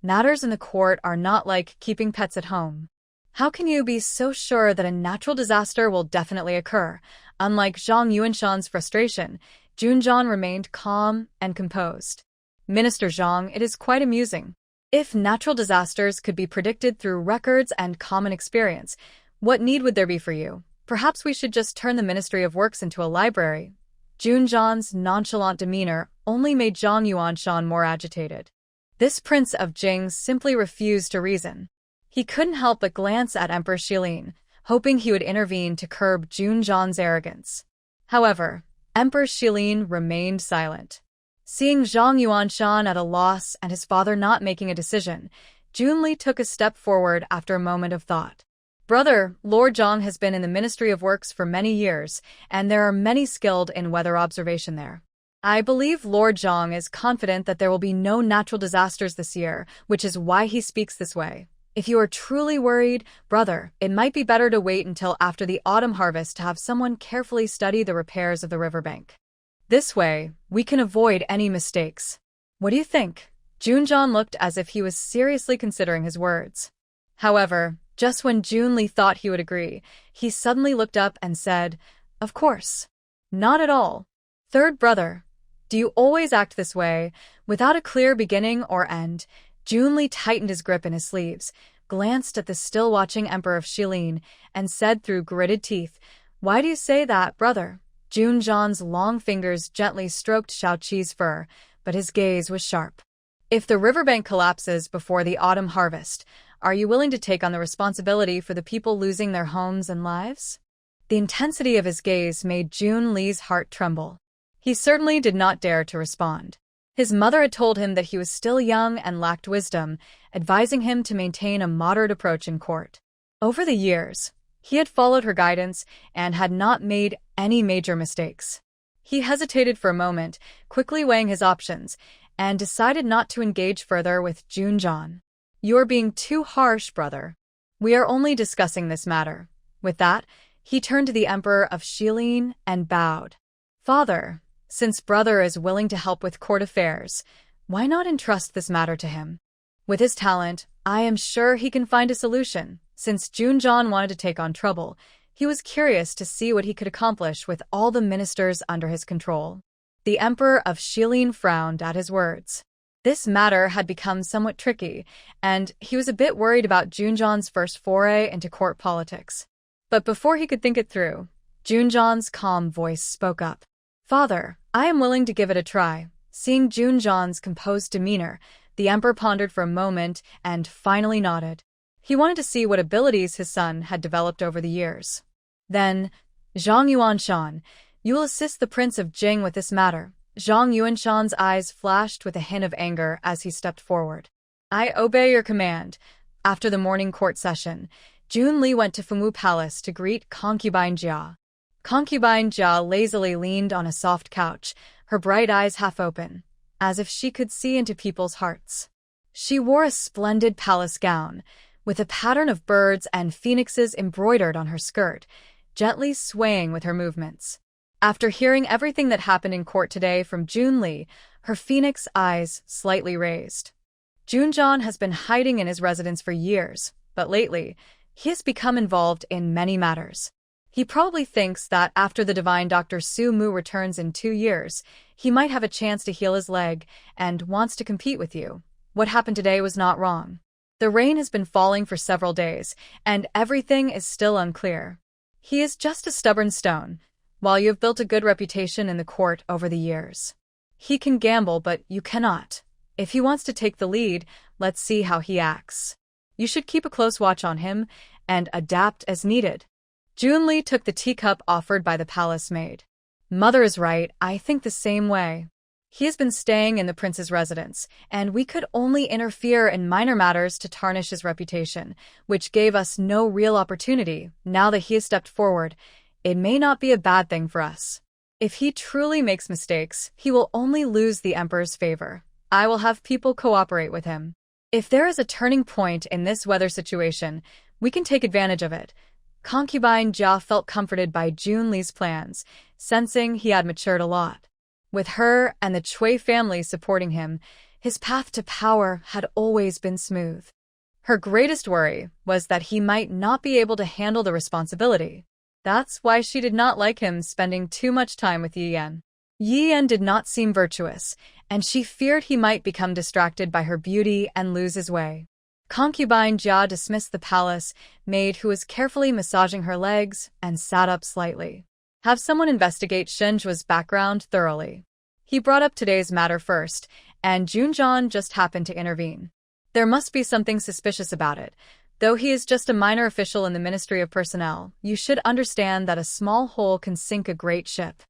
Matters in the court are not like keeping pets at home. How can you be so sure that a natural disaster will definitely occur? Unlike Zhang Yuanshan's frustration, Junjan remained calm and composed. Minister Zhang, it is quite amusing. If natural disasters could be predicted through records and common experience, what need would there be for you? Perhaps we should just turn the Ministry of Works into a library. Junjan's nonchalant demeanor only made Zhang Yuanshan more agitated. This prince of Jing simply refused to reason. He couldn't help but glance at Empress Shilin, hoping he would intervene to curb Junjan's arrogance. However, Empress Shilin remained silent. Seeing Zhang Yuanshan at a loss and his father not making a decision, Junli took a step forward after a moment of thought. Brother, Lord Zhang has been in the Ministry of Works for many years, and there are many skilled in weather observation there. I believe Lord Zhang is confident that there will be no natural disasters this year, which is why he speaks this way. If you are truly worried, brother, it might be better to wait until after the autumn harvest to have someone carefully study the repairs of the riverbank. This way, we can avoid any mistakes. What do you think? Junjan looked as if he was seriously considering his words. However, just when Junli thought he would agree, he suddenly looked up and said, "Of course. Not at all. Third brother, do you always act this way, without a clear beginning or end?" Junli tightened his grip in his sleeves, glanced at the still-watching Emperor of Shilin, and said through gritted teeth, "Why do you say that, brother?" Junjan's long fingers gently stroked Xiaoqi's fur, but his gaze was sharp. "If the riverbank collapses before the autumn harvest, are you willing to take on the responsibility for the people losing their homes and lives?" The intensity of his gaze made Junli's heart tremble. He certainly did not dare to respond. His mother had told him that he was still young and lacked wisdom, advising him to maintain a moderate approach in court. Over the years, he had followed her guidance and had not made any major mistakes. He hesitated for a moment, quickly weighing his options, and decided not to engage further with Junjan. "You are being too harsh, brother. We are only discussing this matter." With that, he turned to the Emperor of Shilin and bowed. "Father, since brother is willing to help with court affairs, why not entrust this matter to him? With his talent, I am sure he can find a solution." Since Junjan wanted to take on trouble, he was curious to see what he could accomplish with all the ministers under his control. The Emperor of Shilin frowned at his words. This matter had become somewhat tricky, and he was a bit worried about Junjan's first foray into court politics. But before he could think it through, Junjan's calm voice spoke up. "Father, I am willing to give it a try." Seeing Junjan's composed demeanor, the Emperor pondered for a moment and finally nodded. He wanted to see what abilities his son had developed over the years. "Then, Zhang Yuanshan, you will assist the Prince of Jing with this matter." Zhang Yuanshan's eyes flashed with a hint of anger as he stepped forward. "I obey your command." After the morning court session, Junli went to Fumu Palace to greet Concubine Jia. Concubine Jia lazily leaned on a soft couch, her bright eyes half open, as if she could see into people's hearts. She wore a splendid palace gown, with a pattern of birds and phoenixes embroidered on her skirt, gently swaying with her movements. After hearing everything that happened in court today from Junli, her phoenix eyes slightly raised. Junjan has been hiding in his residence for years, but lately, he has become involved in many matters. He probably thinks that after the divine Dr. Su Mu returns in 2 years, he might have a chance to heal his leg and wants to compete with you. What happened today was not wrong. The rain has been falling for several days, and everything is still unclear. He is just a stubborn stone, while you have built a good reputation in the court over the years. He can gamble, but you cannot. If he wants to take the lead, let's see how he acts. You should keep a close watch on him and adapt as needed. Junli took the teacup offered by the palace maid. "Mother is right, I think the same way. He has been staying in the prince's residence, and we could only interfere in minor matters to tarnish his reputation, which gave us no real opportunity. Now that he has stepped forward, it may not be a bad thing for us. If he truly makes mistakes, he will only lose the emperor's favor. I will have people cooperate with him. If there is a turning point in this weather situation, we can take advantage of it. Concubine Jia felt comforted by Junli's plans, sensing he had matured a lot. With her and the Chui family supporting him, his path to power had always been smooth. Her greatest worry was that he might not be able to handle the responsibility. That's why she did not like him spending too much time with Yi Yan. Yi Yan did not seem virtuous, and she feared he might become distracted by her beauty and lose his way. Concubine Jia dismissed the palace maid who was carefully massaging her legs and sat up slightly. Have someone investigate Shenjua's background thoroughly. He brought up today's matter first, and Junjan just happened to intervene. There must be something suspicious about it. Though he is just a minor official in the Ministry of Personnel, you should understand that a small hole can sink a great ship.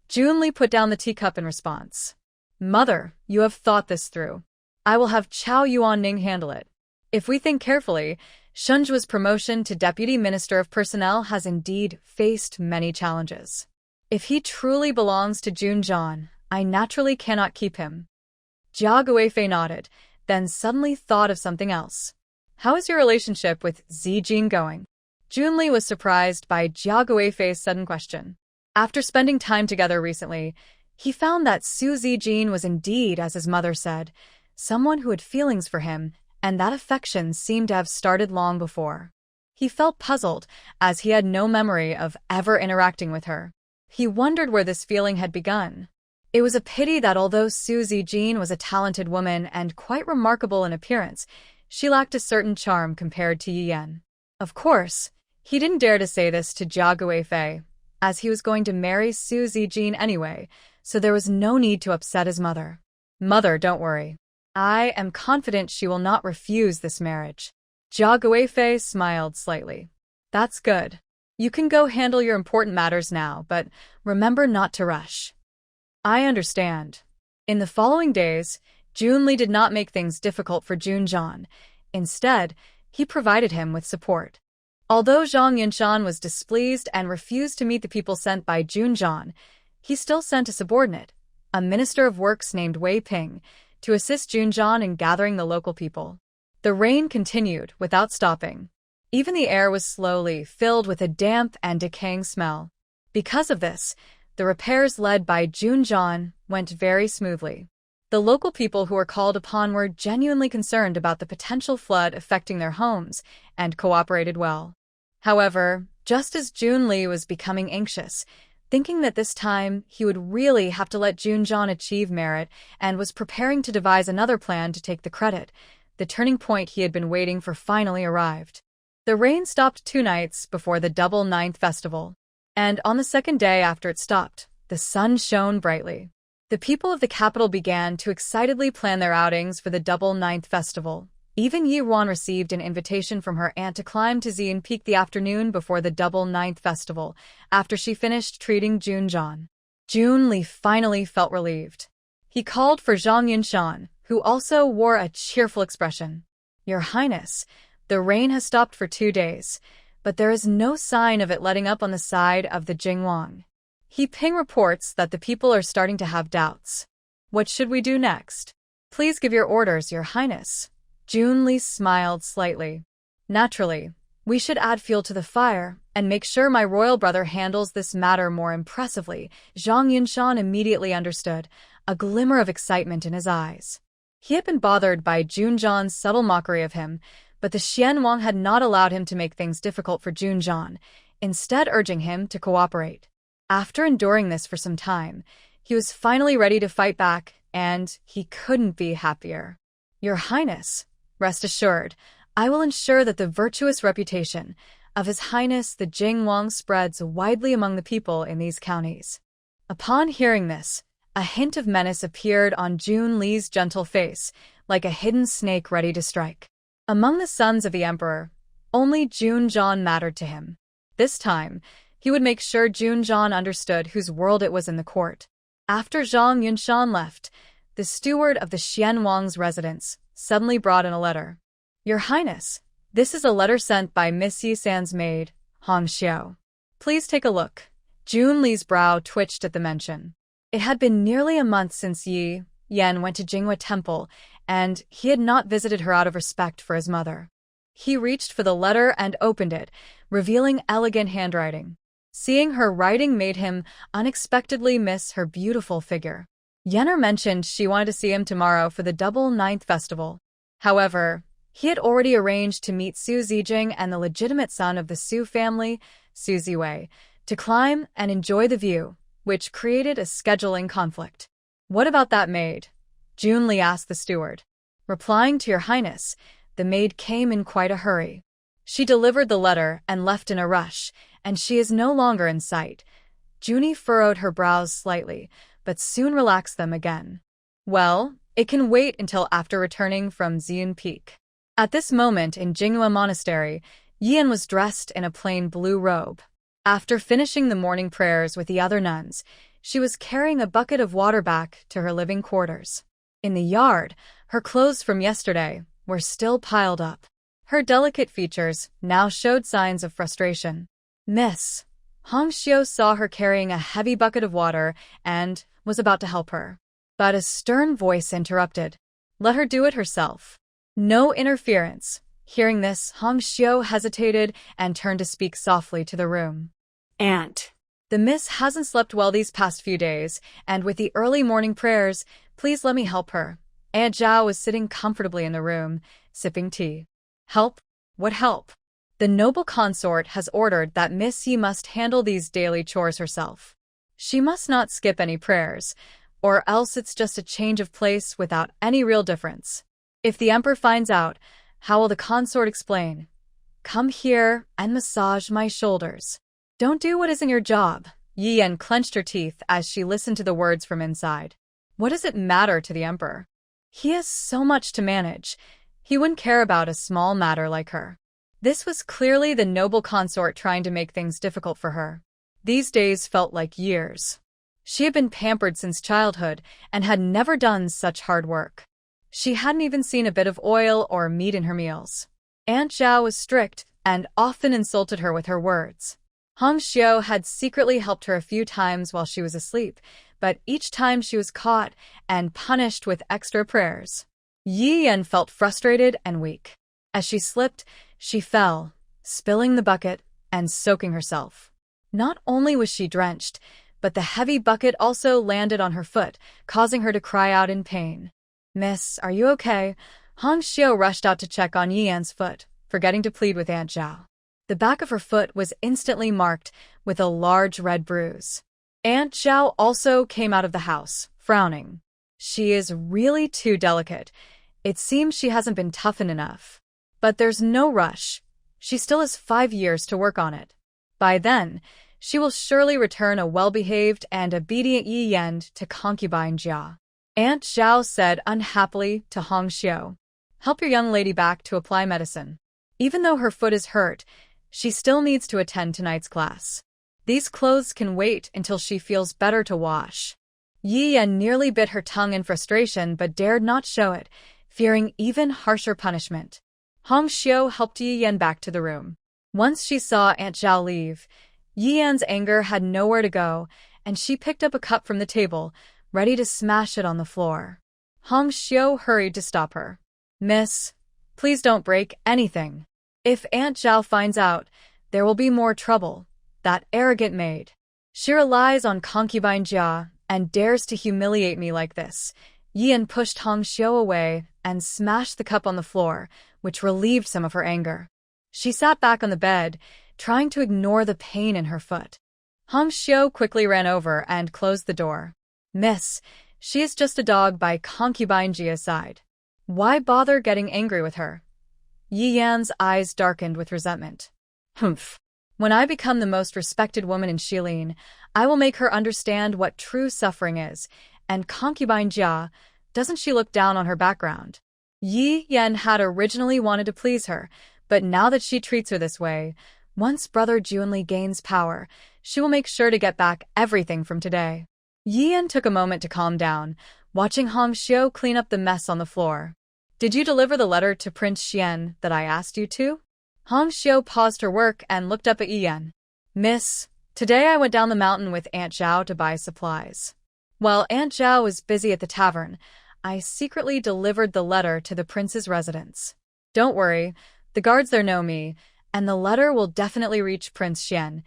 Junli put down the teacup in response. Mother, you have thought this through. I will have Chao Yuanning handle it. If we think carefully, Shenjua's promotion to Deputy Minister of Personnel has indeed faced many challenges. If he truly belongs to Junjan, I naturally cannot keep him. Jia Guifei nodded, then suddenly thought of something else. How is your relationship with Jing going? Junli was surprised by Jia Guifei's sudden question. After spending time together recently, he found that Su Zijin was indeed, as his mother said, someone who had feelings for him, and that affection seemed to have started long before. He felt puzzled, as he had no memory of ever interacting with her. He wondered where this feeling had begun. It was a pity that although Su Zijin was a talented woman and quite remarkable in appearance, she lacked a certain charm compared to Yi Yan. Of course, he didn't dare to say this to Jia Guifei, as he was going to marry Su Zijin anyway, so there was no need to upset his mother. Mother, don't worry. I am confident she will not refuse this marriage. Jia Guifei smiled slightly. That's good. You can go handle your important matters now, but remember not to rush. I understand. In the following days, Junli did not make things difficult for Junjan. Instead, he provided him with support. Although Zhang Yinshan was displeased and refused to meet the people sent by Junjan, he still sent a subordinate, a minister of works named Wei Ping, to assist Junjan in gathering the local people. The rain continued without stopping. Even the air was slowly filled with a damp and decaying smell. Because of this, the repairs led by Junjan went very smoothly. The local people who were called upon were genuinely concerned about the potential flood affecting their homes and cooperated well. However, just as Junli was becoming anxious, thinking that this time he would really have to let Junjan achieve merit and was preparing to devise another plan to take the credit, the turning point he had been waiting for finally arrived. The rain stopped 2 nights before the double 9th festival, and on the second day after it stopped, the sun shone brightly. The people of the capital began to excitedly plan their outings for the double 9th festival. Even Yi Ruan received an invitation from her aunt to climb to Xian Peak the afternoon before the double 9th festival, after she finished treating Junjan. Junli finally felt relieved. He called for Zhang Yinshan, who also wore a cheerful expression. Your Highness, the rain has stopped for 2 days, but there is no sign of it letting up on the side of the Jingwang. He Ping reports that the people are starting to have doubts. What should we do next? Please give your orders, Your Highness. Junli smiled slightly. Naturally, we should add fuel to the fire and make sure my royal brother handles this matter more impressively. Zhang Yinshan immediately understood, a glimmer of excitement in his eyes. He had been bothered by Junjan's subtle mockery of him, but the Xianwang had not allowed him to make things difficult for Junjan, instead urging him to cooperate. After enduring this for some time, he was finally ready to fight back, and he couldn't be happier. Your Highness, rest assured, I will ensure that the virtuous reputation of His Highness the Jingwang spreads widely among the people in these counties. Upon hearing this, a hint of menace appeared on Junli's gentle face, like a hidden snake ready to strike. Among the sons of the emperor, only Junjan mattered to him. This time, he would make sure Junjan understood whose world it was in the court. After Zhang Yinshan left, the steward of the Xianwang's residence suddenly brought in a letter. Your Highness, this is a letter sent by Miss Yisan's maid, Hong Xiao. Please take a look. Junli's brow twitched at the mention. It had been nearly a month since Yi Yan went to Jinghua Temple, and he had not visited her out of respect for his mother. He reached for the letter and opened it, revealing elegant handwriting. Seeing her writing made him unexpectedly miss her beautiful figure. Yenner mentioned she wanted to see him tomorrow for the Double Ninth Festival. However, he had already arranged to meet Su Zijing and the legitimate son of the Su family, Su Ziwei, to climb and enjoy the view, which created a scheduling conflict. "What about that maid?" Junli asked the steward. Replying to Your Highness, the maid came in quite a hurry. She delivered the letter and left in a rush, and she is no longer in sight. Junie furrowed her brows slightly, but soon relaxed them again. Well, it can wait until after returning from Xian Peak. At this moment in Jinghua Monastery, Yian was dressed in a plain blue robe. After finishing the morning prayers with the other nuns, she was carrying a bucket of water back to her living quarters. In the yard, her clothes from yesterday were still piled up. Her delicate features now showed signs of frustration. "Miss." Hong Xiu saw her carrying a heavy bucket of water and was about to help her. But a stern voice interrupted. "Let her do it herself. No interference." Hearing this, Hong Xiu hesitated and turned to speak softly to the room. "Aunt, the miss hasn't slept well these past few days, and with the early morning prayers, please let me help her." Aunt Zhao was sitting comfortably in the room, sipping tea. "Help? What help?" "The noble consort has ordered that Miss Yi must handle these daily chores herself. She must not skip any prayers, or else it's just a change of place without any real difference. If the emperor finds out, how will the consort explain? Come here and massage my shoulders. Don't do what isn't your job." Yi Yan clenched her teeth as she listened to the words from inside. What does it matter to the emperor? He has so much to manage. He wouldn't care about a small matter like her. This was clearly the noble consort trying to make things difficult for her. These days felt like years. She had been pampered since childhood and had never done such hard work. She hadn't even seen a bit of oil or meat in her meals. Aunt Zhao was strict and often insulted her with her words. Hong Xiu had secretly helped her a few times while she was asleep, but each time she was caught and punished with extra prayers. Yi Yan felt frustrated and weak. As she slipped, she fell, spilling the bucket and soaking herself. Not only was she drenched, but the heavy bucket also landed on her foot, causing her to cry out in pain. "Miss, are you okay?" Hong Xiu rushed out to check on Yi Yan's foot, forgetting to plead with Aunt Zhao. The back of her foot was instantly marked with a large red bruise. Aunt Zhao also came out of the house, frowning. She is really too delicate. It seems she hasn't been toughened enough. But there's no rush. She still has 5 years to work on it. By then, she will surely return a well-behaved and obedient Yi Yan to concubine Jia. Aunt Zhao said unhappily to Hong Xiu, "Help your young lady back to apply medicine. Even though her foot is hurt, she still needs to attend tonight's class. These clothes can wait until she feels better to wash." Yi Yan nearly bit her tongue in frustration but dared not show it, fearing even harsher punishment. Hong Xiu helped Yi Yan back to the room. Once she saw Aunt Zhao leave, Yi Yan's anger had nowhere to go, and she picked up a cup from the table, ready to smash it on the floor. Hong Xiu hurried to stop her. "Miss, please don't break anything. If Aunt Zhao finds out, there will be more trouble. That arrogant maid. She relies on concubine Jia and dares to humiliate me like this." Yi Yan pushed Hong Xiu away and smashed the cup on the floor, which relieved some of her anger. She sat back on the bed, trying to ignore the pain in her foot. Hong Xiu quickly ran over and closed the door. "Miss, she is just a dog by concubine Jia's side. Why bother getting angry with her?" Yi Yan's eyes darkened with resentment. "Humph. When I become the most respected woman in Shilin, I will make her understand what true suffering is, and concubine Jia, doesn't she look down on her background?" Yi Yan had originally wanted to please her, but now that she treats her this way, once Brother Junli gains power, she will make sure to get back everything from today. Yi Yan took a moment to calm down, watching Hong Xiu clean up the mess on the floor. "Did you deliver the letter to Prince Xian that I asked you to?" Hong Xiu paused her work and looked up at Yi Yan. "Miss, today I went down the mountain with Aunt Zhao to buy supplies. While Aunt Zhao was busy at the tavern, I secretly delivered the letter to the prince's residence. Don't worry, the guards there know me, and the letter will definitely reach Prince Xian.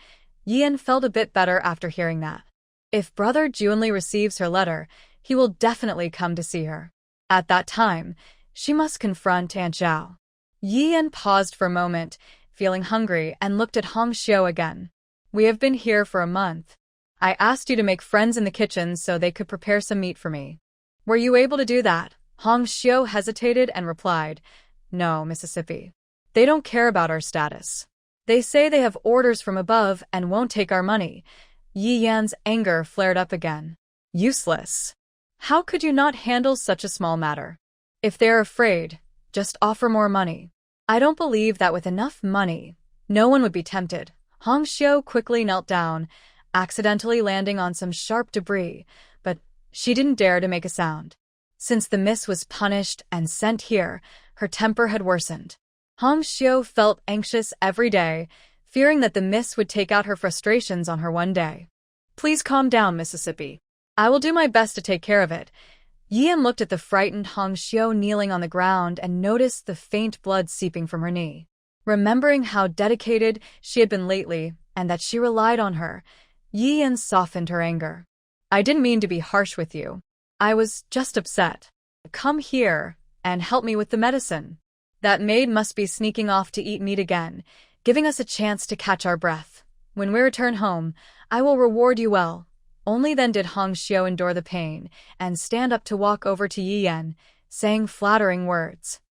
Yian felt a bit better after hearing that. If Brother Junli receives her letter, he will definitely come to see her. At that time, she must confront Aunt Zhao. Yian paused for a moment, feeling hungry, and looked at Hong Xiu again. We have been here for a month. I asked you to make friends in the kitchen so they could prepare some meat for me. Were you able to do that? Hong Xiu hesitated and replied, No, Mississippi. They don't care about our status. They say they have orders from above and won't take our money. Yi Yan's anger flared up again. Useless. How could you not handle such a small matter? If they're afraid, just offer more money. I don't believe that with enough money, no one would be tempted. Hong Xiu quickly knelt down, accidentally landing on some sharp debris, but she didn't dare to make a sound. Since the miss was punished and sent here, her temper had worsened. Hong Xiu felt anxious every day, fearing that the miss would take out her frustrations on her one day. Please calm down, Mississippi. I will do my best to take care of it. Yian looked at the frightened Hong Xiu kneeling on the ground and noticed the faint blood seeping from her knee. Remembering how dedicated she had been lately and that she relied on her, Yian softened her anger. I didn't mean to be harsh with you. I was just upset. Come here and help me with the medicine. That maid must be sneaking off to eat meat again, giving us a chance to catch our breath. When we return home, I will reward you well. Only then did Hong Xiu endure the pain and stand up to walk over to Yi Yan, saying flattering words.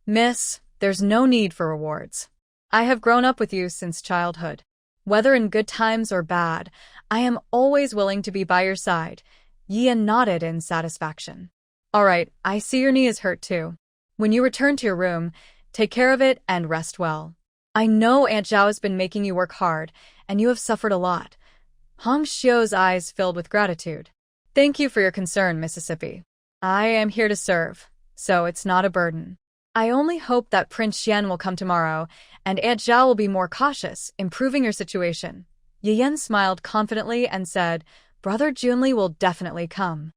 Miss, there's no need for rewards. I have grown up with you since childhood. Whether in good times or bad, I am always willing to be by your side. Yi Yan nodded in satisfaction. All right, I see your knee is hurt too. When you return to your room, take care of it and rest well. I know Aunt Zhao has been making you work hard, and you have suffered a lot. Hong Xiu's eyes filled with gratitude. Thank you for your concern, Mississippi. I am here to serve, so it's not a burden. I only hope that Prince Xian will come tomorrow, and Aunt Zhao will be more cautious, improving your situation. Yi Yan smiled confidently and said, Brother Junli will definitely come.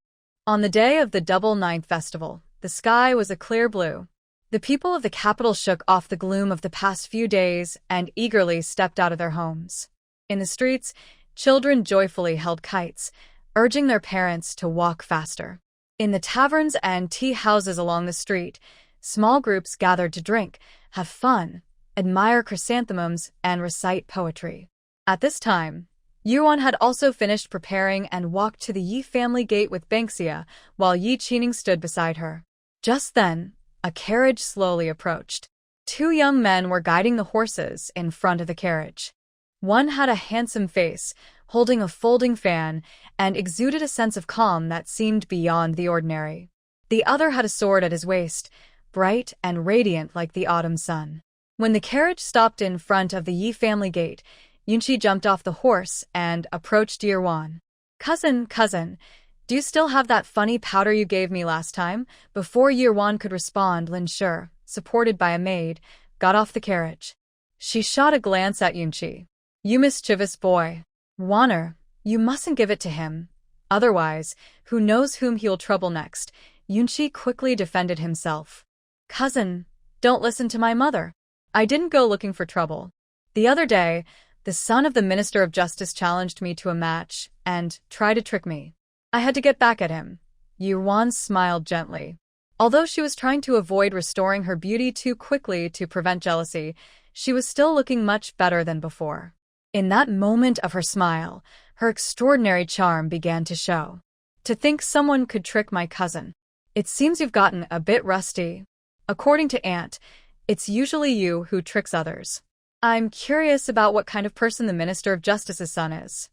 On the day of the Double Ninth Festival, the sky was a clear blue. The people of the capital shook off the gloom of the past few days and eagerly stepped out of their homes. In the streets, children joyfully held kites, urging their parents to walk faster. In the taverns and tea houses along the street, small groups gathered to drink, have fun, admire chrysanthemums, and recite poetry. At this time, Yuan had also finished preparing and walked to the Yi family gate with Banksia, while Yi Qining stood beside her. Just then, a carriage slowly approached. Two young men were guiding the horses in front of the carriage. One had a handsome face, holding a folding fan, and exuded a sense of calm that seemed beyond the ordinary. The other had a sword at his waist, bright and radiant like the autumn sun. When the carriage stopped in front of the Yi family gate, Yunqi jumped off the horse and approached Yuan. Cousin, do you still have that funny powder you gave me last time? Before Yuan could respond, Lin Shi, supported by a maid, got off the carriage. She shot a glance at Yunqi. You mischievous boy. Wanner, you mustn't give it to him. Otherwise, who knows whom he'll trouble next. Yunqi quickly defended himself. Cousin, don't listen to my mother. I didn't go looking for trouble. The other day, the son of the Minister of Justice challenged me to a match and tried to trick me. I had to get back at him. Yuan smiled gently. Although she was trying to avoid restoring her beauty too quickly to prevent jealousy, she was still looking much better than before. In that moment of her smile, her extraordinary charm began to show. To think someone could trick my cousin. It seems you've gotten a bit rusty. According to Aunt, it's usually you who tricks others. I'm curious about what kind of person the Minister of Justice's son is.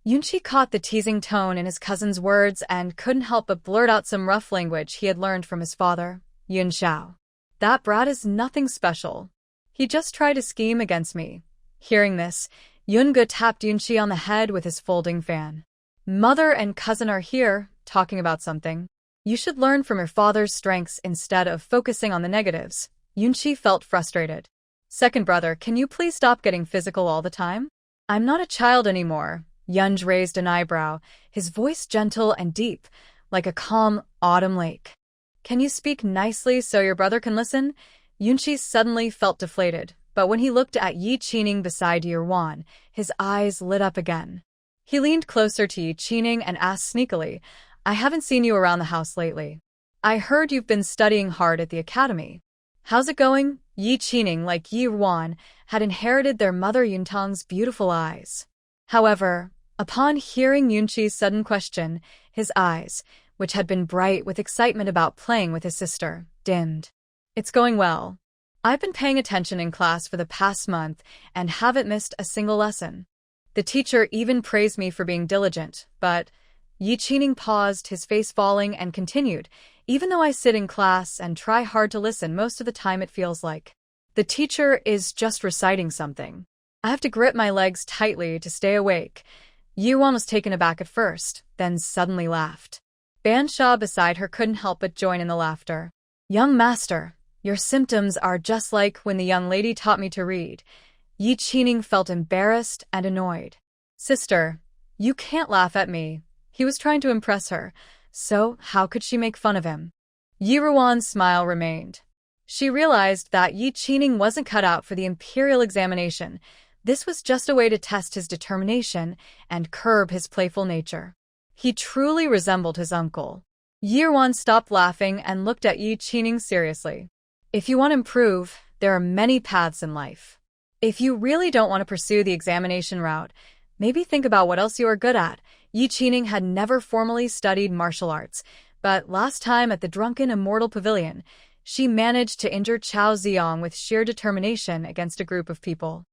Yunqi caught the teasing tone in his cousin's words and couldn't help but blurt out some rough language he had learned from his father, Yun Xiao. That brat is nothing special. He just tried to scheme against me. Hearing this, Yunge tapped Yunqi on the head with his folding fan. Mother and cousin are here, talking about something. You should learn from your father's strengths instead of focusing on the negatives. Yunqi felt frustrated. Second brother, can you please stop getting physical all the time? I'm not a child anymore. Yunge raised an eyebrow, his voice gentle and deep, like a calm autumn lake. Can you speak nicely so your brother can listen? Yunqi suddenly felt deflated, but when he looked at Yi Qining beside Yi Wan, his eyes lit up again. He leaned closer to Yi Qining and asked sneakily, I haven't seen you around the house lately. I heard you've been studying hard at the academy. How's it going? Yi Qining, like Yi Wan, had inherited their mother Yuntang's beautiful eyes. However, upon hearing Yunqi's sudden question, his eyes, which had been bright with excitement about playing with his sister, dimmed. It's going well. I've been paying attention in class for the past month and haven't missed a single lesson. The teacher even praised me for being diligent, but Yi Qining paused, his face falling, and continued, even though I sit in class and try hard to listen most of the time, it feels like the teacher is just reciting something. I have to grip my legs tightly to stay awake. Yi Wan was taken aback at first, then suddenly laughed. Ban Sha beside her couldn't help but join in the laughter. Young master, your symptoms are just like when the young lady taught me to read. Yi Qining felt embarrassed and annoyed. Sister, you can't laugh at me. He was trying to impress her, so how could she make fun of him? Yi Ruan's smile remained. She realized that Yi Qining wasn't cut out for the imperial examination. This was just a way to test his determination and curb his playful nature. He truly resembled his uncle. Yi Ruan stopped laughing and looked at Yi Qining seriously. If you want to improve, there are many paths in life. If you really don't want to pursue the examination route, maybe think about what else you are good at. Yi Qining had never formally studied martial arts, but last time at the Drunken Immortal Pavilion, she managed to injure Chao Ziyang with sheer determination against a group of people.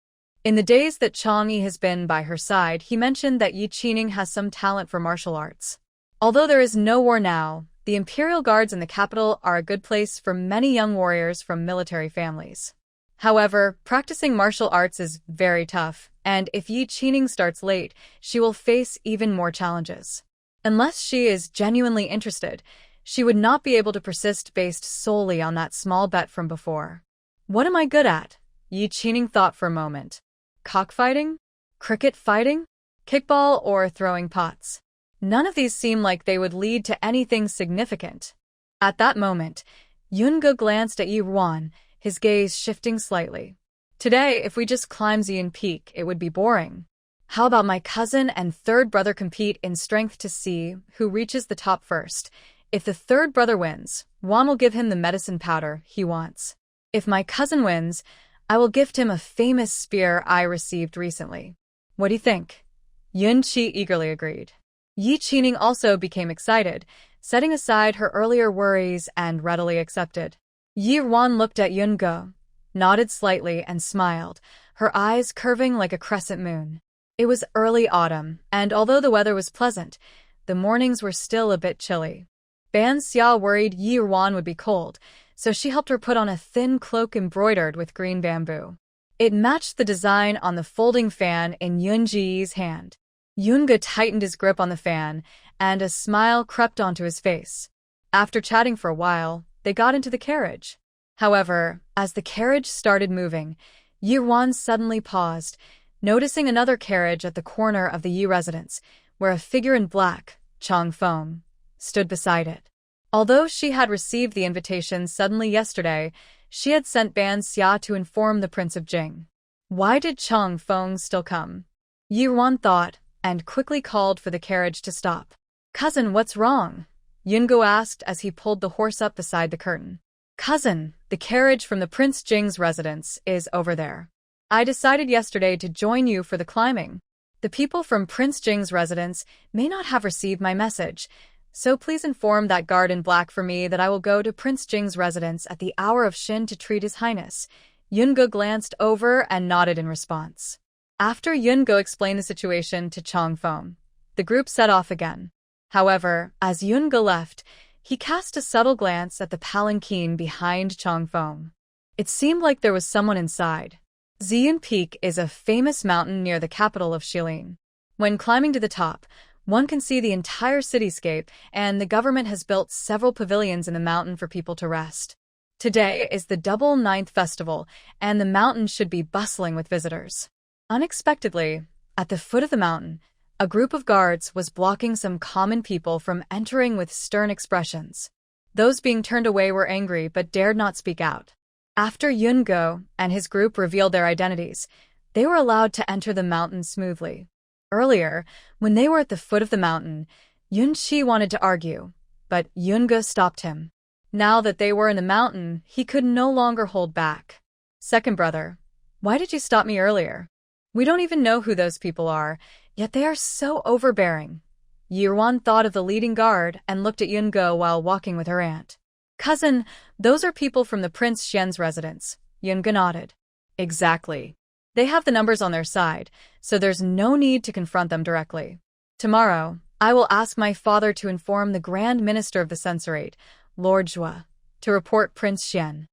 In the days that Chang'e has been by her side, he mentioned that Yi Qining has some talent for martial arts. Although there is no war now, the Imperial Guards in the capital are a good place for many young warriors from military families. However, practicing martial arts is very tough, and if Yi Qining starts late, she will face even more challenges. Unless she is genuinely interested, she would not be able to persist based solely on that small bet from before. What am I good at? Yi Qining thought for a moment. Cockfighting? Cricket fighting? Kickball or throwing pots? None of these seem like they would lead to anything significant. At that moment, Yunge glanced at Yi Ruan, his gaze shifting slightly. Today, if we just climb Xian Peak, it would be boring. How about my cousin and third brother compete in strength to see who reaches the top first? If the third brother wins, Wan will give him the medicine powder he wants. If my cousin wins, I will gift him a famous spear I received recently. What do you think? Yun Qi eagerly agreed. Yi Qining also became excited, setting aside her earlier worries and readily accepted. Yi Ruan looked at Yun Ge, nodded slightly and smiled, her eyes curving like a crescent moon. It was early autumn, and although the weather was pleasant, the mornings were still a bit chilly. Ban Xia worried Yi Ruan would be cold, so she helped her put on a thin cloak embroidered with green bamboo. It matched the design on the folding fan in Yun Ji's hand. Yunge tightened his grip on the fan, and a smile crept onto his face. After chatting for a while, they got into the carriage. However, as the carriage started moving, Yi Ruan suddenly paused, noticing another carriage at the corner of the Yi residence, where a figure in black, Chang Feng, stood beside it. Although she had received the invitation suddenly yesterday, she had sent Ban Xia to inform the Prince of Jing. Why did Chang Feng still come? Yi Ruan thought, and quickly called for the carriage to stop. Cousin, what's wrong? Yungo asked as he pulled the horse up beside the curtain. Cousin, the carriage from the Prince Jing's residence is over there. I decided yesterday to join you for the climbing. The people from Prince Jing's residence may not have received my message, so please inform that guard in black for me that I will go to Prince Jing's residence at the hour of Shin to treat His Highness. Yungo glanced over and nodded in response. After Yungo explained the situation to Chang Feng, the group set off again. However, as Yungo left, he cast a subtle glance at the palanquin behind Chang Feng. It seemed like there was someone inside. Xian Peak is a famous mountain near the capital of Shilin. When climbing to the top, one can see the entire cityscape, and the government has built several pavilions in the mountain for people to rest. Today is the Double Ninth Festival, and the mountain should be bustling with visitors. Unexpectedly, at the foot of the mountain, a group of guards was blocking some common people from entering with stern expressions. Those being turned away were angry but dared not speak out. After Yun-go and his group revealed their identities, they were allowed to enter the mountain smoothly. Earlier, when they were at the foot of the mountain, Yun-chi wanted to argue, but Yun-go stopped him. Now that they were in the mountain, he could no longer hold back. Second brother, why did you stop me earlier? We don't even know who those people are, yet they are so overbearing. Yirwan thought of the leading guard and looked at Yun-go while walking with her aunt. Cousin, those are people from the Prince Xian's residence. Yun-go nodded. Exactly. They have the numbers on their side, so there's no need to confront them directly. Tomorrow, I will ask my father to inform the Grand Minister of the Censorate, Lord Zhua, to report Prince Xian.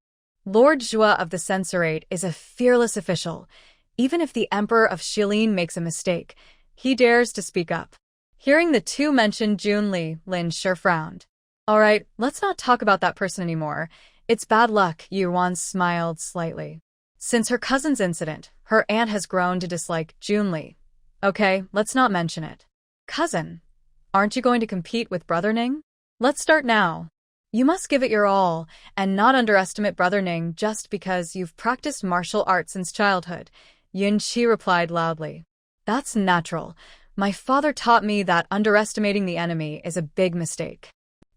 Lord Zhua of the Censorate is a fearless official. Even if the Emperor of Shilin makes a mistake, he dares to speak up. Hearing the two mention Junli, Lin sure frowned. All right, let's not talk about that person anymore. It's bad luck, Yuan smiled slightly. Since her cousin's incident, her aunt has grown to dislike Junli. Okay, let's not mention it. Cousin, aren't you going to compete with Brother Ning? Let's start now. You must give it your all, and not underestimate Brother Ning just because you've practiced martial arts since childhood, Yun-chi replied loudly. That's natural. My father taught me that underestimating the enemy is a big mistake.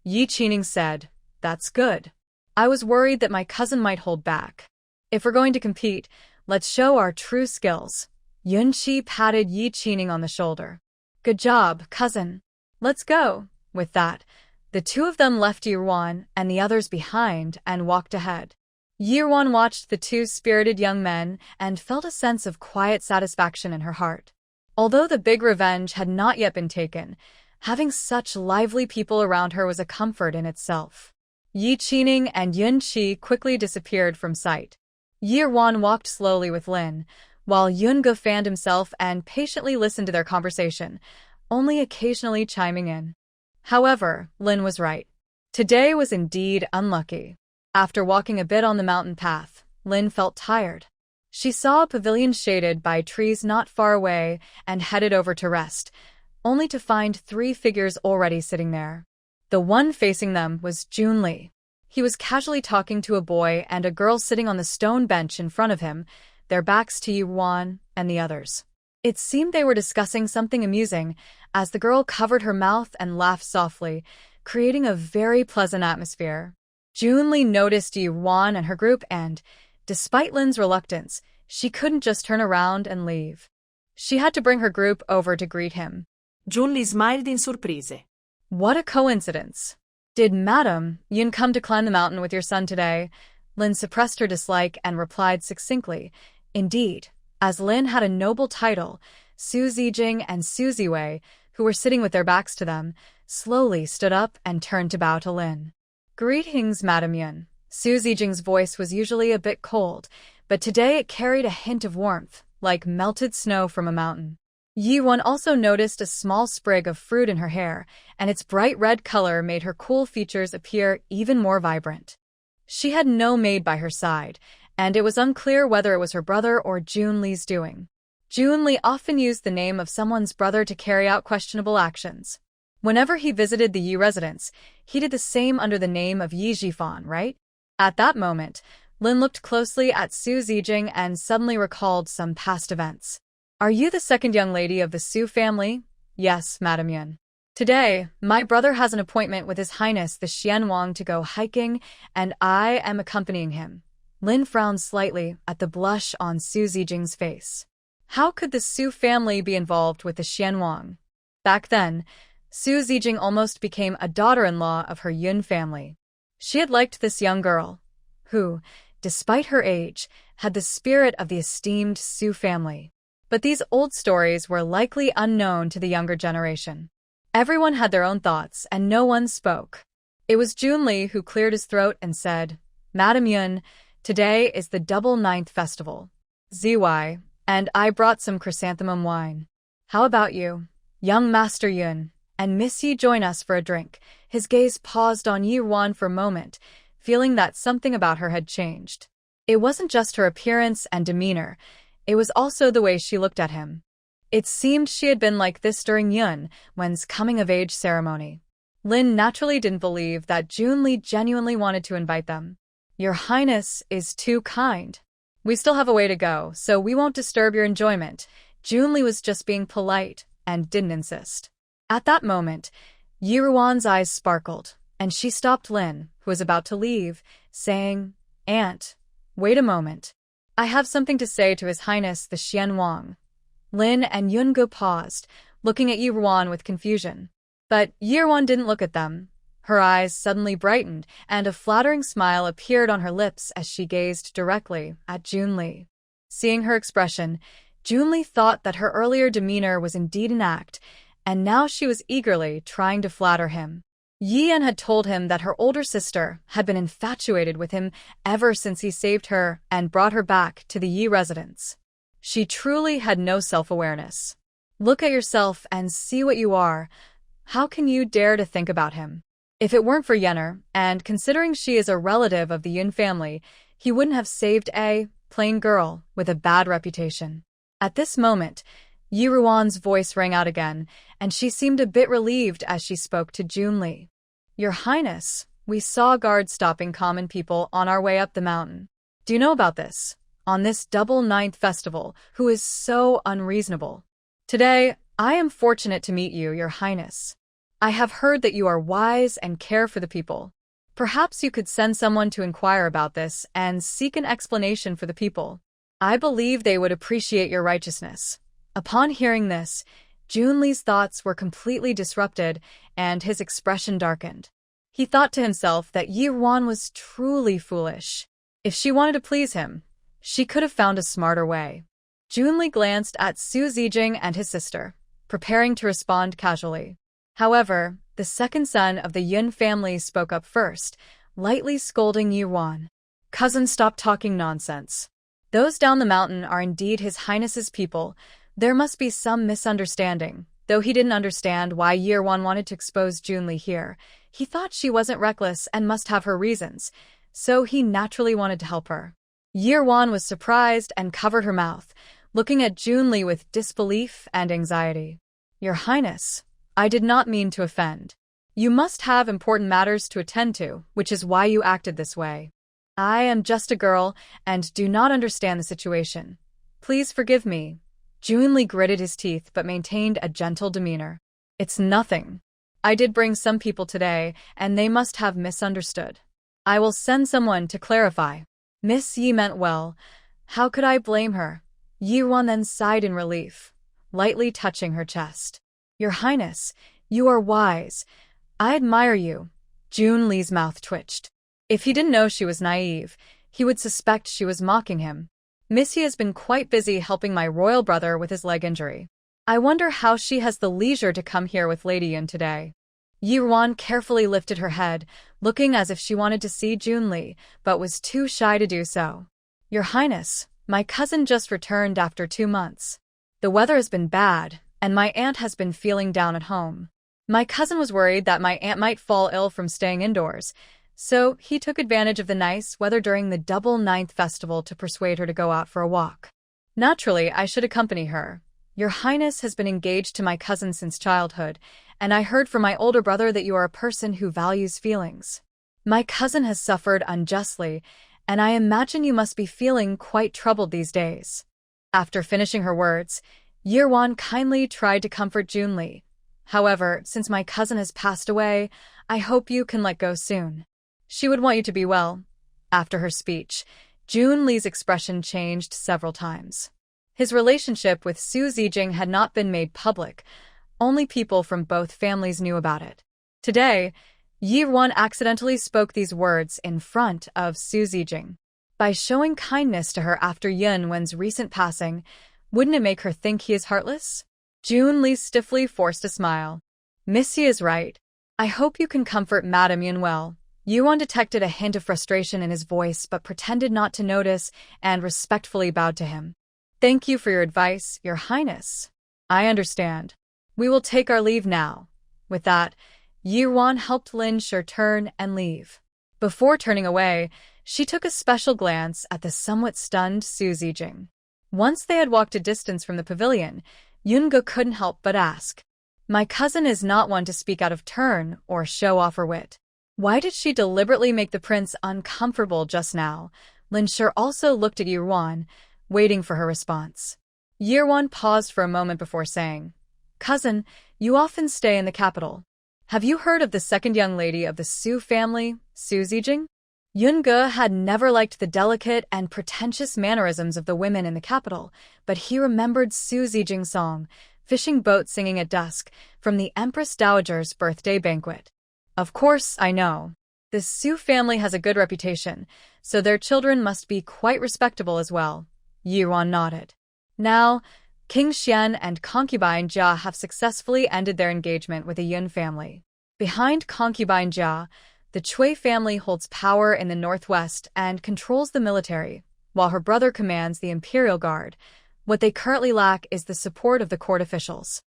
Yi Qining said, That's good. I was worried that my cousin might hold back. If we're going to compete, let's show our true skills. Yun-chi patted Yi Qining on the shoulder. Good job, cousin. Let's go. With that, the two of them left Yirwan and the others behind and walked ahead. Yirwan watched the two spirited young men and felt a sense of quiet satisfaction in her heart. Although the big revenge had not yet been taken, having such lively people around her was a comfort in itself. Yi Qining and Yun-chi quickly disappeared from sight. Yirwan walked slowly with Lin, while Yun-go fanned himself and patiently listened to their conversation, only occasionally chiming in. However, Lin was right. Today was indeed unlucky. After walking a bit on the mountain path, Lin felt tired. She saw a pavilion shaded by trees not far away and headed over to rest, only to find three figures already sitting there. The one facing them was Junli. He was casually talking to a boy and a girl sitting on the stone bench in front of him, their backs to Yuan and the others. It seemed they were discussing something amusing, as the girl covered her mouth and laughed softly, creating a very pleasant atmosphere. Junli noticed Yuan and her group and, despite Lin's reluctance, she couldn't just turn around and leave. She had to bring her group over to greet him. Junli smiled in surprise. What a coincidence. Did Madam Yun come to climb the mountain with your son today? Lin suppressed her dislike and replied succinctly, Indeed. As Lin had a noble title, Su Zijing and Su Ziwei, who were sitting with their backs to them, slowly stood up and turned to bow to Lin. Greetings, Madam Yun. Su Zijing's voice was usually a bit cold, but today it carried a hint of warmth, like melted snow from a mountain. Yi-won also noticed a small sprig of fruit in her hair, and its bright red color made her cool features appear even more vibrant. She had no maid by her side, and it was unclear whether it was her brother or Junli's doing. Junli often used the name of someone's brother to carry out questionable actions. Whenever he visited the Yi residence, he did the same under the name of Yi Jifan, right? At that moment, Lin looked closely at Su Zijing and suddenly recalled some past events. Are you the second young lady of the Su family? Yes, Madam Yun. Today, my brother has an appointment with His Highness the Xianwang to go hiking, and I am accompanying him. Lin frowned slightly at the blush on Su Zijing's face. How could the Su family be involved with the Xianwang? Back then, Su Zijing almost became a daughter-in-law of her Yun family. She had liked this young girl, who, despite her age, had the spirit of the esteemed Su family. But these old stories were likely unknown to the younger generation. Everyone had their own thoughts, and no one spoke. It was Junli who cleared his throat and said, Madam Yun, today is the Double Ninth Festival. ZY, and I brought some chrysanthemum wine. How about you, young Master Yun, and Miss Yi join us for a drink? His gaze paused on Yi Wan for a moment, feeling that something about her had changed. It wasn't just her appearance and demeanor, it was also the way she looked at him. It seemed she had been like this during Yun Wen's coming-of-age ceremony. Lin naturally didn't believe that Junli genuinely wanted to invite them. Your Highness is too kind. We still have a way to go, so we won't disturb your enjoyment. Junli was just being polite and didn't insist. At that moment, Yiruan's eyes sparkled, and she stopped Lin, who was about to leave, saying, "Aunt, wait a moment. I have something to say to His Highness the Xian Wang." Lin and Yungu paused, looking at Yiruan with confusion. But Yiruan didn't look at them. Her eyes suddenly brightened, and a flattering smile appeared on her lips as she gazed directly at Junli. Seeing her expression, Junli thought that her earlier demeanor was indeed an act, and now she was eagerly trying to flatter him. Yian had told him that her older sister had been infatuated with him ever since he saved her and brought her back to the Yi residence. She truly had no self-awareness. Look at yourself and see what you are. How can you dare to think about him? If it weren't for Yenner, and considering she is a relative of the Yun family, he wouldn't have saved a plain girl with a bad reputation. At this moment, Yiruan's voice rang out again, and she seemed a bit relieved as she spoke to Junli. "Your Highness, we saw guards stopping common people on our way up the mountain. Do you know about this? On this double ninth festival, who is so unreasonable? Today, I am fortunate to meet you, Your Highness. I have heard that you are wise and care for the people. Perhaps you could send someone to inquire about this and seek an explanation for the people. I believe they would appreciate your righteousness." Upon hearing this, Junli's thoughts were completely disrupted and his expression darkened. He thought to himself that Yiruan was truly foolish. If she wanted to please him, she could have found a smarter way. Junli glanced at Su Zijing and his sister, preparing to respond casually. However, the second son of the Yun family spoke up first, lightly scolding Yiruan. "Cousin, stop talking nonsense. Those down the mountain are indeed His Highness's people. There must be some misunderstanding." Though he didn't understand why Yiruan wanted to expose Junli here, he thought she wasn't reckless and must have her reasons, so he naturally wanted to help her. Yiruan was surprised and covered her mouth, looking at Junli with disbelief and anxiety. "Your Highness, I did not mean to offend. You must have important matters to attend to, which is why you acted this way. I am just a girl and do not understand the situation. Please forgive me." Junli gritted his teeth but maintained a gentle demeanor. "It's nothing. I did bring some people today, and they must have misunderstood. I will send someone to clarify." Miss Yi meant well. How could I blame her? Yiruan then sighed in relief, lightly touching her chest. "Your Highness, you are wise. I admire you." Junli's mouth twitched. If he didn't know she was naive, he would suspect she was mocking him. "Missy has been quite busy helping my royal brother with his leg injury. I wonder how she has the leisure to come here with Lady Yun today." Yiruan carefully lifted her head, looking as if she wanted to see Junli, but was too shy to do so. "Your Highness, my cousin just returned after 2 months. The weather has been bad, and my aunt has been feeling down at home. My cousin was worried that my aunt might fall ill from staying indoors, so he took advantage of the nice weather during the double ninth festival to persuade her to go out for a walk. Naturally, I should accompany her. Your Highness has been engaged to my cousin since childhood, and I heard from my older brother that you are a person who values feelings. My cousin has suffered unjustly, and I imagine you must be feeling quite troubled these days." After finishing her words, Yiruan kindly tried to comfort Junli. "However, since my cousin has passed away, I hope you can let go soon. She would want you to be well." After her speech, Junli's expression changed several times. His relationship with Su Zijing had not been made public. Only people from both families knew about it. Today, Yiruan accidentally spoke these words in front of Su Zijing. By showing kindness to her after Yun Wen's recent passing, wouldn't it make her think he is heartless? Junli stiffly forced a smile. "Missy is right. I hope you can comfort Madame Yun well." Yiruan detected a hint of frustration in his voice but pretended not to notice and respectfully bowed to him. "Thank you for your advice, Your Highness. I understand. We will take our leave now." With that, Yiruan helped Lin Shi turn and leave. Before turning away, she took a special glance at the somewhat stunned Su Zijing. Once they had walked a distance from the pavilion, Yungu couldn't help but ask, My cousin is not one to speak out of turn or show off her wit. Why did she deliberately make the prince uncomfortable just now? Lin Shi also looked at Yuan, waiting for her response. Yuan paused for a moment before saying, "Cousin, you often stay in the capital. Have you heard of the second young lady of the Su family, Su Zijing?" Yunge had never liked the delicate and pretentious mannerisms of the women in the capital, but he remembered Su Zijing's song, Fishing Boat Singing at Dusk, from the Empress Dowager's birthday banquet. "Of course, I know. The Su family has a good reputation, so their children must be quite respectable as well." Yuan nodded. Now, King Xian and concubine Jia have successfully ended their engagement with the Yun family. Behind concubine Jia, the Cui family holds power in the northwest and controls the military, while her brother commands the Imperial Guard. What they currently lack is the support of the court officials.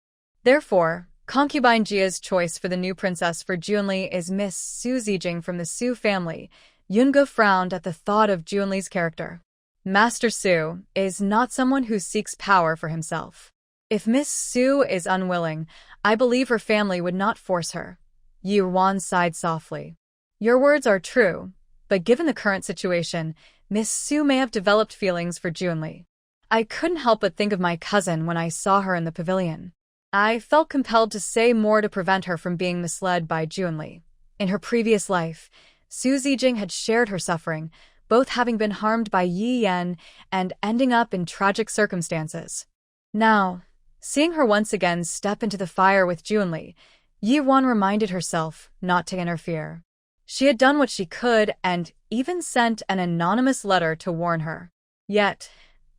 Therefore, concubine Jia's choice for the new princess for Junli is Miss Su Zijing from the Su family. Yunge frowned at the thought of Junli's character. Master Su is not someone who seeks power for himself. If Miss Su is unwilling, I believe her family would not force her. Yuan sighed softly. Your words are true, but given the current situation, Miss Su may have developed feelings for Junli. I couldn't help but think of my cousin when I saw her in the pavilion. I felt compelled to say more to prevent her from being misled by Junli. In her previous life, Su Zijing had shared her suffering, both having been harmed by Yi Yan and ending up in tragic circumstances. Now, seeing her once again step into the fire with Junli, Yuan reminded herself not to interfere. She had done what she could and even sent an anonymous letter to warn her. Yet,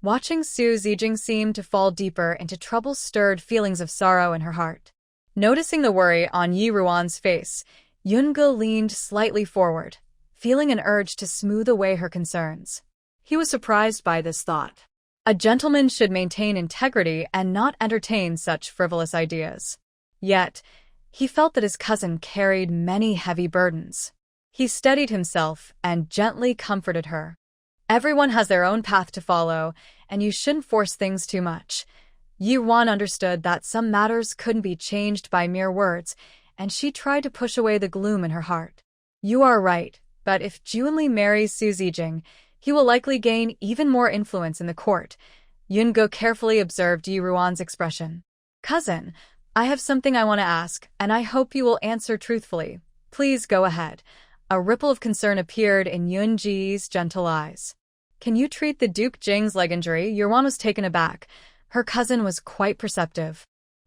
watching Su Zijing seem to fall deeper into trouble stirred feelings of sorrow in her heart. Noticing the worry on Yi Ruan's face, Yunge leaned slightly forward, feeling an urge to smooth away her concerns. He was surprised by this thought. A gentleman should maintain integrity and not entertain such frivolous ideas. Yet, he felt that his cousin carried many heavy burdens. He steadied himself and gently comforted her. Everyone has their own path to follow, and you shouldn't force things too much. Yuan understood that some matters couldn't be changed by mere words, and she tried to push away the gloom in her heart. You are right, but if Junli marries Su Zijing, he will likely gain even more influence in the court. Yunge carefully observed Yi Ruan's expression. Cousin, I have something I want to ask, and I hope you will answer truthfully. Please go ahead. A ripple of concern appeared in Yun Ji's gentle eyes. Can you treat the Duke Jing's leg injury? Yuan was taken aback. Her cousin was quite perceptive.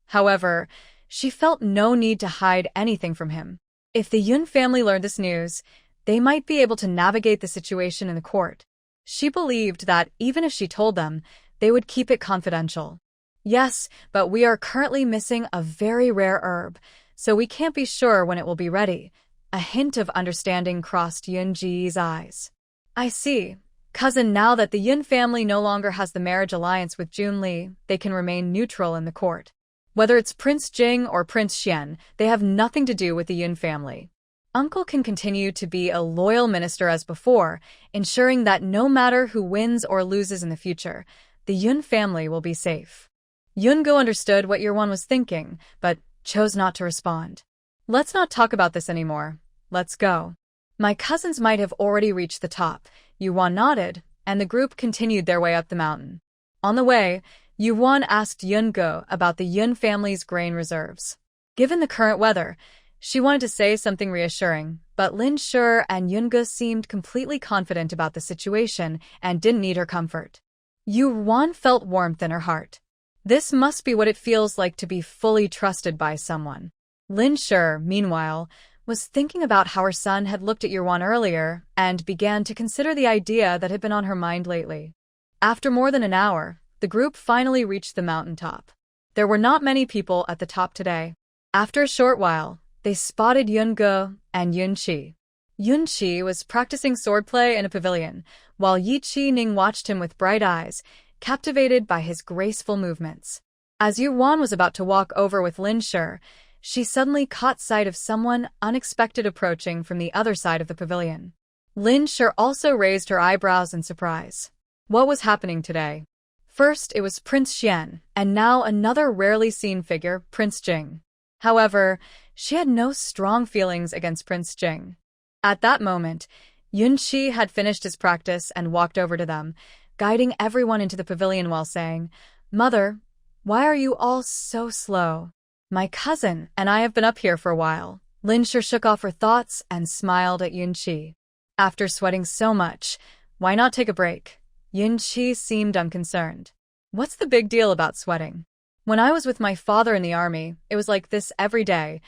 However, she felt no need to hide anything from him. If the Yun family learned this news, they might be able to navigate the situation in the court. She believed that even if she told them, they would keep it confidential. Yes, but we are currently missing a very rare herb, so we can't be sure when it will be ready. A hint of understanding crossed Yun Ji's eyes. I see. Cousin, now that the Yun family no longer has the marriage alliance with Junli, they can remain neutral in the court. Whether it's Prince Jing or Prince Xian, they have nothing to do with the Yun family. Uncle can continue to be a loyal minister as before, ensuring that no matter who wins or loses in the future, the Yun family will be safe. Yungo understood what Yuan was thinking, but chose not to respond. Let's not talk about this anymore. Let's go. My cousins might have already reached the top. Yuan nodded, and the group continued their way up the mountain. On the way, Yuan asked Yungo about the Yun family's grain reserves. Given the current weather, she wanted to say something reassuring, but Lin Shi and Yunge seemed completely confident about the situation and didn't need her comfort. Yuan felt warmth in her heart. This must be what it feels like to be fully trusted by someone. Lin Shi, meanwhile, was thinking about how her son had looked at Yuan earlier and began to consider the idea that had been on her mind lately. After more than an hour, the group finally reached the mountaintop. There were not many people at the top today. After a short while, they spotted Yunge and Yun Qi. Yun Qi was practicing swordplay in a pavilion, while Yi Qi Ning watched him with bright eyes, captivated by his graceful movements. As Yuan was about to walk over with Lin Shi, she suddenly caught sight of someone unexpected approaching from the other side of the pavilion. Lin Shi also raised her eyebrows in surprise. What was happening today? First, it was Prince Xian, and now another rarely seen figure, Prince Jing. However, she had no strong feelings against Prince Jing. At that moment, Yunqi had finished his practice and walked over to them, guiding everyone into the pavilion while saying, "Mother, why are you all so slow? My cousin and I have been up here for a while." Lin Shi shook off her thoughts and smiled at Yunqi. After sweating so much, why not take a break? Yunqi seemed unconcerned. What's the big deal about sweating? When I was with my father in the army, it was like this every day.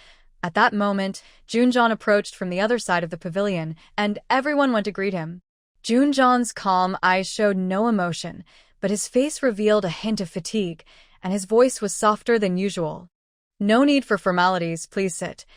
At that moment, Junjan approached from the other side of the pavilion, and everyone went to greet him. Junjan's calm eyes showed no emotion, but his face revealed a hint of fatigue, and his voice was softer than usual. "No need for formalities, please sit."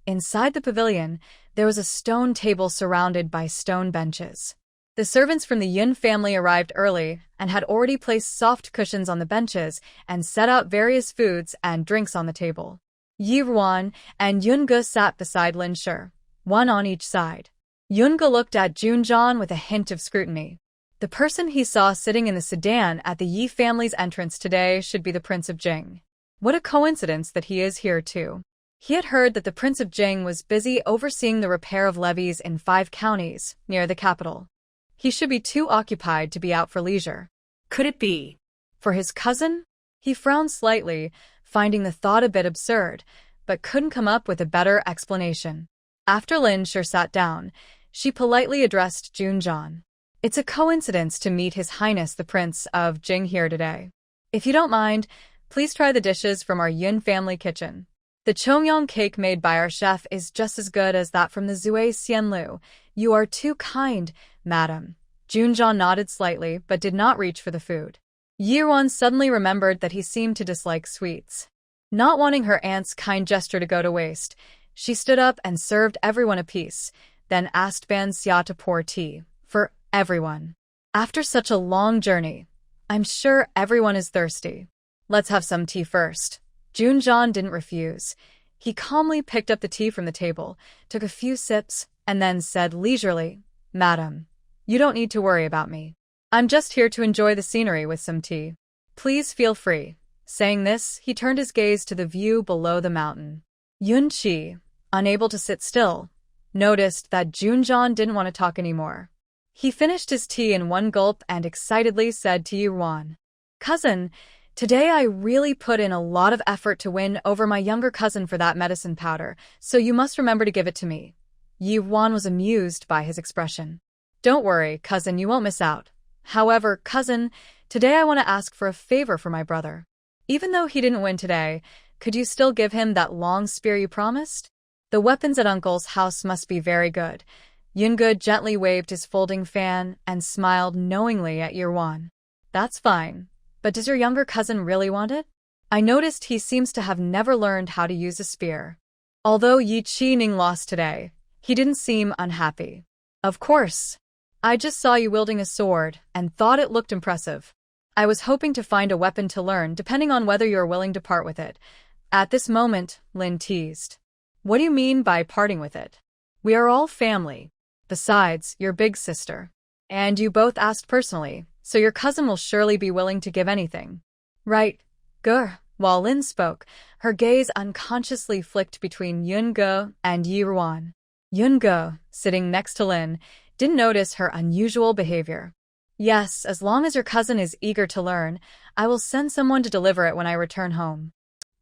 Inside the pavilion, there was a stone table surrounded by stone benches. The servants from the Yun family arrived early and had already placed soft cushions on the benches and set out various foods and drinks on the table. Yi Ruan and Yunge sat beside Lin Shi, one on each side. Yunge looked at Junjan with a hint of scrutiny. The person he saw sitting in the sedan at the Yi family's entrance today should be the Prince of Jing. What a coincidence that he is here too. He had heard that the Prince of Jing was busy overseeing the repair of levees in 5 counties near the capital. He should be too occupied to be out for leisure. Could it be for his cousin? He frowned slightly, finding the thought a bit absurd, but couldn't come up with a better explanation. After Lin Shi sat down, she politely addressed Junjan. "It's a coincidence to meet His Highness the Prince of Jing here today. If you don't mind, please try the dishes from our Yun family kitchen. The chongyang cake made by our chef is just as good as that from the Zui Xianlu. You are too kind, madam." Junjan nodded slightly but did not reach for the food. Yiruan suddenly remembered that he seemed to dislike sweets. Not wanting her aunt's kind gesture to go to waste, she stood up and served everyone a piece, then asked Ban Xia to pour tea for everyone. "After such a long journey, I'm sure everyone is thirsty. Let's have some tea first." Junjan didn't refuse. He calmly picked up the tea from the table, took a few sips, and then said leisurely, "Madam, you don't need to worry about me. I'm just here to enjoy the scenery with some tea. Please feel free." Saying this, he turned his gaze to the view below the mountain. Yunqi, unable to sit still, noticed that Junjan didn't want to talk anymore. He finished his tea in one gulp and excitedly said to Yuan, "Cousin, today I really put in a lot of effort to win over my younger cousin for that medicine powder, so you must remember to give it to me." Yuan was amused by his expression. "Don't worry, cousin, you won't miss out. However, cousin, today I want to ask for a favor for my brother. Even though he didn't win today, could you still give him that long spear you promised? The weapons at Uncle's house must be very good." Yunge gently waved his folding fan and smiled knowingly at Yuan. "That's fine. But does your younger cousin really want it? I noticed he seems to have never learned how to use a spear." Although Yi Qining lost today, he didn't seem unhappy. "Of course. I just saw you wielding a sword and thought it looked impressive. I was hoping to find a weapon to learn depending on whether you're willing to part with it." At this moment, Lin teased. "What do you mean by parting with it? We are all family. Besides, you're big sister. And you both asked personally, so your cousin will surely be willing to give anything. Right, Gur." While Lin spoke, her gaze unconsciously flicked between Yunge and Yiruan. Yunge, sitting next to Lin, didn't notice her unusual behavior. "Yes, as long as your cousin is eager to learn, I will send someone to deliver it when I return home."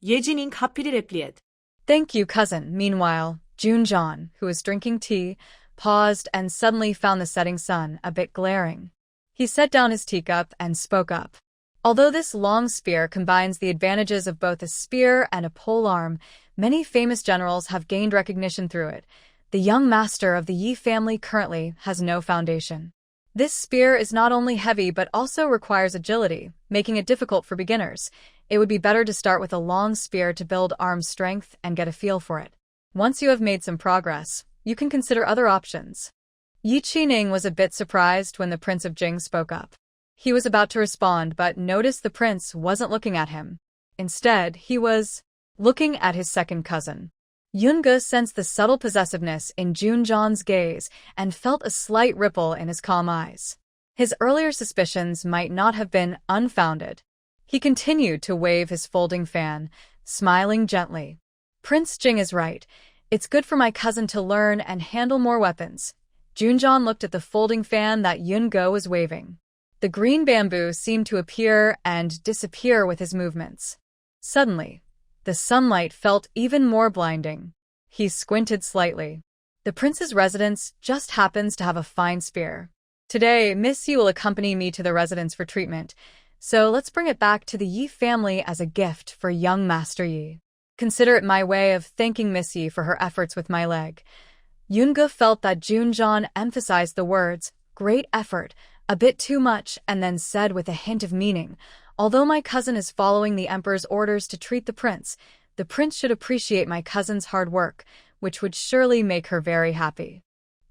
예진인 카피를 replied. "Thank you, cousin." Meanwhile, Junjan, who was drinking tea, paused and suddenly found the setting sun a bit glaring. He set down his teacup and spoke up. Although this long spear combines the advantages of both a spear and a polearm, many famous generals have gained recognition through it. The young master of the Yi family currently has no foundation. This spear is not only heavy but also requires agility, making it difficult for beginners. It would be better to start with a long spear to build arm strength and get a feel for it. Once you have made some progress, you can consider other options. Yi Qining was a bit surprised when the Prince of Jing spoke up. He was about to respond but noticed the prince wasn't looking at him. Instead, he was looking at his second cousin. Yunge sensed the subtle possessiveness in Junjan's gaze and felt a slight ripple in his calm eyes. His earlier suspicions might not have been unfounded. He continued to wave his folding fan, smiling gently. Prince Jing is right. It's good for my cousin to learn and handle more weapons. Junjan looked at the folding fan that Yun-go was waving. The green bamboo seemed to appear and disappear with his movements. Suddenly, the sunlight felt even more blinding. He squinted slightly. The prince's residence just happens to have a fine spear. Today, Miss Yi will accompany me to the residence for treatment, so let's bring it back to the Yi family as a gift for young Master Yi. Consider it my way of thanking Miss Yi for her efforts with my leg. Yun-go felt that Junjan emphasized the words, great effort, a bit too much, and then said with a hint of meaning, although my cousin is following the emperor's orders to treat the prince should appreciate my cousin's hard work, which would surely make her very happy.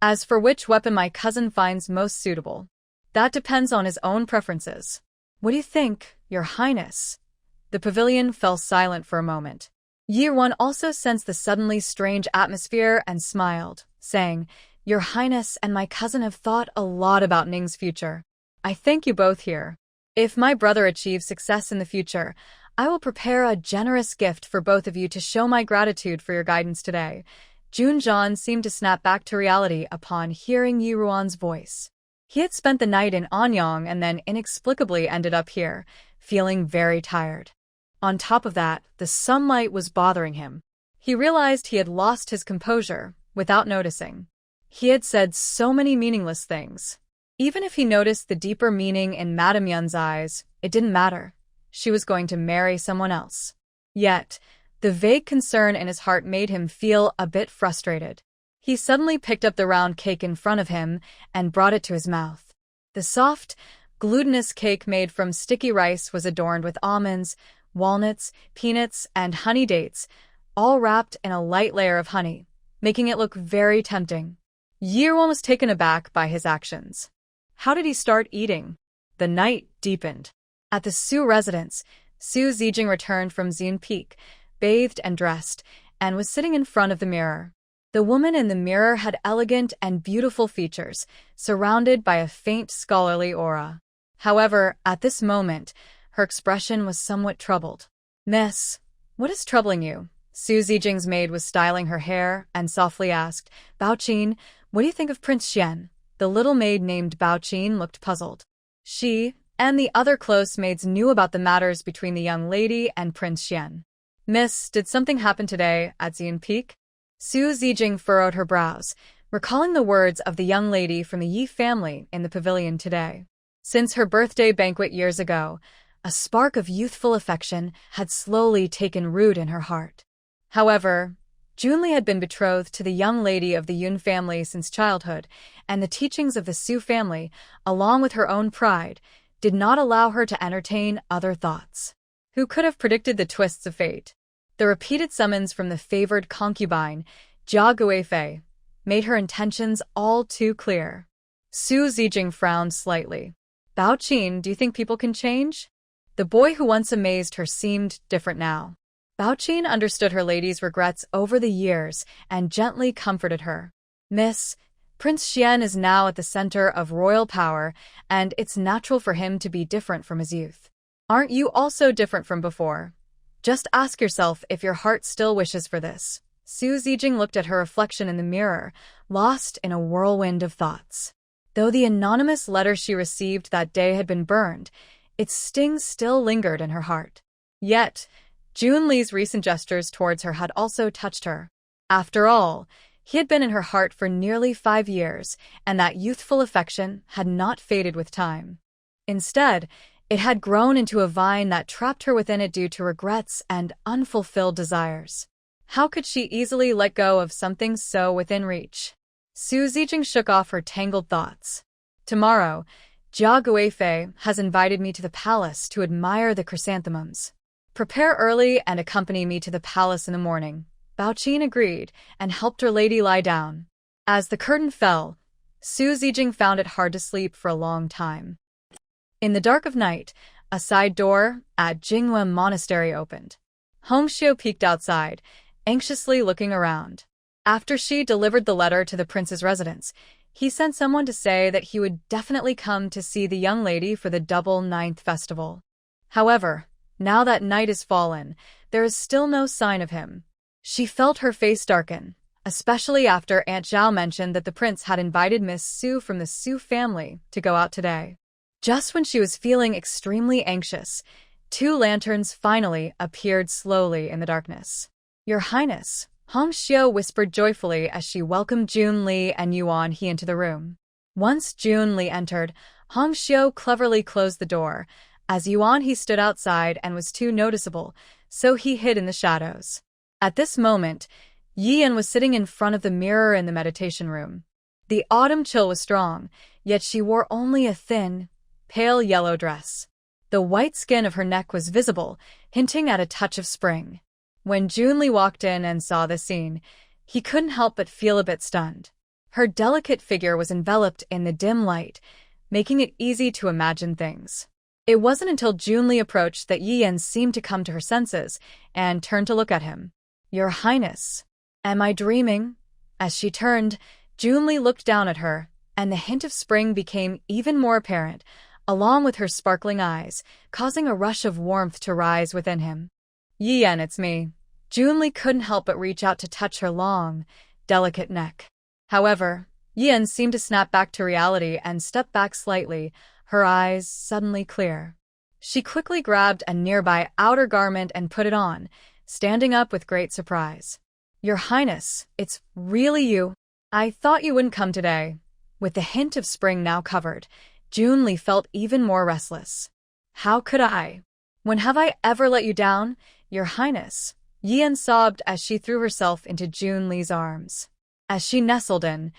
As for which weapon my cousin finds most suitable, that depends on his own preferences. What do you think, Your Highness? The pavilion fell silent for a moment. Yi-won also sensed the suddenly strange atmosphere and smiled, saying, Your Highness and my cousin have thought a lot about Ning's future. I thank you both here. If my brother achieves success in the future, I will prepare a generous gift for both of you to show my gratitude for your guidance today. Junjan seemed to snap back to reality upon hearing Yi-won's voice. He had spent the night in Anyang and then inexplicably ended up here, feeling very tired. On top of that, the sunlight was bothering him. He realized he had lost his composure, without noticing. He had said so many meaningless things. Even if he noticed the deeper meaning in Madame Yun's eyes, it didn't matter. She was going to marry someone else. Yet, the vague concern in his heart made him feel a bit frustrated. He suddenly picked up the round cake in front of him and brought it to his mouth. The soft, glutinous cake made from sticky rice was adorned with almonds, walnuts, peanuts, and honey dates, all wrapped in a light layer of honey, making it look very tempting. Yi-won was taken aback by his actions. How did he start eating? The night deepened. At the Su residence, Su Zijing returned from Xian Peak, bathed and dressed, and was sitting in front of the mirror. The woman in the mirror had elegant and beautiful features, surrounded by a faint scholarly aura. However, at this moment, her expression was somewhat troubled. Miss, what is troubling you? Su Zijing's maid was styling her hair and softly asked, Bao Qin, what do you think of Prince Xian? The little maid named Bao Qin looked puzzled. She and the other close maids knew about the matters between the young lady and Prince Xian. Miss, did something happen today at Xian Peak? Su Zijing furrowed her brows, recalling the words of the young lady from the Yi family in the pavilion today. Since her birthday banquet years ago, a spark of youthful affection had slowly taken root in her heart. However, Junli had been betrothed to the young lady of the Yun family since childhood, and the teachings of the Su family, along with her own pride, did not allow her to entertain other thoughts. Who could have predicted the twists of fate? The repeated summons from the favored concubine, Jia Guifei, made her intentions all too clear. Su Zijing frowned slightly. Bao Qin, do you think people can change? The boy who once amazed her seemed different now. Bao Qin understood her lady's regrets over the years and gently comforted her. Miss, Prince Xian is now at the center of royal power, and it's natural for him to be different from his youth. Aren't you also different from before? Just ask yourself if your heart still wishes for this. Su Zijing looked at her reflection in the mirror, lost in a whirlwind of thoughts. Though the anonymous letter she received that day had been burned, its sting still lingered in her heart. Yet, Junli's recent gestures towards her had also touched her. After all, he had been in her heart for nearly 5 years, and that youthful affection had not faded with time. Instead, it had grown into a vine that trapped her within it due to regrets and unfulfilled desires. How could she easily let go of something so within reach? Su Zijing shook off her tangled thoughts. Tomorrow, Jia Guifei has invited me to the palace to admire the chrysanthemums. Prepare early and accompany me to the palace in the morning. Bao Qin agreed and helped her lady lie down. As the curtain fell, Su Zijing found it hard to sleep for a long time. In the dark of night, a side door at Jinghua Monastery opened. Hongxiu peeked outside, anxiously looking around. After she delivered the letter to the prince's residence, he sent someone to say that he would definitely come to see the young lady for the double 9th festival. However, now that night is fallen, there is still no sign of him. She felt her face darken, especially after Aunt Zhao mentioned that the prince had invited Miss Su from the Su family to go out today. Just when she was feeling extremely anxious, two lanterns finally appeared slowly in the darkness. "Your Highness," Hong Xiu whispered joyfully as she welcomed Jun Li and Yuan He into the room. Once Jun Li entered, Hong Xiu cleverly closed the door, as Yuan He stood outside and was too noticeable, so he hid in the shadows. At this moment, Yian was sitting in front of the mirror in the meditation room. The autumn chill was strong, yet she wore only a thin, pale yellow dress. The white skin of her neck was visible, hinting at a touch of spring. When Jun Li walked in and saw the scene, he couldn't help but feel a bit stunned. Her delicate figure was enveloped in the dim light, making it easy to imagine things. It wasn't until Jun Li approached that Yian seemed to come to her senses and turned to look at him. "Your Highness, am I dreaming?" As she turned, Jun Li looked down at her, and the hint of spring became even more apparent, along with her sparkling eyes, causing a rush of warmth to rise within him. "Yian, it's me." Jun Li couldn't help but reach out to touch her long, delicate neck. However, Yian seemed to snap back to reality and step back slightly, her eyes suddenly clear. She quickly grabbed a nearby outer garment and put it on, standing up with great surprise. "Your Highness, it's really you. I thought you wouldn't come today." With the hint of spring now covered, Jun Li felt even more restless. "How could I? When have I ever let you down, Your Highness?" Yian sobbed as she threw herself into Jun Li's arms. As she nestled in,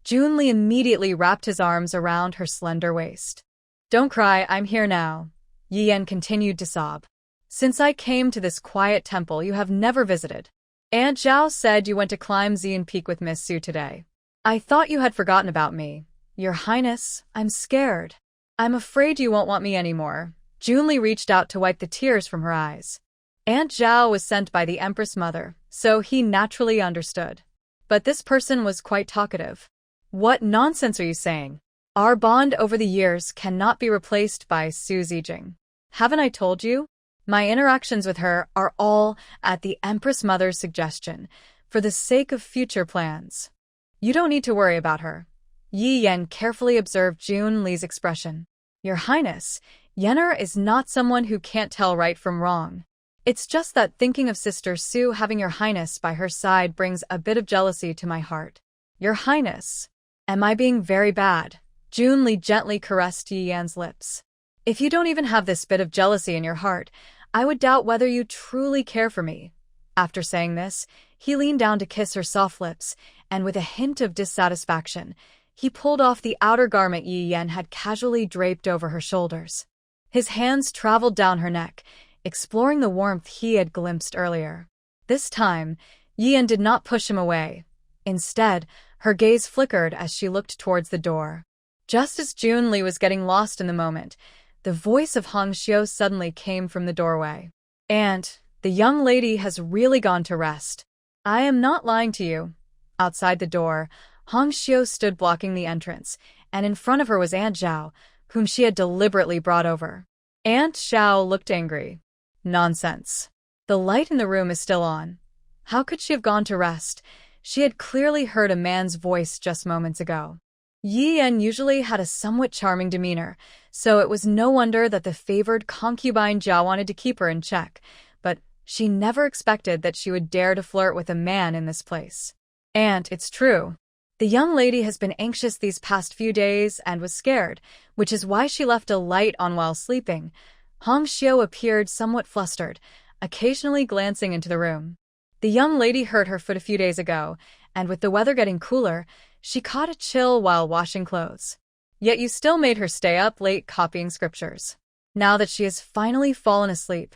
Jun Li immediately wrapped his arms around her slender waist. "Don't cry, I'm here now," Yian continued to sob. "Since I came to this quiet temple you have never visited. Aunt Zhao said you went to climb Xian Peak with Miss Su today. I thought you had forgotten about me. Your Highness, I'm scared. I'm afraid you won't want me anymore." Jun Li reached out to wipe the tears from her eyes. Aunt Zhao was sent by the Empress Mother, so he naturally understood. But this person was quite talkative. "What nonsense are you saying? Our bond over the years cannot be replaced by Su Zijing. Haven't I told you? My interactions with her are all at the Empress Mother's suggestion, for the sake of future plans. You don't need to worry about her." Yi Yan carefully observed Jun Li's expression. "Your Highness, Yenner is not someone who can't tell right from wrong. It's just that thinking of Sister Su having Your Highness by her side brings a bit of jealousy to my heart." "Your Highness, am I being very bad?" Jun Li gently caressed Yi Yan's lips. "If you don't even have this bit of jealousy in your heart, I would doubt whether you truly care for me." After saying this, he leaned down to kiss her soft lips, and with a hint of dissatisfaction, he pulled off the outer garment Yi Yan had casually draped over her shoulders. His hands traveled down her neck, exploring the warmth he had glimpsed earlier. This time, Yi Yan did not push him away. Instead, her gaze flickered as she looked towards the door. Just as Jun Li was getting lost in the moment, the voice of Hong Xiu suddenly came from the doorway. "Aunt, the young lady has really gone to rest. I am not lying to you." Outside the door, Hong Xiu stood blocking the entrance, and in front of her was Aunt Zhao, whom she had deliberately brought over. Aunt Zhao looked angry. "Nonsense. The light in the room is still on. How could she have gone to rest? She had clearly heard a man's voice just moments ago." Yi Yan usually had a somewhat charming demeanor, so it was no wonder that the favored concubine Zhao wanted to keep her in check, but she never expected that she would dare to flirt with a man in this place. "Aunt, it's true. The young lady has been anxious these past few days and was scared, which is why she left a light on while sleeping." Hong Xiu appeared somewhat flustered, occasionally glancing into the room. "The young lady hurt her foot a few days ago, and with the weather getting cooler, she caught a chill while washing clothes. Yet you still made her stay up late copying scriptures. Now that she has finally fallen asleep,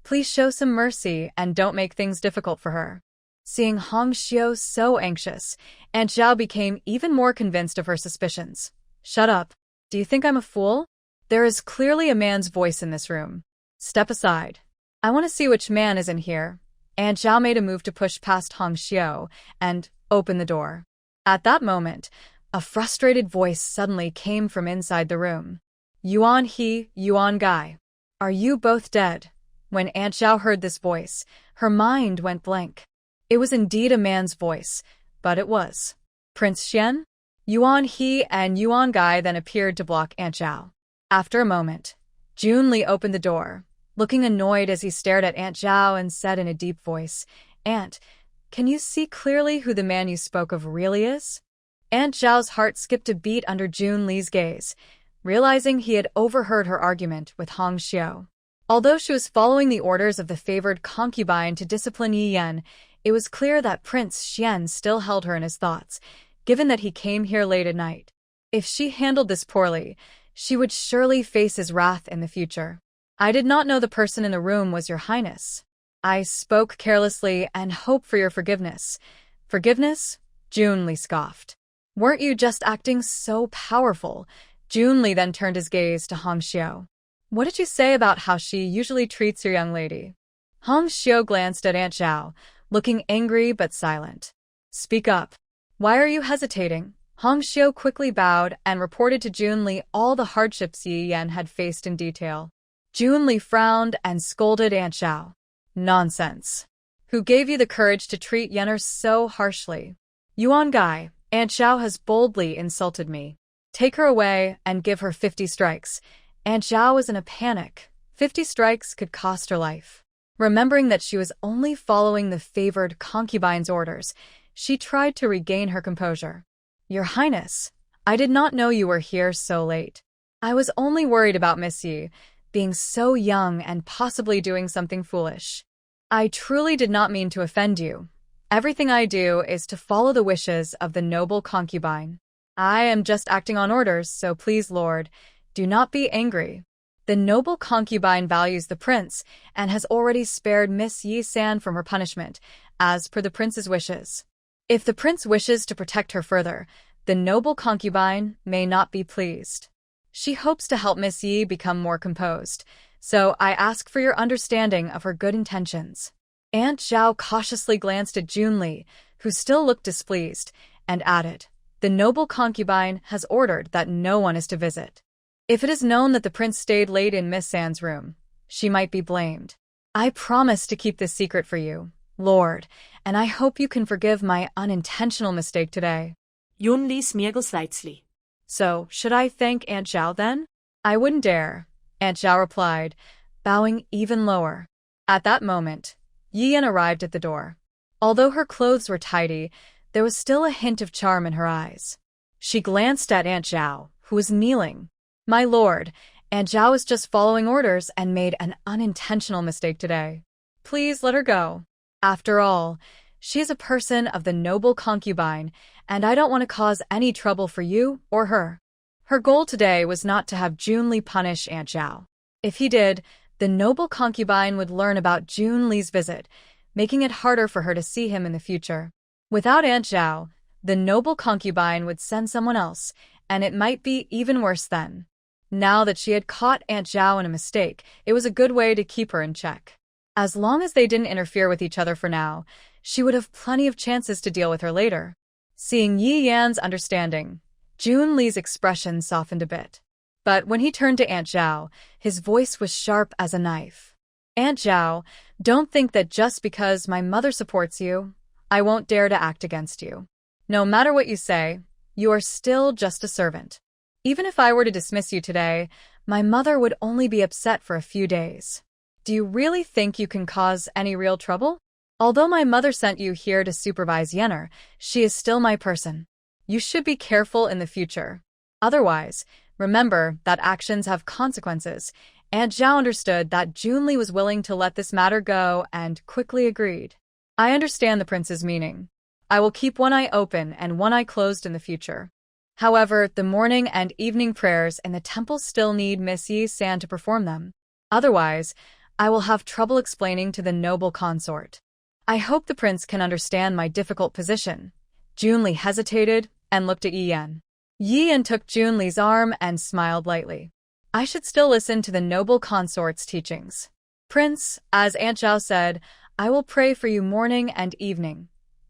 please show some mercy and don't make things difficult for her." Seeing Hong Xiu so anxious, Aunt Zhao became even more convinced of her suspicions. "Shut up. Do you think I'm a fool? There is clearly a man's voice in this room. Step aside. I want to see which man is in here." Aunt Zhao made a move to push past Hong Xiu and open the door. At that moment, a frustrated voice suddenly came from inside the room. "Yuan He, Yuan Gai. Are you both dead?" When Aunt Zhao heard this voice, her mind went blank. It was indeed a man's voice, but it was Prince Xian. Yuan He and Yuan Gai then appeared to block Aunt Zhao. After a moment, Junli opened the door, looking annoyed as he stared at Aunt Zhao and said in a deep voice, "Aunt, can you see clearly who the man you spoke of really is?" Aunt Zhao's heart skipped a beat under Junli's gaze, realizing he had overheard her argument with Hong Xiu. Although she was following the orders of the favored concubine to discipline Yi Yan, it was clear that Prince Xian still held her in his thoughts, given that he came here late at night. If she handled this poorly, she would surely face his wrath in the future. "I did not know the person in the room was your highness. I spoke carelessly and hope for your forgiveness." "Forgiveness?" Junli scoffed. "Weren't you just acting so powerful?" Junli then turned his gaze to Hong Xiu. "What did you say about how she usually treats your young lady?" Hong Xiu glanced at Aunt Zhao, looking angry but silent. "Speak up. Why are you hesitating?" Hong Xiu quickly bowed and reported to Junli all the hardships Yi Yan had faced in detail. Junli frowned and scolded Aunt Zhao. "Nonsense. Who gave you the courage to treat Yenner so harshly?" "Yuan Gai, Aunt Zhao has boldly insulted me. Take her away and give her 50 strikes. Aunt Zhao was in a panic. 50 strikes could cost her life. Remembering that she was only following the favored concubine's orders, she tried to regain her composure. "Your Highness, I did not know you were here so late. I was only worried about Miss Yi, being so young and possibly doing something foolish. I truly did not mean to offend you. Everything I do is to follow the wishes of the noble concubine. I am just acting on orders, so please, Lord, do not be angry. The noble concubine values the prince and has already spared Miss Yi San from her punishment, as per the prince's wishes. If the prince wishes to protect her further, the noble concubine may not be pleased. She hopes to help Miss Yi become more composed, so I ask for your understanding of her good intentions." Aunt Zhao cautiously glanced at Junli, who still looked displeased, and added, "The noble concubine has ordered that no one is to visit. If it is known that the prince stayed late in Miss San's room, she might be blamed. I promise to keep this secret for you, Lord, and I hope you can forgive my unintentional mistake today." Junli smiggled slightly. "So, should I thank Aunt Zhao then?" "I wouldn't dare," Aunt Zhao replied, bowing even lower. At that moment, Yi Yan arrived at the door. Although her clothes were tidy, there was still a hint of charm in her eyes. She glanced at Aunt Zhao, who was kneeling. "My lord, Aunt Zhao is just following orders and made an unintentional mistake today. Please let her go. After all, she is a person of the noble concubine, and I don't want to cause any trouble for you or her." Her goal today was not to have Junli punish Aunt Zhao. If he did, the noble concubine would learn about Junli's visit, making it harder for her to see him in the future. Without Aunt Zhao, the noble concubine would send someone else, and it might be even worse then. Now that she had caught Aunt Zhao in a mistake, it was a good way to keep her in check. As long as they didn't interfere with each other for now, she would have plenty of chances to deal with her later. Seeing Yi Yan's understanding, Junli's expression softened a bit. But when he turned to Aunt Zhao, his voice was sharp as a knife. "Aunt Zhao, don't think that just because my mother supports you, I won't dare to act against you. No matter what you say, you are still just a servant. Even if I were to dismiss you today, my mother would only be upset for a few days. Do you really think you can cause any real trouble? Although my mother sent you here to supervise Yenner, she is still my person. You should be careful in the future. Otherwise, remember that actions have consequences." Aunt Zhao understood that Junli was willing to let this matter go and quickly agreed. "I understand the prince's meaning. I will keep one eye open and one eye closed in the future. However, the morning and evening prayers in the temple still need Miss Yi San to perform them. Otherwise, I will have trouble explaining to the noble consort. I hope the prince can understand my difficult position." Junli hesitated and looked at Yi Yan. Yi Yan took Junli's arm and smiled lightly. "I should still listen to the noble consort's teachings. Prince, as Aunt Zhao said, I will pray for you morning and evening."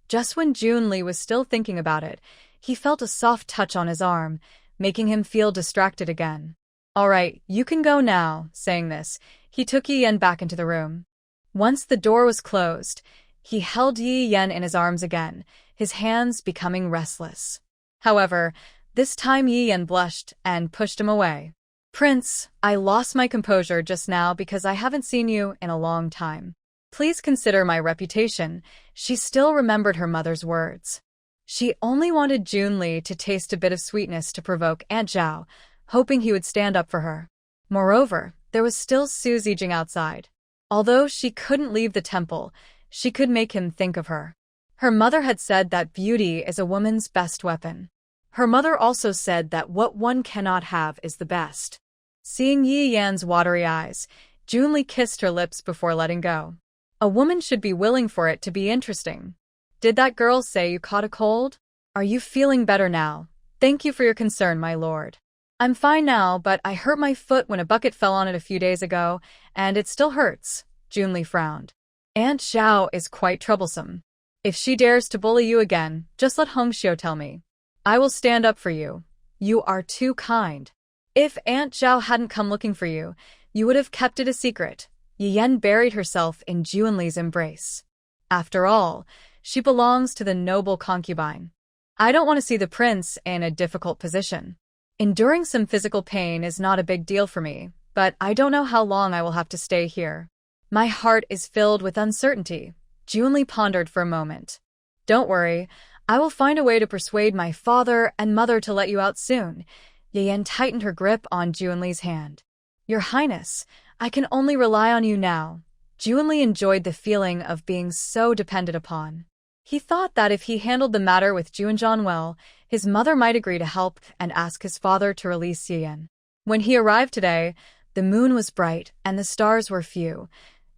Just when Junli was still thinking about it, he felt a soft touch on his arm, making him feel distracted again. "All right, you can go now." Saying this, he took Yi Yan back into the room. Once the door was closed, He held Yi Yan in his arms again, his hands becoming restless. However, this time Yi Yan blushed and pushed him away. Prince, I lost my composure just now because I haven't seen you in a long time. Please consider my reputation. She still remembered her mother's words. She only wanted Junli to taste a bit of sweetness to provoke Aunt Zhao, hoping he would stand up for her. Moreover, there was still Suzy Jing outside. Although she couldn't leave the temple, she could make him think of her. Her mother had said that beauty is a woman's best weapon. Her mother also said that what one cannot have is the best. Seeing Yi Yan's watery eyes, Junli kissed her lips before letting go. A woman should be willing for it to be interesting. Did that girl say you caught a cold? Are you feeling better now? Thank you for your concern, my lord. I'm fine now, but I hurt my foot when a bucket fell on it a few days ago, and it still hurts, Junli frowned. Aunt Zhao is quite troublesome. If she dares to bully you again, just let Hongxiu tell me. I will stand up for you. You are too kind. If Aunt Zhao hadn't come looking for you, you would have kept it a secret. Yi Yan buried herself in Junli's embrace. After all, she belongs to the noble concubine. I don't want to see the prince in a difficult position. Enduring some physical pain is not a big deal for me, but I don't know how long I will have to stay here. My heart is filled with uncertainty. Junli pondered for a moment. Don't worry, I will find a way to persuade my father and mother to let you out soon. Yi Yan tightened her grip on Junli's hand. Your Highness, I can only rely on you now. Junli enjoyed the feeling of being so depended upon. He thought that if he handled the matter with Juanzhan well, his mother might agree to help and ask his father to release Yi Yan. When he arrived today, the moon was bright and the stars were few.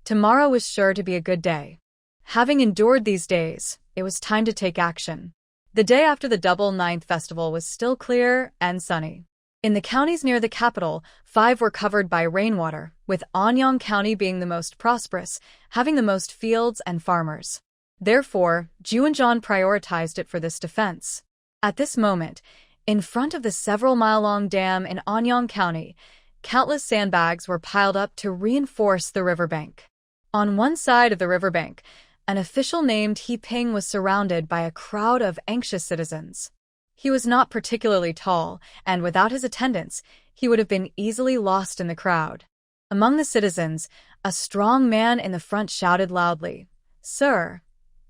Tomorrow was sure to be a good day. Having endured these days, it was time to take action. The day after the Double Ninth Festival was still clear and sunny. In the counties near the capital, 5 were covered by rainwater, with Anyang County being the most prosperous, having the most fields and farmers. Therefore, Juanzhan prioritized it for this defense. At this moment, in front of the several-mile-long dam in Anyang County, countless sandbags were piled up to reinforce the riverbank. On one side of the riverbank, an official named He Ping was surrounded by a crowd of anxious citizens. He was not particularly tall, and without his attendants, he would have been easily lost in the crowd. Among the citizens, a strong man in the front shouted loudly, "Sir,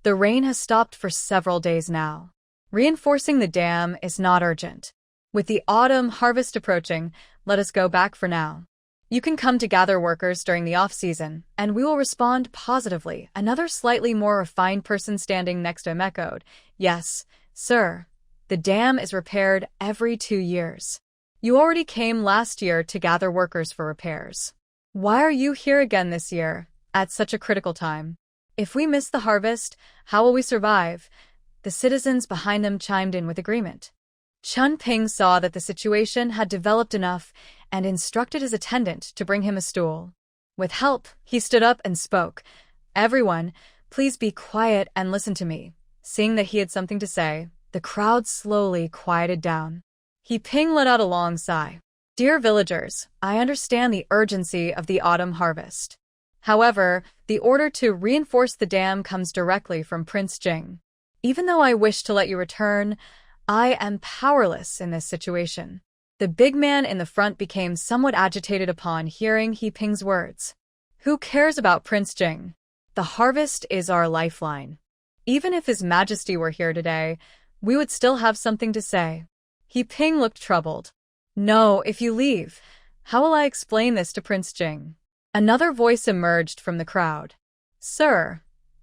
the rain has stopped for several days now. Reinforcing the dam is not urgent. With the autumn harvest approaching, let us go back for now. You can come to gather workers during the off-season, and we will respond positively." Another slightly more refined person standing next to him echoed, "Yes, sir. The dam is repaired every 2 years. You already came last year to gather workers for repairs. Why are you here again this year, at such a critical time? If we miss the harvest, how will we survive?" The citizens behind them chimed in with agreement. Chun Ping saw that the situation had developed enough and instructed his attendant to bring him a stool. With help, he stood up and spoke. "Everyone, please be quiet and listen to me." Seeing that he had something to say, the crowd slowly quieted down. He Ping let out a long sigh. "Dear villagers, I understand the urgency of the autumn harvest. However, the order to reinforce the dam comes directly from Prince Jing. Even though I wish to let you return, I am powerless in this situation." The big man in the front became somewhat agitated upon hearing He Ping's words. Who cares about Prince Jing? The harvest is our lifeline. Even if His Majesty were here today, we would still have something to say. He Ping looked troubled. "No, if you leave, how will I explain this to Prince Jing?" Another voice emerged from the crowd. "Sir,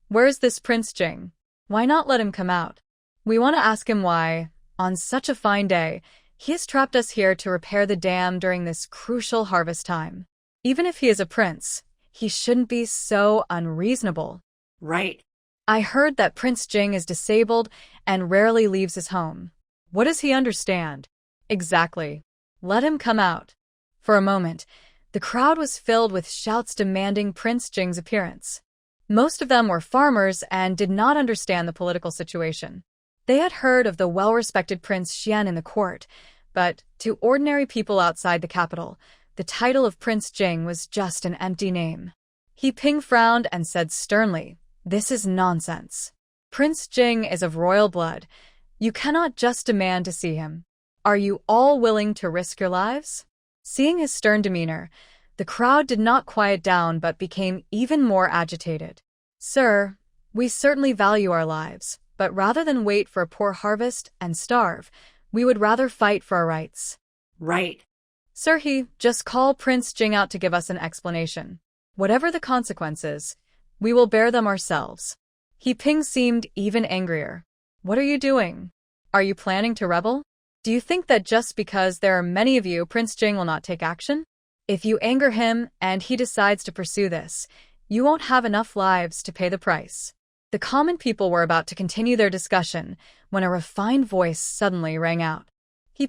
where is this Prince Jing? Why not let him come out? We want to ask him why, on such a fine day, he has trapped us here to repair the dam during this crucial harvest time. Even if he is a prince, he shouldn't be so unreasonable." Right. "I heard that Prince Jing is disabled and rarely leaves his home. What does he understand?" "Exactly. Let him come out." For a moment, the crowd was filled with shouts demanding Prince Jing's appearance. Most of them were farmers and did not understand the political situation. They had heard of the well-respected Prince Xian in the court, but to ordinary people outside the capital, the title of Prince Jing was just an empty name. He Ping frowned and said sternly, This is nonsense. Prince Jing is of royal blood. You cannot just demand to see him. Are you all willing to risk your lives? Seeing his stern demeanor, the crowd did not quiet down but became even more agitated. Sir, we certainly value our lives, but rather than wait for a poor harvest and starve, we would rather fight for our rights. Right. Sir, just call Prince Jing out to give us an explanation. Whatever the consequences, we will bear them ourselves. Ping seemed even angrier. What are you doing? Are you planning to rebel? Do you think that just because there are many of you, Prince Jing will not take action? If you anger him and he decides to pursue this, you won't have enough lives to pay the price. The common people were about to continue their discussion when a refined voice suddenly rang out.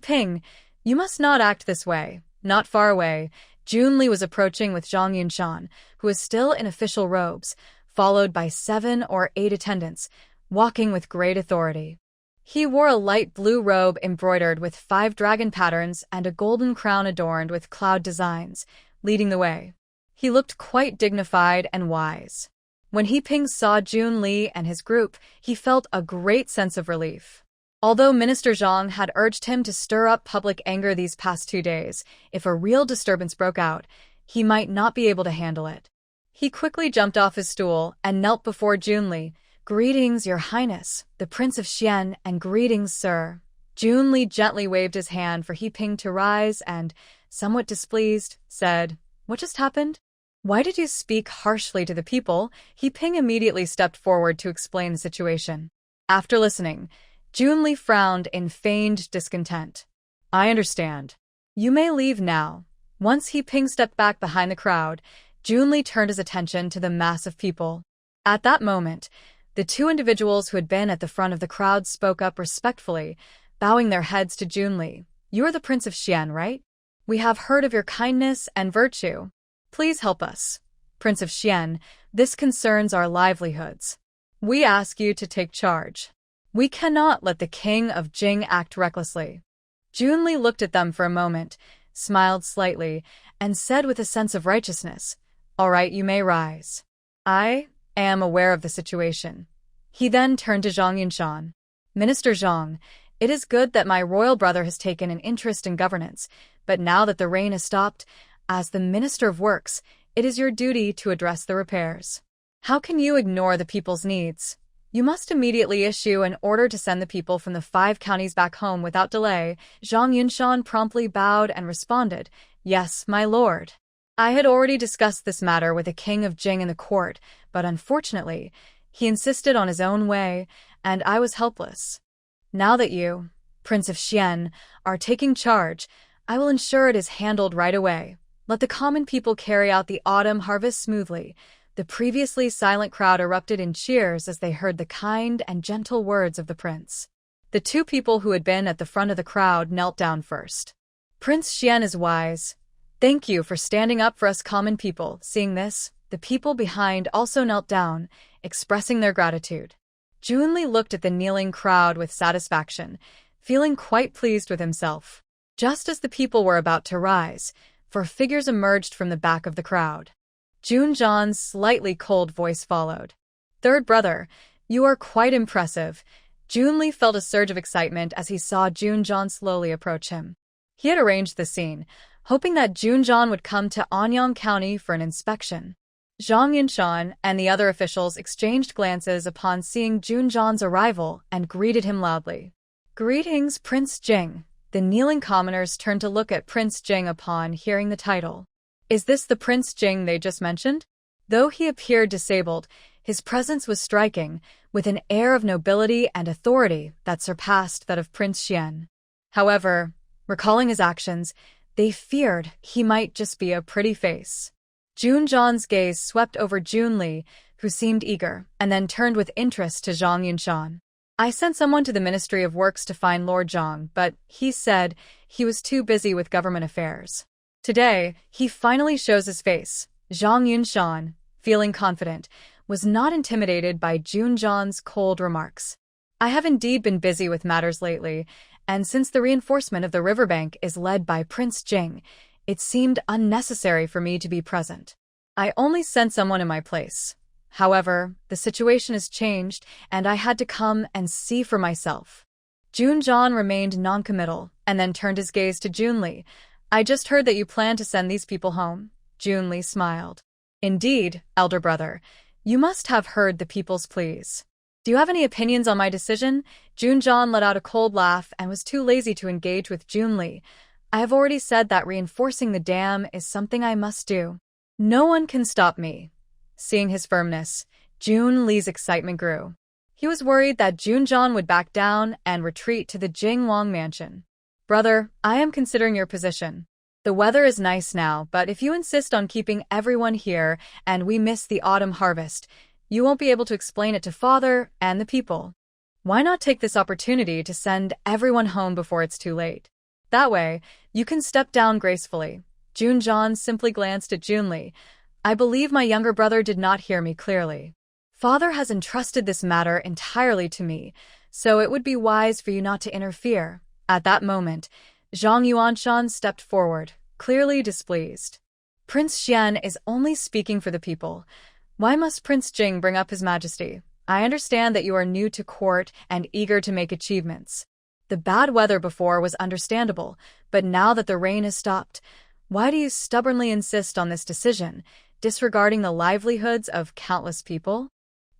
Ping, you must not act this way. Not far away, Junli was approaching with Zhang Yunshan, who was still in official robes, followed by 7 or 8 attendants, walking with great authority. He wore a light blue robe embroidered with 5 dragon patterns and a golden crown adorned with cloud designs, leading the way. He looked quite dignified and wise. When Ping saw Junli and his group, he felt a great sense of relief. Although Minister Zhang had urged him to stir up public anger these past 2 days, if a real disturbance broke out, he might not be able to handle it. He quickly jumped off his stool and knelt before Junli. Greetings, Your Highness, the Prince of Xian, and greetings, sir. Junli gently waved his hand for Ping to rise and, somewhat displeased, said, What just happened? Why did you speak harshly to the people? Ping immediately stepped forward to explain the situation. After listening, Junli frowned in feigned discontent. I understand. You may leave now. Once Ping stepped back behind the crowd, Junli turned his attention to the mass of people. At that moment, the 2 individuals who had been at the front of the crowd spoke up respectfully, bowing their heads to Junli. You are the Prince of Xian, right? We have heard of your kindness and virtue. Please help us. Prince of Xian, this concerns our livelihoods. We ask you to take charge. We cannot let the king of Jing act recklessly. Junli looked at them for a moment, smiled slightly, and said with a sense of righteousness, All right, you may rise. I am aware of the situation. He then turned to Zhang Yunshan. Minister Zhang, it is good that my royal brother has taken an interest in governance, but now that the rain has stopped, as the Minister of Works, it is your duty to address the repairs. How can you ignore the people's needs? You must immediately issue an order to send the people from the 5 counties back home without delay. Zhang Yunshan promptly bowed and responded, Yes, my lord. I had already discussed this matter with the king of Jing in the court, but unfortunately, he insisted on his own way, and I was helpless. Now that you, Prince of Xian, are taking charge, I will ensure it is handled right away. Let the common people carry out the autumn harvest smoothly. The previously silent crowd erupted in cheers as they heard the kind and gentle words of the prince. The 2 people who had been at the front of the crowd knelt down first. Prince Xian is wise. Thank you for standing up for us common people. Seeing this, the people behind also knelt down, expressing their gratitude. Junli looked at the kneeling crowd with satisfaction, feeling quite pleased with himself. Just as the people were about to rise, 4 figures emerged from the back of the crowd. Junjan's slightly cold voice followed. Third brother, you are quite impressive. Junli felt a surge of excitement as he saw Junjan slowly approach him. He had arranged the scene, hoping that Junjan would come to Anyang County for an inspection. Zhang Yunshan and the other officials exchanged glances upon seeing Junjan's arrival and greeted him loudly. Greetings, Prince Jing. The kneeling commoners turned to look at Prince Jing upon hearing the title. Is this the Prince Jing they just mentioned? Though he appeared disabled, his presence was striking, with an air of nobility and authority that surpassed that of Prince Xian. However, recalling his actions, they feared he might just be a pretty face. Junjan's gaze swept over Junli, who seemed eager, and then turned with interest to Zhang Yunshan. I sent someone to the Ministry of Works to find Lord Zhang, but he said he was too busy with government affairs. Today, he finally shows his face. Zhang Yunshan, feeling confident, was not intimidated by Junjan's cold remarks. I have indeed been busy with matters lately, and since the reinforcement of the riverbank is led by Prince Jing, it seemed unnecessary for me to be present. I only sent someone in my place. However, the situation has changed, and I had to come and see for myself. Junjan remained noncommittal, and then turned his gaze to Junli. I just heard that you plan to send these people home. Junli smiled. Indeed, elder brother. You must have heard the people's pleas. Do you have any opinions on my decision? Junjan let out a cold laugh and was too lazy to engage with Junli. I have already said that reinforcing the dam is something I must do. No one can stop me. Seeing his firmness, Junli's excitement grew. He was worried that Junjan would back down and retreat to the Jing mansion. Brother, I am considering your position. The weather is nice now, but if you insist on keeping everyone here and we miss the autumn harvest, you won't be able to explain it to father and the people. Why not take this opportunity to send everyone home before it's too late? That way, you can step down gracefully. Junjan simply glanced at Junli. I believe my younger brother did not hear me clearly. Father has entrusted this matter entirely to me, so it would be wise for you not to interfere. At that moment, Zhang Yuanshan stepped forward, clearly displeased. Prince Xian is only speaking for the people. Why must Prince Jing bring up His Majesty? I understand that you are new to court and eager to make achievements. The bad weather before was understandable, but now that the rain has stopped, why do you stubbornly insist on this decision, disregarding the livelihoods of countless people?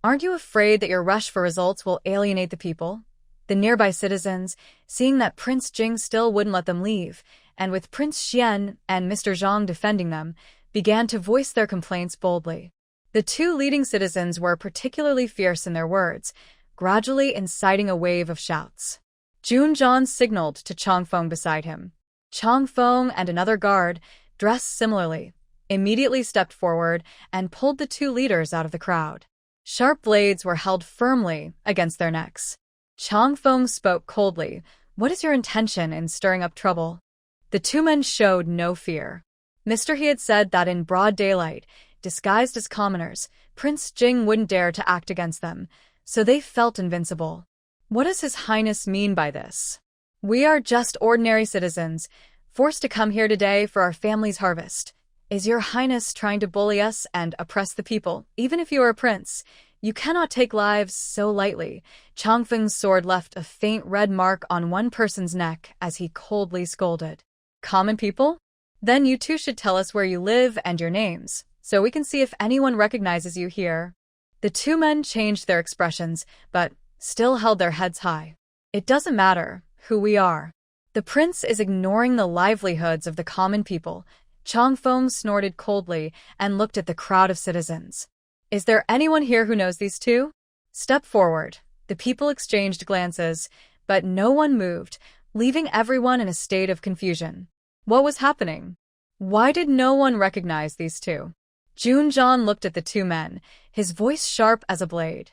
Aren't you afraid that your rush for results will alienate the people? The nearby citizens, seeing that Prince Jing still wouldn't let them leave, and with Prince Xian and Mr. Zhang defending them, began to voice their complaints boldly. The two leading citizens were particularly fierce in their words, gradually inciting a wave of shouts. Junjan signaled to Changfeng beside him. Changfeng and another guard, dressed similarly, immediately stepped forward and pulled the two leaders out of the crowd. Sharp blades were held firmly against their necks. Changfeng spoke coldly. What is your intention in stirring up trouble? The two men showed no fear. Mr. He had said that in broad daylight, disguised as commoners, Prince Jing wouldn't dare to act against them, so they felt invincible. What does His Highness mean by this? We are just ordinary citizens, forced to come here today for our family's harvest. Is your Highness trying to bully us and oppress the people, even if you are a prince? You cannot take lives so lightly. Changfeng's sword left a faint red mark on one person's neck as he coldly scolded. Common people? Then you too should tell us where you live and your names, so we can see if anyone recognizes you here. The two men changed their expressions, but still held their heads high. It doesn't matter who we are. The prince is ignoring the livelihoods of the common people. Changfeng snorted coldly and looked at the crowd of citizens. Is there anyone here who knows these two? Step forward. The people exchanged glances, but no one moved, leaving everyone in a state of confusion. What was happening? Why did no one recognize these two? Junjan looked at the two men, his voice sharp as a blade.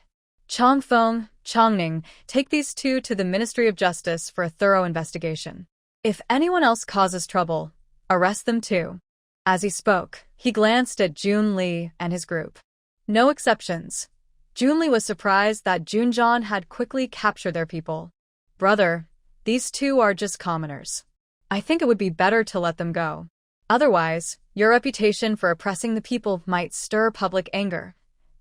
Changfeng, Changning, take these two to the Ministry of Justice for a thorough investigation. If anyone else causes trouble, arrest them too. As he spoke, he glanced at Junli and his group. No exceptions. Junli was surprised that Junjan had quickly captured their people. Brother, these two are just commoners. I think it would be better to let them go. Otherwise, your reputation for oppressing the people might stir public anger.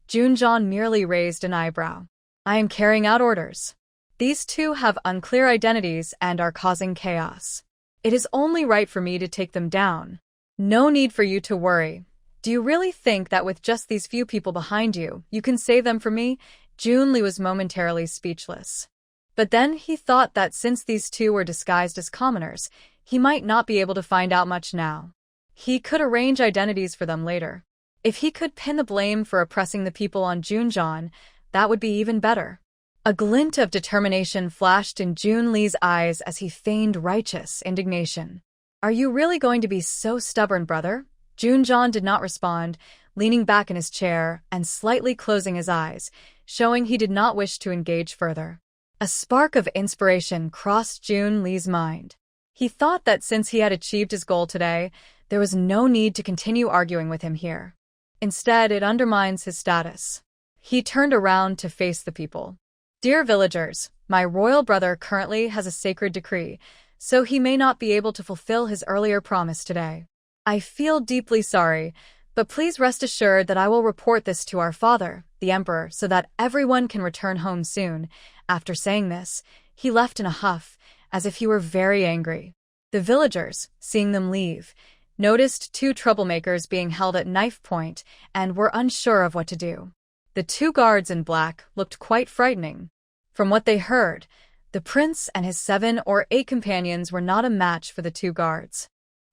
Junjan merely raised an eyebrow. I am carrying out orders. These two have unclear identities and are causing chaos. It is only right for me to take them down. No need for you to worry. Do you really think that with just these few people behind you, you can save them from me? Junli was momentarily speechless. But then he thought that since these two were disguised as commoners, he might not be able to find out much now. He could arrange identities for them later. If he could pin the blame for oppressing the people on Junjan, that would be even better. A glint of determination flashed in Junli's eyes as he feigned righteous indignation. Are you really going to be so stubborn, brother? Junjan did not respond, leaning back in his chair and slightly closing his eyes, showing he did not wish to engage further. A spark of inspiration crossed Junli's mind. He thought that since he had achieved his goal today, there was no need to continue arguing with him here. Instead, it undermines his status. He turned around to face the people. Dear villagers, my royal brother currently has a sacred decree, so he may not be able to fulfill his earlier promise today. I feel deeply sorry, But please rest assured that I will report this to our father, the emperor, so that everyone can return home soon." After saying this, he left in a huff, as if he were very angry. The villagers, seeing them leave, noticed two troublemakers being held at knife point and were unsure of what to do. The two guards in black looked quite frightening. From what they heard, the prince and his 7 or 8 companions were not a match for the two guards.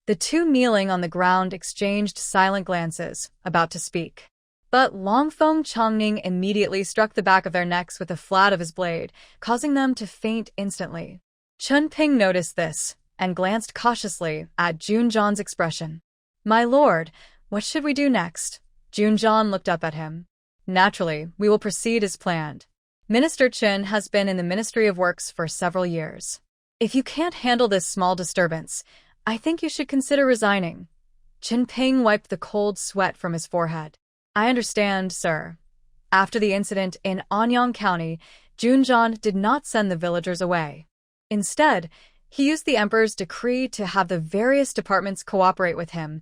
The two kneeling on the ground exchanged silent glances, about to speak. But Longfeng Chongning immediately struck the back of their necks with the flat of his blade, causing them to faint instantly. Chun Ping noticed this, and glanced cautiously at Junjan's expression. "My lord, what should we do next?" Junjan looked up at him. "Naturally, we will proceed as planned. Minister Chen has been in the Ministry of Works for several years. If you can't handle this small disturbance, I think you should consider resigning." Chin Ping wiped the cold sweat from his forehead. "I understand, sir." After the incident in Anyang County, Junjan did not send the villagers away. Instead, he used the emperor's decree to have the various departments cooperate with him,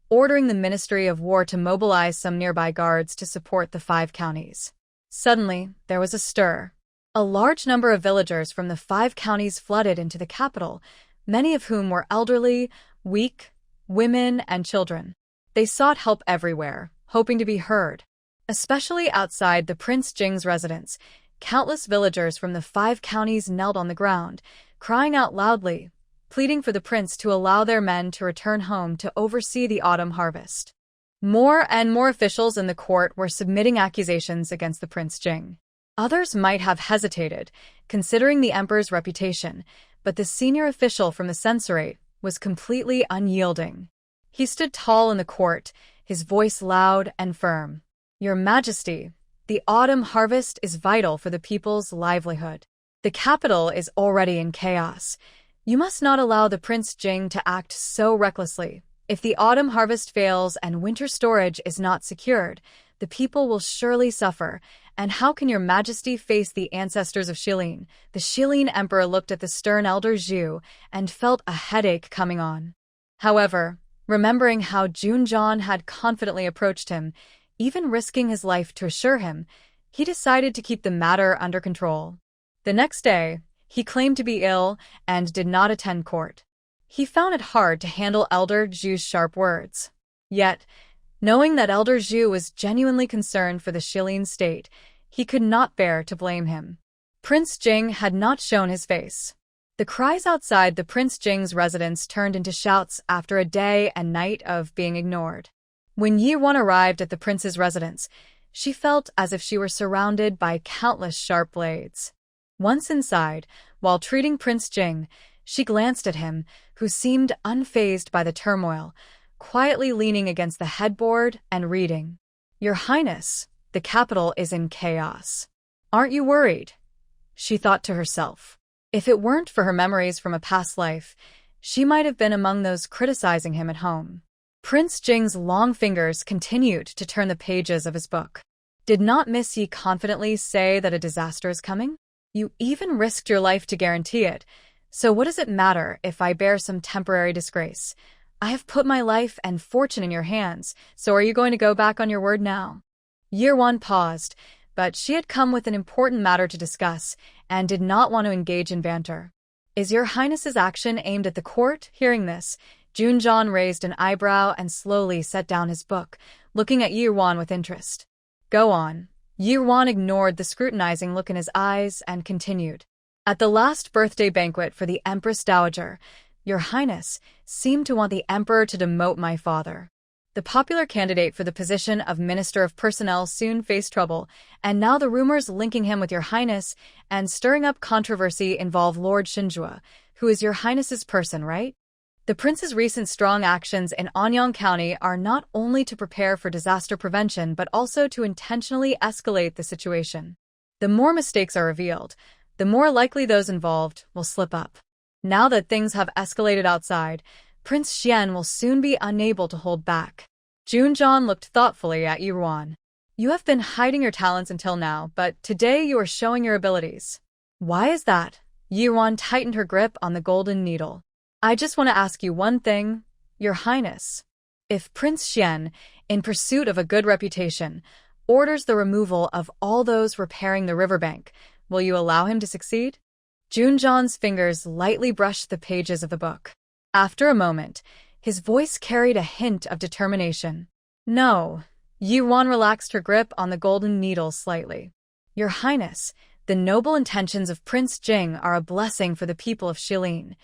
ordering the Ministry of War to mobilize some nearby guards to support the 5 counties. Suddenly, there was a stir. A large number of villagers from the 5 counties flooded into the capital, many of whom were elderly, weak, women, and children. They sought help everywhere, hoping to be heard. Especially outside the Prince Jing's residence, countless villagers from the 5 counties knelt on the ground, crying out loudly, pleading for the prince to allow their men to return home to oversee the autumn harvest. More and more officials in the court were submitting accusations against the Prince Jing. Others might have hesitated, considering the emperor's reputation, but the senior official from the censorate was completely unyielding. He stood tall in the court, his voice loud and firm. "Your Majesty, the autumn harvest is vital for the people's livelihood. The capital is already in chaos. You must not allow the Prince Jing to act so recklessly. If the autumn harvest fails and winter storage is not secured, the people will surely suffer. And how can your Majesty face the ancestors of Shilin?" The Shilin emperor looked at the stern elder Zhu and felt a headache coming on. However, remembering how Junjan had confidently approached him, even risking his life to assure him, he decided to keep the matter under control. The next day, he claimed to be ill and did not attend court. He found it hard to handle Elder Zhu's sharp words. Yet, knowing that Elder Zhu was genuinely concerned for the Shilin state, he could not bear to blame him. Prince Jing had not shown his face. The cries outside the Prince Jing's residence turned into shouts after a day and night of being ignored. When Yi-Wan arrived at the prince's residence, she felt as if she were surrounded by countless sharp blades. Once inside, while treating Prince Jing, she glanced at him, who seemed unfazed by the turmoil, quietly leaning against the headboard and reading. "Your Highness, the capital is in chaos. Aren't you worried?" she thought to herself. If it weren't for her memories from a past life, she might have been among those criticizing him at home. Prince Jing's long fingers continued to turn the pages of his book. "Did not Miss Yi confidently say that a disaster is coming? You even risked your life to guarantee it. So what does it matter if I bear some temporary disgrace? I have put my life and fortune in your hands, so are you going to go back on your word now?" Yi-Wan paused, but she had come with an important matter to discuss and did not want to engage in banter. "Is your Highness's action aimed at the court?" Hearing this, Junjan raised an eyebrow and slowly set down his book, looking at Yi-Wan with interest. "Go on." Yi-Wan ignored the scrutinizing look in his eyes and continued. "At the last birthday banquet for the Empress Dowager, your Highness seemed to want the Emperor to demote my father. The popular candidate for the position of Minister of Personnel soon faced trouble, and now the rumors linking him with your Highness and stirring up controversy involve Lord Shinjua, who is your Highness's person, right? The prince's recent strong actions in Anyang County are not only to prepare for disaster prevention but also to intentionally escalate the situation. The more mistakes are revealed, the more likely those involved will slip up. Now that things have escalated outside, Prince Xian will soon be unable to hold back." Junjan looked thoughtfully at Yi-Wan. "You have been hiding your talents until now, but today you are showing your abilities. Why is that?" Yi-Wan tightened her grip on the golden needle. "I just want to ask you one thing, your Highness. If Prince Xian, in pursuit of a good reputation, orders the removal of all those repairing the riverbank. Will you allow him to succeed? Junjan's fingers lightly brushed the pages of the book. After a moment, his voice carried a hint of determination. No. Yuan relaxed her grip on the golden needle slightly. Your Highness, the noble intentions of Prince Jing are a blessing for the people of Shilin.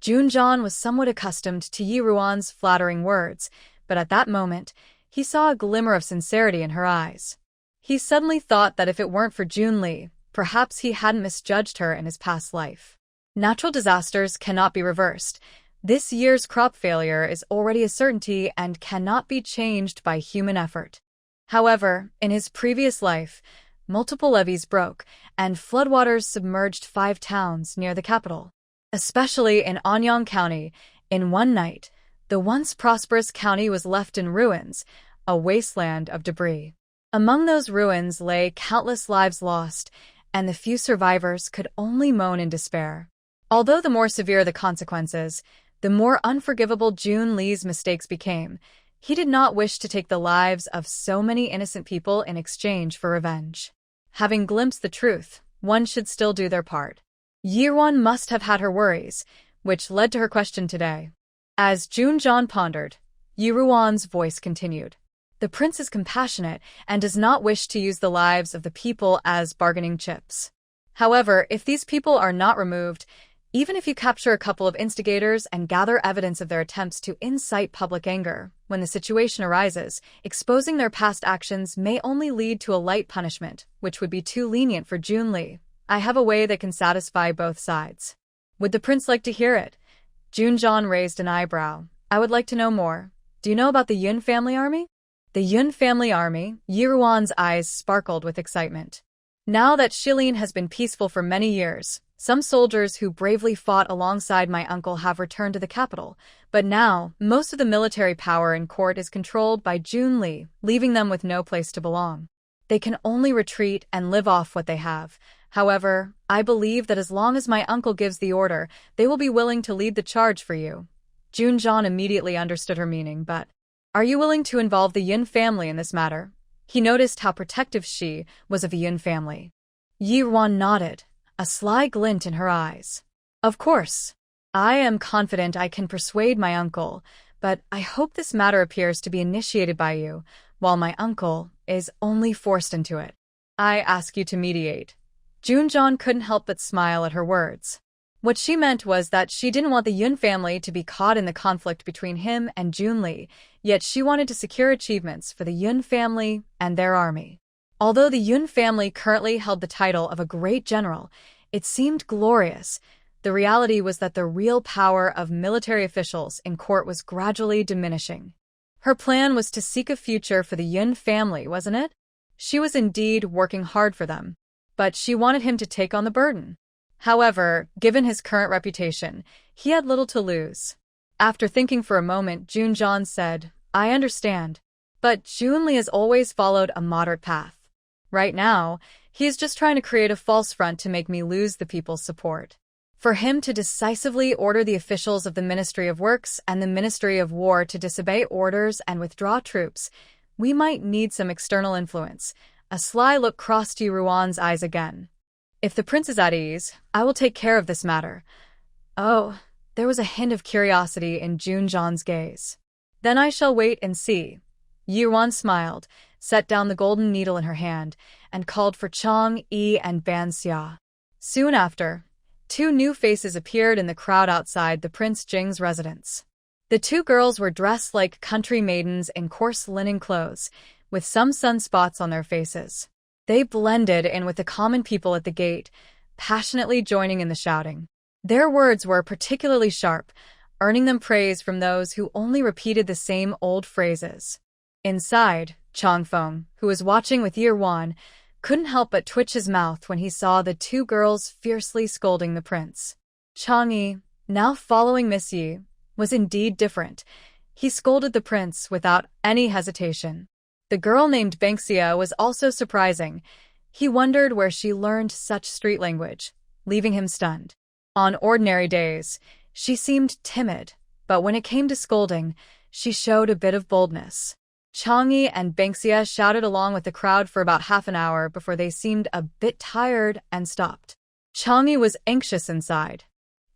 Junjan was somewhat accustomed to Yi Ruan's flattering words, but at that moment, he saw a glimmer of sincerity in her eyes. He suddenly thought that if it weren't for Junli, perhaps he hadn't misjudged her in his past life. Natural disasters cannot be reversed. This year's crop failure is already a certainty and cannot be changed by human effort. However, in his previous life, multiple levees broke, and floodwaters submerged 5 towns near the capital. Especially in Anyang County, in one night, the once prosperous county was left in ruins, a wasteland of debris. Among those ruins lay countless lives lost, and the few survivors could only moan in despair. Although the more severe the consequences, the more unforgivable Jun Li's mistakes became. He did not wish to take the lives of so many innocent people in exchange for revenge. Having glimpsed the truth, one should still do their part. Yiruan must have had her worries, which led to her question today. As Junjan pondered, Yiruan's voice continued. The prince is compassionate and does not wish to use the lives of the people as bargaining chips. However, if these people are not removed, even if you capture a couple of instigators and gather evidence of their attempts to incite public anger, when the situation arises, exposing their past actions may only lead to a light punishment, which would be too lenient for Junli. I have a way that can satisfy both sides. Would the prince like to hear it? Junjan raised an eyebrow. I would like to know more. Do you know about the Yun family army? The Yun family army? Yiruan's eyes sparkled with excitement. Now that Shilin has been peaceful for many years, some soldiers who bravely fought alongside my uncle have returned to the capital, but now, most of the military power in court is controlled by Junli, leaving them with no place to belong. They can only retreat and live off what they have. However, I believe that as long as my uncle gives the order, they will be willing to lead the charge for you. Junjan immediately understood her meaning, but, are you willing to involve the Yun family in this matter? He noticed how protective she was of the Yun family. Yiruan nodded, a sly glint in her eyes. Of course. I am confident I can persuade my uncle, but I hope this matter appears to be initiated by you, while my uncle is only forced into it. I ask you to mediate. Junjan couldn't help but smile at her words. What she meant was that she didn't want the Yun family to be caught in the conflict between him and Junli, yet she wanted to secure achievements for the Yun family and their army. Although the Yun family currently held the title of a great general, it seemed glorious. The reality was that the real power of military officials in court was gradually diminishing. Her plan was to seek a future for the Yun family, wasn't it? She was indeed working hard for them, but she wanted him to take on the burden. However, given his current reputation, he had little to lose. After thinking for a moment, Junjan said, I understand, but Junli has always followed a moderate path. Right now, he is just trying to create a false front to make me lose the people's support. For him to decisively order the officials of the Ministry of Works and the Ministry of War to disobey orders and withdraw troops, we might need some external influence. A sly look crossed Yiruan's eyes again. If the prince is at ease, I will take care of this matter. Oh, there was a hint of curiosity in Junjan's gaze. Then I shall wait and see. Yiruan smiled, set down the golden needle in her hand, and called for Chang Yi and Ban Xia. Soon after, 2 new faces appeared in the crowd outside the Prince Jing's residence. The 2 girls were dressed like country maidens in coarse linen clothes, with some sunspots on their faces. They blended in with the common people at the gate, passionately joining in the shouting. Their words were particularly sharp, earning them praise from those who only repeated the same old phrases. Inside, Changfeng, who was watching with Yiruan, couldn't help but twitch his mouth when he saw the 2 girls fiercely scolding the prince. Changyi, now following Miss Yi, was indeed different. He scolded the prince without any hesitation. The girl named Banxia was also surprising. He wondered where she learned such street language, leaving him stunned. On ordinary days, she seemed timid, but when it came to scolding, she showed a bit of boldness. Chang'e and Banksia shouted along with the crowd for about half an hour before they seemed a bit tired and stopped. Chang'e was anxious inside.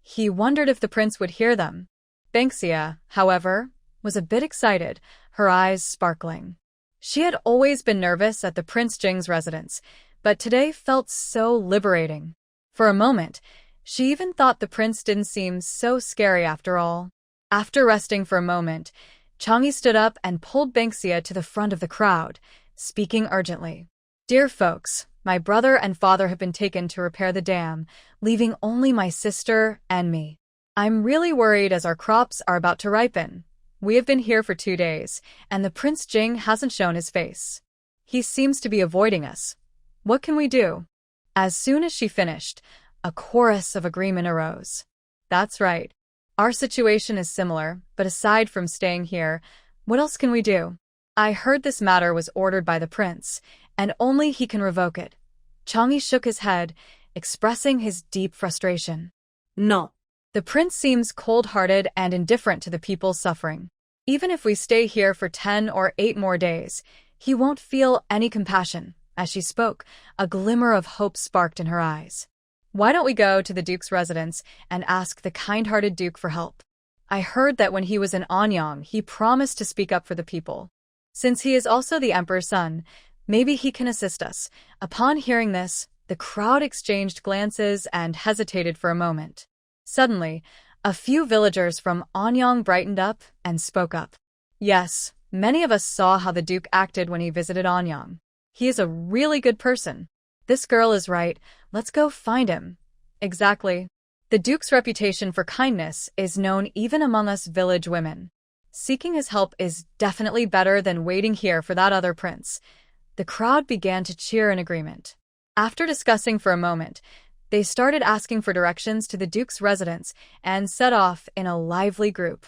He wondered if the prince would hear them. Banksia, however, was a bit excited, her eyes sparkling. She had always been nervous at the Prince Jing's residence, but today felt so liberating. For a moment, she even thought the prince didn't seem so scary after all. After resting for a moment, Chang'e stood up and pulled Banksia to the front of the crowd, speaking urgently. "Dear folks, my brother and father have been taken to repair the dam, leaving only my sister and me. I'm really worried as our crops are about to ripen. We have been here for 2 days, and the Prince Jing hasn't shown his face. He seems to be avoiding us. What can we do?" As soon as she finished, a chorus of agreement arose. "That's right. Our situation is similar, but aside from staying here, what else can we do? I heard this matter was ordered by the prince, and only he can revoke it." Chang'e shook his head, expressing his deep frustration. No. "The prince seems cold-hearted and indifferent to the people's suffering. Even if we stay here for 10 or 8 more days, he won't feel any compassion." As she spoke, a glimmer of hope sparked in her eyes. "Why don't we go to the Duke's residence and ask the kind-hearted Duke for help? I heard that when he was in Anyang, he promised to speak up for the people. Since he is also the Emperor's son, maybe he can assist us." Upon hearing this, the crowd exchanged glances and hesitated for a moment. Suddenly, a few villagers from Anyang brightened up and spoke up. "Yes, many of us saw how the Duke acted when he visited Anyang. He is a really good person. This girl is right. Let's go find him." "Exactly. The Duke's reputation for kindness is known even among us village women. Seeking his help is definitely better than waiting here for that other prince." The crowd began to cheer in agreement. After discussing for a moment, they started asking for directions to the Duke's residence and set off in a lively group.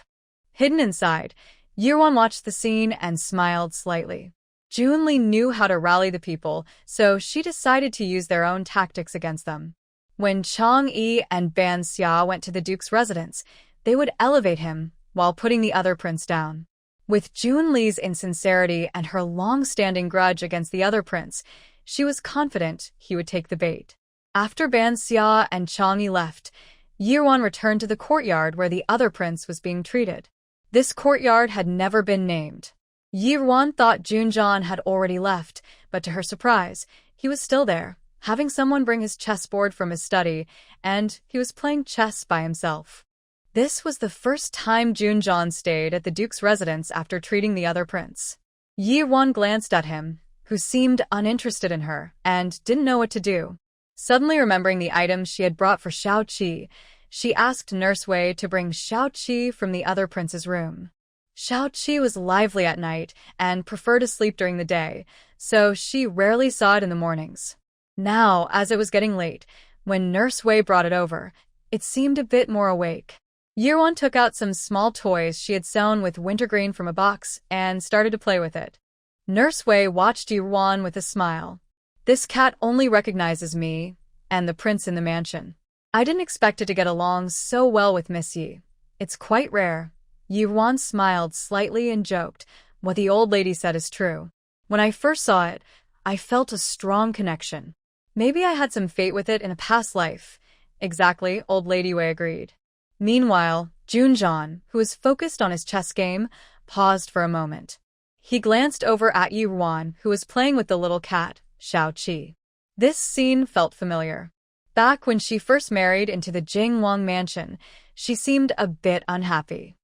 Hidden inside, Yearwon watched the scene and smiled slightly. Junli knew how to rally the people, so she decided to use their own tactics against them. When Chang'e and Ban Xia went to the Duke's residence, they would elevate him while putting the other prince down. With Junli's insincerity and her long-standing grudge against the other prince, she was confident he would take the bait. After Ban Xia and Chang'e left, Yearwon returned to the courtyard where the other prince was being treated. This courtyard had never been named. Yearwon thought Junjan had already left, but to her surprise, he was still there, having someone bring his chessboard from his study, and he was playing chess by himself. This was the first time Junjan stayed at the Duke's residence after treating the other prince. Yearwon glanced at him, who seemed uninterested in her, and didn't know what to do. Suddenly remembering the items she had brought for Xiaoqi, she asked Nurse Wei to bring Xiaoqi from the other prince's room. Xiaoqi was lively at night and preferred to sleep during the day, so she rarely saw it in the mornings. Now, as it was getting late, when Nurse Wei brought it over, it seemed a bit more awake. Yearwon took out some small toys she had sewn with wintergreen from a box and started to play with it. Nurse Wei watched Yearwon with a smile. "This cat only recognizes me and the prince in the mansion. I didn't expect it to get along so well with Miss Yi. It's quite rare." Yearwon smiled slightly and joked, "What the old lady said is true. When I first saw it, I felt a strong connection. Maybe I had some fate with it in a past life." "Exactly," old lady Wei agreed. Meanwhile, Junjan, who was focused on his chess game, paused for a moment. He glanced over at Yearwon, who was playing with the little cat, Xiaoqi. This scene felt familiar. Back when she first married into the Jingwang mansion, she seemed a bit unhappy.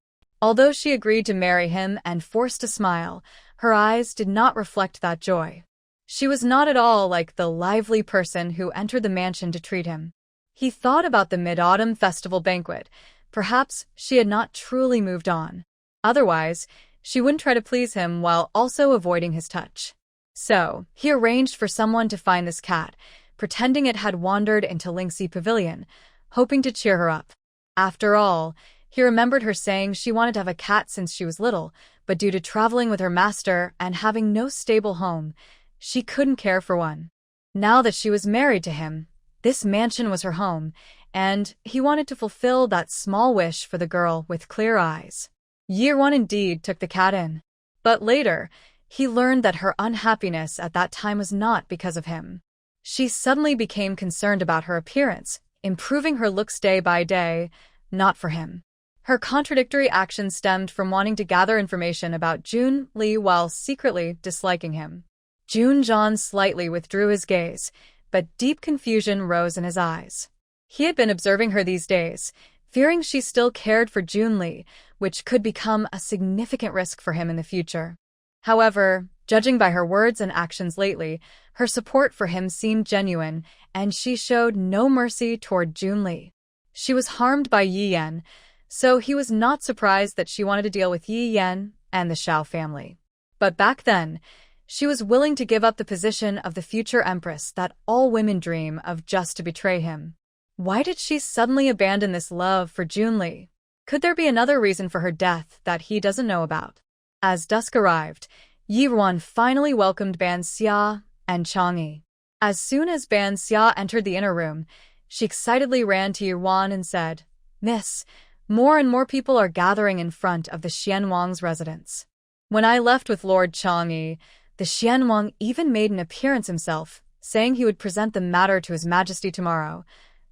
Although she agreed to marry him and forced a smile, her eyes did not reflect that joy. She was not at all like the lively person who entered the mansion to treat him. He thought about the Mid-Autumn Festival banquet. Perhaps she had not truly moved on. Otherwise, she wouldn't try to please him while also avoiding his touch. So, he arranged for someone to find this cat, pretending it had wandered into Lingxi Pavilion, hoping to cheer her up. After all, he remembered her saying she wanted to have a cat since she was little, but due to traveling with her master and having no stable home, she couldn't care for one. Now that she was married to him, this mansion was her home, and he wanted to fulfill that small wish for the girl with clear eyes. Yearwon indeed took the cat in. But later, he learned that her unhappiness at that time was not because of him. She suddenly became concerned about her appearance, improving her looks day by day, not for him. Her contradictory actions stemmed from wanting to gather information about Jun Li while secretly disliking him. Jun slightly withdrew his gaze, but deep confusion rose in his eyes. He had been observing her these days, fearing she still cared for Jun Li, which could become a significant risk for him in the future. However, judging by her words and actions lately, her support for him seemed genuine, and she showed no mercy toward Jun Li. She was harmed by Yi Yan, so he was not surprised that she wanted to deal with Yi Yan and the Shao family. But back then, she was willing to give up the position of the future empress that all women dream of just to betray him. Why did she suddenly abandon this love for Jun Li? Could there be another reason for her death that he doesn't know about? As dusk arrived, Yi Ruan finally welcomed Ban Xia and Chang'e. As soon as Ban Xia entered the inner room, she excitedly ran to Yi Ruan and said, "Miss, more and more people are gathering in front of the Xianwang's residence. When I left with Lord Chang'e, the Xianwang even made an appearance himself, saying he would present the matter to His Majesty tomorrow.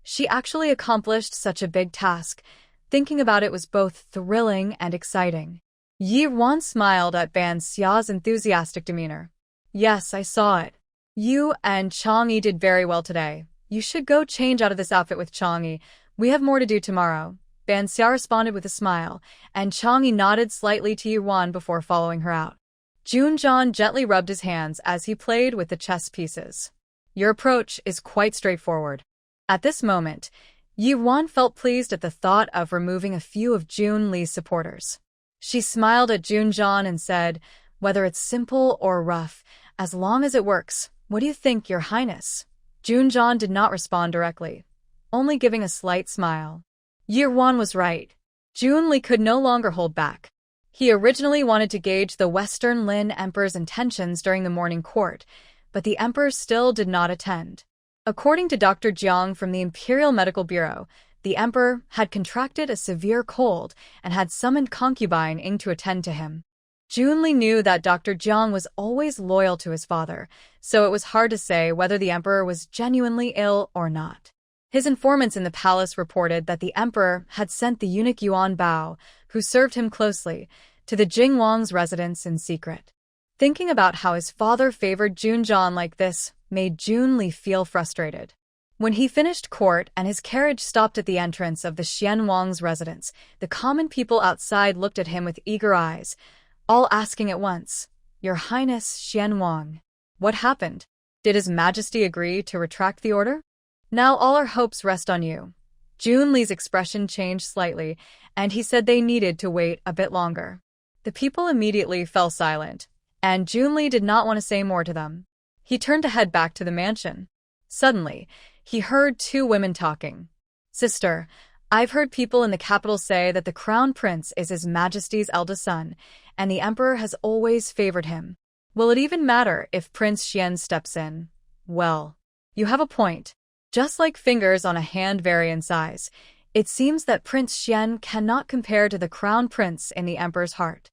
She actually accomplished such a big task. Thinking about it was both thrilling and exciting." Yi Ruan smiled at Ban Xia's enthusiastic demeanor. "Yes, I saw it. You and Chang'e did very well today. You should go change out of this outfit with Chang'e. We have more to do tomorrow." Ban Xia responded with a smile, and Chang'e nodded slightly to Yi Ruan before following her out. Jun gently rubbed his hands as he played with the chess pieces. "Your approach is quite straightforward." At this moment, Yi Ruan felt pleased at the thought of removing a few of Jun Li's supporters. She smiled at Jun and said, "Whether it's simple or rough, as long as it works, what do you think, Your Highness?" Jun did not respond directly, only giving a slight smile. Yi Ruan was right. Jun Li could no longer hold back. He originally wanted to gauge the Western Lin Emperor's intentions during the morning court, but the Emperor still did not attend. According to Dr. Jiang from the Imperial Medical Bureau, the Emperor had contracted a severe cold and had summoned concubine Ying to attend to him. Jun Li knew that Dr. Jiang was always loyal to his father, so it was hard to say whether the Emperor was genuinely ill or not. His informants in the palace reported that the Emperor had sent the eunuch Yuan Bao, who served him closely, to the Jing Wang's residence in secret. Thinking about how his father favored Jun like this made Jun Li feel frustrated. When he finished court and his carriage stopped at the entrance of the Xian Wang's residence, the common people outside looked at him with eager eyes, all asking at once, "Your Highness Xian Wang, what happened? Did His Majesty agree to retract the order? Now all our hopes rest on you." Jun Li's expression changed slightly, and he said they needed to wait a bit longer. The people immediately fell silent, and Jun Li did not want to say more to them. He turned to head back to the mansion. Suddenly, he heard two women talking. "Sister, I've heard people in the capital say that the Crown Prince is His Majesty's eldest son, and the Emperor has always favored him. Will it even matter if Prince Xian steps in?" "Well, you have a point. Just like fingers on a hand vary in size, it seems that Prince Xian cannot compare to the Crown Prince in the Emperor's heart."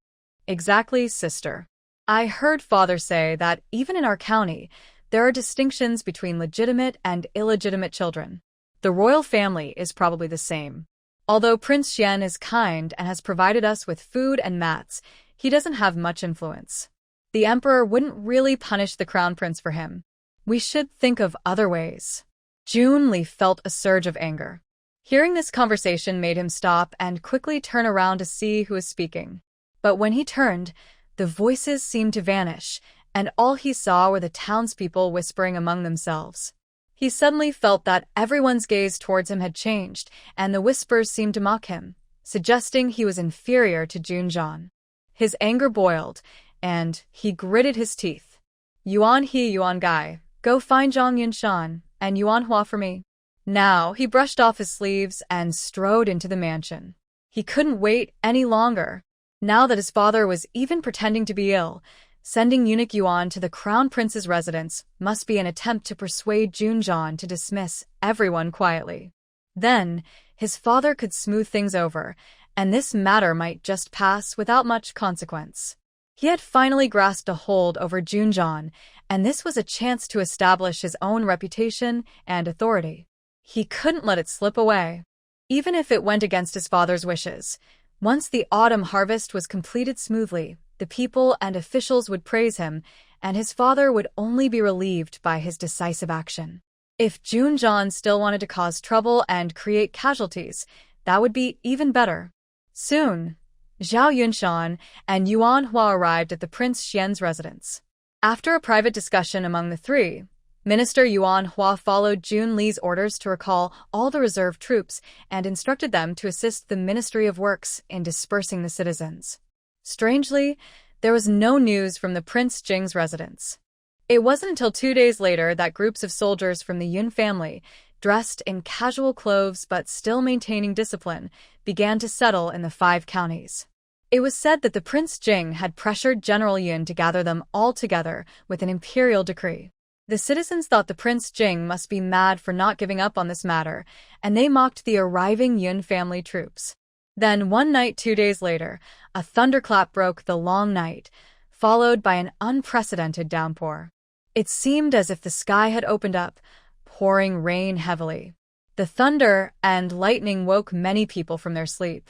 "Exactly, sister. I heard father say that even in our county, there are distinctions between legitimate and illegitimate children. The royal family is probably the same. Although Prince Xian is kind and has provided us with food and mats, he doesn't have much influence. The Emperor wouldn't really punish the Crown Prince for him. We should think of other ways." Jun Li felt a surge of anger. Hearing this conversation made him stop and quickly turn around to see who was speaking. But when he turned, the voices seemed to vanish, and all he saw were the townspeople whispering among themselves. He suddenly felt that everyone's gaze towards him had changed, and the whispers seemed to mock him, suggesting he was inferior to Jun. His anger boiled, and he gritted his teeth. "Yuan He, Yuan Gai, go find Zhang Yunshan and Yuan Hua for me." Now he brushed off his sleeves and strode into the mansion. He couldn't wait any longer. Now that his father was even pretending to be ill, sending eunuch Yuan to the Crown Prince's residence must be an attempt to persuade Jun to dismiss everyone quietly. Then, his father could smooth things over, and this matter might just pass without much consequence. He had finally grasped a hold over Junjan, and this was a chance to establish his own reputation and authority. He couldn't let it slip away, even if it went against his father's wishes. Once the autumn harvest was completed smoothly, the people and officials would praise him, and his father would only be relieved by his decisive action. If Junjan still wanted to cause trouble and create casualties, that would be even better. Soon, Zhao Yunshan and Yuan Hua arrived at the Prince Xian's residence. After a private discussion among the three, Minister Yuan Hua followed Jun Li's orders to recall all the reserve troops and instructed them to assist the Ministry of Works in dispersing the citizens. Strangely, there was no news from the Prince Jing's residence. It wasn't until 2 days later that groups of soldiers from the Yun family, dressed in casual clothes but still maintaining discipline, began to settle in the 5 counties. It was said that the Prince Jing had pressured General Yun to gather them all together with an imperial decree. The citizens thought the Prince Jing must be mad for not giving up on this matter, and they mocked the arriving Yun family troops. Then one night 2 days later, a thunderclap broke the long night, followed by an unprecedented downpour. It seemed as if the sky had opened up, pouring rain heavily. The thunder and lightning woke many people from their sleep.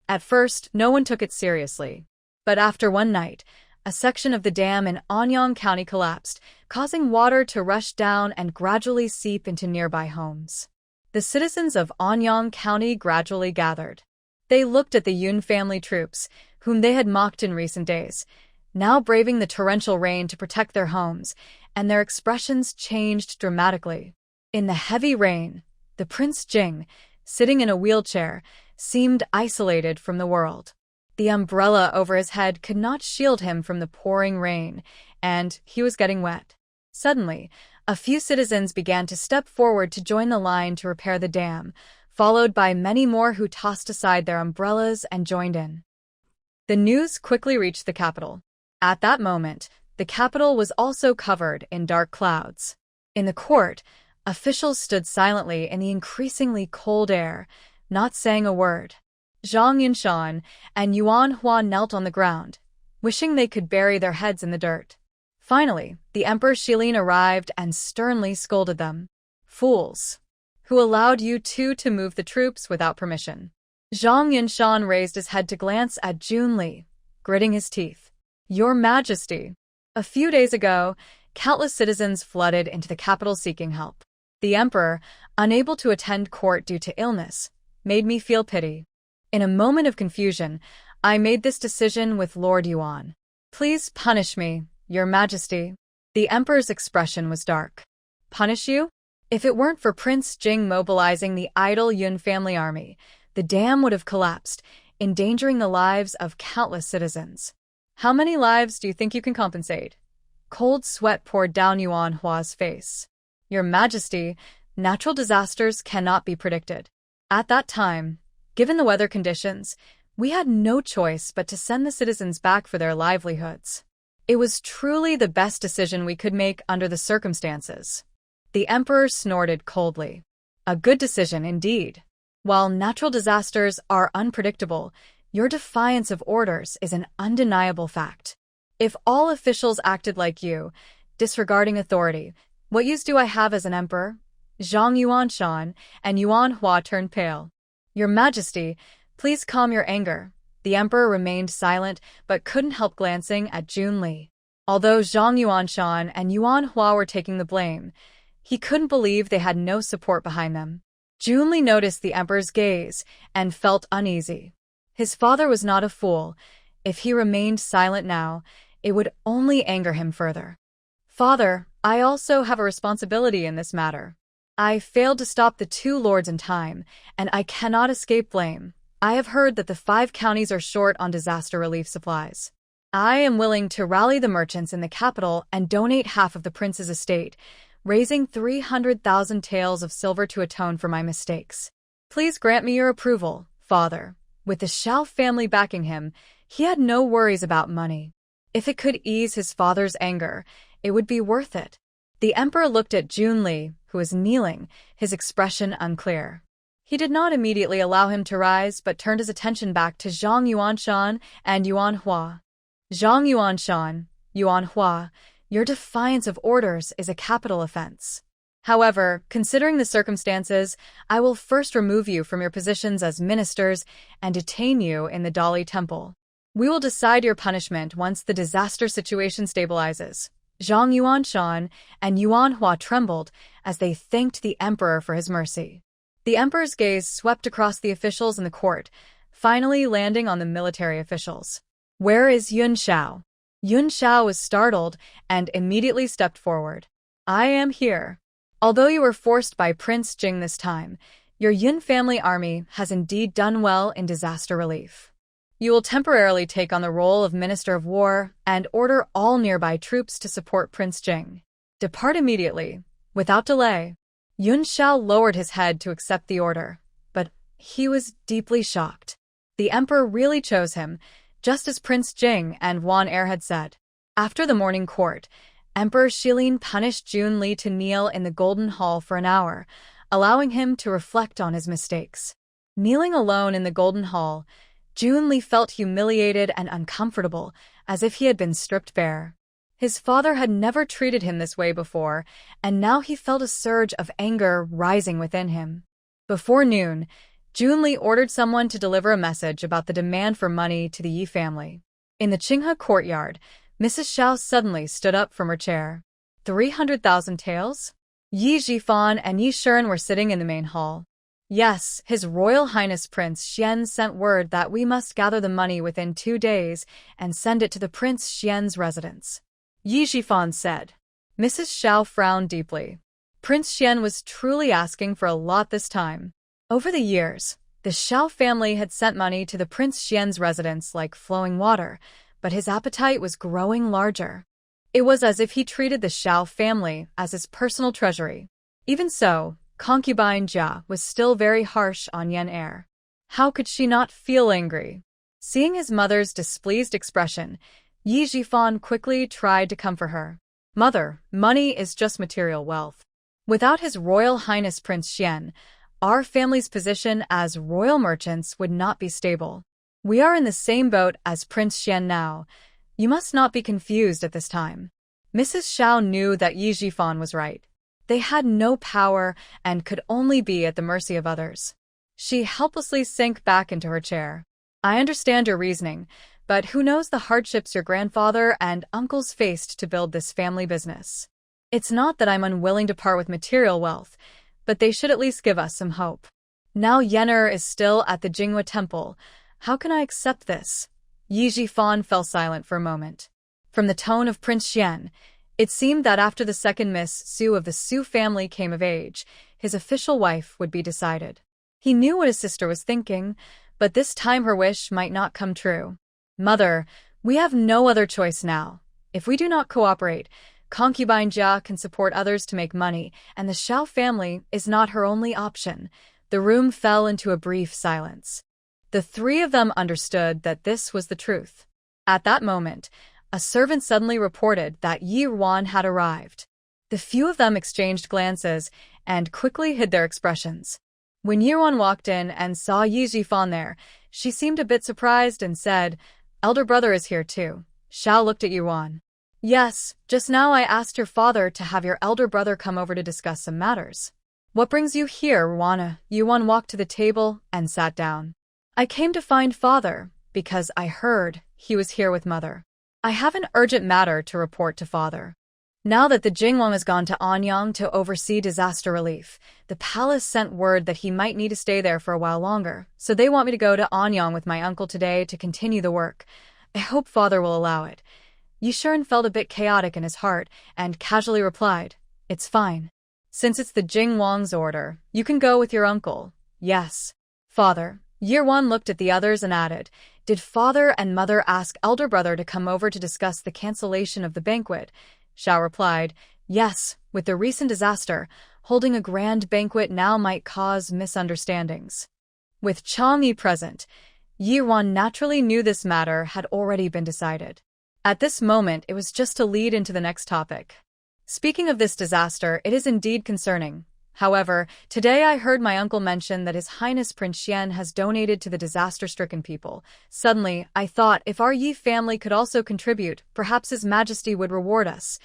At first, no one took it seriously. But after one night, a section of the dam in Anyang County collapsed, causing water to rush down and gradually seep into nearby homes. The citizens of Anyang County gradually gathered. They looked at the Yun family troops, whom they had mocked in recent days, now braving the torrential rain to protect their homes, and their expressions changed dramatically. In the heavy rain, the Prince Jing, sitting in a wheelchair, seemed isolated from the world. The umbrella over his head could not shield him from the pouring rain, and he was getting wet. Suddenly, a few citizens began to step forward to join the line to repair the dam, followed by many more who tossed aside their umbrellas and joined in. The news quickly reached the capital. At that moment, the capital was also covered in dark clouds. In the court, officials stood silently in the increasingly cold air, not saying a word. Zhang Yunshan and Yuan Hua knelt on the ground, wishing they could bury their heads in the dirt. Finally, the Emperor Shilin arrived and sternly scolded them. Fools! Who allowed you two to move the troops without permission? Zhang Yunshan raised his head to glance at Jun Li, gritting his teeth. Your Majesty! A few days ago, countless citizens flooded into the capital seeking help. The Emperor, unable to attend court due to illness, made me feel pity. In a moment of confusion, I made this decision with Lord Yuan. Please punish me, Your Majesty. The Emperor's expression was dark. Punish you? If it weren't for Prince Jing mobilizing the idle Yun family army, the dam would have collapsed, endangering the lives of countless citizens. How many lives do you think you can compensate? Cold sweat poured down Yuan Hua's face. Your Majesty, natural disasters cannot be predicted. At that time, given the weather conditions, we had no choice but to send the citizens back for their livelihoods. It was truly the best decision we could make under the circumstances. The Emperor snorted coldly. A good decision indeed. While natural disasters are unpredictable, your defiance of orders is an undeniable fact. If all officials acted like you, disregarding authority, what use do I have as an emperor? Zhang Yuanshan and Yuan Hua turned pale. Your Majesty, please calm your anger. The Emperor remained silent but couldn't help glancing at Jun Li. Although Zhang Yuanshan and Yuan Hua were taking the blame, he couldn't believe they had no support behind them. Jun Li noticed the Emperor's gaze and felt uneasy. His father was not a fool. If he remained silent now, it would only anger him further. Father, I also have a responsibility in this matter. I failed to stop the 2 lords in time, and I cannot escape blame. I have heard that the 5 counties are short on disaster relief supplies. I am willing to rally the merchants in the capital and donate half of the prince's estate, raising 300,000 taels of silver to atone for my mistakes. Please grant me your approval, Father. With the Xiao family backing him, he had no worries about money. If it could ease his father's anger, it would be worth it. The Emperor looked at Jun Li, who was kneeling, his expression unclear. He did not immediately allow him to rise but turned his attention back to Zhang Yuanshan and Yuan Hua. Zhang Yuanshan, Yuanhua, your defiance of orders is a capital offense. However, considering the circumstances, I will first remove you from your positions as ministers and detain you in the Dali Temple. We will decide your punishment once the disaster situation stabilizes. Zhang Yuanshan and Yuanhua trembled as they thanked the emperor for his mercy. The emperor's gaze swept across the officials in the court, finally landing on the military officials. Where is Yun Shao? Yun Shao was startled and immediately stepped forward. I am here. Although you were forced by Prince Jing this time, your Yun family army has indeed done well in disaster relief. You will temporarily take on the role of Minister of War and order all nearby troops to support Prince Jing. Depart immediately, without delay. Yun Shao lowered his head to accept the order, but he was deeply shocked. The emperor really chose him, just as Prince Jing and Wan Er had said. After the morning court, Emperor Shilin punished Jun Li to kneel in the Golden Hall for an hour, allowing him to reflect on his mistakes. Kneeling alone in the Golden Hall, Jun Li felt humiliated and uncomfortable, as if he had been stripped bare. His father had never treated him this way before, and now he felt a surge of anger rising within him. Before noon, Jun Li ordered someone to deliver a message about the demand for money to the Yi family. In the Qinghe courtyard, Mrs. Xiao suddenly stood up from her chair. 300,000 taels? Yi Jifan and Yi Shuren were sitting in the main hall. Yes, His Royal Highness Prince Xian sent word that we must gather the money within 2 days and send it to the Prince Xian's residence, Yi Jifan said. Mrs. Xiao frowned deeply. Prince Xian was truly asking for a lot this time. Over the years, the Xiao family had sent money to the Prince Xian's residence like flowing water, but his appetite was growing larger. It was as if he treated the Xiao family as his personal treasury. Even so, concubine Jia was still very harsh on Yan Er. How could she not feel angry? Seeing his mother's displeased expression, Yi Jifan quickly tried to comfort her. Mother, money is just material wealth. Without His Royal Highness Prince Xian, our family's position as royal merchants would not be stable. We are in the same boat as Prince Xian now. You must not be confused at this time. Mrs. Xiao knew that Yi Jifan was right. They had no power and could only be at the mercy of others. She helplessly sank back into her chair. I understand your reasoning, but who knows the hardships your grandfather and uncles faced to build this family business. It's not that I'm unwilling to part with material wealth, but they should at least give us some hope. Now Yener is still at the Jinghua Temple. How can I accept this? Yi Jifan fell silent for a moment. From the tone of Prince Xian, it seemed that after the second Miss Su of the Su family came of age, his official wife would be decided. He knew what his sister was thinking, but this time her wish might not come true. Mother, we have no other choice now. If we do not cooperate, concubine Jia can support others to make money, and the Xiao family is not her only option. The room fell into a brief silence. The three of them understood that this was the truth. At that moment, a servant suddenly reported that Yi Ruan had arrived. The few of them exchanged glances and quickly hid their expressions. When Yi Ruan walked in and saw Yi Jifan there, she seemed a bit surprised and said, Elder brother is here too. Xiao looked at Yi Ruan. Yes, just now I asked your father to have your elder brother come over to discuss some matters. What brings you here, Ruana? Yi Ruan walked to the table and sat down. I came to find father, because I heard he was here with mother. I have an urgent matter to report to father. Now that the Jingwang has gone to Anyang to oversee disaster relief, the palace sent word that he might need to stay there for a while longer, so they want me to go to Anyang with my uncle today to continue the work. I hope father will allow it. Yishuren felt a bit chaotic in his heart and casually replied, It's fine. Since it's the Jingwang's order, you can go with your uncle. Yes. Father. Yirwan looked at the others and added, Did father and mother ask elder brother to come over to discuss the cancellation of the banquet? Xiao replied, Yes, with the recent disaster, holding a grand banquet now might cause misunderstandings. With Chang'e present, Yirwan naturally knew this matter had already been decided. At this moment, it was just to lead into the next topic. Speaking of this disaster, it is indeed concerning. However, today I heard my uncle mention that His Highness Prince Xian has donated to the disaster-stricken people. Suddenly, I thought if our Yi family could also contribute, perhaps His Majesty would reward us.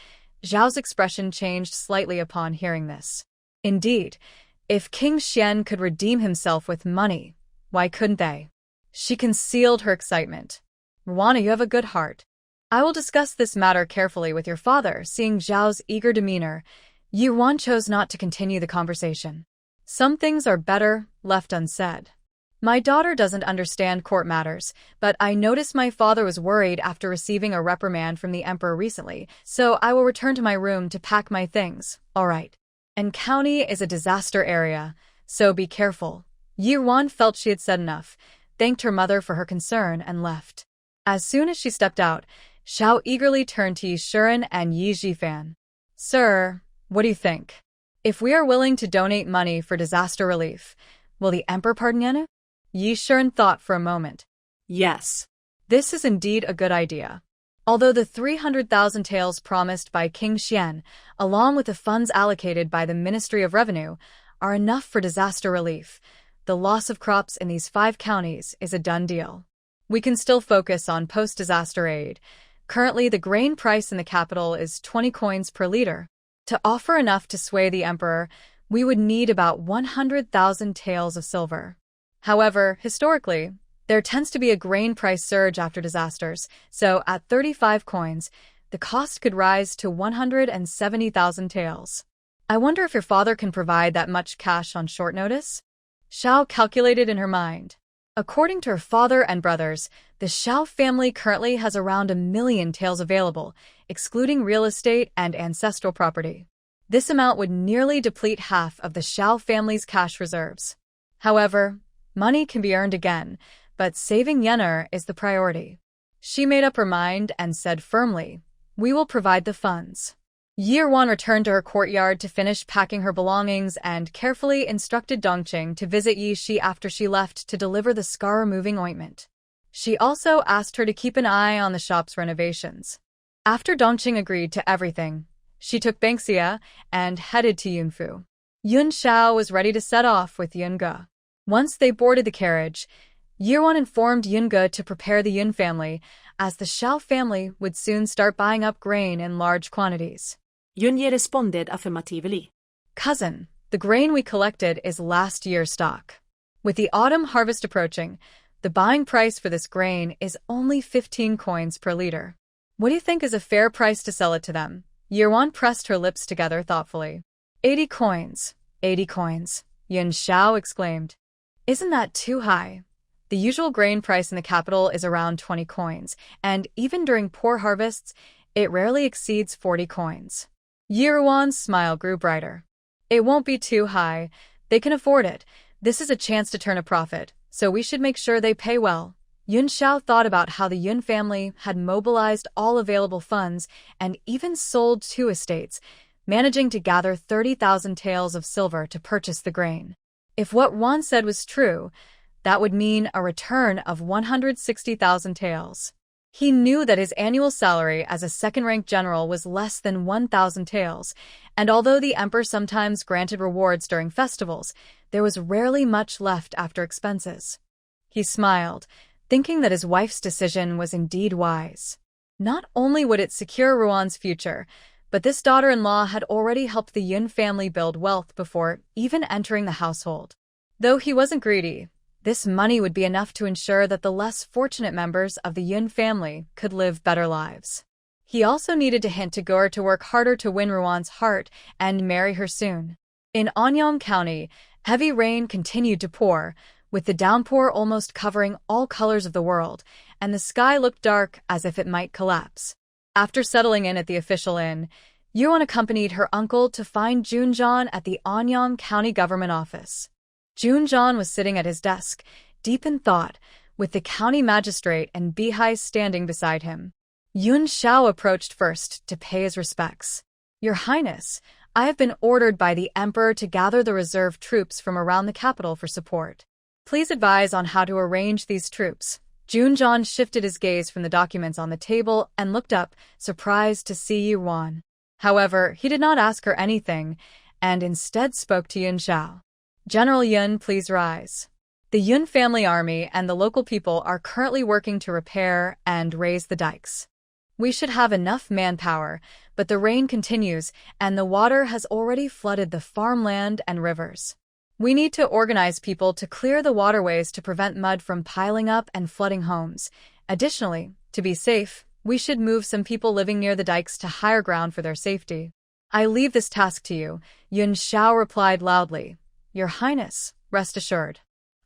Zhao's expression changed slightly upon hearing this. Indeed, if King Xian could redeem himself with money, why couldn't they? She concealed her excitement. Ruana, you have a good heart. I will discuss this matter carefully with your father. Seeing Zhao's eager demeanor, Yuan chose not to continue the conversation. Some things are better left unsaid. My daughter doesn't understand court matters, but I noticed my father was worried after receiving a reprimand from the emperor recently, so I will return to my room to pack my things. All right. And county is a disaster area, so be careful. Yuan felt she had said enough, thanked her mother for her concern, and left. As soon as she stepped out, Xiao eagerly turned to Yi Shiren and Yi Zhifan. Sir, what do you think? If we are willing to donate money for disaster relief, will the emperor pardon you? Yi Shiren thought for a moment. Yes. This is indeed a good idea. Although the 300,000 taels promised by King Xian, along with the funds allocated by the Ministry of Revenue, are enough for disaster relief, the loss of crops in these 5 counties is a done deal. We can still focus on post-disaster aid. Currently, the grain price in the capital is 20 coins per liter. To offer enough to sway the emperor, we would need about 100,000 taels of silver. However, historically, there tends to be a grain price surge after disasters, so at 35 coins, the cost could rise to 170,000 taels. I wonder if your father can provide that much cash on short notice? Xiao calculated in her mind. According to her father and brothers, the Xiao family currently has around 1 million taels available, excluding real estate and ancestral property. This amount would nearly deplete half of the Xiao family's cash reserves. However, money can be earned again, but saving Yener is the priority. She made up her mind and said firmly, "We will provide the funds." Yirwan returned to her courtyard to finish packing her belongings and carefully instructed Dongqing to visit Yi Shi after she left to deliver the scar-removing ointment. She also asked her to keep an eye on the shop's renovations. After Dongqing agreed to everything, she took Banksia and headed to Yunfu. Yun Xiao was ready to set off with Yun Ge. Once they boarded the carriage, Yirwan informed Yun Ge to prepare the Yun family, as the Xiao family would soon start buying up grain in large quantities. Yunye responded affirmatively. Cousin, the grain we collected is last year's stock. With the autumn harvest approaching, the buying price for this grain is only 15 coins per liter. What do you think is a fair price to sell it to them? Yirwan pressed her lips together thoughtfully. 80 coins. 80 coins. Yun Xiao exclaimed. Isn't that too high? The usual grain price in the capital is around 20 coins, and even during poor harvests, it rarely exceeds 40 coins. Yirwan's smile grew brighter. It won't be too high. They can afford it. This is a chance to turn a profit, so we should make sure they pay well. Yun Xiao thought about how the Yun family had mobilized all available funds and even sold 2 estates, managing to gather 30,000 taels of silver to purchase the grain. If what Wan said was true, that would mean a return of 160,000 taels. He knew that his annual salary as a second-rank general was less than 1,000 taels, and although the emperor sometimes granted rewards during festivals, there was rarely much left after expenses. He smiled, thinking that his wife's decision was indeed wise. Not only would it secure Ruan's future, but this daughter-in-law had already helped the Yun family build wealth before even entering the household. Though he wasn't greedy, this money would be enough to ensure that the less fortunate members of the Yun family could live better lives. He also needed to hint to Gore to work harder to win Ruan's heart and marry her soon. In Anyang County, heavy rain continued to pour, with the downpour almost covering all colors of the world, and the sky looked dark as if it might collapse. After settling in at the official inn, Yuan accompanied her uncle to find Junjan at the Anyang County government office. Junjan was sitting at his desk, deep in thought, with the county magistrate and Bihai standing beside him. Yun Xiao approached first to pay his respects. Your Highness, I have been ordered by the Emperor to gather the reserve troops from around the capital for support. Please advise on how to arrange these troops. Junjan shifted his gaze from the documents on the table and looked up, surprised to see Yuan. However, he did not ask her anything, and instead spoke to Yun Xiao. "General Yun, please rise. The Yun family army and the local people are currently working to repair and raise the dikes. We should have enough manpower, but the rain continues and the water has already flooded the farmland and rivers. We need to organize people to clear the waterways to prevent mud from piling up and flooding homes. Additionally, to be safe, we should move some people living near the dikes to higher ground for their safety." "I leave this task to you," Yun Xiao replied loudly. "Your Highness, rest assured.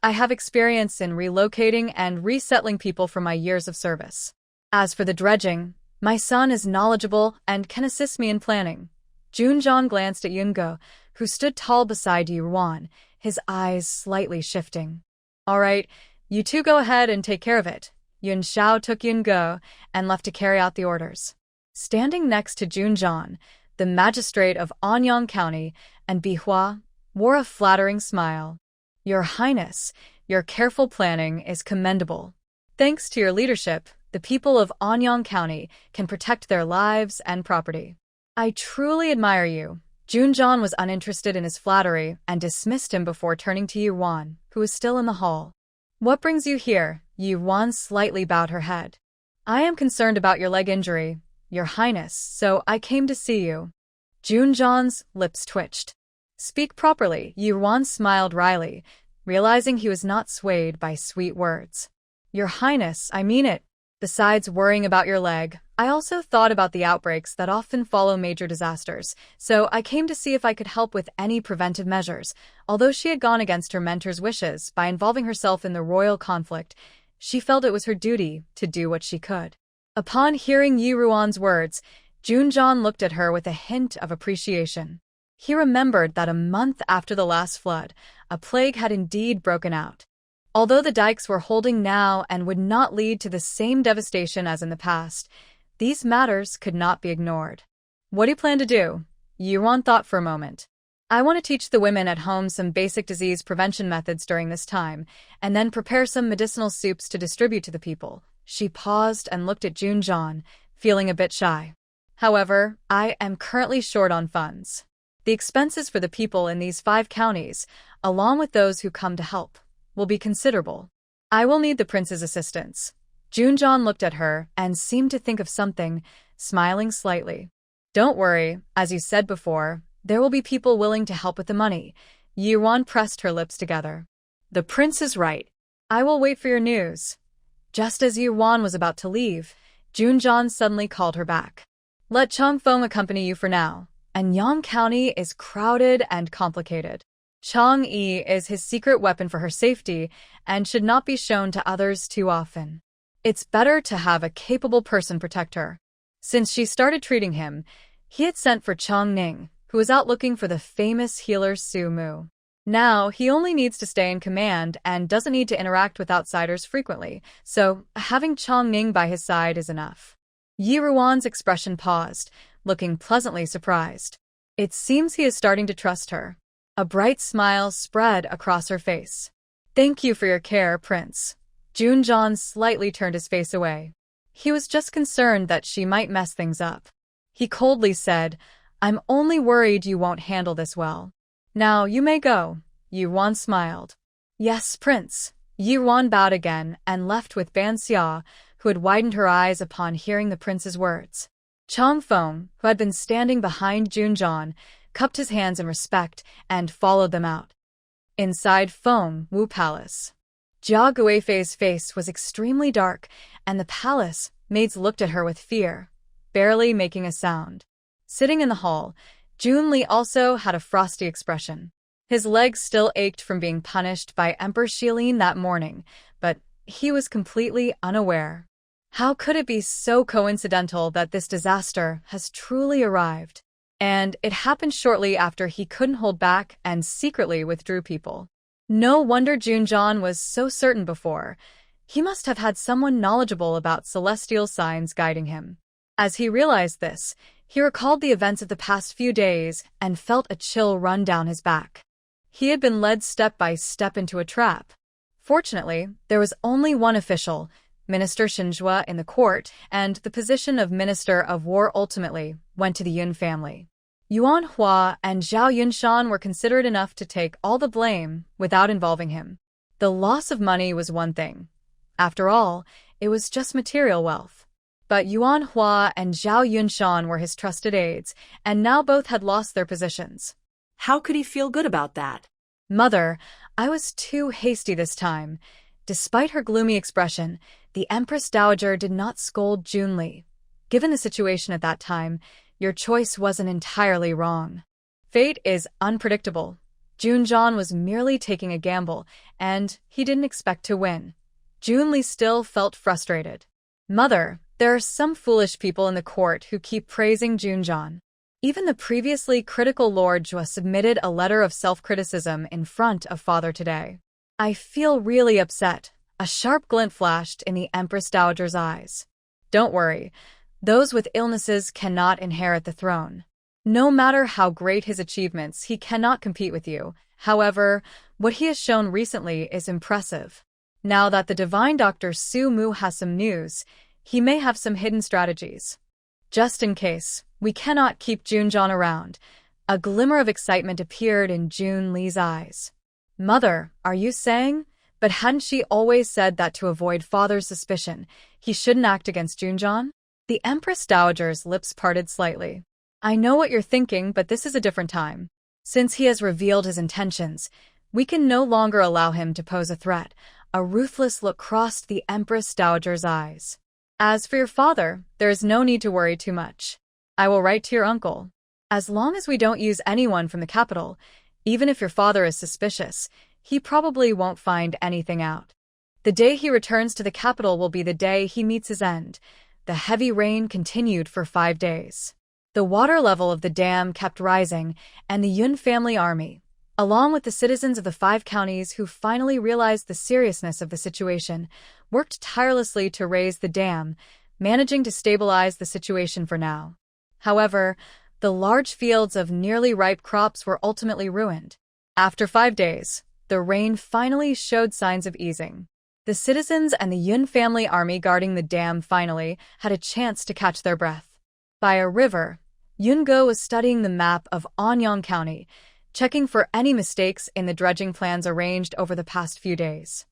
I have experience in relocating and resettling people from my years of service. As for the dredging, my son is knowledgeable and can assist me in planning." Junjian glanced at Yungo, who stood tall beside Yuan, his eyes slightly shifting. "All right, you two go ahead and take care of it." Yun Xiao took Yungo and left to carry out the orders. Standing next to Junjian, the magistrate of Anyang County and Bihua wore a flattering smile. "Your Highness, your careful planning is commendable. Thanks to your leadership, the people of Anyang County can protect their lives and property. I truly admire you." Junjian was uninterested in his flattery and dismissed him before turning to Yuan, who was still in the hall. "What brings you here?" Yuan slightly bowed her head. "I am concerned about your leg injury, Your Highness, so I came to see you." Junjian's lips twitched. "Speak properly." Yuan smiled wryly, realizing he was not swayed by sweet words. "Your Highness, I mean it. Besides worrying about your leg, I also thought about the outbreaks that often follow major disasters, so I came to see if I could help with any preventive measures." Although she had gone against her mentor's wishes by involving herself in the royal conflict, she felt it was her duty to do what she could. Upon hearing Yi Ruan's words, Junjian looked at her with a hint of appreciation. He remembered that a month after the last flood, a plague had indeed broken out. Although the dikes were holding now and would not lead to the same devastation as in the past, these matters could not be ignored. "What do you plan to do?" Yuan thought for a moment. "I want to teach the women at home some basic disease prevention methods during this time, and then prepare some medicinal soups to distribute to the people." She paused and looked at Junjian, feeling a bit shy. "However, I am currently short on funds. The expenses for the people in these 5 counties, along with those who come to help, will be considerable. I will need the prince's assistance." Junjian looked at her and seemed to think of something, smiling slightly. "Don't worry, as you said before, there will be people willing to help with the money." Yuan pressed her lips together. "The prince is right. I will wait for your news." Just as Yuan was about to leave, Junjian suddenly called her back. "Let Changfeng accompany you for now. Anyang County is crowded and complicated. Chang'e is his secret weapon for her safety and should not be shown to others too often. It's better to have a capable person protect her." Since she started treating him, he had sent for Chang Ning, who was out looking for the famous healer Su Mu. Now, he only needs to stay in command and doesn't need to interact with outsiders frequently, so having Chang Ning by his side is enough. Yi Ruan's expression paused, looking pleasantly surprised. It seems he is starting to trust her. A bright smile spread across her face. "Thank you for your care, Prince." Junjian slightly turned his face away. He was just concerned that she might mess things up. He coldly said, "I'm only worried you won't handle this well. Now you may go." Yuan smiled. "Yes, Prince." Yuan bowed again and left with Ban Xia, who had widened her eyes upon hearing the prince's words. Changfeng, who had been standing behind Junjian, cupped his hands in respect and followed them out. Inside Feng Wu Palace, Jia Guifei's face was extremely dark, and the palace maids looked at her with fear, barely making a sound. Sitting in the hall, Junli also had a frosty expression. His legs still ached from being punished by Empress Shilin that morning, but he was completely unaware. How could it be so coincidental that this disaster has truly arrived? And it happened shortly after he couldn't hold back and secretly withdrew people. No wonder Junjian was so certain before. He must have had someone knowledgeable about celestial signs guiding him. As he realized this, he recalled the events of the past few days and felt a chill run down his back. He had been led step by step into a trap. Fortunately, there was only one official, Minister Shinjua, in the court, and the position of Minister of War ultimately went to the Yun family. Yuan Hua and Zhao Yunshan were considerate enough to take all the blame without involving him. The loss of money was one thing. After all, it was just material wealth. But Yuan Hua and Zhao Yunshan were his trusted aides, and now both had lost their positions. How could he feel good about that? Mother, I was too hasty this time. Despite her gloomy expression, the Empress Dowager did not scold Junli. Given the situation at that time, your choice wasn't entirely wrong. Fate is unpredictable. Junjan was merely taking a gamble, and he didn't expect to win. Junli still felt frustrated. Mother, there are some foolish people in the court who keep praising Junjan. Even the previously critical Lord Jua submitted a letter of self-criticism in front of Father today. I feel really upset. A sharp glint flashed in the Empress Dowager's eyes. Don't worry. Those with illnesses cannot inherit the throne. No matter how great his achievements, he cannot compete with you. However, what he has shown recently is impressive. Now that the divine Dr. Su Mu has some news, he may have some hidden strategies. Just in case, we cannot keep Junjan around. A glimmer of excitement appeared in Jun Li's eyes. Mother, are you saying? But hadn't she always said that to avoid father's suspicion, he shouldn't act against Junjan? The Empress Dowager's lips parted slightly. I know what you're thinking, but this is a different time. Since he has revealed his intentions, we can no longer allow him to pose a threat. A ruthless look crossed the Empress Dowager's eyes. As for your father, there is no need to worry too much. I will write to your uncle. As long as we don't use anyone from the capital, even if your father is suspicious, he probably won't find anything out. The day he returns to the capital will be the day he meets his end. The heavy rain continued for 5 days. The water level of the dam kept rising, and the Yun family army, along with the citizens of the 5 counties who finally realized the seriousness of the situation, worked tirelessly to raise the dam, managing to stabilize the situation for now. However, the large fields of nearly ripe crops were ultimately ruined. After 5 days, the rain finally showed signs of easing. The citizens and the Yun family army guarding the dam finally had a chance to catch their breath. By a river, Yungo was studying the map of Anyang County, checking for any mistakes in the dredging plans arranged over the past few days.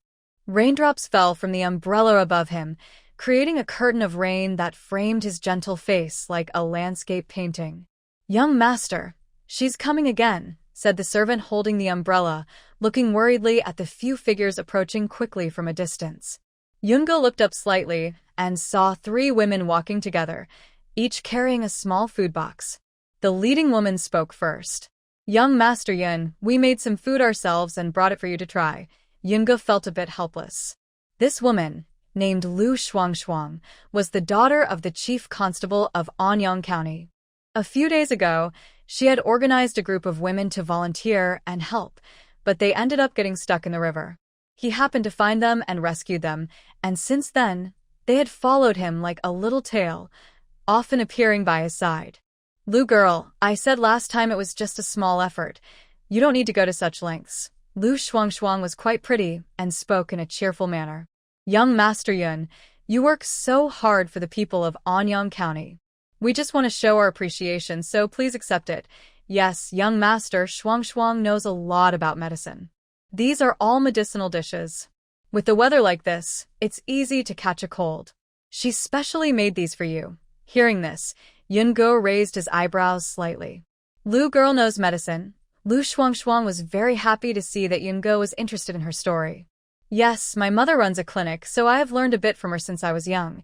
Raindrops fell from the umbrella above him, creating a curtain of rain that framed his gentle face like a landscape painting. Young master, she's coming again, said the servant holding the umbrella, looking worriedly at the few figures approaching quickly from a distance. Yungo looked up slightly and saw 3 women walking together, each carrying a small food box. The leading woman spoke first. Young Master Yun, we made some food ourselves and brought it for you to try. Yungo felt a bit helpless. This woman, named Lu Shuangshuang, was the daughter of the chief constable of Anyang County. A few days ago, she had organized a group of women to volunteer and help, but they ended up getting stuck in the river. He happened to find them and rescued them, and since then, they had followed him like a little tail, often appearing by his side. Lu girl, I said last time it was just a small effort. You don't need to go to such lengths. Lu Shuangshuang was quite pretty and spoke in a cheerful manner. Young Master Yun, you work so hard for the people of Anyang County. We just want to show our appreciation, so please accept it. Yes, young Master Shuangshuang knows a lot about medicine. These are all medicinal dishes. With the weather like this, it's easy to catch a cold. She specially made these for you. Hearing this, Yungo raised his eyebrows slightly. Lu girl knows medicine. Lu Shuangshuang was very happy to see that Yungo was interested in her story. Yes, my mother runs a clinic, so I have learned a bit from her since I was young.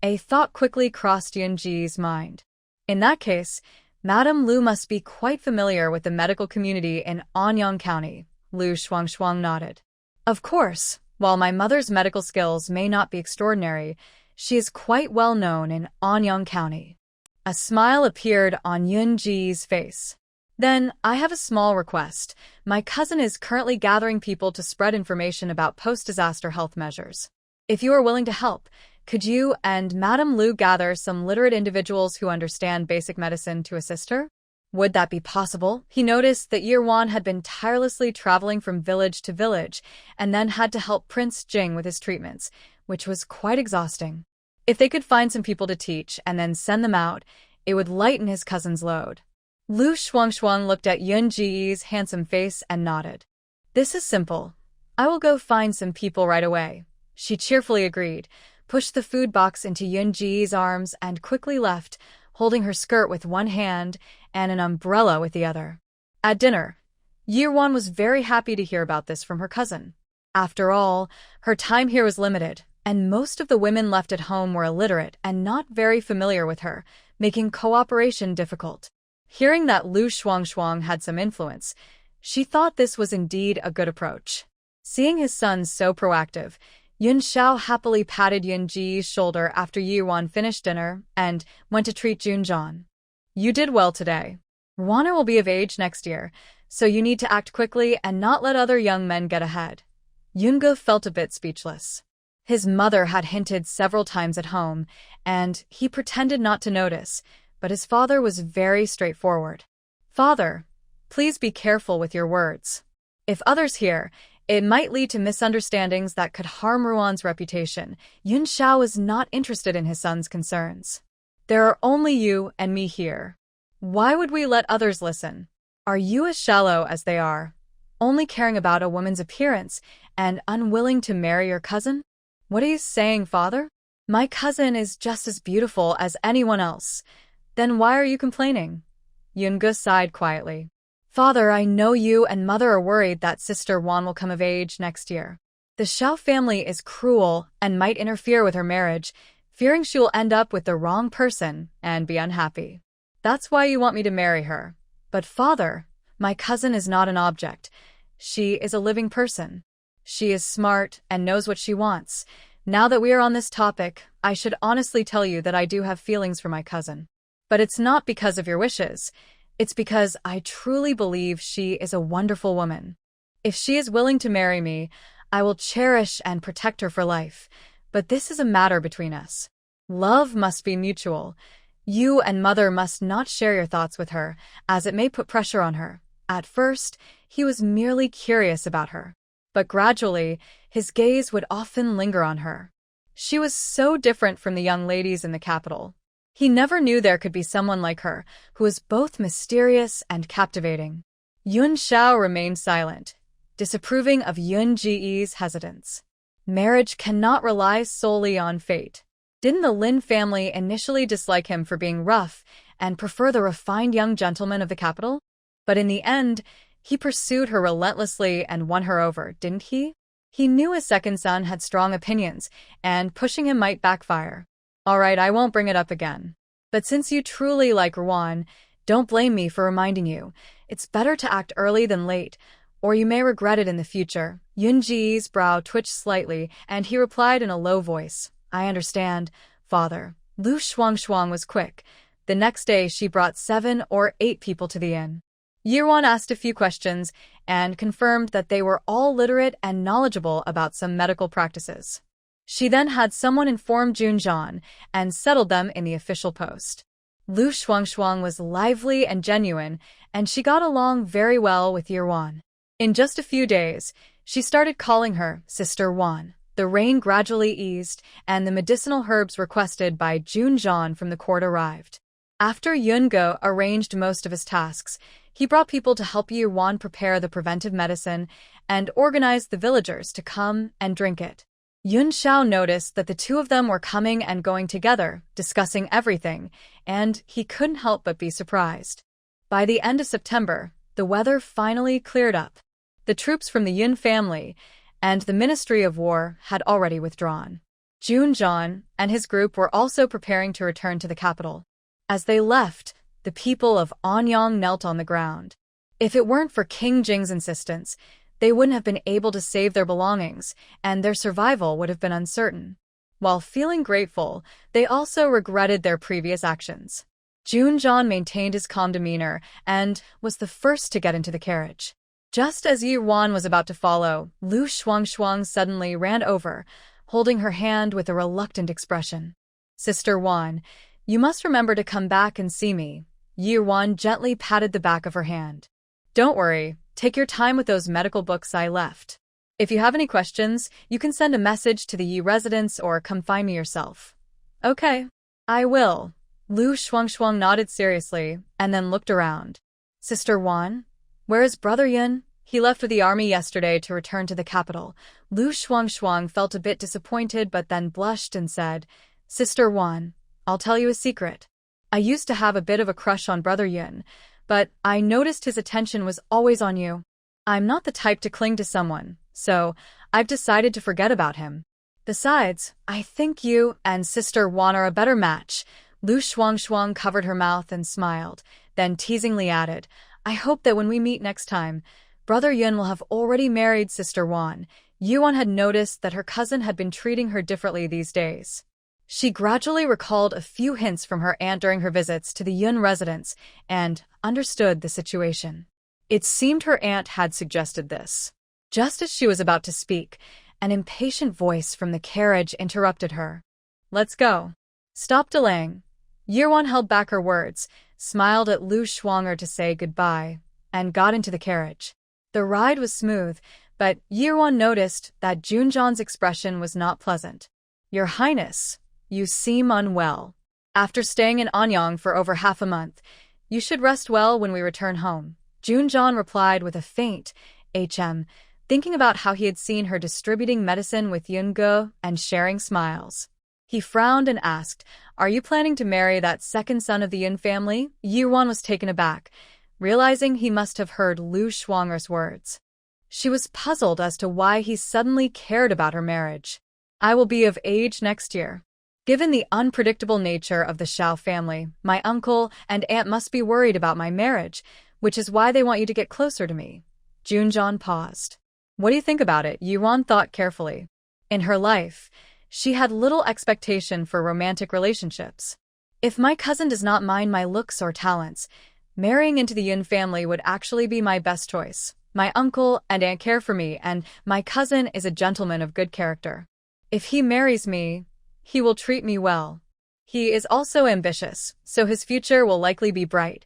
A thought quickly crossed Yunji's mind. In that case, Madame Lu must be quite familiar with the medical community in Anyang County. Lu Shuangshuang nodded. Of course, while my mother's medical skills may not be extraordinary, she is quite well known in Anyang County. A smile appeared on Yunji's face. Then, I have a small request. My cousin is currently gathering people to spread information about post-disaster health measures. If you are willing to help, could you and Madame Lu gather some literate individuals who understand basic medicine to assist her? Would that be possible? He noticed that Yirwan had been tirelessly traveling from village to village and then had to help Prince Jing with his treatments, which was quite exhausting. If they could find some people to teach and then send them out, it would lighten his cousin's load. Lu Shuangshuang looked at Yun Ji's handsome face and nodded. This is simple. I will go find some people right away. She cheerfully agreed, pushed the food box into Yun Ji's arms and quickly left, holding her skirt with one hand and an umbrella with the other. At dinner, Yirwan was very happy to hear about this from her cousin. After all, her time here was limited, and most of the women left at home were illiterate and not very familiar with her, making cooperation difficult. Hearing that Lu Shuangshuang had some influence, she thought this was indeed a good approach. Seeing his son so proactive, Yun Xiao happily patted Yun Ji's shoulder after Yirwan finished dinner and went to treat Junjian. You did well today. Ruaner will be of age next year, so you need to act quickly and not let other young men get ahead. Yunge felt a bit speechless. His mother had hinted several times at home, and he pretended not to notice, but his father was very straightforward. Father, please be careful with your words. If others hear, it might lead to misunderstandings that could harm Ruan's reputation. Yun Xiao was not interested in his son's concerns. There are only you and me here. Why would we let others listen? Are you as shallow as they are, only caring about a woman's appearance and unwilling to marry your cousin? What are you saying, father? My cousin is just as beautiful as anyone else. Then why are you complaining? Yunge sighed quietly. Father, I know you and mother are worried that Sister Wan will come of age next year. The Xiao family is cruel and might interfere with her marriage, fearing she will end up with the wrong person and be unhappy. That's why you want me to marry her. But father, my cousin is not an object. She is a living person. She is smart and knows what she wants. Now that we are on this topic, I should honestly tell you that I do have feelings for my cousin. But it's not because of your wishes. It's because I truly believe she is a wonderful woman. If she is willing to marry me, I will cherish and protect her for life. But this is a matter between us. Love must be mutual. You and mother must not share your thoughts with her, as it may put pressure on her. At first, he was merely curious about her. But gradually, his gaze would often linger on her. She was so different from the young ladies in the capital. He never knew there could be someone like her, who was both mysterious and captivating. Yun Xiao remained silent, disapproving of Yun Ji's hesitance. Marriage cannot rely solely on fate. Didn't the Lin family initially dislike him for being rough and prefer the refined young gentleman of the capital? But in the end, he pursued her relentlessly and won her over, didn't he? He knew his second son had strong opinions, and pushing him might backfire. All right, I won't bring it up again. But since you truly like Ruan, don't blame me for reminding you. It's better to act early than late, or you may regret it in the future. Yun Ji's brow twitched slightly, and he replied in a low voice, I understand, father. Lu Shuangshuang was quick. The next day she brought 7 or 8 people to the inn. Yirwan asked a few questions and confirmed that they were all literate and knowledgeable about some medical practices. She then had someone inform Junjian and settled them in the official post. Lu Shuangshuang was lively and genuine, and she got along very well with Yirwan. In just a few days, she started calling her Sister Wan. The rain gradually eased, and the medicinal herbs requested by Junjian from the court arrived. After Yunge arranged most of his tasks, he brought people to help Yirwan prepare the preventive medicine and organized the villagers to come and drink it. Yun Xiao noticed that the two of them were coming and going together, discussing everything, and he couldn't help but be surprised. By the end of September, the weather finally cleared up. The troops from the Yun family and the Ministry of War had already withdrawn. Junjian and his group were also preparing to return to the capital. As they left, the people of Anyang knelt on the ground. If it weren't for King Jing's insistence, they wouldn't have been able to save their belongings, and their survival would have been uncertain. While feeling grateful, they also regretted their previous actions. Junjian maintained his calm demeanor and was the first to get into the carriage. Just as Yirwan was about to follow, Lu Shuangshuang suddenly ran over, holding her hand with a reluctant expression. Sister Wan, you must remember to come back and see me. Yirwan gently patted the back of her hand. Don't worry. Take your time with those medical books I left. If you have any questions, you can send a message to the Yi residence or come find me yourself. Okay, I will. Lu Shuangshuang nodded seriously and then looked around. Sister Wan? Where is Brother Yun? He left with the army yesterday to return to the capital. Lu Shuangshuang felt a bit disappointed but then blushed and said, Sister Wan, I'll tell you a secret. I used to have a bit of a crush on Brother Yun, but I noticed his attention was always on you. I'm not the type to cling to someone, so I've decided to forget about him. Besides, I think you and Sister Wan are a better match. Lu Shuangshuang covered her mouth and smiled, then teasingly added, I hope that when we meet next time, Brother Yun will have already married Sister Wan. Yuan had noticed that her cousin had been treating her differently these days. She gradually recalled a few hints from her aunt during her visits to the Yun residence and understood the situation. It seemed her aunt had suggested this. Just as she was about to speak, an impatient voice from the carriage interrupted her. Let's go. Stop delaying. Yuan held back her words, smiled at Lu Shuanger to say goodbye, and got into the carriage. The ride was smooth, but Yuan noticed that Junjan's expression was not pleasant. Your Highness, you seem unwell. After staying in Anyang for over half a month, you should rest well when we return home. Junjan replied with a faint thinking about how he had seen her distributing medicine with Yunge and sharing smiles. He frowned and asked, Are you planning to marry that second son of the Yun family? Yuan was taken aback, realizing he must have heard Lu Shuanger's words. She was puzzled as to why he suddenly cared about her marriage. I will be of age next year. Given the unpredictable nature of the Xiao family, my uncle and aunt must be worried about my marriage, which is why they want you to get closer to me. Junjan paused. What do you think about it? Yuan thought carefully. In her life, she had little expectation for romantic relationships. If my cousin does not mind my looks or talents, marrying into the Yun family would actually be my best choice. My uncle and aunt care for me, and my cousin is a gentleman of good character. If he marries me, he will treat me well. He is also ambitious, so his future will likely be bright.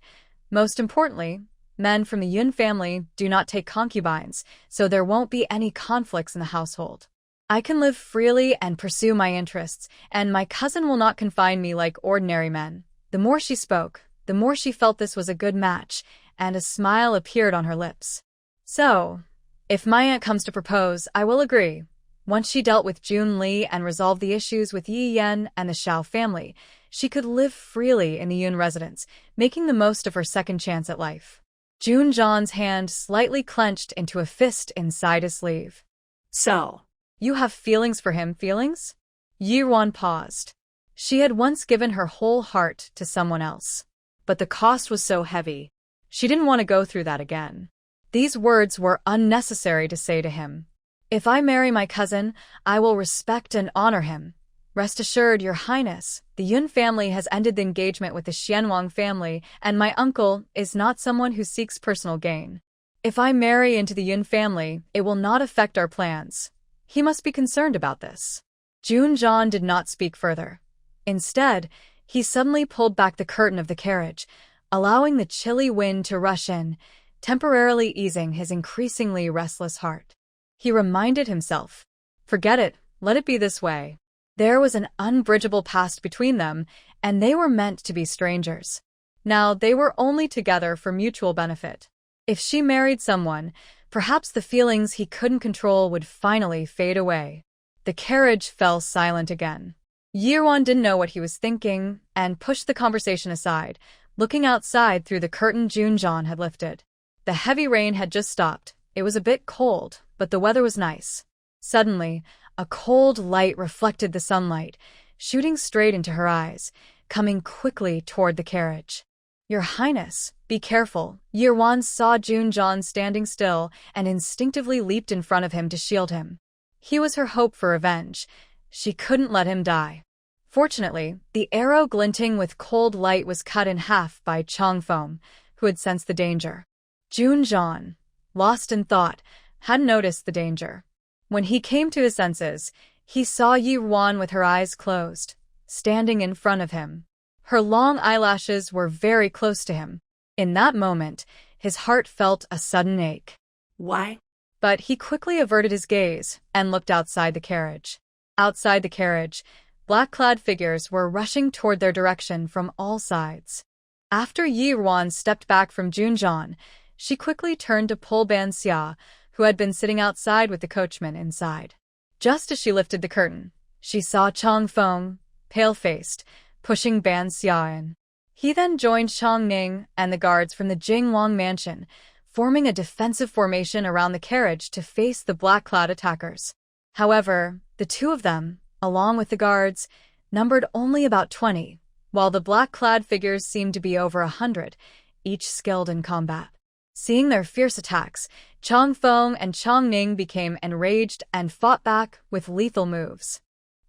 Most importantly, men from the Yun family do not take concubines, so there won't be any conflicts in the household. I can live freely and pursue my interests, and my cousin will not confine me like ordinary men. The more she spoke, the more she felt this was a good match, and a smile appeared on her lips. So, if my aunt comes to propose, I will agree. Once she dealt with Jun Li and resolved the issues with Yi Yan and the Xiao family, she could live freely in the Yun residence, making the most of her second chance at life. Junjan's hand slightly clenched into a fist inside his sleeve. So, you have feelings for him, feelings? Yuan paused. She had once given her whole heart to someone else, but the cost was so heavy. She didn't want to go through that again. These words were unnecessary to say to him. If I marry my cousin, I will respect and honor him. Rest assured, Your Highness, the Yun family has ended the engagement with the Xianwang family, and my uncle is not someone who seeks personal gain. If I marry into the Yun family, it will not affect our plans. He must be concerned about this. Junjan did not speak further. Instead, he suddenly pulled back the curtain of the carriage, allowing the chilly wind to rush in, temporarily easing his increasingly restless heart. He reminded himself, forget it, let it be this way. There was an unbridgeable past between them, and they were meant to be strangers. Now they were only together for mutual benefit. If she married someone, perhaps the feelings he couldn't control would finally fade away. The carriage fell silent again. Yuan didn't know what he was thinking and pushed the conversation aside, looking outside through the curtain Junjan had lifted. The heavy rain had just stopped. It was a bit cold, but the weather was nice. Suddenly, a cold light reflected the sunlight, shooting straight into her eyes, coming quickly toward the carriage. Your Highness, be careful. Yuan saw Junjan standing still and instinctively leaped in front of him to shield him. He was her hope for revenge. She couldn't let him die. Fortunately, the arrow glinting with cold light was cut in half by Changfeng, who had sensed the danger. Junjan, lost in thought, hadn't noticed the danger. When he came to his senses, he saw Yuan with her eyes closed, standing in front of him. Her long eyelashes were very close to him. In that moment, his heart felt a sudden ache. Why? But he quickly averted his gaze and looked outside the carriage. Outside the carriage, Black-clad figures were rushing toward their direction from all sides. After Yi Ruan stepped back from Junjan, she quickly turned to pull Ban Xia, who had been sitting outside with the coachman, inside. Just as she lifted the curtain, she saw Chang Feng, pale-faced, pushing Ban Xia in. He then joined Chang Ning and the guards from the Jing mansion, forming a defensive formation around the carriage to face the black-clad attackers. However, the two of them, along with the guards, numbered only about 20, while the black-clad figures seemed to be over 100, each skilled in combat. Seeing their fierce attacks, Chang Feng and Chang Ning became enraged and fought back with lethal moves.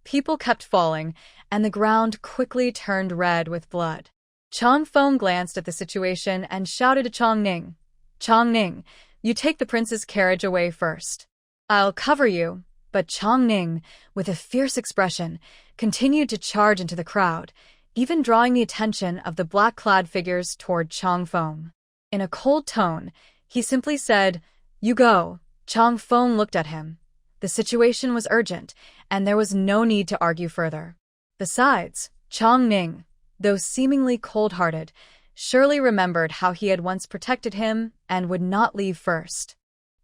People kept falling, and the ground quickly turned red with blood. Chang Feng glanced at the situation and shouted to Chang Ning, "Chang Ning, you take the prince's carriage away first. I'll cover you." But Chang Ning, with a fierce expression, continued to charge into the crowd, even drawing the attention of the black-clad figures toward Chang Feng. In a cold tone, he simply said, "You go." Chang Feng looked at him. The situation was urgent, and there was no need to argue further. Besides, Chang Ning, though seemingly cold-hearted, surely remembered how he had once protected him and would not leave first.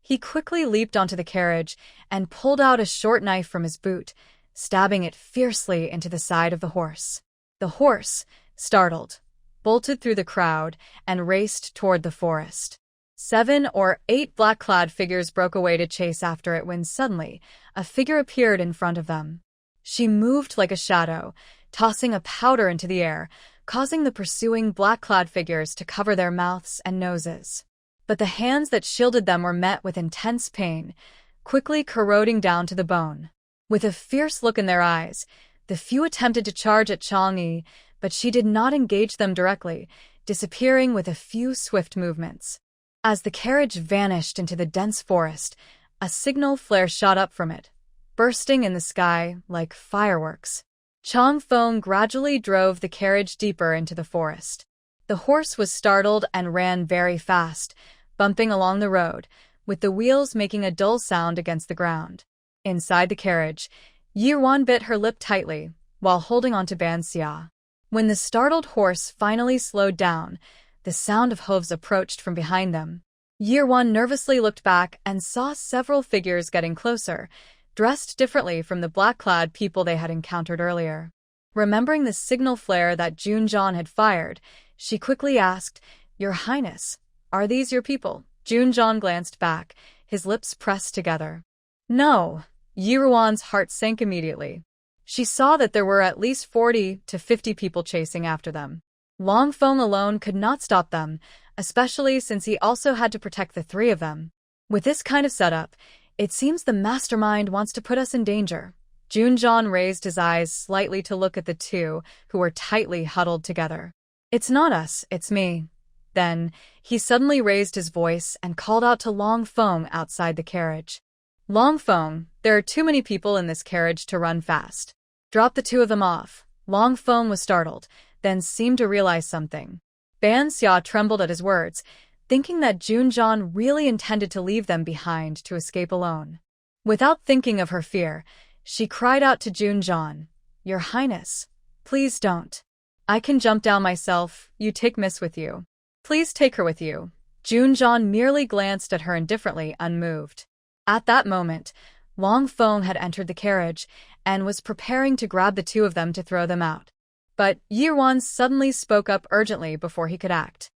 He quickly leaped onto the carriage and pulled out a short knife from his boot, stabbing it fiercely into the side of the horse. The horse, startled, bolted through the crowd and raced toward the forest. 7 or 8 black-clad figures broke away to chase after it when suddenly a figure appeared in front of them. She moved like a shadow, tossing a powder into the air, causing the pursuing black-clad figures to cover their mouths and noses. But the hands that shielded them were met with intense pain, quickly corroding down to the bone. With a fierce look in their eyes, the few attempted to charge at Chang'e, but she did not engage them directly, disappearing with a few swift movements. As the carriage vanished into the dense forest, a signal flare shot up from it, bursting in the sky like fireworks. Chang Feng gradually drove the carriage deeper into the forest. The horse was startled and ran very fast, bumping along the road, with the wheels making a dull sound against the ground. Inside the carriage, Yi Ruan bit her lip tightly, while holding on to Ban Xia. When the startled horse finally slowed down, the sound of hooves approached from behind them. Yi Ruan nervously looked back and saw several figures getting closer, dressed differently from the black-clad people they had encountered earlier. Remembering the signal flare that Junjan had fired, she quickly asked, "Your Highness, are these your people?" Junjan glanced back, his lips pressed together. "No." Yi Ruan's heart sank immediately. She saw that there were at least 40 to 50 people chasing after them. Long Feng alone could not stop them, especially since he also had to protect the 3 of them. With this kind of setup, it seems the mastermind wants to put us in danger. Junjan raised his eyes slightly to look at the 2 who were tightly huddled together. "It's not us, it's me." Then, he suddenly raised his voice and called out to Long Feng outside the carriage. "Long Feng, there are too many people in this carriage to run fast. Drop the 2 of them off." Long Feng was startled, then seemed to realize something. Ban Xia trembled at his words, thinking that Junjan really intended to leave them behind to escape alone. Without thinking of her fear, she cried out to Junjan, "Your Highness, please don't. I can jump down myself, you take Miss with you. Please take her with you." Junjan merely glanced at her indifferently, unmoved. At that moment, Long Feng had entered the carriage and was preparing to grab the 2 of them to throw them out. But Yi Ruan suddenly spoke up urgently before he could act.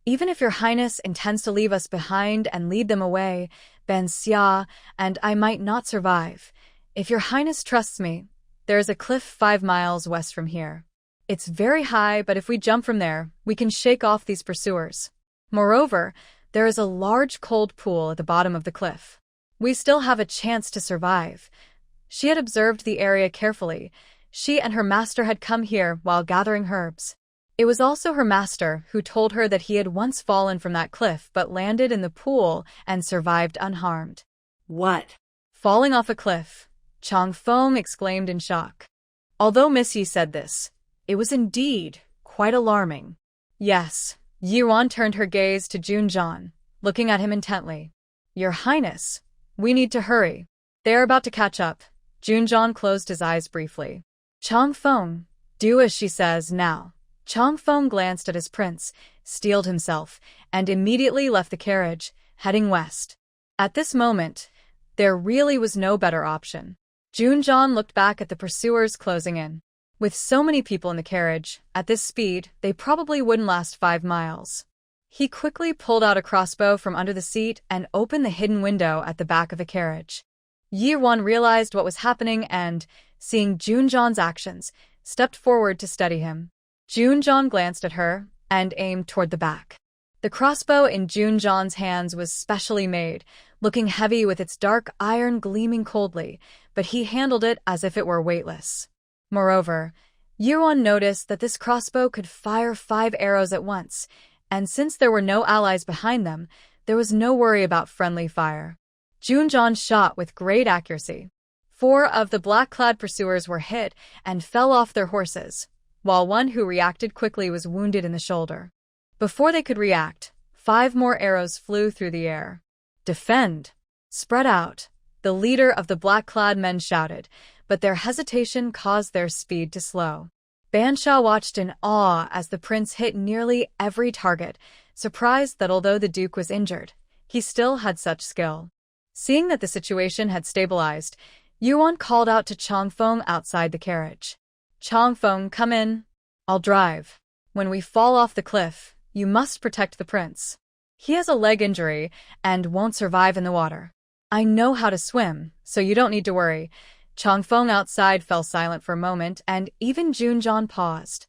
"Even if your Highness intends to leave us behind and lead them away, Ban Xia and I might not survive. If your Highness trusts me, there is a cliff 5 miles west from here. It's very high, but if we jump from there, we can shake off these pursuers. Moreover, there is a large cold pool at the bottom of the cliff. We still have a chance to survive." She had observed the area carefully. She and her master had come here while gathering herbs. It was also her master who told her that he had once fallen from that cliff but landed in the pool and survived unharmed. "What? Falling off a cliff?" Chang Feng exclaimed in shock. Although Miss Yi said this, it was indeed quite alarming. "Yes." Yi Ruan turned her gaze to Junjan, looking at him intently. "Your Highness, we need to hurry. They are about to catch up." Junjan closed his eyes briefly. Chong Feng, do as she says now. Chong Feng glanced at his prince, steeled himself, and immediately left the carriage, heading west. At this moment, there really was no better option. Junjan looked back at the pursuers closing in. With so many people in the carriage, at this speed, they probably wouldn't last 5 miles. He quickly pulled out a crossbow from under the seat and opened the hidden window at the back of the carriage. Yi-Wan realized what was happening and, seeing Junjan's actions, stepped forward to steady him. Junjan glanced at her and aimed toward the back. The crossbow in Junjan's hands was specially made, looking heavy with its dark iron gleaming coldly, but he handled it as if it were weightless. Moreover, Yi-Wan noticed that this crossbow could fire 5 arrows at once, and since there were no allies behind them, there was no worry about friendly fire. Junjan shot with great accuracy. 4 of the black-clad pursuers were hit and fell off their horses, while one who reacted quickly was wounded in the shoulder. Before they could react, 5 more arrows flew through the air. Defend! Spread out! The leader of the black-clad men shouted, but their hesitation caused their speed to slow. Bansha watched in awe as the prince hit nearly every target, surprised that although the duke was injured, he still had such skill. Seeing that the situation had stabilized, Yuan called out to Chong Feng outside the carriage. Chong Feng, come in. I'll drive. When we fall off the cliff, you must protect the prince. He has a leg injury and won't survive in the water. I know how to swim, so you don't need to worry. Chong Feng outside fell silent for a moment, and even Junjan paused.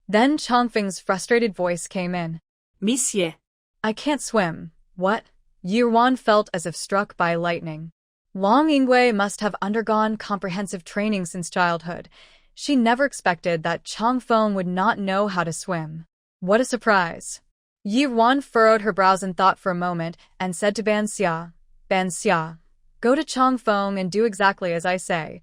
Then Chong Feng's frustrated voice came in. Monsieur. I can't swim. What? Yuan felt as if struck by lightning. Long Yingwei must have undergone comprehensive training since childhood. She never expected that Chong Feng would not know how to swim. What a surprise. Yuan furrowed her brows in thought for a moment and said to Banxia, Banxia, go to Chong Feng and do exactly as I say.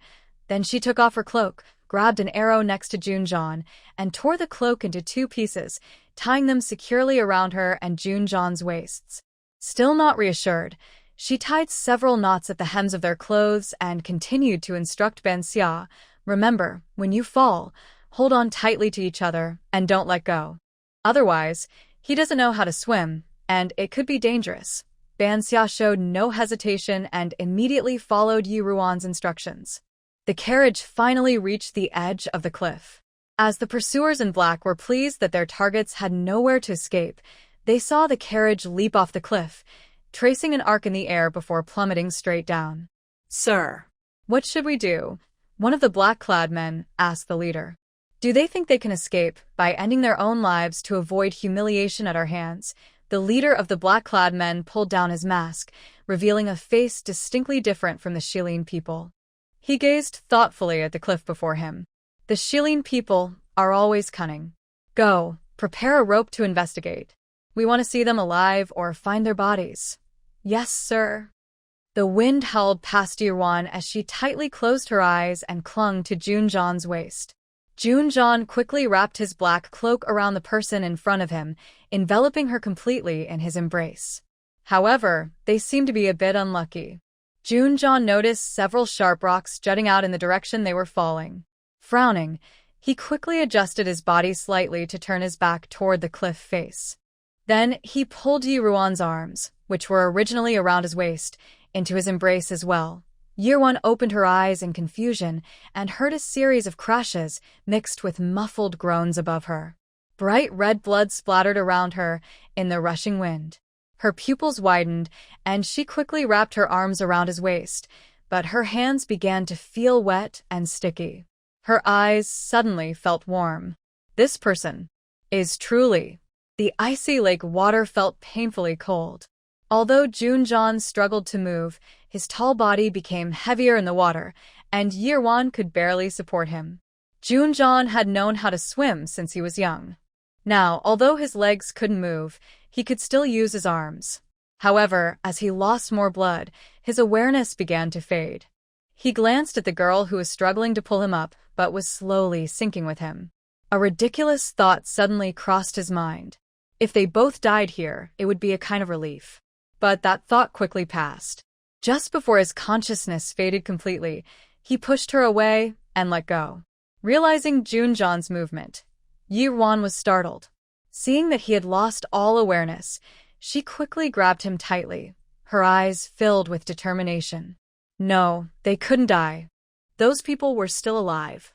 Then she took off her cloak, grabbed an arrow next to Junjan, and tore the cloak into 2 pieces, tying them securely around her and Junjan's waists. Still not reassured, she tied several knots at the hems of their clothes and continued to instruct Banxia, remember, when you fall, hold on tightly to each other and don't let go. Otherwise, he doesn't know how to swim, and it could be dangerous. Banxia showed no hesitation and immediately followed Yuan's instructions. The carriage finally reached the edge of the cliff. As the pursuers in black were pleased that their targets had nowhere to escape, they saw the carriage leap off the cliff, tracing an arc in the air before plummeting straight down. Sir. What should we do? One of the black-clad men asked the leader. Do they think they can escape by ending their own lives to avoid humiliation at our hands? The leader of the black-clad men pulled down his mask, revealing a face distinctly different from the Shilin people. He gazed thoughtfully at the cliff before him. The Shilin people are always cunning. Go, prepare a rope to investigate. We want to see them alive or find their bodies. Yes, sir. The wind howled past Yuan as she tightly closed her eyes and clung to Junjan's waist. Junjan quickly wrapped his black cloak around the person in front of him, enveloping her completely in his embrace. However, they seemed to be a bit unlucky. Junjan noticed several sharp rocks jutting out in the direction they were falling. Frowning, he quickly adjusted his body slightly to turn his back toward the cliff face. Then he pulled Yuan's arms, which were originally around his waist, into his embrace as well. Yuan opened her eyes in confusion and heard a series of crashes mixed with muffled groans above her. Bright red blood splattered around her in the rushing wind. Her pupils widened, and she quickly wrapped her arms around his waist, but her hands began to feel wet and sticky. Her eyes suddenly felt warm. This person is truly... The icy lake water felt painfully cold. Although Junjan struggled to move, his tall body became heavier in the water, and Yuan could barely support him. Junjan had known how to swim since he was young. Now, although his legs couldn't move, he could still use his arms. However, as he lost more blood, his awareness began to fade. He glanced at the girl who was struggling to pull him up, but was slowly sinking with him. A ridiculous thought suddenly crossed his mind. If they both died here, it would be a kind of relief. But that thought quickly passed. Just before his consciousness faded completely, he pushed her away and let go. Realizing Junjan's movement, Yi-Wan was startled. Seeing that he had lost all awareness, she quickly grabbed him tightly, her eyes filled with determination. No, they couldn't die. Those people were still alive.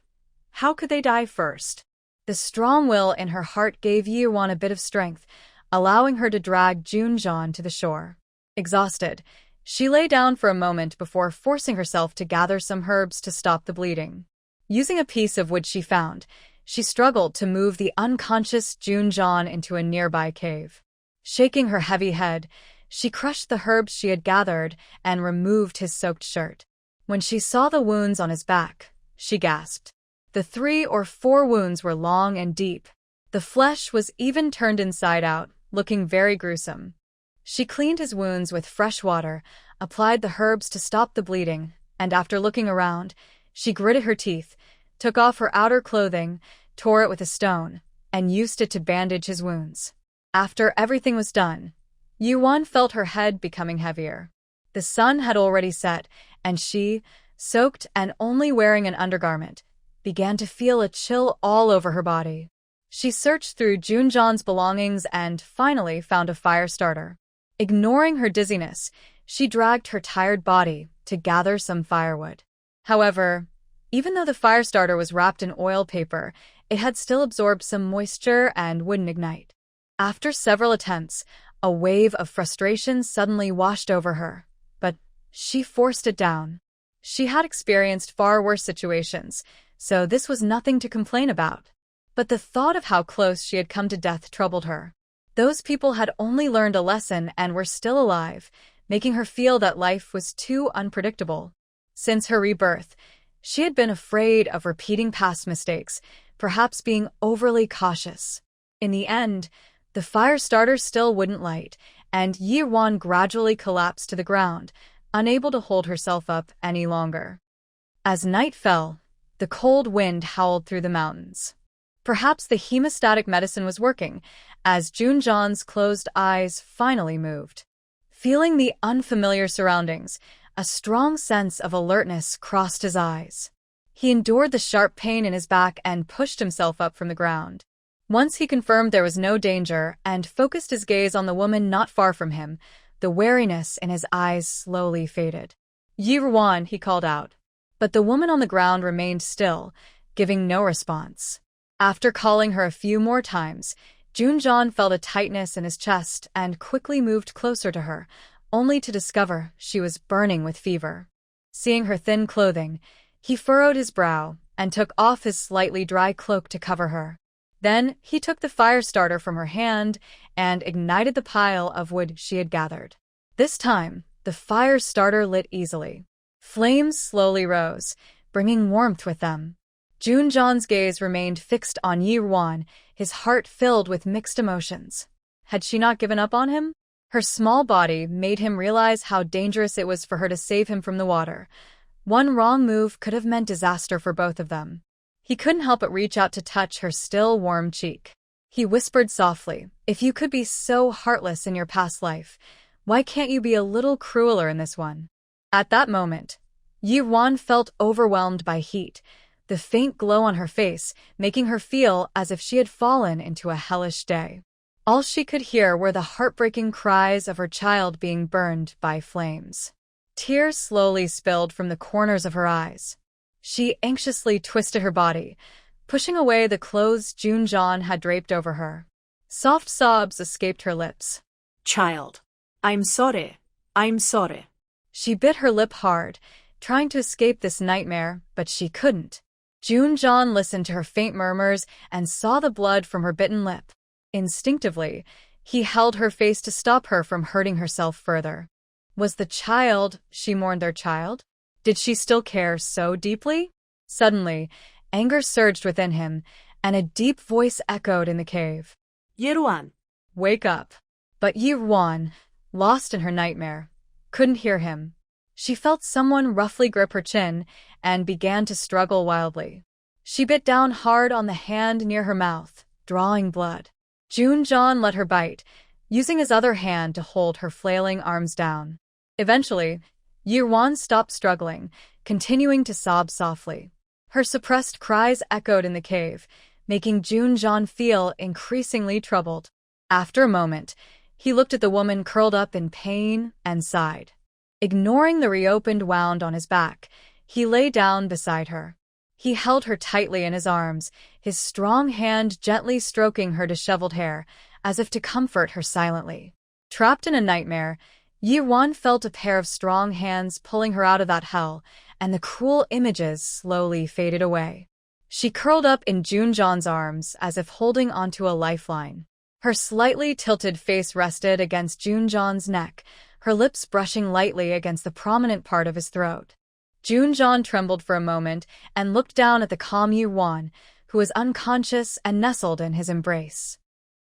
How could they die first? The strong will in her heart gave Yi-Wan a bit of strength, allowing her to drag Junjan to the shore. Exhausted, she lay down for a moment before forcing herself to gather some herbs to stop the bleeding. Using a piece of wood she found, she struggled to move the unconscious Junjan into a nearby cave. Shaking her heavy head, she crushed the herbs she had gathered and removed his soaked shirt. When she saw the wounds on his back, she gasped. The 3 or 4 wounds were long and deep. The flesh was even turned inside out, looking very gruesome. She cleaned his wounds with fresh water, applied the herbs to stop the bleeding, and after looking around, she gritted her teeth, took off her outer clothing, tore it with a stone, and used it to bandage his wounds. After everything was done, Yi-Wan felt her head becoming heavier. The sun had already set, and she, soaked and only wearing an undergarment, began to feel a chill all over her body. She searched through Junjan's belongings and finally found a fire starter. Ignoring her dizziness, she dragged her tired body to gather some firewood. However, even though the fire starter was wrapped in oil paper, it had still absorbed some moisture and wouldn't ignite. After several attempts, a wave of frustration suddenly washed over her, but she forced it down. She had experienced far worse situations, so this was nothing to complain about. But the thought of how close she had come to death troubled her. Those people had only learned a lesson and were still alive, making her feel that life was too unpredictable. Since her rebirth, she had been afraid of repeating past mistakes, perhaps being overly cautious. In the end, the fire starter still wouldn't light, and Yi-Wan gradually collapsed to the ground, unable to hold herself up any longer. As night fell, the cold wind howled through the mountains. Perhaps the hemostatic medicine was working, as Junjan's closed eyes finally moved. Feeling the unfamiliar surroundings, a strong sense of alertness crossed his eyes. He endured the sharp pain in his back and pushed himself up from the ground. Once he confirmed there was no danger and focused his gaze on the woman not far from him, the wariness in his eyes slowly faded. "Yi-Wan," he called out. But the woman on the ground remained still, giving no response. After calling her a few more times, Junjan felt a tightness in his chest and quickly moved closer to her, only to discover she was burning with fever. Seeing her thin clothing, he furrowed his brow and took off his slightly dry cloak to cover her. Then he took the fire starter from her hand and ignited the pile of wood she had gathered. This time, the fire starter lit easily. Flames slowly rose, bringing warmth with them. Junjan's gaze remained fixed on Yi-Wan, his heart filled with mixed emotions. Had she not given up on him? Her small body made him realize how dangerous it was for her to save him from the water. One wrong move could have meant disaster for both of them. He couldn't help but reach out to touch her still warm cheek. He whispered softly, "If you could be so heartless in your past life, why can't you be a little crueler in this one?" At that moment, Yi-Wan felt overwhelmed by heat, the faint glow on her face making her feel as if she had fallen into a hellish day. All she could hear were the heartbreaking cries of her child being burned by flames. Tears slowly spilled from the corners of her eyes. She anxiously twisted her body, pushing away the clothes Junjan had draped over her. Soft sobs escaped her lips. "Child. I'm sorry. I'm sorry." She bit her lip hard, trying to escape this nightmare, but she couldn't. Junjan listened to her faint murmurs and saw the blood from her bitten lip. Instinctively, he held her face to stop her from hurting herself further. Was the child she mourned their child? Did she still care so deeply? Suddenly, anger surged within him, and a deep voice echoed in the cave. "Yi-Wan." "Wake up." But Yi-Wan, lost in her nightmare, couldn't hear him. She felt someone roughly grip her chin and began to struggle wildly. She bit down hard on the hand near her mouth, drawing blood. Junjan let her bite, using his other hand to hold her flailing arms down. Eventually, Yi-Wan stopped struggling, continuing to sob softly. Her suppressed cries echoed in the cave, making Junjan feel increasingly troubled. After a moment, he looked at the woman curled up in pain and sighed. Ignoring the reopened wound on his back, he lay down beside her. He held her tightly in his arms, his strong hand gently stroking her disheveled hair, as if to comfort her silently. Trapped in a nightmare, Yi-Wan felt a pair of strong hands pulling her out of that hell, and the cruel images slowly faded away. She curled up in Junjan's arms as if holding onto a lifeline. Her slightly tilted face rested against Junjan's neck, her lips brushing lightly against the prominent part of his throat. Junjan trembled for a moment and looked down at the calm Yi-Wan, who was unconscious and nestled in his embrace.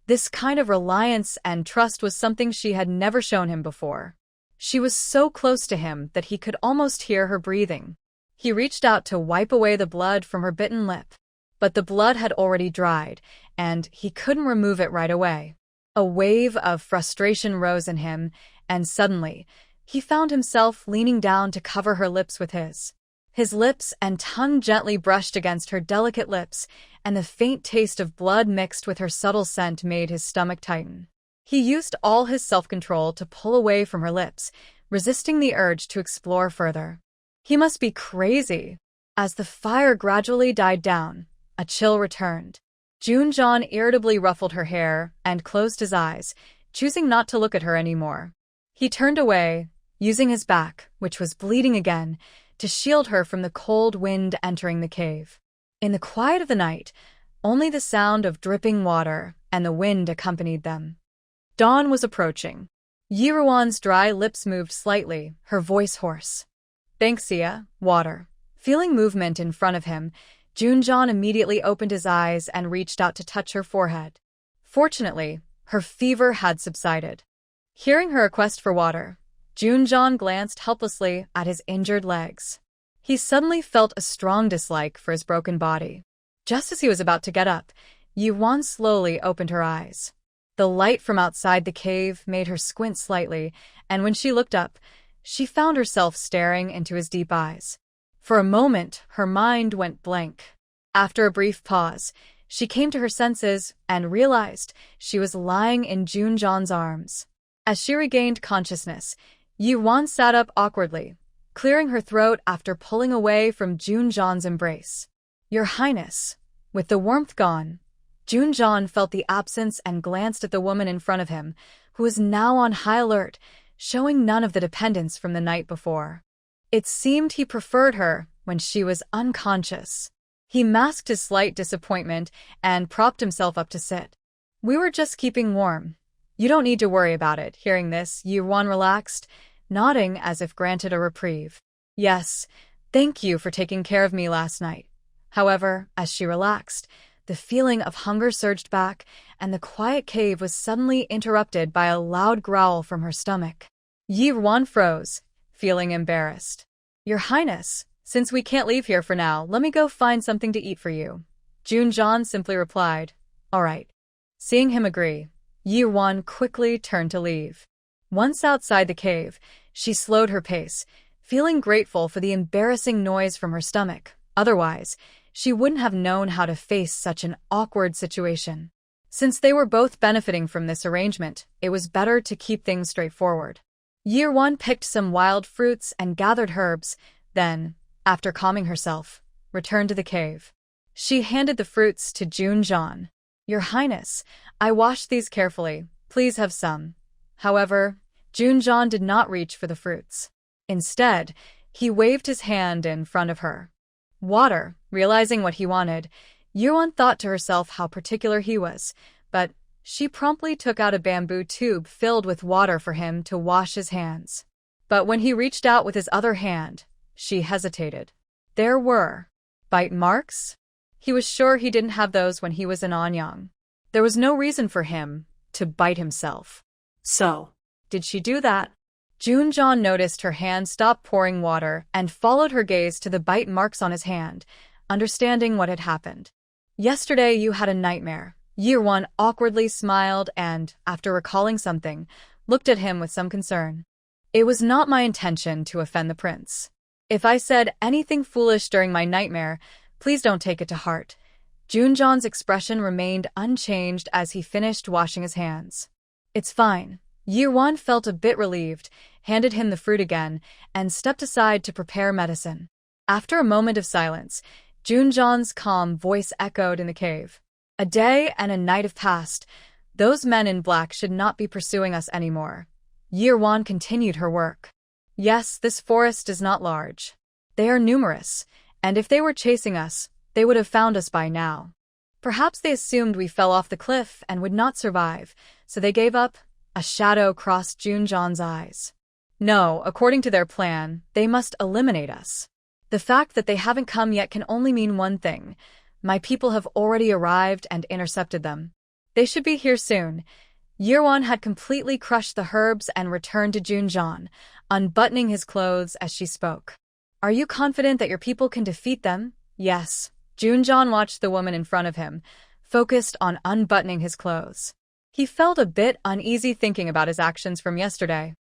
This kind of reliance and trust was something she had never shown him before. She was so close to him that he could almost hear her breathing. He reached out to wipe away the blood from her bitten lip, but the blood had already dried, and he couldn't remove it right away. A wave of frustration rose in him, and suddenly, he found himself leaning down to cover her lips with his. His lips and tongue gently brushed against her delicate lips, and the faint taste of blood mixed with her subtle scent made his stomach tighten. He used all his self-control to pull away from her lips, resisting the urge to explore further. He must be crazy. As the fire gradually died down, a chill returned. Junjan irritably ruffled her hair and closed his eyes, choosing not to look at her anymore. He turned away, using his back, which was bleeding again, to shield her from the cold wind entering the cave. In the quiet of the night, only the sound of dripping water and the wind accompanied them. Dawn was approaching. Yi-Wan's dry lips moved slightly, her voice hoarse. "Thanks, Sia, water." Feeling movement in front of him, Junjan immediately opened his eyes and reached out to touch her forehead. Fortunately, her fever had subsided. Hearing her request for water, Junjan glanced helplessly at his injured legs. He suddenly felt a strong dislike for his broken body. Just as he was about to get up, Yi-Wan slowly opened her eyes. The light from outside the cave made her squint slightly, and when she looked up, she found herself staring into his deep eyes. For a moment, her mind went blank. After a brief pause, she came to her senses and realized she was lying in Junjan's arms. As she regained consciousness, Yi-Wan sat up awkwardly, clearing her throat after pulling away from Junjan's embrace. "Your Highness." With the warmth gone, Junjan felt the absence and glanced at the woman in front of him, who was now on high alert, showing none of the dependence from the night before. It seemed he preferred her when she was unconscious. He masked his slight disappointment and propped himself up to sit. "We were just keeping warm. You don't need to worry about it." Hearing this, Yi-Wan relaxed, nodding as if granted a reprieve. "Yes, thank you for taking care of me last night." However, as she relaxed, the feeling of hunger surged back, and the quiet cave was suddenly interrupted by a loud growl from her stomach. Yi-Wan froze, feeling embarrassed. "Your Highness, since we can't leave here for now, let me go find something to eat for you." Junjan simply replied, "All right." Seeing him agree, Yi-Wan quickly turned to leave. Once outside the cave, she slowed her pace, feeling grateful for the embarrassing noise from her stomach. Otherwise, she wouldn't have known how to face such an awkward situation. Since they were both benefiting from this arrangement, it was better to keep things straightforward. Yi-Wan picked some wild fruits and gathered herbs, then, after calming herself, returned to the cave. She handed the fruits to Junjan. "Your Highness, I washed these carefully. Please have some." However, Junjan did not reach for the fruits. Instead, he waved his hand in front of her. Water. Realizing what he wanted, Yi-Wan thought to herself how particular he was, but she promptly took out a bamboo tube filled with water for him to wash his hands. But when he reached out with his other hand, she hesitated. There were bite marks? He was sure he didn't have those when he was in Anyang. There was no reason for him to bite himself. So, did she do that? Junjan noticed her hand stop pouring water and followed her gaze to the bite marks on his hand, understanding what had happened. "Yesterday you had a nightmare." Yi-Wan awkwardly smiled and, after recalling something, looked at him with some concern. "It was not my intention to offend the prince. If I said anything foolish during my nightmare, Please don't take it to heart. Junjon's expression remained unchanged as he finished washing his hands. It's fine. Yirwan felt a bit relieved, handed him the fruit again, and stepped aside to prepare medicine. After a moment of silence, Junjon's calm voice echoed in the cave. A day and a night have passed. Those men in black should not be pursuing us anymore. Yirwan continued her work. Yes, this forest is not large. They are numerous, and if they were chasing us, they would have found us by now. Perhaps they assumed we fell off the cliff and would not survive, so they gave up. A shadow crossed Junjon's eyes. No, according to their plan, they must eliminate us. The fact that they haven't come yet can only mean one thing. My people have already arrived and intercepted them. They should be here soon. Yirwan had completely crushed the herbs and returned to Junjon, unbuttoning his clothes as she spoke. Are you confident that your people can defeat them? Yes. Junjon watched the woman in front of him, focused on unbuttoning his clothes. He felt a bit uneasy thinking about his actions from yesterday.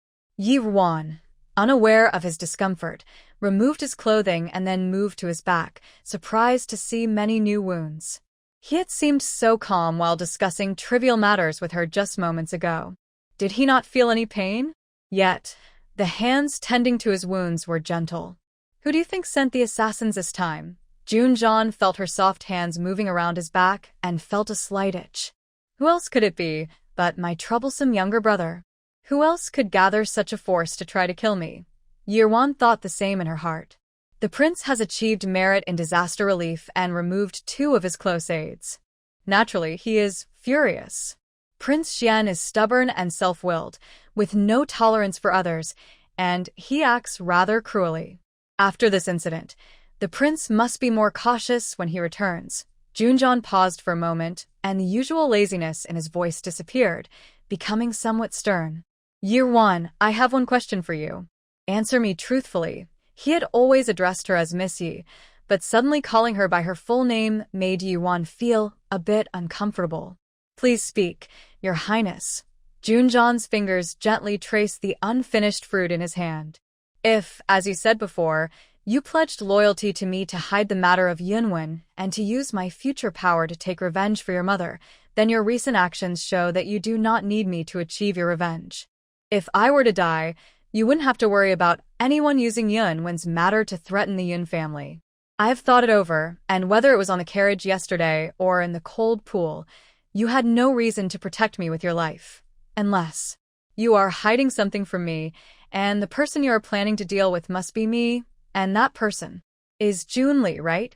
Yirwan, unaware of his discomfort, removed his clothing and then moved to his back, surprised to see many new wounds. He had seemed so calm while discussing trivial matters with her just moments ago. Did he not feel any pain? Yet, the hands tending to his wounds were gentle. Who do you think sent the assassins this time? Junjon felt her soft hands moving around his back and felt a slight itch. Who else could it be but my troublesome younger brother? Who else could gather such a force to try to kill me? Yirwan thought the same in her heart. The prince has achieved merit in disaster relief and removed 2 of his close aides. Naturally, he is furious. Prince Xian is stubborn and self-willed, with no tolerance for others, and he acts rather cruelly. After this incident, the prince must be more cautious when he returns. Junjon paused for a moment, and the usual laziness in his voice disappeared, becoming somewhat stern. Yirwan, I have one question for you. Answer me truthfully. He had always addressed her as Miss Yi, but suddenly calling her by her full name made Yirwan feel a bit uncomfortable. Please speak, Your Highness. Junjon's fingers gently traced the unfinished fruit in his hand. If, as you said before, you pledged loyalty to me to hide the matter of Yunwen and to use my future power to take revenge for your mother, then your recent actions show that you do not need me to achieve your revenge. If I were to die, you wouldn't have to worry about anyone using Yunwen's matter to threaten the Yun family. I have thought it over, and whether it was on the carriage yesterday or in the cold pool, you had no reason to protect me with your life. Unless you are hiding something from me, and the person you are planning to deal with must be me, and that person is Junli, right?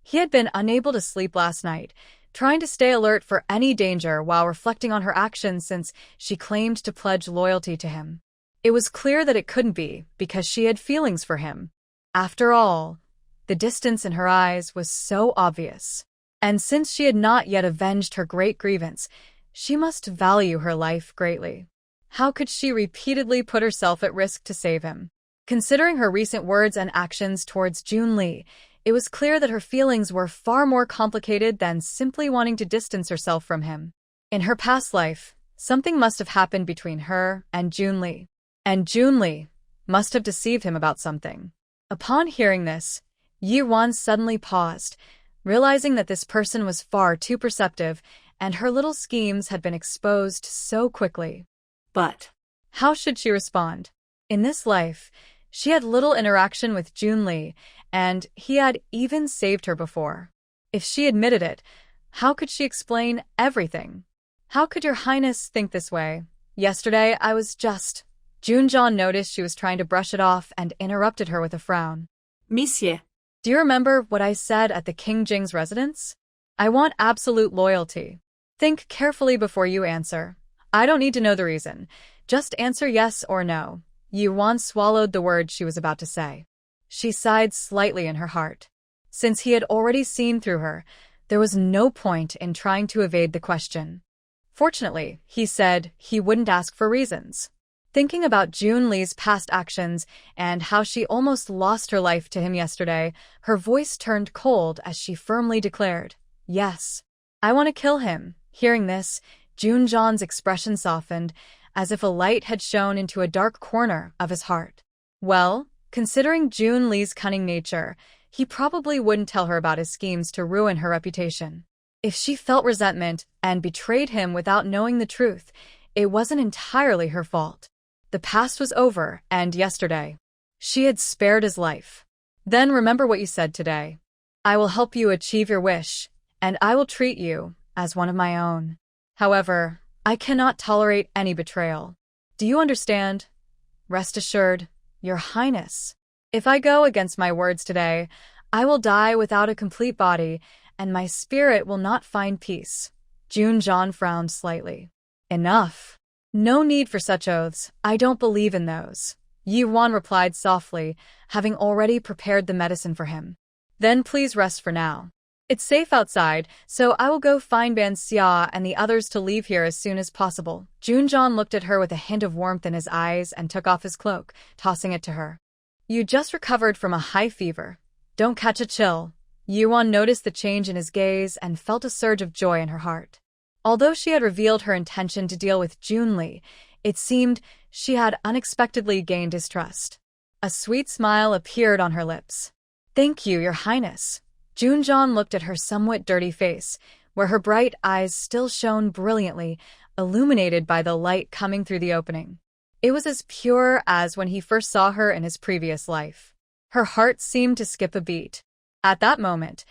He had been unable to sleep last night, trying to stay alert for any danger while reflecting on her actions since she claimed to pledge loyalty to him. It was clear that it couldn't be, because she had feelings for him. After all, the distance in her eyes was so obvious. And since she had not yet avenged her great grievance, she must value her life greatly. How could she repeatedly put herself at risk to save him? Considering her recent words and actions towards Junli, it was clear that her feelings were far more complicated than simply wanting to distance herself from him. In her past life, something must have happened between her and Junli. And Junli must have deceived him about something. Upon hearing this, Yirwan suddenly paused, realizing that this person was far too perceptive and her little schemes had been exposed so quickly. But how should she respond? In this life, she had little interaction with Junli, and he had even saved her before. If she admitted it, how could she explain everything? How could Your Highness think this way? Yesterday, I was just... Junjon noticed she was trying to brush it off and interrupted her with a frown. Monsieur. Do you remember what I said at the King Jing's residence? I want absolute loyalty. Think carefully before you answer. I don't need to know the reason. Just answer yes or no. Yirwan swallowed the words she was about to say. She sighed slightly in her heart. Since he had already seen through her, there was no point in trying to evade the question. Fortunately, he said he wouldn't ask for reasons. Thinking about Junli's past actions and how she almost lost her life to him yesterday, her voice turned cold as she firmly declared, "Yes, I want to kill him." Hearing this, Junjon's expression softened, as if a light had shone into a dark corner of his heart. Well, considering Junli's cunning nature, he probably wouldn't tell her about his schemes to ruin her reputation. If she felt resentment and betrayed him without knowing the truth, it wasn't entirely her fault. The past was over, and yesterday, she had spared his life. Then remember what you said today. I will help you achieve your wish, and I will treat you as one of my own. However, I cannot tolerate any betrayal. Do you understand? Rest assured, Your Highness. If I go against my words today, I will die without a complete body, and my spirit will not find peace. Junjan frowned slightly. Enough. No need for such oaths. I don't believe in those. Yi-Wan replied softly, having already prepared the medicine for him. Then please rest for now. It's safe outside, so I will go find Ban Xia and the others to leave here as soon as possible. Junjan looked at her with a hint of warmth in his eyes and took off his cloak, tossing it to her. You just recovered from a high fever. Don't catch a chill. Yi-Wan noticed the change in his gaze and felt a surge of joy in her heart. Although she had revealed her intention to deal with Junli, it seemed she had unexpectedly gained his trust. A sweet smile appeared on her lips. Thank you, Your Highness. Junjan looked at her somewhat dirty face, where her bright eyes still shone brilliantly, illuminated by the light coming through the opening. It was as pure as when he first saw her in his previous life. Her heart seemed to skip a beat. At that moment,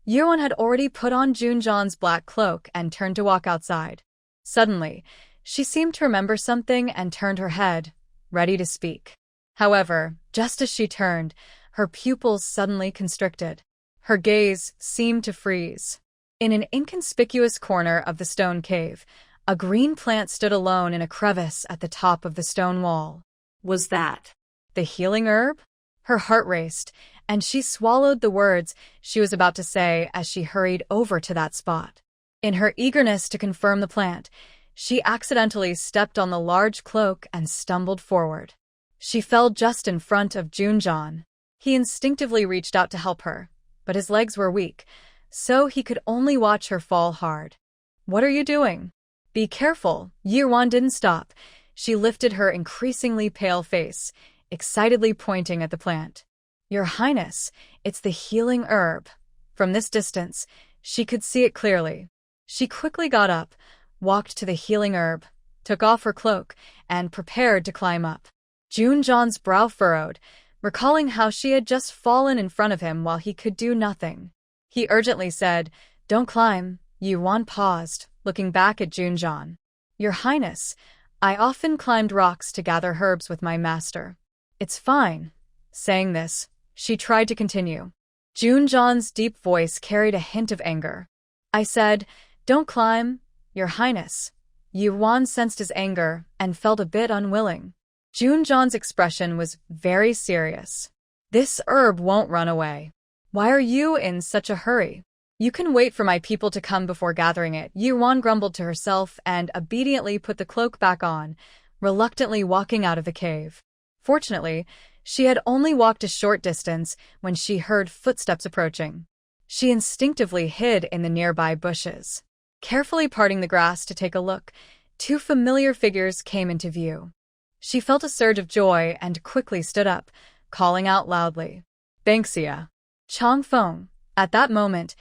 Yi-Wan had already put on Junjan's black cloak and turned to walk outside. Suddenly, she seemed to remember something and turned her head, ready to speak. However, just as she turned, her pupils suddenly constricted. Her gaze seemed to freeze. In an inconspicuous corner of the stone cave, a green plant stood alone in a crevice at the top of the stone wall. Was that the healing herb? Her heart raced, and she swallowed the words she was about to say as she hurried over to that spot. In her eagerness to confirm the plant, she accidentally stepped on the large cloak and stumbled forward. She fell just in front of Junjan. He instinctively reached out to help her, but his legs were weak, so he could only watch her fall hard. What are you doing? Be careful. Yi-Wan didn't stop. She lifted her increasingly pale face, excitedly pointing at the plant. Your Highness, it's the healing herb. From this distance, she could see it clearly. She quickly got up, walked to the healing herb, took off her cloak, and prepared to climb up. Junjan's brow furrowed, recalling how she had just fallen in front of him while he could do nothing. He urgently said, Don't climb. Yi-Wan paused, looking back at Junjan. Your Highness, I often climbed rocks to gather herbs with my master. It's fine. Saying this, she tried to continue. Junjan's deep voice carried a hint of anger. I said, Don't climb, Your Highness. Yi-Wan sensed his anger and felt a bit unwilling. Junjan's expression was very serious. This herb won't run away. Why are you in such a hurry? You can wait for my people to come before gathering it. Yi-Wan grumbled to herself and obediently put the cloak back on, reluctantly walking out of the cave. Fortunately, she had only walked a short distance when she heard footsteps approaching. She instinctively hid in the nearby bushes. Carefully parting the grass to take a look, two familiar figures came into view. She felt a surge of joy and quickly stood up, calling out loudly, Banxia! Changfeng! At that moment,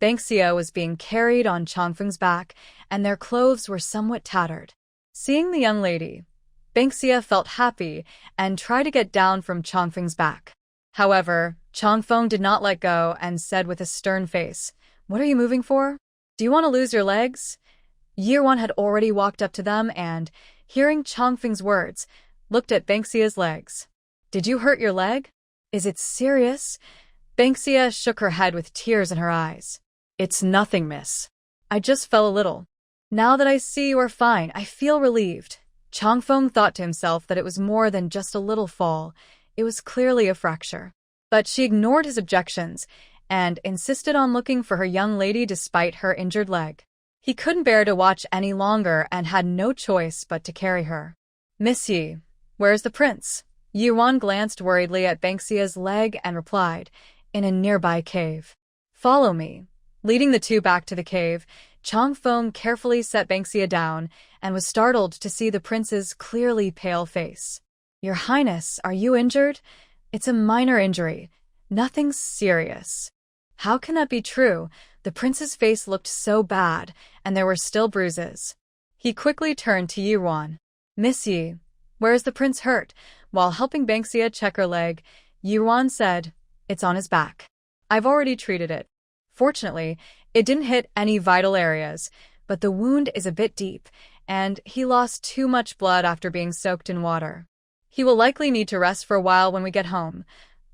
Banxia was being carried on Changfeng's back, and their clothes were somewhat tattered. Seeing the young lady, Banxia felt happy and tried to get down from Changfeng's back. However, Changfeng did not let go and said with a stern face, What are you moving for? Do you want to lose your legs? Yi-Wan had already walked up to them and, hearing Changfeng's words, looked at Banxia's legs. Did you hurt your leg? Is it serious? Banxia shook her head with tears in her eyes. It's nothing, miss. I just fell a little. Now that I see you are fine, I feel relieved. Changfeng thought to himself that it was more than just a little fall. It was clearly a fracture. But she ignored his objections and insisted on looking for her young lady despite her injured leg. He couldn't bear to watch any longer and had no choice but to carry her. Miss Yi, where's the prince? Yi-Wan glanced worriedly at Banxia's leg and replied, in a nearby cave. Follow me. Leading the two back to the cave, Changfeng carefully set Banxia down and was startled to see the prince's clearly pale face. Your Highness, are you injured? It's a minor injury. Nothing serious. How can that be true? The prince's face looked so bad, and there were still bruises. He quickly turned to Yi-Wan. Miss Yi, where is the prince hurt? While helping Banksia check her leg, Yi-Wan said, it's on his back. I've already treated it. Fortunately, it didn't hit any vital areas, but the wound is a bit deep, and he lost too much blood after being soaked in water. He will likely need to rest for a while when we get home.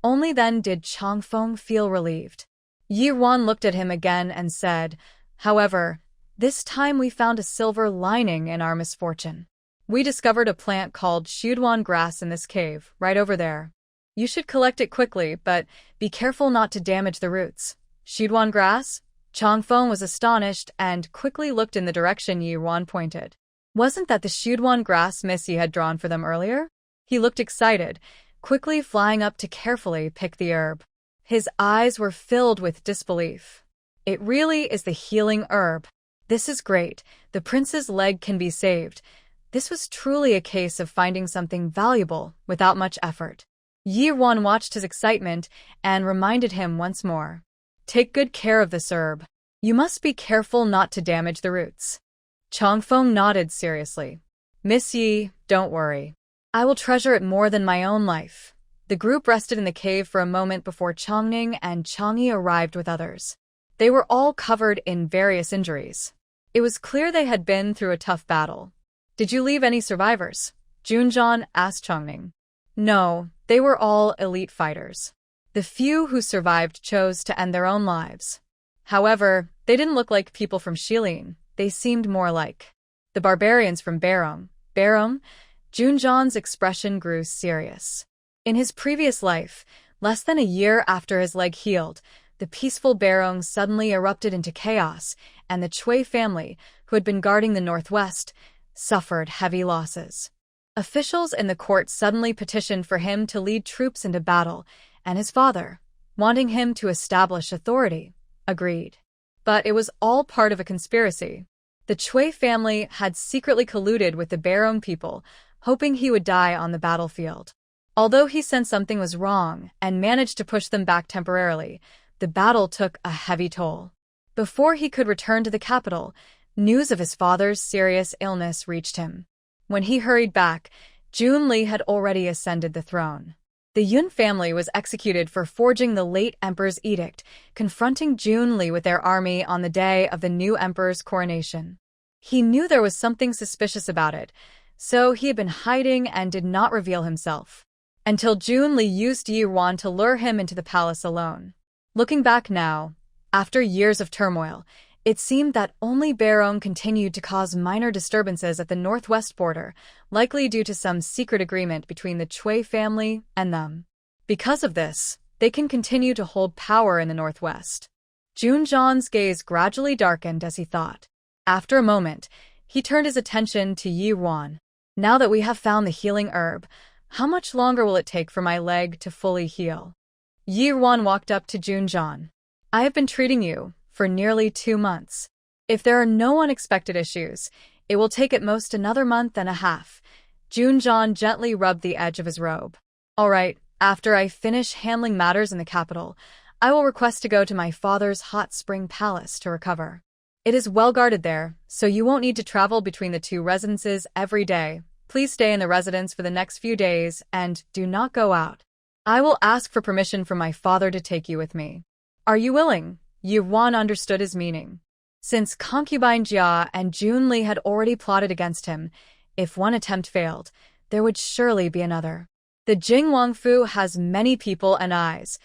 Only then did Changfeng feel relieved. Yi-Wan looked at him again and said, however, this time we found a silver lining in our misfortune. We discovered a plant called Shuduan grass in this cave, right over there. You should collect it quickly, but be careful not to damage the roots. Shuduan grass? Changfeng was astonished and quickly looked in the direction Yi-Wan pointed. Wasn't that the Shuduan grass Missy had drawn for them earlier? He looked excited, quickly flying up to carefully pick the herb. His eyes were filled with disbelief. It really is the healing herb. This is great. The prince's leg can be saved. This was truly a case of finding something valuable without much effort. Yi-Wan watched his excitement and reminded him once more. Take good care of this herb. You must be careful not to damage the roots. Changfeng nodded seriously. Miss Yi, don't worry. I will treasure it more than my own life. The group rested in the cave for a moment before Changning and Changyi arrived with others. They were all covered in various injuries. It was clear they had been through a tough battle. Did you leave any survivors? Junjan asked Changning. No, they were all elite fighters. The few who survived chose to end their own lives. However, they didn't look like people from Shilin. They seemed more like the barbarians from Barong. Barong? Junjan's expression grew serious. In his previous life, less than a year after his leg healed, the peaceful Barong suddenly erupted into chaos, and the Chui family, who had been guarding the northwest, suffered heavy losses. Officials in the court suddenly petitioned for him to lead troops into battle, and his father, wanting him to establish authority, agreed. But it was all part of a conspiracy. The Chui family had secretly colluded with the Barong people, hoping he would die on the battlefield. Although he sensed something was wrong and managed to push them back temporarily, the battle took a heavy toll. Before he could return to the capital, news of his father's serious illness reached him. When he hurried back, Junli had already ascended the throne. The Yun family was executed for forging the late emperor's edict, confronting Junli with their army on the day of the new emperor's coronation. He knew there was something suspicious about it, so he had been hiding and did not reveal himself, until Junli used Yi-Wan to lure him into the palace alone. Looking back now, after years of turmoil, it seemed that only Barong continued to cause minor disturbances at the northwest border, likely due to some secret agreement between the Chui family and them. Because of this, they can continue to hold power in the northwest. Junjan's gaze gradually darkened as he thought. After a moment, he turned his attention to Yi-Wan. Now that we have found the healing herb, how much longer will it take for my leg to fully heal? Yi-Wan walked up to Junjan. I have been treating you for nearly 2 months. If there are no unexpected issues, it will take at most another month and a half. Junjan gently rubbed the edge of his robe. All right, after I finish handling matters in the capital, I will request to go to my father's hot spring palace to recover. It is well guarded there, so you won't need to travel between the 2 residences every day. Please stay in the residence for the next few days and do not go out. I will ask for permission from my father to take you with me. Are you willing? Yi-Wan understood his meaning. Since concubine Jia and Junli had already plotted against him, if one attempt failed, there would surely be another. The Jing Wangfu has many people and eyes.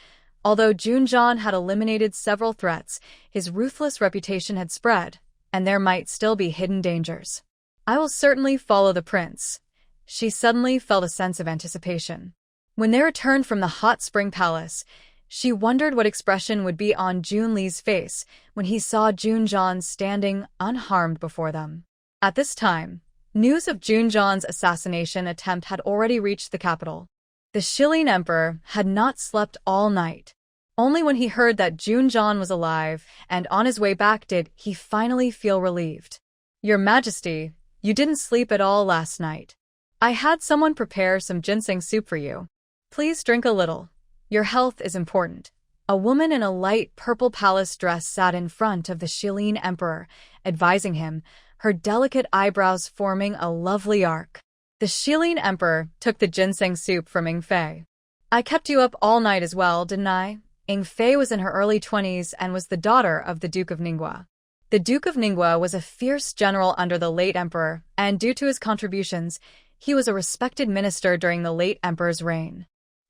Although Junjan had eliminated several threats, his ruthless reputation had spread, and there might still be hidden dangers. I will certainly follow the prince. She suddenly felt a sense of anticipation. When they returned from the hot spring palace, she wondered what expression would be on Junli's face when he saw Junjan standing unharmed before them. At this time, news of Junjan's assassination attempt had already reached the capital. The Shilin emperor had not slept all night. Only when he heard that Junjan was alive and on his way back did he finally feel relieved. Your Majesty, you didn't sleep at all last night. I had someone prepare some ginseng soup for you. Please drink a little. Your health is important. A woman in a light purple palace dress sat in front of the Shilin emperor, advising him, her delicate eyebrows forming a lovely arc. The Shilin emperor took the ginseng soup from Ying Fei. I kept you up all night as well, didn't I? Ying Fei was in her early 20s and was the daughter of the Duke of Ningguo. The Duke of Ningguo was a fierce general under the late emperor, and due to his contributions, he was a respected minister during the late emperor's reign.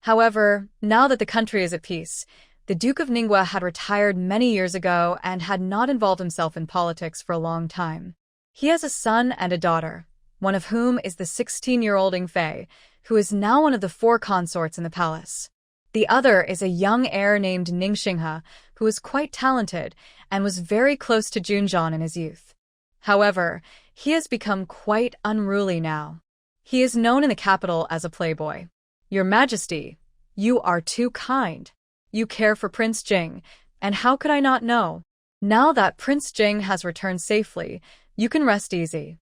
However, now that the country is at peace, the Duke of Ningguo had retired many years ago and had not involved himself in politics for a long time. He has a son and a daughter, one of whom is the 16-year-old Ying Fei, who is now one of the 4 consorts in the palace. The other is a young heir named Ning Xinghe, who is quite talented and was very close to Junjian in his youth. However, he has become quite unruly now. He is known in the capital as a playboy. Your Majesty, you are too kind. You care for Prince Jing, and how could I not know? Now that Prince Jing has returned safely, you can rest easy.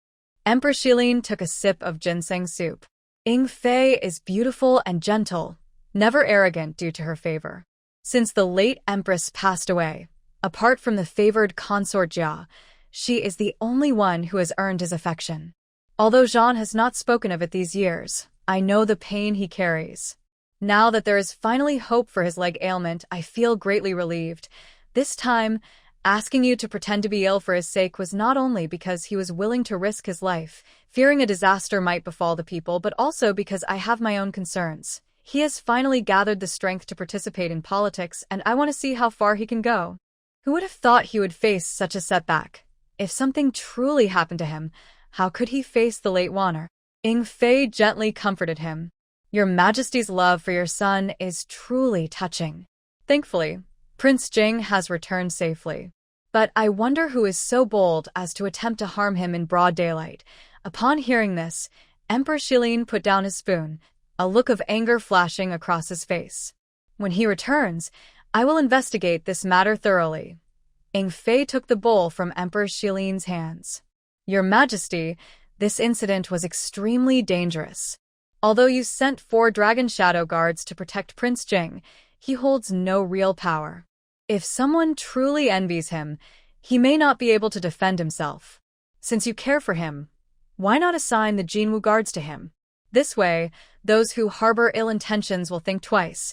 Empress Shilin took a sip of ginseng soup. Ying Fei is beautiful and gentle, never arrogant due to her favor. Since the late empress passed away, apart from the favored consort Jia, she is the only one who has earned his affection. Although Jean has not spoken of it these years, I know the pain he carries. Now that there is finally hope for his leg ailment, I feel greatly relieved. This time, asking you to pretend to be ill for his sake was not only because he was willing to risk his life, fearing a disaster might befall the people, but also because I have my own concerns. He has finally gathered the strength to participate in politics, and I want to see how far he can go. Who would have thought he would face such a setback? If something truly happened to him, how could he face the late Wanner? Ying Fei gently comforted him. Your Majesty's love for your son is truly touching. Thankfully, Prince Jing has returned safely. But I wonder who is so bold as to attempt to harm him in broad daylight. Upon hearing this, Emperor Shilin put down his spoon, a look of anger flashing across his face. When he returns, I will investigate this matter thoroughly. Ying Fei took the bowl from Emperor Shilin's hands. Your Majesty, this incident was extremely dangerous. Although you sent 4 dragon shadow guards to protect Prince Jing, he holds no real power. If someone truly envies him, he may not be able to defend himself. Since you care for him, why not assign the Jinwu guards to him? This way, those who harbor ill intentions will think twice.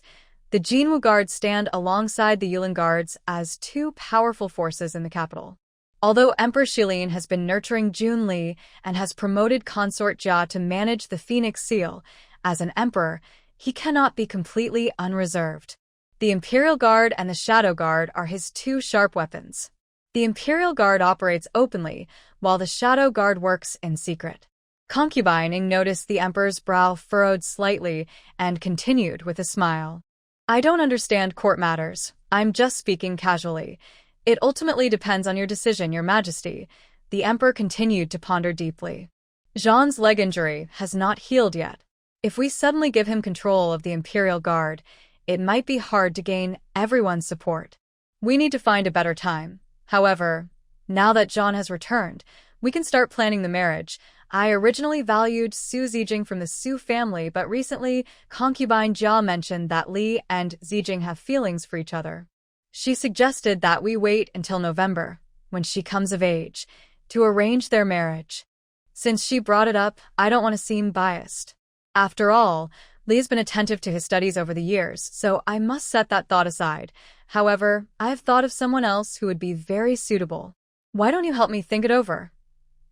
The Jinwu guards stand alongside the Yulin guards as 2 powerful forces in the capital. Although Emperor Shilin has been nurturing Junli and has promoted Consort Jia to manage the Phoenix Seal, as an emperor, he cannot be completely unreserved. The Imperial Guard and the Shadow Guard are his 2 sharp weapons. The Imperial Guard operates openly, while the Shadow Guard works in secret. Concubining noticed the Emperor's brow furrowed slightly and continued with a smile. I don't understand court matters. I'm just speaking casually. It ultimately depends on your decision, Your Majesty. The Emperor continued to ponder deeply. Jean's leg injury has not healed yet. If we suddenly give him control of the Imperial Guard, it might be hard to gain everyone's support. We need to find a better time. However, now that Jean has returned, we can start planning the marriage. I originally valued Su Zijing from the Su family, but recently, concubine Jia mentioned that Li and Zijing have feelings for each other. She suggested that we wait until November, when she comes of age, to arrange their marriage. Since she brought it up, I don't want to seem biased. After all, Li's been attentive to his studies over the years, so I must set that thought aside. However, I have thought of someone else who would be very suitable. Why don't you help me think it over?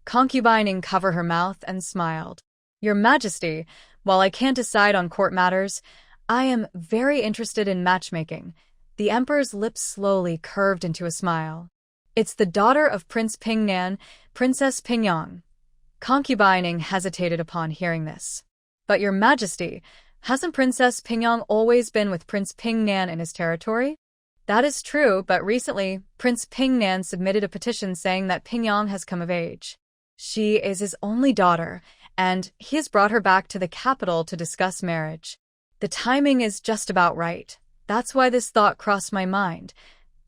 Concubining covered her mouth and smiled. Your Majesty, while I can't decide on court matters, I am very interested in matchmaking. The Emperor's lips slowly curved into a smile. It's the daughter of Prince Pingnan, Princess Pingyang. Concubining hesitated upon hearing this. But Your Majesty, hasn't Princess Pingyang always been with Prince Pingnan in his territory? That is true, but recently, Prince Pingnan submitted a petition saying that Pingyang has come of age. She is his only daughter, and he has brought her back to the capital to discuss marriage. The timing is just about right. That's why this thought crossed my mind.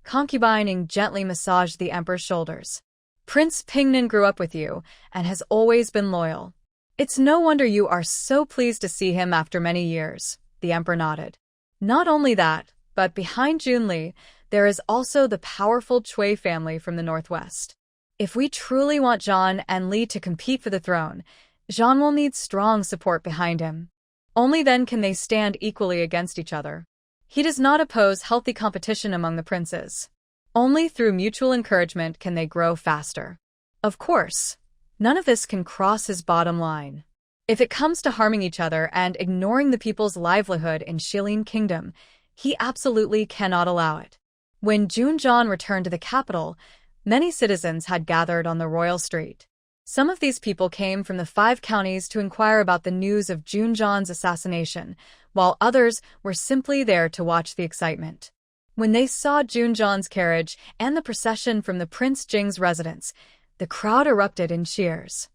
Concubining gently massaged the Emperor's shoulders. Prince Pingnan grew up with you, and has always been loyal. It's no wonder you are so pleased to see him after many years. The Emperor nodded. Not only that, but behind Junli, there is also the powerful Cui family from the northwest. If we truly want Zhan and Li to compete for the throne, Zhan will need strong support behind him. Only then can they stand equally against each other. He does not oppose healthy competition among the princes. Only through mutual encouragement can they grow faster. Of course, none of this can cross his bottom line. If it comes to harming each other and ignoring the people's livelihood in Shilin Kingdom, he absolutely cannot allow it. When Junzhan returned to the capital, many citizens had gathered on the royal street. Some of these people came from the 5 counties to inquire about the news of Junzhan's assassination, while others were simply there to watch the excitement. When they saw Junzhan's carriage and the procession from the Prince Jing's residence, the crowd erupted in cheers.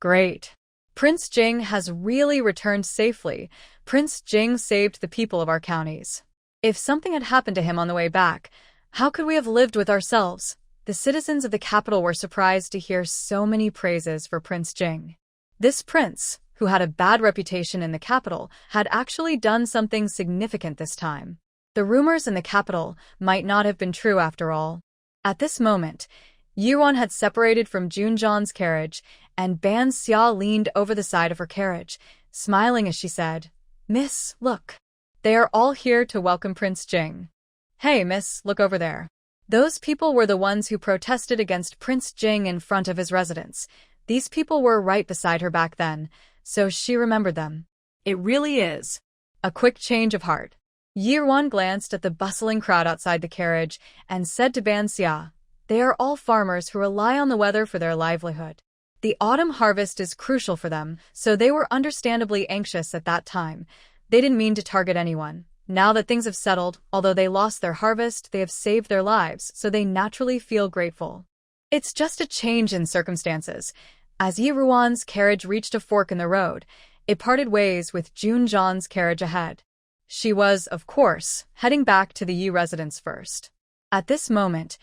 Great! Prince Jing has really returned safely. Prince Jing saved the people of our counties. If something had happened to him on the way back, how could we have lived with ourselves? The citizens of the capital were surprised to hear so many praises for Prince Jing. This prince, who had a bad reputation in the capital, had actually done something significant this time. The rumors in the capital might not have been true after all. At this moment, Yuan had separated from Junzhan's carriage, and Ban Xia leaned over the side of her carriage, smiling as she said, "Miss, look. They are all here to welcome Prince Jing. Hey, miss, look over there." Those people were the ones who protested against Prince Jing in front of his residence. These people were right beside her back then, so she remembered them. It really is a quick change of heart. Yuan glanced at the bustling crowd outside the carriage and said to Ban Xia, "They are all farmers who rely on the weather for their livelihood. The autumn harvest is crucial for them, so they were understandably anxious at that time. They didn't mean to target anyone. Now that things have settled, although they lost their harvest, they have saved their lives, so they naturally feel grateful. It's just a change in circumstances." As Yuan's carriage reached a fork in the road, it parted ways with Junzhan's carriage ahead. She was, of course, heading back to the Yi residence first. At this moment,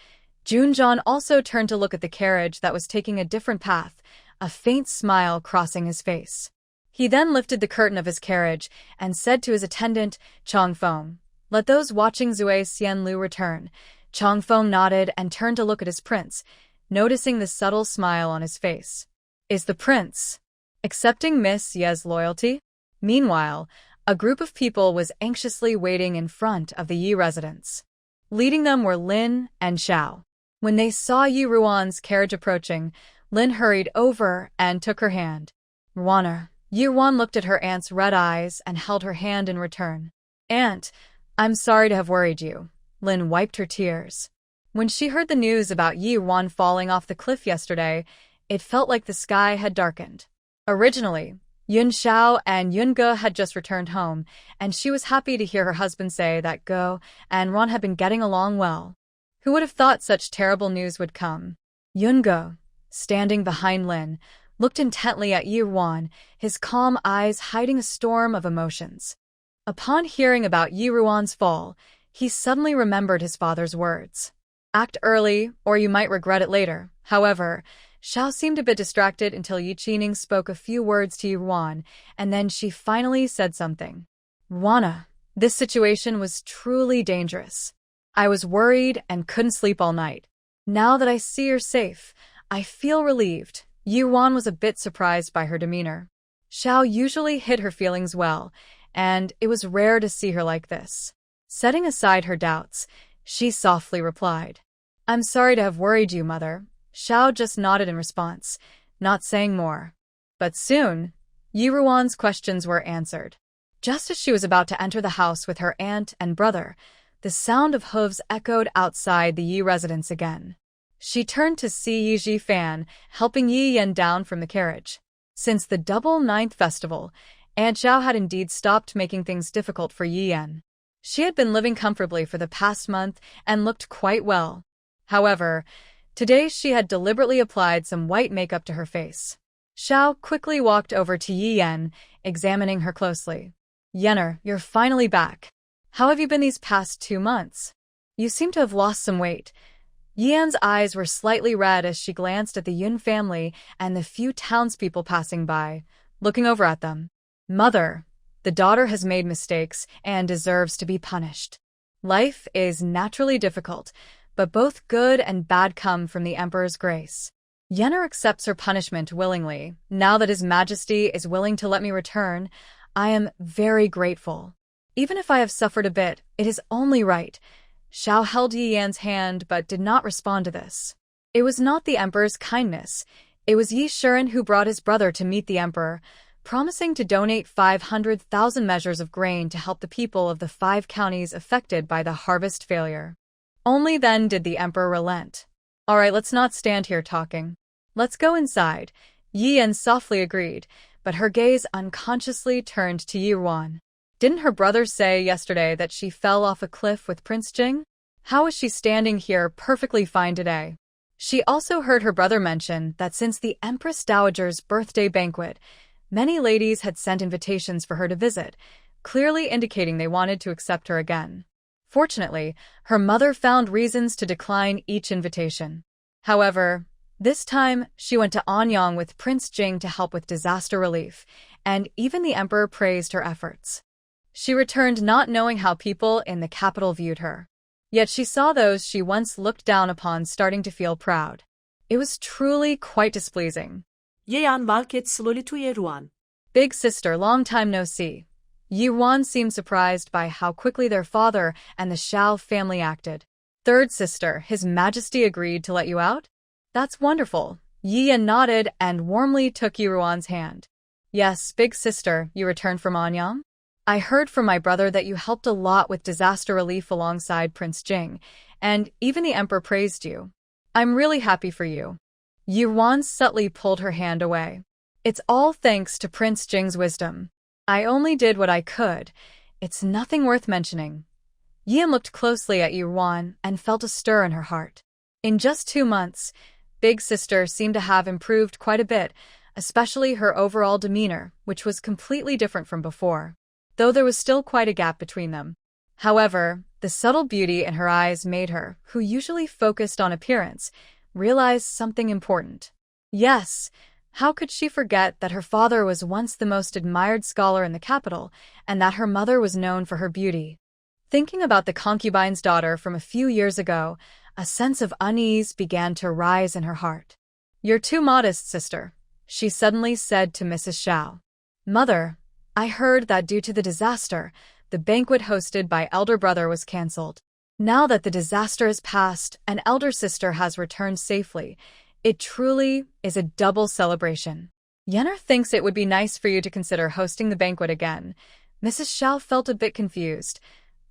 Junzhan also turned to look at the carriage that was taking a different path, a faint smile crossing his face. He then lifted the curtain of his carriage and said to his attendant, Chongfeng, "Let those watching Zui Xianlu return." Chongfeng nodded and turned to look at his prince, noticing the subtle smile on his face. Is the prince accepting Miss Ye's loyalty? Meanwhile, a group of people was anxiously waiting in front of the Yi residence. Leading them were Lin and Xiao. When they saw Yuan's carriage approaching, Lin hurried over and took her hand. "Ruaner." Yuan looked at her aunt's red eyes and held her hand in return. "Aunt, I'm sorry to have worried you." Lin wiped her tears. When she heard the news about Yuan falling off the cliff yesterday, it felt like the sky had darkened. Originally, Yun Xiao and Yun Ge had just returned home, and she was happy to hear her husband say that Ge and Ron had been getting along well. Who would have thought such terrible news would come? Yun Ge, standing behind Lin, looked intently at Yuan, his calm eyes hiding a storm of emotions. Upon hearing about Yuan's fall, he suddenly remembered his father's words. Act early, or you might regret it later. However, Xiao seemed a bit distracted until Yi Qining spoke a few words to Yuan, and then she finally said something. "Ruana, this situation was truly dangerous. I was worried and couldn't sleep all night. Now that I see you're safe, I feel relieved." Yuan was a bit surprised by her demeanor. Xiao usually hid her feelings well, and it was rare to see her like this. Setting aside her doubts, she softly replied, "I'm sorry to have worried you, mother." Xiao just nodded in response, not saying more. But soon, Yuan's questions were answered. Just as she was about to enter the house with her aunt and brother, the sound of hooves echoed outside the Yi residence again. She turned to see Yi Zhifan helping Yi Yan down from the carriage. Since the Double Ninth Festival, Aunt Xiao had indeed stopped making things difficult for Yi Yan. She had been living comfortably for the past month and looked quite well. However, today she had deliberately applied some white makeup to her face. Xiao quickly walked over to Yi Yan, examining her closely. "Yenner, you're finally back. How have you been these past 2 months? You seem to have lost some weight." Yi Yan's eyes were slightly red as she glanced at the Yun family and the few townspeople passing by, looking over at them. "Mother, The daughter has made mistakes and deserves to be punished. Life is naturally difficult, but both good and bad come from the emperor's grace. Yennefer accepts her punishment willingly. Now that His Majesty is willing to let me return, I am very grateful. Even if I have suffered a bit, it is only right. Xiao held Yi Yan's hand but did not respond to this. It was not the emperor's kindness. It was Yi Shiren who brought his brother to meet the emperor, promising to donate 500,000 measures of grain to help the people of the 5 counties affected by the harvest failure. Only then did the emperor relent. All right, let's not stand here talking. Let's go inside. Yi Yan softly agreed, but her gaze unconsciously turned to Yi Yuan. Didn't her brother say yesterday that she fell off a cliff with Prince Jing? How is she standing here perfectly fine today? She also heard her brother mention that since the Empress Dowager's birthday banquet, many ladies had sent invitations for her to visit, clearly indicating they wanted to accept her again. Fortunately, her mother found reasons to decline each invitation. However, this time she went to Anyang with Prince Jing to help with disaster relief, and even the emperor praised her efforts. She returned not knowing how people in the capital viewed her. Yet she saw those she once looked down upon starting to feel proud. It was truly quite displeasing. Yeyan walked slowly to Yeruan. Big sister, long time no see. Yi Yuan seemed surprised by how quickly their father and the Xiao family acted. Third sister, His Majesty agreed to let you out? That's wonderful. Yi Yan nodded and warmly took Yi Yuan's hand. Yes, big sister, you returned from Anyang? I heard from my brother that you helped a lot with disaster relief alongside Prince Jing, and even the emperor praised you. I'm really happy for you. Yi Yuan subtly pulled her hand away. It's all thanks to Prince Jing's wisdom. I only did what I could. It's nothing worth mentioning. Yi Yan looked closely at Yi Yuan and felt a stir in her heart. In just 2 months, Big Sister seemed to have improved quite a bit, especially her overall demeanor, which was completely different from before, though there was still quite a gap between them. However, the subtle beauty in her eyes made her, who usually focused on appearance, realize something important. Yes, how could she forget that her father was once the most admired scholar in the capital, and that her mother was known for her beauty? Thinking about the concubine's daughter from a few years ago, a sense of unease began to rise in her heart. You're too modest, sister, she suddenly said to Mrs. Xiao. Mother, I heard that due to the disaster, the banquet hosted by elder brother was cancelled. Now that the disaster has passed and elder sister has returned safely, it truly is a double celebration. Yennefer thinks it would be nice for you to consider hosting the banquet again. Mrs. Xiao felt a bit confused.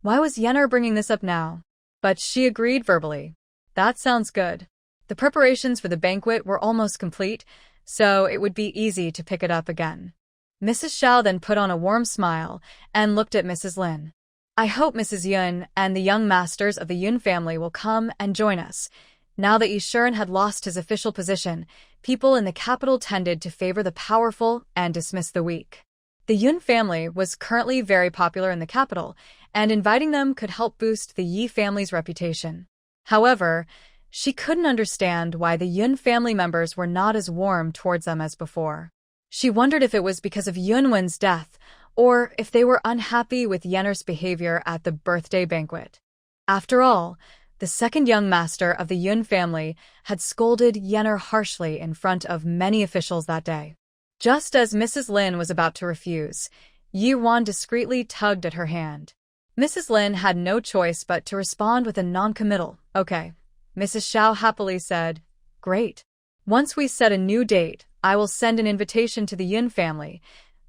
Why was Yennefer bringing this up now? But she agreed verbally. That sounds good. The preparations for the banquet were almost complete, so it would be easy to pick it up again. Mrs. Xiao then put on a warm smile and looked at Mrs. Lin. I hope Mrs. Yun and the young masters of the Yun family will come and join us. Now that Yi Shiren had lost his official position, people in the capital tended to favor the powerful and dismiss the weak. The Yun family was currently very popular in the capital, and inviting them could help boost the Yi family's reputation. However, she couldn't understand why the Yun family members were not as warm towards them as before. She wondered if it was because of Yunwen's death, or if they were unhappy with Yennefer's behavior at the birthday banquet. After all, the second young master of the Yun family had scolded Yennefer harshly in front of many officials that day. Just as Mrs. Lin was about to refuse, Yi Yuan discreetly tugged at her hand. Mrs. Lin had no choice but to respond with a non-committal, okay. Mrs. Xiao happily said, Great. Once we set a new date, I will send an invitation to the Yun family.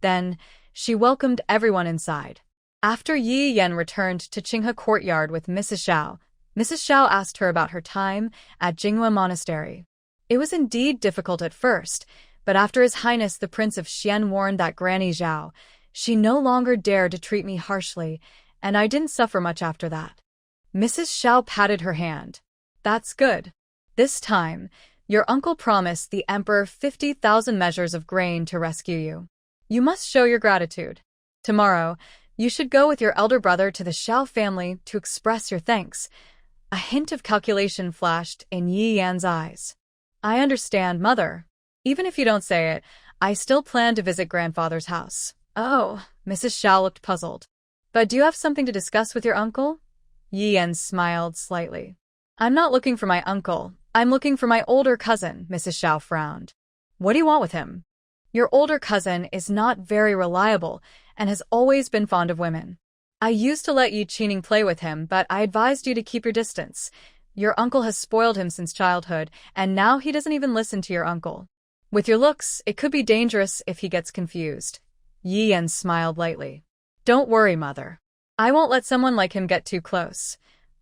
Then, she welcomed everyone inside. After Yi Yan returned to Qinghe courtyard with Mrs. Xiao asked her about her time at Jinghua Monastery. It was indeed difficult at first, but after His Highness the Prince of Xian warned that Granny Zhao, she no longer dared to treat me harshly, and I didn't suffer much after that. Mrs. Xiao patted her hand. That's good. This time, your uncle promised the emperor 50,000 measures of grain to rescue you. You must show your gratitude. Tomorrow, you should go with your elder brother to the Xiao family to express your thanks. A hint of calculation flashed in Yi Yan's eyes. I understand, Mother. Even if you don't say it, I still plan to visit grandfather's house. Oh, Mrs. Xiao looked puzzled. But do you have something to discuss with your uncle? Yi Yan smiled slightly. I'm not looking for my uncle. I'm looking for my older cousin, Mrs. Xiao frowned. What do you want with him? Your older cousin is not very reliable and has always been fond of women. I used to let Yi Qining play with him, but I advised you to keep your distance. Your uncle has spoiled him since childhood, and now he doesn't even listen to your uncle. With your looks, it could be dangerous if he gets confused. Yi Yan smiled lightly. Don't worry, mother. I won't let someone like him get too close.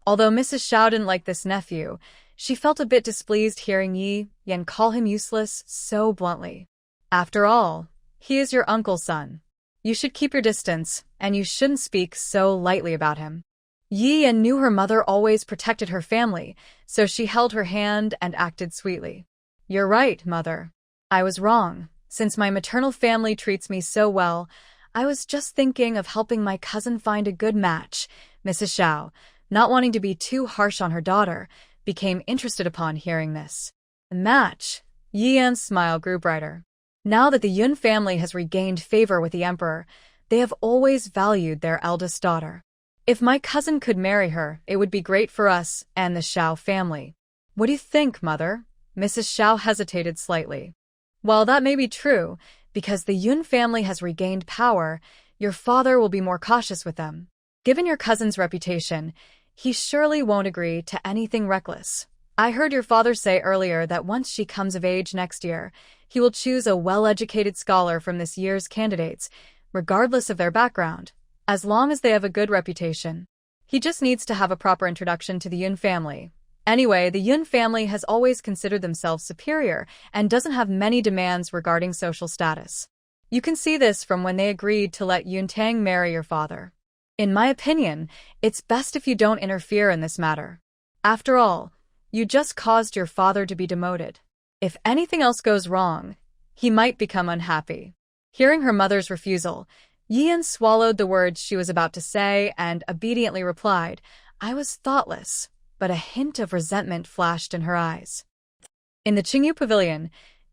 Although Mrs. Xiao didn't like this nephew, she felt a bit displeased hearing Yi Yan call him useless so bluntly. After all, he is your uncle's son. You should keep your distance, and you shouldn't speak so lightly about him. Yi Yan knew her mother always protected her family, so she held her hand and acted sweetly. You're right, mother. I was wrong. Since my maternal family treats me so well, I was just thinking of helping my cousin find a good match. Mrs. Xiao, not wanting to be too harsh on her daughter, became interested upon hearing this. A match? Yi Yan's smile grew brighter. Now that the Yun family has regained favor with the emperor, they have always valued their eldest daughter. If my cousin could marry her, it would be great for us and the Xiao family. What do you think, mother? Mrs. Xiao hesitated slightly. While that may be true, because the Yun family has regained power, your father will be more cautious with them. Given your cousin's reputation, he surely won't agree to anything reckless. I heard your father say earlier that once she comes of age next year, he will choose a well-educated scholar from this year's candidates, regardless of their background, as long as they have a good reputation. He just needs to have a proper introduction to the Yun family. Anyway, the Yun family has always considered themselves superior and doesn't have many demands regarding social status. You can see this from when they agreed to let Yun Tang marry your father. In my opinion, it's best if you don't interfere in this matter. After all, you just caused your father to be demoted. If anything else goes wrong, he might become unhappy. Hearing her mother's refusal, Yi Yan swallowed the words she was about to say and obediently replied, I was thoughtless, but a hint of resentment flashed in her eyes. In the Qingyu pavilion,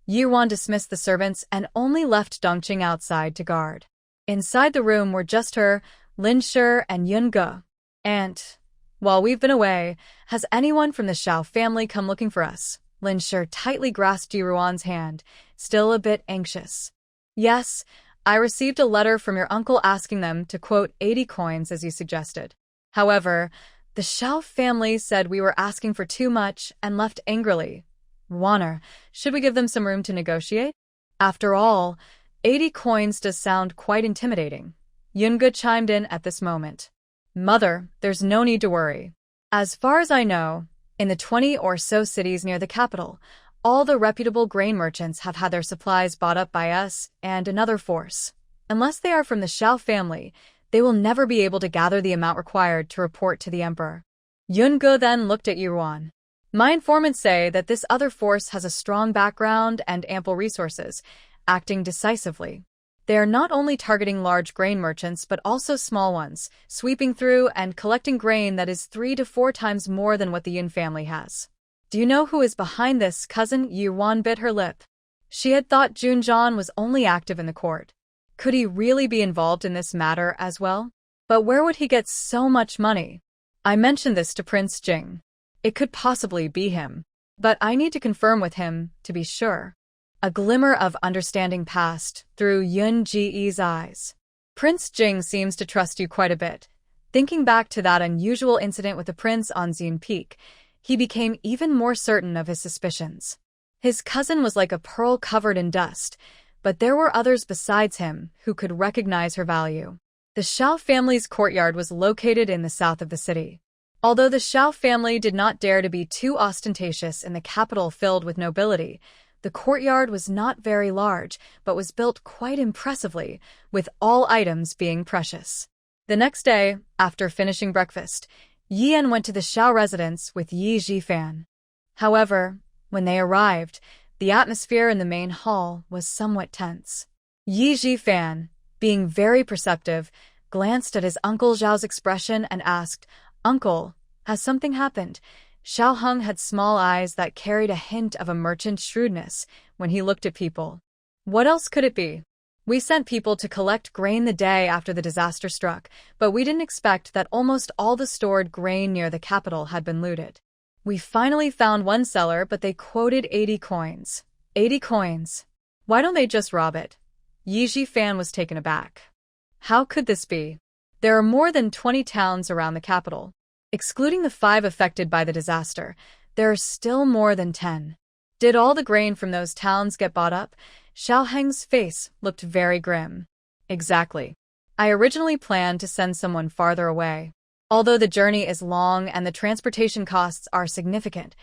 Yi Yuan dismissed the servants and only left Dongqing outside to guard. Inside the room were just her, Lin Shi, and Yun Ge. Aunt, while we've been away, has anyone from the Xiao family come looking for us? Lin Shi tightly grasped Yi Yuan's hand, still a bit anxious. Yes, I received a letter from your uncle asking them to quote 80 coins as you suggested. However, the Xiao family said we were asking for too much and left angrily. Wanner, should we give them some room to negotiate? After all, 80 coins does sound quite intimidating. Yunge chimed in at this moment. Mother, there's no need to worry. As far as I know, in the 20 or so cities near the capital, all the reputable grain merchants have had their supplies bought up by us and another force. Unless they are from the Xiao family, they will never be able to gather the amount required to report to the emperor. Yunge then looked at Yi Yuan. My informants say that this other force has a strong background and ample resources, acting decisively. They are not only targeting large grain merchants but also small ones, sweeping through and collecting grain that is 3 to 4 times more than what the Yun family has. Do you know who is behind this, cousin? Yi Yuan bit her lip. She had thought Junjian was only active in the court. Could he really be involved in this matter as well? But where would he get so much money? I mentioned this to Prince Jing. It could possibly be him. But I need to confirm with him to be sure. A glimmer of understanding passed through Yun Ji's eyes. Prince Jing seems to trust you quite a bit. Thinking back to that unusual incident with the prince on Xin Peak, he became even more certain of his suspicions. His cousin was like a pearl covered in dust, but there were others besides him who could recognize her value. The Xiao family's courtyard was located in the south of the city. Although the Xiao family did not dare to be too ostentatious in the capital filled with nobility, the courtyard was not very large, but was built quite impressively, with all items being precious. The next day, after finishing breakfast, Yi Yan went to the Xiao residence with Yi Jifan. However, when they arrived, the atmosphere in the main hall was somewhat tense. Yi Jifan, being very perceptive, glanced at his Uncle Zhao's expression and asked, Uncle, has something happened? Xiao Heng had small eyes that carried a hint of a merchant's shrewdness when he looked at people. What else could it be? We sent people to collect grain the day after the disaster struck, but we didn't expect that almost all the stored grain near the capital had been looted. We finally found one seller, but they quoted 80 coins. 80 coins. Why don't they just rob it? Yi Fan was taken aback. How could this be? There are more than 20 towns around the capital. Excluding the 5 affected by the disaster, there are still more than 10. Did all the grain from those towns get bought up? Xiao Heng's face looked very grim. Exactly. I originally planned to send someone farther away. Although the journey is long and the transportation costs are significant,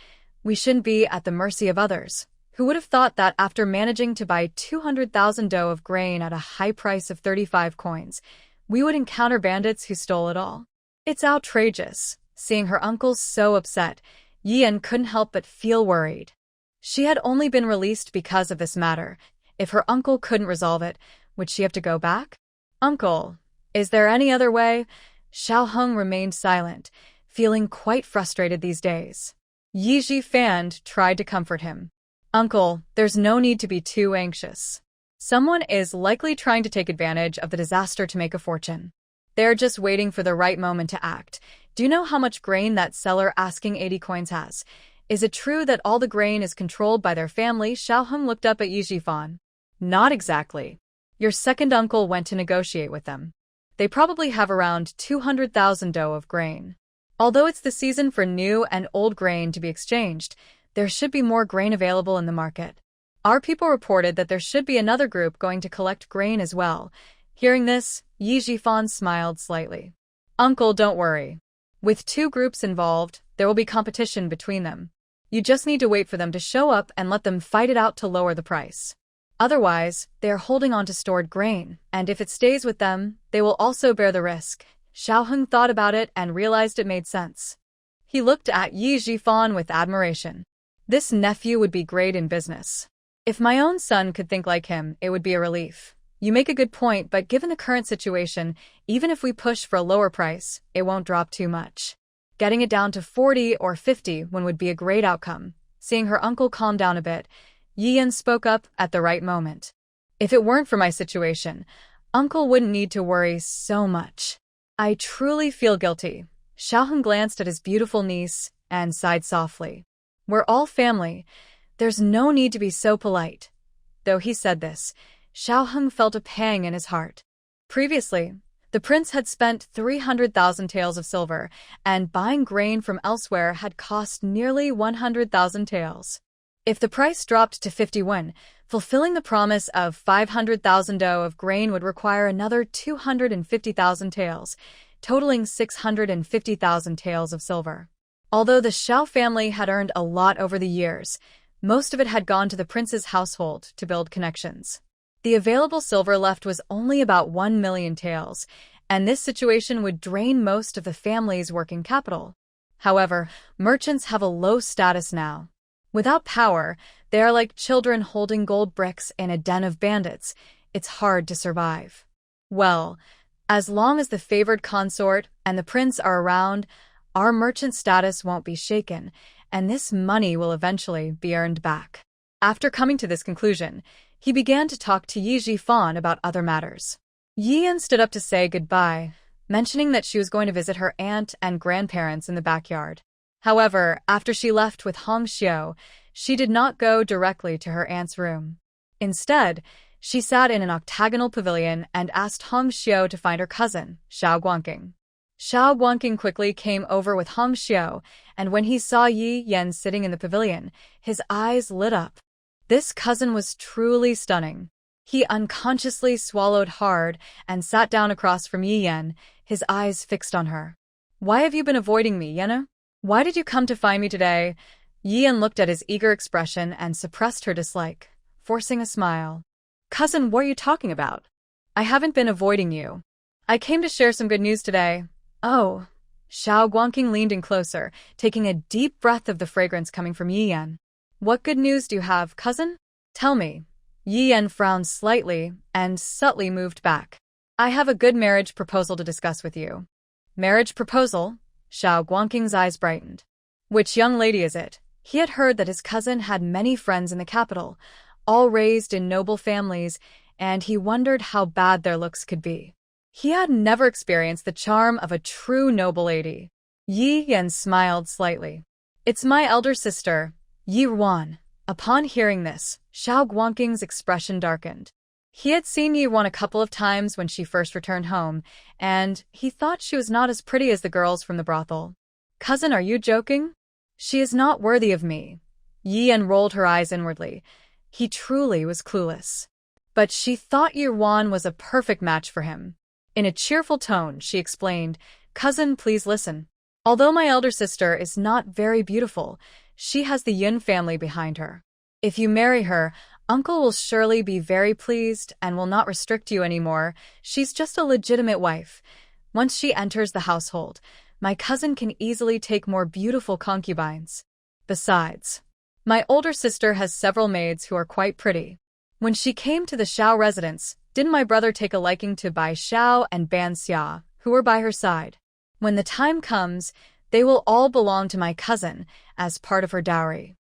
we shouldn't be at the mercy of others. Who would have thought that after managing to buy 200,000 do of grain at a high price of 35 coins, we would encounter bandits who stole it all? It's outrageous. Seeing her uncle so upset, Yian couldn't help but feel worried. She had only been released because of this matter. If her uncle couldn't resolve it, would she have to go back? Uncle, is there any other way? Xiao Heng remained silent, feeling quite frustrated these days. Yi Fan tried to comfort him. Uncle, there's no need to be too anxious. Someone is likely trying to take advantage of the disaster to make a fortune. They're just waiting for the right moment to act. Do you know how much grain that seller asking 80 coins has? Is it true that all the grain is controlled by their family? Xiao Heng looked up at Yi Fan. Not exactly. Your second uncle went to negotiate with them. They probably have around 200,000 do of grain. Although it's the season for new and old grain to be exchanged, there should be more grain available in the market. Our people reported that there should be another group going to collect grain as well. Hearing this, Yi Fan smiled slightly. Uncle, don't worry. With 2 groups involved, there will be competition between them. You just need to wait for them to show up and let them fight it out to lower the price. Otherwise, they are holding on to stored grain, and if it stays with them, they will also bear the risk. Xiao Heng thought about it and realized it made sense. He looked at Yi Fan with admiration. This nephew would be great in business. If my own son could think like him, it would be a relief. You make a good point, but given the current situation, even if we push for a lower price, it won't drop too much. Getting it down to 40 or 50 would be a great outcome. Seeing her uncle calm down a bit, Yian spoke up at the right moment. If it weren't for my situation, Uncle wouldn't need to worry so much. I truly feel guilty. Xiao Heng glanced at his beautiful niece and sighed softly. We're all family. There's no need to be so polite. Though he said this, Xiao Heng felt a pang in his heart. Previously, the prince had spent 300,000 taels of silver, and buying grain from elsewhere had cost nearly 100,000 taels. If the price dropped to 51, fulfilling the promise of 500,000 do of grain would require another 250,000 taels, totaling 650,000 taels of silver. Although the Xiao family had earned a lot over the years, most of it had gone to the prince's household to build connections. The available silver left was only about 1 million taels, and this situation would drain most of the family's working capital. However, merchants have a low status now. Without power, they are like children holding gold bricks in a den of bandits. It's hard to survive. Well, as long as the favored consort and the prince are around, our merchant status won't be shaken, and this money will eventually be earned back. After coming to this conclusion, he began to talk to Yi Fan about other matters. Yian stood up to say goodbye, mentioning that she was going to visit her aunt and grandparents in the backyard. However, after she left with Hong Xiu, she did not go directly to her aunt's room. Instead, she sat in an octagonal pavilion and asked Hong Xiu to find her cousin, Xiao Guangqing. Xiao Guangqing quickly came over with Hong Xiu, and when he saw Yi Yan sitting in the pavilion, his eyes lit up. This cousin was truly stunning. He unconsciously swallowed hard and sat down across from Yi Yan, his eyes fixed on her. Why have you been avoiding me, Yana? Why did you come to find me today? Yi Yan looked at his eager expression and suppressed her dislike, forcing a smile. Cousin, what are you talking about? I haven't been avoiding you. I came to share some good news today. Oh. Xiao Guangqing leaned in closer, taking a deep breath of the fragrance coming from Yi Yan. What good news do you have, cousin? Tell me. Yi Yan frowned slightly and subtly moved back. I have a good marriage proposal to discuss with you. Marriage proposal? Xiao Guangqing's eyes brightened. Which young lady is it? He had heard that his cousin had many friends in the capital, all raised in noble families, and he wondered how bad their looks could be. He had never experienced the charm of a true noble lady. Yi Yan smiled slightly. "It's my elder sister, Yi Ruan." Upon hearing this, Xiao Guangqing's expression darkened. He had seen Yi Ruan a couple of times when she first returned home, and he thought she was not as pretty as the girls from the brothel. "Cousin, are you joking? She is not worthy of me." Yi Yan rolled her eyes inwardly. He truly was clueless. But she thought Yi Ruan was a perfect match for him. In a cheerful tone, she explained, "Cousin, please listen. Although my elder sister is not very beautiful, she has the Yun family behind her. If you marry her, Uncle will surely be very pleased and will not restrict you anymore. She's just a legitimate wife. Once she enters the household, my cousin can easily take more beautiful concubines. Besides, my older sister has several maids who are quite pretty. When she came to the Xiao residence, didn't my brother take a liking to Bai Xiao and Ban Xia, who were by her side? When the time comes, they will all belong to my cousin as part of her dowry.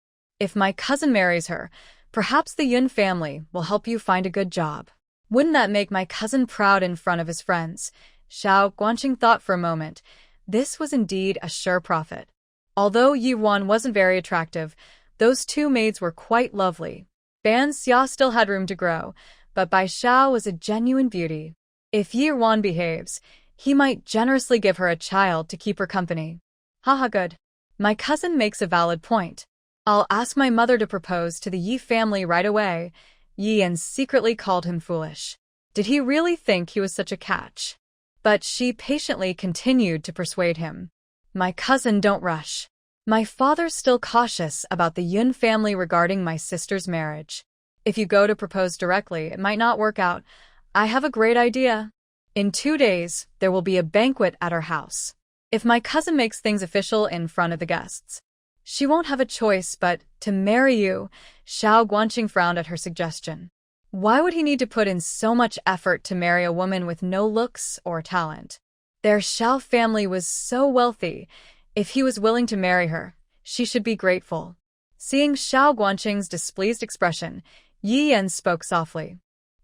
If my cousin marries her, perhaps the Yun family will help you find a good job. Wouldn't that make my cousin proud in front of his friends?" Xiao Guangqing thought for a moment. This was indeed a sure profit. Although Yi Ruan wasn't very attractive, those two maids were quite lovely. Ban Xia still had room to grow, but Bai Xiao was a genuine beauty. If Yi Ruan behaves, he might generously give her a child to keep her company. Haha, good. My cousin makes a valid point. I'll ask my mother to propose to the Yi family right away. Yi Yan secretly called him foolish. Did he really think he was such a catch? But she patiently continued to persuade him. "My cousin, don't rush. My father's still cautious about the Yun family regarding my sister's marriage. If you go to propose directly, it might not work out. I have a great idea. In 2 days, there will be a banquet at our house. If my cousin makes things official in front of the guests, she won't have a choice but to marry you." Xiao Guangqing frowned at her suggestion. Why would he need to put in so much effort to marry a woman with no looks or talent? Their Xiao family was so wealthy. If he was willing to marry her, she should be grateful. Seeing Xiao Guangqing's displeased expression, Yi Yan spoke softly.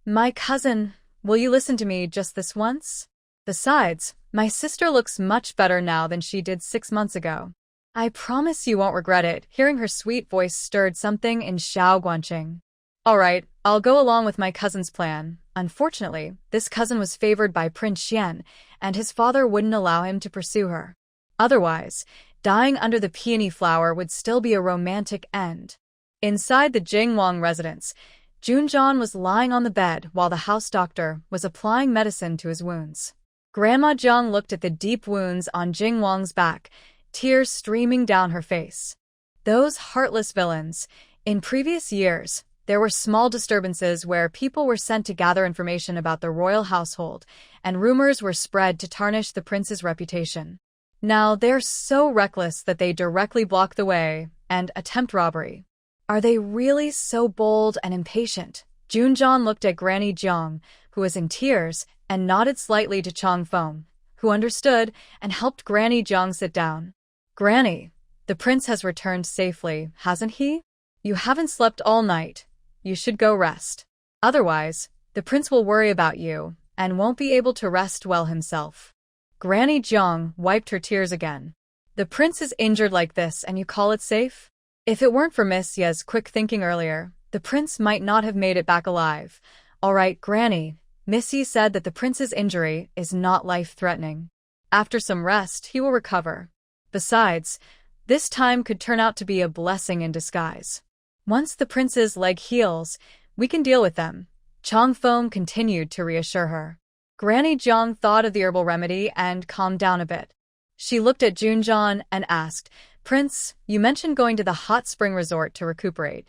"My cousin, will you listen to me just this once? Besides, my sister looks much better now than she did 6 months ago. I promise you won't regret it." Hearing her sweet voice stirred something in Xiao Guangqing. "All right, I'll go along with my cousin's plan. Unfortunately, this cousin was favored by Prince Xian, and his father wouldn't allow him to pursue her. Otherwise, dying under the peony flower would still be a romantic end." Inside the Jing residence, Junjian was lying on the bed while the house doctor was applying medicine to his wounds. Grandma Jiang looked at the deep wounds on Jing Wang's back, tears streaming down her face. Those heartless villains. In previous years, there were small disturbances where people were sent to gather information about the royal household, and rumors were spread to tarnish the prince's reputation. Now they're so reckless that they directly block the way and attempt robbery. Are they really so bold and impatient? Junjian looked at Granny Jiang, who was in tears, and nodded slightly to Chang Feng, who understood and helped Granny Jiang sit down. "Granny, the prince has returned safely, hasn't he? You haven't slept all night. You should go rest. Otherwise, the prince will worry about you and won't be able to rest well himself." Granny Jiang wiped her tears again. "The prince is injured like this and you call it safe? If it weren't for Miss Ye's quick thinking earlier, the prince might not have made it back alive." "All right, Granny. Miss Ye said that the prince's injury is not life-threatening. After some rest, he will recover. Besides, this time could turn out to be a blessing in disguise. Once the prince's leg heals, we can deal with them." Chang Feng continued to reassure her. Granny Jiang thought of the herbal remedy and calmed down a bit. She looked at Junjian and asked, "Prince, you mentioned going to the hot spring resort to recuperate.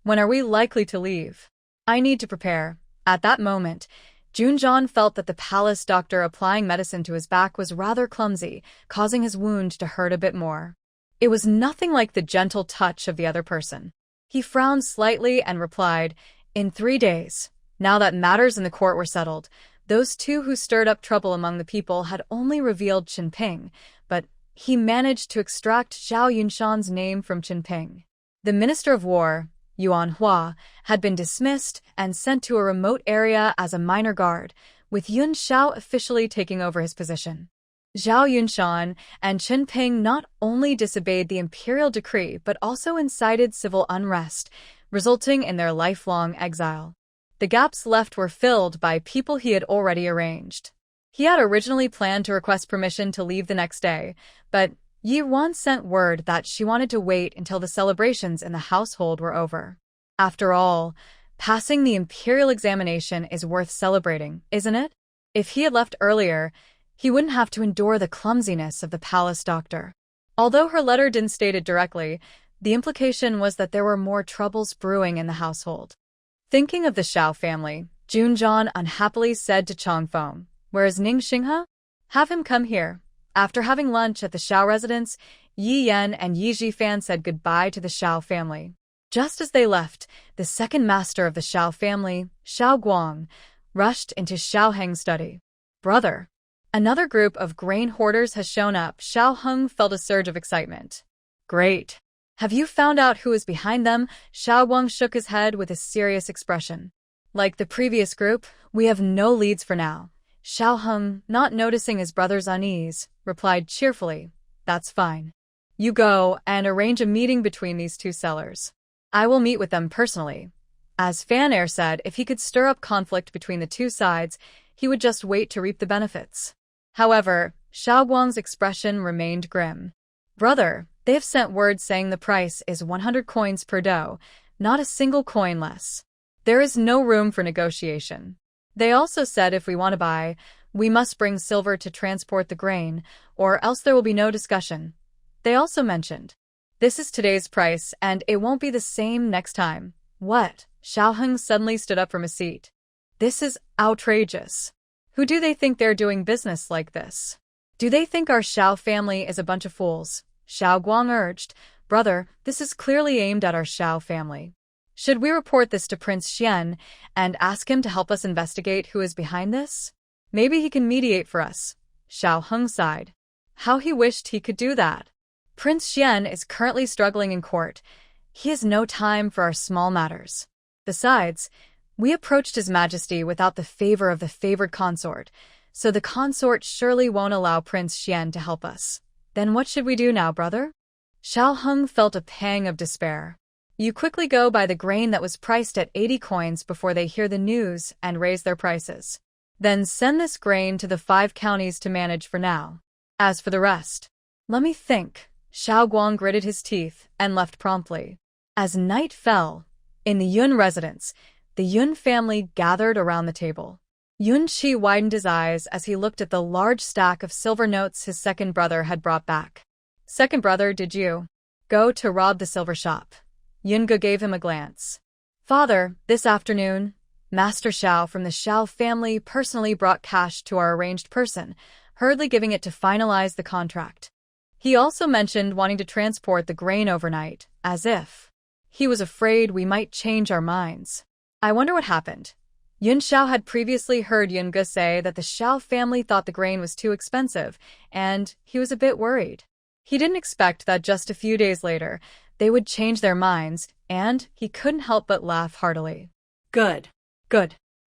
When are we likely to leave? I need to prepare." At that moment, Junjian felt that the palace doctor applying medicine to his back was rather clumsy, causing his wound to hurt a bit more. It was nothing like the gentle touch of the other person. He frowned slightly and replied, "In 3 days." Now that matters in the court were settled, those two who stirred up trouble among the people had only revealed Qinping, but he managed to extract Zhao Yunshan's name from Qinping. The Minister of War, Yuan Hua, had been dismissed and sent to a remote area as a minor guard, with Yun Xiao officially taking over his position. Zhao Yunshan and Chen Ping not only disobeyed the imperial decree but also incited civil unrest, resulting in their lifelong exile. The gaps left were filled by people he had already arranged. He had originally planned to request permission to leave the next day, but Yi Wan sent word that she wanted to wait until the celebrations in the household were over. After all, passing the imperial examination is worth celebrating, isn't it? If he had left earlier, he wouldn't have to endure the clumsiness of the palace doctor. Although her letter didn't state it directly, the implication was that there were more troubles brewing in the household. Thinking of the Xiao family, Junjian unhappily said to Changfeng, "Where is Ning Xinghe? Have him come here." After having lunch at the Xiao residence, Yi Yan and Yi Zhifan said goodbye to the Xiao family. Just as they left, the second master of the Xiao family, Xiao Guang, rushed into Xiao Heng's study. "Brother, another group of grain hoarders has shown up." Xiao Heng felt a surge of excitement. "Great. Have you found out who is behind them?" Xiao Guang shook his head with a serious expression. "Like the previous group, we have no leads for now." Xiao Heng, not noticing his brother's unease, replied cheerfully, "That's fine. You go and arrange a meeting between these two sellers. I will meet with them personally." As Fan Air said, if he could stir up conflict between the two sides, he would just wait to reap the benefits. However, Xiao Guang's expression remained grim. "Brother, they have sent word saying the price is 100 coins per dough, not a single coin less. There is no room for negotiation. They also said if we want to buy, we must bring silver to transport the grain, or else there will be no discussion." They also mentioned, "This is today's price, and it won't be the same next time." "What?" Xiao Heng suddenly stood up from his seat. "This is outrageous. Who do they think they're doing business like this? Do they think our Xiao family is a bunch of fools?" Xiao Guang urged, "Brother, this is clearly aimed at our Xiao family. Should we report this to Prince Xian and ask him to help us investigate who is behind this? Maybe he can mediate for us." Xiao Heng sighed. How he wished he could do that. Prince Xian is currently struggling in court. He has no time for our small matters. Besides, we approached His Majesty without the favor of the favored consort, so the consort surely won't allow Prince Xian to help us. Then what should we do now, brother? Xiao Heng felt a pang of despair. You quickly go buy the grain that was priced at 80 coins before they hear the news and raise their prices. Then send this grain to the 5 counties to manage for now. As for the rest, let me think. Xiao Guang gritted his teeth and left promptly. As night fell, in the Yun residence, the Yun family gathered around the table. Yun Qi widened his eyes as he looked at the large stack of silver notes his second brother had brought back. "Second brother, did you go to rob the silver shop?" Yunge gave him a glance. "Father, this afternoon, Master Xiao from the Xiao family personally brought cash to our arranged person, hurriedly giving it to finalize the contract. He also mentioned wanting to transport the grain overnight, as if he was afraid we might change our minds. I wonder what happened." Yun Xiao had previously heard Yunge say that the Xiao family thought the grain was too expensive, and he was a bit worried. He didn't expect that just a few days later, they would change their minds, and he couldn't help but laugh heartily. Good.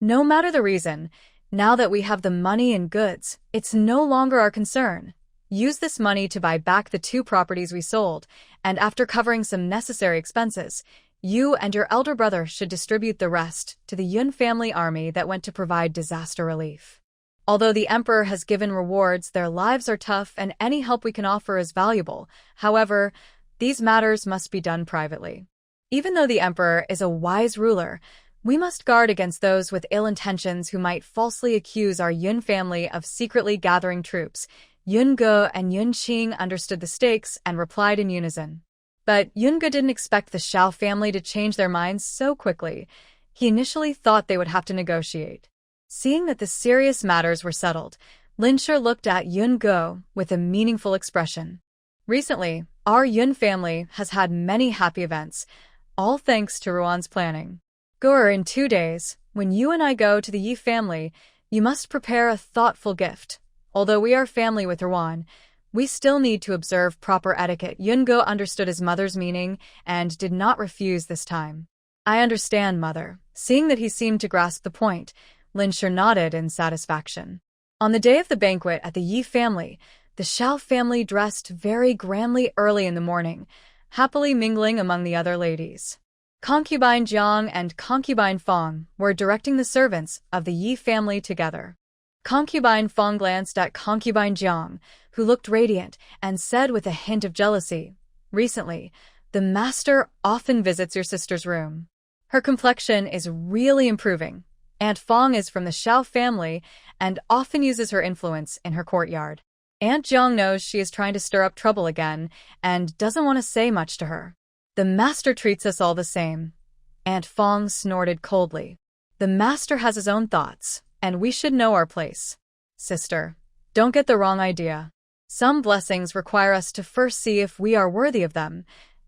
No matter the reason, now that we have the money and goods, it's no longer our concern. Use this money to buy back the 2 properties we sold, and after covering some necessary expenses, you and your elder brother should distribute the rest to the Yun family army that went to provide disaster relief. Although the emperor has given rewards, their lives are tough and any help we can offer is valuable. However, these matters must be done privately. Even though the emperor is a wise ruler, we must guard against those with ill intentions who might falsely accuse our Yun family of secretly gathering troops. Yun Ge and Yun Qing understood the stakes and replied in unison. But Yun Ge didn't expect the Xiao family to change their minds so quickly. He initially thought they would have to negotiate. Seeing that the serious matters were settled, Lin Shi looked at Yun Ge with a meaningful expression. Recently, our Yun family has had many happy events, all thanks to Ruan's planning. Gur, in 2 days, when you and I go to the Yi family, you must prepare a thoughtful gift. Although we are family with Ruan, we still need to observe proper etiquette. Yun Ge understood his mother's meaning and did not refuse this time. I understand, mother. Seeing that he seemed to grasp the point, Lin Shi nodded in satisfaction. On the day of the banquet at the Yi family, the Xiao family dressed very grandly early in the morning, happily mingling among the other ladies. Concubine Jiang and concubine Fong were directing the servants of the Yi family together. Concubine Fong glanced at concubine Jiang, who looked radiant, and said with a hint of jealousy, "Recently, the master often visits your sister's room. Her complexion is really improving. Aunt Fong is from the Xiao family and often uses her influence in her courtyard. Aunt Jiang knows she is trying to stir up trouble again and doesn't want to say much to her. The master treats us all the same." Aunt Fong snorted coldly. "The master has his own thoughts, and we should know our place. Sister, don't get the wrong idea. Some blessings require us to first see if we are worthy of them."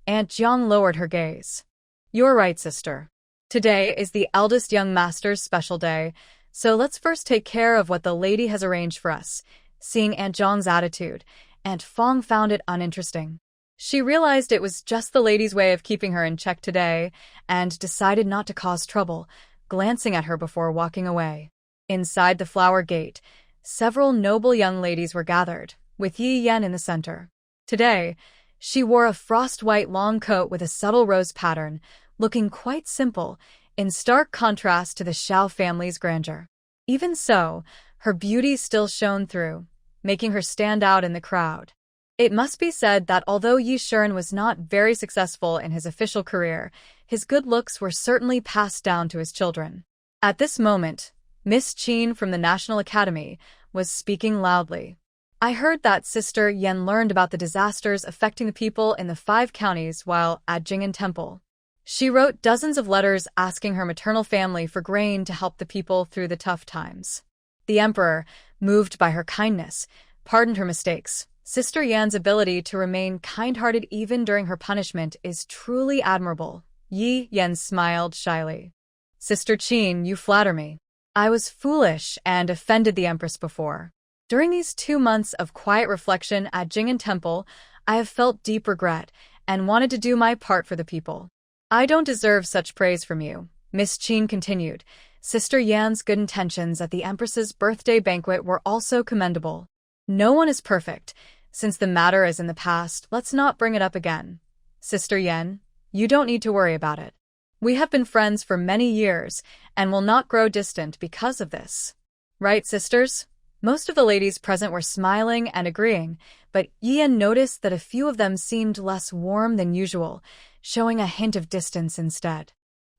Aunt Jiang lowered her gaze. "You're right, sister. Today is the eldest young master's special day, so let's first take care of what the lady has arranged for us." Seeing Aunt Jiang's attitude, Aunt Fong found it uninteresting. She realized it was just the lady's way of keeping her in check today and decided not to cause trouble, glancing at her before walking away. Inside the flower gate, several noble young ladies were gathered, with Yi Yan in the center. Today, she wore a frost-white long coat with a subtle rose pattern, looking quite simple, in stark contrast to the Xiao family's grandeur. Even so, her beauty still shone through, making her stand out in the crowd. It must be said that although Yi Shiren was not very successful in his official career, his good looks were certainly passed down to his children. At this moment, Miss Qin from the National Academy was speaking loudly. "I heard that Sister Yan learned about the disasters affecting the people in the 5 counties while at Jing Temple. She wrote dozens of letters asking her maternal family for grain to help the people through the tough times. The emperor, moved by her kindness, pardoned her mistakes. Sister Yan's ability to remain kind-hearted even during her punishment is truly admirable." Yi Yan smiled shyly. "Sister Qin, you flatter me. I was foolish and offended the empress before. During these 2 months of quiet reflection at Jing Temple, I have felt deep regret and wanted to do my part for the people. I don't deserve such praise from you," Miss Qin continued. Sister Yan's good intentions at the empress's birthday banquet were also commendable. "No one is perfect. Since the matter is in the past, let's not bring it up again. Sister Yan, you don't need to worry about it. We have been friends for many years and will not grow distant because of this. Right, sisters?" Most of the ladies present were smiling and agreeing, but Yi Yan noticed that a few of them seemed less warm than usual, showing a hint of distance instead.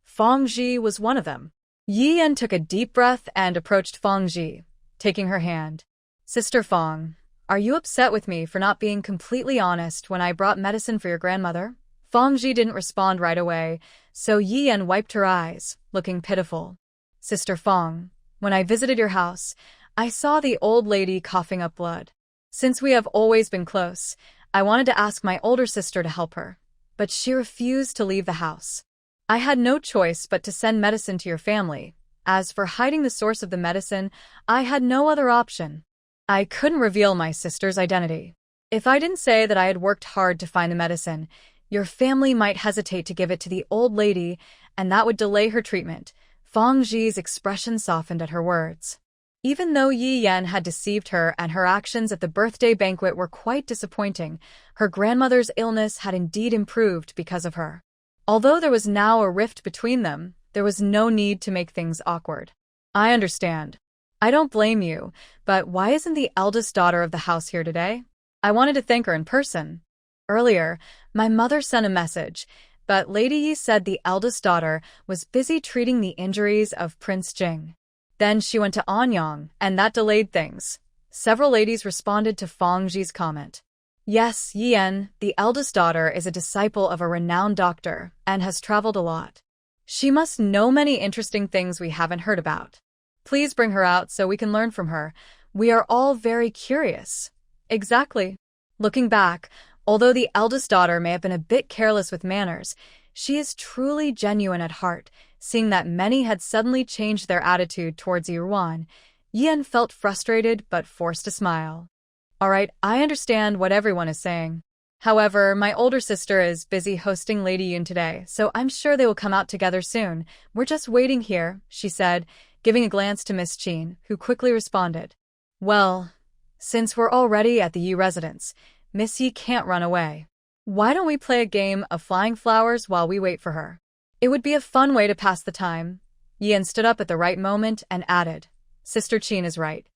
Fong Ji was one of them. Yi Yan took a deep breath and approached Fong Ji, taking her hand. "Sister Fong, are you upset with me for not being completely honest when I brought medicine for your grandmother?" Fong Ji didn't respond right away, so Yi Yan wiped her eyes, looking pitiful. "Sister Fong, when I visited your house, I saw the old lady coughing up blood. Since we have always been close, I wanted to ask my older sister to help her, but she refused to leave the house. I had no choice but to send medicine to your family. As for hiding the source of the medicine, I had no other option. I couldn't reveal my sister's identity. If I didn't say that I had worked hard to find the medicine, your family might hesitate to give it to the old lady, and that would delay her treatment." Fong Ji's expression softened at her words. Even though Yi Yan had deceived her and her actions at the birthday banquet were quite disappointing, her grandmother's illness had indeed improved because of her. Although there was now a rift between them, there was no need to make things awkward. "I understand. I don't blame you, but why isn't the eldest daughter of the house here today? I wanted to thank her in person. Earlier, my mother sent a message, but Lady Yi said the eldest daughter was busy treating the injuries of Prince Jing. Then she went to Anyang, and that delayed things." Several ladies responded to Fong Ji's comment. "Yes, Yi Yan, the eldest daughter, is a disciple of a renowned doctor and has traveled a lot. She must know many interesting things we haven't heard about. Please bring her out so we can learn from her. We are all very curious." "Exactly." Looking back, although the eldest daughter may have been a bit careless with manners, she is truly genuine at heart. Seeing that many had suddenly changed their attitude towards Yi Yan felt frustrated but forced a smile. "All right, I understand what everyone is saying. However, my older sister is busy hosting Lady Yoon today, so I'm sure they will come out together soon. We're just waiting here, she said, giving a glance to Miss Jean, who quickly responded. Well, since we're already at the Yi residence, Miss Yi can't run away. Why don't we play a game of flying flowers while we wait for her? It would be a fun way to pass the time. Yin stood up at the right moment and added, Sister Jean is right.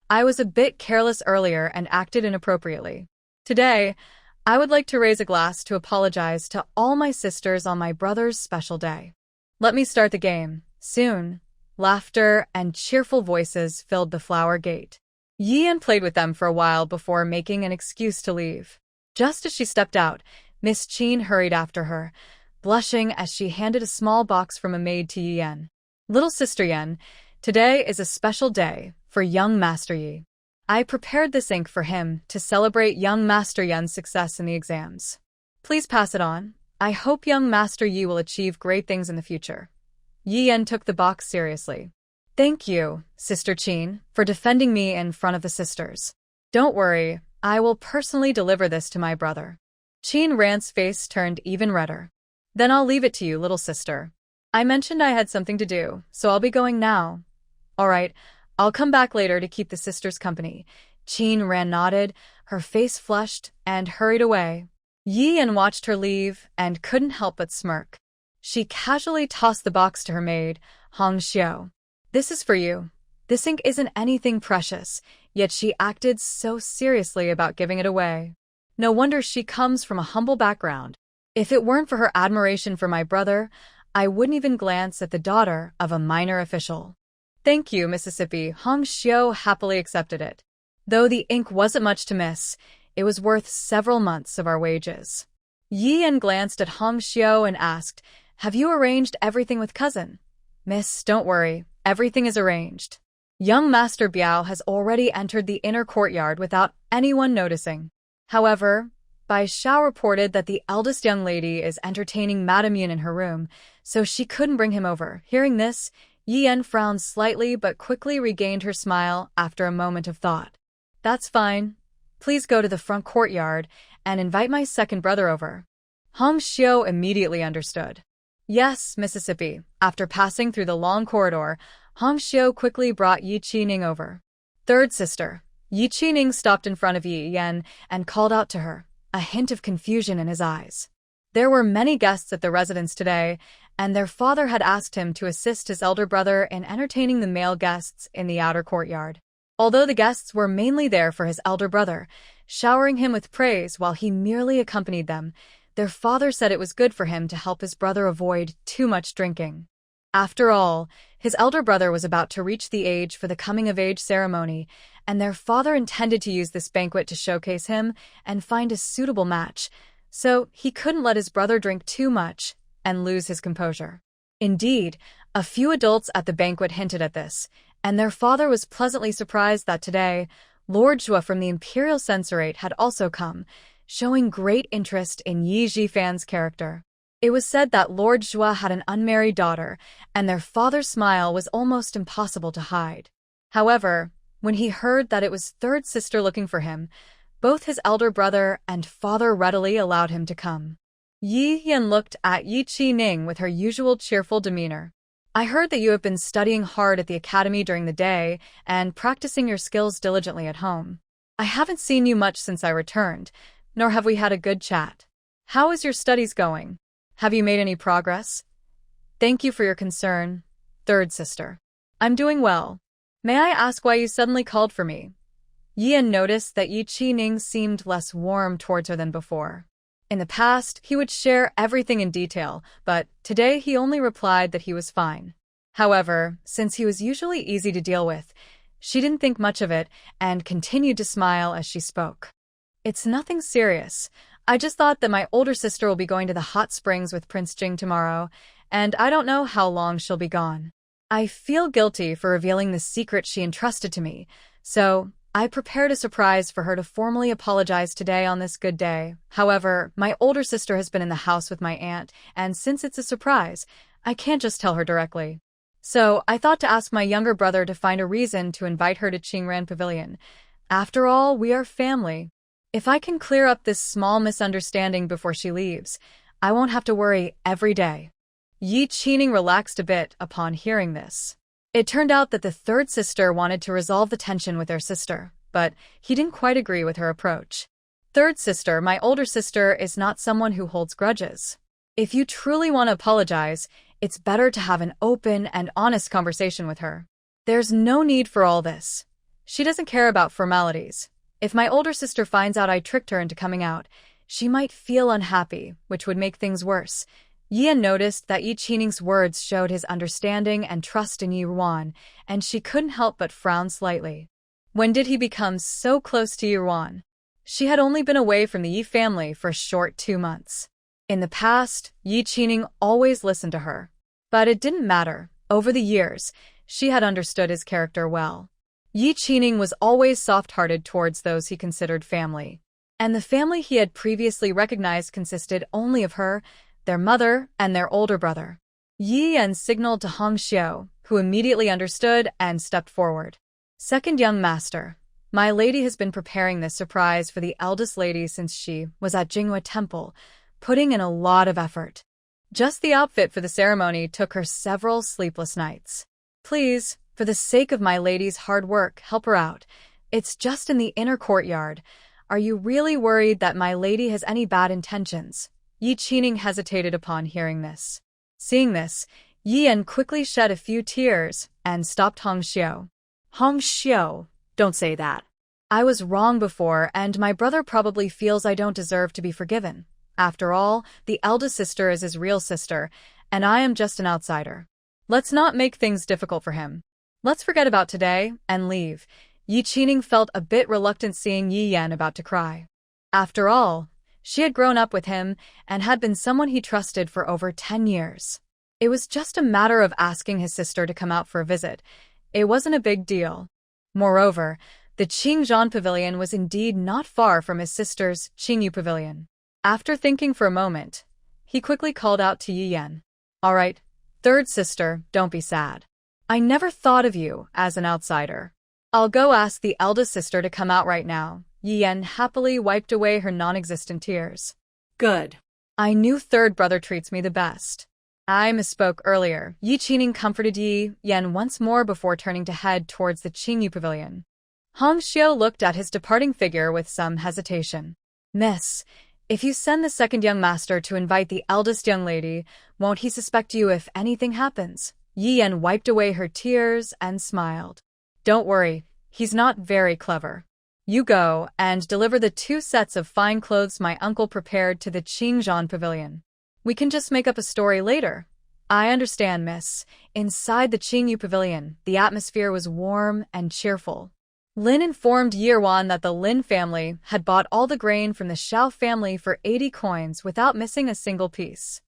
I was a bit careless earlier and acted inappropriately. Today, I would like to raise a glass to apologize to all my sisters on my brother's special day. Let me start the game. Soon, laughter and cheerful voices filled the flower gate. Yi played with them for a while before making an excuse to leave. Just as she stepped out, Miss Jean hurried after her, blushing as she handed a small box from a maid to Yi. Little Sister Yen, today is a special day for young Master Yi. I prepared this ink for him to celebrate young Master Yen's success in the exams. Please pass it on. I hope young Master Yi will achieve great things in the future. Yi took the box seriously. Thank you, Sister Jean, for defending me in front of the sisters. Don't worry, I will personally deliver this to my brother. Jean Rand's face turned even redder. Then I'll leave it to you, little sister. I mentioned I had something to do, so I'll be going now. All right, I'll come back later to keep the sisters company. Jean Rand nodded, her face flushed, and hurried away. Yi watched her leave and couldn't help but smirk. She casually tossed the box to her maid, Hong Xiao. This is for you. This ink isn't anything precious, yet she acted so seriously about giving it away. No wonder she comes from a humble background. If it weren't for her admiration for my brother, I wouldn't even glance at the daughter of a minor official. Thank you, Mississippi. Hong Xiao happily accepted it. Though the ink wasn't much to miss, it was worth several months of our wages. Yi glanced at Hong Xiao and asked, Have you arranged everything with cousin? Miss, don't worry. Everything is arranged. Young Master Biao has already entered the inner courtyard without anyone noticing. However, Bai Xiao reported that the eldest young lady is entertaining Madame Yun in her room, so she couldn't bring him over. Hearing this, Yi frowned slightly but quickly regained her smile after a moment of thought. That's fine. Please go to the front courtyard and invite my second brother over. Hong Xiao immediately understood. Yes, Mississippi. After passing through the long corridor, Hong Xiao quickly brought Yi Qining over. Third sister. Yi Qining stopped in front of Yi Yan and called out to her, a hint of confusion in his eyes. There were many guests at the residence today, and their father had asked him to assist his elder brother in entertaining the male guests in the outer courtyard. Although the guests were mainly there for his elder brother, showering him with praise while he merely accompanied them, their father said it was good for him to help his brother avoid too much drinking. After all, his elder brother was about to reach the age for the coming-of-age ceremony, and their father intended to use this banquet to showcase him and find a suitable match, so he couldn't let his brother drink too much and lose his composure. Indeed, a few adults at the banquet hinted at this, and their father was pleasantly surprised that today, Lord Zhua from the Imperial Censorate had also come, showing great interest in Yi Jifan's character. It was said that Lord Zhua had an unmarried daughter, and their father's smile was almost impossible to hide. However, when he heard that it was third sister looking for him, both his elder brother and father readily allowed him to come. Yi Yan looked at Yi Qining with her usual cheerful demeanor. I heard that you have been studying hard at the academy during the day and practicing your skills diligently at home. I haven't seen you much since I returned, nor have we had a good chat. How is your studies going? Have you made any progress? Thank you for your concern, third sister. I'm doing well. May I ask why you suddenly called for me? Yian noticed that Yi Qining seemed less warm towards her than before. In the past, he would share everything in detail, but today he only replied that he was fine. However, since he was usually easy to deal with, she didn't think much of it and continued to smile as she spoke. It's nothing serious. I just thought that my older sister will be going to the hot springs with Prince Jing tomorrow, and I don't know how long she'll be gone. I feel guilty for revealing the secret she entrusted to me, so I prepared a surprise for her to formally apologize today on this good day. However, my older sister has been in the house with my aunt, and since it's a surprise, I can't just tell her directly. So I thought to ask my younger brother to find a reason to invite her to Qingran Pavilion. After all, we are family. If I can clear up this small misunderstanding before she leaves, I won't have to worry every day. Yi Qining relaxed a bit upon hearing this. It turned out that the third sister wanted to resolve the tension with their sister, but he didn't quite agree with her approach. Third sister, my older sister, is not someone who holds grudges. If you truly want to apologize, it's better to have an open and honest conversation with her. There's no need for all this. She doesn't care about formalities. If my older sister finds out I tricked her into coming out, she might feel unhappy, which would make things worse. Yian noticed that Yi Qining's words showed his understanding and trust in Yi Ruan, and she couldn't help but frown slightly. When did he become so close to Yi Ruan? She had only been away from the Yi family for a short 2 months. In the past, Yi Qining always listened to her. But it didn't matter. Over the years, she had understood his character well. Yi Qining was always soft-hearted towards those he considered family. And the family he had previously recognized consisted only of her, their mother, and their older brother. Yi Yan signaled to Hong Xiao, who immediately understood and stepped forward. Second young master, my lady has been preparing this surprise for the eldest lady since she was at Jinghua Temple, putting in a lot of effort. Just the outfit for the ceremony took her several sleepless nights. Please, for the sake of my lady's hard work, help her out. It's just in the inner courtyard. Are you really worried that my lady has any bad intentions? Yi Qining hesitated upon hearing this. Seeing this, Yi Yan quickly shed a few tears and stopped Hong Xiao. Hong Xiao, don't say that. I was wrong before, and my brother probably feels I don't deserve to be forgiven. After all, the eldest sister is his real sister, and I am just an outsider. Let's not make things difficult for him. Let's forget about today and leave. Yi Qining felt a bit reluctant seeing Yi Yan about to cry. After all, she had grown up with him and had been someone he trusted for over 10 years. It was just a matter of asking his sister to come out for a visit. It wasn't a big deal. Moreover, the Qingzhan Pavilion was indeed not far from his sister's Qingyu Pavilion. After thinking for a moment, he quickly called out to Yi Yan. All right, third sister, don't be sad. I never thought of you as an outsider. I'll go ask the eldest sister to come out right now. Yi Yan happily wiped away her non-existent tears. Good. I knew third brother treats me the best. I misspoke earlier. Yi Qining comforted Yi Yan once more before turning to head towards the Qingyu Pavilion. Hong Xiao looked at his departing figure with some hesitation. Miss, if you send the second young master to invite the eldest young lady, won't he suspect you if anything happens? Yi Yan wiped away her tears and smiled. Don't worry, he's not very clever. You go and deliver the 2 sets of fine clothes my uncle prepared to the Qingzhan Pavilion. We can just make up a story later. I understand, miss. Inside the Qingyu Pavilion, the atmosphere was warm and cheerful. Lin informed Yi Ruan that the Lin family had bought all the grain from the Xiao family for 80 coins without missing a single piece.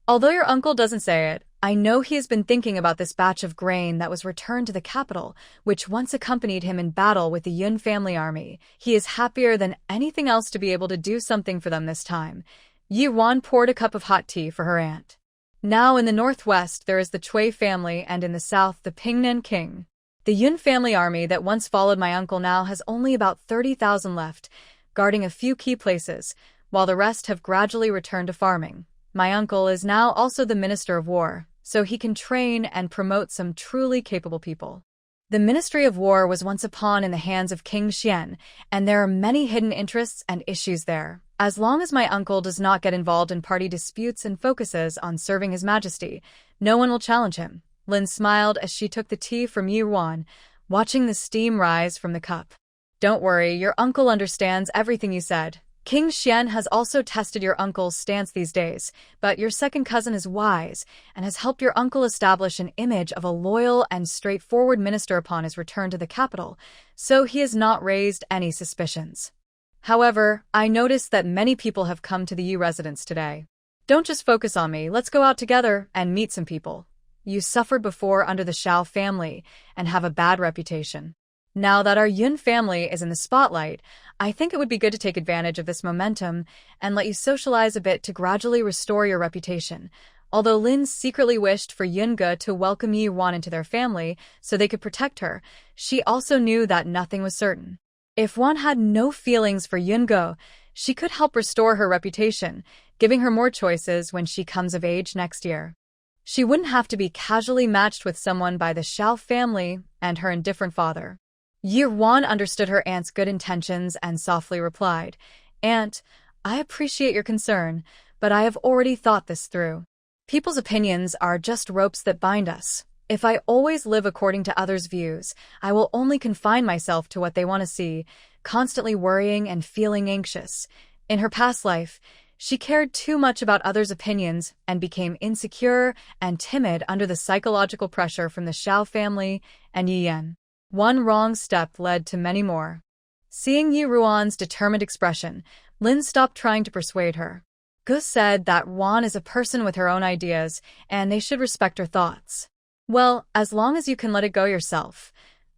Although your uncle doesn't say it, I know he has been thinking about this batch of grain that was returned to the capital, which once accompanied him in battle with the Yun family army. He is happier than anything else to be able to do something for them this time. Yi Ruan poured a cup of hot tea for her aunt. Now in the northwest there is the Cui family, and in the south the Pingnan king. The Yun family army that once followed my uncle now has only about 30,000 left, guarding a few key places, while the rest have gradually returned to farming. My uncle is now also the Minister of War, so he can train and promote some truly capable people. The Ministry of War was once a pawn in the hands of King Xian, and there are many hidden interests and issues there. As long as my uncle does not get involved in party disputes and focuses on serving His Majesty, no one will challenge him. Lin smiled as she took the tea from Yi Ruan, watching the steam rise from the cup. Don't worry, your uncle understands everything you said. King Xian has also tested your uncle's stance these days, but your second cousin is wise and has helped your uncle establish an image of a loyal and straightforward minister upon his return to the capital, so he has not raised any suspicions. However, I noticed that many people have come to the Yu residence today. Don't just focus on me, let's go out together and meet some people. You suffered before under the Xiao family and have a bad reputation. Now that our Yun family is in the spotlight, I think it would be good to take advantage of this momentum and let you socialize a bit to gradually restore your reputation. Although Lin secretly wished for Yunge to welcome Yi Ruan into their family so they could protect her, she also knew that nothing was certain. If Wan had no feelings for Yungo, she could help restore her reputation, giving her more choices when she comes of age next year. She wouldn't have to be casually matched with someone by the Xiao family and her indifferent father. Yi Wan understood her aunt's good intentions and softly replied, "Aunt, I appreciate your concern, but I have already thought this through. People's opinions are just ropes that bind us. If I always live according to others' views, I will only confine myself to what they want to see, constantly worrying and feeling anxious. In her past life, she cared too much about others' opinions and became insecure and timid under the psychological pressure from the Xiao family and Yi Yan. One wrong step led to many more." Seeing Yi Ruan's determined expression, Lin stopped trying to persuade her. Gus said that Wan is a person with her own ideas, and they should respect her thoughts. "Well, as long as you can let it go yourself.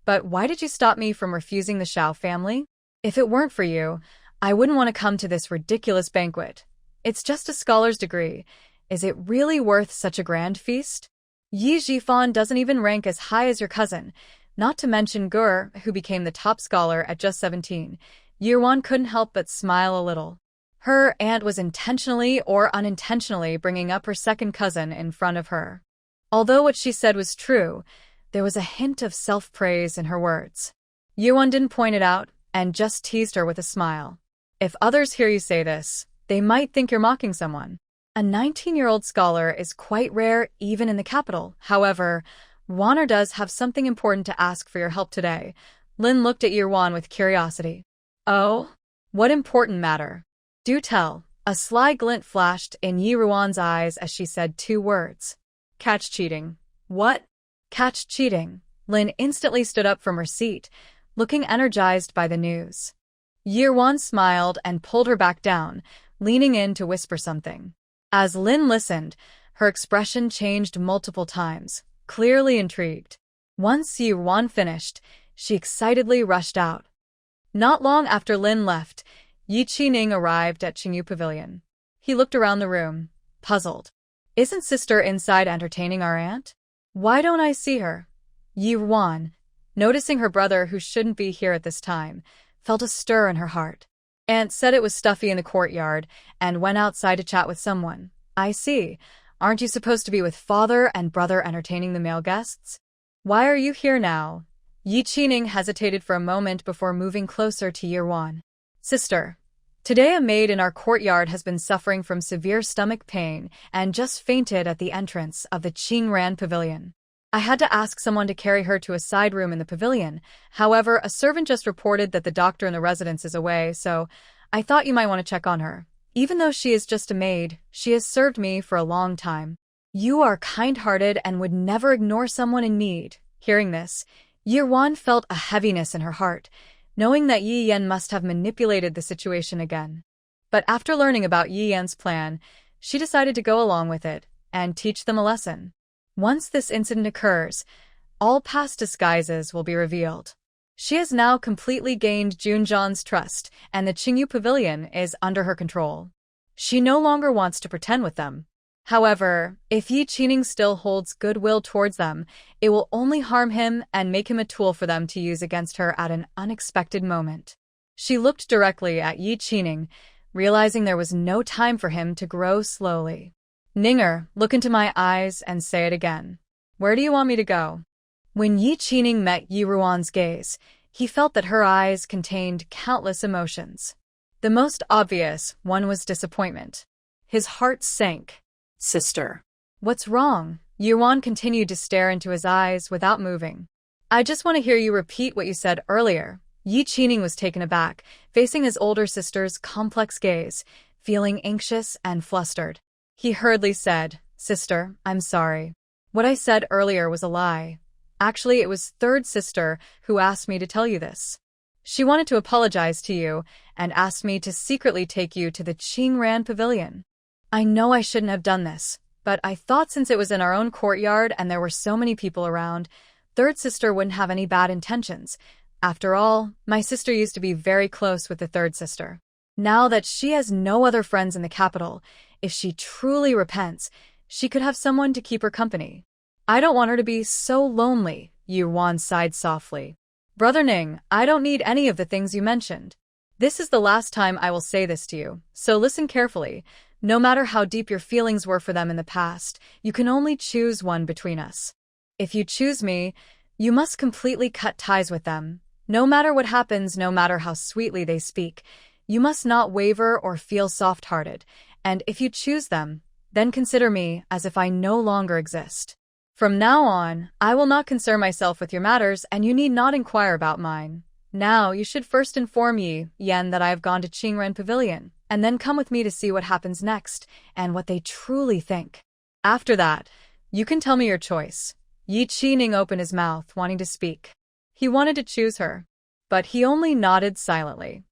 But why did you stop me from refusing the Xiao family? If it weren't for you, I wouldn't want to come to this ridiculous banquet. It's just a scholar's degree. Is it really worth such a grand feast? Yi Jifan doesn't even rank as high as your cousin, not to mention Gur, who became the top scholar at just 17. Yirwan couldn't help but smile a little. Her aunt was intentionally or unintentionally bringing up her second cousin in front of her. Although what she said was true, there was a hint of self-praise in her words. Yuan didn't point it out and just teased her with a smile. "If others hear you say this, they might think you're mocking someone. A 19-year-old scholar is quite rare even in the capital. However, Wanner does have something important to ask for your help today." Lin looked at Yirwan with curiosity. "Oh? What important matter? Do tell." A sly glint flashed in Yirwan's eyes as she said two words. "Catch cheating." "What?" "Catch cheating." Lin instantly stood up from her seat, looking energized by the news. Yirwan smiled and pulled her back down, leaning in to whisper something. As Lin listened, her expression changed multiple times, clearly intrigued. Once Yirwan finished, she excitedly rushed out. Not long after Lin left, Yi Qining arrived at Qingyu Pavilion. He looked around the room, puzzled. "Isn't sister inside entertaining our aunt? Why don't I see her?" Yi Ruan, noticing her brother who shouldn't be here at this time, felt a stir in her heart. "Aunt said it was stuffy in the courtyard and went outside to chat with someone." "I see. Aren't you supposed to be with father and brother entertaining the male guests? Why are you here now?" Yi Qining hesitated for a moment before moving closer to Yirwan. "Sister, today a maid in our courtyard has been suffering from severe stomach pain and just fainted at the entrance of the Qingran Pavilion. I had to ask someone to carry her to a side room in the pavilion. However, a servant just reported that the doctor in the residence is away, so I thought you might want to check on her. Even though she is just a maid, she has served me for a long time. You are kind-hearted and would never ignore someone in need." Hearing this, Yirwan felt a heaviness in her heart, knowing that Yi Yan must have manipulated the situation again. But after learning about Yi Yan's plan, she decided to go along with it and teach them a lesson. Once this incident occurs, all past disguises will be revealed. She has now completely gained Junjan's trust, and the Qingyu Pavilion is under her control. She no longer wants to pretend with them. However, if Yi Qining still holds goodwill towards them, it will only harm him and make him a tool for them to use against her at an unexpected moment. She looked directly at Yi Qining, realizing there was no time for him to grow slowly. "Ninger, look into my eyes and say it again. Where do you want me to go?" When Yi Qining met Yi Ruan's gaze, he felt that her eyes contained countless emotions. The most obvious one was disappointment. His heart sank. "Sister." "What's wrong?" Yuan continued to stare into his eyes without moving. "I just want to hear you repeat what you said earlier." Yi Qining was taken aback, facing his older sister's complex gaze, feeling anxious and flustered. He hurriedly said, "Sister, I'm sorry. What I said earlier was a lie. Actually, it was third sister who asked me to tell you this. She wanted to apologize to you and asked me to secretly take you to the Qingran Pavilion. I know I shouldn't have done this, but I thought since it was in our own courtyard and there were so many people around, third sister wouldn't have any bad intentions. After all, my sister used to be very close with the third sister. Now that she has no other friends in the capital, if she truly repents, she could have someone to keep her company. I don't want her to be so lonely." Yuan sighed softly. Brother Ning, I don't need any of the things you mentioned. This is the last time I will say this to you, so listen carefully. No matter how deep your feelings were for them in the past, you can only choose one between us. If you choose me, you must completely cut ties with them. No matter what happens, no matter how sweetly they speak, you must not waver or feel soft-hearted, and if you choose them, then consider me as if I no longer exist. From now on, I will not concern myself with your matters, and you need not inquire about mine. Now, you should first inform Yi Yen that I have gone to Qingren Pavilion, and then come with me to see what happens next, and what they truly think. After that, you can tell me your choice. Yi Qining opened his mouth, wanting to speak. He wanted to choose her, but he only nodded silently.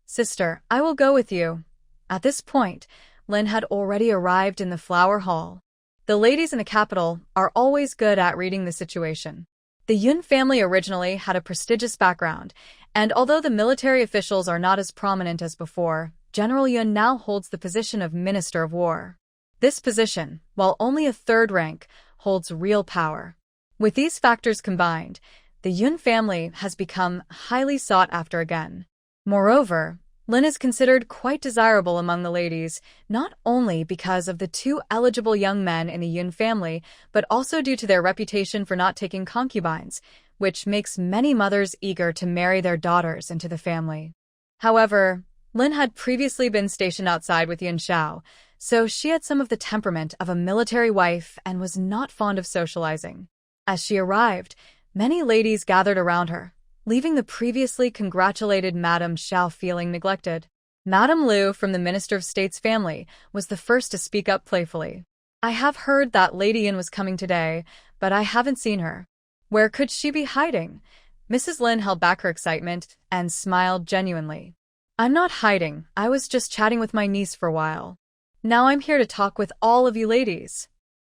Sister, I will go with you. At this point, Lin had already arrived in the flower hall. The ladies in the capital are always good at reading the situation. The Yun family originally had a prestigious background, and although the military officials are not as prominent as before, General Yun now holds the position of Minister of War. This position, while only a third rank, holds real power. With these factors combined, the Yun family has become highly sought after again. Moreover, Lin is considered quite desirable among the ladies, not only because of the two eligible young men in the Yun family, but also due to their reputation for not taking concubines, which makes many mothers eager to marry their daughters into the family. However, Lin had previously been stationed outside with Yun Xiao, so she had some of the temperament of a military wife and was not fond of socializing. As she arrived, many ladies gathered around her, leaving the previously congratulated Madame Xiao feeling neglected. Madame Liu from the Minister of State's family was the first to speak up playfully. I have heard that Lady Yin was coming today, but I haven't seen her. Where could she be hiding? Mrs. Lin held back her excitement and smiled genuinely. I'm not hiding, I was just chatting with my niece for a while. Now I'm here to talk with all of you ladies.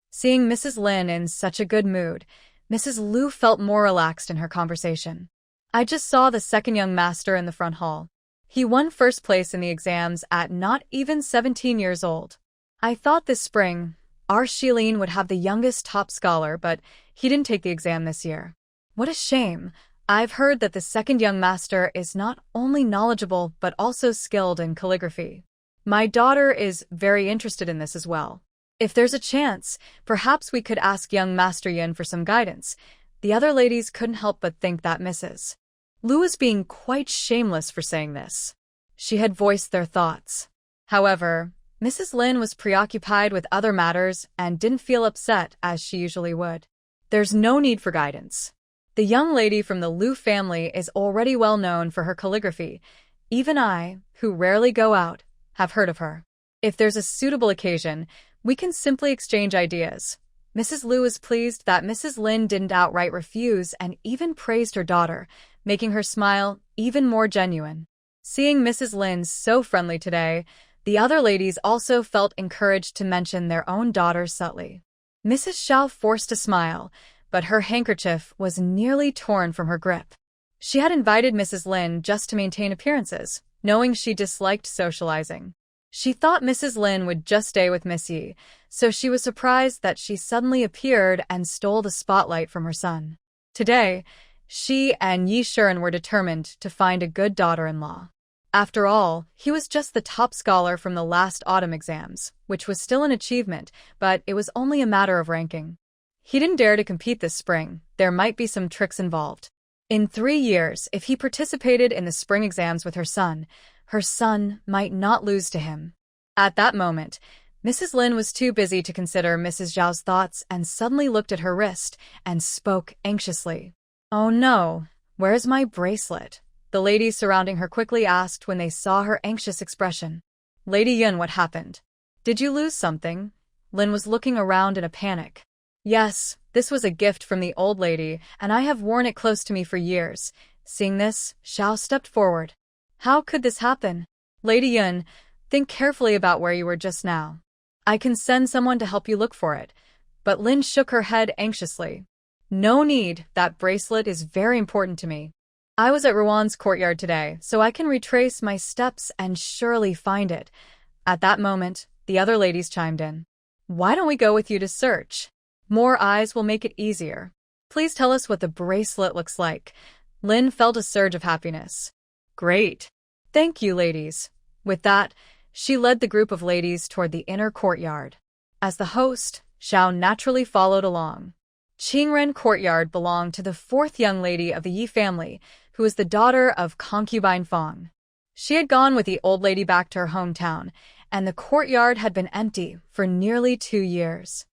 Seeing Mrs. Lin in such a good mood, Mrs. Liu felt more relaxed in her conversation. I just saw the second young master in the front hall. He won first place in the exams at not even 17 years old. I thought this spring, our Shilin would have the youngest top scholar, but he didn't take the exam this year. What a shame. I've heard that the second young master is not only knowledgeable but also skilled in calligraphy. My daughter is very interested in this as well. If there's a chance, perhaps we could ask young Master Yin for some guidance. The other ladies couldn't help but think that Mrs. Liu was being quite shameless for saying this. She had voiced their thoughts. However, Mrs. Lin was preoccupied with other matters and didn't feel upset as she usually would. There's no need for guidance. The young lady from the Liu family is already well known for her calligraphy. Even I, who rarely go out, have heard of her. If there's a suitable occasion, we can simply exchange ideas. Mrs. Liu is pleased that Mrs. Lin didn't outright refuse and even praised her daughter, making her smile even more genuine. Seeing Mrs. Lin so friendly today, the other ladies also felt encouraged to mention their own daughters subtly. Mrs. Xiao forced a smile, but her handkerchief was nearly torn from her grip. She had invited Mrs. Lin just to maintain appearances, knowing she disliked socializing. She thought Mrs. Lin would just stay with Miss Yi, so she was surprised that she suddenly appeared and stole the spotlight from her son. Today, she and Yi Shuren were determined to find a good daughter-in-law. After all, he was just the top scholar from the last autumn exams, which was still an achievement, but it was only a matter of ranking. He didn't dare to compete this spring. There might be some tricks involved. In 3 years, if he participated in the spring exams with her son might not lose to him. At that moment, Mrs. Lin was too busy to consider Mrs. Zhao's thoughts and suddenly looked at her wrist and spoke anxiously. Oh no, where's my bracelet? The ladies surrounding her quickly asked when they saw her anxious expression. Lady Yun, what happened? Did you lose something? Lin was looking around in a panic. Yes, this was a gift from the old lady, and I have worn it close to me for years. Seeing this, Xiao stepped forward. How could this happen? Lady Yun, think carefully about where you were just now. I can send someone to help you look for it. But Lin shook her head anxiously. No need, that bracelet is very important to me. I was at Ruan's courtyard today, so I can retrace my steps and surely find it. At that moment, the other ladies chimed in. Why don't we go with you to search? More eyes will make it easier. Please tell us what the bracelet looks like. Lin felt a surge of happiness. Great. Thank you, ladies. With that, she led the group of ladies toward the inner courtyard. As the host, Xiao naturally followed along. Qingren Courtyard belonged to the fourth young lady of the Yi family, who was the daughter of concubine Fang. She had gone with the old lady back to her hometown, and the courtyard had been empty for nearly 2 years.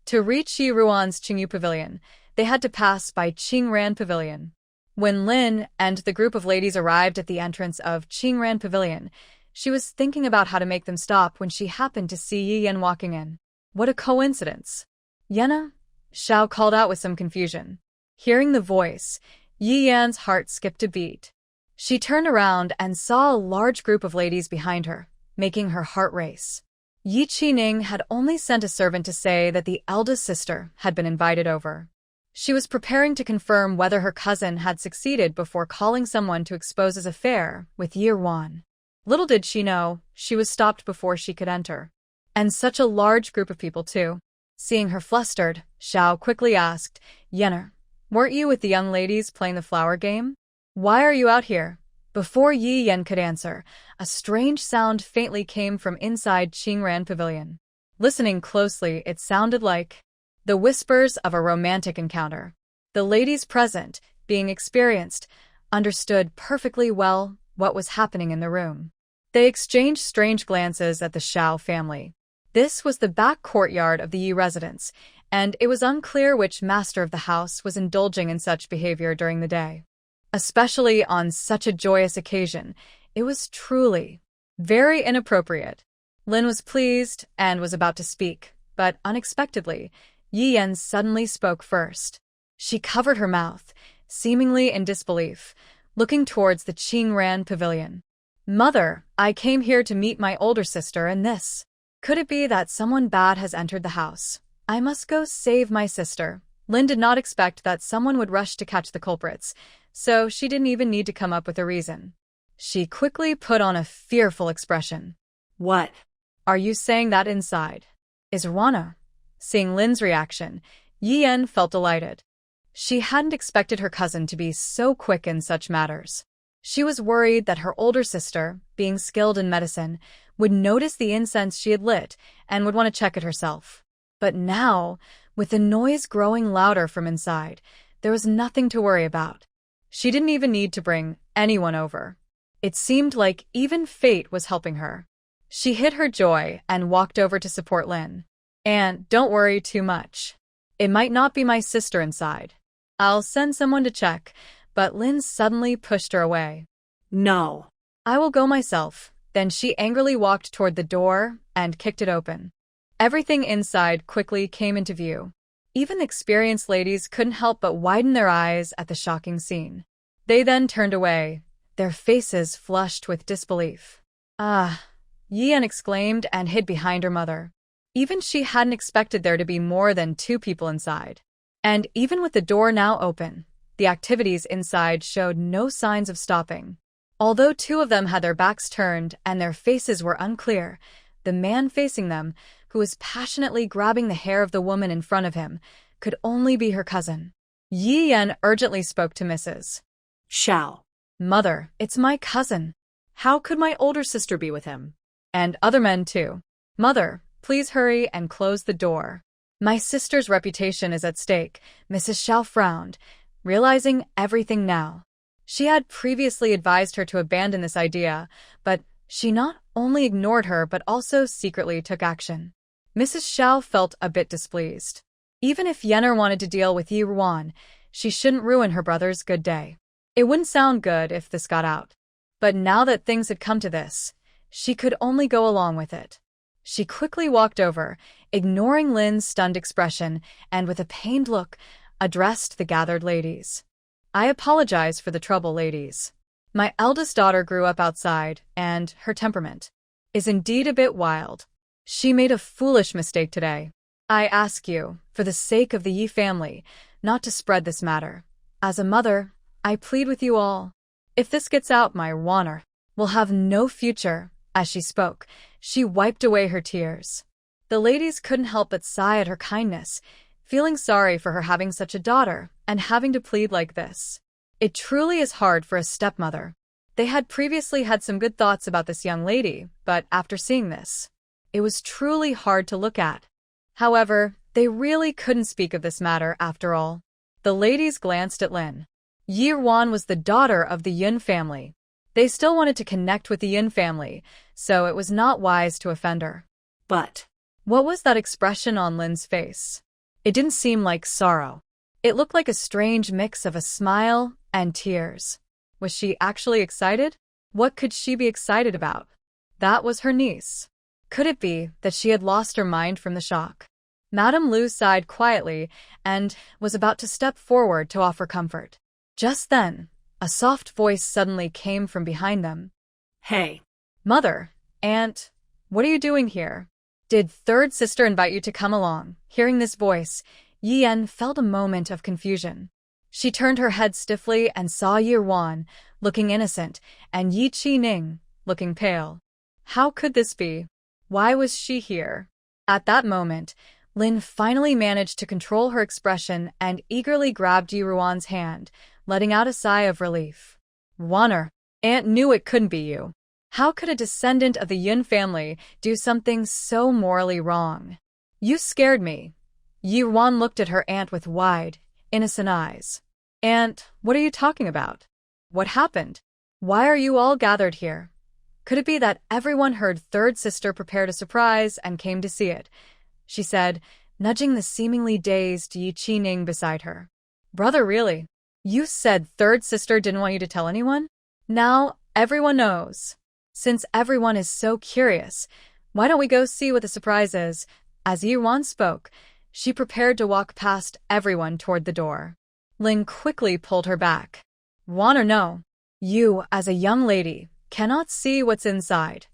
To reach Yi Ruan's Qingyu Pavilion, they had to pass by Qingran Pavilion. When Lin and the group of ladies arrived at the entrance of Qingran Pavilion, she was thinking about how to make them stop when she happened to see Yi Yan walking in. What a coincidence! Yana? Xiao called out with some confusion. Hearing the voice, Yi Yan's heart skipped a beat. She turned around and saw a large group of ladies behind her, making her heart race. Yi Qining had only sent a servant to say that the eldest sister had been invited over. She was preparing to confirm whether her cousin had succeeded before calling someone to expose his affair with Yi Ruan. Little did she know, she was stopped before she could enter. And such a large group of people, too. Seeing her flustered, Xiao quickly asked, Yenner, weren't you with the young ladies playing the flower game? Why are you out here? Before Yi Yan could answer, a strange sound faintly came from inside Qingran Pavilion. Listening closely, it sounded like the whispers of a romantic encounter. The ladies present, being experienced, understood perfectly well what was happening in the room. They exchanged strange glances at the Xiao family. This was the back courtyard of the Yi residence, and it was unclear which master of the house was indulging in such behavior during the day. Especially on such a joyous occasion, it was truly very inappropriate. Lin was pleased and was about to speak, but unexpectedly, Yi Yan suddenly spoke first. She covered her mouth, seemingly in disbelief, looking towards the Qingran Pavilion. Mother, I came here to meet my older sister and this. Could it be that someone bad has entered the house? I must go save my sister. Lin did not expect that someone would rush to catch the culprits, so she didn't even need to come up with a reason. She quickly put on a fearful expression. What? Are you saying that inside is Rwana? Seeing Lin's reaction, Yi Yan felt delighted. She hadn't expected her cousin to be so quick in such matters. She was worried that her older sister, being skilled in medicine, would notice the incense she had lit and would want to check it herself. But now, with the noise growing louder from inside, there was nothing to worry about. She didn't even need to bring anyone over. It seemed like even fate was helping her. She hid her joy and walked over to support Lin. And don't worry too much. It might not be my sister inside. I'll send someone to check, but Lin suddenly pushed her away. No. I will go myself. Then she angrily walked toward the door and kicked it open. Everything inside quickly came into view. Even the experienced ladies couldn't help but widen their eyes at the shocking scene. They then turned away, their faces flushed with disbelief. Ah! Yi Yan exclaimed and hid behind her mother. Even she hadn't expected there to be more than 2 people inside. And even with the door now open, the activities inside showed no signs of stopping. Although 2 of them had their backs turned and their faces were unclear, the man facing them, who was passionately grabbing the hair of the woman in front of him, could only be her cousin. Yi Yan urgently spoke to Mrs. Xiao. Mother, it's my cousin. How could my older sister be with him? And other men too. Mother, please hurry and close the door. My sister's reputation is at stake, Mrs. Xiao frowned, realizing everything now. She had previously advised her to abandon this idea, but she not only ignored her but also secretly took action. Mrs. Xiao felt a bit displeased. Even if Yenner wanted to deal with Yi Ruan, she shouldn't ruin her brother's good day. It wouldn't sound good if this got out. But now that things had come to this, she could only go along with it. She quickly walked over, ignoring Lin's stunned expression, and with a pained look, addressed the gathered ladies. I apologize for the trouble, ladies. My eldest daughter grew up outside, and her temperament is indeed a bit wild. She made a foolish mistake today. I ask you, for the sake of the Yi family, not to spread this matter. As a mother, I plead with you all. If this gets out, my Wanner will have no future. As she spoke, she wiped away her tears. The ladies couldn't help but sigh at her kindness, feeling sorry for her having such a daughter and having to plead like this. It truly is hard for a stepmother. They had previously had some good thoughts about this young lady, but after seeing this, it was truly hard to look at. However, they really couldn't speak of this matter after all. The ladies glanced at Lin. Yi-Wan was the daughter of the Yun family. They still wanted to connect with the Yun family, so it was not wise to offend her. But What was that expression on Lin's face? It didn't seem like sorrow. It looked like a strange mix of a smile and tears. Was she actually excited? What could she be excited about? That was her niece. Could it be that she had lost her mind from the shock? Madame Lu sighed quietly and was about to step forward to offer comfort. Just then, a soft voice suddenly came from behind them. hey, Mother, Aunt, what are you doing here? Did third sister invite you to come along? Hearing this voice, Yi Yan felt a moment of confusion. She turned her head stiffly and saw Yi-Wan, looking innocent, and Yi Qi-ning, looking pale. How could this be? Why was she here? At that moment, Lin finally managed to control her expression and eagerly grabbed Yi-Ruan's hand, letting out a sigh of relief. Wanner, Aunt knew it couldn't be you. How could a descendant of the Yun family do something so morally wrong? You scared me. Yi-Ruan looked at her aunt with wide, innocent eyes. Aunt, what are you talking about? What happened? Why are you all gathered here? Could it be that everyone heard third sister prepared a surprise and came to see it? She said, nudging the seemingly dazed Yi Qi-ning beside her. Brother, really? You said third sister didn't want you to tell anyone? Now everyone knows. Since everyone is so curious, why don't we go see what the surprise is? As Yi-Wan spoke, she prepared to walk past everyone toward the door. Lin quickly pulled her back. Want or no? You, as a young lady, cannot see what's inside.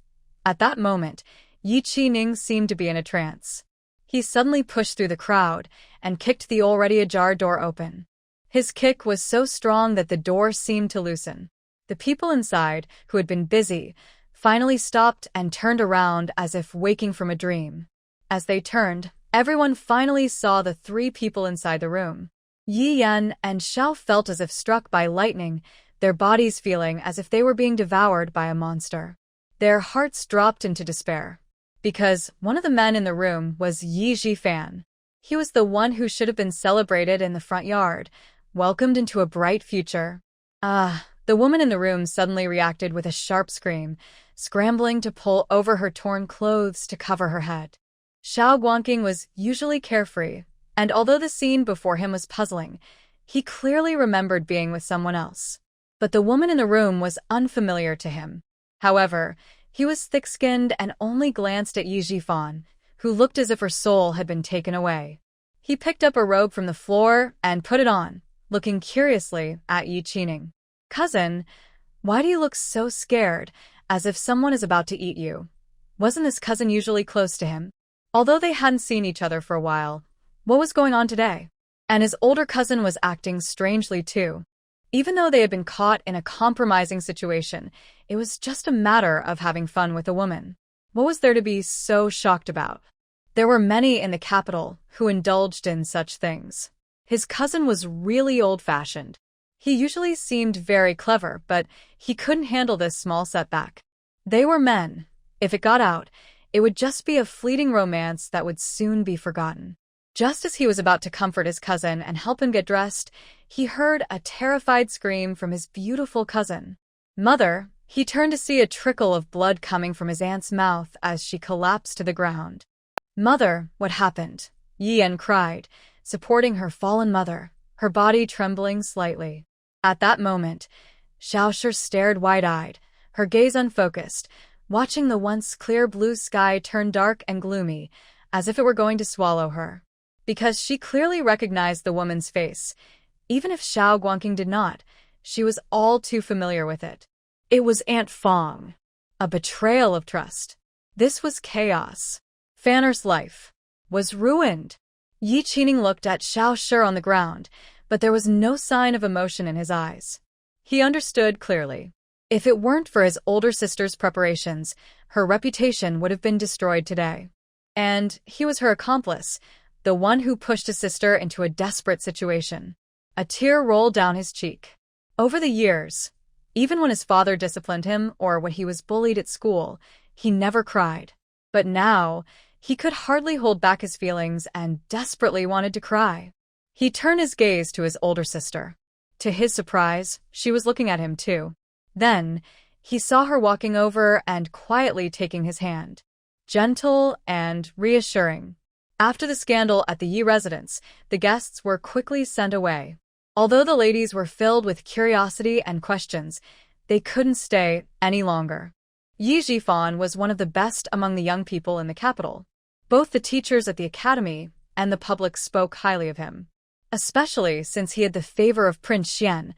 At that moment, Yi Qi-ning seemed to be in a trance. He suddenly pushed through the crowd and kicked the already ajar door open. His kick was so strong that the door seemed to loosen. The people inside, who had been busy, finally stopped and turned around as if waking from a dream. As they turned, everyone finally saw the three people inside the room. Yi Yan and Xiao felt as if struck by lightning, their bodies feeling as if they were being devoured by a monster. Their hearts dropped into despair. Because one of the men in the room was Yi Zhifan. He was the one who should have been celebrated in the front yard, welcomed into a bright future. The woman in the room suddenly reacted with a sharp scream, scrambling to pull over her torn clothes to cover her head. Xiao Guangqing was usually carefree, and although the scene before him was puzzling, he clearly remembered being with someone else. But the woman in the room was unfamiliar to him. However, he was thick-skinned and only glanced at Yi Zhifan, who looked as if her soul had been taken away. He picked up a robe from the floor and put it on, looking curiously at Yi Qi-ning. Cousin, why do you look so scared, as if someone is about to eat you? Wasn't this cousin usually close to him? Although they hadn't seen each other for a while, what was going on today? And his older cousin was acting strangely too. Even though they had been caught in a compromising situation, it was just a matter of having fun with a woman. What was there to be so shocked about? There were many in the capital who indulged in such things. His cousin was really old-fashioned. He usually seemed very clever, but he couldn't handle this small setback. They were men. If it got out, it would just be a fleeting romance that would soon be forgotten. Just as he was about to comfort his cousin and help him get dressed, he heard a terrified scream from his beautiful cousin. Mother, he turned to see a trickle of blood coming from his aunt's mouth as she collapsed to the ground. Mother, what happened? Yi Yan cried, supporting her fallen mother, her body trembling slightly. At that moment, Xiaoshi stared wide-eyed, her gaze unfocused, watching the once clear blue sky turn dark and gloomy, as if it were going to swallow her. Because she clearly recognized the woman's face. Even if Xiao Guangqing did not, she was all too familiar with it. It was Aunt Fong. A betrayal of trust. This was chaos. Fanner's life was ruined. Yi Qi-ning looked at Xiao Shi on the ground, but there was no sign of emotion in his eyes. He understood clearly. If it weren't for his older sister's preparations, her reputation would have been destroyed today. And he was her accomplice, the one who pushed his sister into a desperate situation. A tear rolled down his cheek. Over the years, even when his father disciplined him or when he was bullied at school, he never cried. But now, he could hardly hold back his feelings and desperately wanted to cry. He turned his gaze to his older sister. To his surprise, she was looking at him too. Then, he saw her walking over and quietly taking his hand. Gentle and reassuring. After the scandal at the Yi residence, the guests were quickly sent away. Although the ladies were filled with curiosity and questions, they couldn't stay any longer. Yi Jifan was one of the best among the young people in the capital. Both the teachers at the academy and the public spoke highly of him, especially since he had the favor of Prince Xian,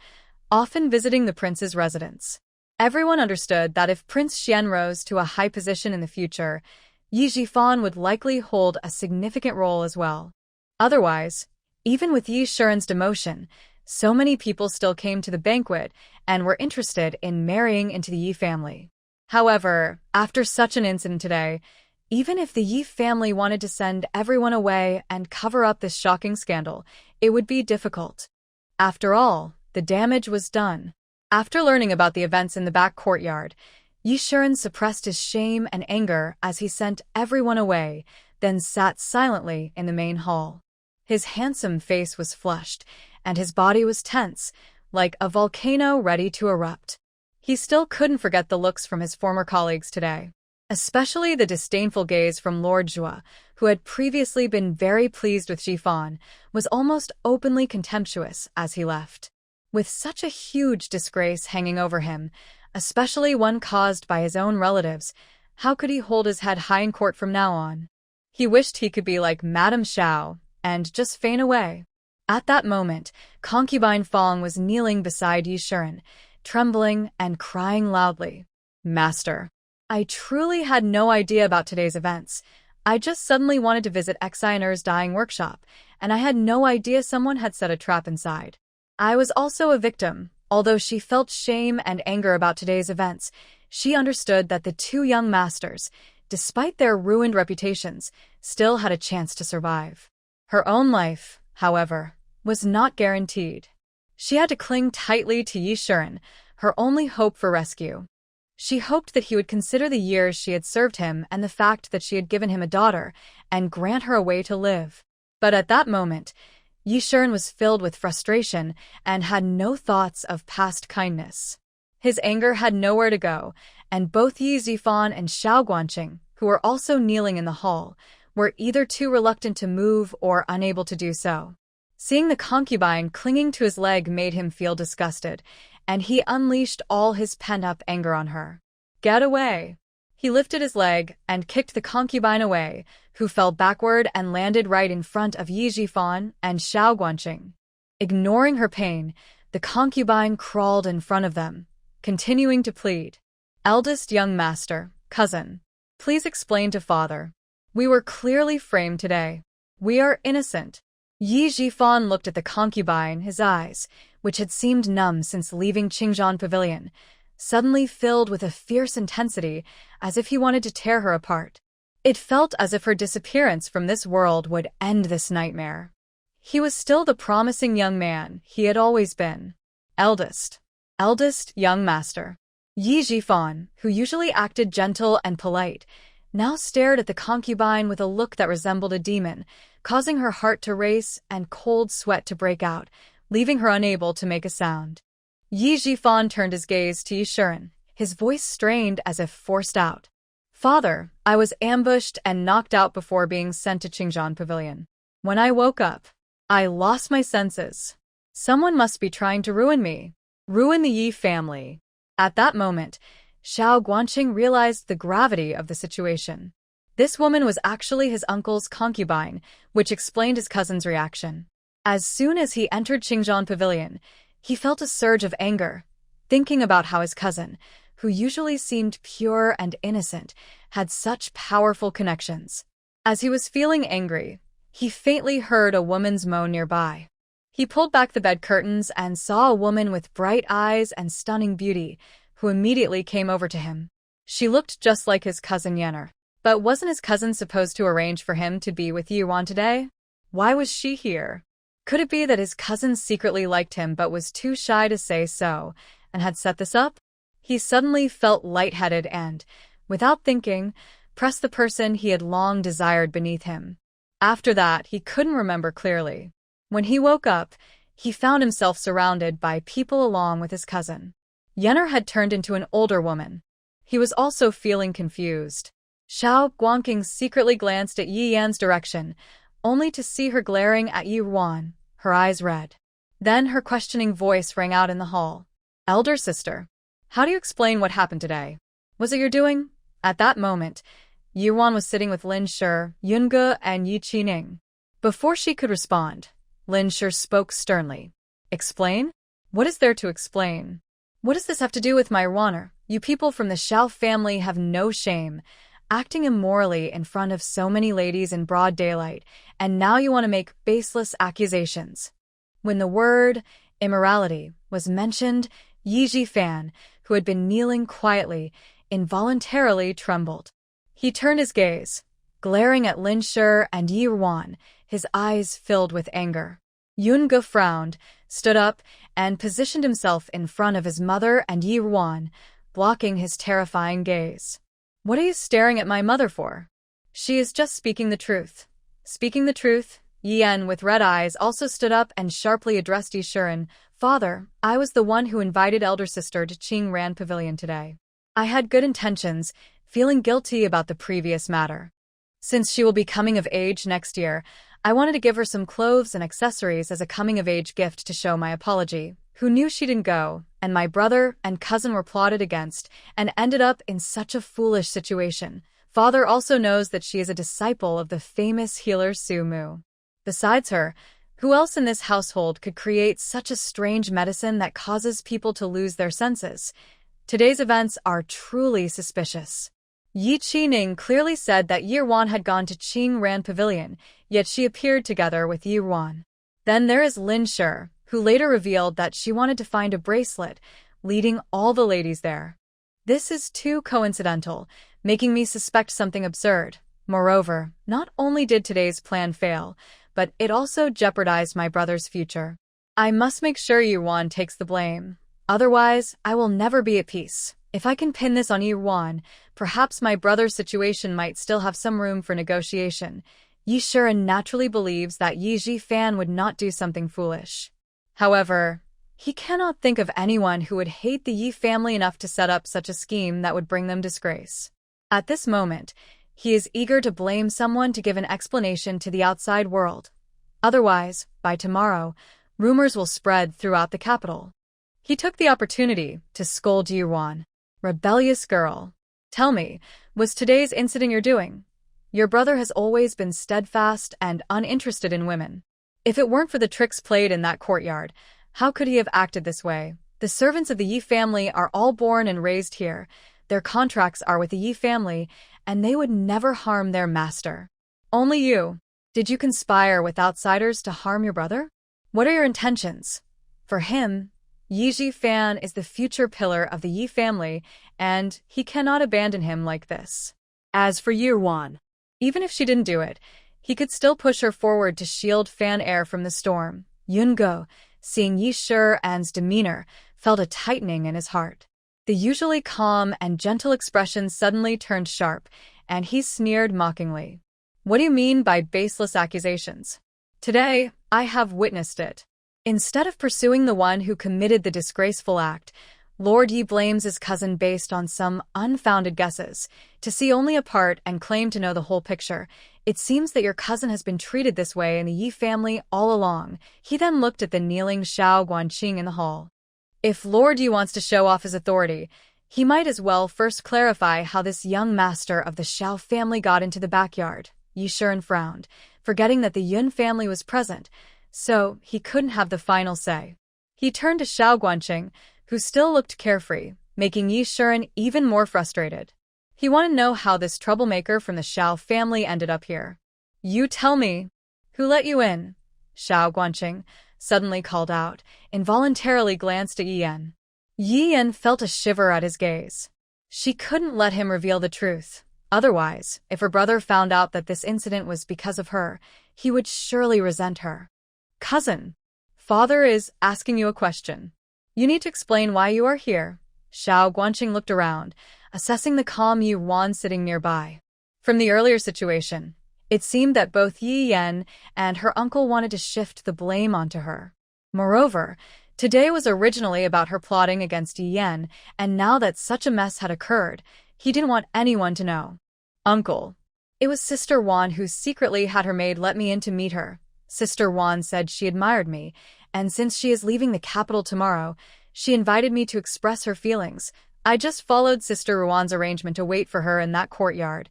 often visiting the prince's residence. Everyone understood that if Prince Xian rose to a high position in the future, Yi Jifan would likely hold a significant role as well. Otherwise, even with Yi Shiren's demotion, so many people still came to the banquet and were interested in marrying into the Yi family. However, after such an incident today, even if the Yi family wanted to send everyone away and cover up this shocking scandal, it would be difficult. After all, the damage was done. After learning about the events in the back courtyard, Yi Shiren suppressed his shame and anger as he sent everyone away, then sat silently in the main hall. His handsome face was flushed, and his body was tense, like a volcano ready to erupt. He still couldn't forget the looks from his former colleagues today, especially the disdainful gaze from Lord Zhua, who had previously been very pleased with Jifan, was almost openly contemptuous as he left. With such a huge disgrace hanging over him, especially one caused by his own relatives, how could he hold his head high in court from now on? He wished he could be like Madame Xiao and just faint away. At that moment, concubine Fong was kneeling beside Yi Shiren, trembling and crying loudly. "Master, I truly had no idea about today's events. I just suddenly wanted to visit Xiner's dyeing workshop, and I had no idea someone had set a trap inside. I was also a victim." Although she felt shame and anger about today's events, she understood that the two young masters, despite their ruined reputations, still had a chance to survive. Her own life, however, was not guaranteed. She had to cling tightly to Yi Shiren, her only hope for rescue. She hoped that he would consider the years she had served him and the fact that she had given him a daughter, and grant her a way to live. But at that moment, Yi Shiren was filled with frustration and had no thoughts of past kindness. His anger had nowhere to go, and both Yi Zifan and Xiao Guanqing, who were also kneeling in the hall, were either too reluctant to move or unable to do so. Seeing the concubine clinging to his leg made him feel disgusted, and he unleashed all his pent-up anger on her. "Get away!" He lifted his leg and kicked the concubine away, who fell backward and landed right in front of Yi Jifan and Xiao Guanqing. Ignoring her pain, the concubine crawled in front of them, continuing to plead. "Eldest young master, cousin, please explain to father. We were clearly framed today. We are innocent." Yi Jifan looked at the concubine, his eyes, which had seemed numb since leaving Qingzhan Pavilion, suddenly filled with a fierce intensity, as if he wanted to tear her apart. It felt as if her disappearance from this world would end this nightmare. He was still the promising young man he had always been. Eldest young master. Yi Jifan, who usually acted gentle and polite, now stared at the concubine with a look that resembled a demon, causing her heart to race and cold sweat to break out, leaving her unable to make a sound. Yi Jifan turned his gaze to Yi Shiren, his voice strained as if forced out. "Father, I was ambushed and knocked out before being sent to Qingzhan Pavilion. When I woke up, I lost my senses. Someone must be trying to ruin me. Ruin the Yi family." At that moment, Xiao Guanqing realized the gravity of the situation. This woman was actually his uncle's concubine, which explained his cousin's reaction. As soon as he entered Qingzhan Pavilion, he felt a surge of anger, thinking about how his cousin, who usually seemed pure and innocent, had such powerful connections. As he was feeling angry, he faintly heard a woman's moan nearby. He pulled back the bed curtains and saw a woman with bright eyes and stunning beauty, who immediately came over to him. She looked just like his cousin Yenner. But wasn't his cousin supposed to arrange for him to be with Yuan today? Why was she here? Could it be that his cousin secretly liked him but was too shy to say so, and had set this up? He suddenly felt lightheaded and, without thinking, pressed the person he had long desired beneath him. After that, he couldn't remember clearly. When he woke up, he found himself surrounded by people along with his cousin. Yenner had turned into an older woman. He was also feeling confused. Xiao Guangqing secretly glanced at Yi Yan's direction, only to see her glaring at Yi Ruan, her eyes red. Then her questioning voice rang out in the hall. "Elder sister, how do you explain what happened today? Was it your doing?" At that moment, Yi Ruan was sitting with Lin Shi, Yunge, and Yi Qining. Before she could respond, Lin Shi spoke sternly. "Explain? What is there to explain? What does this have to do with my honor? You people from the Xiao family have no shame, acting immorally in front of so many ladies in broad daylight, and now you want to make baseless accusations." When the word immorality was mentioned, Yi Jifan, who had been kneeling quietly, involuntarily trembled. He turned his gaze, glaring at Lin Shi and Yi Ruan, his eyes filled with anger. Yunge frowned, stood up, and positioned himself in front of his mother and Yi Ruan, blocking his terrifying gaze. "What are you staring at my mother for? She is just speaking the truth." Speaking the truth, Yi Yan with red eyes also stood up and sharply addressed Yi Shiren. "Father, I was the one who invited elder sister to Qing Ran Pavilion today. I had good intentions, feeling guilty about the previous matter. Since she will be coming of age next year, I wanted to give her some clothes and accessories as a coming-of-age gift to show my apology. Who knew she didn't go, and my brother and cousin were plotted against, and ended up in such a foolish situation. Father also knows that she is a disciple of the famous healer Su Mu. Besides her, who else in this household could create such a strange medicine that causes people to lose their senses? Today's events are truly suspicious." Yi Qining clearly said that Yi Ruan had gone to Qing Ran Pavilion, yet she appeared together with Yi Ruan. Then there is Lin Shi, who later revealed that she wanted to find a bracelet, leading all the ladies there. This is too coincidental, making me suspect something absurd. Moreover, not only did today's plan fail, but it also jeopardized my brother's future. I must make sure Yi Ruan takes the blame. Otherwise, I will never be at peace. If I can pin this on Yi Ruan, perhaps my brother's situation might still have some room for negotiation. Yi Shiren naturally believes that Yi Jifan would not do something foolish. However, he cannot think of anyone who would hate the Yi family enough to set up such a scheme that would bring them disgrace. At this moment, he is eager to blame someone to give an explanation to the outside world. Otherwise, by tomorrow, rumors will spread throughout the capital. He took the opportunity to scold Yi Ruan. "Rebellious girl. Tell me, was today's incident your doing? Your brother has always been steadfast and uninterested in women. If it weren't for the tricks played in that courtyard, how could he have acted this way? The servants of the Yi family are all born and raised here. Their contracts are with the Yi family, and they would never harm their master. Only you. Did you conspire with outsiders to harm your brother? What are your intentions? For him, Yi Jifan is the future pillar of the Yi family, and he cannot abandon him like this." As for Yi Ruan, even if she didn't do it, he could still push her forward to shield Fan air from the storm. Yunge, seeing Yi Shiren's demeanor, felt a tightening in his heart. The usually calm and gentle expression suddenly turned sharp, and he sneered mockingly. "What do you mean by baseless accusations? Today, I have witnessed it." Instead of pursuing the one who committed the disgraceful act, Lord Yi blames his cousin based on some unfounded guesses. To see only a part and claim to know the whole picture, it seems that your cousin has been treated this way in the Yi family all along. He then looked at the kneeling Xiao Guangqing in the hall. If Lord Yi wants to show off his authority, he might as well first clarify how this young master of the Xiao family got into the backyard. Yi Shiren frowned, forgetting that the Yun family was present, so he couldn't have the final say. He turned to Xiao Guangqing, who still looked carefree, making Yi Shiren even more frustrated. He wanted to know how this troublemaker from the Xiao family ended up here. "You tell me, who let you in?" Xiao Guangqing suddenly called out, involuntarily glanced at Yi Yan. Yi Yan felt a shiver at his gaze. She couldn't let him reveal the truth. Otherwise, if her brother found out that this incident was because of her, he would surely resent her. Cousin, father is asking you a question. You need to explain why you are here. Xiao Guanqing looked around, assessing the calm Yi Yuan sitting nearby. From the earlier situation, it seemed that both Yi Yan and her uncle wanted to shift the blame onto her. Moreover, today was originally about her plotting against Yi Yan, and now that such a mess had occurred, he didn't want anyone to know. Uncle. It was Sister Wan who secretly had her maid let me in to meet her. Sister Wan said she admired me, and since she is leaving the capital tomorrow, she invited me to express her feelings. I just followed Sister Wan's arrangement to wait for her in that courtyard.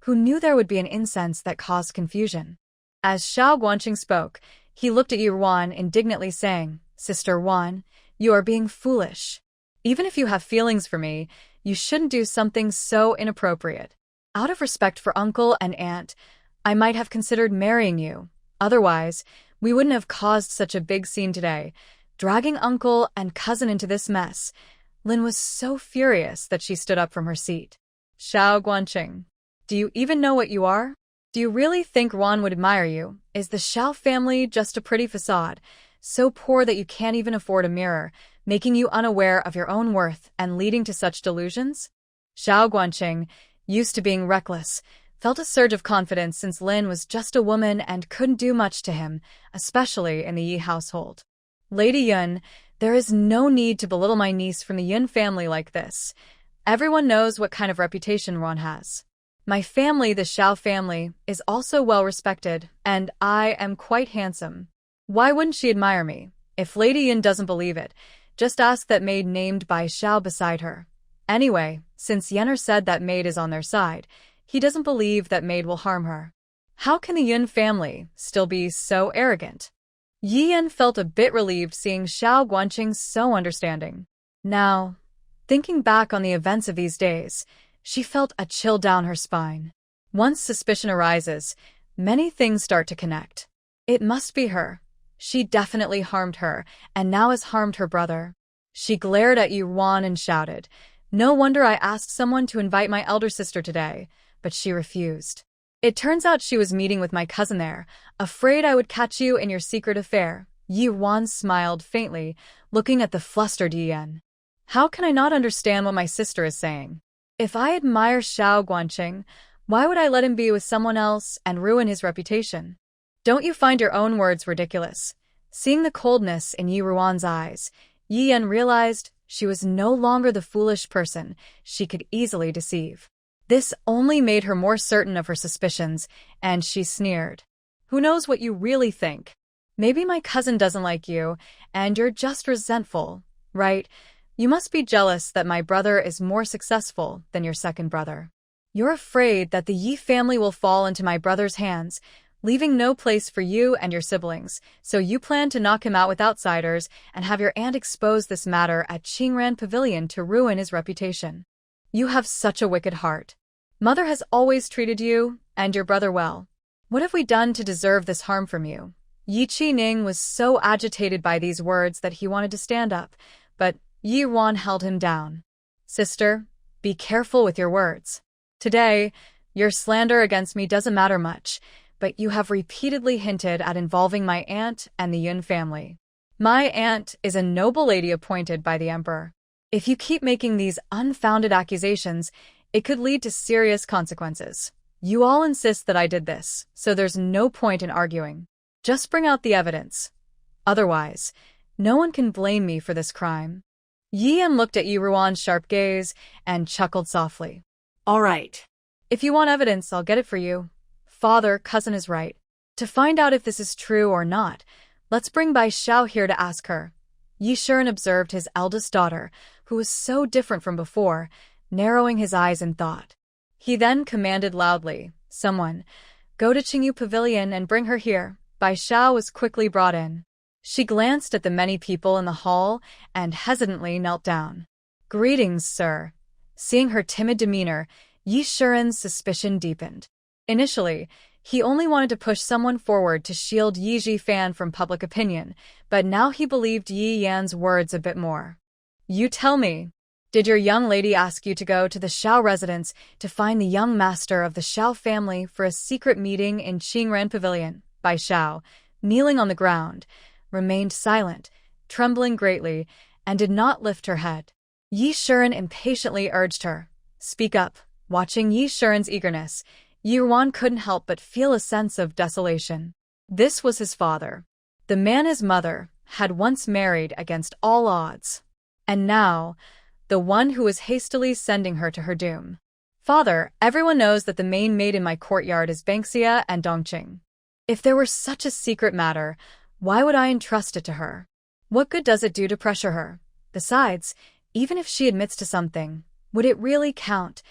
Who knew there would be an incense that caused confusion? As Xiao Guanqing spoke, he looked at Yi Yuan indignantly saying, Sister Wan, you are being foolish. Even if you have feelings for me, you shouldn't do something so inappropriate. Out of respect for uncle and aunt, I might have considered marrying you. Otherwise, we wouldn't have caused such a big scene today, dragging uncle and cousin into this mess. Lin was so furious that she stood up from her seat. Xiao Guanqing, do you even know what you are? Do you really think Wan would admire you? Is the Xiao family just a pretty facade, so poor that you can't even afford a mirror, making you unaware of your own worth and leading to such delusions? Xiao Guanqing, used to being reckless, felt a surge of confidence since Lin was just a woman and couldn't do much to him, especially in the Yi household. Lady Yun, there is no need to belittle my niece from the Yun family like this. Everyone knows what kind of reputation Ron has. My family, the Xiao family, is also well respected, and I am quite handsome. Why wouldn't she admire me? If Lady Yun doesn't believe it, just ask that maid named by Xiao beside her. Anyway, since Yenner said that maid is on their side, he doesn't believe that maid will harm her. How can the Yun family still be so arrogant? Yi Yan felt a bit relieved seeing Xiao Guanqing so understanding. Now, thinking back on the events of these days, she felt a chill down her spine. Once suspicion arises, many things start to connect. It must be her. She definitely harmed her, and now has harmed her brother. She glared at Yi Yuan and shouted, No wonder I asked someone to invite my elder sister today, but she refused. It turns out she was meeting with my cousin there, afraid I would catch you in your secret affair. Yi Yuan smiled faintly, looking at the flustered Yi Yan. How can I not understand what my sister is saying? If I admire Xiao Guanqing, why would I let him be with someone else and ruin his reputation? Don't you find your own words ridiculous? Seeing the coldness in Yi Yuan's eyes, Yi Yan realized she was no longer the foolish person she could easily deceive. This only made her more certain of her suspicions, and she sneered. Who knows what you really think? Maybe my cousin doesn't like you, and you're just resentful, right? You must be jealous that my brother is more successful than your second brother. You're afraid that the Yi family will fall into my brother's hands, leaving no place for you and your siblings, so you plan to knock him out with outsiders and have your aunt expose this matter at Qingran Pavilion to ruin his reputation. You have such a wicked heart. Mother has always treated you and your brother well. What have we done to deserve this harm from you? Yi Qining was so agitated by these words that he wanted to stand up, but Yi Yuan held him down. Sister, be careful with your words. Today, your slander against me doesn't matter much, but you have repeatedly hinted at involving my aunt and the Yun family. My aunt is a noble lady appointed by the emperor. If you keep making these unfounded accusations, it could lead to serious consequences. You all insist that I did this, so there's no point in arguing. Just bring out the evidence. Otherwise, no one can blame me for this crime. Yi Yan looked at Yi Yuan's sharp gaze and chuckled softly. All right. If you want evidence, I'll get it for you. Father, cousin is right. To find out if this is true or not, let's bring Bai Xiao here to ask her. Yi Shuren observed his eldest daughter, who was so different from before, narrowing his eyes in thought. He then commanded loudly, Someone, go to Qingyu Pavilion and bring her here. Bai Xiao was quickly brought in. She glanced at the many people in the hall and hesitantly knelt down. Greetings, sir. Seeing her timid demeanor, Yi Shuren's suspicion deepened. Initially, he only wanted to push someone forward to shield Yi Zhifan from public opinion, but now he believed Yi Yan's words a bit more. You tell me, did your young lady ask you to go to the Xiao residence to find the young master of the Xiao family for a secret meeting in Qingran Pavilion? Bai Xiao, kneeling on the ground, remained silent, trembling greatly, and did not lift her head. Yi Shiren impatiently urged her, "Speak up." Watching Yi Shiren's eagerness, Yi Ruan couldn't help but feel a sense of desolation. This was his father. The man his mother had once married against all odds. And now, the one who was hastily sending her to her doom. "Father, everyone knows that the main maid in my courtyard is Banksia and Dongqing. If there were such a secret matter, why would I entrust it to her? What good does it do to pressure her? Besides, even if she admits to something, would it really count?"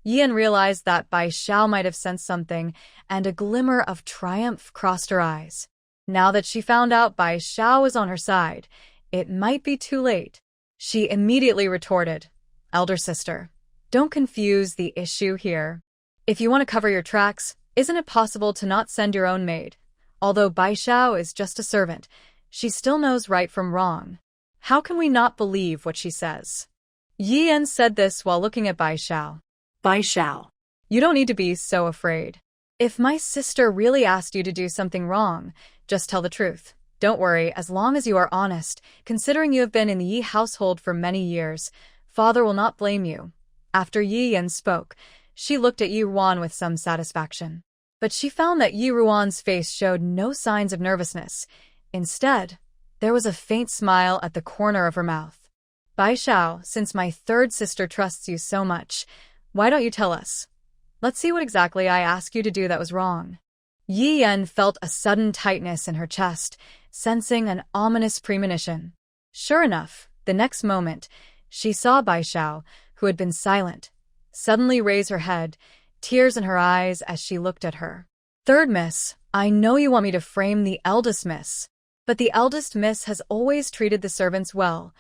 Yian realized that Bai Xiao might have sensed something, and a glimmer of triumph crossed her eyes. Now that she found out Bai Xiao was on her side, it might be too late. She immediately retorted, "Elder sister, don't confuse the issue here. If you want to cover your tracks, isn't it possible to not send your own maid? Although Bai Xiao is just a servant, she still knows right from wrong. How can we not believe what she says?" Yi Yan said this while looking at Bai Xiao. Bai Xiao. "You don't need to be so afraid. If my sister really asked you to do something wrong, just tell the truth. Don't worry, as long as you are honest, considering you have been in the Yi household for many years, father will not blame you." After Yi Yan spoke, she looked at Yi Ruan with some satisfaction. But she found that Yi Ruan's face showed no signs of nervousness. Instead, there was a faint smile at the corner of her mouth. "Bai Xiao, since my third sister trusts you so much, why don't you tell us? Let's see what exactly I asked you to do that was wrong." Yi Yan felt a sudden tightness in her chest, sensing an ominous premonition. Sure enough, the next moment, she saw Bai Xiao, who had been silent, suddenly raise her head, tears in her eyes as she looked at her. "Third miss, I know you want me to frame the eldest miss. But the eldest miss has always treated the servants well.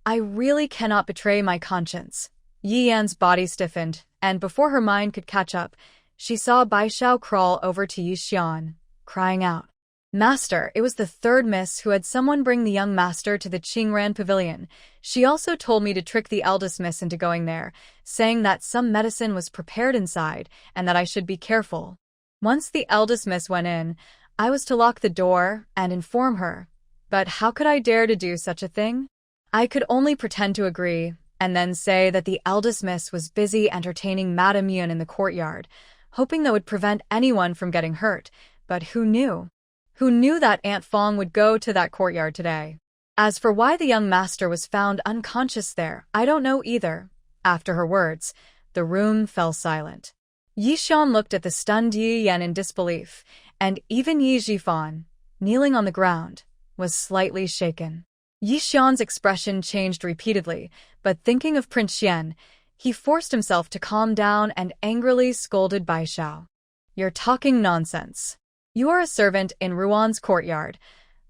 I really cannot betray my conscience." Yi Yan's body stiffened, and before her mind could catch up, she saw Bai Xiao crawl over to Yi Xian, crying out, "Master, it was the third miss who had someone bring the young master to the Qingran pavilion. She also told me to trick the eldest miss into going there, saying that some medicine was prepared inside and that I should be careful. Once the eldest miss went in, I was to lock the door and inform her. But how could I dare to do such a thing? I could only pretend to agree, and then say that the eldest miss was busy entertaining Madame Yun in the courtyard, hoping that would prevent anyone from getting hurt. But who knew? Who knew that Aunt Fong would go to that courtyard today? As for why the young master was found unconscious there, I don't know either." After her words, the room fell silent. Yi Xian looked at the stunned Yi Yan in disbelief, and even Yi Zhifan, kneeling on the ground, was slightly shaken. Yi Xian's expression changed repeatedly, but thinking of Prince Xian, he forced himself to calm down and angrily scolded Bai Xiao. "You're talking nonsense. You are a servant in Ruan's courtyard.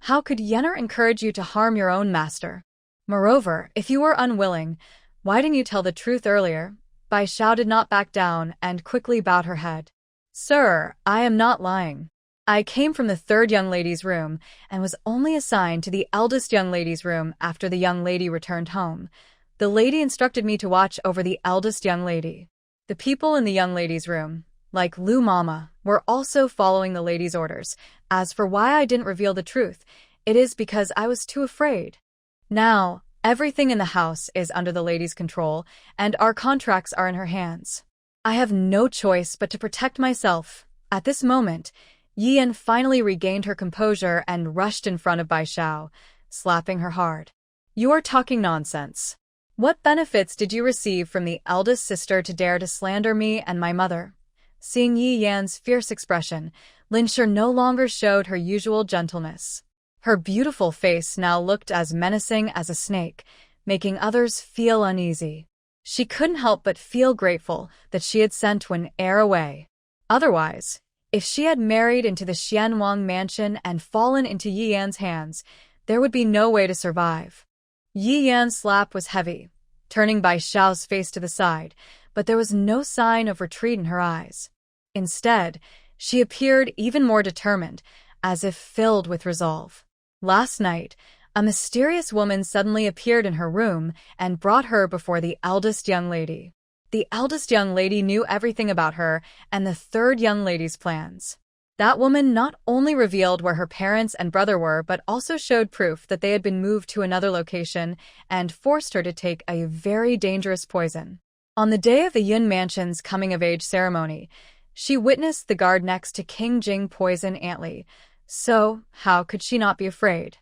How could Yenner encourage you to harm your own master? Moreover, if you were unwilling, why didn't you tell the truth earlier?" Bai Xiao did not back down and quickly bowed her head. "Sir, I am not lying. I came from the third young lady's room and was only assigned to the eldest young lady's room after the young lady returned home. The lady instructed me to watch over the eldest young lady. The people in the young lady's room, like Lu Mama, were also following the lady's orders. As for why I didn't reveal the truth, it is because I was too afraid. Now, everything in the house is under the lady's control, and our contracts are in her hands. I have no choice but to protect myself." At this moment, Yi Yan finally regained her composure and rushed in front of Bai Xiao, slapping her hard. "You are talking nonsense. What benefits did you receive from the eldest sister to dare to slander me and my mother?" Seeing Yi Yan's fierce expression, Lin Shi no longer showed her usual gentleness. Her beautiful face now looked as menacing as a snake, making others feel uneasy. She couldn't help but feel grateful that she had sent Wen Er away. Otherwise, if she had married into the Xianwang mansion and fallen into Yi Yan's hands, there would be no way to survive. Yi Yan's slap was heavy, turning Bai Xiao's face to the side, but there was no sign of retreat in her eyes. Instead, she appeared even more determined, as if filled with resolve. Last night, a mysterious woman suddenly appeared in her room and brought her before the eldest young lady. The eldest young lady knew everything about her and the third young lady's plans. That woman not only revealed where her parents and brother were, but also showed proof that they had been moved to another location and forced her to take a very dangerous poison. On the day of the Yun Mansion's coming-of-age ceremony, she witnessed the guard next to King Jing poison Antly, so how could she not be afraid?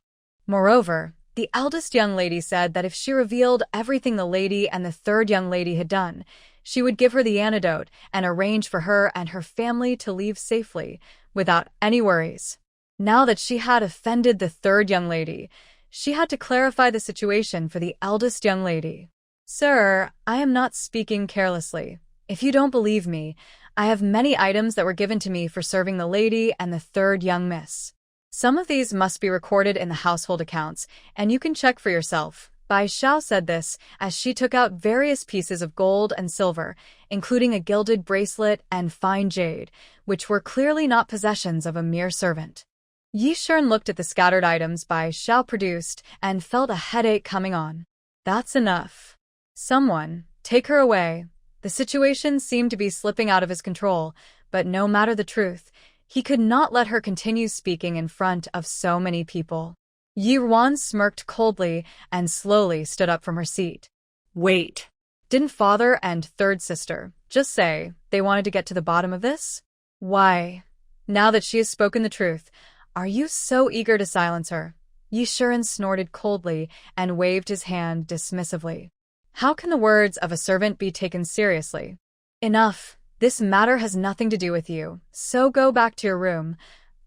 Moreover, the eldest young lady said that if she revealed everything the lady and the third young lady had done, she would give her the antidote and arrange for her and her family to leave safely, without any worries. Now that she had offended the third young lady, she had to clarify the situation for the eldest young lady. Sir, I am not speaking carelessly. If you don't believe me, I have many items that were given to me for serving the lady and the third young miss. Some of these must be recorded in the household accounts, and you can check for yourself. Bai Xiao said this as she took out various pieces of gold and silver, including a gilded bracelet and fine jade, which were clearly not possessions of a mere servant. Yi Shern looked at the scattered items Bai Xiao produced and felt a headache coming on. That's enough. Someone, take her away. The situation seemed to be slipping out of his control, but no matter the truth, he could not let her continue speaking in front of so many people. Yi Ruan smirked coldly and slowly stood up from her seat. Wait. Didn't father and third sister just say they wanted to get to the bottom of this? Why, now that she has spoken the truth, are you so eager to silence her? Yi Shern snorted coldly and waved his hand dismissively. How can the words of a servant be taken seriously? Enough. This matter has nothing to do with you, so go back to your room.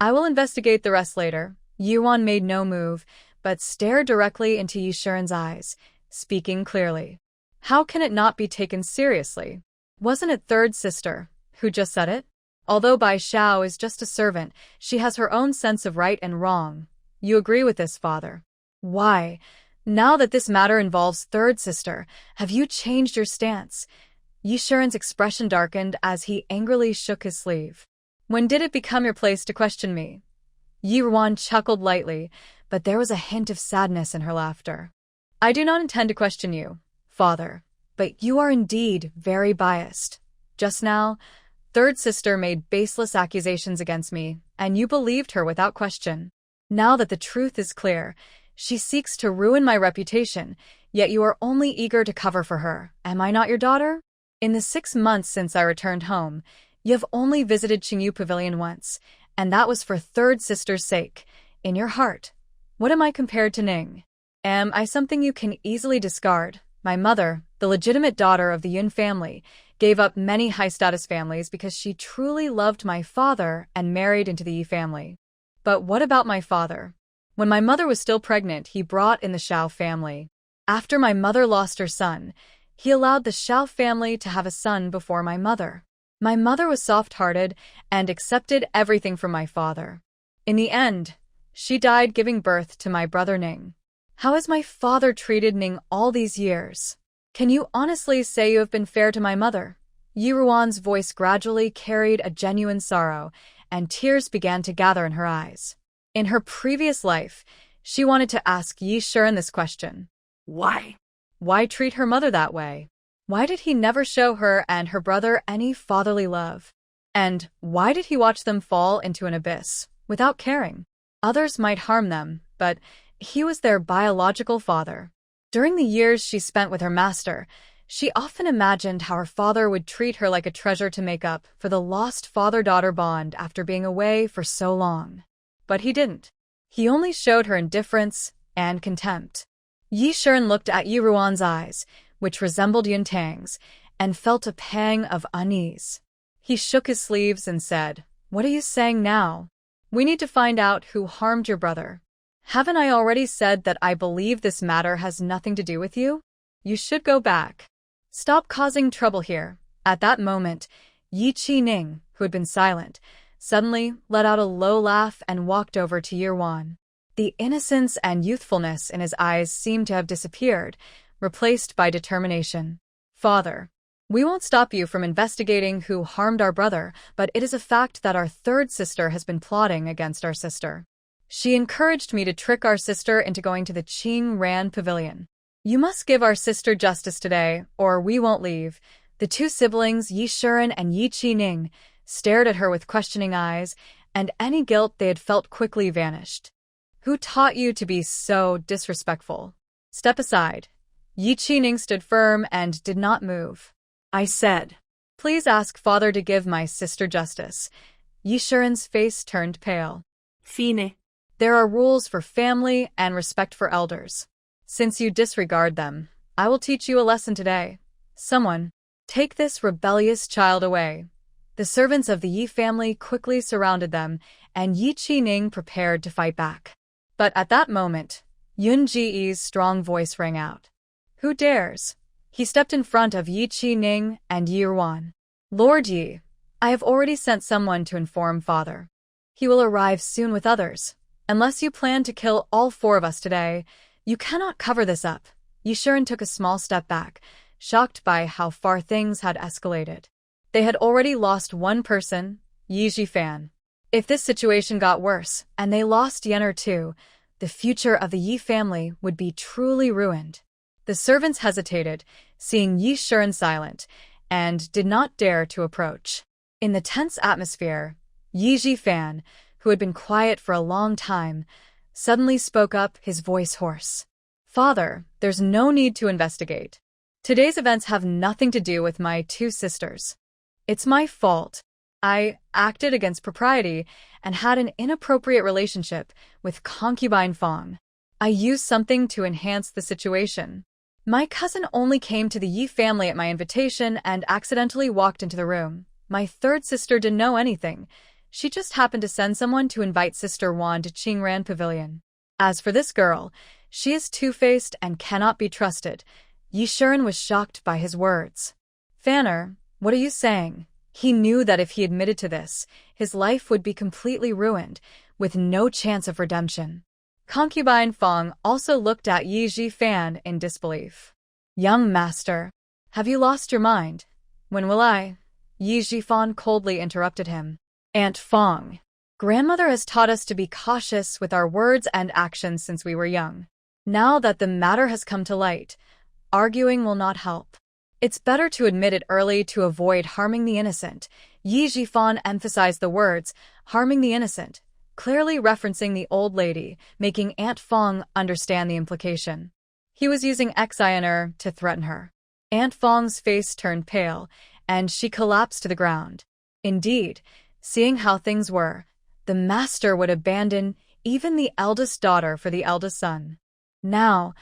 I will investigate the rest later. Yuan made no move, but stared directly into Yi Shern's eyes, speaking clearly. How can it not be taken seriously? Wasn't it third sister who just said it? Although Bai Xiao is just a servant, she has her own sense of right and wrong. You agree with this, father? Why? Now that this matter involves third sister, have you changed your stance? Yi Shern's expression darkened as he angrily shook his sleeve. When did it become your place to question me? Yi Ruan chuckled lightly, but there was a hint of sadness in her laughter. I do not intend to question you, father, but you are indeed very biased. Just now, third sister made baseless accusations against me, and you believed her without question. Now that the truth is clear, she seeks to ruin my reputation, yet you are only eager to cover for her. Am I not your daughter? In the 6 months since I returned home, you have only visited Qingyu Pavilion once, and that was for third sister's sake. In your heart, what am I compared to Ning? Am I something you can easily discard? My mother, the legitimate daughter of the Yun family, gave up many high-status families because she truly loved my father and married into the Yi family. But what about my father? When my mother was still pregnant, he brought in the Xiao family. After my mother lost her son, he allowed the Xiao family to have a son before my mother. My mother was soft-hearted and accepted everything from my father. In the end, she died giving birth to my brother Ning. How has my father treated Ning all these years? Can you honestly say you have been fair to my mother? Yi Ruan's voice gradually carried a genuine sorrow, and tears began to gather in her eyes. In her previous life, she wanted to ask Yi Shern this question. Why? Why treat her mother that way? Why did he never show her and her brother any fatherly love? And why did he watch them fall into an abyss, without caring? Others might harm them, but he was their biological father. During the years she spent with her master, she often imagined how her father would treat her like a treasure to make up for the lost father-daughter bond after being away for so long. But he didn't. He only showed her indifference and contempt. Yi Shern looked at Yi Ruan's eyes, which resembled Yun Tang's, and felt a pang of unease. He shook his sleeves and said, "What are you saying now? We need to find out who harmed your brother. Haven't I already said that I believe this matter has nothing to do with you? You should go back. Stop causing trouble here." At that moment, Yi Qining, who had been silent, suddenly let out a low laugh and walked over to Yi Ruan. The innocence and youthfulness in his eyes seemed to have disappeared, replaced by determination. "Father, we won't stop you from investigating who harmed our brother, but it is a fact that our third sister has been plotting against our sister. She encouraged me to trick our sister into going to the Qing Ran Pavilion. You must give our sister justice today, or we won't leave." The two siblings, Yi Shern and Yi Qining, stared at her with questioning eyes, and any guilt they had felt quickly vanished. Who taught you to be so disrespectful? Step aside. Yi Qining stood firm and did not move. I said, please ask father to give my sister justice. Yi Shiren's face turned pale. Fine. There are rules for family and respect for elders. Since you disregard them, I will teach you a lesson today. Someone, take this rebellious child away. The servants of the Yi family quickly surrounded them, and Yi Qining prepared to fight back. But at that moment, Yun Ji's strong voice rang out. Who dares? He stepped in front of Yi Qining and Yi Ruan. Lord Yi, I have already sent someone to inform father. He will arrive soon with others. Unless you plan to kill all 4 of us today, you cannot cover this up. Yi Shiren took a small step back, shocked by how far things had escalated. They had already lost one person, Yi Jifan. If this situation got worse, and they lost Yener too, the future of the Yi family would be truly ruined. The servants hesitated, seeing Yi Shiren silent, and did not dare to approach. In the tense atmosphere, Yi Jifan, who had been quiet for a long time, suddenly spoke up, his voice hoarse. Father, there's no need to investigate. Today's events have nothing to do with my 2 sisters. It's my fault. I acted against propriety and had an inappropriate relationship with concubine Fong. I used something to enhance the situation. My cousin only came to the Yi family at my invitation and accidentally walked into the room. My 3rd sister didn't know anything. She just happened to send someone to invite Sister Wan to Qingran Pavilion. As for this girl, she is two-faced and cannot be trusted. Yi Shiren was shocked by his words. Fanner, what are you saying? He knew that if he admitted to this, his life would be completely ruined, with no chance of redemption. Concubine Fong also looked at Yi Jifan in disbelief. Young master, have you lost your mind? When will I? Yi Jifan coldly interrupted him. Aunt Fong, grandmother has taught us to be cautious with our words and actions since we were young. Now that the matter has come to light, arguing will not help. It's better to admit it early to avoid harming the innocent. Yi Jifan emphasized the words, harming the innocent, clearly referencing the old lady, making Aunt Fong understand the implication. He was using Xiner to threaten her. Aunt Fong's face turned pale, and she collapsed to the ground. Indeed, seeing how things were, the master would abandon even the eldest daughter for the eldest son. Now,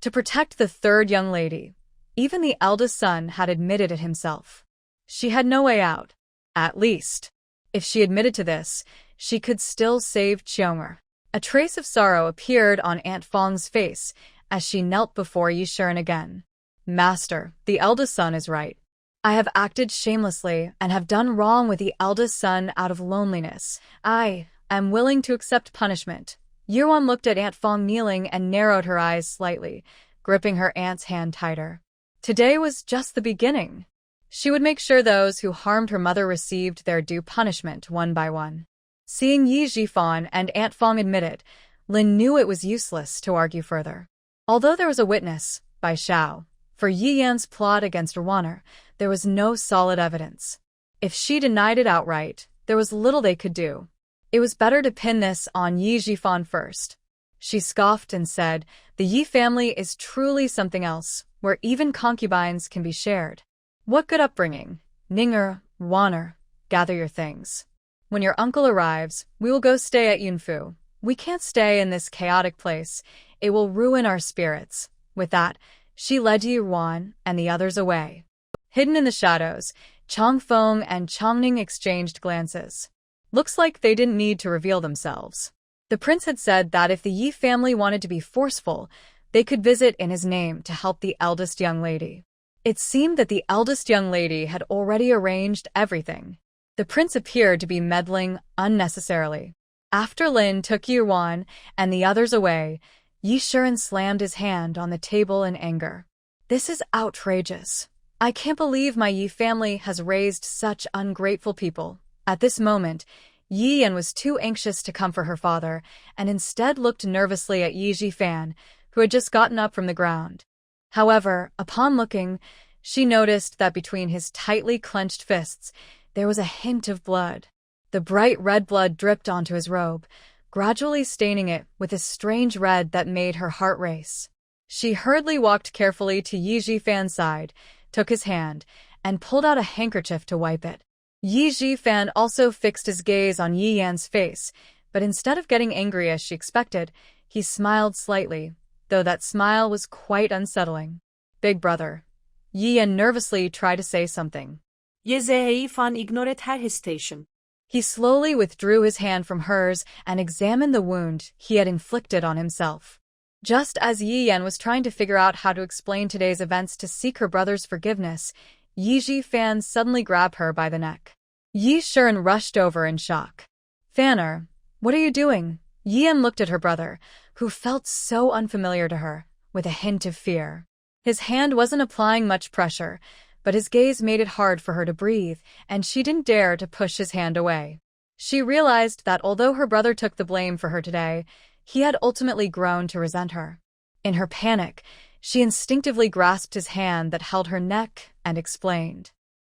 to protect the 3rd young lady, even the eldest son had admitted it himself. She had no way out. At least, if she admitted to this, she could still save Cheonger. A trace of sorrow appeared on Aunt Fong's face as she knelt before Yi Shiren again. Master, the eldest son is right. I have acted shamelessly and have done wrong with the eldest son out of loneliness. I am willing to accept punishment. Yuan looked at Aunt Fong kneeling and narrowed her eyes slightly, gripping her aunt's hand tighter. Today was just the beginning. She would make sure those who harmed her mother received their due punishment one by one. Seeing Yi Jifan and Aunt Fong admit it, Lin knew it was useless to argue further. Although there was a witness, Bai Xiao, for Yi Yan's plot against Ruaner, there was no solid evidence. If she denied it outright, there was little they could do. It was better to pin this on Yi Jifan first. She scoffed and said, the Yi family is truly something else, where even concubines can be shared. What good upbringing? Ninger, Ruaner, gather your things. When your uncle arrives, we will go stay at Yunfu. We can't stay in this chaotic place. It will ruin our spirits. With that, she led Yi Ruan and the others away. Hidden in the shadows, Chang Feng and Changning exchanged glances. Looks like they didn't need to reveal themselves. The prince had said that if the Yi family wanted to be forceful, they could visit in his name to help the eldest young lady. It seemed that the eldest young lady had already arranged everything. The prince appeared to be meddling unnecessarily. After Lin took Yi Ruan and the others away, Yi Shiren slammed his hand on the table in anger. This is outrageous. I can't believe my Yi family has raised such ungrateful people. At this moment, Yi Yan was too anxious to comfort her father and instead looked nervously at Yi Jifan, who had just gotten up from the ground. However, upon looking, she noticed that between his tightly clenched fists, there was a hint of blood. The bright red blood dripped onto his robe, gradually staining it with a strange red that made her heart race. She hurriedly walked carefully to Yi Jifan's side, took his hand, and pulled out a handkerchief to wipe it. Yi Jifan also fixed his gaze on Yi Yan's face, but instead of getting angry as she expected, he smiled slightly, though that smile was quite unsettling. Big brother. Yi Yan nervously tried to say something. Ye Zheifan ignored her hesitation. He slowly withdrew his hand from hers and examined the wound he had inflicted on himself. Just as Yi Yan was trying to figure out how to explain today's events to seek her brother's forgiveness, Yi Jifan suddenly grabbed her by the neck. Yi Shiren rushed over in shock. Fanner, what are you doing? Yi Yan looked at her brother, who felt so unfamiliar to her, with a hint of fear. His hand wasn't applying much pressure, but his gaze made it hard for her to breathe, and she didn't dare to push his hand away. She realized that although her brother took the blame for her today, he had ultimately grown to resent her. In her panic, she instinctively grasped his hand that held her neck and explained.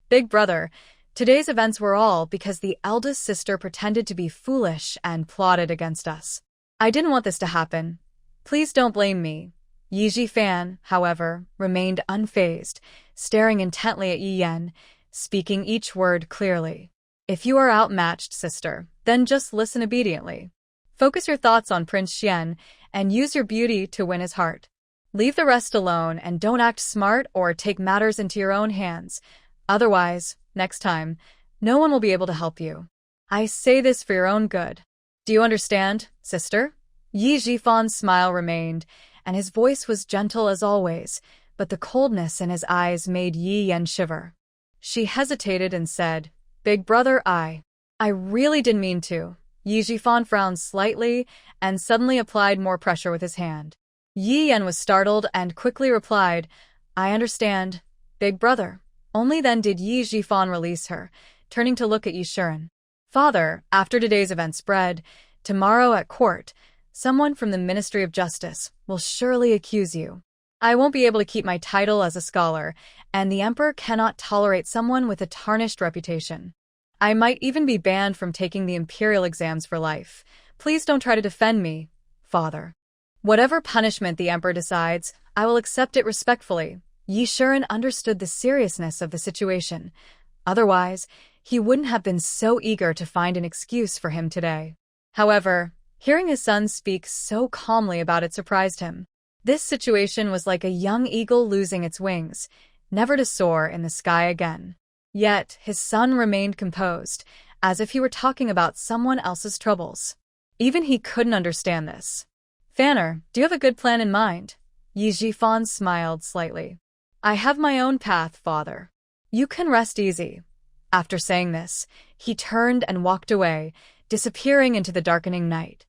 Big brother, today's events were all because the eldest sister pretended to be foolish and plotted against us. I didn't want this to happen. Please don't blame me. Yi Jifan, however, remained unfazed, staring intently at Yi Yan, speaking each word clearly. If you are outmatched, sister, then just listen obediently. Focus your thoughts on Prince Xian and use your beauty to win his heart. Leave the rest alone and don't act smart or take matters into your own hands. Otherwise, next time, no one will be able to help you. I say this for your own good. Do you understand, sister? Yi Jifan's smile remained, and his voice was gentle as always, but the coldness in his eyes made Yi Yan shiver. She hesitated and said, Big brother, I really didn't mean to. Yi Jifan frowned slightly and suddenly applied more pressure with his hand. Yi Yan was startled and quickly replied, I understand, big brother. Only then did Yi Jifan release her, turning to look at Yi Shiren. Father, after today's event spread, tomorrow at court, someone from the Ministry of Justice will surely accuse you. I won't be able to keep my title as a scholar, and the emperor cannot tolerate someone with a tarnished reputation. I might even be banned from taking the imperial exams for life. Please don't try to defend me, father. Whatever punishment the emperor decides, I will accept it respectfully. Yi Shiren understood the seriousness of the situation. Otherwise, he wouldn't have been so eager to find an excuse for him today. However, hearing his son speak so calmly about it surprised him. This situation was like a young eagle losing its wings, never to soar in the sky again. Yet, his son remained composed, as if he were talking about someone else's troubles. Even he couldn't understand this. Fanner, do you have a good plan in mind? Yi Jifan smiled slightly. I have my own path, father. You can rest easy. After saying this, he turned and walked away, disappearing into the darkening night.